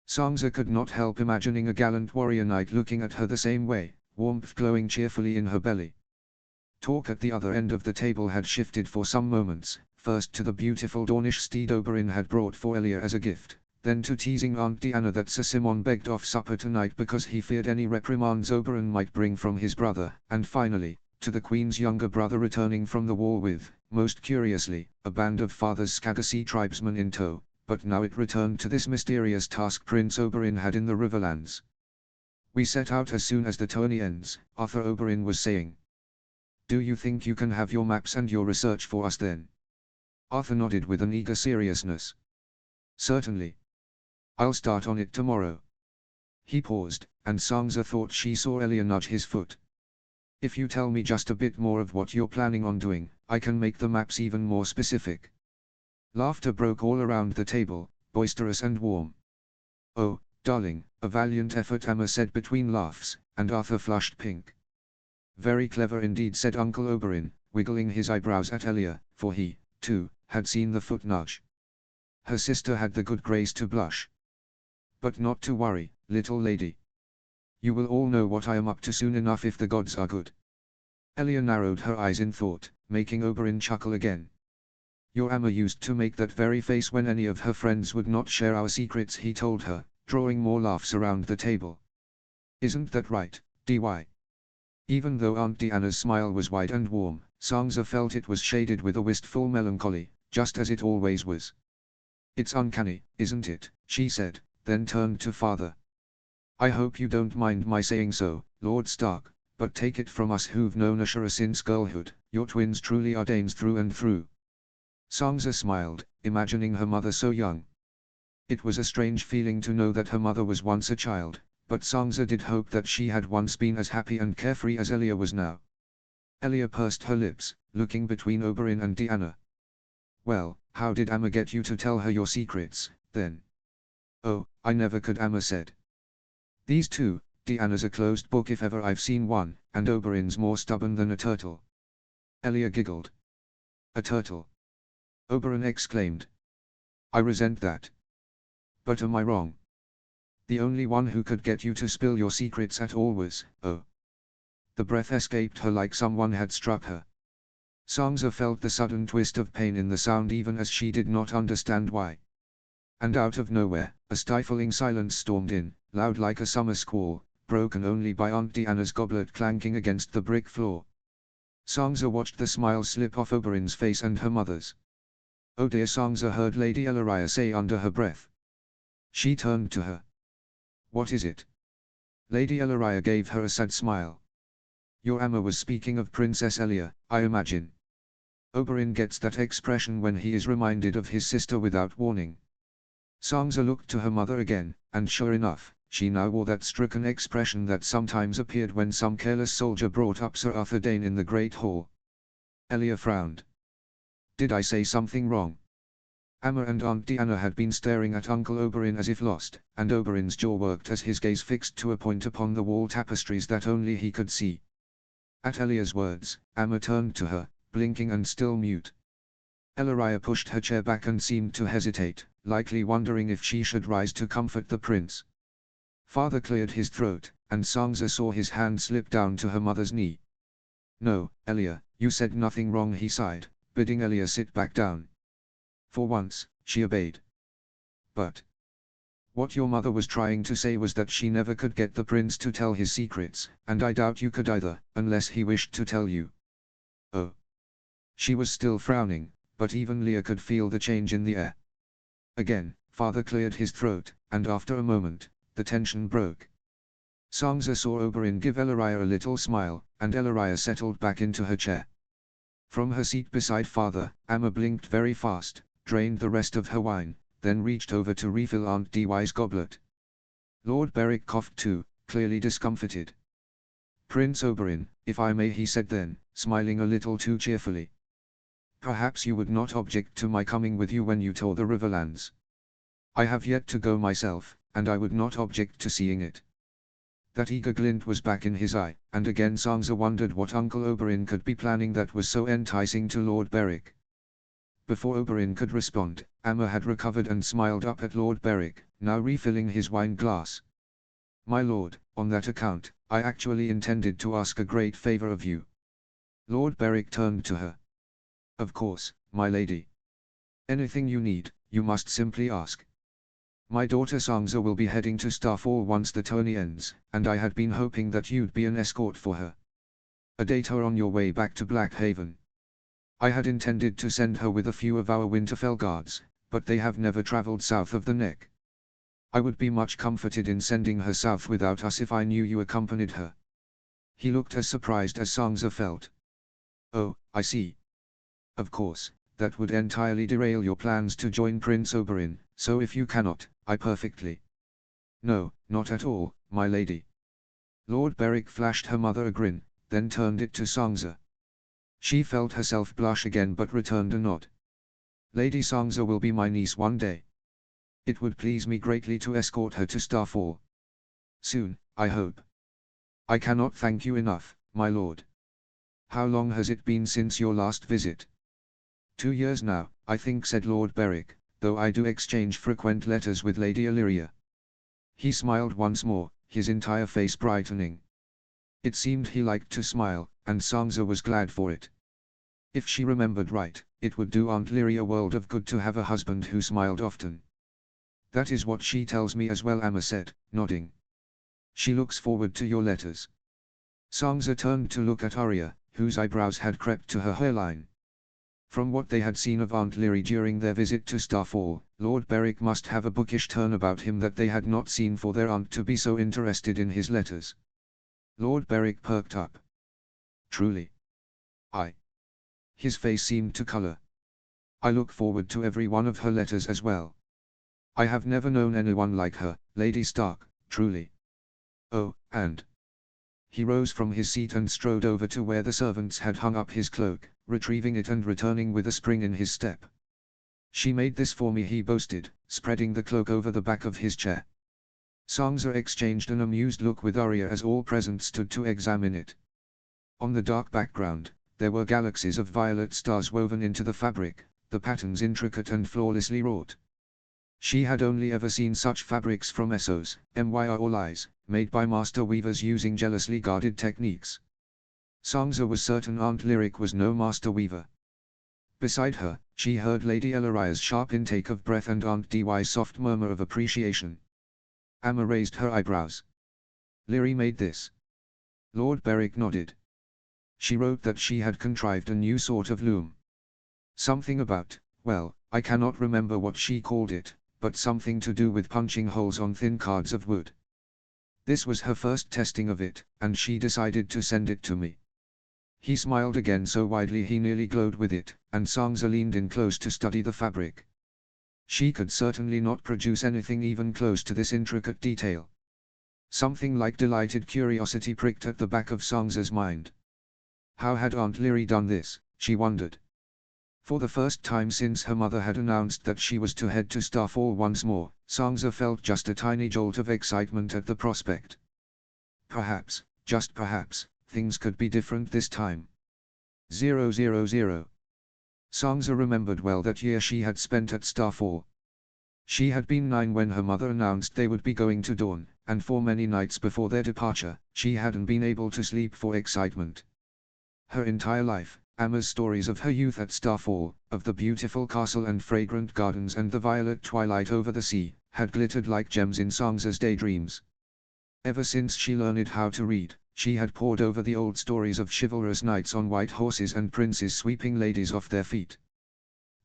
Sansa could not help imagining a gallant warrior knight looking at her the same way, warmth glowing cheerfully in her belly. Talk at the other end of the table had shifted for some moments, first to the beautiful Dornish steed Oberyn had brought for Elia as a gift, then to teasing Aunt Diana that Sir Simon begged off supper tonight because he feared any reprimands Oberyn might bring from his brother, and finally, to the Queen's younger brother returning from the war with, most curiously, a band of father's Skagasi tribesmen in tow, but now it returned to this mysterious task Prince Oberyn had in the Riverlands. We set out as soon as the tourney ends, Arthur Oberyn was saying. Do you think you can have your maps and your research for us then? Arthur nodded with an eager seriousness. Certainly. I'll start on it tomorrow. He paused, and Sansa thought she saw Elia nudge his foot. If you tell me just a bit more of what you're planning on doing, I can make the maps even more specific. Laughter broke all around the table, boisterous and warm. Oh, darling, a valiant effort, Amma said between laughs, and Arthur flushed pink. Very clever indeed, said Uncle Oberyn, wiggling his eyebrows at Elia, for he, too, had seen the foot nudge. Her sister had the good grace to blush. But not to worry, little lady. You will all know what I am up to soon enough if the gods are good. Elia narrowed her eyes in thought, making Oberyn chuckle again. Your Amma used to make that very face when any of her friends would not share our secrets, he told her, drawing more laughs around the table. Isn't that right, DY? Even though Aunt Diana's smile was wide and warm, Sansa felt it was shaded with a wistful melancholy, just as it always was. It's uncanny, isn't it, she said, then turned to father. I hope you don't mind my saying so, Lord Stark, but take it from us who've known Ashura since girlhood, your twins truly are Danes through and through. Sansa smiled, imagining her mother so young. It was a strange feeling to know that her mother was once a child, but Sansa did hope that she had once been as happy and carefree as Elia was now. Elia pursed her lips, looking between Oberyn and Diana. Well, how did Amma get you to tell her your secrets, then? Oh, I never could, Amma said. These two, Diana's a closed book if ever I've seen one, and Oberyn's more stubborn than a turtle. Elia giggled. A turtle? Oberyn exclaimed. I resent that. But am I wrong? The only one who could get you to spill your secrets at all was, oh. The breath escaped her like someone had struck her. Sansa felt the sudden twist of pain in the sound even as she did not understand why. And out of nowhere, a stifling silence stormed in, loud like a summer squall, broken only by Aunt Diana's goblet clanking against the brick floor. Sansa watched the smile slip off Oberyn's face and her mother's. Oh dear, Sansa heard Lady Ellaria say under her breath. She turned to her. What is it? Lady Ellaria gave her a sad smile. Your Amma was speaking of Princess Elia, I imagine. Oberyn gets that expression when he is reminded of his sister without warning. Sansa looked to her mother again, and sure enough, she now wore that stricken expression that sometimes appeared when some careless soldier brought up Sir Arthur Dayne in the Great Hall. Elia frowned. "Did I say something wrong?" Amma and Aunt Diana had been staring at Uncle Oberyn as if lost, and Oberyn's jaw worked as his gaze fixed to a point upon the wall tapestries that only he could see. At Elia's words, Amma turned to her, blinking and still mute. Ellaria pushed her chair back and seemed to hesitate, likely wondering if she should rise to comfort the prince. Father cleared his throat, and Sansa saw his hand slip down to her mother's knee. "No, Elia, you said nothing wrong," he sighed, bidding Elia sit back down. For once, she obeyed. "But what your mother was trying to say was that she never could get the prince to tell his secrets, and I doubt you could either, unless he wished to tell you." "Oh." She was still frowning, but even Leah could feel the change in the air. Again, Father cleared his throat, and after a moment, the tension broke. Sansa saw Oberyn give Ellaria a little smile, and Ellaria settled back into her chair. From her seat beside Father, Amma blinked very fast, drained the rest of her wine, then reached over to refill Aunt Dwy's goblet. Lord Beric coughed too, clearly discomfited. "Prince Oberyn, if I may," he said then, smiling a little too cheerfully. "Perhaps you would not object to my coming with you when you tour the Riverlands. I have yet to go myself, and I would not object to seeing it." That eager glint was back in his eye, and again Sansa wondered what Uncle Oberyn could be planning that was so enticing to Lord Beric. Before Oberyn could respond, Amma had recovered and smiled up at Lord Beric, now refilling his wine glass. "My lord, on that account, I actually intended to ask a great favor of you." Lord Beric turned to her. "Of course, my lady. Anything you need, you must simply ask. My daughter Sansa will be heading to Starfall once the tourney ends, and I had been hoping that you'd be an escort for her. A date on your way back to Blackhaven. I had intended to send her with a few of our Winterfell guards, but they have never traveled south of the Neck. I would be much comforted in sending her south without us if I knew you accompanied her." He looked as surprised as Sansa felt. "Oh, I see. Of course, that would entirely derail your plans to join Prince Oberyn, so if you cannot, I perfectly—" "No, not at all, my lady." Lord Beric flashed her mother a grin, then turned it to Sansa. She felt herself blush again but returned a nod. "Lady Sansa will be my niece one day. It would please me greatly to escort her to Starfall. Soon, I hope. I cannot thank you enough, my lord. How long has it been since your last visit?" "2 years now, I think," said Lord Beric, "though I do exchange frequent letters with Lady Illyria." He smiled once more, his entire face brightening. It seemed he liked to smile, and Sansa was glad for it. If she remembered right, it would do Aunt Illyria a world of good to have a husband who smiled often. "That is what she tells me as well," Amma said, nodding. "She looks forward to your letters." Sansa turned to look at Arya, whose eyebrows had crept to her hairline. From what they had seen of Aunt Illyria during their visit to Starfall, Lord Beric must have a bookish turn about him that they had not seen for their aunt to be so interested in his letters. Lord Beric perked up. "Truly. I—" His face seemed to color. "I look forward to every one of her letters as well. I have never known anyone like her, Lady Stark, truly. Oh, and—" He rose from his seat and strode over to where the servants had hung up his cloak, retrieving it and returning with a spring in his step. "She made this for me," he boasted, spreading the cloak over the back of his chair. Sansa exchanged an amused look with Arya as all present stood to examine it. On the dark background, there were galaxies of violet stars woven into the fabric, the patterns intricate and flawlessly wrought. She had only ever seen such fabrics from Essos, Myr or Lies, made by master weavers using jealously guarded techniques. Sansa was certain Aunt Lyric was no master weaver. Beside her, she heard Lady Ellaria's sharp intake of breath and Aunt Dy's soft murmur of appreciation. Amma raised her eyebrows. "Lyri made this?" Lord Beric nodded. "She wrote that she had contrived a new sort of loom. Something about, well, I cannot remember what she called it, but something to do with punching holes on thin cards of wood. This was her first testing of it, and she decided to send it to me." He smiled again so widely he nearly glowed with it, and Sangza leaned in close to study the fabric. She could certainly not produce anything even close to this intricate detail. Something like delighted curiosity pricked at the back of Sangza's mind. How had Aunt Liri done this, she wondered. For the first time since her mother had announced that she was to head to Starfall once more, Sangza felt just a tiny jolt of excitement at the prospect. Perhaps, just perhaps, things could be different this time. 000. Sangza remembered well that year she had spent at Starfall. She had been 9 when her mother announced they would be going to Dawn, and for many nights before their departure, she hadn't been able to sleep for excitement. Her entire life, Emma's stories of her youth at Starfall, of the beautiful castle and fragrant gardens and the violet twilight over the sea, had glittered like gems in Sangza's daydreams. Ever since she learned how to read, she had pored over the old stories of chivalrous knights on white horses and princes sweeping ladies off their feet.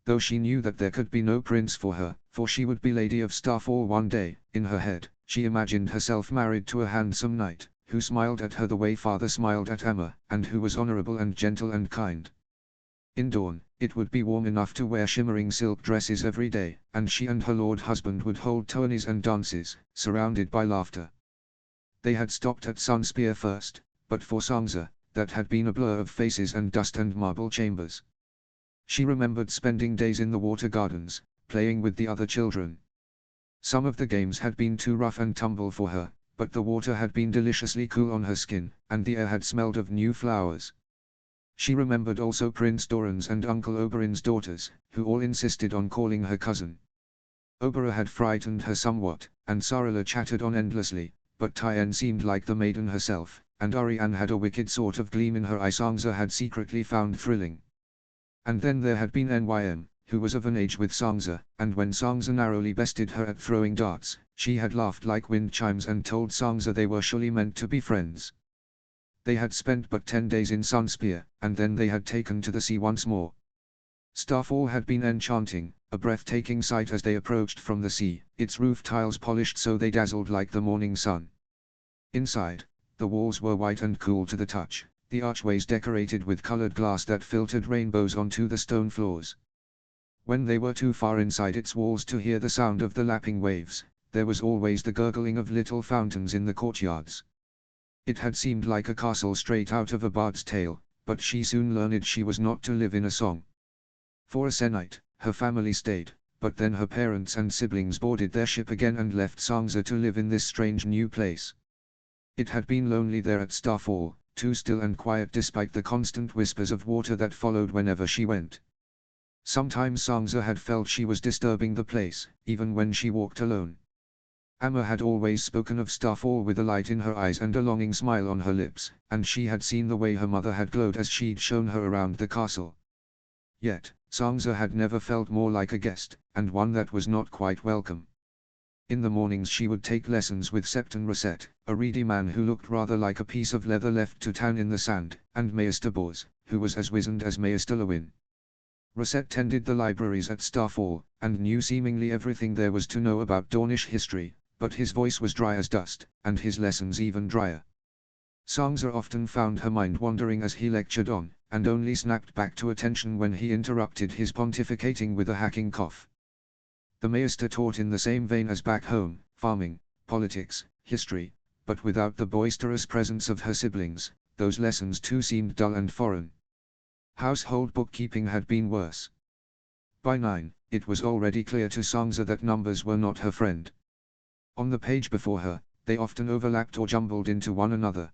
Though she knew that there could be no prince for her, for she would be Lady of Starfall one day, in her head, she imagined herself married to a handsome knight, who smiled at her the way father smiled at Emma, and who was honorable and gentle and kind. In Dawn, it would be warm enough to wear shimmering silk dresses every day, and she and her lord husband would hold tourneys and dances, surrounded by laughter. They had stopped at Sunspear first, but for Sangza, that had been a blur of faces and dust and marble chambers. She remembered spending days in the water gardens, playing with the other children. Some of the games had been too rough and tumble for her, but the water had been deliciously cool on her skin, and the air had smelled of new flowers. She remembered also Prince Doran's and Uncle Oberon's daughters, who all insisted on calling her cousin. Oberon had frightened her somewhat, and Sarala chattered on endlessly, but Tien seemed like the maiden herself, and Ariane had a wicked sort of gleam in her eye Sangza had secretly found thrilling. And then there had been Nym, who was of an age with Sangza, and when Sangza narrowly bested her at throwing darts, she had laughed like wind chimes and told Sangza they were surely meant to be friends. They had spent but 10 days in Sunspear, and then they had taken to the sea once more. Starfall had been enchanting, a breathtaking sight as they approached from the sea, its roof tiles polished so they dazzled like the morning sun. Inside, the walls were white and cool to the touch, the archways decorated with colored glass that filtered rainbows onto the stone floors. When they were too far inside its walls to hear the sound of the lapping waves, there was always the gurgling of little fountains in the courtyards. It had seemed like a castle straight out of a bard's tale, but she soon learned she was not to live in a song. For a se'night, her family stayed, but then her parents and siblings boarded their ship again and left Sangza to live in this strange new place. It had been lonely there at Starfall, too still and quiet despite the constant whispers of water that followed whenever she went. Sometimes Sangza had felt she was disturbing the place, even when she walked alone. Amma had always spoken of Starfall with a light in her eyes and a longing smile on her lips, and she had seen the way her mother had glowed as she'd shown her around the castle. Yet, Sangza had never felt more like a guest, and one that was not quite welcome. In the mornings she would take lessons with Septon Rosette, a reedy man who looked rather like a piece of leather left to tan in the sand, and Maester Bors, who was as wizened as Maester Lewin. Rosette tended the libraries at Starfall, and knew seemingly everything there was to know about Dornish history, but his voice was dry as dust, and his lessons even drier. Sangza often found her mind wandering as he lectured on, and only snapped back to attention when he interrupted his pontificating with a hacking cough. The Maester taught in the same vein as back home, farming, politics, history, but without the boisterous presence of her siblings, those lessons too seemed dull and foreign. Household bookkeeping had been worse. By 9, it was already clear to Sangza that numbers were not her friend. On the page before her, they often overlapped or jumbled into one another.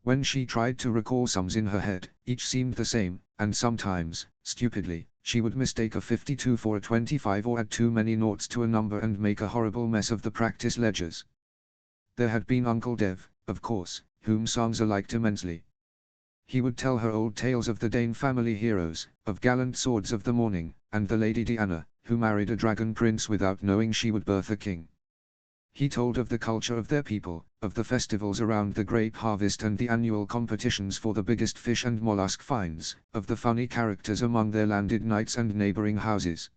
When she tried to recall sums in her head, each seemed the same, and sometimes, stupidly, she would mistake a 52 for a 25 or add too many noughts to a number and make a horrible mess of the practice ledgers. There had been Uncle Dev, of course, whom Sangza liked immensely. He would tell her old tales of the Dane family heroes, of gallant swords of the morning, and the Lady Diana, who married a dragon prince without knowing she would birth a king. He told of the culture of their people, of the festivals around the grape harvest and the annual competitions for the biggest fish and mollusk finds, of the funny characters among their landed knights and neighboring houses.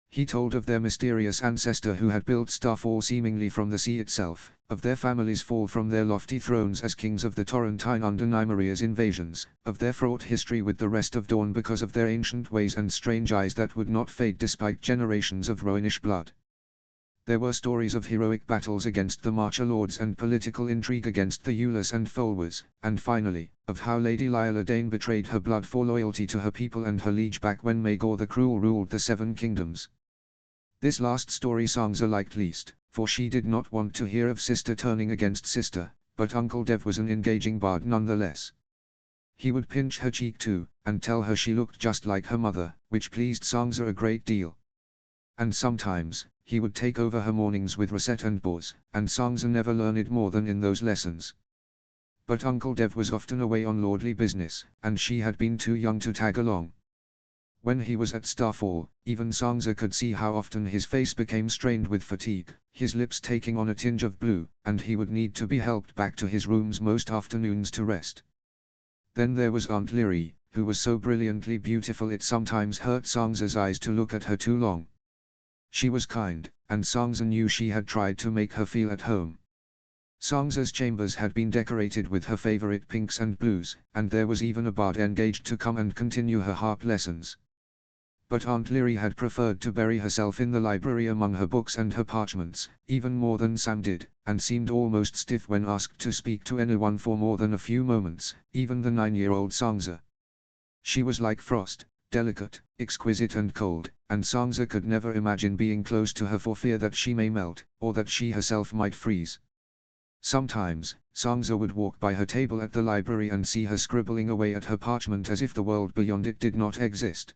He told of their mysterious ancestor who had built Starfall seemingly from the sea itself, of their families' fall from their lofty thrones as kings of the Torrentine under Nymaria's invasions, of their fraught history with the rest of Dawn because of their ancient ways and strange eyes that would not fade despite generations of Roanish blood. There were stories of heroic battles against the Marcher Lords and political intrigue against the Eulas and Folwers, and finally, of how Lady Lyanna Dane betrayed her blood for loyalty to her people and her liege back when Maegor the Cruel ruled the Seven Kingdoms. This last story Sansa liked least, for she did not want to hear of sister turning against sister, but Uncle Dev was an engaging bard nonetheless. He would pinch her cheek too, and tell her she looked just like her mother, which pleased Sansa a great deal. And sometimes, he would take over her mornings with Rosette and Bors, and Sansa never learned more than in those lessons. But Uncle Dev was often away on lordly business, and she had been too young to tag along. When he was at Starfall, even Sansa could see how often his face became strained with fatigue, his lips taking on a tinge of blue, and he would need to be helped back to his rooms most afternoons to rest. Then there was Aunt Lyrie, who was so brilliantly beautiful it sometimes hurt Sansa's eyes to look at her too long. She was kind, and Sansa knew she had tried to make her feel at home. Sansa's chambers had been decorated with her favorite pinks and blues, and there was even a bard engaged to come and continue her harp lessons. But Aunt Lyrie had preferred to bury herself in the library among her books and her parchments, even more than Sam did, and seemed almost stiff when asked to speak to anyone for more than a few moments, even the 9-year-old Sansa. She was like frost, delicate, exquisite and cold, and Sansa could never imagine being close to her for fear that she may melt, or that she herself might freeze. Sometimes, Sansa would walk by her table at the library and see her scribbling away at her parchment as if the world beyond it did not exist.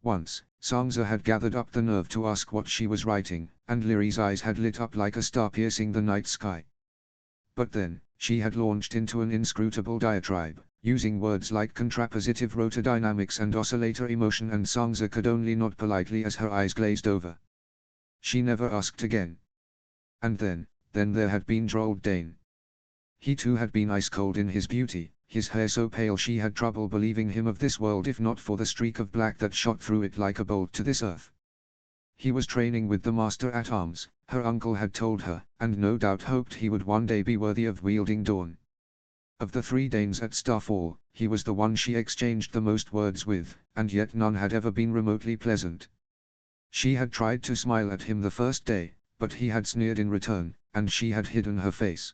Once, Sansa had gathered up the nerve to ask what she was writing, and Lyrie's eyes had lit up like a star piercing the night sky. But then, she had launched into an inscrutable diatribe, using words like contrapositive rotodynamics and oscillator emotion, and Sansa could only nod politely as her eyes glazed over. She never asked again. And then there had been Gerald Dane. He too had been ice-cold in his beauty, his hair so pale she had trouble believing him of this world if not for the streak of black that shot through it like a bolt to this earth. He was training with the Master at Arms, her uncle had told her, and no doubt hoped he would one day be worthy of wielding Dawn. Of the 3 Danes at Starfall, he was the one she exchanged the most words with, and yet none had ever been remotely pleasant. She had tried to smile at him the first day, but he had sneered in return, and she had hidden her face.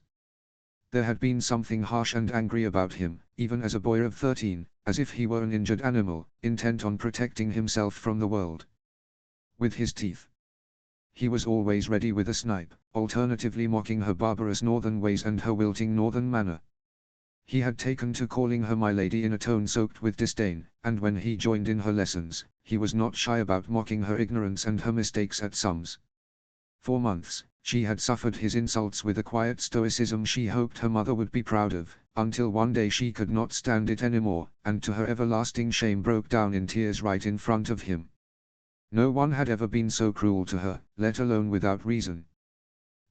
There had been something harsh and angry about him, even as a boy of 13, as if he were an injured animal, intent on protecting himself from the world. With his teeth. He was always ready with a snipe, alternatively mocking her barbarous northern ways and her wilting northern manner. He had taken to calling her my lady in a tone soaked with disdain, and when he joined in her lessons, he was not shy about mocking her ignorance and her mistakes at sums. For months, she had suffered his insults with a quiet stoicism she hoped her mother would be proud of, until one day she could not stand it anymore, and to her everlasting shame broke down in tears right in front of him. No one had ever been so cruel to her, let alone without reason.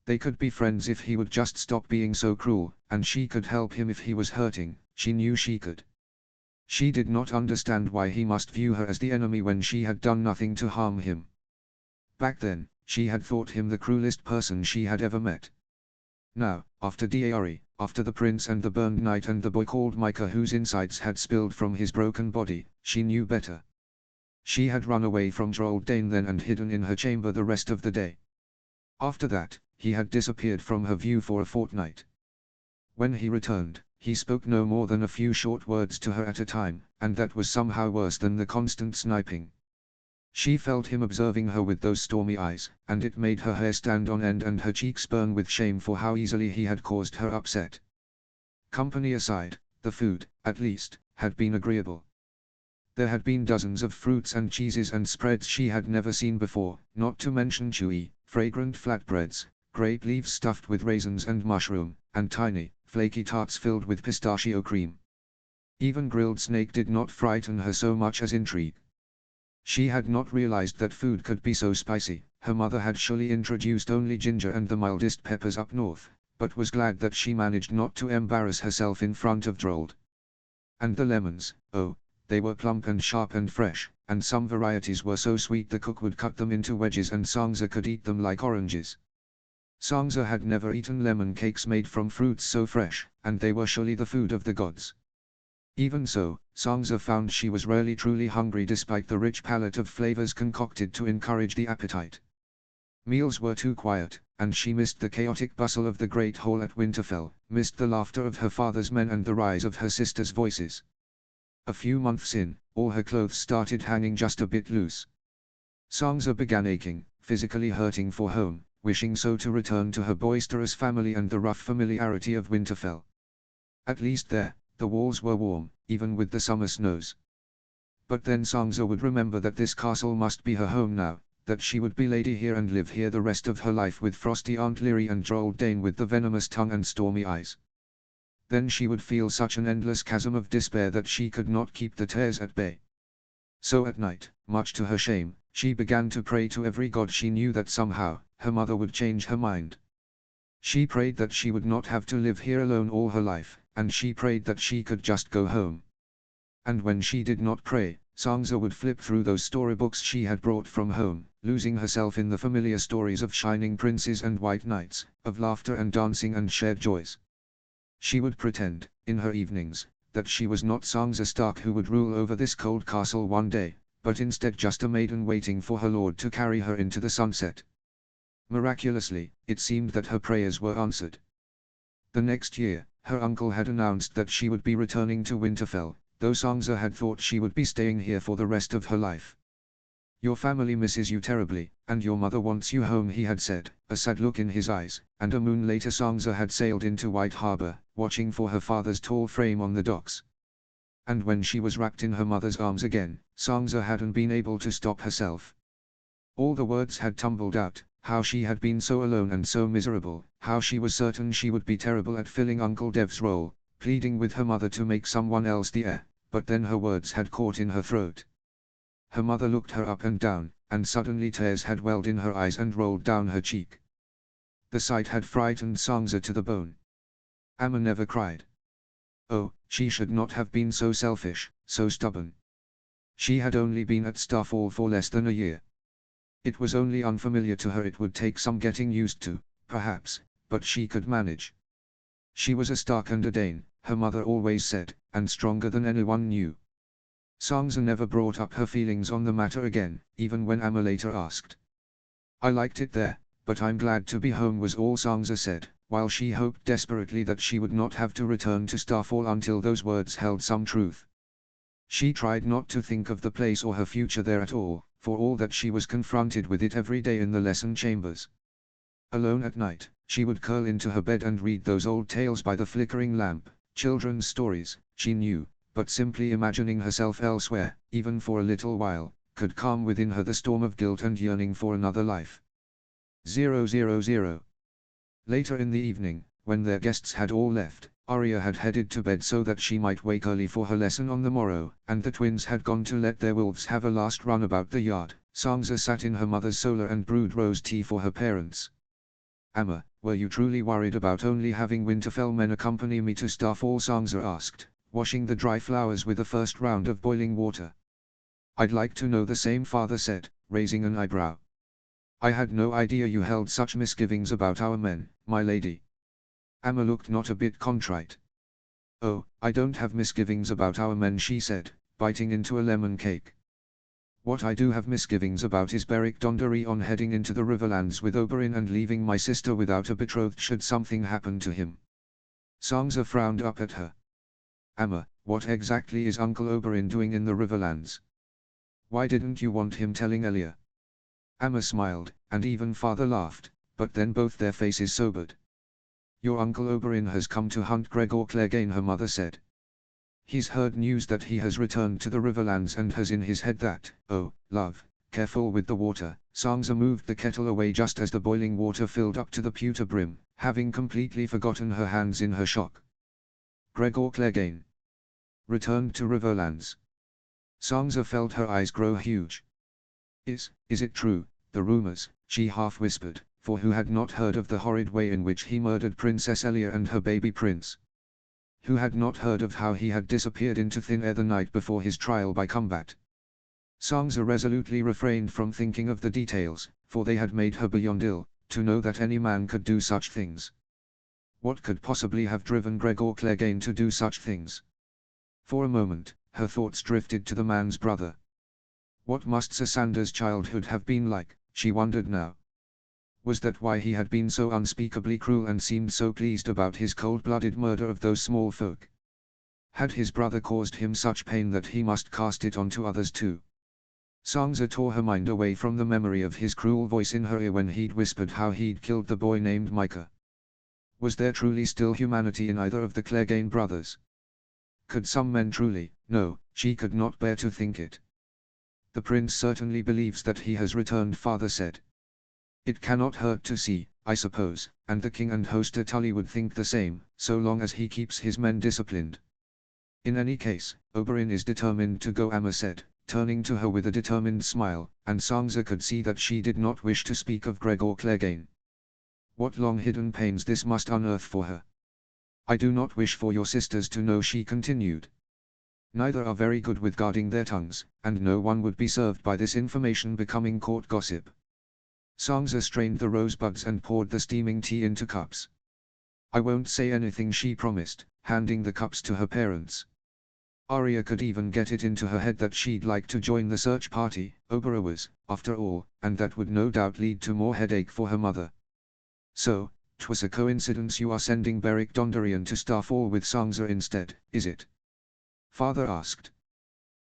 They could be friends if he would just stop being so cruel, and she could help him if he was hurting, she knew she could. She did not understand why he must view her as the enemy when she had done nothing to harm him. Back then, she had thought him the cruelest person she had ever met. Now, after Diari, after the prince and the burned knight and the boy called Micah whose insides had spilled from his broken body, she knew better. She had run away from Gerald Dane then and hidden in her chamber the rest of the day. After that, he had disappeared from her view for a fortnight. When he returned, he spoke no more than a few short words to her at a time, and that was somehow worse than the constant sniping. She felt him observing her with those stormy eyes, and it made her hair stand on end and her cheeks burn with shame for how easily he had caused her upset. Company aside, the food, at least, had been agreeable. There had been dozens of fruits and cheeses and spreads she had never seen before, not to mention chewy, fragrant flatbreads, grape leaves stuffed with raisins and mushroom, and tiny, flaky tarts filled with pistachio cream. Even grilled snake did not frighten her so much as intrigue. She had not realized that food could be so spicy. Her mother had surely introduced only ginger and the mildest peppers up north, but was glad that she managed not to embarrass herself in front of Drold. And the lemons, oh, they were plump and sharp and fresh, and some varieties were so sweet the cook would cut them into wedges and Sansa could eat them like oranges. Sangza had never eaten lemon cakes made from fruits so fresh, and they were surely the food of the gods. Even so, Sangza found she was rarely truly hungry despite the rich palette of flavors concocted to encourage the appetite. Meals were too quiet, and she missed the chaotic bustle of the great hall at Winterfell, missed the laughter of her father's men and the rise of her sisters' voices. A few months in, all her clothes started hanging just a bit loose. Sangza began aching, physically hurting for home, wishing so to return to her boisterous family and the rough familiarity of Winterfell. At least there, the walls were warm, even with the summer snows. But then Sangza would remember that this castle must be her home now, that she would be lady here and live here the rest of her life with frosty Aunt Lyrie and Droll Dane with the venomous tongue and stormy eyes. Then she would feel such an endless chasm of despair that she could not keep the tears at bay. So at night, much to her shame, she began to pray to every god she knew that somehow, her mother would change her mind. She prayed that she would not have to live here alone all her life, and she prayed that she could just go home. And when she did not pray, Sangza would flip through those storybooks she had brought from home, losing herself in the familiar stories of shining princes and white knights, of laughter and dancing and shared joys. She would pretend, in her evenings, that she was not Sangza Stark who would rule over this cold castle one day, but instead just a maiden waiting for her lord to carry her into the sunset. Miraculously, it seemed that her prayers were answered. The next year, her uncle had announced that she would be returning to Winterfell, though Sangza had thought she would be staying here for the rest of her life. "Your family misses you terribly, and your mother wants you home," he had said, a sad look in his eyes, and a moon later Sangza had sailed into White Harbor, watching for her father's tall frame on the docks. And when she was wrapped in her mother's arms again, Sangza hadn't been able to stop herself. All the words had tumbled out, how she had been so alone and so miserable, how she was certain she would be terrible at filling Uncle Dev's role, pleading with her mother to make someone else the heir, but then her words had caught in her throat. Her mother looked her up and down, and suddenly tears had welled in her eyes and rolled down her cheek. The sight had frightened Sangza to the bone. Amma never cried. Oh, she should not have been so selfish, so stubborn. She had only been at Starfall for less than a year. It was only unfamiliar to her. It would take some getting used to, perhaps, but she could manage. She was a Stark and a Dane, her mother always said, and stronger than anyone knew. Sangza never brought up her feelings on the matter again, even when Amma later asked. "I liked it there, but I'm glad to be home," was all Sangza said, while she hoped desperately that she would not have to return to Starfall until those words held some truth. She tried not to think of the place or her future there at all, for all that she was confronted with it every day in the lesson chambers. Alone at night, she would curl into her bed and read those old tales by the flickering lamp, children's stories, she knew, but simply imagining herself elsewhere, even for a little while, could calm within her the storm of guilt and yearning for another life. 000. Later in the evening, when their guests had all left, Arya had headed to bed so that she might wake early for her lesson on the morrow, and the twins had gone to let their wolves have a last run about the yard. Sangza sat in her mother's solar and brewed rose tea for her parents. "Amma, were you truly worried about only having Winterfell men accompany me to Starfall?" Sangza asked, washing the dry flowers with the first round of boiling water. "I'd like to know the same," father said, raising an eyebrow. "I had no idea you held such misgivings about our men, my lady." Amma looked not a bit contrite. "Oh, I don't have misgivings about our men," she said, biting into a lemon cake. "What I do have misgivings about is Beric Dondarrion heading into the Riverlands with Oberyn and leaving my sister without a betrothed should something happen to him." Sangza frowned up at her. "Amma, what exactly is Uncle Oberyn doing in the Riverlands? Why didn't you want him telling Elia?" Amma smiled, and even father laughed, but then both their faces sobered. "Your Uncle Oberyn has come to hunt Gregor Clegane," her mother said. "He's heard news that he has returned to the Riverlands and has in his head that, oh, love, careful with the water." Sangza moved the kettle away just as the boiling water filled up to the pewter brim, having completely forgotten her hands in her shock. "Gregor Clegane returned to Riverlands." Sangza felt her eyes grow huge. Is it true, the rumors?" she half whispered, for who had not heard of the horrid way in which he murdered Princess Elia and her baby prince? Who had not heard of how he had disappeared into thin air the night before his trial by combat? Sangza resolutely refrained from thinking of the details, for they had made her beyond ill, to know that any man could do such things. What could possibly have driven Gregor Clegane to do such things? For a moment, her thoughts drifted to the man's brother. What must Sassandra's childhood have been like, she wondered now. Was that why he had been so unspeakably cruel and seemed so pleased about his cold-blooded murder of those small folk? Had his brother caused him such pain that he must cast it on to others too? Sansa tore her mind away from the memory of his cruel voice in her ear when he'd whispered how he'd killed the boy named Micah. Was there truly still humanity in either of the Clegane brothers? Could some men truly? No, she could not bear to think it. The prince certainly believes that he has returned, father said. It cannot hurt to see, I suppose, and the king and Hoster Tully would think the same, so long as he keeps his men disciplined. In any case, Oberyn is determined to go, Amma said, turning to her with a determined smile, and Sansa could see that she did not wish to speak of Gregor Clegane. What long-hidden pains this must unearth for her. I do not wish for your sisters to know, she continued. Neither are very good with guarding their tongues, and no one would be served by this information becoming court gossip. Sansa strained the rosebuds and poured the steaming tea into cups. I won't say anything, she promised, handing the cups to her parents. Arya could even get it into her head that she'd like to join the search party, Oberyn was, after all, and that would no doubt lead to more headache for her mother. So, 'twas a coincidence you are sending Beric Dondarrion to Starfall with Sansa instead, is it? Father asked.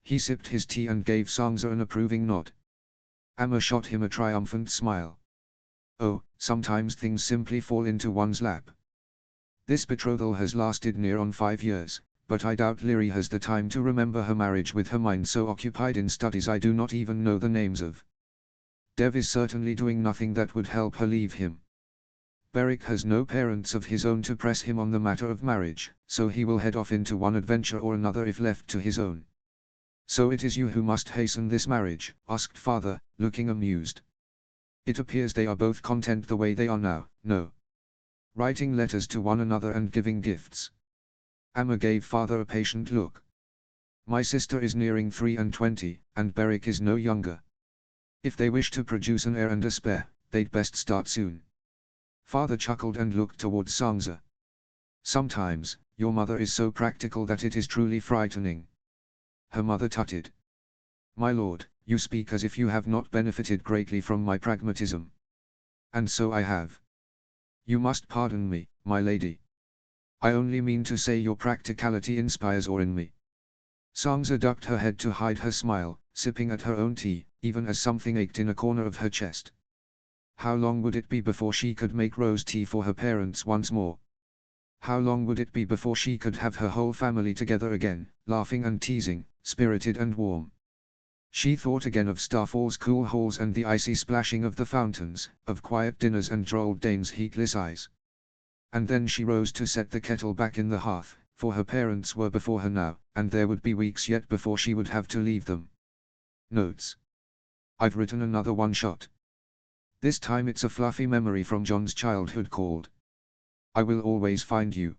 He sipped his tea and gave Sansa an approving nod. Amma shot him a triumphant smile. Oh, sometimes things simply fall into one's lap. This betrothal has lasted near on 5 years, but I doubt Lyri has the time to remember her marriage with her mind so occupied in studies I do not even know the names of. Dev is certainly doing nothing that would help her leave him. Beric has no parents of his own to press him on the matter of marriage, so he will head off into one adventure or another if left to his own. So it is you who must hasten this marriage? Asked father, looking amused. It appears they are both content the way they are now, no? Writing letters to one another and giving gifts. Amma gave father a patient look. My sister is nearing 23, and Beric is no younger. If they wish to produce an heir and a spare, they'd best start soon. Father chuckled and looked towards Sansa. Sometimes, your mother is so practical that it is truly frightening. Her mother tutted. My lord, you speak as if you have not benefited greatly from my pragmatism. And so I have. You must pardon me, my lady. I only mean to say your practicality inspires awe in me. Sansa ducked her head to hide her smile, sipping at her own tea, even as something ached in a corner of her chest. How long would it be before she could make rose tea for her parents once more? How long would it be before she could have her whole family together again, laughing and teasing, spirited and warm? She thought again of Starfall's cool halls and the icy splashing of the fountains, of quiet dinners and Drold Dane's heatless eyes. And then she rose to set the kettle back in the hearth, for her parents were before her now, and there would be weeks yet before she would have to leave them. Notes. I've written another one-shot. This time it's a fluffy memory from Jon's childhood called I Will Always Find You.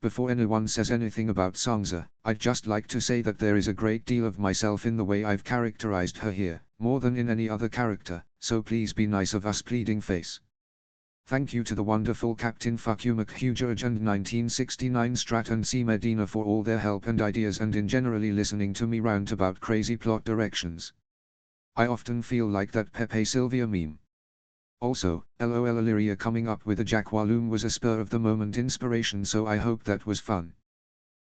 Before anyone says anything about Sansa, I'd just like to say that there is a great deal of myself in the way I've characterized her here, more than in any other character, so please be nice of us, pleading face. Thank you to the wonderful Captain Fuck-You McHugh and 1969 Strat and C. Medina for all their help and ideas and in generally listening to me rant about crazy plot directions. I often feel like that Pepe Sylvia meme. Also, LOL Illyria coming up with a Jack Walloon was a spur-of-the-moment inspiration, so I hope that was fun.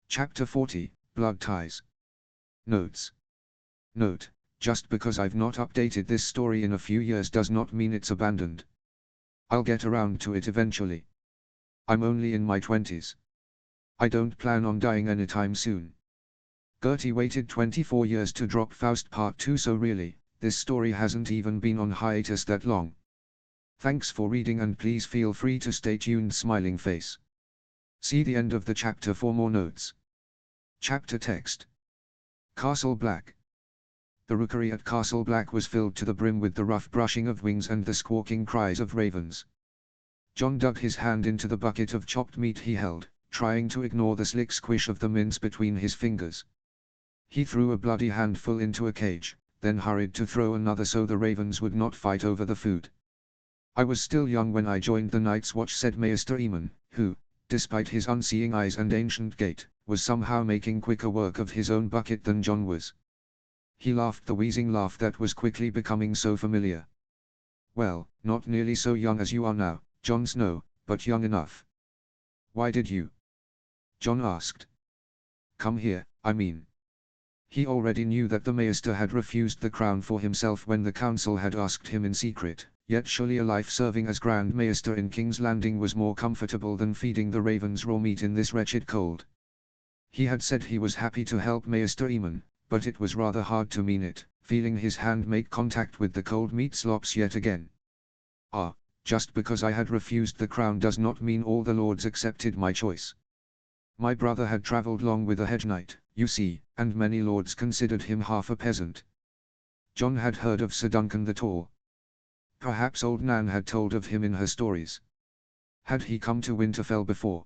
Chapter 40, Blood Ties. Notes. Note, just because I've not updated this story in a few years does not mean it's abandoned. I'll get around to it eventually. I'm only in my 20s. I don't plan on dying anytime soon. Gertie waited 24 years to drop Faust Part 2, so really, this story hasn't even been on hiatus that long. Thanks for reading and please feel free to stay tuned, smiling face. See the end of the chapter for more notes. Chapter text. Castle Black. The rookery at Castle Black was filled to the brim with the rough brushing of wings and the squawking cries of ravens. Jon dug his hand into the bucket of chopped meat he held, trying to ignore the slick squish of the mince between his fingers. He threw a bloody handful into a cage, then hurried to throw another so the ravens would not fight over the food. I was still young when I joined the Night's Watch, said Maester Eamon, who, despite his unseeing eyes and ancient gait, was somehow making quicker work of his own bucket than John was. He laughed the wheezing laugh that was quickly becoming so familiar. Well, not nearly so young as you are now, Jon Snow, but young enough. Why did you? Jon asked. Come here, I mean. He already knew that the Maester had refused the crown for himself when the council had asked him in secret, yet surely a life serving as Grand Maester in King's Landing was more comfortable than feeding the ravens raw meat in this wretched cold. He had said he was happy to help Maester Eamon, but it was rather hard to mean it, feeling his hand make contact with the cold meat slops yet again. Ah, just because I had refused the crown does not mean all the lords accepted my choice. My brother had travelled long with a hedge knight, you see, and many lords considered him half a peasant. Jon had heard of Sir Duncan the Tall. Perhaps old Nan had told of him in her stories. Had he come to Winterfell before?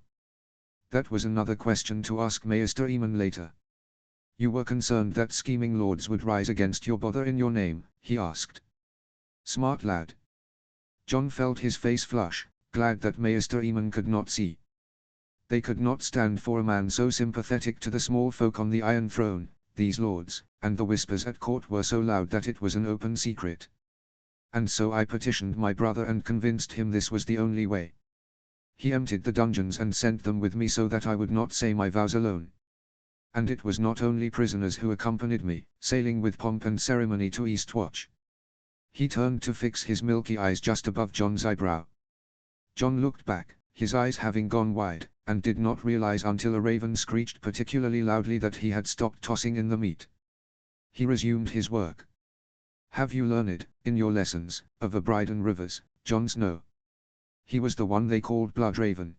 That was another question to ask Maester Eamon later. You were concerned that scheming lords would rise against your brother in your name, he asked. Smart lad. Jon felt his face flush, glad that Maester Eamon could not see. They could not stand for a man so sympathetic to the small folk on the Iron Throne, these lords, and the whispers at court were so loud that it was an open secret. And so I petitioned my brother and convinced him this was the only way. He emptied the dungeons and sent them with me so that I would not say my vows alone. And it was not only prisoners who accompanied me, sailing with pomp and ceremony to Eastwatch. He turned to fix his milky eyes just above Jon's eyebrow. Jon looked back, his eyes having gone wide, and did not realize until a raven screeched particularly loudly that he had stopped tossing in the meat. He resumed his work. Have you learned, in your lessons, of Abryden Rivers, Jon Snow? He was the one they called Bloodraven.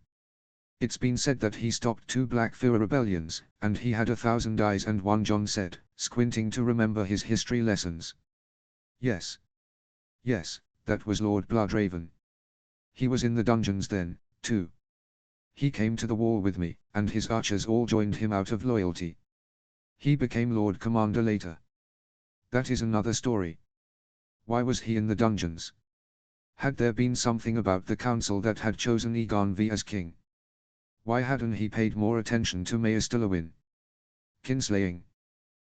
It's been said that he stopped 2 Blackfyre rebellions, and he had 1,000 eyes and one, Jon said, squinting to remember his history lessons. Yes. Yes, that was Lord Bloodraven. He was in the dungeons then, too. He came to the wall with me, and his archers all joined him out of loyalty. He became Lord Commander later. That is another story. Why was he in the dungeons? Had there been something about the council that had chosen Aegon V as king? Why hadn't he paid more attention to Maester Lewin? Kinslaying.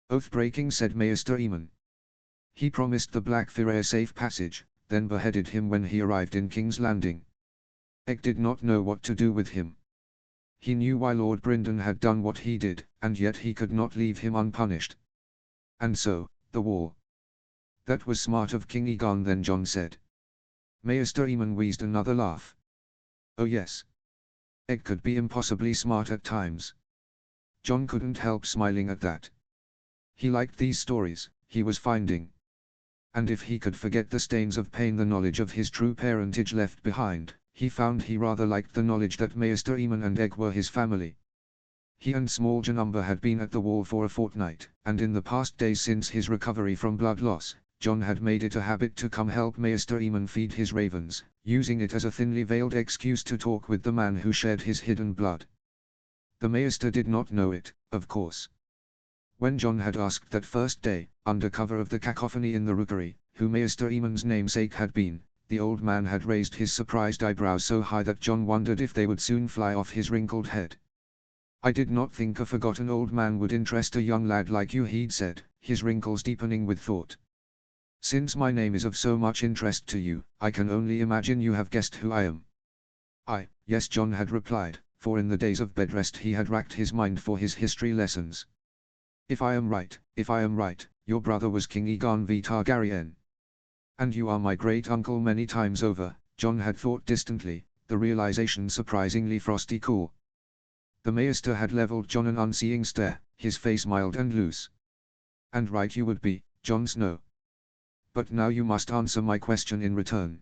Oath-breaking, said Maester Eamon. He promised the Blackfyre a safe passage, then beheaded him when he arrived in King's Landing. Egg did not know what to do with him. He knew why Lord Brynden had done what he did, and yet he could not leave him unpunished. And so, the wall. That was smart of King Aegon then, Jon said. Maester Eamon wheezed another laugh. Oh yes. Egg could be impossibly smart at times. Jon couldn't help smiling at that. He liked these stories he was finding. And if he could forget the stains of pain the knowledge of his true parentage left behind, he found he rather liked the knowledge that Maester Eamon and Egg were his family. He and Small Janumber had been at the wall for a fortnight, and in the past days since his recovery from blood loss, Jon had made it a habit to come help Maester Eamon feed his ravens, using it as a thinly veiled excuse to talk with the man who shared his hidden blood. The Maester did not know it, of course. When Jon had asked that first day, under cover of the cacophony in the rookery, who Maester Eamon's namesake had been, the old man had raised his surprised eyebrows so high that Jon wondered if they would soon fly off his wrinkled head. I did not think a forgotten old man would interest a young lad like you, he'd said, his wrinkles deepening with thought. Since my name is of so much interest to you, I can only imagine you have guessed who I am. Yes, Jon had replied, for in the days of bedrest he had racked his mind for his history lessons. If I am right, your brother was King Aegon V Targaryen. And you are my great-uncle many times over, Jon had thought distantly, the realization surprisingly frosty cool. The Maester had leveled Jon an unseeing stare, his face mild and loose. And right you would be, Jon Snow. But now you must answer my question in return.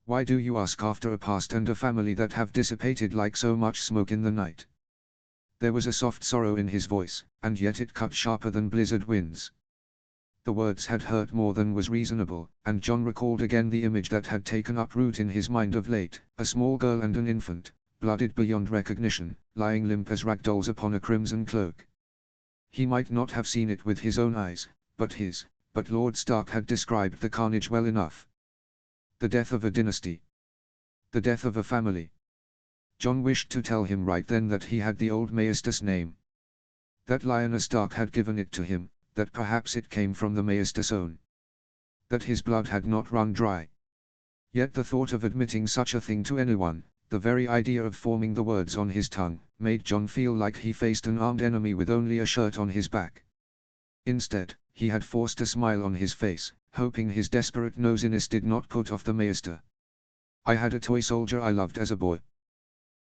Why do you ask after a past and a family that have dissipated like so much smoke in the night? There was a soft sorrow in his voice, and yet it cut sharper than blizzard winds. The words had hurt more than was reasonable, and Jon recalled again the image that had taken up root in his mind of late, a small girl and an infant, blooded beyond recognition, lying limp as ragdolls upon a crimson cloak. He might not have seen it with his own eyes, but Lord Stark had described the carnage well enough. The death of a dynasty. The death of a family. John wished to tell him right then that he had the old Maestas name. That Lyanna Stark had given it to him, that perhaps it came from the Maestas own. That his blood had not run dry. Yet the thought of admitting such a thing to anyone, the very idea of forming the words on his tongue, made John feel like he faced an armed enemy with only a shirt on his back. Instead, he had forced a smile on his face, hoping his desperate nosiness did not put off the Maester. I had a toy soldier I loved as a boy.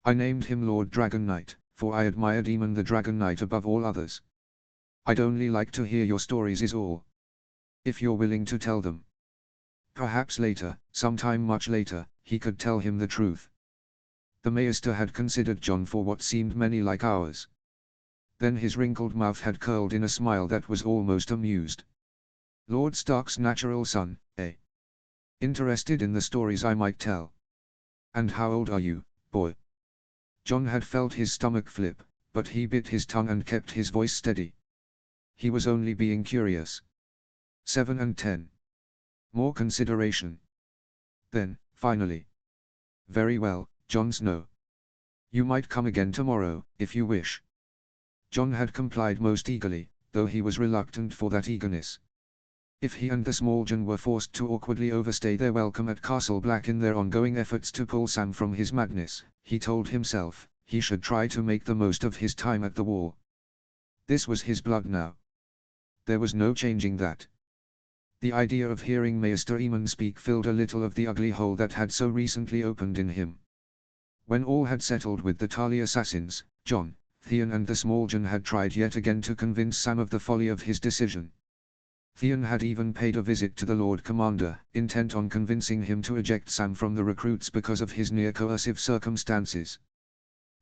I named him Lord Dragon Knight, for I admired Aemon the Dragon Knight above all others. I'd only like to hear your stories is all. If you're willing to tell them. Perhaps later, sometime much later, he could tell him the truth. The Maester had considered John for what seemed many like hours. Then his wrinkled mouth had curled in a smile that was almost amused. Lord Stark's natural son, eh? Interested in the stories I might tell. And how old are you, boy? John had felt his stomach flip, but he bit his tongue and kept his voice steady. He was only being curious. 7 and 10. More consideration. Then, finally. Very well, Jon Snow. You might come again tomorrow, if you wish. John had complied most eagerly, though he was reluctant for that eagerness. If he and the small Jon were forced to awkwardly overstay their welcome at Castle Black in their ongoing efforts to pull Sam from his madness, he told himself, he should try to make the most of his time at the wall. This was his blood now. There was no changing that. The idea of hearing Maester Aemon speak filled a little of the ugly hole that had so recently opened in him. When all had settled with the Tarly assassins, Jon, Theon and the small Jon had tried yet again to convince Sam of the folly of his decision. Theon had even paid a visit to the Lord Commander, intent on convincing him to eject Sam from the recruits because of his near-coercive circumstances.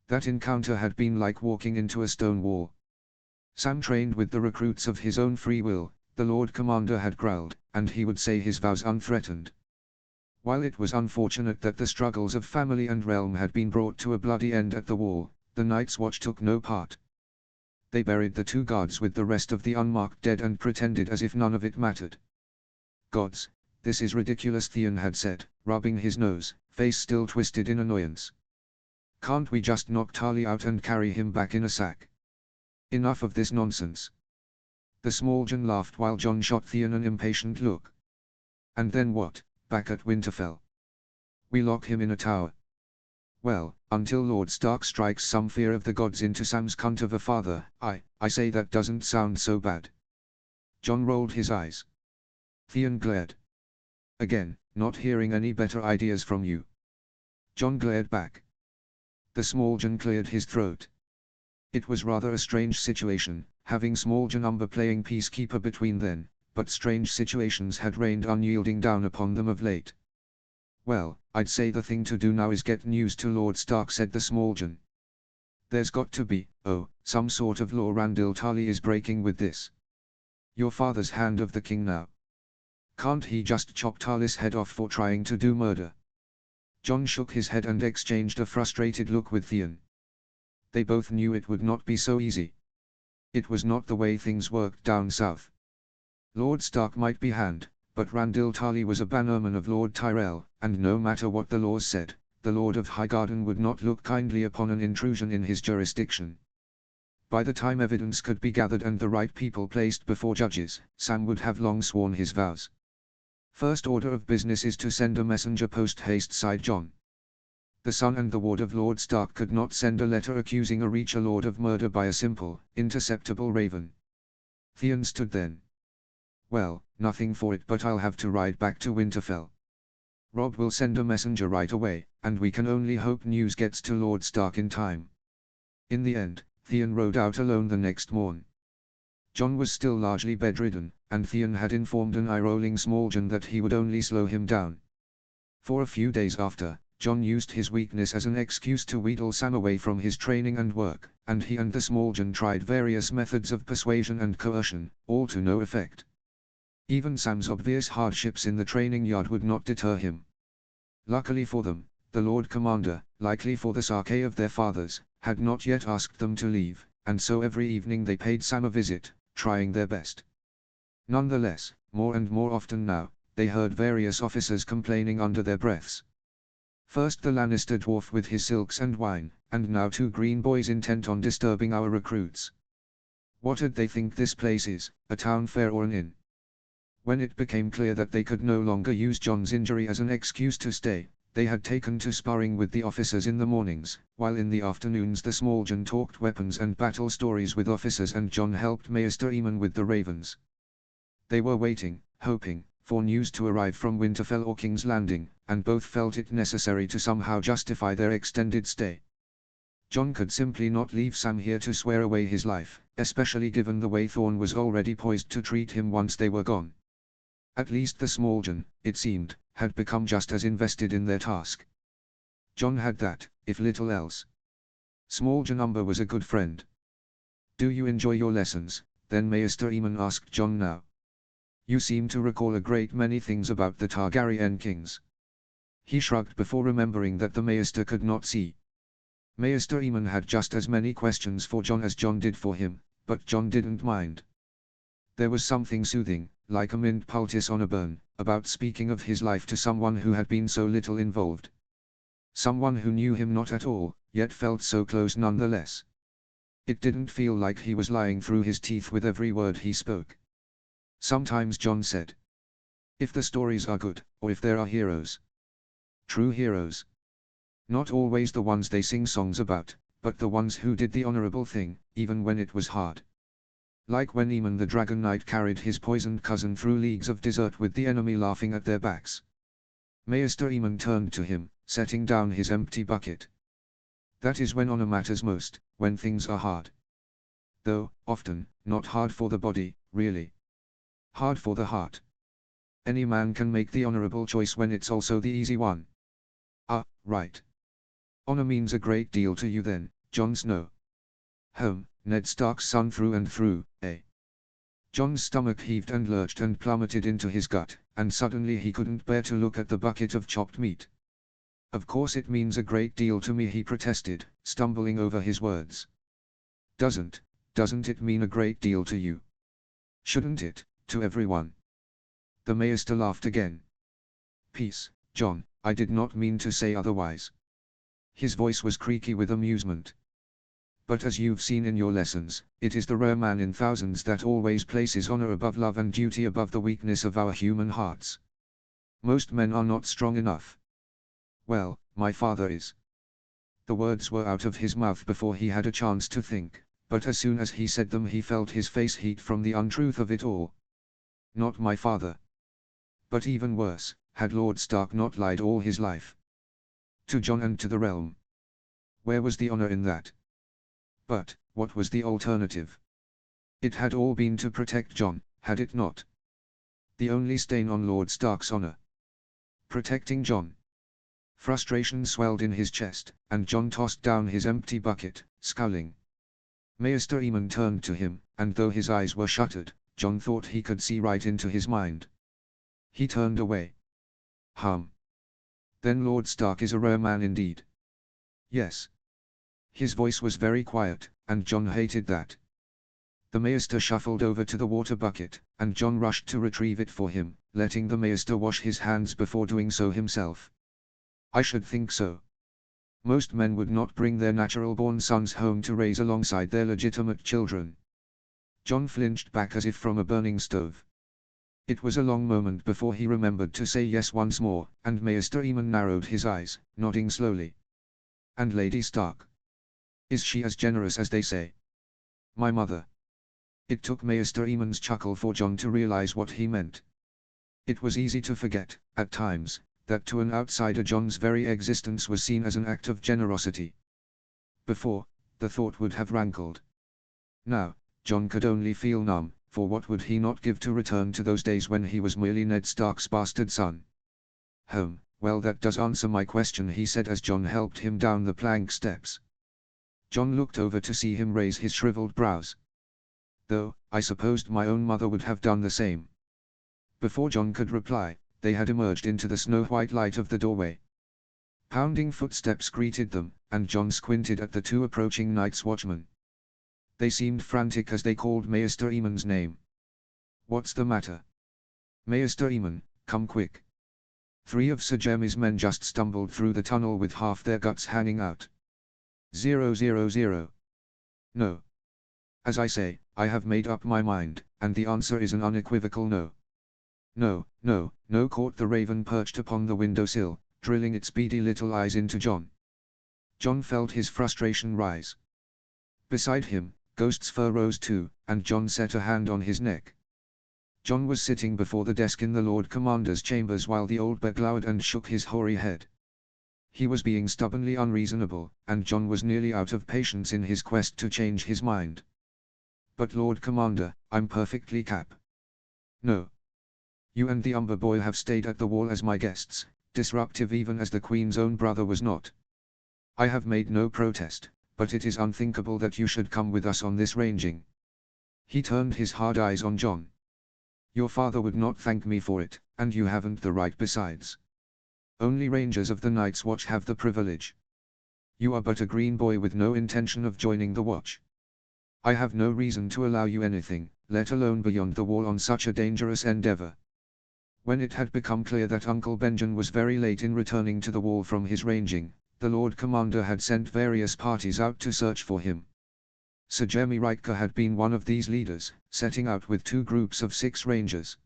That encounter had been like walking into a stone wall. Sam trained with the recruits of his own free will, the Lord Commander had growled, and he would say his vows unthreatened. While it was unfortunate that the struggles of family and realm had been brought to a bloody end at the wall, the Night's Watch took no part. They buried the two guards with the rest of the unmarked dead and pretended as if none of it mattered. Gods, this is ridiculous, Theon had said, rubbing his nose, face still twisted in annoyance. Can't we just knock Tarly out and carry him back in a sack? Enough of this nonsense. The small Jon laughed while Jon shot Theon an impatient look. And then what, back at Winterfell? We lock him in a tower. Well, until Lord Stark strikes some fear of the gods into Sam's cunt of a father, I say that doesn't sound so bad. Jon rolled his eyes. Theon glared. Again, not hearing any better ideas from you. Jon glared back. The small Jon cleared his throat. It was rather a strange situation, having small Jon Umber playing peacekeeper between then, but strange situations had rained unyielding down upon them of late. Well, I'd say the thing to do now is get news to Lord Stark, said the small Jon. There's got to be, some sort of law. Randyll Tarly is breaking with this. Your father's hand of the king now. Can't he just chop Tarly's head off for trying to do murder? Jon shook his head and exchanged a frustrated look with Theon. They both knew it would not be so easy. It was not the way things worked down south. Lord Stark might be hanged, but Randyll Tarly was a bannerman of Lord Tyrell, and no matter what the laws said, the Lord of Highgarden would not look kindly upon an intrusion in his jurisdiction. By the time evidence could be gathered and the right people placed before judges, Sam would have long sworn his vows. First order of business is to send a messenger post-haste, sighed Jon. The son and the ward of Lord Stark could not send a letter accusing a Reacher Lord of murder by a simple, interceptable raven. Theon stood then. Well, nothing for it but I'll have to ride back to Winterfell. Robb will send a messenger right away, and we can only hope news gets to Lord Stark in time. In the end, Theon rode out alone the next morn. Jon was still largely bedridden, and Theon had informed an eye-rolling small Jon that he would only slow him down. For a few days after, Jon used his weakness as an excuse to wheedle Sam away from his training and work, and he and the small Jon tried various methods of persuasion and coercion, all to no effect. Even Sam's obvious hardships in the training yard would not deter him. Luckily for them, the Lord Commander, likely for the sake of their fathers, had not yet asked them to leave, and so every evening they paid Sam a visit, trying their best. Nonetheless, more and more often now, they heard various officers complaining under their breaths. First the Lannister dwarf with his silks and wine, and now 2 green boys intent on disturbing our recruits. What'd they think this place is, a town fair or an inn? When it became clear that they could no longer use Jon's injury as an excuse to stay, they had taken to sparring with the officers in the mornings, while in the afternoons the small Jon talked weapons and battle stories with officers and Jon helped Maester Aemon with the ravens. They were waiting, hoping, for news to arrive from Winterfell or King's Landing, and both felt it necessary to somehow justify their extended stay. Jon could simply not leave Sam here to swear away his life, especially given the way Thorne was already poised to treat him once they were gone. At least the small Jon, it seemed, had become just as invested in their task. Jon had that, if little else. Small Jon Umber was a good friend. "Do you enjoy your lessons?" then Maester Aemon asked Jon now. "You seem to recall a great many things about the Targaryen kings." He shrugged before remembering that the Maester could not see. Maester Aemon had just as many questions for Jon as Jon did for him, but Jon didn't mind. There was something soothing, like a mint poultice on a burn, about speaking of his life to someone who had been so little involved. Someone who knew him not at all, yet felt so close nonetheless. It didn't feel like he was lying through his teeth with every word he spoke. Sometimes Jon said, "If the stories are good, or if there are heroes. True heroes. Not always the ones they sing songs about, but the ones who did the honorable thing, even when it was hard. Like when Aemon the Dragon Knight carried his poisoned cousin through leagues of desert with the enemy laughing at their backs." Maester Aemon turned to him, setting down his empty bucket. "That is when honor matters most, when things are hard. Though, often, not hard for the body, really. Hard for the heart. Any man can make the honorable choice when it's also the easy one." "Ah, right. Honor means a great deal to you then, Jon Snow." Ned Stark's son through and through, eh?" Jon's stomach heaved and lurched and plummeted into his gut, and suddenly he couldn't bear to look at the bucket of chopped meat. "Of course it means a great deal to me," he protested, stumbling over his words. Doesn't it mean a great deal to you? Shouldn't it, to everyone?" The Maester laughed again. "Peace, Jon, I did not mean to say otherwise." His voice was creaky with amusement. "But as you've seen in your lessons, it is the rare man in thousands that always places honor above love and duty above the weakness of our human hearts. Most men are not strong enough. Well, my father is." The words were out of his mouth before he had a chance to think, but as soon as he said them he felt his face heat from the untruth of it all. Not my father. But even worse, had Lord Stark not lied all his life? To Jon and to the realm. Where was the honor in that? But, what was the alternative? It had all been to protect Jon, had it not? The only stain on Lord Stark's honor. Protecting Jon. Frustration swelled in his chest, and Jon tossed down his empty bucket, scowling. Maester Aemon turned to him, and though his eyes were shuttered, Jon thought he could see right into his mind. He turned away. Then Lord Stark is a rare man indeed." "Yes." His voice was very quiet, and Jon hated that. The Maester shuffled over to the water bucket, and Jon rushed to retrieve it for him, letting the Maester wash his hands before doing so himself. "I should think so. Most men would not bring their natural-born sons home to raise alongside their legitimate children." Jon flinched back as if from a burning stove. It was a long moment before he remembered to say yes once more, and Maester Aemon narrowed his eyes, nodding slowly. "And Lady Stark? Is she as generous as they say?" "My mother." It took Maester Aemon's chuckle for Jon to realize what he meant. It was easy to forget, at times, that to an outsider Jon's very existence was seen as an act of generosity. Before, the thought would have rankled. Now, Jon could only feel numb, for what would he not give to return to those days when he was merely Ned Stark's bastard son? "Well, that does answer my question," he said as Jon helped him down the plank steps. Jon looked over to see him raise his shriveled brows. "Though, I supposed my own mother would have done the same." Before Jon could reply, they had emerged into the snow-white light of the doorway. Pounding footsteps greeted them, and Jon squinted at the 2 approaching Night's Watchmen. They seemed frantic as they called Maester Aemon's name. "What's the matter?" "Maester Aemon, come quick. 3 of Sir Jeremy's men just stumbled through the tunnel with half their guts hanging out. 000. No. As I say, I have made up my mind, and the answer is an unequivocal no. No, no, no, caught the raven perched upon the windowsill, drilling its beady little eyes into John. John felt his frustration rise. Beside him, Ghost's fur rose too, and John set a hand on his neck. John was sitting before the desk in the Lord Commander's chambers while the old bear glowered and shook his hoary head. He was being stubbornly unreasonable, and John was nearly out of patience in his quest to change his mind. But Lord Commander, I'm perfectly cap. No. You and the Umber boy have stayed at the wall as my guests, disruptive even as the Queen's own brother was not. I have made no protest, but it is unthinkable that you should come with us on this ranging. He turned his hard eyes on John. Your father would not thank me for it, and you haven't the right besides. Only Rangers of the Night's Watch have the privilege. You are but a green boy with no intention of joining the watch. I have no reason to allow you anything, let alone beyond the wall on such a dangerous endeavor. When it had become clear that Uncle Benjen was very late in returning to the wall from his ranging, the Lord Commander had sent various parties out to search for him. Sir Jeremy Ryker had been one of these leaders, setting out with 2 groups of 6 rangers.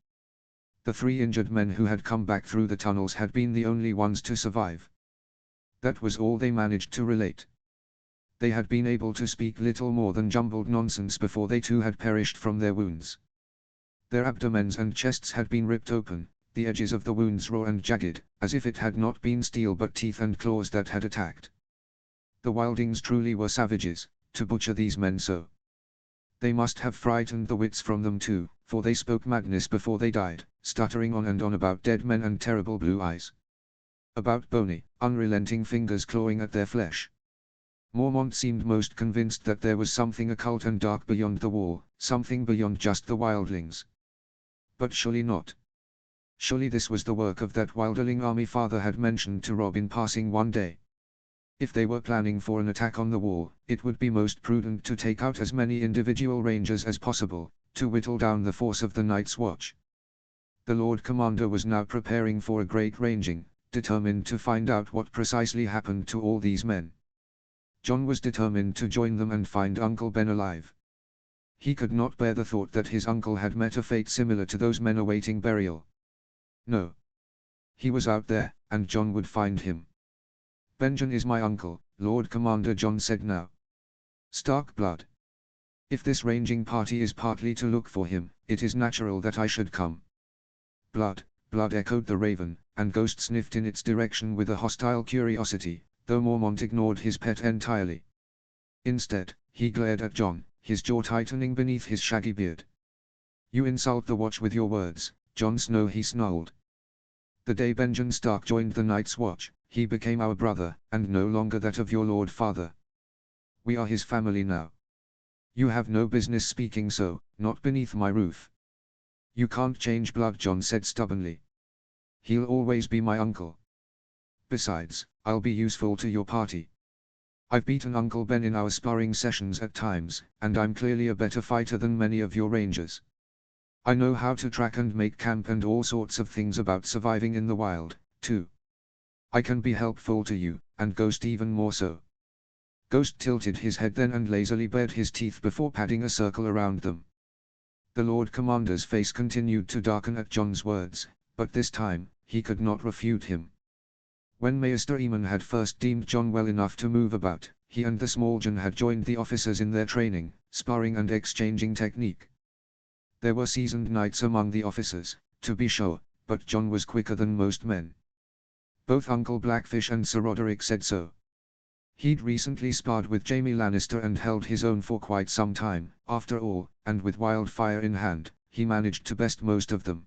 The 3 injured men who had come back through the tunnels had been the only ones to survive. That was all they managed to relate. They had been able to speak little more than jumbled nonsense before they too had perished from their wounds. Their abdomens and chests had been ripped open, the edges of the wounds raw and jagged, as if it had not been steel but teeth and claws that had attacked. The wildings truly were savages, to butcher these men so. They must have frightened the wits from them too, for they spoke madness before they died, stuttering on and on about dead men and terrible blue eyes. About bony, unrelenting fingers clawing at their flesh. Mormont seemed most convinced that there was something occult and dark beyond the wall, something beyond just the wildlings. But surely not. Surely this was the work of that wilderling army father had mentioned to Rob in passing one day. If they were planning for an attack on the wall, it would be most prudent to take out as many individual rangers as possible, to whittle down the force of the Night's Watch. The Lord Commander was now preparing for a great ranging, determined to find out what precisely happened to all these men. John was determined to join them and find Uncle Ben alive. He could not bear the thought that his uncle had met a fate similar to those men awaiting burial. No. He was out there, and John would find him. Benjen is my uncle, Lord Commander John said now. Stark blood. If this ranging party is partly to look for him, it is natural that I should come. Blood, blood echoed the raven, and Ghost sniffed in its direction with a hostile curiosity, though Mormont ignored his pet entirely. Instead, he glared at John, his jaw tightening beneath his shaggy beard. You insult the watch with your words, Jon Snow, he snarled. The day Benjen Stark joined the Night's Watch, he became our brother, and no longer that of your Lord Father. We are his family now. You have no business speaking so, not beneath my roof. You can't change blood, Jon said stubbornly. He'll always be my uncle. Besides, I'll be useful to your party. I've beaten Uncle Ben in our sparring sessions at times, and I'm clearly a better fighter than many of your rangers. I know how to track and make camp and all sorts of things about surviving in the wild, too. I can be helpful to you, and Ghost even more so. Ghost tilted his head then and lazily bared his teeth before padding a circle around them. The Lord Commander's face continued to darken at Jon's words, but this time, he could not refute him. When Maester Eamon had first deemed Jon well enough to move about, he and the small Jon had joined the officers in their training, sparring and exchanging technique. There were seasoned knights among the officers, to be sure, but Jon was quicker than most men. Both Uncle Blackfish and Sir Roderick said so. He'd recently sparred with Jaime Lannister and held his own for quite some time, after all, and with wildfire in hand, he managed to best most of them.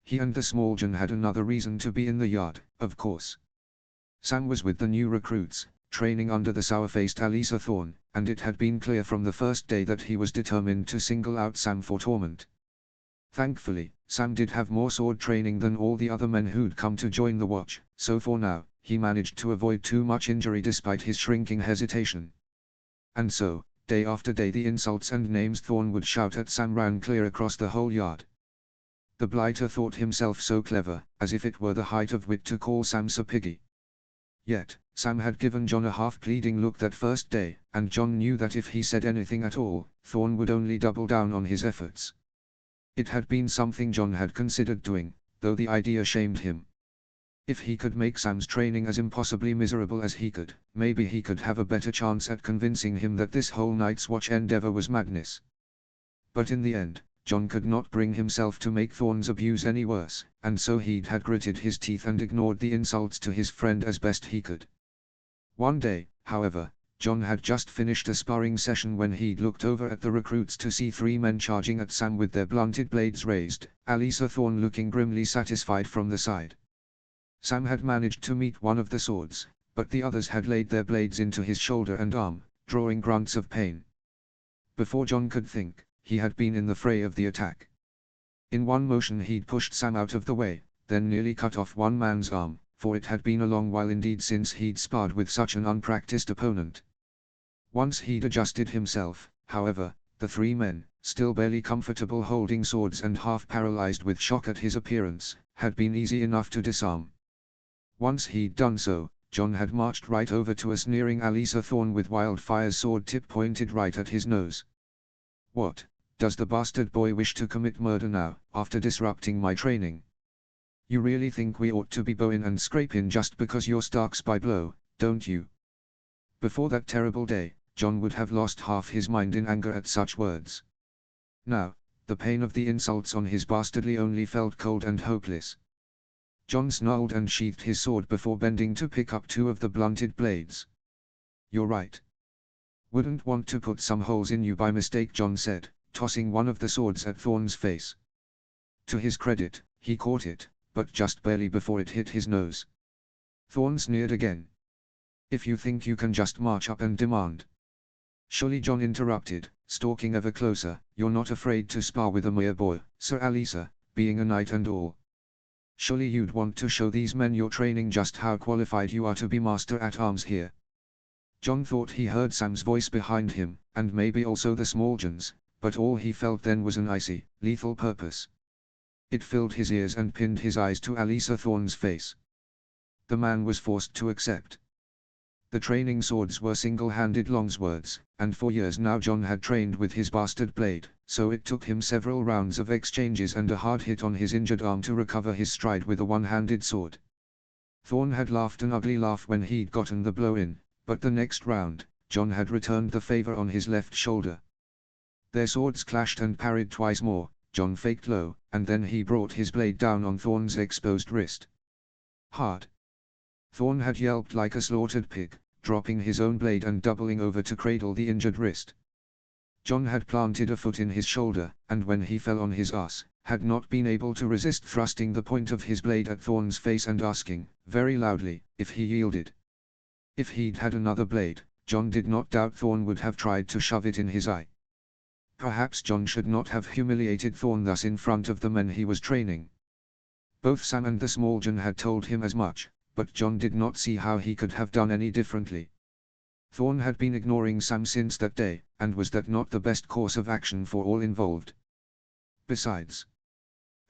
He and the small Jon had another reason to be in the yard, of course. Sam was with the new recruits, training under the sour-faced Alisa Thorne, and it had been clear from the first day that he was determined to single out Sam for torment. Thankfully, Sam did have more sword training than all the other men who'd come to join the watch, so for now, he managed to avoid too much injury despite his shrinking hesitation. And so, day after day the insults and names Thorne would shout at Sam ran clear across the whole yard. The blighter thought himself so clever, as if it were the height of wit to call Sam Sir Piggy. Yet, Sam had given John a half-pleading look that first day, and John knew that if he said anything at all, Thorn would only double down on his efforts. It had been something John had considered doing, though the idea shamed him. If he could make Sam's training as impossibly miserable as he could, maybe he could have a better chance at convincing him that this whole Night's Watch endeavor was madness. But in the end, John could not bring himself to make Thorn's abuse any worse, and so he'd had gritted his teeth and ignored the insults to his friend as best he could. One day, however, John had just finished a sparring session when he'd looked over at the recruits to see 3 men charging at Sam with their blunted blades raised, Alisa Thorn looking grimly satisfied from the side. Sam had managed to meet one of the swords, but the others had laid their blades into his shoulder and arm, drawing grunts of pain. Before John could think, he had been in the fray of the attack. In one motion he'd pushed Sam out of the way, then nearly cut off one man's arm, for it had been a long while indeed since he'd sparred with such an unpracticed opponent. Once he'd adjusted himself, however, the 3 men, still barely comfortable holding swords and half paralyzed with shock at his appearance, had been easy enough to disarm. Once he'd done so, John had marched right over to a sneering Alisa Thorn with Wildfire's sword tip pointed right at his nose. "What, does the bastard boy wish to commit murder now, after disrupting my training? You really think we ought to be bowing and scraping just because you're Stark Spy Blow, don't you?" Before that terrible day, John would have lost half his mind in anger at such words. Now, the pain of the insults on his bastardly only felt cold and hopeless. John snarled and sheathed his sword before bending to pick up 2 of the blunted blades. "You're right. Wouldn't want to put some holes in you by mistake," John said, tossing one of the swords at Thorn's face. To his credit, he caught it, but just barely before it hit his nose. Thorn sneered again. "If you think you can just march up and demand." "Surely," John interrupted, stalking ever closer, "you're not afraid to spar with a mere boy, Sir Alisa, being a knight and all. Surely you'd want to show these men you're training just how qualified you are to be master at arms here." John thought he heard Sam's voice behind him, and maybe also the small John's, but all he felt then was an icy, lethal purpose. It filled his ears and pinned his eyes to Alisa Thorn's face. The man was forced to accept. The training swords were single-handed longswords, and for years now John had trained with his bastard blade, so it took him several rounds of exchanges and a hard hit on his injured arm to recover his stride with a one-handed sword. Thorn had laughed an ugly laugh when he'd gotten the blow in, but the next round, John had returned the favor on his left shoulder. Their swords clashed and parried twice more. John faked low, and then he brought his blade down on Thorn's exposed wrist. Hard. Thorn had yelped like a slaughtered pig, dropping his own blade and doubling over to cradle the injured wrist. John had planted a foot in his shoulder, and when he fell on his ass, had not been able to resist thrusting the point of his blade at Thorn's face and asking, very loudly, if he yielded. If he'd had another blade, John did not doubt Thorn would have tried to shove it in his eye. Perhaps John should not have humiliated Thorn thus in front of the men he was training. Both Sam and the small John had told him as much, but John did not see how he could have done any differently. Thorn had been ignoring Sam since that day, and was that not the best course of action for all involved? Besides,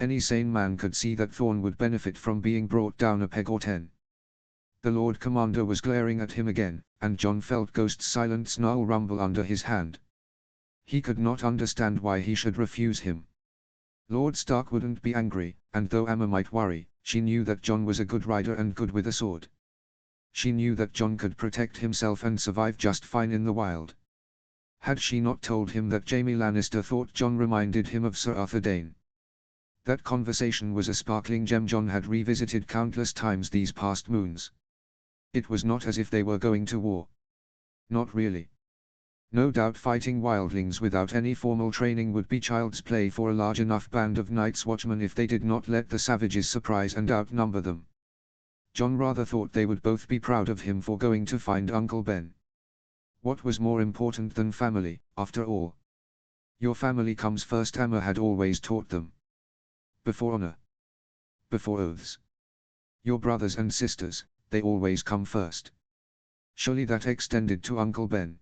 any sane man could see that Thorn would benefit from being brought down a peg or 10. The Lord Commander was glaring at him again, and John felt Ghost's silent snarl rumble under his hand. He could not understand why he should refuse him. Lord Stark wouldn't be angry, and though Amma might worry, she knew that John was a good rider and good with a sword. She knew that John could protect himself and survive just fine in the wild. Had she not told him that Jaime Lannister thought John reminded him of Sir Arthur Dayne? That conversation was a sparkling gem John had revisited countless times these past moons. It was not as if they were going to war. Not really. No doubt fighting wildlings without any formal training would be child's play for a large enough band of Night's Watchmen if they did not let the savages surprise and outnumber them. John rather thought they would both be proud of him for going to find Uncle Ben. What was more important than family, after all? Your family comes first, Amma had always taught them. Before honor. Before oaths. Your brothers and sisters, they always come first. Surely that extended to Uncle Ben.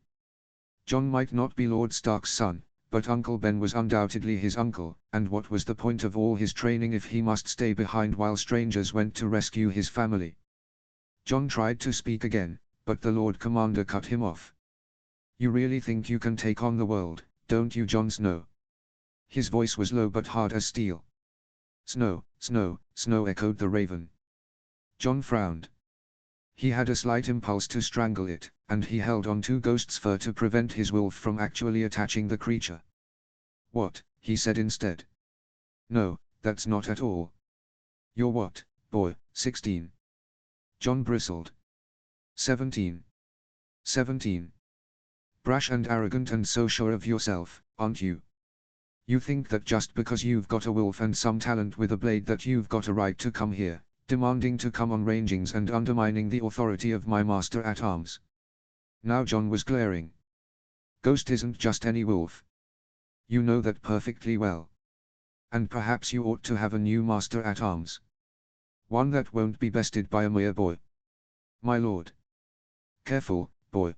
John might not be Lord Stark's son, but Uncle Ben was undoubtedly his uncle, and what was the point of all his training if he must stay behind while strangers went to rescue his family? Jon tried to speak again, but the Lord Commander cut him off. "You really think you can take on the world, don't you, Jon Snow?" His voice was low but hard as steel. "Snow, Snow, Snow," echoed the raven. Jon frowned. He had a slight impulse to strangle it, and he held on to Ghost's fur to prevent his wolf from actually attaching the creature. "What?" he said instead. "No, that's not at all. You're what, boy, 16? Jon bristled. 17. 17. Brash and arrogant and so sure of yourself, aren't you? You think that just because you've got a wolf and some talent with a blade that you've got a right to come here, demanding to come on rangings and undermining the authority of my master at arms." Now Jon was glaring. "Ghost isn't just any wolf. You know that perfectly well. And perhaps you ought to have a new master at arms. One that won't be bested by a mere boy." "My lord." "Careful, boy.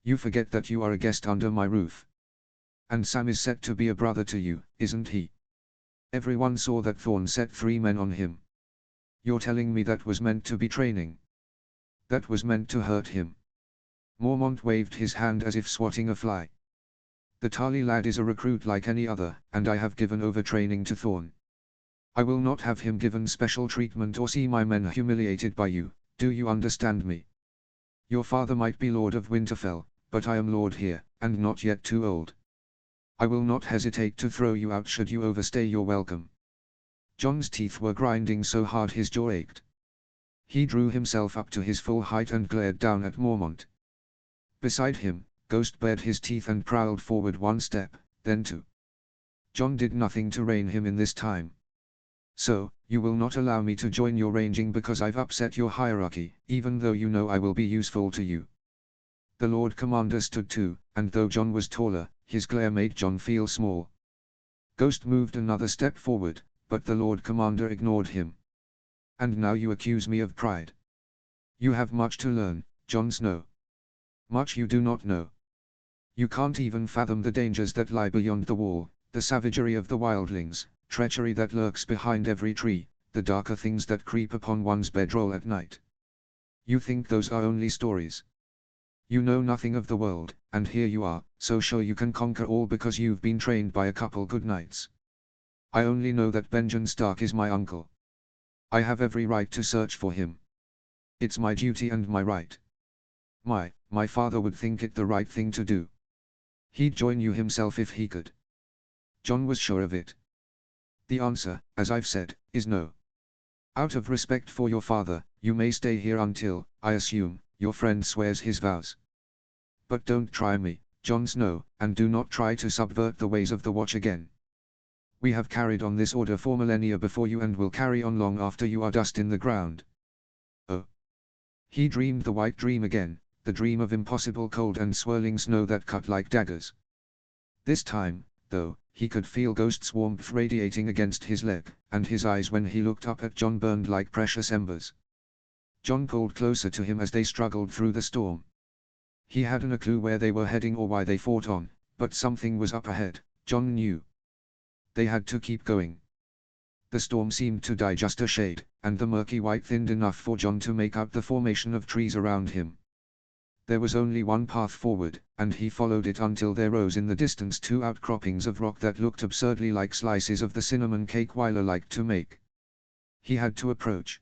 You forget that you are a guest under my roof. And Sam is set to be a brother to you, isn't he? Everyone saw that Thorn set 3 men on him. You're telling me that was meant to be training? That was meant to hurt him?" Mormont waved his hand as if swatting a fly. "The Tarly lad is a recruit like any other, and I have given over training to Thorn. I will not have him given special treatment or see my men humiliated by you, do you understand me? Your father might be Lord of Winterfell, but I am Lord here, and not yet too old. I will not hesitate to throw you out should you overstay your welcome." Jon's teeth were grinding so hard his jaw ached. He drew himself up to his full height and glared down at Mormont. Beside him, Ghost bared his teeth and prowled forward 1 step, then 2. Jon did nothing to rein him in this time. "So, you will not allow me to join your ranging because I've upset your hierarchy, even though you know I will be useful to you." The Lord Commander stood too, and though Jon was taller, his glare made Jon feel small. Ghost moved another step forward, but the Lord Commander ignored him. "And now you accuse me of pride. You have much to learn, Jon Snow. Much you do not know. You can't even fathom the dangers that lie beyond the wall, the savagery of the wildlings, treachery that lurks behind every tree, the darker things that creep upon one's bedroll at night. You think those are only stories. You know nothing of the world, and here you are, so sure you can conquer all because you've been trained by a couple good knights. I only know that Benjen Stark is my uncle. I have every right to search for him. It's my duty and my right. My father would think it the right thing to do. He'd join you himself if he could." Jon was sure of it. "The answer, as I've said, is no. Out of respect for your father, you may stay here until, I assume, your friend swears his vows. But don't try me, Jon Snow, and do not try to subvert the ways of the Watch again. We have carried on this order for millennia before you and will carry on long after you are dust in the ground." Oh. He dreamed the white dream again, the dream of impossible cold and swirling snow that cut like daggers. This time, though, he could feel Ghost's warmth radiating against his leg, and his eyes when he looked up at Jon burned like precious embers. Jon pulled closer to him as they struggled through the storm. He hadn't a clue where they were heading or why they fought on, but something was up ahead, Jon knew. They had to keep going. The storm seemed to die just a shade, and the murky white thinned enough for Jon to make out the formation of trees around him. There was only one path forward, and he followed it until there rose in the distance 2 outcroppings of rock that looked absurdly like slices of the cinnamon cake Wyler liked to make. He had to approach.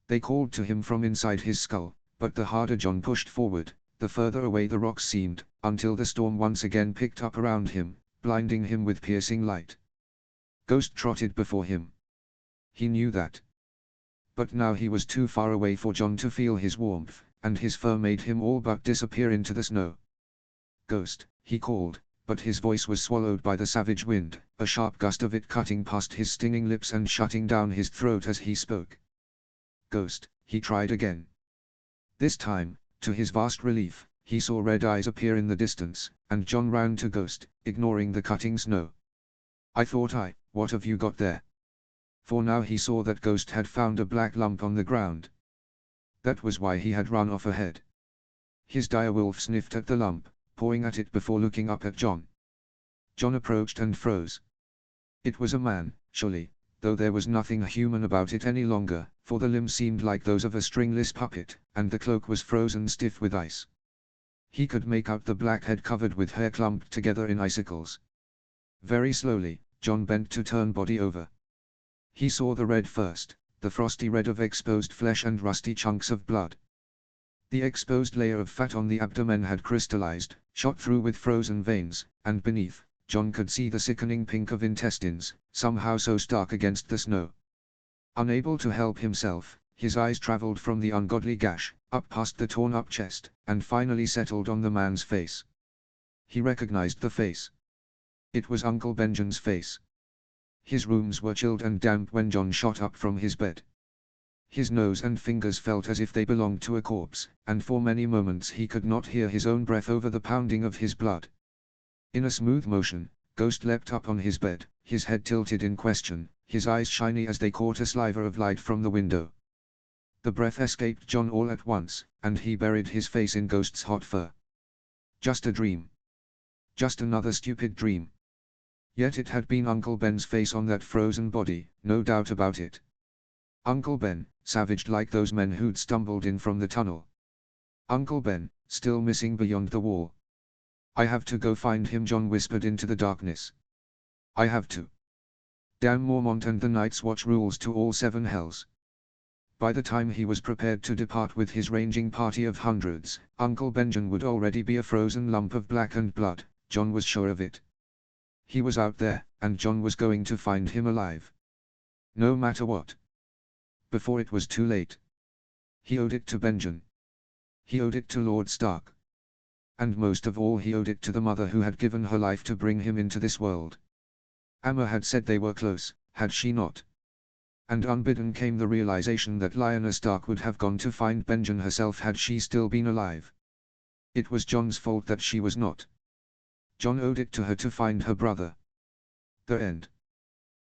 They called to him from inside his skull, but the harder Jon pushed forward, the further away the rocks seemed, until the storm once again picked up around him, blinding him with piercing light. Ghost trotted before him. He knew that. But now he was too far away for Jon to feel his warmth, and his fur made him all but disappear into the snow. "Ghost," he called, but his voice was swallowed by the savage wind, a sharp gust of it cutting past his stinging lips and shutting down his throat as he spoke. "Ghost," he tried again. This time, to his vast relief, he saw red eyes appear in the distance, and Jon ran to Ghost, ignoring the cutting snow. What have you got there?" For now he saw that Ghost had found a black lump on the ground. That was why he had run off ahead. His direwolf sniffed at the lump, pawing at it before looking up at Jon. John approached and froze. It was a man, surely, though there was nothing human about it any longer, for the limbs seemed like those of a stringless puppet, and the cloak was frozen stiff with ice. He could make out the black head covered with hair clumped together in icicles. Very slowly, John bent to turn body over. He saw the red first, the frosty red of exposed flesh and rusty chunks of blood. The exposed layer of fat on the abdomen had crystallized, shot through with frozen veins, and beneath, John could see the sickening pink of intestines, somehow so stark against the snow. Unable to help himself, his eyes traveled from the ungodly gash, up past the torn-up chest, and finally settled on the man's face. He recognized the face. It was Uncle Benjamin's face. His rooms were chilled and damp when John shot up from his bed. His nose and fingers felt as if they belonged to a corpse, and for many moments he could not hear his own breath over the pounding of his blood. In a smooth motion, Ghost leapt up on his bed, his head tilted in question, his eyes shiny as they caught a sliver of light from the window. The breath escaped John all at once, and he buried his face in Ghost's hot fur. Just a dream. Just another stupid dream. Yet it had been Uncle Ben's face on that frozen body, no doubt about it. Uncle Ben, savaged like those men who'd stumbled in from the tunnel. Uncle Ben, still missing beyond the wall. "I have to go find him," John whispered into the darkness. "I have to. Damn Mormont and the Night's Watch rules to all 7 hells." By the time he was prepared to depart with his ranging party of hundreds, Uncle Benjamin would already be a frozen lump of blackened blood, John was sure of it. He was out there, and John was going to find him alive. No matter what. Before it was too late. He owed it to Benjamin. He owed it to Lord Stark. And most of all he owed it to the mother who had given her life to bring him into this world. Amma had said they were close, had she not? And unbidden came the realization that Lyanna Stark would have gone to find Benjamin herself had she still been alive. It was John's fault that she was not. John owed it to her to find her brother. The end.